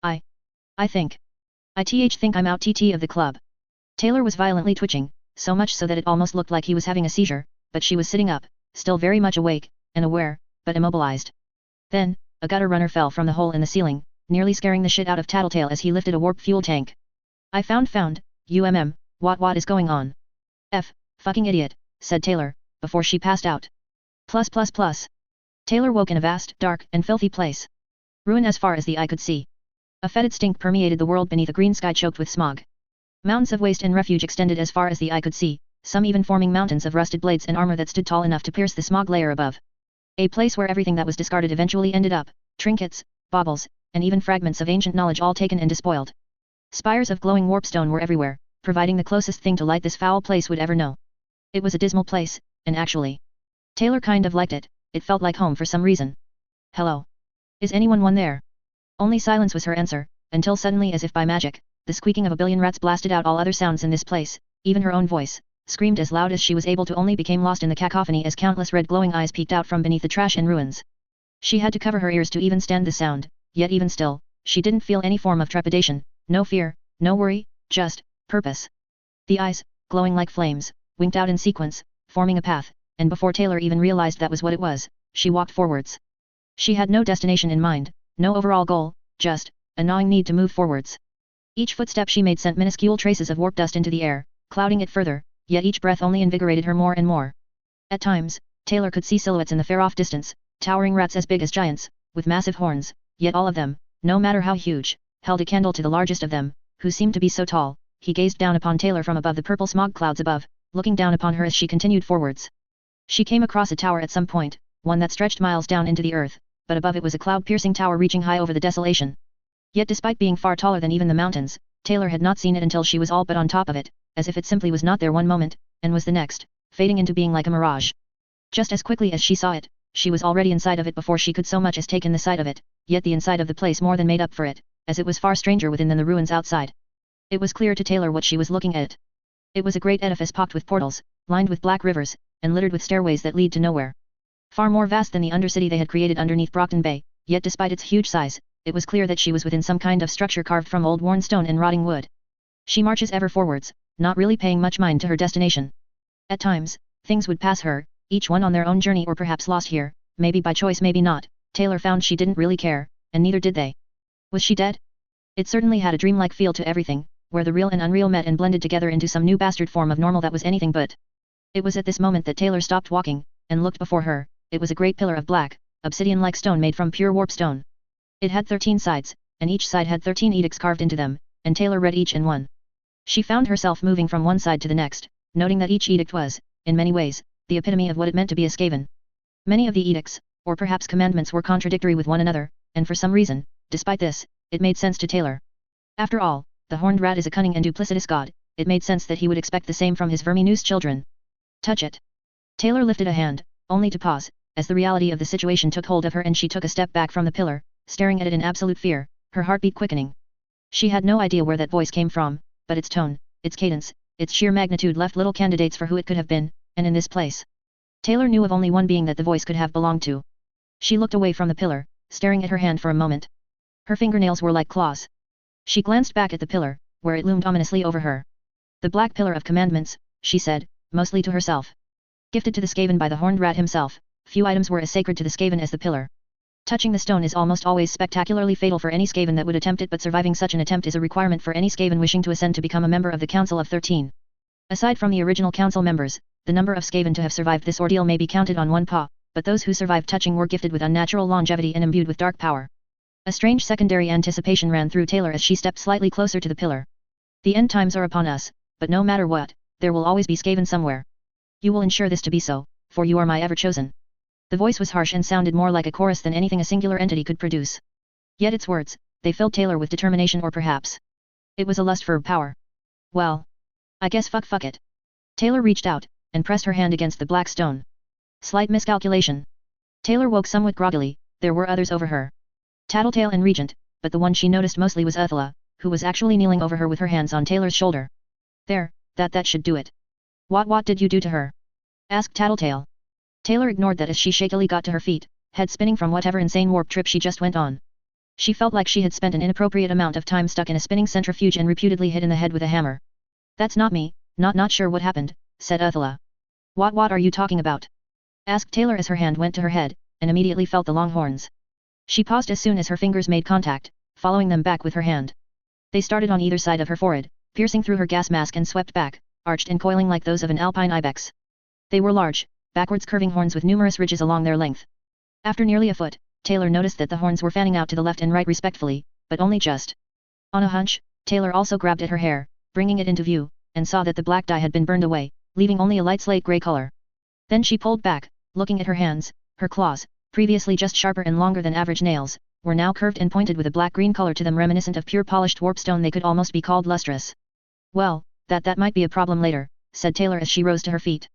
I think I'm out TT of the club. Taylor was violently twitching, so much so that it almost looked like he was having a seizure, but she was sitting up, still very much awake, and aware, but immobilized. Then, a gutter runner fell from the hole in the ceiling, nearly scaring the shit out of Tattletale as he lifted a warp fuel tank. I found, what is going on? Fucking idiot, said Taylor, before she passed out. Plus. Taylor woke in a vast, dark, and filthy place. Ruin as far as the eye could see. A fetid stink permeated the world beneath a green sky choked with smog. Mountains of waste and refuge extended as far as the eye could see, some even forming mountains of rusted blades and armor that stood tall enough to pierce the smog layer above. A place where everything that was discarded eventually ended up, trinkets, baubles, and even fragments of ancient knowledge all taken and despoiled. Spires of glowing warpstone were everywhere, providing the closest thing to light this foul place would ever know. It was a dismal place, and actually, Taylor kind of liked it. It felt like home for some reason. Hello? Is anyone there? Only silence was her answer, until suddenly, as if by magic, the squeaking of a billion rats blasted out all other sounds in this place. Even her own voice, screamed as loud as she was able to, only became lost in the cacophony as countless red glowing eyes peeked out from beneath the trash and ruins. She had to cover her ears to even stand the sound, yet even still, she didn't feel any form of trepidation, no fear, no worry, just purpose. The eyes, glowing like flames, winked out in sequence, forming a path, and before Taylor even realized that was what it was, she walked forwards. She had no destination in mind, no overall goal, just a gnawing need to move forwards. Each footstep she made sent minuscule traces of warp dust into the air, clouding it further, yet each breath only invigorated her more and more. At times, Taylor could see silhouettes in the far-off distance, towering rats as big as giants, with massive horns, yet all of them, no matter how huge, held a candle to the largest of them, who seemed to be so tall. He gazed down upon Taylor from above the purple smog clouds above, looking down upon her as she continued forwards. She came across a tower at some point, one that stretched miles down into the earth, but above it was a cloud-piercing tower reaching high over the desolation. Yet despite being far taller than even the mountains, Taylor had not seen it until she was all but on top of it, as if it simply was not there one moment, and was the next, fading into being like a mirage. Just as quickly as she saw it, she was already inside of it before she could so much as take in the sight of it, yet the inside of the place more than made up for it, as it was far stranger within than the ruins outside. It was clear to Taylor what she was looking at. It was a great edifice pocked with portals, lined with black rivers, and littered with stairways that lead to nowhere. Far more vast than the undercity they had created underneath Brockton Bay, yet despite its huge size, it was clear that she was within some kind of structure carved from old worn stone and rotting wood. She marches ever forwards, not really paying much mind to her destination. At times, things would pass her, each one on their own journey or perhaps lost here, maybe by choice maybe not. Taylor found she didn't really care, and neither did they. Was she dead? It certainly had a dreamlike feel to everything, where the real and unreal met and blended together into some new bastard form of normal that was anything but. It was at this moment that Taylor stopped walking, and looked before her. It was a great pillar of black, obsidian-like stone made from pure warp stone. It had 13 sides, and each side had 13 edicts carved into them, and Taylor read each in one. She found herself moving from one side to the next, noting that each edict was, in many ways, the epitome of what it meant to be a Skaven. Many of the edicts, or perhaps commandments, were contradictory with one another, and for some reason, despite this, it made sense to Taylor. After all, the horned rat is a cunning and duplicitous god. It made sense that he would expect the same from his verminous children. Touch it. Taylor lifted a hand, only to pause, as the reality of the situation took hold of her and she took a step back from the pillar, staring at it in absolute fear, her heartbeat quickening. She had no idea where that voice came from, but its tone, its cadence, its sheer magnitude left little candidates for who it could have been, and in this place. Taylor knew of only one being that the voice could have belonged to. She looked away from the pillar, staring at her hand for a moment. Her fingernails were like claws. She glanced back at the pillar, where it loomed ominously over her. The black pillar of commandments, she said, mostly to herself. Gifted to the Skaven by the horned rat himself, few items were as sacred to the Skaven as the pillar. Touching the stone is almost always spectacularly fatal for any Skaven that would attempt it, but surviving such an attempt is a requirement for any Skaven wishing to ascend to become a member of the Council of 13. Aside from the original council members, the number of Skaven to have survived this ordeal may be counted on one paw, but those who survived touching were gifted with unnatural longevity and imbued with dark power. A strange secondary anticipation ran through Taylor as she stepped slightly closer to the pillar. The end times are upon us, but no matter what, there will always be Skaven somewhere. You will ensure this to be so, for you are my ever-chosen. The voice was harsh and sounded more like a chorus than anything a singular entity could produce. Yet its words, they filled Taylor with determination, or perhaps it was a lust for power. Well, I guess fuck it. Taylor reached out, and pressed her hand against the black stone. Slight miscalculation. Taylor woke somewhat groggily. There were others over her. Tattletale and Regent, but the one she noticed mostly was Ursula, who was actually kneeling over her with her hands on Taylor's shoulder. There, that should do it. What did you do to her? Asked Tattletale. Taylor ignored that as she shakily got to her feet, head spinning from whatever insane warp trip she just went on. She felt like she had spent an inappropriate amount of time stuck in a spinning centrifuge and reputedly hit in the head with a hammer. That's not me, not sure what happened, said Uthula. What are you talking about? Asked Taylor as her hand went to her head, and immediately felt the long horns. She paused as soon as her fingers made contact, following them back with her hand. They started on either side of her forehead, piercing through her gas mask and swept back, arched and coiling like those of an alpine ibex. They were large, backwards curving horns with numerous ridges along their length. After nearly a foot, Taylor noticed that the horns were fanning out to the left and right respectfully, but only just. On a hunch, Taylor also grabbed at her hair, bringing it into view, and saw that the black dye had been burned away, leaving only a light slate gray color. Then she pulled back, looking at her hands. Her claws, previously just sharper and longer than average nails, were now curved and pointed with a black-green color to them reminiscent of pure polished warpstone. They could almost be called lustrous. Well, that might be a problem later, said Taylor as she rose to her feet.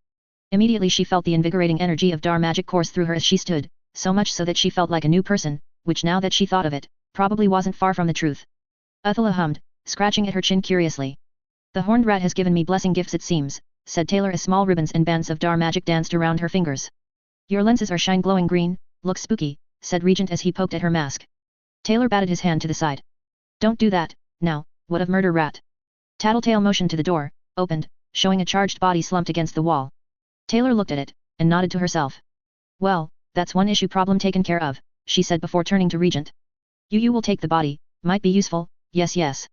Immediately she felt the invigorating energy of Dar magic course through her as she stood, so much so that she felt like a new person, which now that she thought of it, probably wasn't far from the truth. Uthula hummed, scratching at her chin curiously. The horned rat has given me blessing gifts it seems, said Taylor as small ribbons and bands of Dar magic danced around her fingers. Your lenses are shine glowing green, look spooky, said Regent as he poked at her mask. Taylor batted his hand to the side. Don't do that, now, what of murder rat? Tattletale motioned to the door, opened, showing a charged body slumped against the wall. Taylor looked at it, and nodded to herself. Well, that's one issue problem taken care of, she said before turning to Regent. You will take the body, might be useful, yes.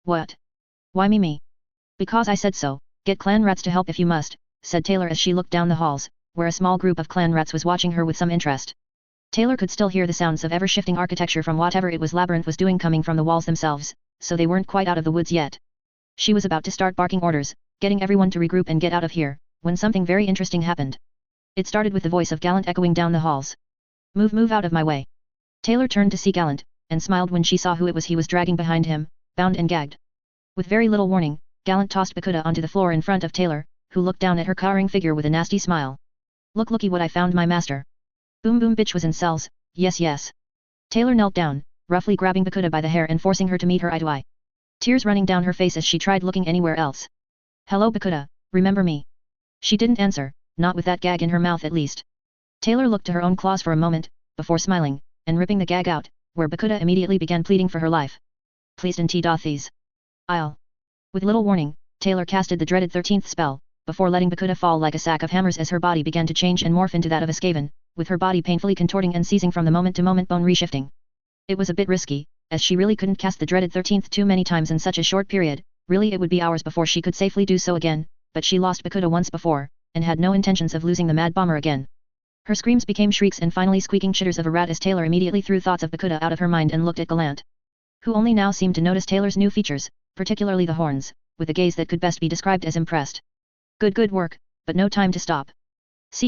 What? Why me? Because I said so, get clan rats to help if you must, said Taylor as she looked down the halls, where a small group of clan rats was watching her with some interest. Taylor could still hear the sounds of ever-shifting architecture from whatever it was Labyrinth was doing coming from the walls themselves, so they weren't quite out of the woods yet. She was about to start barking orders, getting everyone to regroup and get out of here, when something very interesting happened. It started with the voice of Gallant echoing down the halls. Move out of my way. Taylor turned to see Gallant, and smiled when she saw who it was he was dragging behind him, bound and gagged. With very little warning, Gallant tossed Bakuda onto the floor in front of Taylor, who looked down at her cowering figure with a nasty smile. Looky what I found my master. Boom bitch was in cells, yes. Taylor knelt down, roughly grabbing Bakuda by the hair and forcing her to meet her eye to eye. Tears running down her face as she tried looking anywhere else. Hello Bakuda, remember me? She didn't answer, not with that gag in her mouth at least. Taylor looked to her own claws for a moment, before smiling, and ripping the gag out, where Bakuda immediately began pleading for her life. Please and Dothies. I'll. With little warning, Taylor casted the dreaded 13th spell, before letting Bakuda fall like a sack of hammers as her body began to change and morph into that of a Skaven, with her body painfully contorting and seizing from the moment-to-moment bone reshifting. It was a bit risky, as she really couldn't cast the dreaded 13th too many times in such a short period, really it would be hours before she could safely do so again, but she lost Bakuda once before, and had no intentions of losing the mad bomber again. Her screams became shrieks and finally squeaking chitters of a rat as Taylor immediately threw thoughts of Bakuda out of her mind and looked at Gallant, who only now seemed to notice Taylor's new features, particularly the horns, with a gaze that could best be described as impressed. Good work, but no time to stop.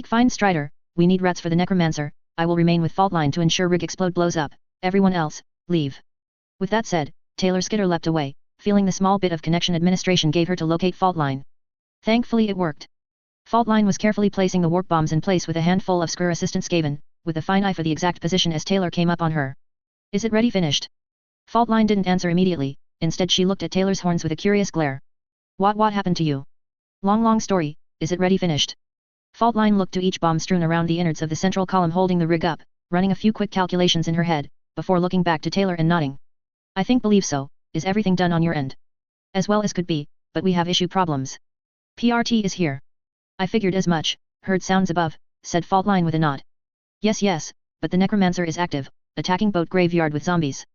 Find Strider, we need rats for the necromancer, I will remain with Faultline to ensure Rig Explode blows up, everyone else, leave. With that said, Taylor Skitter leapt away, feeling the small bit of connection administration gave her to locate Faultline. Thankfully it worked. Faultline was carefully placing the warp bombs in place with a handful of Skur assistant Skaven, with a fine eye for the exact position as Taylor came up on her. Is it ready finished? Faultline didn't answer immediately, instead she looked at Taylor's horns with a curious glare. What happened to you? Long story, is it ready finished? Faultline looked to each bomb strewn around the innards of the central column holding the rig up, running a few quick calculations in her head, before looking back to Taylor and nodding. I believe so, is everything done on your end? As well as could be, but we have issue problems. PRT is here. I figured as much, heard sounds above, said Faultline with a nod. Yes, but the necromancer is active, attacking boat graveyard with zombies.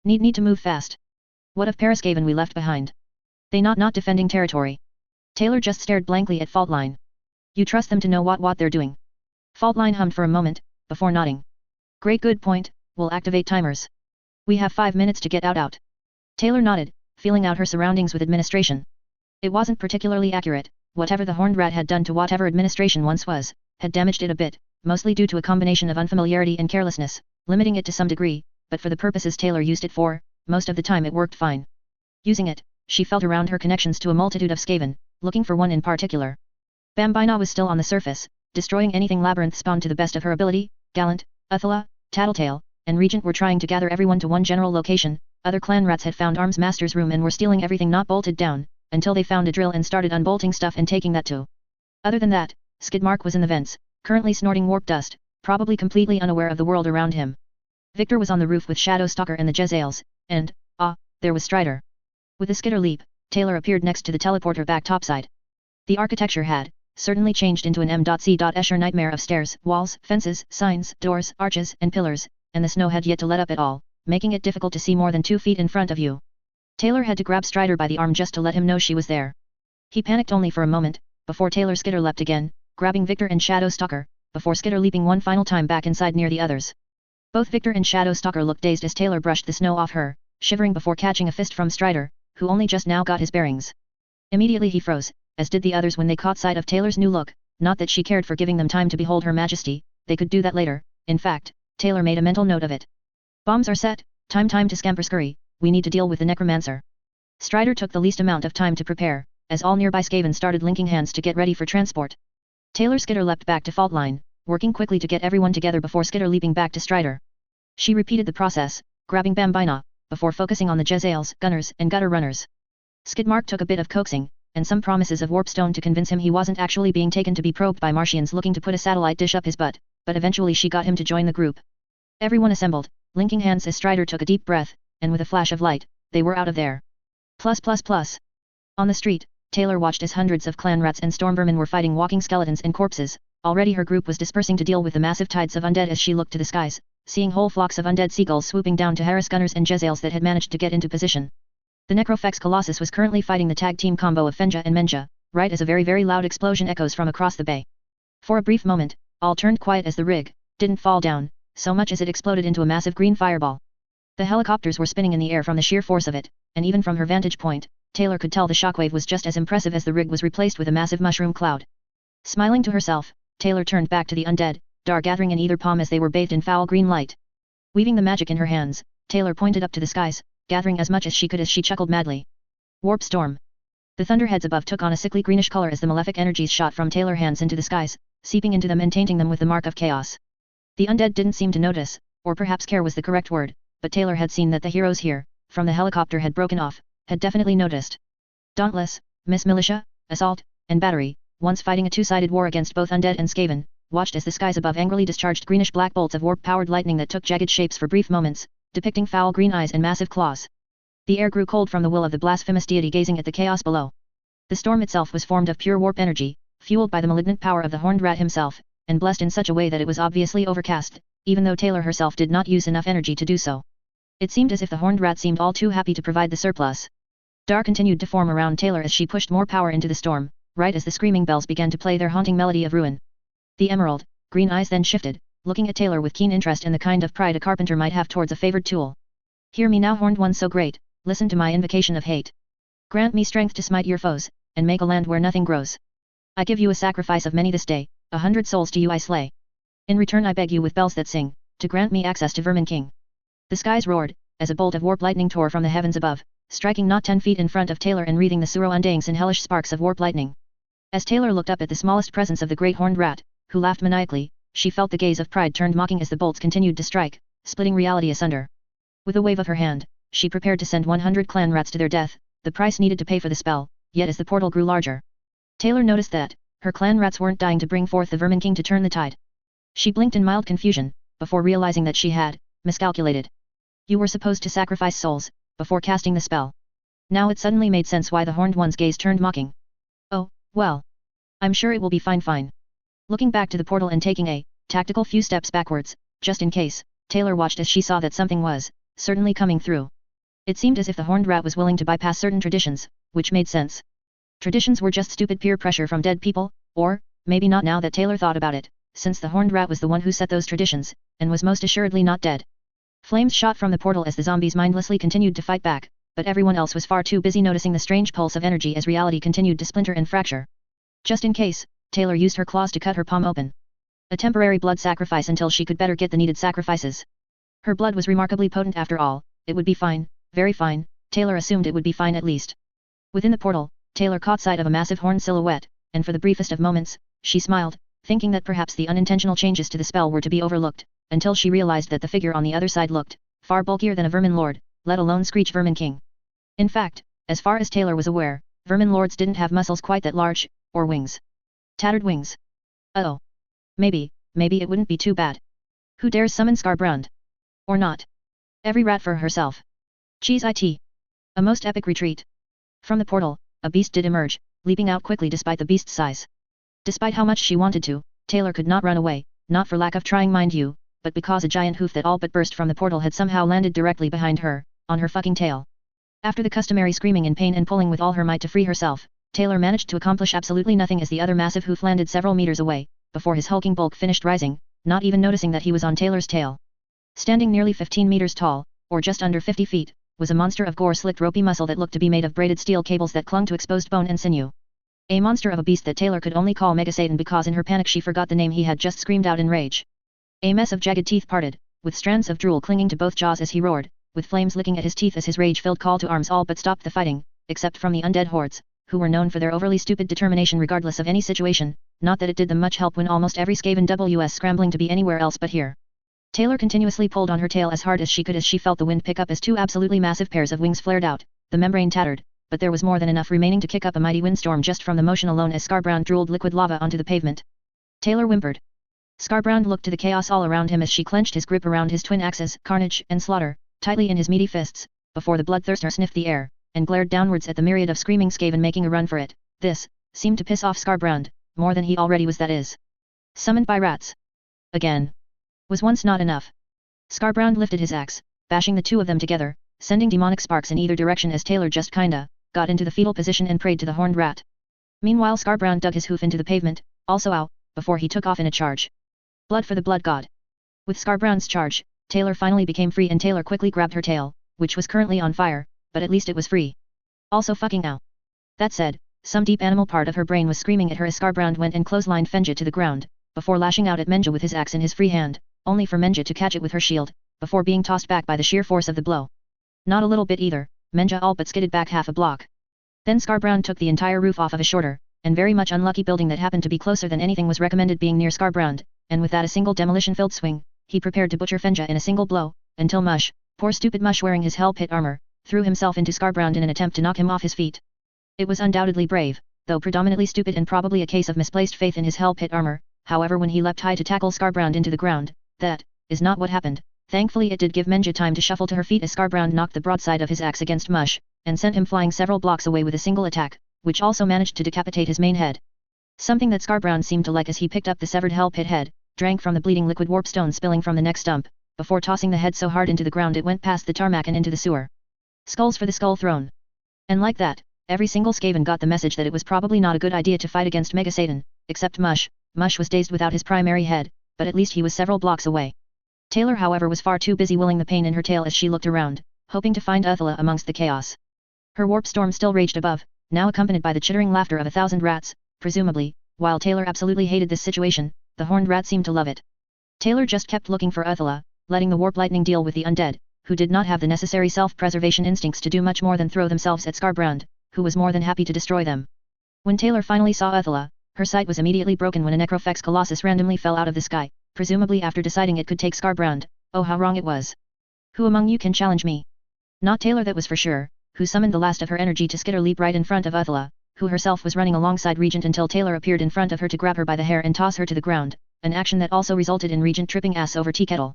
Need to move fast. What of Paraskaven we left behind? They not defending territory. Taylor just stared blankly at Faultline. You trust them to know what they're doing? Faultline hummed for a moment, before nodding. Great good point, we'll activate timers. We have 5 minutes to get out. Taylor nodded, feeling out her surroundings with administration. It wasn't particularly accurate, whatever the horned rat had done to whatever administration once was, had damaged it a bit, mostly due to a combination of unfamiliarity and carelessness, limiting it to some degree, but for the purposes Taylor used it for, most of the time it worked fine. Using it, she felt around her connections to a multitude of Skaven, looking for one in particular. Bambina was still on the surface, destroying anything Labyrinth spawned to the best of her ability. Gallant, Uthula, Tattletale, and Regent were trying to gather everyone to one general location. Other clan rats had found Arms Master's room and were stealing everything not bolted down, until they found a drill and started unbolting stuff and taking that too. Other than that, Skidmark was in the vents, currently snorting warp dust, probably completely unaware of the world around him. Victor was on the roof with Shadowstalker and the Jezzails, and, there was Strider. With a skitter leap, Taylor appeared next to the teleporter back topside. The architecture had, certainly changed into an M.C.Escher nightmare of stairs, walls, fences, signs, doors, arches, and pillars, and the snow had yet to let up at all, making it difficult to see more than 2 feet in front of you. Taylor had to grab Strider by the arm just to let him know she was there. He panicked only for a moment, before Taylor skitter leapt again, grabbing Victor and Shadowstalker, before skitter leaping one final time back inside near the others. Both Victor and Shadowstalker looked dazed as Taylor brushed the snow off her, shivering before catching a fist from Strider, who only just now got his bearings. Immediately he froze, as did the others when they caught sight of Taylor's new look, not that she cared for giving them time to behold her majesty, they could do that later. In fact, Taylor made a mental note of it. Bombs are set, time to scamper scurry, we need to deal with the necromancer. Strider took the least amount of time to prepare, as all nearby Skaven started linking hands to get ready for transport. Taylor skitter leapt back to fault line, working quickly to get everyone together before skitter leaping back to Strider. She repeated the process, grabbing Bambina, before focusing on the Jezzails, gunners, and gutter runners. Skidmark took a bit of coaxing, and some promises of warpstone to convince him he wasn't actually being taken to be probed by Martians looking to put a satellite dish up his butt, but eventually she got him to join the group. Everyone assembled, linking hands as Strider took a deep breath, and with a flash of light, they were out of there. +++. On the street, Taylor watched as hundreds of clan rats and stormvermin were fighting walking skeletons and corpses. Already her group was dispersing to deal with the massive tides of undead as she looked to the skies, seeing whole flocks of undead seagulls swooping down to harass gunners and Jezzails that had managed to get into position. The Necrofex Colossus was currently fighting the tag team combo of Fenja and Menja, right as a very loud explosion echoes from across the bay. For a brief moment, all turned quiet as the rig didn't fall down, so much as it exploded into a massive green fireball. The helicopters were spinning in the air from the sheer force of it, and even from her vantage point, Taylor could tell the shockwave was just as impressive as the rig was replaced with a massive mushroom cloud. Smiling to herself, Taylor turned back to the undead, Dar gathering in either palm as they were bathed in foul green light. Weaving the magic in her hands, Taylor pointed up to the skies, gathering as much as she could as she chuckled madly. Warp storm. The thunderheads above took on a sickly greenish color as the malefic energies shot from Taylor's hands into the skies, seeping into them and tainting them with the mark of chaos. The undead didn't seem to notice, or perhaps care was the correct word, but Taylor had seen that the heroes here, from the helicopter had broken off, had definitely noticed. Dauntless, Miss Militia, Assault, and Battery, once fighting a two-sided war against both undead and Skaven, watched as the skies above angrily discharged greenish-black bolts of warp-powered lightning that took jagged shapes for brief moments, depicting foul green eyes and massive claws. The air grew cold from the will of the blasphemous deity gazing at the chaos below. The storm itself was formed of pure warp energy, fueled by the malignant power of the horned rat himself, and blessed in such a way that it was obviously overcast, even though Taylor herself did not use enough energy to do so. It seemed as if the horned rat seemed all too happy to provide the surplus. Dar continued to form around Taylor as she pushed more power into the storm, right as the screaming bells began to play their haunting melody of ruin. The emerald, green eyes then shifted, looking at Taylor with keen interest and the kind of pride a carpenter might have towards a favored tool. Hear me now, horned one so great, listen to my invocation of hate. Grant me strength to smite your foes, and make a land where nothing grows. I give you a sacrifice of many this day, 100 souls to you I slay. In return I beg you with bells that sing, to grant me access to Vermin King. The skies roared, as a bolt of warp lightning tore from the heavens above, striking not 10 feet in front of Taylor and wreathing the Suro-Undings in hellish sparks of warp lightning. As Taylor looked up at the smallest presence of the great horned rat, who laughed maniacally, she felt the gaze of pride turned mocking as the bolts continued to strike, splitting reality asunder. With a wave of her hand, she prepared to send 100 clan rats to their death, the price needed to pay for the spell, yet as the portal grew larger. Taylor noticed that, her clan rats weren't dying to bring forth the Vermin King to turn the tide. She blinked in mild confusion, before realizing that she had miscalculated. You were supposed to sacrifice souls, before casting the spell. Now it suddenly made sense why the horned one's gaze turned mocking. Oh, well. I'm sure it will be fine. Looking back to the portal and taking a tactical few steps backwards, just in case, Taylor watched as she saw that something was certainly coming through. It seemed as if the horned rat was willing to bypass certain traditions, which made sense. Traditions were just stupid peer pressure from dead people, or, maybe not now that Taylor thought about it, since the horned rat was the one who set those traditions, and was most assuredly not dead. Flames shot from the portal as the zombies mindlessly continued to fight back, but everyone else was far too busy noticing the strange pulse of energy as reality continued to splinter and fracture. Just in case, Taylor used her claws to cut her palm open. A temporary blood sacrifice until she could better get the needed sacrifices. Her blood was remarkably potent after all, it would be fine, very fine, Taylor assumed it would be fine at least. Within the portal, Taylor caught sight of a massive horned silhouette, and for the briefest of moments, she smiled, thinking that perhaps the unintentional changes to the spell were to be overlooked, until she realized that the figure on the other side looked far bulkier than a Vermin Lord, let alone Screech Vermin King. In fact, as far as Taylor was aware, Vermin Lords didn't have muscles quite that large, or wings. Tattered wings. Oh. Maybe, maybe it wouldn't be too bad. Who dares summon Skarbrand? Or not? Every rat for herself. Cheese it. A most epic retreat. From the portal, a beast did emerge, leaping out quickly despite the beast's size. Despite how much she wanted to, Taylor could not run away, not for lack of trying mind you, but because a giant hoof that all but burst from the portal had somehow landed directly behind her, on her fucking tail. After the customary screaming in pain and pulling with all her might to free herself, Taylor managed to accomplish absolutely nothing as the other massive hoof landed several meters away, before his hulking bulk finished rising, not even noticing that he was on Taylor's tail. Standing nearly 15 meters tall, or just under 50 feet, was a monster of gore-slicked ropey muscle that looked to be made of braided steel cables that clung to exposed bone and sinew. A monster of a beast that Taylor could only call Mega Satan because in her panic she forgot the name he had just screamed out in rage. A mess of jagged teeth parted, with strands of drool clinging to both jaws as he roared, with flames licking at his teeth as his rage-filled call to arms all but stopped the fighting, except from the undead hordes, who were known for their overly stupid determination regardless of any situation, not that it did them much help when almost every Skaven was scrambling to be anywhere else but here. Taylor continuously pulled on her tail as hard as she could as she felt the wind pick up as two absolutely massive pairs of wings flared out, the membrane tattered, but there was more than enough remaining to kick up a mighty windstorm just from the motion alone as Skarbrand drooled liquid lava onto the pavement. Taylor whimpered. Skarbrand looked to the chaos all around him as she clenched his grip around his twin axes, Carnage and Slaughter, tightly in his meaty fists, before the bloodthirster sniffed the air, and glared downwards at the myriad of screaming Skaven making a run for it. This seemed to piss off Skarbrand, more than he already was, that is. Summoned by rats. Again. Was once not enough. Skarbrand lifted his axe, bashing the two of them together, sending demonic sparks in either direction as Taylor just kinda got into the fetal position and prayed to the horned rat. Meanwhile Skarbrand dug his hoof into the pavement, also ow, before he took off in a charge. Blood for the blood god. With Skarbrand's charge, Taylor finally became free and Taylor quickly grabbed her tail, which was currently on fire, but at least it was free. Also fucking ow. That said, some deep animal part of her brain was screaming at her as Skarbrand went and clotheslined Fenja to the ground, before lashing out at Menja with his axe in his free hand, only for Menja to catch it with her shield, before being tossed back by the sheer force of the blow. Not a little bit either, Menja all but skidded back half a block. Then Skarbrand took the entire roof off of a shorter, and very much unlucky building that happened to be closer than anything was recommended being near Skarbrand, and with that a single demolition-filled swing, he prepared to butcher Fenja in a single blow, until Mush, poor stupid Mush wearing his hell pit armor, threw himself into Skarbrand in an attempt to knock him off his feet. It was undoubtedly brave, though predominantly stupid and probably a case of misplaced faith in his hell pit armor, however when he leapt high to tackle Skarbrand into the ground, that is not what happened. Thankfully it did give Menja time to shuffle to her feet as Skarbrand knocked the broadside of his axe against Mush, and sent him flying several blocks away with a single attack, which also managed to decapitate his main head. Something that Skarbrand seemed to like as he picked up the severed hell pit head, drank from the bleeding liquid warpstone spilling from the neck stump, before tossing the head so hard into the ground it went past the tarmac and into the sewer. Skulls for the Skull Throne. And like that, every single Skaven got the message that it was probably not a good idea to fight against Mega Satan, except Mush. Mush was dazed without his primary head, but at least he was several blocks away. Taylor however was far too busy willing the pain in her tail as she looked around, hoping to find Uthula amongst the chaos. Her warp storm still raged above, now accompanied by the chittering laughter of 1,000 rats, presumably. While Taylor absolutely hated this situation, the horned rat seemed to love it. Taylor just kept looking for Uthula, letting the warp lightning deal with the undead, who did not have the necessary self-preservation instincts to do much more than throw themselves at Skarbrand, who was more than happy to destroy them. When Taylor finally saw Uthula, her sight was immediately broken when a Necrofex Colossus randomly fell out of the sky, presumably after deciding it could take Skarbrand. Oh how wrong it was. Who among you can challenge me? Not Taylor, that was for sure, who summoned the last of her energy to skitter leap right in front of Uthula, who herself was running alongside Regent until Taylor appeared in front of her to grab her by the hair and toss her to the ground, an action that also resulted in Regent tripping ass over tea kettle.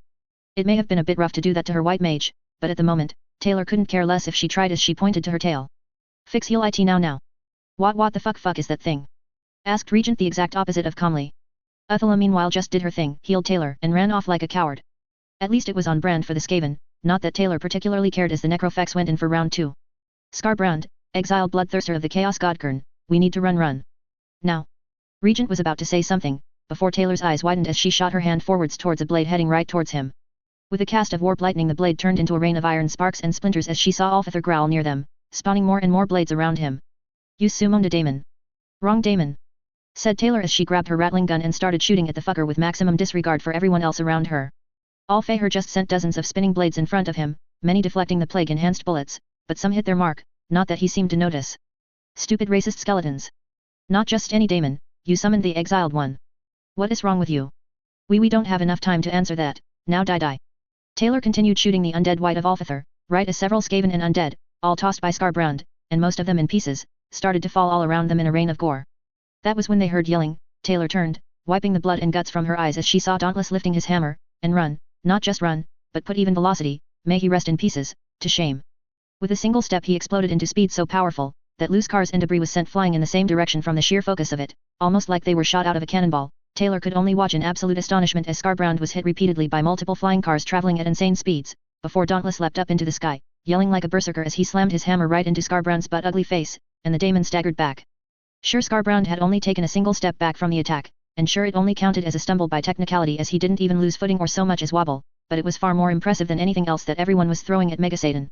It may have been a bit rough to do that to her white mage, but at the moment, Taylor couldn't care less if she tried as she pointed to her tail. Fix heal it now. What the fuck is that thing? Asked Regent the exact opposite of calmly. Uthula meanwhile just did her thing, healed Taylor and ran off like a coward. At least it was on brand for the Skaven, not that Taylor particularly cared as the Necrofex went in for round 2. Skarbrand, exiled bloodthirster of the Chaos Godkern, we need to run. Now. Regent was about to say something, before Taylor's eyes widened as she shot her hand forwards towards a blade heading right towards him. With a cast of warp lightning the blade turned into a rain of iron sparks and splinters as she saw Ulfather growl near them, spawning more and more blades around him. You summoned a daemon. Wrong daemon. Said Taylor as she grabbed her rattling gun and started shooting at the fucker with maximum disregard for everyone else around her. Ulfather just sent dozens of spinning blades in front of him, many deflecting the plague-enhanced bullets, but some hit their mark, not that he seemed to notice. Stupid racist skeletons. Not just any daemon, you summoned the exiled one. What is wrong with you? We don't have enough time to answer that, now die. Taylor continued shooting the undead white of Ulfather, right as several Skaven and undead, all tossed by Skarbrand, and most of them in pieces, started to fall all around them in a rain of gore. That was when they heard yelling. Taylor turned, wiping the blood and guts from her eyes as she saw Dauntless lifting his hammer, and run, not just run, but put even velocity, may he rest in pieces, to shame. With a single step he exploded into speed so powerful, that loose cars and debris was sent flying in the same direction from the sheer focus of it, almost like they were shot out of a cannonball. Taylor could only watch in absolute astonishment as Scarbrand was hit repeatedly by multiple flying cars traveling at insane speeds, before Dauntless leapt up into the sky, yelling like a berserker as he slammed his hammer right into Scarbrand's butt-ugly face, and the daemon staggered back. Sure, Scarbrand had only taken a single step back from the attack, and sure it only counted as a stumble by technicality as he didn't even lose footing or so much as wobble, but it was far more impressive than anything else that everyone was throwing at Megasadon.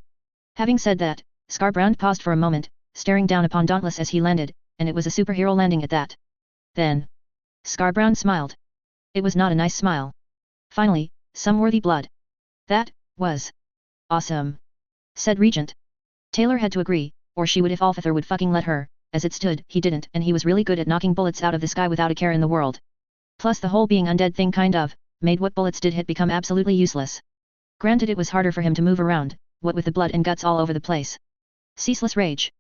Having said that, Scarbrand paused for a moment, staring down upon Dauntless as he landed, and it was a superhero landing at that. Then, Scarbrand smiled. It was not a nice smile. Finally, some worthy blood. That was awesome, said Regent. Taylor had to agree, or she would if Alfethor would fucking let her. As it stood, he didn't, and he was really good at knocking bullets out of the sky without a care in the world. Plus the whole being undead thing kind of made what bullets did hit become absolutely useless. Granted, it was harder for him to move around, what with the blood and guts all over the place. Ceaseless rage.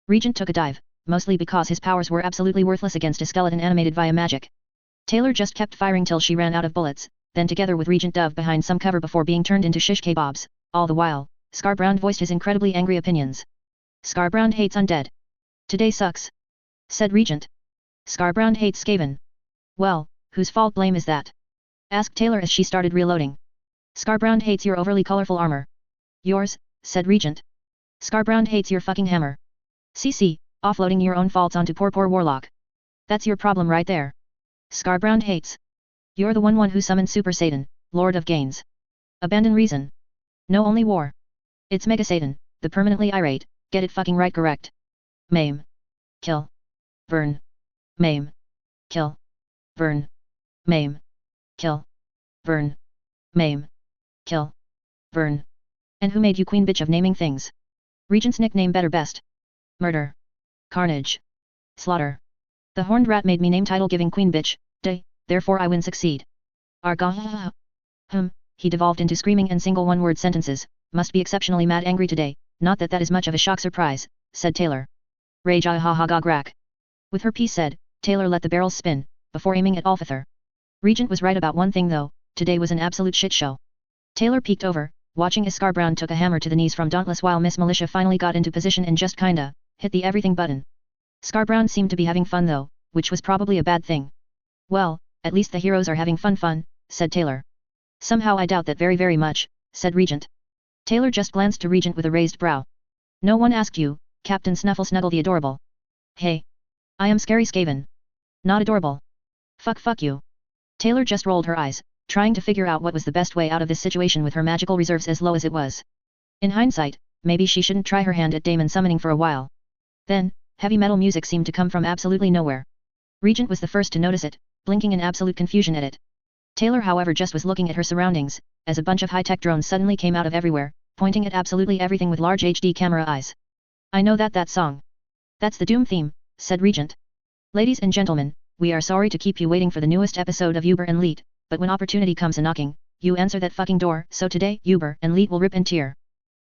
Regent took a dive, mostly because his powers were absolutely worthless against a skeleton animated via magic. Taylor just kept firing till she ran out of bullets, then together with Regent dove behind some cover before being turned into shish kebabs. All the while, Scarbrand voiced his incredibly angry opinions. Scarbrand hates undead. Today sucks, said Regent. Scarbrand hates Skaven. Well, whose fault blame is that? Asked Taylor as she started reloading. Scarbrand hates your overly colorful armor. Yours, said Regent. Scarbrand hates your fucking hammer. CC, offloading your own faults onto poor Warlock. That's your problem right there. Scarbrand hates. You're the one who summoned Super Satan, Lord of Gains. Abandon reason. No, only war. It's Megasadon, the permanently irate, get it fucking right correct. Maim. Kill. Burn. Maim. Kill. Burn. Maim. Kill. Burn. Maim. Kill. Burn. And who made you queen bitch of naming things? Regent's nickname better best. Murder. Carnage. Slaughter. The horned rat made me name title giving queen bitch, therefore I win succeed. Archaon. He devolved into screaming and single one-word sentences, must be exceptionally mad angry today, not that that is much of a shock surprise, said Taylor. Rage ha ha gog rack. With her piece said, Taylor let the barrels spin, before aiming at Alfethor. Regent was right about one thing though, today was an absolute shit show. Taylor peeked over, watching as Scarbrand took a hammer to the knees from Dauntless while Miss Militia finally got into position and just kinda hit the everything button. Scarbrand seemed to be having fun though, which was probably a bad thing. Well, at least the heroes are having fun, said Taylor. Somehow I doubt that very much, said Regent. Taylor just glanced to Regent with a raised brow. No one asked you, Captain Snuffle Snuggle the Adorable. Hey. I am Scary Skaven. Not adorable. Fuck you. Taylor just rolled her eyes, trying to figure out what was the best way out of this situation with her magical reserves as low as it was. In hindsight, maybe she shouldn't try her hand at daemon summoning for a while. Then, heavy metal music seemed to come from absolutely nowhere. Regent was the first to notice it, blinking in absolute confusion at it. Taylor however just was looking at her surroundings, as a bunch of high-tech drones suddenly came out of everywhere, pointing at absolutely everything with large HD camera eyes. I know that song. That's the Doom theme, said Regent. Ladies and gentlemen, we are sorry to keep you waiting for the newest episode of Uber and Leet, but when opportunity comes a-knocking, you answer that fucking door, so today, Uber and Leet will rip and tear.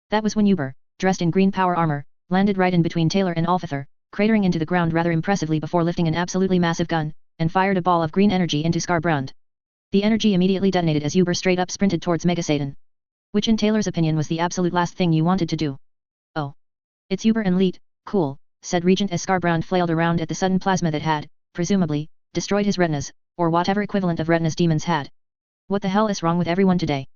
That was when Uber, dressed in green power armor, landed right in between Taylor and Alfethor, cratering into the ground rather impressively before lifting an absolutely massive gun, and fired a ball of green energy into Scarbrand. The energy immediately detonated as Uber straight up sprinted towards Megasadon. Which in Taylor's opinion was the absolute last thing you wanted to do. Oh. It's Uber and Leet, cool, said Regent as Scarbrand flailed around at the sudden plasma that had, presumably, destroyed his retinas, or whatever equivalent of retinas demons had. What the hell is wrong with everyone today?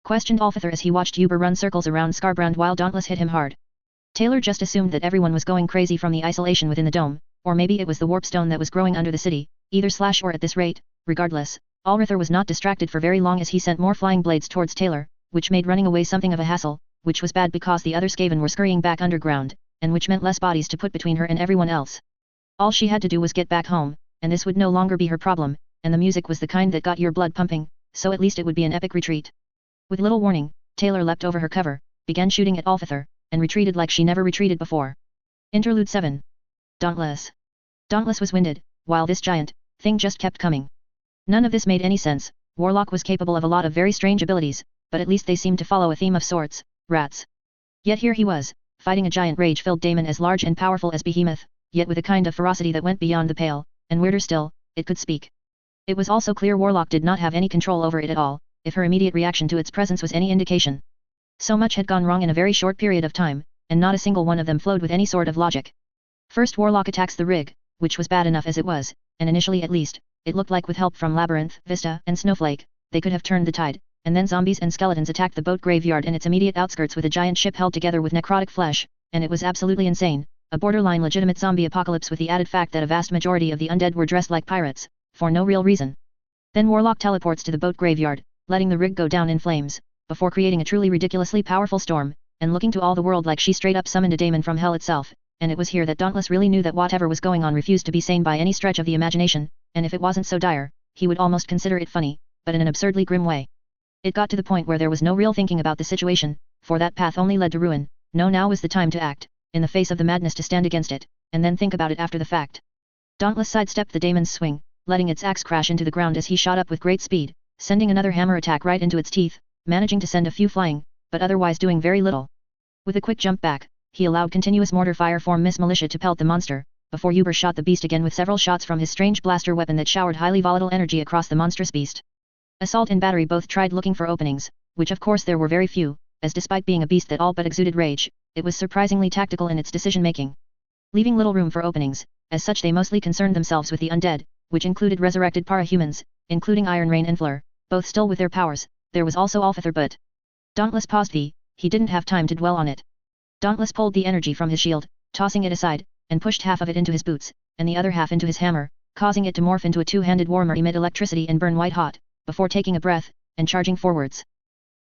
Questioned Alfethor as he watched Uber run circles around Scarbrand while Dauntless hit him hard. Taylor just assumed that everyone was going crazy from the isolation within the dome, or maybe it was the warpstone that was growing under the city, either / or at this rate, regardless, Alfethor was not distracted for very long as he sent more flying blades towards Taylor, which made running away something of a hassle, which was bad because the other Skaven were scurrying back underground, and which meant less bodies to put between her and everyone else. All she had to do was get back home, and this would no longer be her problem, and the music was the kind that got your blood pumping, so at least it would be an epic retreat. With little warning, Taylor leapt over her cover, began shooting at Alfethor, and retreated like she never retreated before. Interlude 7. Dauntless. Dauntless was winded, while this giant thing just kept coming. None of this made any sense. Warlock was capable of a lot of very strange abilities, but at least they seemed to follow a theme of sorts, rats. Yet here he was, fighting a giant rage-filled daemon as large and powerful as Behemoth, yet with a kind of ferocity that went beyond the pale, and weirder still, it could speak. It was also clear Warlock did not have any control over it at all, if her immediate reaction to its presence was any indication. So much had gone wrong in a very short period of time, and not a single one of them flowed with any sort of logic. First Warlock attacks the rig, which was bad enough as it was, and initially at least, it looked like with help from Labyrinth, Vista, and Snowflake, they could have turned the tide, and then zombies and skeletons attacked the boat graveyard and its immediate outskirts with a giant ship held together with necrotic flesh, and it was absolutely insane, a borderline legitimate zombie apocalypse with the added fact that a vast majority of the undead were dressed like pirates, for no real reason. Then Warlock teleports to the boat graveyard, letting the rig go down in flames, before creating a truly ridiculously powerful storm, and looking to all the world like she straight up summoned a daemon from hell itself, and it was here that Dauntless really knew that whatever was going on refused to be sane by any stretch of the imagination, and if it wasn't so dire, he would almost consider it funny, but in an absurdly grim way. It got to the point where there was no real thinking about the situation, for that path only led to ruin. No, now was the time to act, in the face of the madness to stand against it, and then think about it after the fact. Dauntless sidestepped the daemon's swing, letting its axe crash into the ground as he shot up with great speed, sending another hammer attack right into its teeth, managing to send a few flying, but otherwise doing very little. With a quick jump back, he allowed continuous mortar fire from Miss Militia to pelt the monster, before Uber shot the beast again with several shots from his strange blaster weapon that showered highly volatile energy across the monstrous beast. Assault and Battery both tried looking for openings, which of course there were very few, as despite being a beast that all but exuded rage, it was surprisingly tactical in its decision-making. Leaving little room for openings, as such they mostly concerned themselves with the undead, which included resurrected parahumans, including Iron Rain and Fleur, both still with their powers. There was also Alfather, but Dauntless paused he didn't have time to dwell on it. Dauntless pulled the energy from his shield, tossing it aside, and pushed half of it into his boots, and the other half into his hammer, causing it to morph into a two-handed warhammer emit electricity and burn white-hot, before taking a breath, and charging forwards.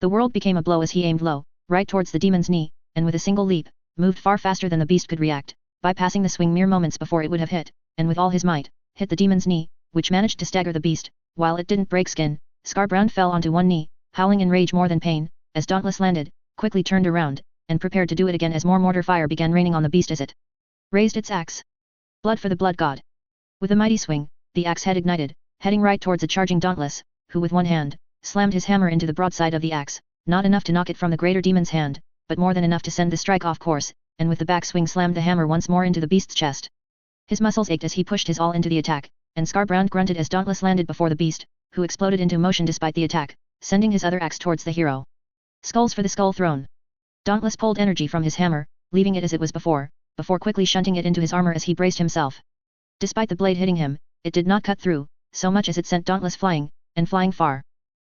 The world became a blow as he aimed low, right towards the demon's knee, and with a single leap, moved far faster than the beast could react, bypassing the swing mere moments before it would have hit, and with all his might, hit the demon's knee, which managed to stagger the beast. While it didn't break skin, Scarbrand fell onto one knee, howling in rage more than pain, as Dauntless landed, quickly turned around, and prepared to do it again as more mortar fire began raining on the beast as it raised its axe. Blood for the blood god. With a mighty swing, the axe head ignited, heading right towards a charging Dauntless, who with one hand, slammed his hammer into the broadside of the axe, not enough to knock it from the greater demon's hand, but more than enough to send the strike off course, and with the backswing slammed the hammer once more into the beast's chest. His muscles ached as he pushed his all into the attack, and Scarbrand grunted as Dauntless landed before the beast, who exploded into motion despite the attack, sending his other axe towards the hero. Skulls for the Skull Throne. Dauntless pulled energy from his hammer, leaving it as it was before quickly shunting it into his armor as he braced himself. Despite the blade hitting him, it did not cut through, so much as it sent Dauntless flying, and flying far.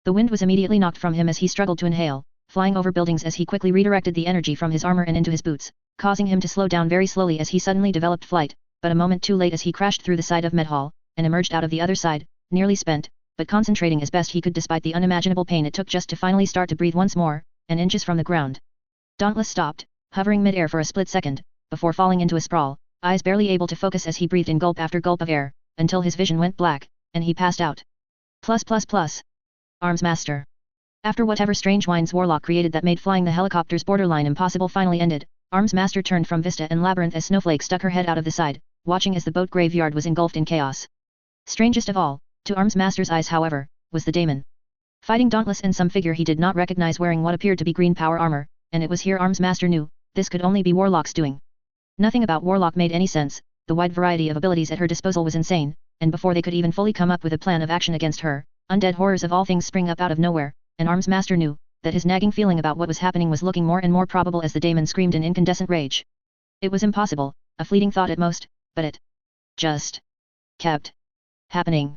The wind was immediately knocked from him as he struggled to inhale, flying over buildings as he quickly redirected the energy from his armor and into his boots, causing him to slow down very slowly as he suddenly developed flight, but a moment too late as he crashed through the side of Medhall, and emerged out of the other side, nearly spent, but concentrating as best he could despite the unimaginable pain it took just to finally start to breathe once more, and inches from the ground. Dauntless stopped, hovering mid-air for a split second, before falling into a sprawl, eyes barely able to focus as he breathed in gulp after gulp of air, until his vision went black, and he passed out. Arms Master. After whatever strange winds Warlock created that made flying the helicopters borderline impossible finally ended, Arms Master turned from Vista and Labyrinth as Snowflake stuck her head out of the side, watching as the boat graveyard was engulfed in chaos. Strangest of all, to Arms Master's eyes however, was the daemon. Fighting Dauntless and some figure he did not recognize wearing what appeared to be green power armor, and it was here Arms Master knew, this could only be Warlock's doing. Nothing about Warlock made any sense, the wide variety of abilities at her disposal was insane, and before they could even fully come up with a plan of action against her, undead horrors of all things spring up out of nowhere, and Arms Master knew that his nagging feeling about what was happening was looking more and more probable as the daemon screamed in incandescent rage. It was impossible, a fleeting thought at most, but it just kept happening.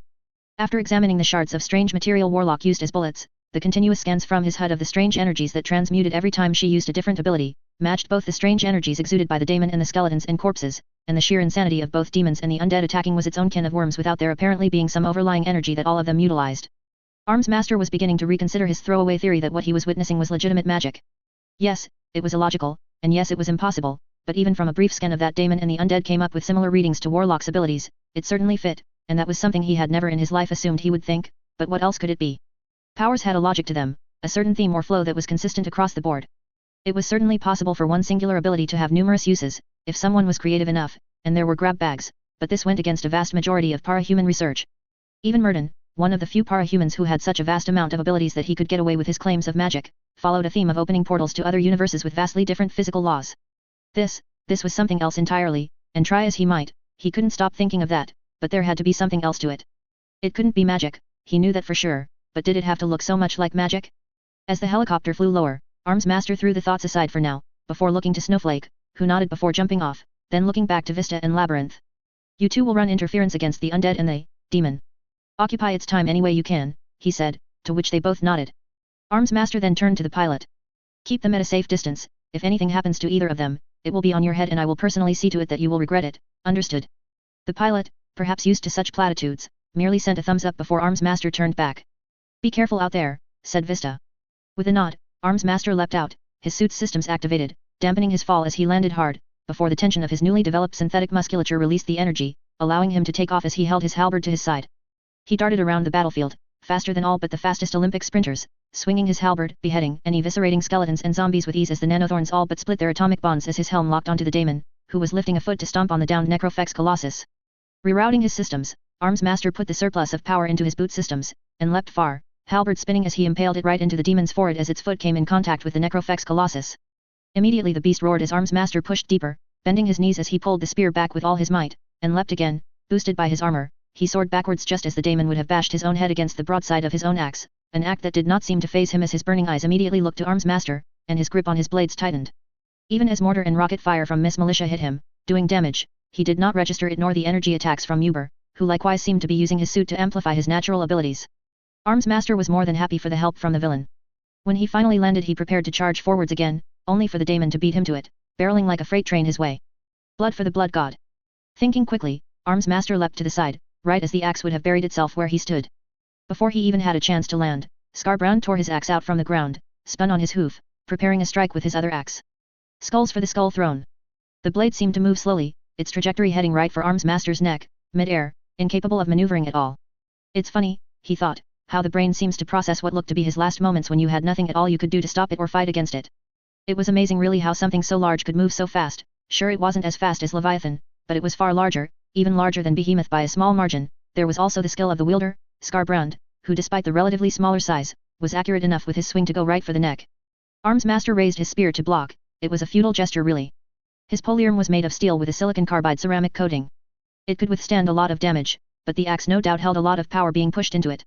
After examining the shards of strange material Warlock used as bullets, the continuous scans from his HUD of the strange energies that transmuted every time she used a different ability, matched both the strange energies exuded by the daemon and the skeletons and corpses, and the sheer insanity of both demons and the undead attacking was its own kin of worms without there apparently being some overlying energy that all of them utilized. Arms Master was beginning to reconsider his throwaway theory that what he was witnessing was legitimate magic. Yes, it was illogical, and yes it was impossible, but even from a brief scan of that daemon and the undead came up with similar readings to Warlock's abilities, it certainly fit, and that was something he had never in his life assumed he would think, but what else could it be? Powers had a logic to them, a certain theme or flow that was consistent across the board. It was certainly possible for one singular ability to have numerous uses, if someone was creative enough, and there were grab bags, but this went against a vast majority of parahuman research. Even Murden, one of the few parahumans who had such a vast amount of abilities that he could get away with his claims of magic, followed a theme of opening portals to other universes with vastly different physical laws. This was something else entirely, and try as he might, he couldn't stop thinking of that, but there had to be something else to it. It couldn't be magic, he knew that for sure, but did it have to look so much like magic? As the helicopter flew lower, Arms Master threw the thoughts aside for now, before looking to Snowflake, who nodded before jumping off, then looking back to Vista and Labyrinth. You two will run interference against the undead and the demon. Occupy its time any way you can, he said, to which they both nodded. Arms Master then turned to the pilot. Keep them at a safe distance. If anything happens to either of them, it will be on your head and I will personally see to it that you will regret it, understood? The pilot, perhaps used to such platitudes, merely sent a thumbs up before Arms Master turned back. Be careful out there, said Vista. With a nod, Arms Master leapt out, his suit's systems activated, dampening his fall as he landed hard, before the tension of his newly developed synthetic musculature released the energy, allowing him to take off as he held his halberd to his side. He darted around the battlefield, faster than all but the fastest Olympic sprinters, swinging his halberd, beheading and eviscerating skeletons and zombies with ease as the nanothorns all but split their atomic bonds as his helm locked onto the daemon, who was lifting a foot to stomp on the downed Necrofex Colossus. Rerouting his systems, Arms Master put the surplus of power into his boot systems, and leapt far, halberd spinning as he impaled it right into the demon's forehead as its foot came in contact with the Necrofex Colossus. Immediately the beast roared as Arms Master pushed deeper, bending his knees as he pulled the spear back with all his might, and leapt again, boosted by his armor. He soared backwards just as the daemon would have bashed his own head against the broadside of his own axe, an act that did not seem to faze him as his burning eyes immediately looked to Arms Master, and his grip on his blades tightened. Even as mortar and rocket fire from Miss Militia hit him, doing damage, he did not register it nor the energy attacks from Uber, who likewise seemed to be using his suit to amplify his natural abilities. Arms Master was more than happy for the help from the villain. When he finally landed he prepared to charge forwards again, only for the daemon to beat him to it, barreling like a freight train his way. Blood for the blood god. Thinking quickly, Arms Master leapt to the side, right as the axe would have buried itself where he stood. Before he even had a chance to land, Scarbrand tore his axe out from the ground, spun on his hoof, preparing a strike with his other axe. Skulls for the skull throne. The blade seemed to move slowly, its trajectory heading right for Arms Master's neck, mid-air, incapable of maneuvering at all. It's funny, he thought, how the brain seems to process what looked to be his last moments when you had nothing at all you could do to stop it or fight against it. It was amazing really how something so large could move so fast. Sure, it wasn't as fast as Leviathan, but it was far larger, even larger than Behemoth by a small margin. There was also the skill of the wielder, Scarbrand, who despite the relatively smaller size, was accurate enough with his swing to go right for the neck. Arms Master raised his spear to block. It was a futile gesture really. His polearm was made of steel with a silicon carbide ceramic coating. It could withstand a lot of damage, but the axe no doubt held a lot of power being pushed into it.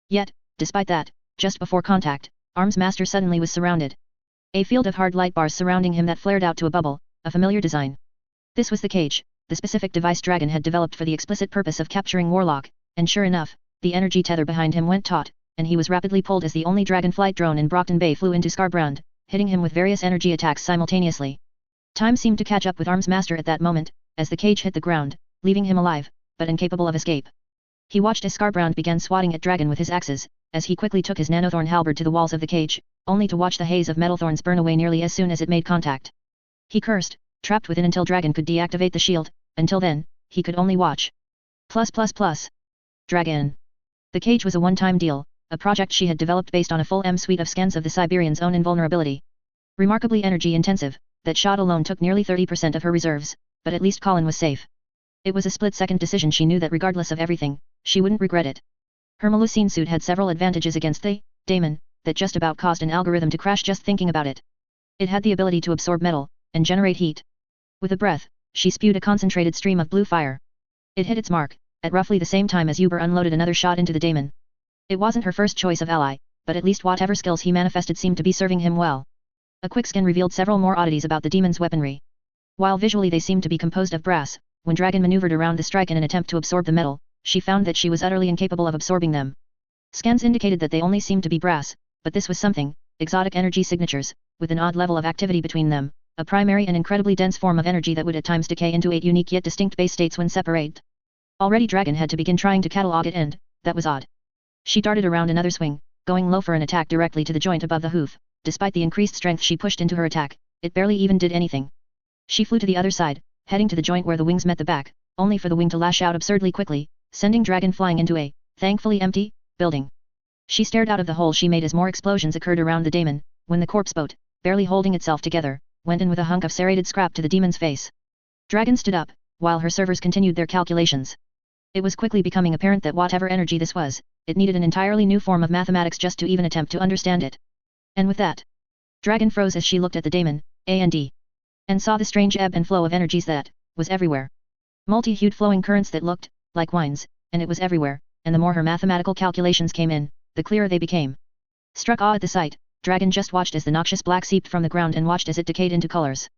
Yet, despite that, just before contact, Arms Master suddenly was surrounded. A field of hard light bars surrounding him that flared out to a bubble, a familiar design. This was the cage, the specific device Dragon had developed for the explicit purpose of capturing Warlock, and sure enough, the energy tether behind him went taut, and he was rapidly pulled as the only Dragon flight drone in Brockton Bay flew into Scarbrand, hitting him with various energy attacks simultaneously. Time seemed to catch up with Arms Master at that moment, as the cage hit the ground, leaving him alive, but incapable of escape. He watched as Scarbrand began swatting at Dragon with his axes, as he quickly took his nanothorn halberd to the walls of the cage, only to watch the haze of metal thorns burn away nearly as soon as it made contact. He cursed, trapped within until Dragon could deactivate the shield. Until then, he could only watch. Dragon. The cage was a one-time deal, a project she had developed based on a full suite of scans of the Siberian's own invulnerability. Remarkably energy-intensive, that shot alone took nearly 30% of her reserves, but at least Colin was safe. It was a split-second decision she knew that regardless of everything, she wouldn't regret it. Her Melusine suit had several advantages against the daemon, that just about caused an algorithm to crash just thinking about it. It had the ability to absorb metal, and generate heat. With a breath, she spewed a concentrated stream of blue fire. It hit its mark, at roughly the same time as Uber unloaded another shot into the daemon. It wasn't her first choice of ally, but at least whatever skills he manifested seemed to be serving him well. A quick scan revealed several more oddities about the demon's weaponry. While visually they seemed to be composed of brass, when Dragon maneuvered around the strike in an attempt to absorb the metal, she found that she was utterly incapable of absorbing them. Scans indicated that they only seemed to be brass, but this was something, exotic energy signatures, with an odd level of activity between them, a primary and incredibly dense form of energy that would at times decay into 8 unique yet distinct base states when separated. Already Dragon had to begin trying to catalog it and, that was odd. She darted around another swing, going low for an attack directly to the joint above the hoof. Despite the increased strength she pushed into her attack, it barely even did anything. She flew to the other side, heading to the joint where the wings met the back, only for the wing to lash out absurdly quickly, sending Dragon flying into a, thankfully empty, building. She stared out of the hole she made as more explosions occurred around the daemon, when the corpse boat, barely holding itself together, went in with a hunk of serrated scrap to the demon's face. Dragon stood up, while her servers continued their calculations. It was quickly becoming apparent that whatever energy this was, it needed an entirely new form of mathematics just to even attempt to understand it. And with that, Dragon froze as she looked at the daemon, and saw the strange ebb and flow of energies that was everywhere. Multi-hued flowing currents that looked like wines, and it was everywhere, and the more her mathematical calculations came in, the clearer they became. Struck awe at the sight, Dragon just watched as the noxious black seeped from the ground and watched as it decayed into colors.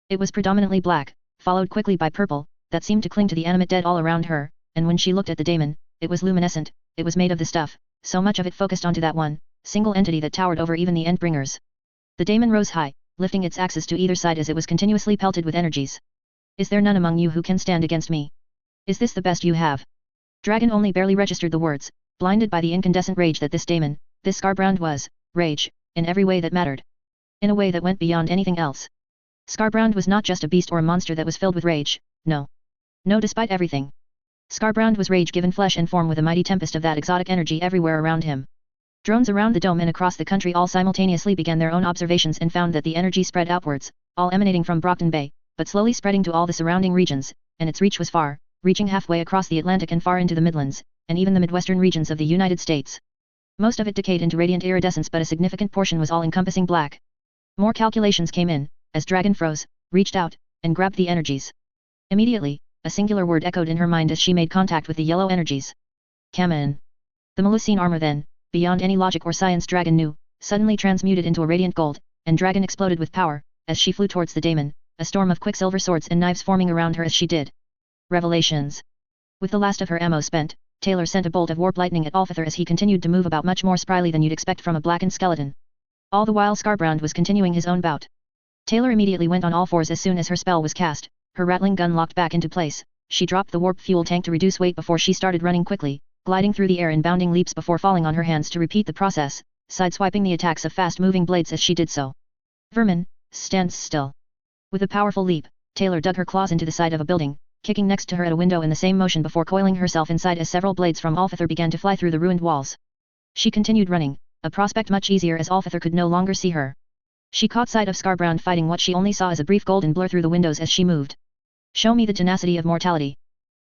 It was predominantly black, followed quickly by purple, that seemed to cling to the animate dead all around her, and when she looked at the daemon, it was luminescent, it was made of the stuff, so much of it focused onto that one, single entity that towered over even the Endbringers. The daemon rose high, lifting its axis to either side as it was continuously pelted with energies. Is there none among you who can stand against me? Is this the best you have? Dragon only barely registered the words, blinded by the incandescent rage that this daemon, this Scarbrand was, rage, in every way that mattered. In a way that went beyond anything else. Scarbrand was not just a beast or a monster that was filled with rage, no. No, despite everything. Scarbrand was rage given flesh and form with a mighty tempest of that exotic energy everywhere around him. Drones around the dome and across the country all simultaneously began their own observations and found that the energy spread outwards, all emanating from Brockton Bay, but slowly spreading to all the surrounding regions, and its reach was far, reaching halfway across the Atlantic and far into the Midlands, and even the Midwestern regions of the United States. Most of it decayed into radiant iridescence, but a significant portion was all-encompassing black. More calculations came in, as Dragon froze, reached out, and grabbed the energies. Immediately, a singular word echoed in her mind as she made contact with the yellow energies. Kamen. The Melusine armor then, beyond any logic or science Dragon knew, suddenly transmuted into a radiant gold, and Dragon exploded with power, as she flew towards the daemon, a storm of quicksilver swords and knives forming around her as she did. Revelations. With the last of her ammo spent, Taylor sent a bolt of warp lightning at Alfither as he continued to move about much more spryly than you'd expect from a blackened skeleton. All the while Scarbrand was continuing his own bout. Taylor immediately went on all fours as soon as her spell was cast, her rattling gun locked back into place, she dropped the warp fuel tank to reduce weight before she started running quickly, gliding through the air in bounding leaps before falling on her hands to repeat the process, sideswiping the attacks of fast-moving blades as she did so. Vermin, stand still. With a powerful leap, Taylor dug her claws into the side of a building, kicking next to her at a window in the same motion before coiling herself inside as several blades from Alfither began to fly through the ruined walls. She continued running, a prospect much easier as Alfither could no longer see her. She caught sight of Scarbrand fighting what she only saw as a brief golden blur through the windows as she moved. Show me the tenacity of mortality.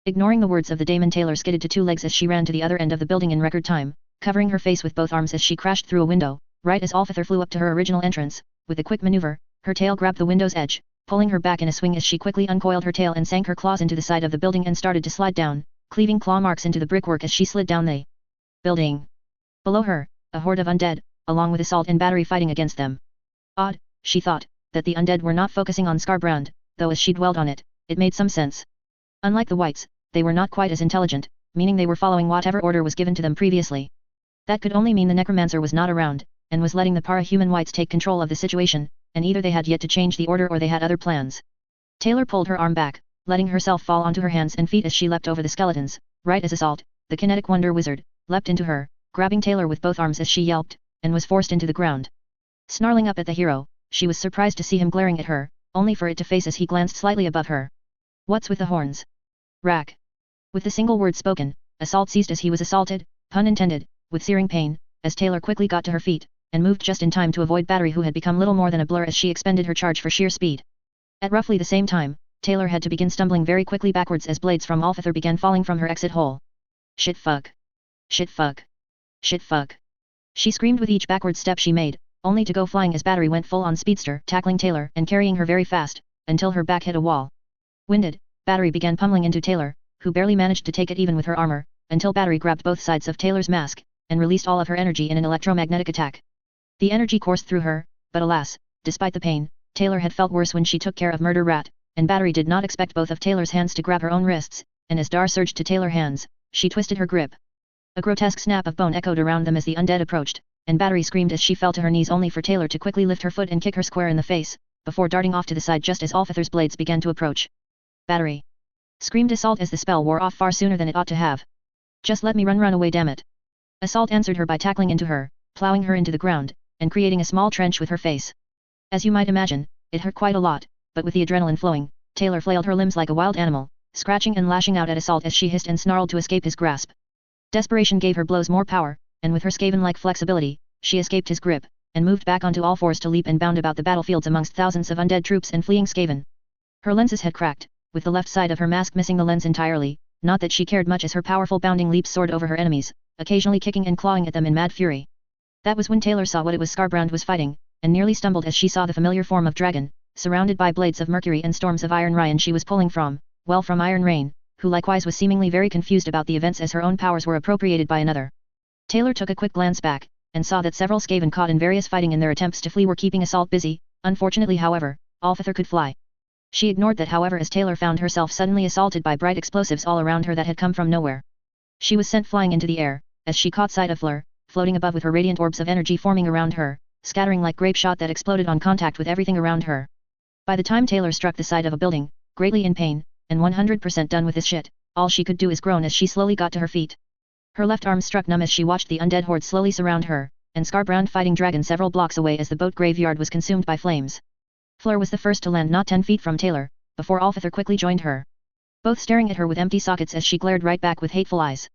Ignoring the words of the daemon, Taylor skidded to two legs as she ran to the other end of the building in record time, covering her face with both arms as she crashed through a window, right as Alfither flew up to her original entrance. With a quick maneuver, her tail grabbed the window's edge, pulling her back in a swing as she quickly uncoiled her tail and sank her claws into the side of the building and started to slide down, cleaving claw marks into the brickwork as she slid down the building. Below her, a horde of undead, along with assault and battery fighting against them. Odd, she thought, that the undead were not focusing on Scarbrand, though as she dwelled on it, it made some sense. Unlike the whites, they were not quite as intelligent, meaning they were following whatever order was given to them previously. That could only mean the necromancer was not around, and was letting the para-human whites take control of the situation, and either they had yet to change the order or they had other plans. Taylor pulled her arm back, letting herself fall onto her hands and feet as she leapt over the skeletons, right as Assault, the kinetic wonder wizard, leapt into her, grabbing Taylor with both arms as she yelped, and was forced into the ground. Snarling up at the hero, she was surprised to see him glaring at her, only for it to face as he glanced slightly above her. What's with the horns? Rack. With the single word spoken, Assault ceased as he was assaulted, pun intended, with searing pain, as Taylor quickly got to her feet, and moved just in time to avoid Battery, who had become little more than a blur as she expended her charge for sheer speed. At roughly the same time, Taylor had to begin stumbling very quickly backwards as blades from Alfither began falling from her exit hole. Shit fuck. Shit fuck. Shit fuck. She screamed with each backward step she made, only to go flying as Battery went full on speedster, tackling Taylor and carrying her very fast, until her back hit a wall. Winded, Battery began pummeling into Taylor, who barely managed to take it even with her armor, until Battery grabbed both sides of Taylor's mask, and released all of her energy in an electromagnetic attack. The energy coursed through her, but alas, despite the pain, Taylor had felt worse when she took care of Murder Rat, and Battery did not expect both of Taylor's hands to grab her own wrists, and as Dar surged to Taylor's hands, she twisted her grip. A grotesque snap of bone echoed around them as the undead approached, and Battery screamed as she fell to her knees only for Taylor to quickly lift her foot and kick her square in the face, before darting off to the side just as Alfither's blades began to approach. Battery! Screamed Assault as the spell wore off far sooner than it ought to have. Just let me run away, damn it. Assault answered her by tackling into her, plowing her into the ground, and creating a small trench with her face. As you might imagine, it hurt quite a lot, but with the adrenaline flowing, Taylor flailed her limbs like a wild animal, scratching and lashing out at Assault as she hissed and snarled to escape his grasp. Desperation gave her blows more power, and with her Skaven-like flexibility, she escaped his grip, and moved back onto all fours to leap and bound about the battlefields amongst thousands of undead troops and fleeing Skaven. Her lenses had cracked, with the left side of her mask missing the lens entirely, not that she cared much as her powerful bounding leaps soared over her enemies, occasionally kicking and clawing at them in mad fury. That was when Taylor saw what it was Scarbrand was fighting, and nearly stumbled as she saw the familiar form of dragon, surrounded by blades of mercury and storms of iron Ryan she was pulling from, well from Iron Rain, who likewise was seemingly very confused about the events as her own powers were appropriated by another. Taylor took a quick glance back, and saw that several Skaven caught in various fighting in their attempts to flee were keeping Assault busy. Unfortunately, however, Alfethor could fly. She ignored that, however, as Taylor found herself suddenly assaulted by bright explosives all around her that had come from nowhere. She was sent flying into the air, as she caught sight of Fleur, floating above with her radiant orbs of energy forming around her, scattering like grape shot that exploded on contact with everything around her. By the time Taylor struck the side of a building, greatly in pain, and 100% done with this shit, all she could do is groan as she slowly got to her feet. Her left arm struck numb as she watched the undead horde slowly surround her, and Scarbrand fighting dragon several blocks away as the boat graveyard was consumed by flames. Fleur was the first to land not 10 feet from Taylor, before Alfethor quickly joined her. Both staring at her with empty sockets as she glared right back with hateful eyes.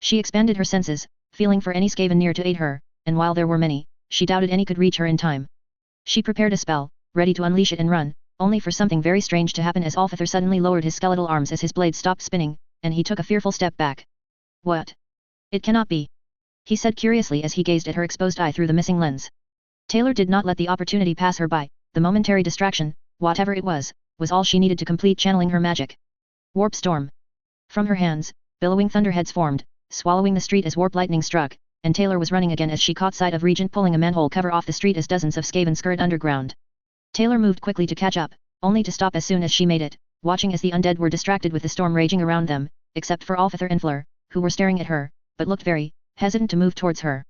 She expanded her senses, feeling for any Skaven near to aid her, and while there were many, she doubted any could reach her in time. She prepared a spell, ready to unleash it and run, only for something very strange to happen as Alfethor suddenly lowered his skeletal arms as his blade stopped spinning, and he took a fearful step back. What? It cannot be, he said curiously as he gazed at her exposed eye through the missing lens. Taylor did not let the opportunity pass her by. The momentary distraction, whatever it was all she needed to complete channeling her magic. Warp storm. From her hands, billowing thunderheads formed, swallowing the street as warp lightning struck, and Taylor was running again as she caught sight of Regent pulling a manhole cover off the street as dozens of Skaven scurried underground. Taylor moved quickly to catch up, only to stop as soon as she made it, watching as the undead were distracted with the storm raging around them, except for Alfethor and Fleur, who were staring at her, but looked very hesitant to move towards her.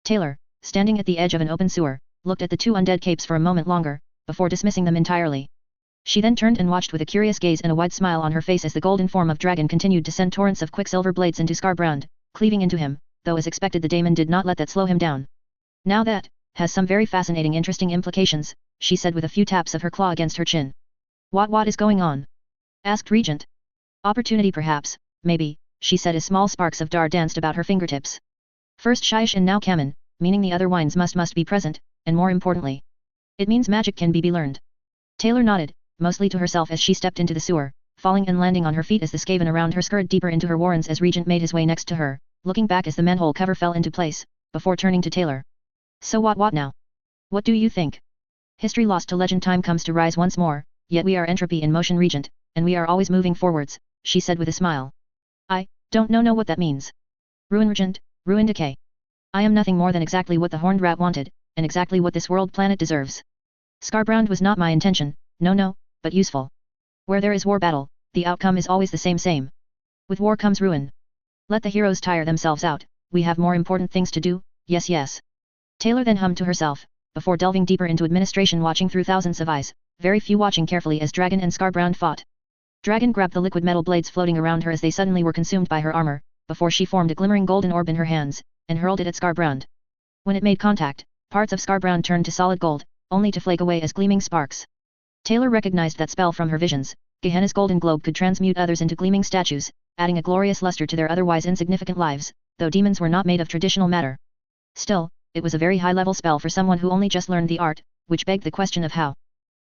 Taylor, standing at the edge of an open sewer, looked at the two undead capes for a moment longer, before dismissing them entirely. She then turned and watched with a curious gaze and a wide smile on her face as the golden form of dragon continued to send torrents of quicksilver blades into Scarbrand, cleaving into him, though as expected the daemon did not let that slow him down. Now that has some very fascinating interesting implications, she said with a few taps of her claw against her chin. What is going on? Asked Regent. Opportunity perhaps, maybe, she said as small sparks of dar danced about her fingertips. First Shyish and now Kamen, meaning the other wines must be present, and more importantly, it means magic can be learned. Taylor nodded, mostly to herself as she stepped into the sewer, falling and landing on her feet as the Skaven around her scurried deeper into her warrens as Regent made his way next to her, looking back as the manhole cover fell into place, before turning to Taylor. So what now? What do you think? History lost to legend, time comes to rise once more, yet we are entropy in motion, Regent, and we are always moving forwards, she said with a smile. I don't know what that means. Ruin, Regent, ruin, decay. I am nothing more than exactly what the horned rat wanted, and exactly what this world planet deserves. Scarbrand was not my intention, no, but useful. Where there is war battle, the outcome is always the same. With war comes ruin. Let the heroes tire themselves out, we have more important things to do, yes. Taylor then hummed to herself, before delving deeper into administration, watching through thousands of eyes, very few watching carefully as Dragon and Scarbrand fought. Dragon grabbed the liquid metal blades floating around her as they suddenly were consumed by her armor, before she formed a glimmering golden orb in her hands, and hurled it at Scarbrand. When it made contact, parts of Scarbrand turned to solid gold, only to flake away as gleaming sparks. Taylor recognized that spell from her visions. Gehenna's golden globe could transmute others into gleaming statues, adding a glorious luster to their otherwise insignificant lives, though demons were not made of traditional matter. Still, it was a very high-level spell for someone who only just learned the art, which begged the question of how.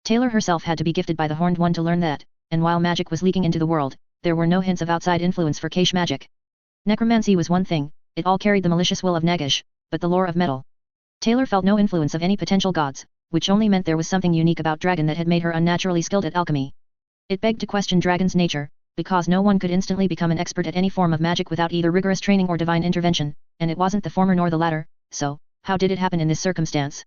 Taylor herself had to be gifted by the Horned One to learn that, and while magic was leaking into the world, there were no hints of outside influence for cache magic. Necromancy was one thing, it all carried the malicious will of Nagash, but the lore of metal. Taylor felt no influence of any potential gods, which only meant there was something unique about Dragon that had made her unnaturally skilled at alchemy. It begged to question Dragon's nature, because no one could instantly become an expert at any form of magic without either rigorous training or divine intervention, and it wasn't the former nor the latter, so, how did it happen in this circumstance?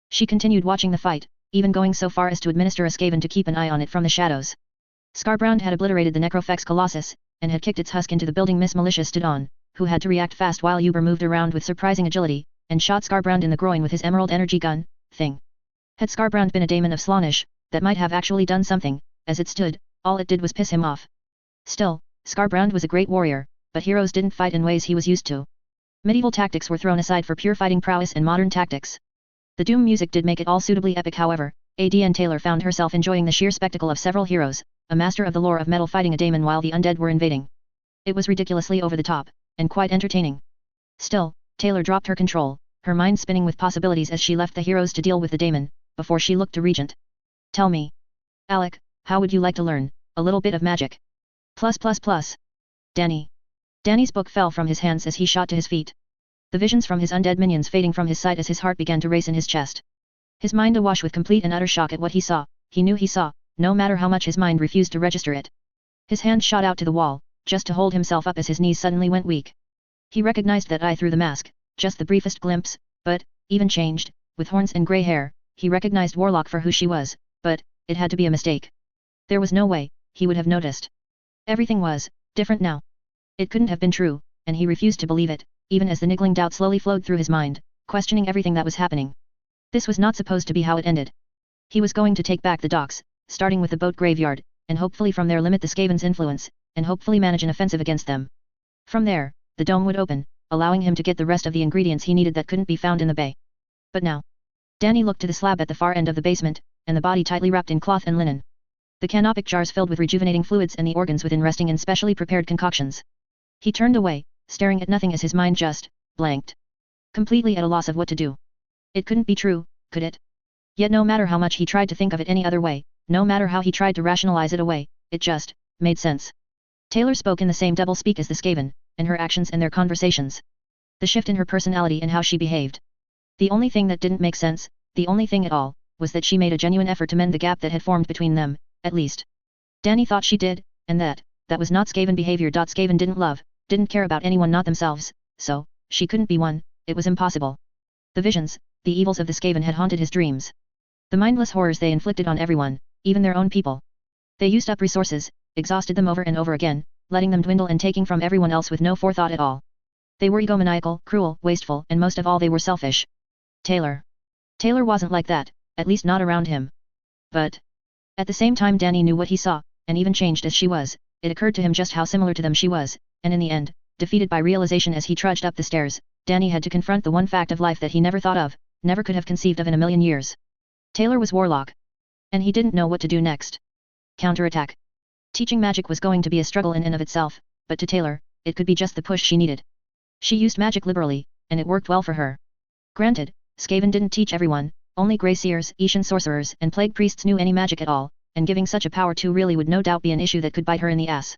She continued watching the fight, even going so far as to administer a Skaven to keep an eye on it from the shadows. Scarbrand had obliterated the Necrofex Colossus, and had kicked its husk into the building Miss Militia stood on, who had to react fast while Uber moved around with surprising agility, and shot Scarbrand in the groin with his emerald energy gun, thing. Had Scarbrand been a daemon of Slaanesh, that might have actually done something, as it stood, all it did was piss him off. Still, Scarbrand was a great warrior, but heroes didn't fight in ways he was used to. Medieval tactics were thrown aside for pure fighting prowess and modern tactics. The doom music did make it all suitably epic, however. ADN Taylor found herself enjoying the sheer spectacle of several heroes, a master of the lore of metal fighting a daemon while the undead were invading. It was ridiculously over the top, and quite entertaining. Still, Taylor dropped her control, her mind spinning with possibilities as she left the heroes to deal with the daemon, before she looked to Regent. Tell me, Alec, how would you like to learn a little bit of magic? Plus. Danny. Danny's book fell from his hands as he shot to his feet. The visions from his undead minions fading from his sight as his heart began to race in his chest. His mind awash with complete and utter shock at what he saw, he knew he saw, no matter how much his mind refused to register it. His hand shot out to the wall, just to hold himself up as his knees suddenly went weak. He recognized that eye through the mask, just the briefest glimpse, but, even changed, with horns and grey hair, he recognized Warlock for who she was, but, it had to be a mistake. There was no way, he would have noticed. Everything was different now. It couldn't have been true, and he refused to believe it, even as the niggling doubt slowly flowed through his mind, questioning everything that was happening. This was not supposed to be how it ended. He was going to take back the docks, starting with the boat graveyard, and hopefully from there limit the Skaven's influence, and hopefully manage an offensive against them. From there, the dome would open, allowing him to get the rest of the ingredients he needed that couldn't be found in the bay. But now, Danny looked to the slab at the far end of the basement, and the body tightly wrapped in cloth and linen. The canopic jars filled with rejuvenating fluids and the organs within resting in specially prepared concoctions. He turned away, staring at nothing as his mind just blanked. Completely at a loss of what to do. It couldn't be true, could it? Yet no matter how much he tried to think of it any other way, no matter how he tried to rationalize it away, it just made sense. Taylor spoke in the same double-speak as the Skaven, and her actions and their conversations. The shift in her personality and how she behaved. The only thing that didn't make sense, the only thing at all, was that she made a genuine effort to mend the gap that had formed between them, at least. Danny thought she did, and that was not Skaven behavior. Skaven didn't love, didn't care about anyone not themselves, so, she couldn't be one, it was impossible. The visions, the evils of the Skaven had haunted his dreams. The mindless horrors they inflicted on everyone, even their own people. They used up resources, exhausted them over and over again, letting them dwindle and taking from everyone else with no forethought at all. They were egomaniacal, cruel, wasteful, and most of all they were selfish. Taylor wasn't like that, at least not around him. But, at the same time Danny knew what he saw, and even changed as she was, it occurred to him just how similar to them she was, and in the end, defeated by realization as he trudged up the stairs, Danny had to confront the one fact of life that he never thought of, never could have conceived of in a million years. Taylor was Warlock. And he didn't know what to do next. Counterattack. Teaching magic was going to be a struggle in and of itself, but to Taylor, it could be just the push she needed. She used magic liberally, and it worked well for her. Granted, Skaven didn't teach everyone, only Grey Seers, Eshin sorcerers, and Plague Priests knew any magic at all, and giving such a power to really would no doubt be an issue that could bite her in the ass.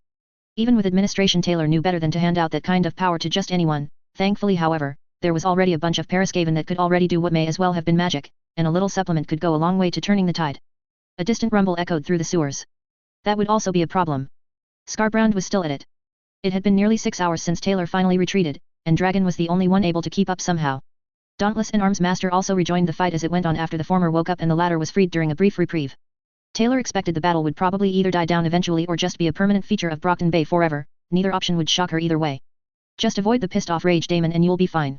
Even with administration Taylor knew better than to hand out that kind of power to just anyone. Thankfully however, there was already a bunch of Paraskaven that could already do what may as well have been magic, and a little supplement could go a long way to turning the tide. A distant rumble echoed through the sewers. That would also be a problem. Skarbrand was still at it. It had been nearly 6 hours since Taylor finally retreated, and Dragon was the only one able to keep up somehow. Dauntless and Arms Master also rejoined the fight as it went on after the former woke up and the latter was freed during a brief reprieve. Taylor expected the battle would probably either die down eventually or just be a permanent feature of Brockton Bay forever, neither option would shock her either way. Just avoid the pissed off Rage Daemon and you'll be fine.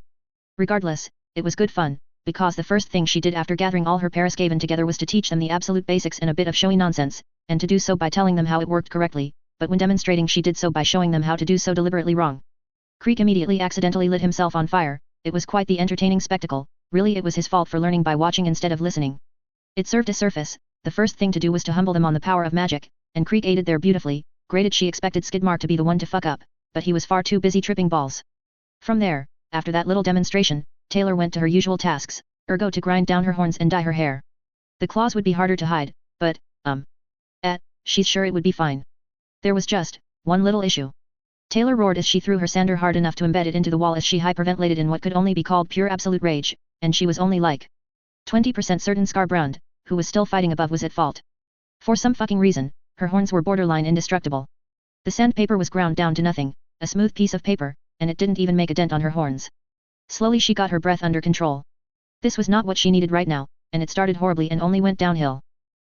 Regardless, it was good fun, because the first thing she did after gathering all her Paraskaven together was to teach them the absolute basics and a bit of showy nonsense, and to do so by telling them how it worked correctly, but when demonstrating she did so by showing them how to do so deliberately wrong. Creek immediately accidentally lit himself on fire. It was quite the entertaining spectacle, really it was his fault for learning by watching instead of listening. It served a surface, the first thing to do was to humble them on the power of magic, and Creek aided there beautifully. Graded she expected Skidmark to be the one to fuck up, but he was far too busy tripping balls. From there, after that little demonstration, Taylor went to her usual tasks, ergo to grind down her horns and dye her hair. The claws would be harder to hide, but, she's sure it would be fine. There was just one little issue. Taylor roared as she threw her sander hard enough to embed it into the wall as she hyperventilated in what could only be called pure absolute rage, and she was only like 20% certain Skarbrand, who was still fighting above, was at fault. For some fucking reason, her horns were borderline indestructible. The sandpaper was ground down to nothing, a smooth piece of paper, and it didn't even make a dent on her horns. Slowly she got her breath under control. This was not what she needed right now, and it started horribly and only went downhill.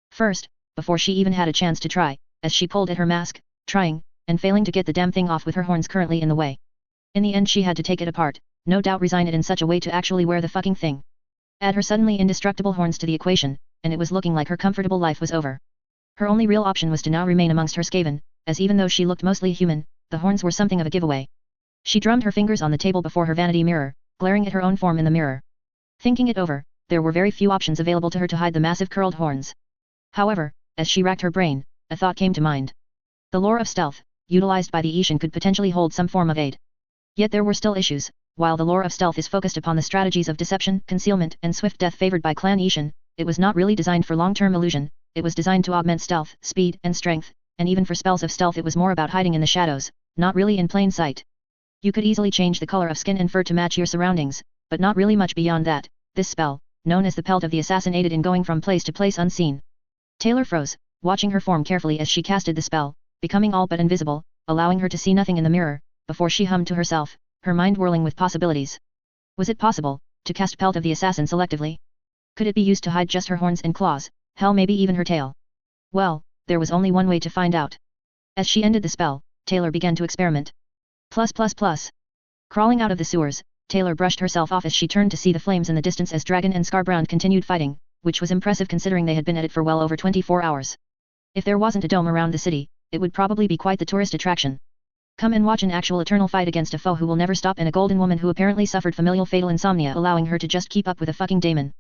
First, before she even had a chance to try, as she pulled at her mask, trying, and failing to get the damn thing off with her horns currently in the way. In the end she had to take it apart, no doubt resign it in such a way to actually wear the fucking thing. Add her suddenly indestructible horns to the equation, and it was looking like her comfortable life was over. Her only real option was to now remain amongst her Skaven, as even though she looked mostly human, the horns were something of a giveaway. She drummed her fingers on the table before her vanity mirror, glaring at her own form in the mirror. Thinking it over, there were very few options available to her to hide the massive curled horns. However, as she racked her brain, a thought came to mind. The lore of stealth, utilized by the Eshin, could potentially hold some form of aid. Yet there were still issues. While the lore of stealth is focused upon the strategies of deception, concealment, and swift death favored by Clan Eshin, it was not really designed for long-term illusion. It was designed to augment stealth, speed, and strength, and even for spells of stealth it was more about hiding in the shadows, not really in plain sight. You could easily change the color of skin and fur to match your surroundings, but not really much beyond that. This spell, known as the Pelt of the Assassin, aided in going from place to place unseen. Taylor froze, watching her form carefully as she casted the spell, becoming all but invisible, allowing her to see nothing in the mirror, before she hummed to herself, her mind whirling with possibilities. Was it possible to cast Pelt of the Assassin selectively? Could it be used to hide just her horns and claws, hell maybe even her tail? Well, there was only one way to find out. As she ended the spell, Taylor began to experiment. +++. Crawling out of the sewers, Taylor brushed herself off as she turned to see the flames in the distance as Dragon and Scarbrand continued fighting, which was impressive considering they had been at it for well over 24 hours. If there wasn't a dome around the city, it would probably be quite the tourist attraction. Come and watch an actual eternal fight against a foe who will never stop and a golden woman who apparently suffered familial fatal insomnia allowing her to just keep up with a fucking daemon.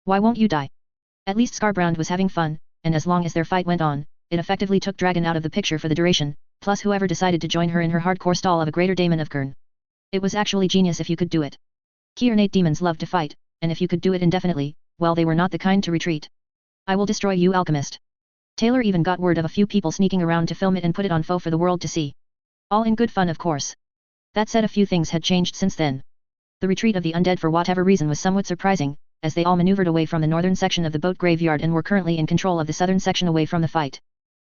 Why won't you die? At least Scarbrand was having fun, and as long as their fight went on, it effectively took Dragon out of the picture for the duration, plus whoever decided to join her in her hardcore stall of a greater daemon of Kern. It was actually genius if you could do it. Key ornate demons love to fight, and if you could do it indefinitely, well they were not the kind to retreat. I will destroy you, alchemist. Taylor even got word of a few people sneaking around to film it and put it on faux for the world to see. All in good fun of course. That said, a few things had changed since then. The retreat of the undead for whatever reason was somewhat surprising, as they all maneuvered away from the northern section of the boat graveyard and were currently in control of the southern section away from the fight.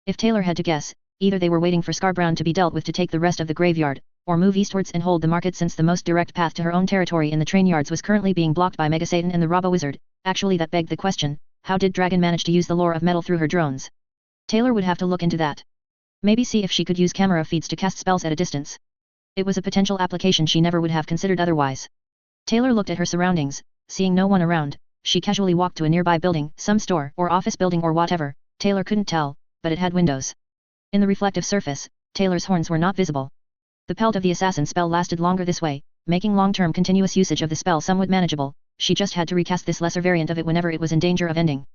If Taylor had to guess, either they were waiting for Scarbrand to be dealt with to take the rest of the graveyard, or move eastwards and hold the market since the most direct path to her own territory in the train yards was currently being blocked by Mega Satan and the Robo-Wizard. Actually that begged the question, how did Dragon manage to use the lore of metal through her drones? Taylor would have to look into that. Maybe see if she could use camera feeds to cast spells at a distance. It was a potential application she never would have considered otherwise. Taylor looked at her surroundings, seeing no one around, she casually walked to a nearby building, some store or office building or whatever, Taylor couldn't tell, but it had windows. In the reflective surface, Taylor's horns were not visible. The Pelt of the Assassin spell lasted longer this way, making long-term continuous usage of the spell somewhat manageable, she just had to recast this lesser variant of it whenever it was in danger of ending.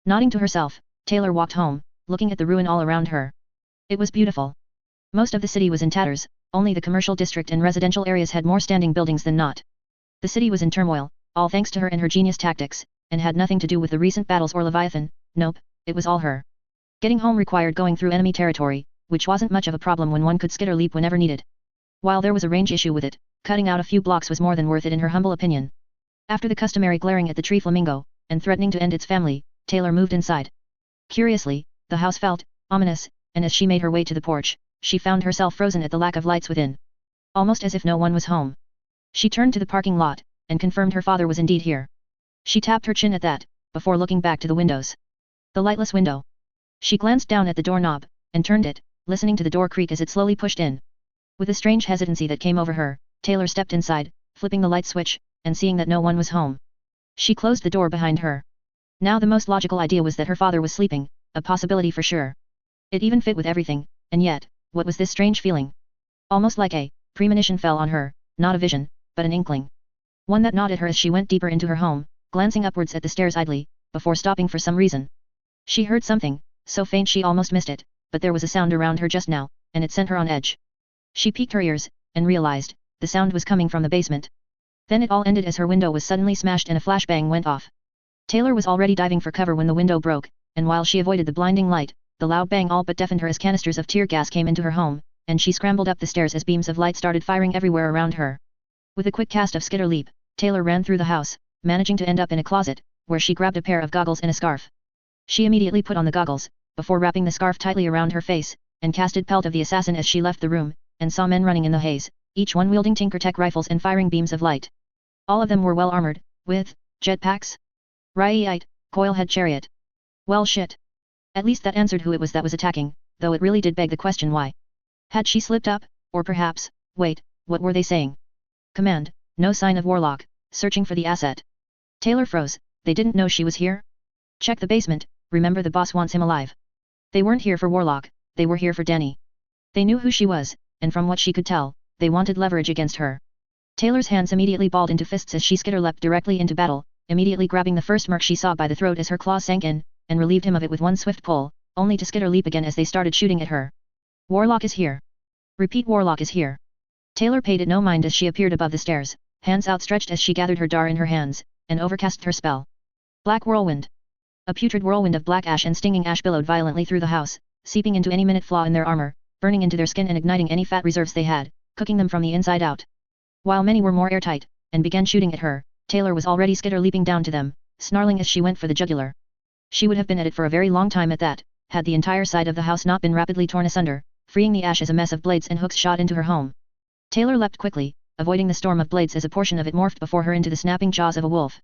Nodding to herself, Taylor walked home, looking at the ruin all around her. It was beautiful. Most of the city was in tatters, only the commercial district and residential areas had more standing buildings than not. The city was in turmoil, all thanks to her and her genius tactics, and had nothing to do with the recent battles or Leviathan, nope, it was all her. Getting home required going through enemy territory, which wasn't much of a problem when one could skid or leap whenever needed. While there was a range issue with it, cutting out a few blocks was more than worth it in her humble opinion. After the customary glaring at the tree flamingo, and threatening to end its family, Taylor moved inside. Curiously, the house felt ominous, and as she made her way to the porch, she found herself frozen at the lack of lights within. Almost as if no one was home. She turned to the parking lot, and confirmed her father was indeed here. She tapped her chin at that, before looking back to the windows. The lightless window. She glanced down at the doorknob, and turned it, listening to the door creak as it slowly pushed in. With a strange hesitancy that came over her, Taylor stepped inside, flipping the light switch, and seeing that no one was home. She closed the door behind her. Now the most logical idea was that her father was sleeping, a possibility for sure. It even fit with everything, and yet, what was this strange feeling? Almost like a premonition fell on her, not a vision, but an inkling. One that gnawed at her as she went deeper into her home, glancing upwards at the stairs idly, before stopping for some reason. She heard something, so faint she almost missed it, but there was a sound around her just now, and it sent her on edge. She peeked her ears, and realized, the sound was coming from the basement. Then it all ended as her window was suddenly smashed and a flashbang went off. Taylor was already diving for cover when the window broke, and while she avoided the blinding light, the loud bang all but deafened her as canisters of tear gas came into her home, and she scrambled up the stairs as beams of light started firing everywhere around her. With a quick cast of skid or leap, Taylor ran through the house, managing to end up in a closet, where she grabbed a pair of goggles and a scarf. She immediately put on the goggles, before wrapping the scarf tightly around her face, and casted Pelt of the Assassin as she left the room, and saw men running in the haze, each one wielding Tinkertech rifles and firing beams of light. All of them were well armored, with jetpacks? Right, coilhead chariot. Well shit. At least that answered who it was that was attacking, though it really did beg the question why. Had she slipped up, or perhaps, wait, what were they saying? Command, no sign of Warlock, searching for the asset. Taylor froze, they didn't know she was here? Check the basement, remember the boss wants him alive. They weren't here for Warlock, they were here for Denny. They knew who she was, and from what she could tell, they wanted leverage against her. Taylor's hands immediately balled into fists as she skitter leapt directly into battle, immediately grabbing the first merc she saw by the throat as her claws sank in, and relieved him of it with one swift pull, only to skitter leap again as they started shooting at her. Warlock is here. Repeat, Warlock is here. Taylor paid it no mind as she appeared above the stairs, hands outstretched as she gathered her dar in her hands, and overcast her spell. Black whirlwind. A putrid whirlwind of black ash and stinging ash billowed violently through the house, seeping into any minute flaw in their armor, burning into their skin and igniting any fat reserves they had, cooking them from the inside out. While many were more airtight, and began shooting at her, Taylor was already skitter leaping down to them, snarling as she went for the jugular. She would have been at it for a very long time at that, had the entire side of the house not been rapidly torn asunder, freeing the ash as a mess of blades and hooks shot into her home. Taylor leapt quickly, avoiding the storm of blades as a portion of it morphed before her into the snapping jaws of a wolf.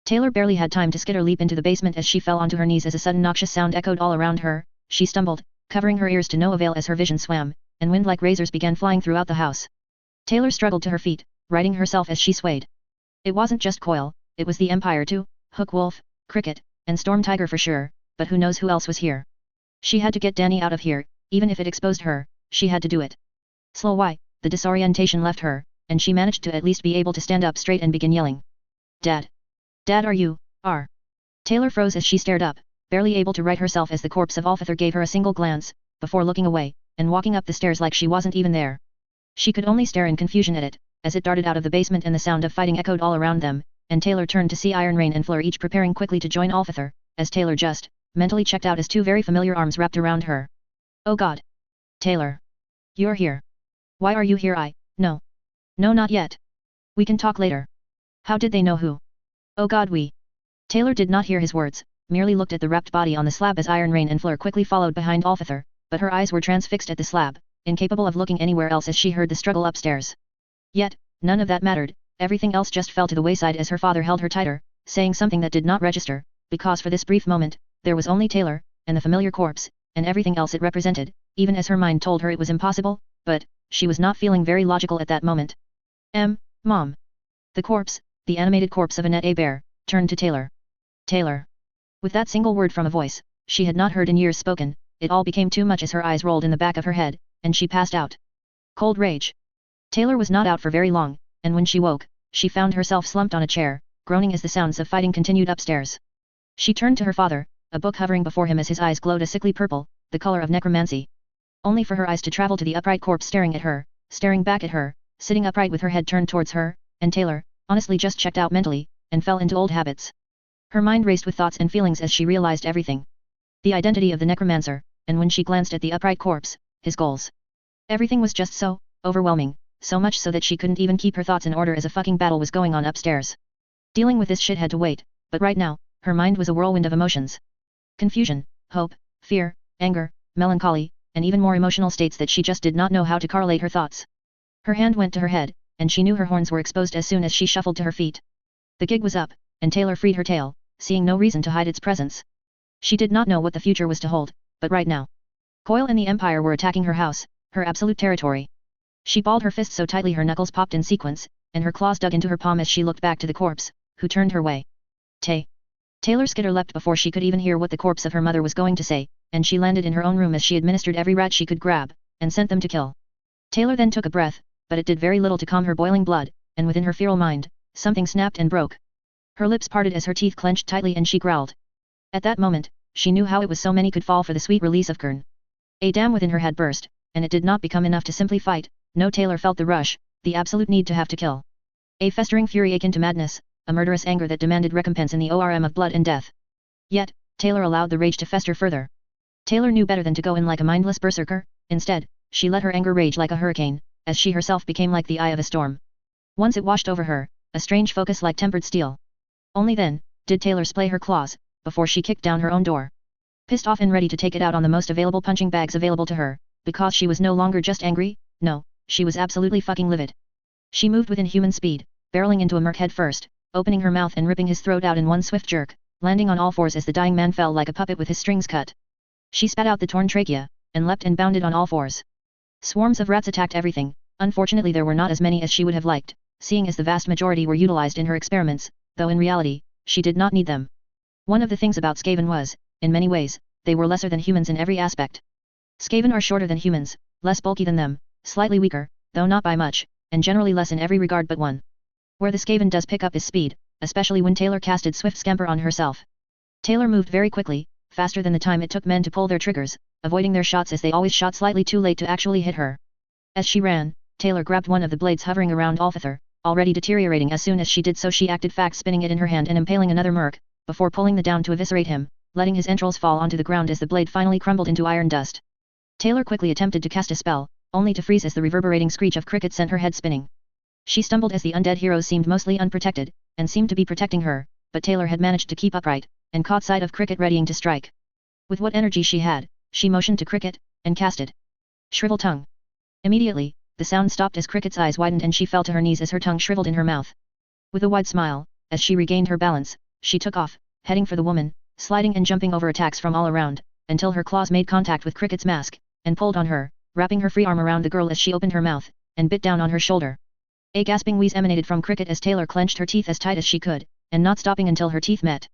Taylor barely had time to skitter leap into the basement as she fell onto her knees as a sudden noxious sound echoed all around her. She stumbled, covering her ears to no avail as her vision swam, and wind like razors began flying throughout the house. Taylor struggled to her feet, righting herself as she swayed. It wasn't just Coil, it was the Empire too, Hook Wolf, Cricket, and Storm Tiger for sure, but who knows who else was here. She had to get Danny out of here, even if it exposed her, she had to do it. Slow the disorientation left her, and she managed to at least be able to stand up straight and begin yelling. Dad! Dad, are you? Taylor froze as she stared up, barely able to right herself as the corpse of Alfithor gave her a single glance, before looking away, and walking up the stairs like she wasn't even there. She could only stare in confusion at it, as it darted out of the basement and the sound of fighting echoed all around them, and Taylor turned to see Iron Rain and Fleur each preparing quickly to join Alfithor, as Taylor just, mentally checked out as two very familiar arms wrapped around her. Oh God! Taylor! You're here! Why are you here? No. No, not yet. We can talk later. How did they know who? Oh God, Taylor did not hear his words, merely looked at the wrapped body on the slab as Iron Rain and Fleur quickly followed behind Alfithor, but her eyes were transfixed at the slab, incapable of looking anywhere else as she heard the struggle upstairs. Yet, none of that mattered, everything else just fell to the wayside as her father held her tighter, saying something that did not register, because for this brief moment, there was only Taylor, and the familiar corpse, and everything else it represented, even as her mind told her it was impossible, but, she was not feeling very logical at that moment. Mom. The corpse, the animated corpse of Annette Hebert, turned to Taylor. Taylor. With that single word from a voice she had not heard in years spoken, it all became too much as her eyes rolled in the back of her head, and she passed out. Cold rage. Taylor was not out for very long, and when she woke, she found herself slumped on a chair, groaning as the sounds of fighting continued upstairs. She turned to her father, a book hovering before him as his eyes glowed a sickly purple, the color of necromancy. Only for her eyes to travel to the upright corpse staring at her, staring back at her, sitting upright with her head turned towards her, and Taylor, honestly just checked out mentally, and fell into old habits. Her mind raced with thoughts and feelings as she realized everything. The identity of the necromancer, and when she glanced at the upright corpse, his goals. Everything was just so overwhelming, so much so that she couldn't even keep her thoughts in order as a fucking battle was going on upstairs. Dealing with this shit had to wait, but right now, her mind was a whirlwind of emotions. Confusion, hope, fear, anger, melancholy, and even more emotional states that she just did not know how to correlate her thoughts. Her hand went to her head, and she knew her horns were exposed as soon as she shuffled to her feet. The gig was up, and Taylor freed her tail, seeing no reason to hide its presence. She did not know what the future was to hold, but right now, Coil and the Empire were attacking her house, her absolute territory. She balled her fist so tightly her knuckles popped in sequence, and her claws dug into her palm as she looked back to the corpse, who turned her way. Taylor skitter leapt before she could even hear what the corpse of her mother was going to say, and she landed in her own room as she administered every rat she could grab, and sent them to kill. Taylor then took a breath, but it did very little to calm her boiling blood, and within her feral mind, something snapped and broke. Her lips parted as her teeth clenched tightly and she growled. At that moment, she knew how it was so many could fall for the sweet release of Kern. A dam within her had burst, and it did not become enough to simply fight. No, Taylor felt the rush, the absolute need to have to kill. A festering fury akin to madness, a murderous anger that demanded recompense in the form of blood and death. Yet, Taylor allowed the rage to fester further. Taylor knew better than to go in like a mindless berserker. Instead, she let her anger rage like a hurricane, as she herself became like the eye of a storm. Once it washed over her, a strange focus like tempered steel. Only then, did Taylor splay her claws, before she kicked down her own door. Pissed off and ready to take it out on the most available punching bags available to her, because she was no longer just angry, no, she was absolutely fucking livid. She moved with inhuman speed, barreling into a merc head first, opening her mouth and ripping his throat out in one swift jerk, landing on all fours as the dying man fell like a puppet with his strings cut. She spat out the torn trachea, and leapt and bounded on all fours. Swarms of rats attacked everything. Unfortunately there were not as many as she would have liked, seeing as the vast majority were utilized in her experiments, though in reality, she did not need them. One of the things about Skaven was, in many ways, they were lesser than humans in every aspect. Skaven are shorter than humans, less bulky than them, slightly weaker, though not by much, and generally less in every regard but one. Where the Skaven does pick up is speed, especially when Taylor casted Swift Scamper on herself. Taylor moved very quickly, faster than the time it took men to pull their triggers, avoiding their shots as they always shot slightly too late to actually hit her. As she ran, Taylor grabbed one of the blades hovering around Alfithor, already deteriorating. As soon as she did so she acted fact spinning it in her hand and impaling another merc, before pulling the down to eviscerate him, letting his entrails fall onto the ground as the blade finally crumbled into iron dust. Taylor quickly attempted to cast a spell, only to freeze as the reverberating screech of Cricket sent her head spinning. She stumbled as the undead heroes seemed mostly unprotected, and seemed to be protecting her, but Taylor had managed to keep upright, and caught sight of Cricket readying to strike. With what energy she had, she motioned to Cricket, and casted Shrivel tongue. Immediately, the sound stopped as Cricket's eyes widened and she fell to her knees as her tongue shriveled in her mouth. With a wide smile, as she regained her balance, she took off, heading for the woman, sliding and jumping over attacks from all around, until her claws made contact with Cricket's mask, and pulled on her, wrapping her free arm around the girl as she opened her mouth, and bit down on her shoulder. A gasping wheeze emanated from Cricket as Taylor clenched her teeth as tight as she could, and not stopping until her teeth met.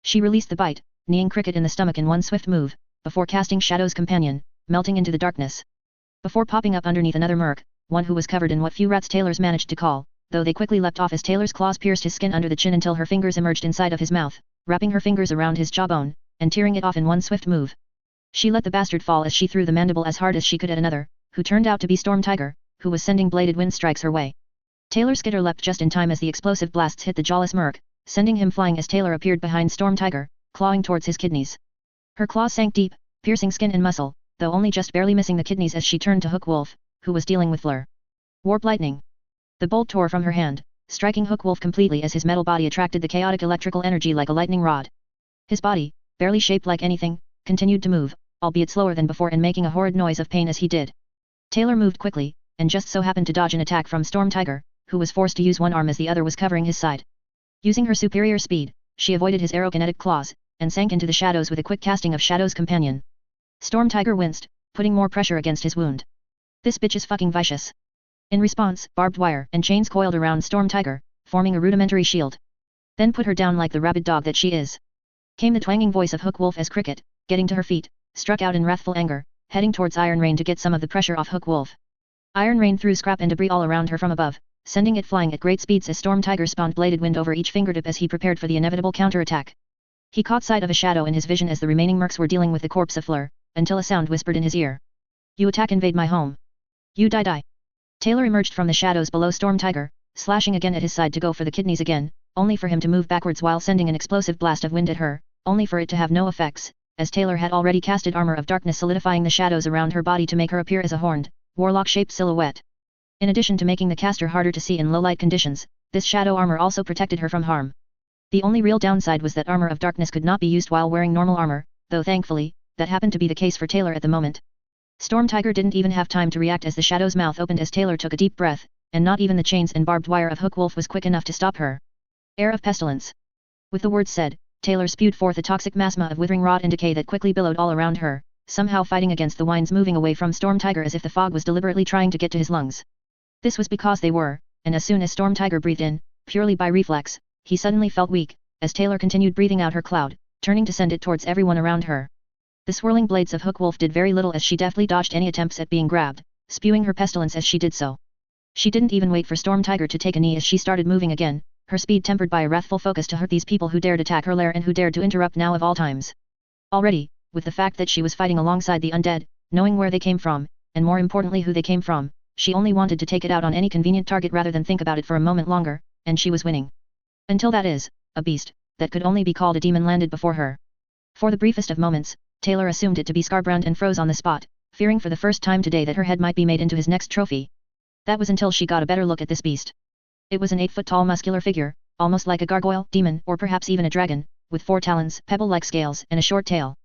She released the bite, kneeing Cricket in the stomach in one swift move, before casting Shadow's companion, melting into the darkness. Before popping up underneath another merc, one who was covered in what few rats Taylor's managed to call, though they quickly leapt off as Taylor's claws pierced his skin under the chin until her fingers emerged inside of his mouth, wrapping her fingers around his jawbone, and tearing it off in one swift move. She let the bastard fall as she threw the mandible as hard as she could at another, who turned out to be Storm Tiger, who was sending bladed wind strikes her way. Taylor skitter leapt just in time as the explosive blasts hit the jawless merc, sending him flying as Taylor appeared behind Storm Tiger, clawing towards his kidneys. Her claws sank deep, piercing skin and muscle, though only just barely missing the kidneys as she turned to Hook Wolf, who was dealing with Fleur. Warp lightning. The bolt tore from her hand, striking Hook Wolf completely as his metal body attracted the chaotic electrical energy like a lightning rod. His body, barely shaped like anything, continued to move, albeit slower than before and making a horrid noise of pain as he did. Taylor moved quickly, and just so happened to dodge an attack from Storm Tiger, who was forced to use one arm as the other was covering his side. Using her superior speed, she avoided his aerokinetic claws, and sank into the shadows with a quick casting of Shadow's companion. Storm Tiger winced, putting more pressure against his wound. This bitch is fucking vicious. In response, barbed wire and chains coiled around Storm Tiger, forming a rudimentary shield. Then put her down like the rabid dog that she is. Came the twanging voice of Hook Wolf as Cricket, getting to her feet, struck out in wrathful anger, heading towards Iron Rain to get some of the pressure off Hook Wolf. Iron Rain threw scrap and debris all around her from above, sending it flying at great speeds as Storm Tiger spawned bladed wind over each fingertip as he prepared for the inevitable counterattack. He caught sight of a shadow in his vision as the remaining mercs were dealing with the corpse of Fleur, until a sound whispered in his ear. You attack, invade my home. You die. Taylor emerged from the shadows below Storm Tiger, slashing again at his side to go for the kidneys again, only for him to move backwards while sending an explosive blast of wind at her, only for it to have no effects, as Taylor had already casted armor of darkness solidifying the shadows around her body to make her appear as a horned, warlock-shaped silhouette. In addition to making the caster harder to see in low-light conditions, this shadow armor also protected her from harm. The only real downside was that armor of darkness could not be used while wearing normal armor, though thankfully, that happened to be the case for Taylor at the moment. Storm Tiger didn't even have time to react as the shadow's mouth opened as Taylor took a deep breath, and not even the chains and barbed wire of Hook Wolf was quick enough to stop her. Air of pestilence. With the words said, Taylor spewed forth a toxic masma of withering rot and decay that quickly billowed all around her, somehow fighting against the winds moving away from Storm Tiger as if the fog was deliberately trying to get to his lungs. This was because they were, and as soon as Storm Tiger breathed in, purely by reflex, he suddenly felt weak, as Taylor continued breathing out her cloud, turning to send it towards everyone around her. The swirling blades of Hook Wolf did very little as she deftly dodged any attempts at being grabbed, spewing her pestilence as she did so. She didn't even wait for Storm Tiger to take a knee as she started moving again, her speed tempered by a wrathful focus to hurt these people who dared attack her lair and who dared to interrupt now of all times. Already, with the fact that she was fighting alongside the undead, knowing where they came from, and more importantly who they came from, she only wanted to take it out on any convenient target rather than think about it for a moment longer, and she was winning. Until that is, a beast, that could only be called a demon landed before her. For the briefest of moments, Taylor assumed it to be Scarbrand and froze on the spot, fearing for the first time today that her head might be made into his next trophy. That was until she got a better look at this beast. It was an 8-foot-tall muscular figure, almost like a gargoyle, demon, or perhaps even a dragon, with 4 talons, pebble-like scales, and a short tail.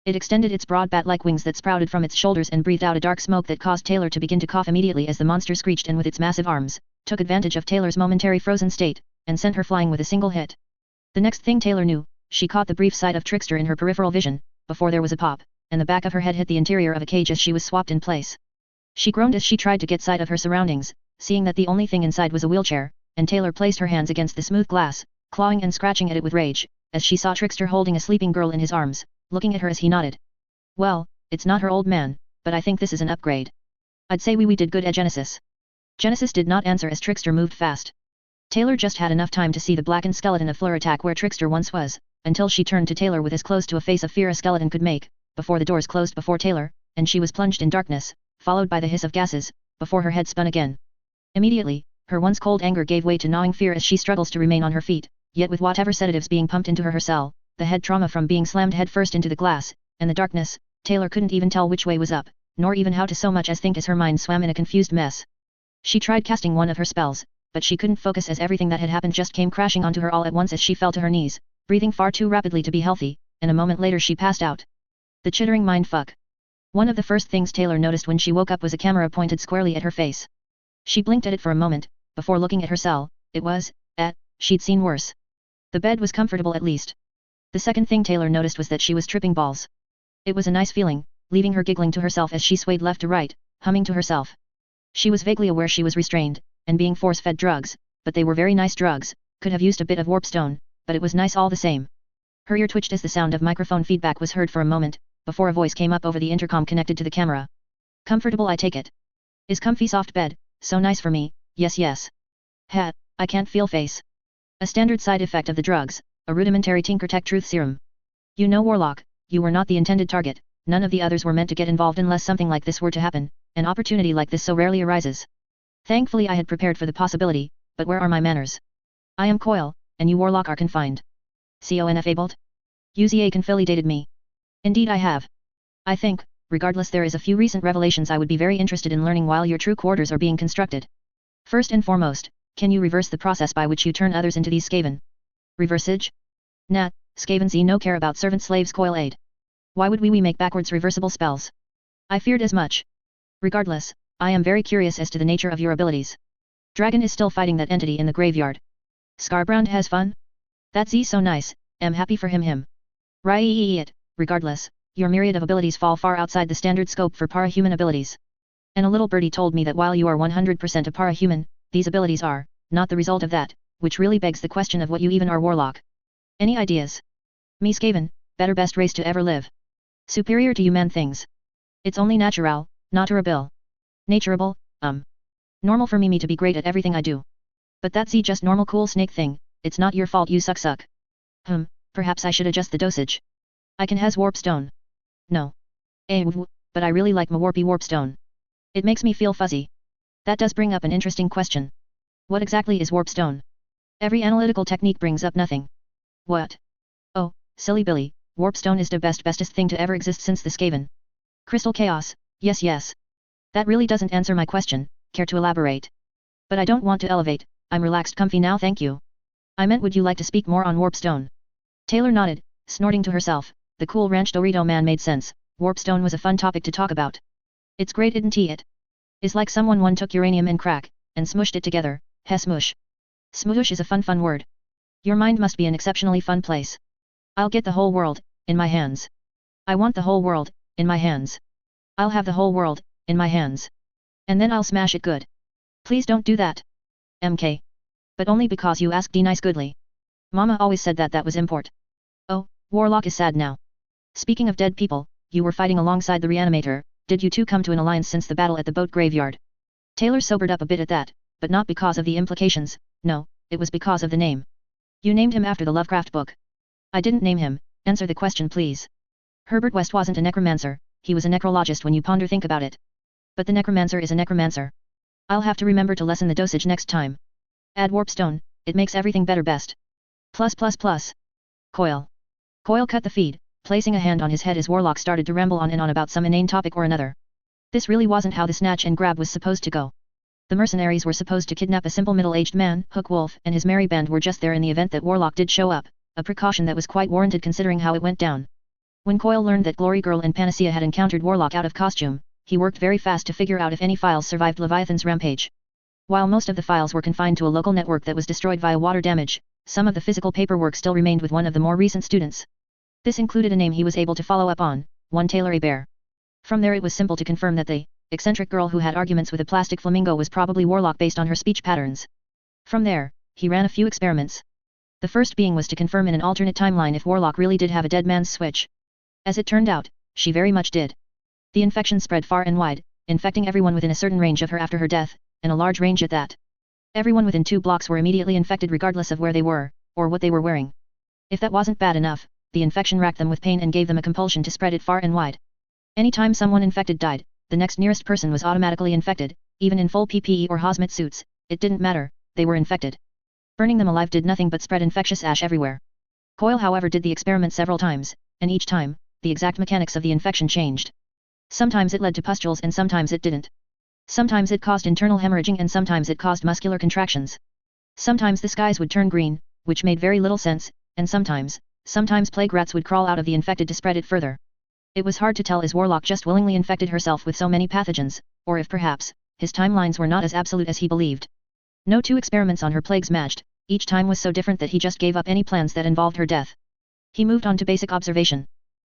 It extended its broad bat-like wings that sprouted from its shoulders and breathed out a dark smoke that caused Taylor to begin to cough immediately as the monster screeched and with its massive arms, took advantage of Taylor's momentary frozen state, and sent her flying with a single hit. The next thing Taylor knew, she caught the brief sight of Trickster in her peripheral vision, before there was a pop, and the back of her head hit the interior of a cage as she was swapped in place. She groaned as she tried to get sight of her surroundings, seeing that the only thing inside was a wheelchair, and Taylor placed her hands against the smooth glass, clawing and scratching at it with rage, as she saw Trickster holding a sleeping girl in his arms, looking at her as he nodded. Well, it's not her old man, but I think this is an upgrade. I'd say we did good at Genesis. Genesis did not answer as Trickster moved fast. Taylor just had enough time to see the blackened skeleton of Fleur attack where Trickster once was, until she turned to Taylor with as close to a face of fear a skeleton could make, before the doors closed before Taylor, and she was plunged in darkness, followed by the hiss of gases, before her head spun again. Immediately, her once cold anger gave way to gnawing fear as she struggles to remain on her feet, yet with whatever sedatives being pumped into her cell, the head trauma from being slammed headfirst into the glass, and the darkness, Taylor couldn't even tell which way was up, nor even how to so much as think as her mind swam in a confused mess. She tried casting one of her spells, but she couldn't focus as everything that had happened just came crashing onto her all at once as she fell to her knees, breathing far too rapidly to be healthy, and a moment later she passed out. The chittering mindfuck. One of the first things Taylor noticed when she woke up was a camera pointed squarely at her face. She blinked at it for a moment, before looking at her cell. She'd seen worse. The bed was comfortable at least. The second thing Taylor noticed was that she was tripping balls. It was a nice feeling, leaving her giggling to herself as she swayed left to right, humming to herself. She was vaguely aware she was restrained, and being force-fed drugs, but they were very nice drugs, could have used a bit of warpstone, but it was nice all the same. Her ear twitched as the sound of microphone feedback was heard for a moment, before a voice came up over the intercom connected to the camera. Comfortable, I take it. Is comfy soft bed, so nice for me, yes. I can't feel face. A standard side effect of the drugs, a rudimentary Tinkertech truth serum. You know, Warlock, you were not the intended target, none of the others were meant to get involved unless something like this were to happen, an opportunity like this so rarely arises. Thankfully I had prepared for the possibility, but where are my manners? I am Coil, and you Warlock are confined. Confabled? Uza confiliated me. Indeed I have. I think, regardless, there is a few recent revelations I would be very interested in learning while your true quarters are being constructed. First and foremost, can you reverse the process by which you turn others into these Skaven? Reversage? Nah, Skavens no care about servant slaves Coil aid. Why would we make backwards reversible spells? I feared as much. Regardless, I am very curious as to the nature of your abilities. Dragon is still fighting that entity in the graveyard. Scarbrand has fun? That's so nice, am happy for him. Right, regardless, your myriad of abilities fall far outside the standard scope for para-human abilities. And a little birdie told me that while you are 100% a para-human, these abilities are not the result of that, which really begs the question of what you even are, Warlock. Any ideas? Me Skaven, better best race to ever live. Superior to human things. It's only natural, naturable. Naturable, normal for me to be great at everything I do. But that's just normal cool snake thing, it's not your fault you suck. Perhaps I should adjust the dosage. I can has warpstone. No. But I really like my warpy warpstone. It makes me feel fuzzy. That does bring up an interesting question. What exactly is warpstone? Every analytical technique brings up nothing. What? Oh, silly Billy, warpstone is the bestest thing to ever exist since the Skaven. Crystal chaos, yes. That really doesn't answer my question, care to elaborate? But I don't want to elevate, I'm relaxed comfy now thank you. I meant would you like to speak more on warpstone? Taylor nodded, snorting to herself, the Cool Ranch Dorito man made sense, warpstone was a fun topic to talk about. It's great it is like someone took uranium and crack, and smushed it together, smush. Smoosh is a fun word. Your mind must be an exceptionally fun place. I'll get the whole world, in my hands. I want the whole world, in my hands. I'll have the whole world, in my hands. And then I'll smash it good. Please don't do that. MK. But only because you asked nice goodly. Mama always said that was import. Oh, Warlock is sad now. Speaking of dead people, you were fighting alongside the reanimator, did you two come to an alliance since the battle at the boat graveyard? Taylor sobered up a bit at that, but not because of the implications, no, it was because of the name. You named him after the Lovecraft book. I didn't name him, answer the question please. Herbert West wasn't a necromancer, he was a necrologist when you think about it. But the necromancer is a necromancer. I'll have to remember to lessen the dosage next time. Add warpstone, it makes everything better best. Plus. Coil. Coil cut the feed, placing a hand on his head as Warlock started to ramble on and on about some inane topic or another. This really wasn't how the snatch and grab was supposed to go. The mercenaries were supposed to kidnap a simple middle-aged man, Hook Wolf, and his merry band were just there in the event that Warlock did show up, a precaution that was quite warranted considering how it went down. When Coil learned that Glory Girl and Panacea had encountered Warlock out of costume, he worked very fast to figure out if any files survived Leviathan's rampage. While most of the files were confined to a local network that was destroyed via water damage, some of the physical paperwork still remained with one of the more recent students. This included a name he was able to follow up on, one Taylor Hebert. From there it was simple to confirm that the eccentric girl who had arguments with a plastic flamingo was probably Warlock based on her speech patterns. From there, he ran a few experiments. The first being was to confirm in an alternate timeline if Warlock really did have a dead man's switch. As it turned out, she very much did. The infection spread far and wide, infecting everyone within a certain range of her after her death, and a large range at that. Everyone within 2 blocks were immediately infected regardless of where they were, or what they were wearing. If that wasn't bad enough, the infection racked them with pain and gave them a compulsion to spread it far and wide. Anytime someone infected died, the next nearest person was automatically infected, even in full PPE or hazmat suits, it didn't matter, they were infected. Burning them alive did nothing but spread infectious ash everywhere. Coil however did the experiment several times, and each time, the exact mechanics of the infection changed. Sometimes it led to pustules and sometimes it didn't. Sometimes it caused internal hemorrhaging and sometimes it caused muscular contractions. Sometimes the skies would turn green, which made very little sense, and sometimes plague rats would crawl out of the infected to spread it further. It was hard to tell as Warlock just willingly infected herself with so many pathogens, or if perhaps, his timelines were not as absolute as he believed. No two experiments on her plagues matched, each time was so different that he just gave up any plans that involved her death. He moved on to basic observation.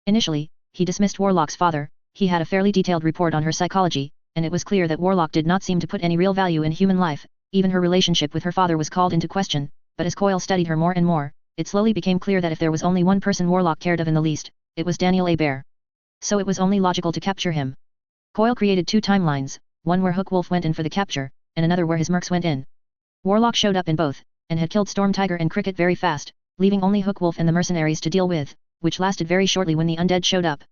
Initially, he dismissed Warlock's father. He had a fairly detailed report on her psychology, and it was clear that Warlock did not seem to put any real value in human life. Even her relationship with her father was called into question, but as Coyle studied her more and more, it slowly became clear that if there was only one person Warlock cared of in the least, it was Taylor Hebert. So it was only logical to capture him. Coyle created two timelines, one where Hookwolf went in for the capture, and another where his mercs went in. Warlock showed up in both, and had killed Storm Tiger and Cricket very fast, leaving only Hookwolf and the mercenaries to deal with, which lasted very shortly when the undead showed up.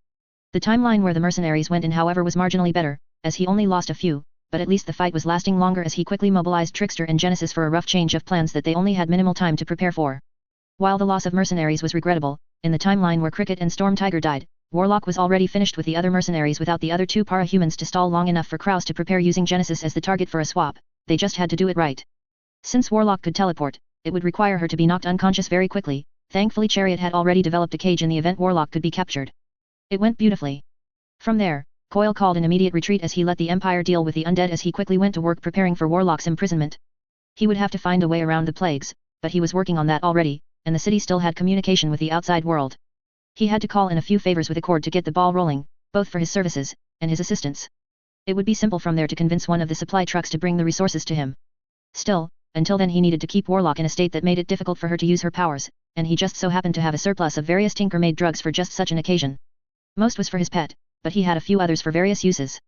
The timeline where the mercenaries went in however was marginally better, as he only lost a few, but at least the fight was lasting longer as he quickly mobilized Trickster and Genesis for a rough change of plans that they only had minimal time to prepare for. While the loss of mercenaries was regrettable, in the timeline where Cricket and Storm Tiger died, Warlock was already finished with the other mercenaries without the other two para-humans to stall long enough for Kraus to prepare using Genesis as the target for a swap. They just had to do it right. Since Warlock could teleport, it would require her to be knocked unconscious very quickly. Thankfully Chariot had already developed a cage in the event Warlock could be captured. It went beautifully. From there, Coyle called an immediate retreat as he let the Empire deal with the undead as he quickly went to work preparing for Warlock's imprisonment. He would have to find a way around the plagues, but he was working on that already, and the city still had communication with the outside world. He had to call in a few favors with Accord to get the ball rolling, both for his services, and his assistance. It would be simple from there to convince one of the supply trucks to bring the resources to him. Still, until then he needed to keep Warlock in a state that made it difficult for her to use her powers, and he just so happened to have a surplus of various tinker-made drugs for just such an occasion. Most was for his pet, but he had a few others for various uses.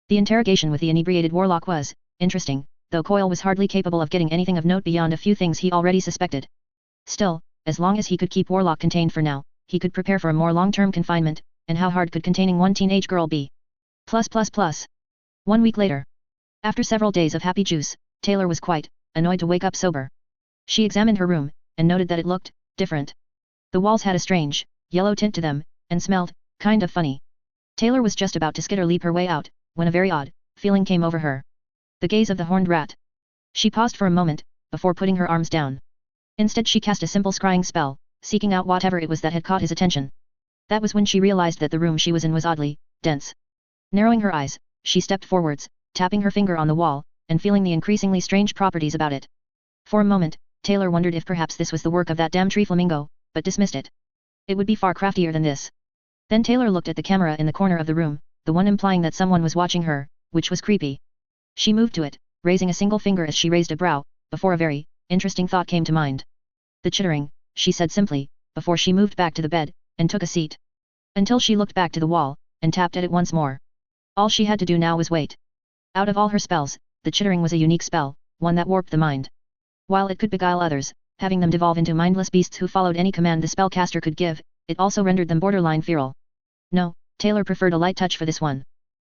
The interrogation with the inebriated Warlock was interesting, though Coyle was hardly capable of getting anything of note beyond a few things he already suspected. Still, as long as he could keep Warlock contained for now, he could prepare for a more long-term confinement, and how hard could containing one teenage girl be? 1 week later. After several days of happy juice, Taylor was quite annoyed to wake up sober. She examined her room, and noted that it looked different. The walls had a strange, yellow tint to them, and smelled kind of funny. Taylor was just about to skitter leap her way out, when a very odd feeling came over her. The gaze of the horned rat. She paused for a moment, before putting her arms down. Instead she cast a simple scrying spell, seeking out whatever it was that had caught his attention. That was when she realized that the room she was in was oddly dense. Narrowing her eyes, she stepped forwards, tapping her finger on the wall, and feeling the increasingly strange properties about it. For a moment, Taylor wondered if perhaps this was the work of that damn tree flamingo, but dismissed it. It would be far craftier than this. Then Taylor looked at the camera in the corner of the room, the one implying that someone was watching her, which was creepy. She moved to it, raising a single finger as she raised a brow, before a very interesting thought came to mind. The chittering, she said simply, before she moved back to the bed, and took a seat. Until she looked back to the wall, and tapped at it once more. All she had to do now was wait. Out of all her spells, the chittering was a unique spell, one that warped the mind. While it could beguile others, having them devolve into mindless beasts who followed any command the spellcaster could give, it also rendered them borderline feral. No, Taylor preferred a light touch for this one.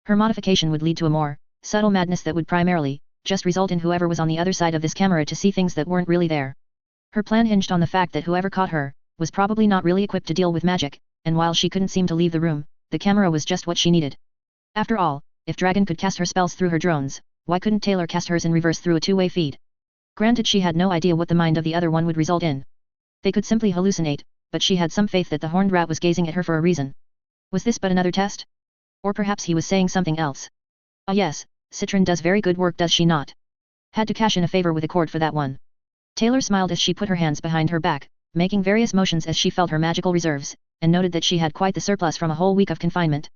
Her modification would lead to a more subtle madness that would primarily just result in whoever was on the other side of this camera to see things that weren't really there. Her plan hinged on the fact that whoever caught her was probably not really equipped to deal with magic, and while she couldn't seem to leave the room, the camera was just what she needed. After all, if Dragon could cast her spells through her drones, why couldn't Taylor cast hers in reverse through a two-way feed? Granted she had no idea what the mind of the other one would result in. They could simply hallucinate, but she had some faith that the horned rat was gazing at her for a reason. Was this but another test? Or perhaps he was saying something else. Ah yes, Citron does very good work, does she not? Had to cash in a favor with Accord for that one. Taylor smiled as she put her hands behind her back, making various motions as she felt her magical reserves, and noted that she had quite the surplus from a whole week of confinement.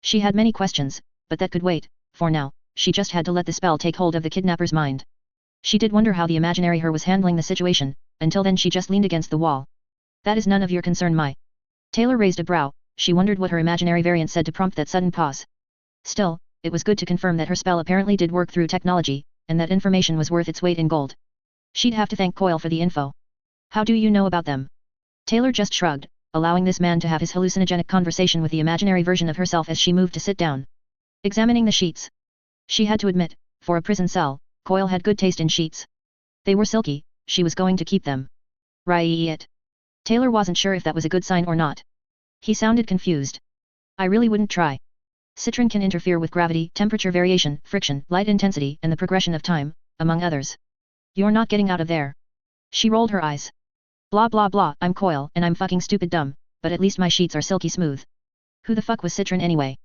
She had many questions, but that could wait. For now, she just had to let the spell take hold of the kidnapper's mind. She did wonder how the imaginary her was handling the situation, until then she just leaned against the wall. That is none of your concern, my. Taylor raised a brow, she wondered what her imaginary variant said to prompt that sudden pause. Still, it was good to confirm that her spell apparently did work through technology, and that information was worth its weight in gold. She'd have to thank Coyle for the info. How do you know about them? Taylor just shrugged, allowing this man to have his hallucinogenic conversation with the imaginary version of herself as she moved to sit down. Examining the sheets. She had to admit, for a prison cell, Coyle had good taste in sheets. They were silky, she was going to keep them. Right. Taylor wasn't sure if that was a good sign or not. He sounded confused. I really wouldn't try. Citron can interfere with gravity, temperature variation, friction, light intensity, and the progression of time, among others. You're not getting out of there. She rolled her eyes. Blah blah blah, I'm Coyle, and I'm fucking stupid dumb, but at least my sheets are silky smooth. Who the fuck was Citron anyway?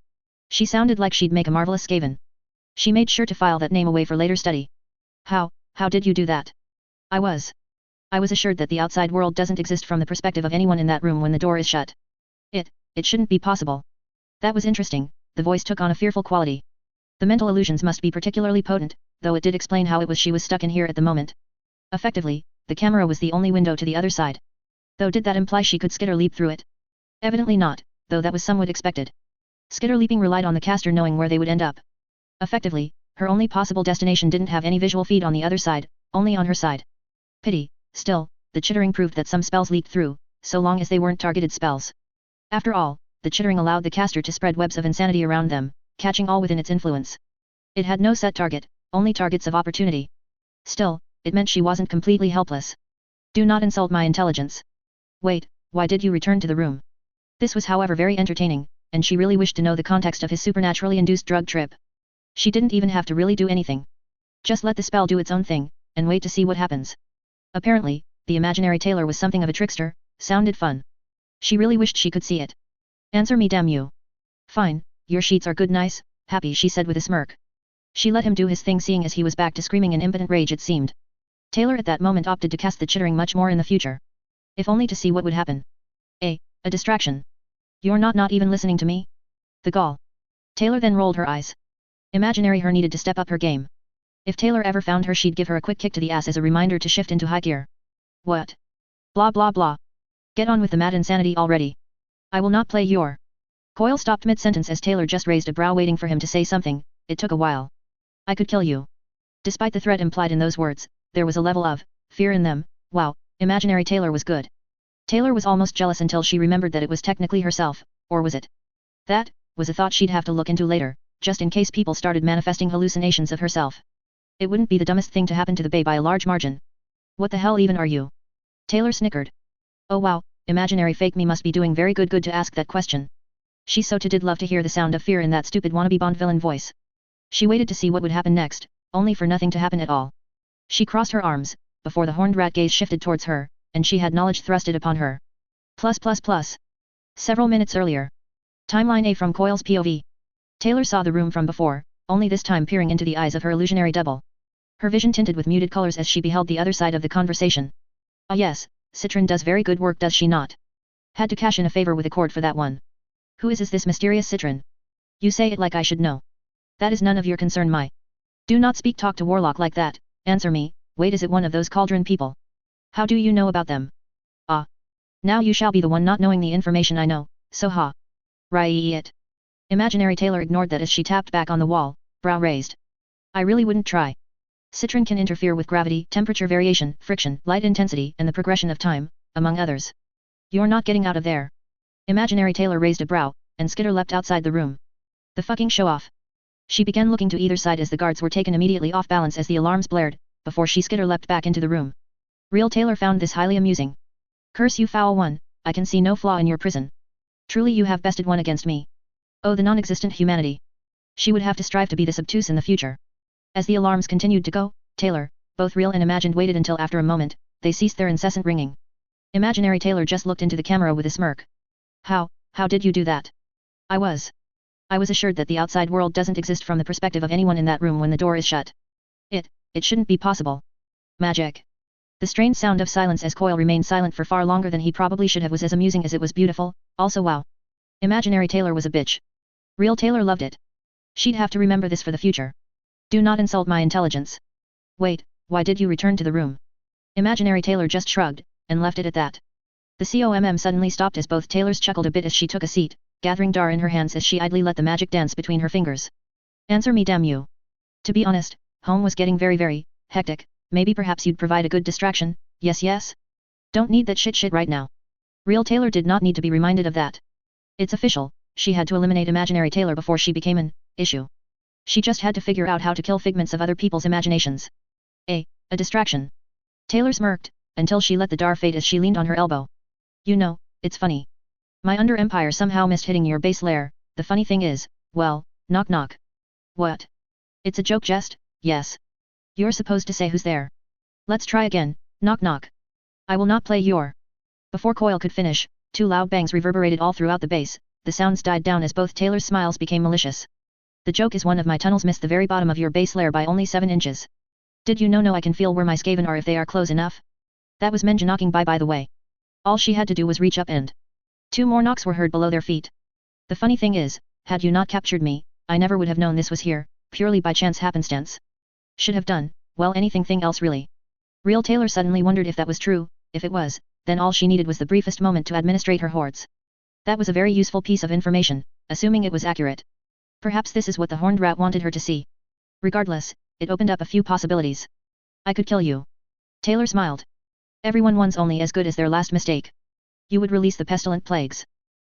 She sounded like she'd make a marvelous Skaven. She made sure to file that name away for later study. How did you do that? I was assured that the outside world doesn't exist from the perspective of anyone in that room when the door is shut. It shouldn't be possible. That was interesting, the voice took on a fearful quality. The mental illusions must be particularly potent, though it did explain how it was she was stuck in here at the moment. Effectively, the camera was the only window to the other side. Though did that imply she could skitter leap through it? Evidently not, though that was somewhat expected. Skitter leaping relied on the caster knowing where they would end up. Effectively, her only possible destination didn't have any visual feed on the other side, only on her side. Pity, still, the chittering proved that some spells leaked through, so long as they weren't targeted spells. After all, the chittering allowed the caster to spread webs of insanity around them, catching all within its influence. It had no set target, only targets of opportunity. Still, it meant she wasn't completely helpless. Do not insult my intelligence. Wait, why did you return to the room? This was however very entertaining, and she really wished to know the context of his supernaturally induced drug trip. She didn't even have to really do anything. Just let the spell do its own thing, and wait to see what happens. Apparently, the imaginary Taylor was something of a trickster, sounded fun. She really wished she could see it. Answer me, damn you. Fine, your sheets are good, nice, happy, she said with a smirk. She let him do his thing, seeing as he was back to screaming in impotent rage it seemed. Taylor at that moment opted to cast the chittering much more in the future. If only to see what would happen. A distraction. You're not even listening to me? The gall. Taylor then rolled her eyes. Imaginary her needed to step up her game. If Taylor ever found her, she'd give her a quick kick to the ass as a reminder to shift into high gear. What? Blah blah blah. Get on with the mad insanity already. I will not play your... Coyle stopped mid-sentence as Taylor just raised a brow waiting for him to say something. It took a while. I could kill you. Despite the threat implied in those words, there was a level of fear in them. Wow, imaginary Taylor was good. Taylor was almost jealous until she remembered that it was technically herself, or was it? That was a thought she'd have to look into later, just in case people started manifesting hallucinations of herself. It wouldn't be the dumbest thing to happen to the bae by a large margin. What the hell even are you? Taylor snickered. Oh wow, imaginary fake me must be doing very good to ask that question. She so did love to hear the sound of fear in that stupid wannabe Bond villain voice. She waited to see what would happen next, only for nothing to happen at all. She crossed her arms, before the horned rat gaze shifted towards her, and she had knowledge thrusted upon her. +++. Several minutes earlier. Timeline A from Coyle's POV. Taylor saw the room from before, only this time peering into the eyes of her illusionary double. Her vision tinted with muted colors as she beheld the other side of the conversation. Ah yes, Citron does very good work, does she not? Had to cash in a favor with a cord for that one. Who is this mysterious Citron? You say it like I should know. That is none of your concern, my. Do not talk to Warlock like that, answer me. Wait, is it one of those cauldron people? How do you know about them? Ah. Now you shall be the one not knowing the information I know, so ha. Right. Imaginary Taylor ignored that as she tapped back on the wall, brow raised. I really wouldn't try. Citron can interfere with gravity, temperature variation, friction, light intensity, and the progression of time, among others. You're not getting out of there. Imaginary Taylor raised a brow, and Skitter leapt outside the room. The fucking show-off. She began looking to either side as the guards were taken immediately off balance as the alarms blared, before Skitter leapt back into the room. Real Taylor found this highly amusing. Curse you, foul one, I can see no flaw in your prison. Truly you have bested one against me. Oh, the non-existent humanity. She would have to strive to be this obtuse in the future. As the alarms continued to go, Taylor, both real and imagined, waited until after a moment, they ceased their incessant ringing. Imaginary Taylor just looked into the camera with a smirk. How did you do that? I was assured that the outside world doesn't exist from the perspective of anyone in that room when the door is shut. It shouldn't be possible. Magic. The strained sound of silence as Coyle remained silent for far longer than he probably should have was as amusing as it was beautiful, also wow. Imaginary Taylor was a bitch. Real Taylor loved it. She'd have to remember this for the future. Do not insult my intelligence. Wait, why did you return to the room? Imaginary Taylor just shrugged, and left it at that. The COMM suddenly stopped as both Taylors chuckled a bit as she took a seat, gathering dar in her hands as she idly let the magic dance between her fingers. Answer me, damn you. To be honest, home was getting very hectic. Maybe perhaps you'd provide a good distraction. Yes? Don't need that shit right now. Real Taylor did not need to be reminded of that. It's official, she had to eliminate Imaginary Taylor before she became an issue. She just had to figure out how to kill figments of other people's imaginations. A distraction. Taylor smirked, until she let the dar fade as she leaned on her elbow. You know, it's funny. My under empire somehow missed hitting your base layer. The funny thing is, well, knock knock. What? It's a joke jest, yes. You're supposed to say who's there. Let's try again, knock knock. I will not play your... Before Coyle could finish, two loud bangs reverberated all throughout the base, the sounds died down as both Taylor's smiles became malicious. The joke is one of my tunnels missed the very bottom of your base layer by only 7 inches. Did you know? No, I can feel where my Skaven are if they are close enough. That was Menja knocking by the way. All she had to do was reach up and 2 more knocks were heard below their feet. The funny thing is, had you not captured me, I never would have known this was here, purely by chance happenstance. Should have done, well, anything else really. Real Taylor suddenly wondered if that was true. If it was, then all she needed was the briefest moment to administrate her hordes. That was a very useful piece of information, assuming it was accurate. Perhaps this is what the horned rat wanted her to see. Regardless, it opened up a few possibilities. I could kill you. Taylor smiled. Everyone's only as good as their last mistake. You would release the pestilent plagues.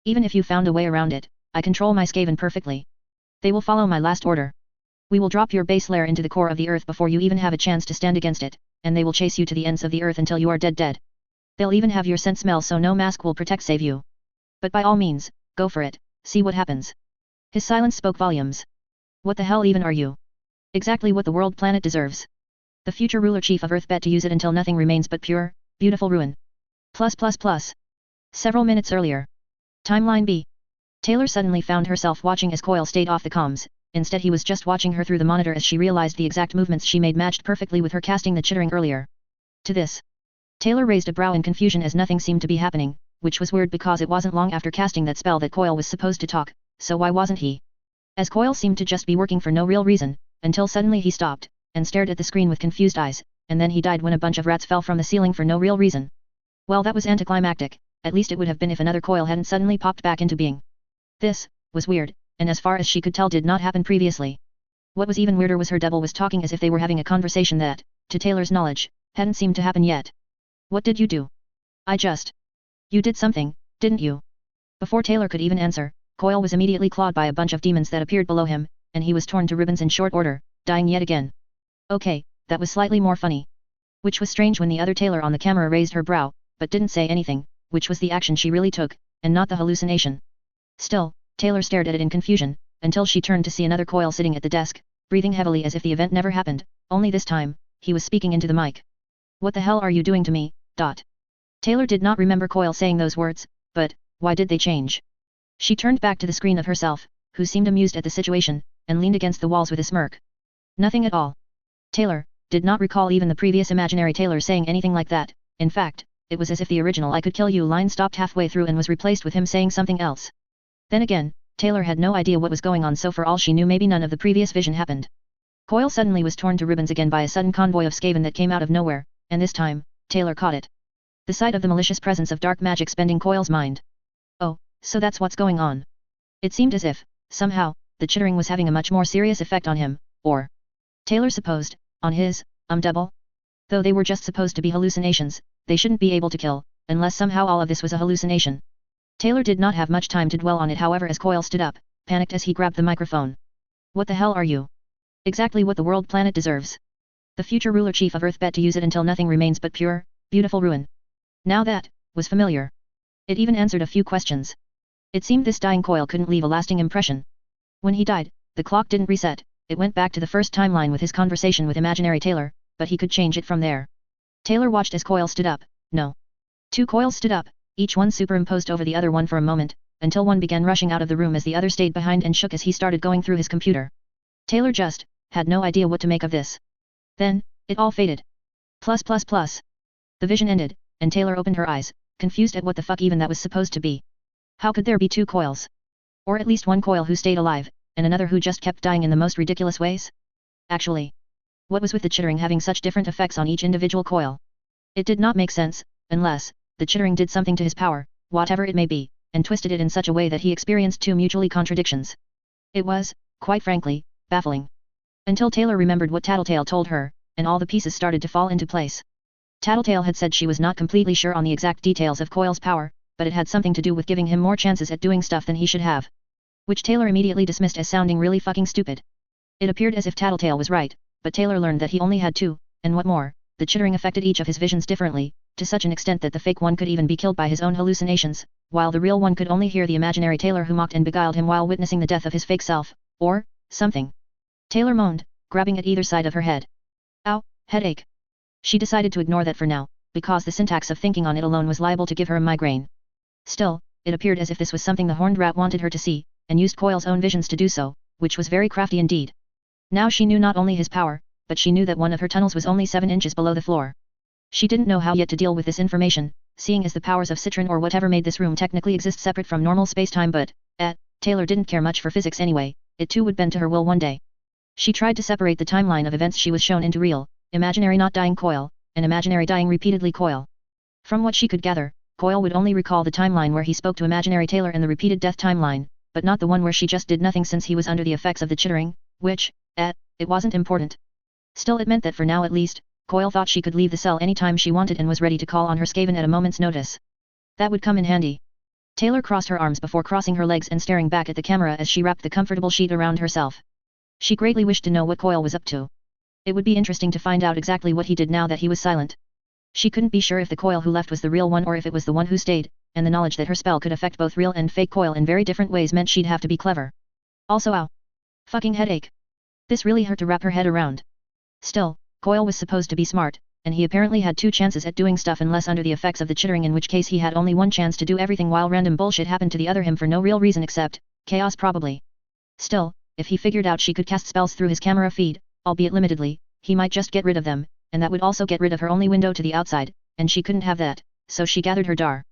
Even if you found a way around it, I control my Skaven perfectly. They will follow my last order. We will drop your base layer into the core of the earth before you even have a chance to stand against it, and they will chase you to the ends of the earth until you are dead. They'll even have your scent smell so no mask will save you. But by all means, go for it, see what happens. His silence spoke volumes. What the hell even are you? Exactly what the world planet deserves. The future ruler chief of Earth bet to use it until nothing remains but pure, beautiful ruin. +++. Several minutes earlier. Timeline B. Taylor suddenly found herself watching as Coil stayed off the comms. Instead he was just watching her through the monitor as she realized the exact movements she made matched perfectly with her casting the chittering earlier. To this, Taylor raised a brow in confusion as nothing seemed to be happening, which was weird because it wasn't long after casting that spell that Coil was supposed to talk, so why wasn't he? As Coil seemed to just be working for no real reason, until suddenly he stopped, and stared at the screen with confused eyes, and then he died when a bunch of rats fell from the ceiling for no real reason. Well, that was anticlimactic, at least it would have been if another Coil hadn't suddenly popped back into being. This was weird, and as far as she could tell did not happen previously. What was even weirder was her double was talking as if they were having a conversation that, to Taylor's knowledge, hadn't seemed to happen yet. What did you do? You did something, didn't you? Before Taylor could even answer, Coil was immediately clawed by a bunch of demons that appeared below him, and he was torn to ribbons in short order, dying yet again. Okay, that was slightly more funny. Which was strange when the other Taylor on the camera raised her brow, but didn't say anything, which was the action she really took, and not the hallucination. Still, Taylor stared at it in confusion, until she turned to see another Coil sitting at the desk, breathing heavily as if the event never happened, only this time, he was speaking into the mic. What the hell are you doing to me? Taylor did not remember Coil saying those words, but, why did they change? She turned back to the screen of herself, who seemed amused at the situation, and leaned against the walls with a smirk. Nothing at all. Taylor did not recall even the previous imaginary Taylor saying anything like that. In fact, it was as if the original "I could kill you" line stopped halfway through and was replaced with him saying something else. Then again, Taylor had no idea what was going on, so for all she knew maybe none of the previous vision happened. Coil suddenly was torn to ribbons again by a sudden convoy of Skaven that came out of nowhere, and this time, Taylor caught it. The sight of the malicious presence of dark magic spending Coil's mind. Oh, so that's what's going on. It seemed as if, somehow, the chittering was having a much more serious effect on him, or, Taylor supposed, on his, double. Though they were just supposed to be hallucinations, they shouldn't be able to kill, unless somehow all of this was a hallucination. Taylor did not have much time to dwell on it however as Coil stood up, panicked as he grabbed the microphone. What the hell are you? Exactly what the world planet deserves. The future ruler chief of Earth bet to use it until nothing remains but pure, beautiful ruin. Now that was familiar. It even answered a few questions. It seemed this dying Coil couldn't leave a lasting impression. When he died, the clock didn't reset, it went back to the first timeline with his conversation with imaginary Taylor, but he could change it from there. Taylor watched as Coil stood up. No. 2 Coils stood up, each one superimposed over the other one for a moment, until one began rushing out of the room as the other stayed behind and shook as he started going through his computer. Taylor just had no idea what to make of this. Then, it all faded. +++. The vision ended, and Taylor opened her eyes, confused at what the fuck even that was supposed to be. How could there be 2 Coils? Or at least one Coil who stayed alive, and another who just kept dying in the most ridiculous ways? Actually, what was with the chittering having such different effects on each individual Coil? It did not make sense, unless the chittering did something to his power, whatever it may be, and twisted it in such a way that he experienced 2 mutually contradictions. It was, quite frankly, baffling. Until Taylor remembered what Tattletale told her, and all the pieces started to fall into place. Tattletale had said she was not completely sure on the exact details of Coil's power, but it had something to do with giving him more chances at doing stuff than he should have. Which Taylor immediately dismissed as sounding really fucking stupid. It appeared as if Tattletale was right, but Taylor learned that he only had 2, and what more, the chittering affected each of his visions differently, to such an extent that the fake one could even be killed by his own hallucinations, while the real one could only hear the imaginary Taylor who mocked and beguiled him while witnessing the death of his fake self, or something. Taylor moaned, grabbing at either side of her head. Ow, headache. She decided to ignore that for now, because the syntax of thinking on it alone was liable to give her a migraine. Still, it appeared as if this was something the horned rat wanted her to see, and used Coil's own visions to do so, which was very crafty indeed. Now she knew not only his power, but she knew that one of her tunnels was only 7 inches below the floor. She didn't know how yet to deal with this information, seeing as the powers of Citron or whatever made this room technically exist separate from normal space-time, but, Taylor didn't care much for physics anyway, it too would bend to her will one day. She tried to separate the timeline of events she was shown into real, imaginary not dying Coil, and imaginary dying repeatedly Coil. From what she could gather, Coil would only recall the timeline where he spoke to imaginary Taylor and the repeated death timeline, but not the one where she just did nothing since he was under the effects of the chittering, which, it wasn't important. Still it meant that for now at least, Coil thought she could leave the cell any time she wanted and was ready to call on her Skaven at a moment's notice. That would come in handy. Taylor crossed her arms before crossing her legs and staring back at the camera as she wrapped the comfortable sheet around herself. She greatly wished to know what Coil was up to. It would be interesting to find out exactly what he did now that he was silent. She couldn't be sure if the Coil who left was the real one or if it was the one who stayed, and the knowledge that her spell could affect both real and fake Coil in very different ways meant she'd have to be clever. Also ow. Fucking headache. This really hurt to wrap her head around. Still, Coil was supposed to be smart, and he apparently had 2 chances at doing stuff unless under the effects of the chittering, in which case he had only 1 chance to do everything while random bullshit happened to the other him for no real reason except chaos probably. Still, if he figured out she could cast spells through his camera feed, albeit limitedly, he might just get rid of them, and that would also get rid of her only window to the outside, and she couldn't have that, so she gathered her dar.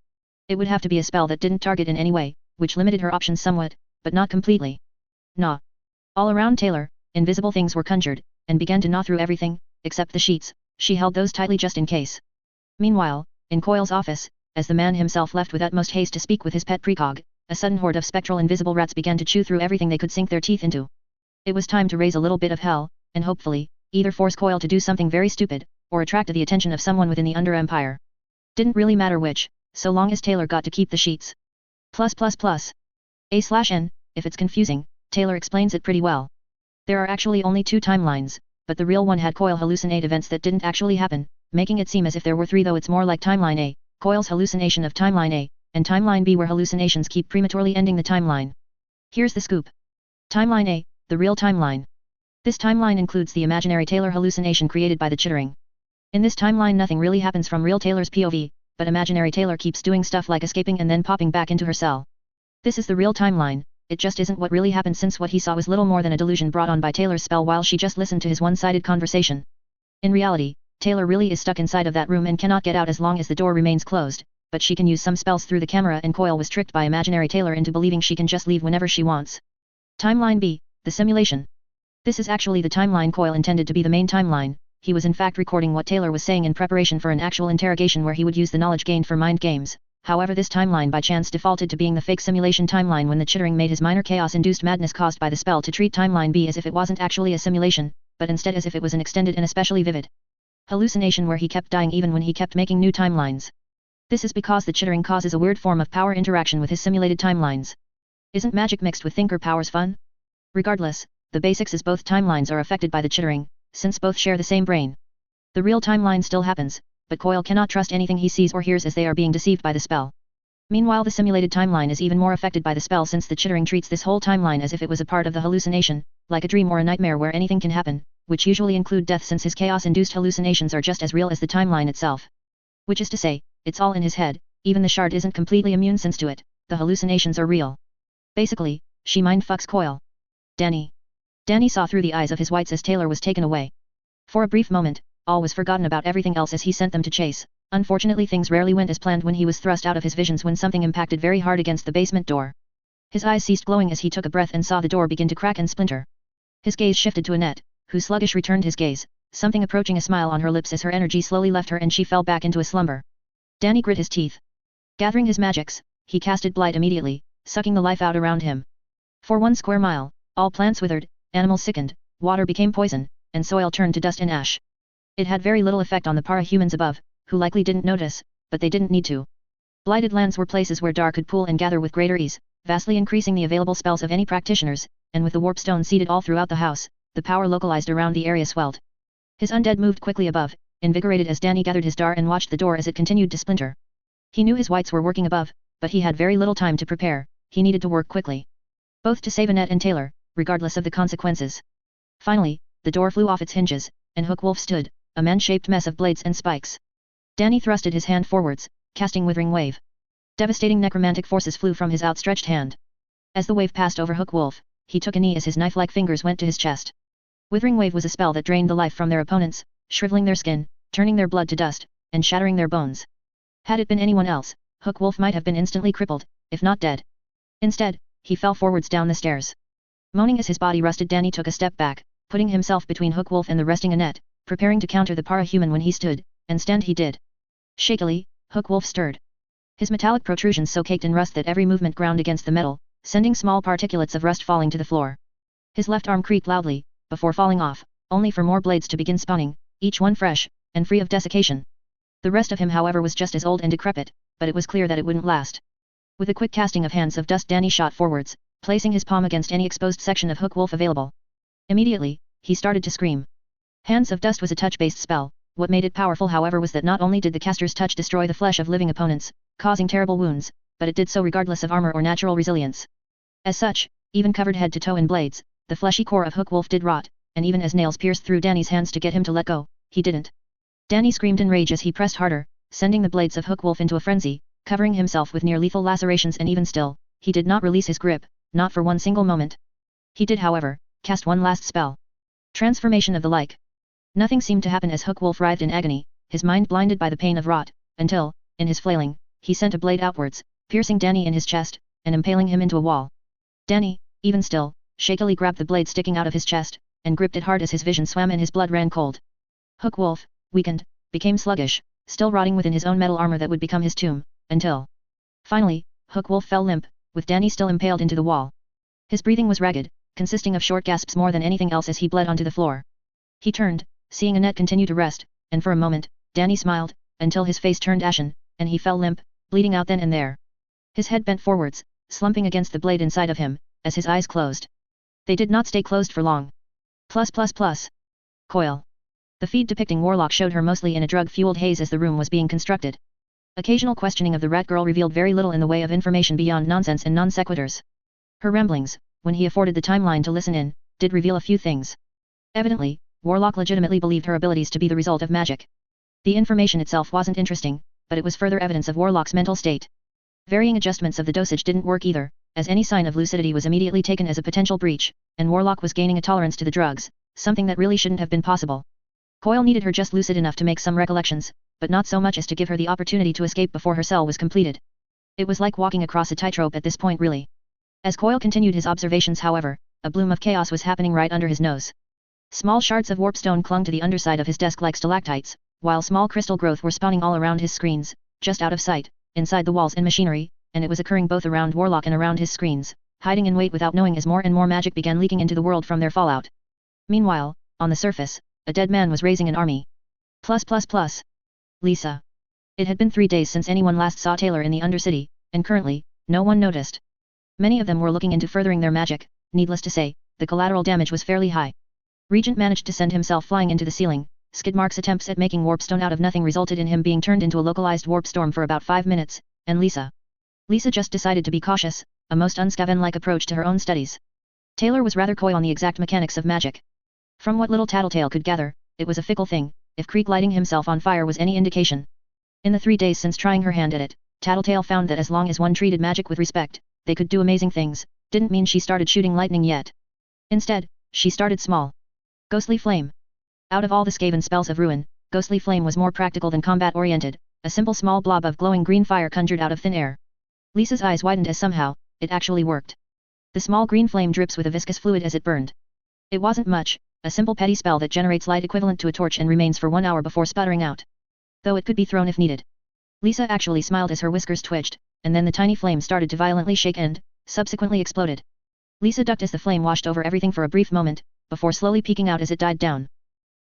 It would have to be a spell that didn't target in any way, which limited her options somewhat, but not completely. Gnaw. All around Taylor, invisible things were conjured, and began to gnaw through everything, except the sheets. She held those tightly just in case. Meanwhile, in Coil's office, as the man himself left with utmost haste to speak with his pet precog, a sudden horde of spectral invisible rats began to chew through everything they could sink their teeth into. It was time to raise a little bit of hell, and hopefully, either force Coil to do something very stupid, or attract the attention of someone within the Under Empire. Didn't really matter which, so long as Taylor got to keep the sheets. A/N, if it's confusing, Taylor explains it pretty well. There are actually only 2 timelines, but the real one had Coil hallucinate events that didn't actually happen, making it seem as if there were 3, though it's more like Timeline A, Coil's hallucination of Timeline A, and Timeline B where hallucinations keep prematurely ending the timeline. Here's the scoop. Timeline A, the real timeline. This timeline includes the imaginary Taylor hallucination created by the chittering. In this timeline nothing really happens from real Taylor's POV, but imaginary Taylor keeps doing stuff like escaping and then popping back into her cell. This is the real timeline. It just isn't what really happened, since what he saw was little more than a delusion brought on by Taylor's spell while she just listened to his one-sided conversation. In reality, Taylor really is stuck inside of that room and cannot get out as long as the door remains closed, but she can use some spells through the camera, and Coil was tricked by imaginary Taylor into believing she can just leave whenever she wants. Timeline B, the simulation. This is actually the timeline Coil intended to be the main timeline. He was in fact recording what Taylor was saying in preparation for an actual interrogation where he would use the knowledge gained for mind games. However, this timeline by chance defaulted to being the fake simulation timeline when the chittering made his minor chaos-induced madness caused by the spell to treat Timeline B as if it wasn't actually a simulation, but instead as if it was an extended and especially vivid hallucination where he kept dying even when he kept making new timelines. This is because the chittering causes a weird form of power interaction with his simulated timelines. Isn't magic mixed with thinker powers fun? Regardless, the basics is both timelines are affected by the chittering, since both share the same brain. The real timeline still happens, but Coil cannot trust anything he sees or hears as they are being deceived by the spell. Meanwhile, the simulated timeline is even more affected by the spell, since the chittering treats this whole timeline as if it was a part of the hallucination, like a dream or a nightmare where anything can happen, which usually include death, since his chaos-induced hallucinations are just as real as the timeline itself. Which is to say, it's all in his head. Even the shard isn't completely immune, since to it, the hallucinations are real. Basically, she mind-fucks Coil. Danny saw through the eyes of his whites as Taylor was taken away. For a brief moment, all was forgotten about everything else as he sent them to chase. Unfortunately, things rarely went as planned when he was thrust out of his visions when something impacted very hard against the basement door. His eyes ceased glowing as he took a breath and saw the door begin to crack and splinter. His gaze shifted to Annette, who sluggish returned his gaze, something approaching a smile on her lips as her energy slowly left her and she fell back into a slumber. Danny grit his teeth. Gathering his magics, he casted Blight immediately, sucking the life out around him. For 1 square mile, all plants withered, animals sickened, water became poison, and soil turned to dust and ash. It had very little effect on the para-humans above, who likely didn't notice, but they didn't need to. Blighted lands were places where Dar could pool and gather with greater ease, vastly increasing the available spells of any practitioners, and with the warp stone seeded all throughout the house, the power localized around the area swelled. His undead moved quickly above, invigorated as Danny gathered his Dar and watched the door as it continued to splinter. He knew his whites were working above, but he had very little time to prepare. He needed to work quickly. Both to save Annette and Taylor, regardless of the consequences. Finally, the door flew off its hinges, and Hook Wolf stood, a man-shaped mess of blades and spikes. Danny thrusted his hand forwards, casting Withering Wave. Devastating necromantic forces flew from his outstretched hand. As the wave passed over Hook Wolf, he took a knee as his knife-like fingers went to his chest. Withering Wave was a spell that drained the life from their opponents, shriveling their skin, turning their blood to dust, and shattering their bones. Had it been anyone else, Hook Wolf might have been instantly crippled, if not dead. Instead, he fell forwards down the stairs. Moaning as his body rusted, Danny took a step back, putting himself between Hook Wolf and the resting Annette, preparing to counter the para-human when he stood, and stand he did. Shakily, Hook Wolf stirred. His metallic protrusions so caked in rust that every movement ground against the metal, sending small particulates of rust falling to the floor. His left arm creaked loudly, before falling off, only for more blades to begin spawning, each one fresh, and free of desiccation. The rest of him however was just as old and decrepit, but it was clear that it wouldn't last. With a quick casting of hands of dust, Danny shot forwards, placing his palm against any exposed section of Hook Wolf available. Immediately, he started to scream. Hands of Dust was a touch-based spell. What made it powerful however was that not only did the caster's touch destroy the flesh of living opponents, causing terrible wounds, but it did so regardless of armor or natural resilience. As such, even covered head to toe in blades, the fleshy core of Hook Wolf did rot, and even as nails pierced through Danny's hands to get him to let go, he didn't. Danny screamed in rage as he pressed harder, sending the blades of Hook Wolf into a frenzy, covering himself with near-lethal lacerations, and even still, he did not release his grip, not for one single moment. He did however, cast one last spell. Transformation of the like. Nothing seemed to happen as Hook Wolf writhed in agony, his mind blinded by the pain of rot, until, in his flailing, he sent a blade outwards, piercing Danny in his chest, and impaling him into a wall. Danny, even still, shakily grabbed the blade sticking out of his chest, and gripped it hard as his vision swam and his blood ran cold. Hook Wolf, weakened, became sluggish, still rotting within his own metal armor that would become his tomb, until... Finally, Hook Wolf fell limp, with Danny still impaled into the wall. His breathing was ragged, consisting of short gasps more than anything else as he bled onto the floor. He turned, seeing Annette continue to rest, and for a moment, Danny smiled, until his face turned ashen, and he fell limp, bleeding out then and there. His head bent forwards, slumping against the blade inside of him, as his eyes closed. They did not stay closed for long. Coil. The feed depicting Warlock showed her mostly in a drug-fueled haze as the room was being constructed. Occasional questioning of the rat girl revealed very little in the way of information beyond nonsense and non-sequiturs. Her ramblings, when he afforded the timeline to listen in, did reveal a few things. Evidently, Warlock legitimately believed her abilities to be the result of magic. The information itself wasn't interesting, but it was further evidence of Warlock's mental state. Varying adjustments of the dosage didn't work either, as any sign of lucidity was immediately taken as a potential breach, and Warlock was gaining a tolerance to the drugs, something that really shouldn't have been possible. Coil needed her just lucid enough to make some recollections, but not so much as to give her the opportunity to escape before her cell was completed. It was like walking across a tightrope at this point really. As Coil continued his observations however, a bloom of chaos was happening right under his nose. Small shards of warpstone clung to the underside of his desk like stalactites, while small crystal growth were spawning all around his screens, just out of sight, inside the walls and machinery, and it was occurring both around Warlock and around his screens, hiding in wait without knowing as more and more magic began leaking into the world from their fallout. Meanwhile, on the surface, a dead man was raising an army. Lisa. It had been 3 days since anyone last saw Taylor in the Undercity, and currently, no one noticed. Many of them were looking into furthering their magic. Needless to say, the collateral damage was fairly high. Regent managed to send himself flying into the ceiling. Skidmark's attempts at making warpstone out of nothing resulted in him being turned into a localized warp storm for about 5 minutes, and Lisa just decided to be cautious, a most un-Skaven-like approach to her own studies. Taylor was rather coy on the exact mechanics of magic. From what little Tattletale could gather, it was a fickle thing, if Creek lighting himself on fire was any indication. In the 3 days since trying her hand at it, Tattletale found that as long as one treated magic with respect, they could do amazing things. Didn't mean she started shooting lightning yet. Instead, she started small. Ghostly Flame. Out of all the Skaven spells of ruin, Ghostly Flame was more practical than combat-oriented, a simple small blob of glowing green fire conjured out of thin air. Lisa's eyes widened as somehow, it actually worked. The small green flame drips with a viscous fluid as it burned. It wasn't much, a simple petty spell that generates light equivalent to a torch and remains for 1 hour before sputtering out. Though it could be thrown if needed. Lisa actually smiled as her whiskers twitched, and then the tiny flame started to violently shake and, subsequently exploded. Lisa ducked as the flame washed over everything for a brief moment, before slowly peeking out as it died down.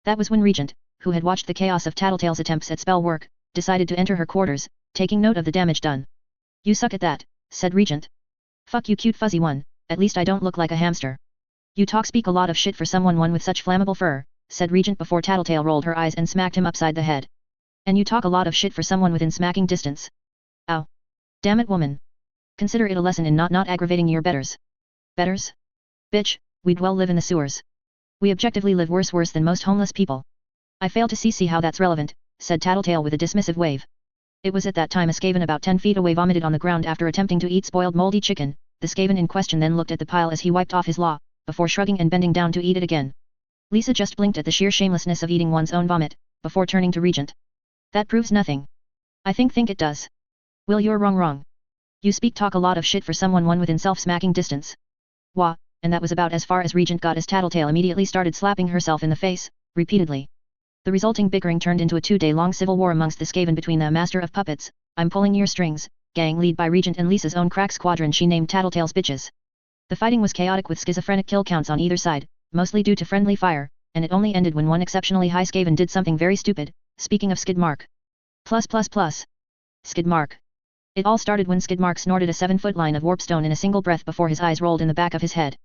That was when Regent, who had watched the chaos of Tattletale's attempts at spell work, decided to enter her quarters, taking note of the damage done. "You suck at that," said Regent. "Fuck you cute fuzzy one, at least I don't look like a hamster." "You speak a lot of shit for someone with such flammable fur," said Regent before Tattletale rolled her eyes and smacked him upside the head. "And you talk a lot of shit for someone within smacking distance." "Ow. Damn it woman. Consider it a lesson in not aggravating your betters." "Betters? Bitch, we'd well live in the sewers. We objectively live worse than most homeless people." "I fail to see how that's relevant," said Tattletale with a dismissive wave. It was at that time a Skaven about 10 feet away vomited on the ground after attempting to eat spoiled moldy chicken. The Skaven in question then looked at the pile as he wiped off his law, before shrugging and bending down to eat it again. Lisa just blinked at the sheer shamelessness of eating one's own vomit, before turning to Regent. That proves nothing. I think it does. Will, you're wrong. You talk a lot of shit for someone within self-smacking distance. Wah, and that was about as far as Regent got as Tattletale immediately started slapping herself in the face, repeatedly. The resulting bickering turned into a 2-day-long civil war amongst the Skaven between the Master of Puppets, I'm pulling your strings, gang lead by Regent and Lisa's own crack squadron she named Tattletale's bitches. The fighting was chaotic with schizophrenic kill counts on either side, mostly due to friendly fire, and it only ended when one exceptionally high Skaven did something very stupid, speaking of Skidmark. Skidmark. It all started when Skidmark snorted a 7-foot line of warpstone in a single breath before his eyes rolled in the back of his head.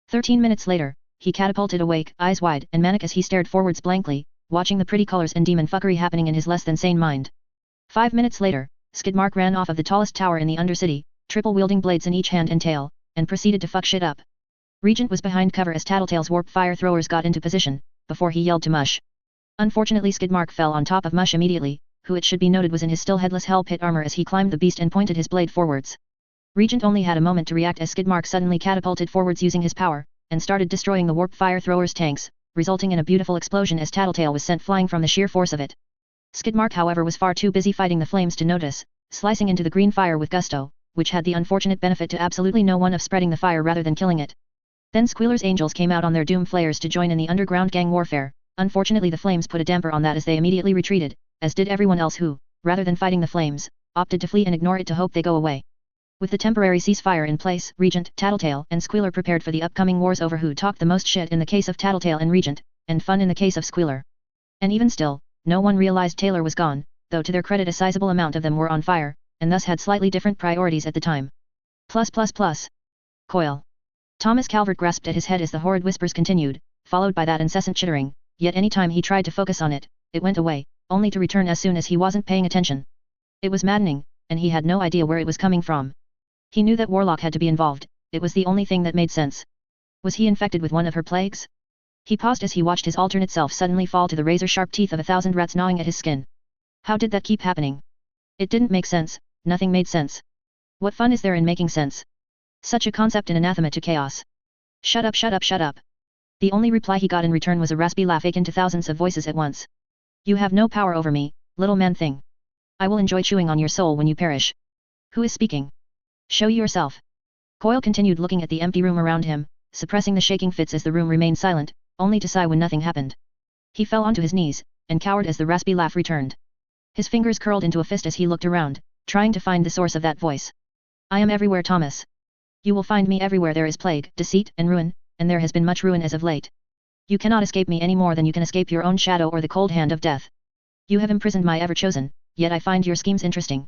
13 minutes later, he catapulted awake, eyes wide and manic as he stared forwards blankly, watching the pretty colors and demon fuckery happening in his less than sane mind. 5 minutes later, Skidmark ran off of the tallest tower in the Undercity, triple-wielding blades in each hand and tail, and proceeded to fuck shit up. Regent was behind cover as Tattletale's warp fire throwers got into position, before he yelled to Mush. Unfortunately Skidmark fell on top of Mush immediately, who it should be noted was in his still headless hell pit armor as he climbed the beast and pointed his blade forwards. Regent only had a moment to react as Skidmark suddenly catapulted forwards using his power, and started destroying the warp fire throwers' tanks, resulting in a beautiful explosion as Tattletale was sent flying from the sheer force of it. Skidmark however was far too busy fighting the flames to notice, slicing into the green fire with gusto, which had the unfortunate benefit to absolutely no one of spreading the fire rather than killing it. Then Squealer's angels came out on their doom flayers to join in the underground gang warfare. Unfortunately the flames put a damper on that as they immediately retreated, as did everyone else who, rather than fighting the flames, opted to flee and ignore it to hope they go away. With the temporary ceasefire in place, Regent, Tattletale and Squealer prepared for the upcoming wars over who talked the most shit in the case of Tattletale and Regent, and fun in the case of Squealer. And even still, no one realized Taylor was gone, though to their credit a sizable amount of them were on fire, and thus had slightly different priorities at the time. Coil. Thomas Calvert grasped at his head as the horrid whispers continued, followed by that incessant chittering, yet any time he tried to focus on it, it went away, only to return as soon as he wasn't paying attention. It was maddening, and he had no idea where it was coming from. He knew that Warlock had to be involved, it was the only thing that made sense. Was he infected with one of her plagues? He paused as he watched his alternate self suddenly fall to the razor-sharp teeth of 1,000 rats gnawing at his skin. How did that keep happening? It didn't make sense, nothing made sense. What fun is there in making sense? Such a concept and anathema to chaos. Shut up. The only reply he got in return was a raspy laugh akin to thousands of voices at once. You have no power over me, little man thing. I will enjoy chewing on your soul when you perish. Who is speaking? Show yourself. Coil continued looking at the empty room around him, suppressing the shaking fits as the room remained silent, only to sigh when nothing happened. He fell onto his knees, and cowered as the raspy laugh returned. His fingers curled into a fist as he looked around, trying to find the source of that voice. I am everywhere, Thomas. You will find me everywhere there is plague, deceit, and ruin, and there has been much ruin as of late. You cannot escape me any more than you can escape your own shadow or the cold hand of death. You have imprisoned my ever-chosen, yet I find your schemes interesting.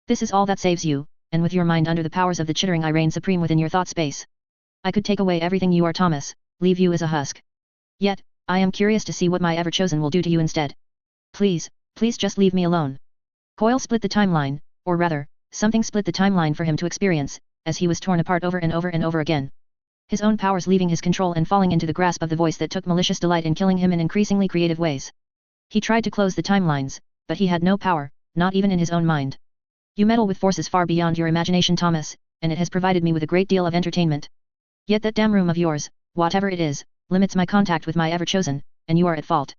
This is all that saves you, and with your mind under the powers of the chittering I reign supreme within your thought space. I could take away everything you are, Thomas, leave you as a husk. Yet, I am curious to see what my ever-chosen will do to you instead. Please just leave me alone. Coil split the timeline, or rather, something split the timeline for him to experience, as he was torn apart over and over again. His own powers leaving his control and falling into the grasp of the voice that took malicious delight in killing him in increasingly creative ways. He tried to close the timelines, but he had no power, not even in his own mind. You meddle with forces far beyond your imagination, Thomas, and it has provided me with a great deal of entertainment. Yet that damn room of yours, whatever it is, limits my contact with my ever-chosen, and you are at fault.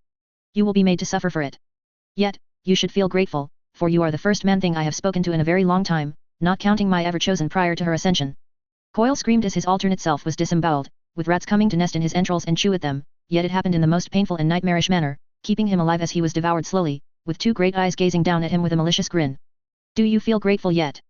You will be made to suffer for it. Yet, you should feel grateful, for you are the first man-thing I have spoken to in a very long time, not counting my ever-chosen prior to her ascension. Coil screamed as his alternate self was disemboweled, with rats coming to nest in his entrails and chew at them, yet it happened in the most painful and nightmarish manner, keeping him alive as he was devoured slowly, with two great eyes gazing down at him with a malicious grin. Do you feel grateful yet?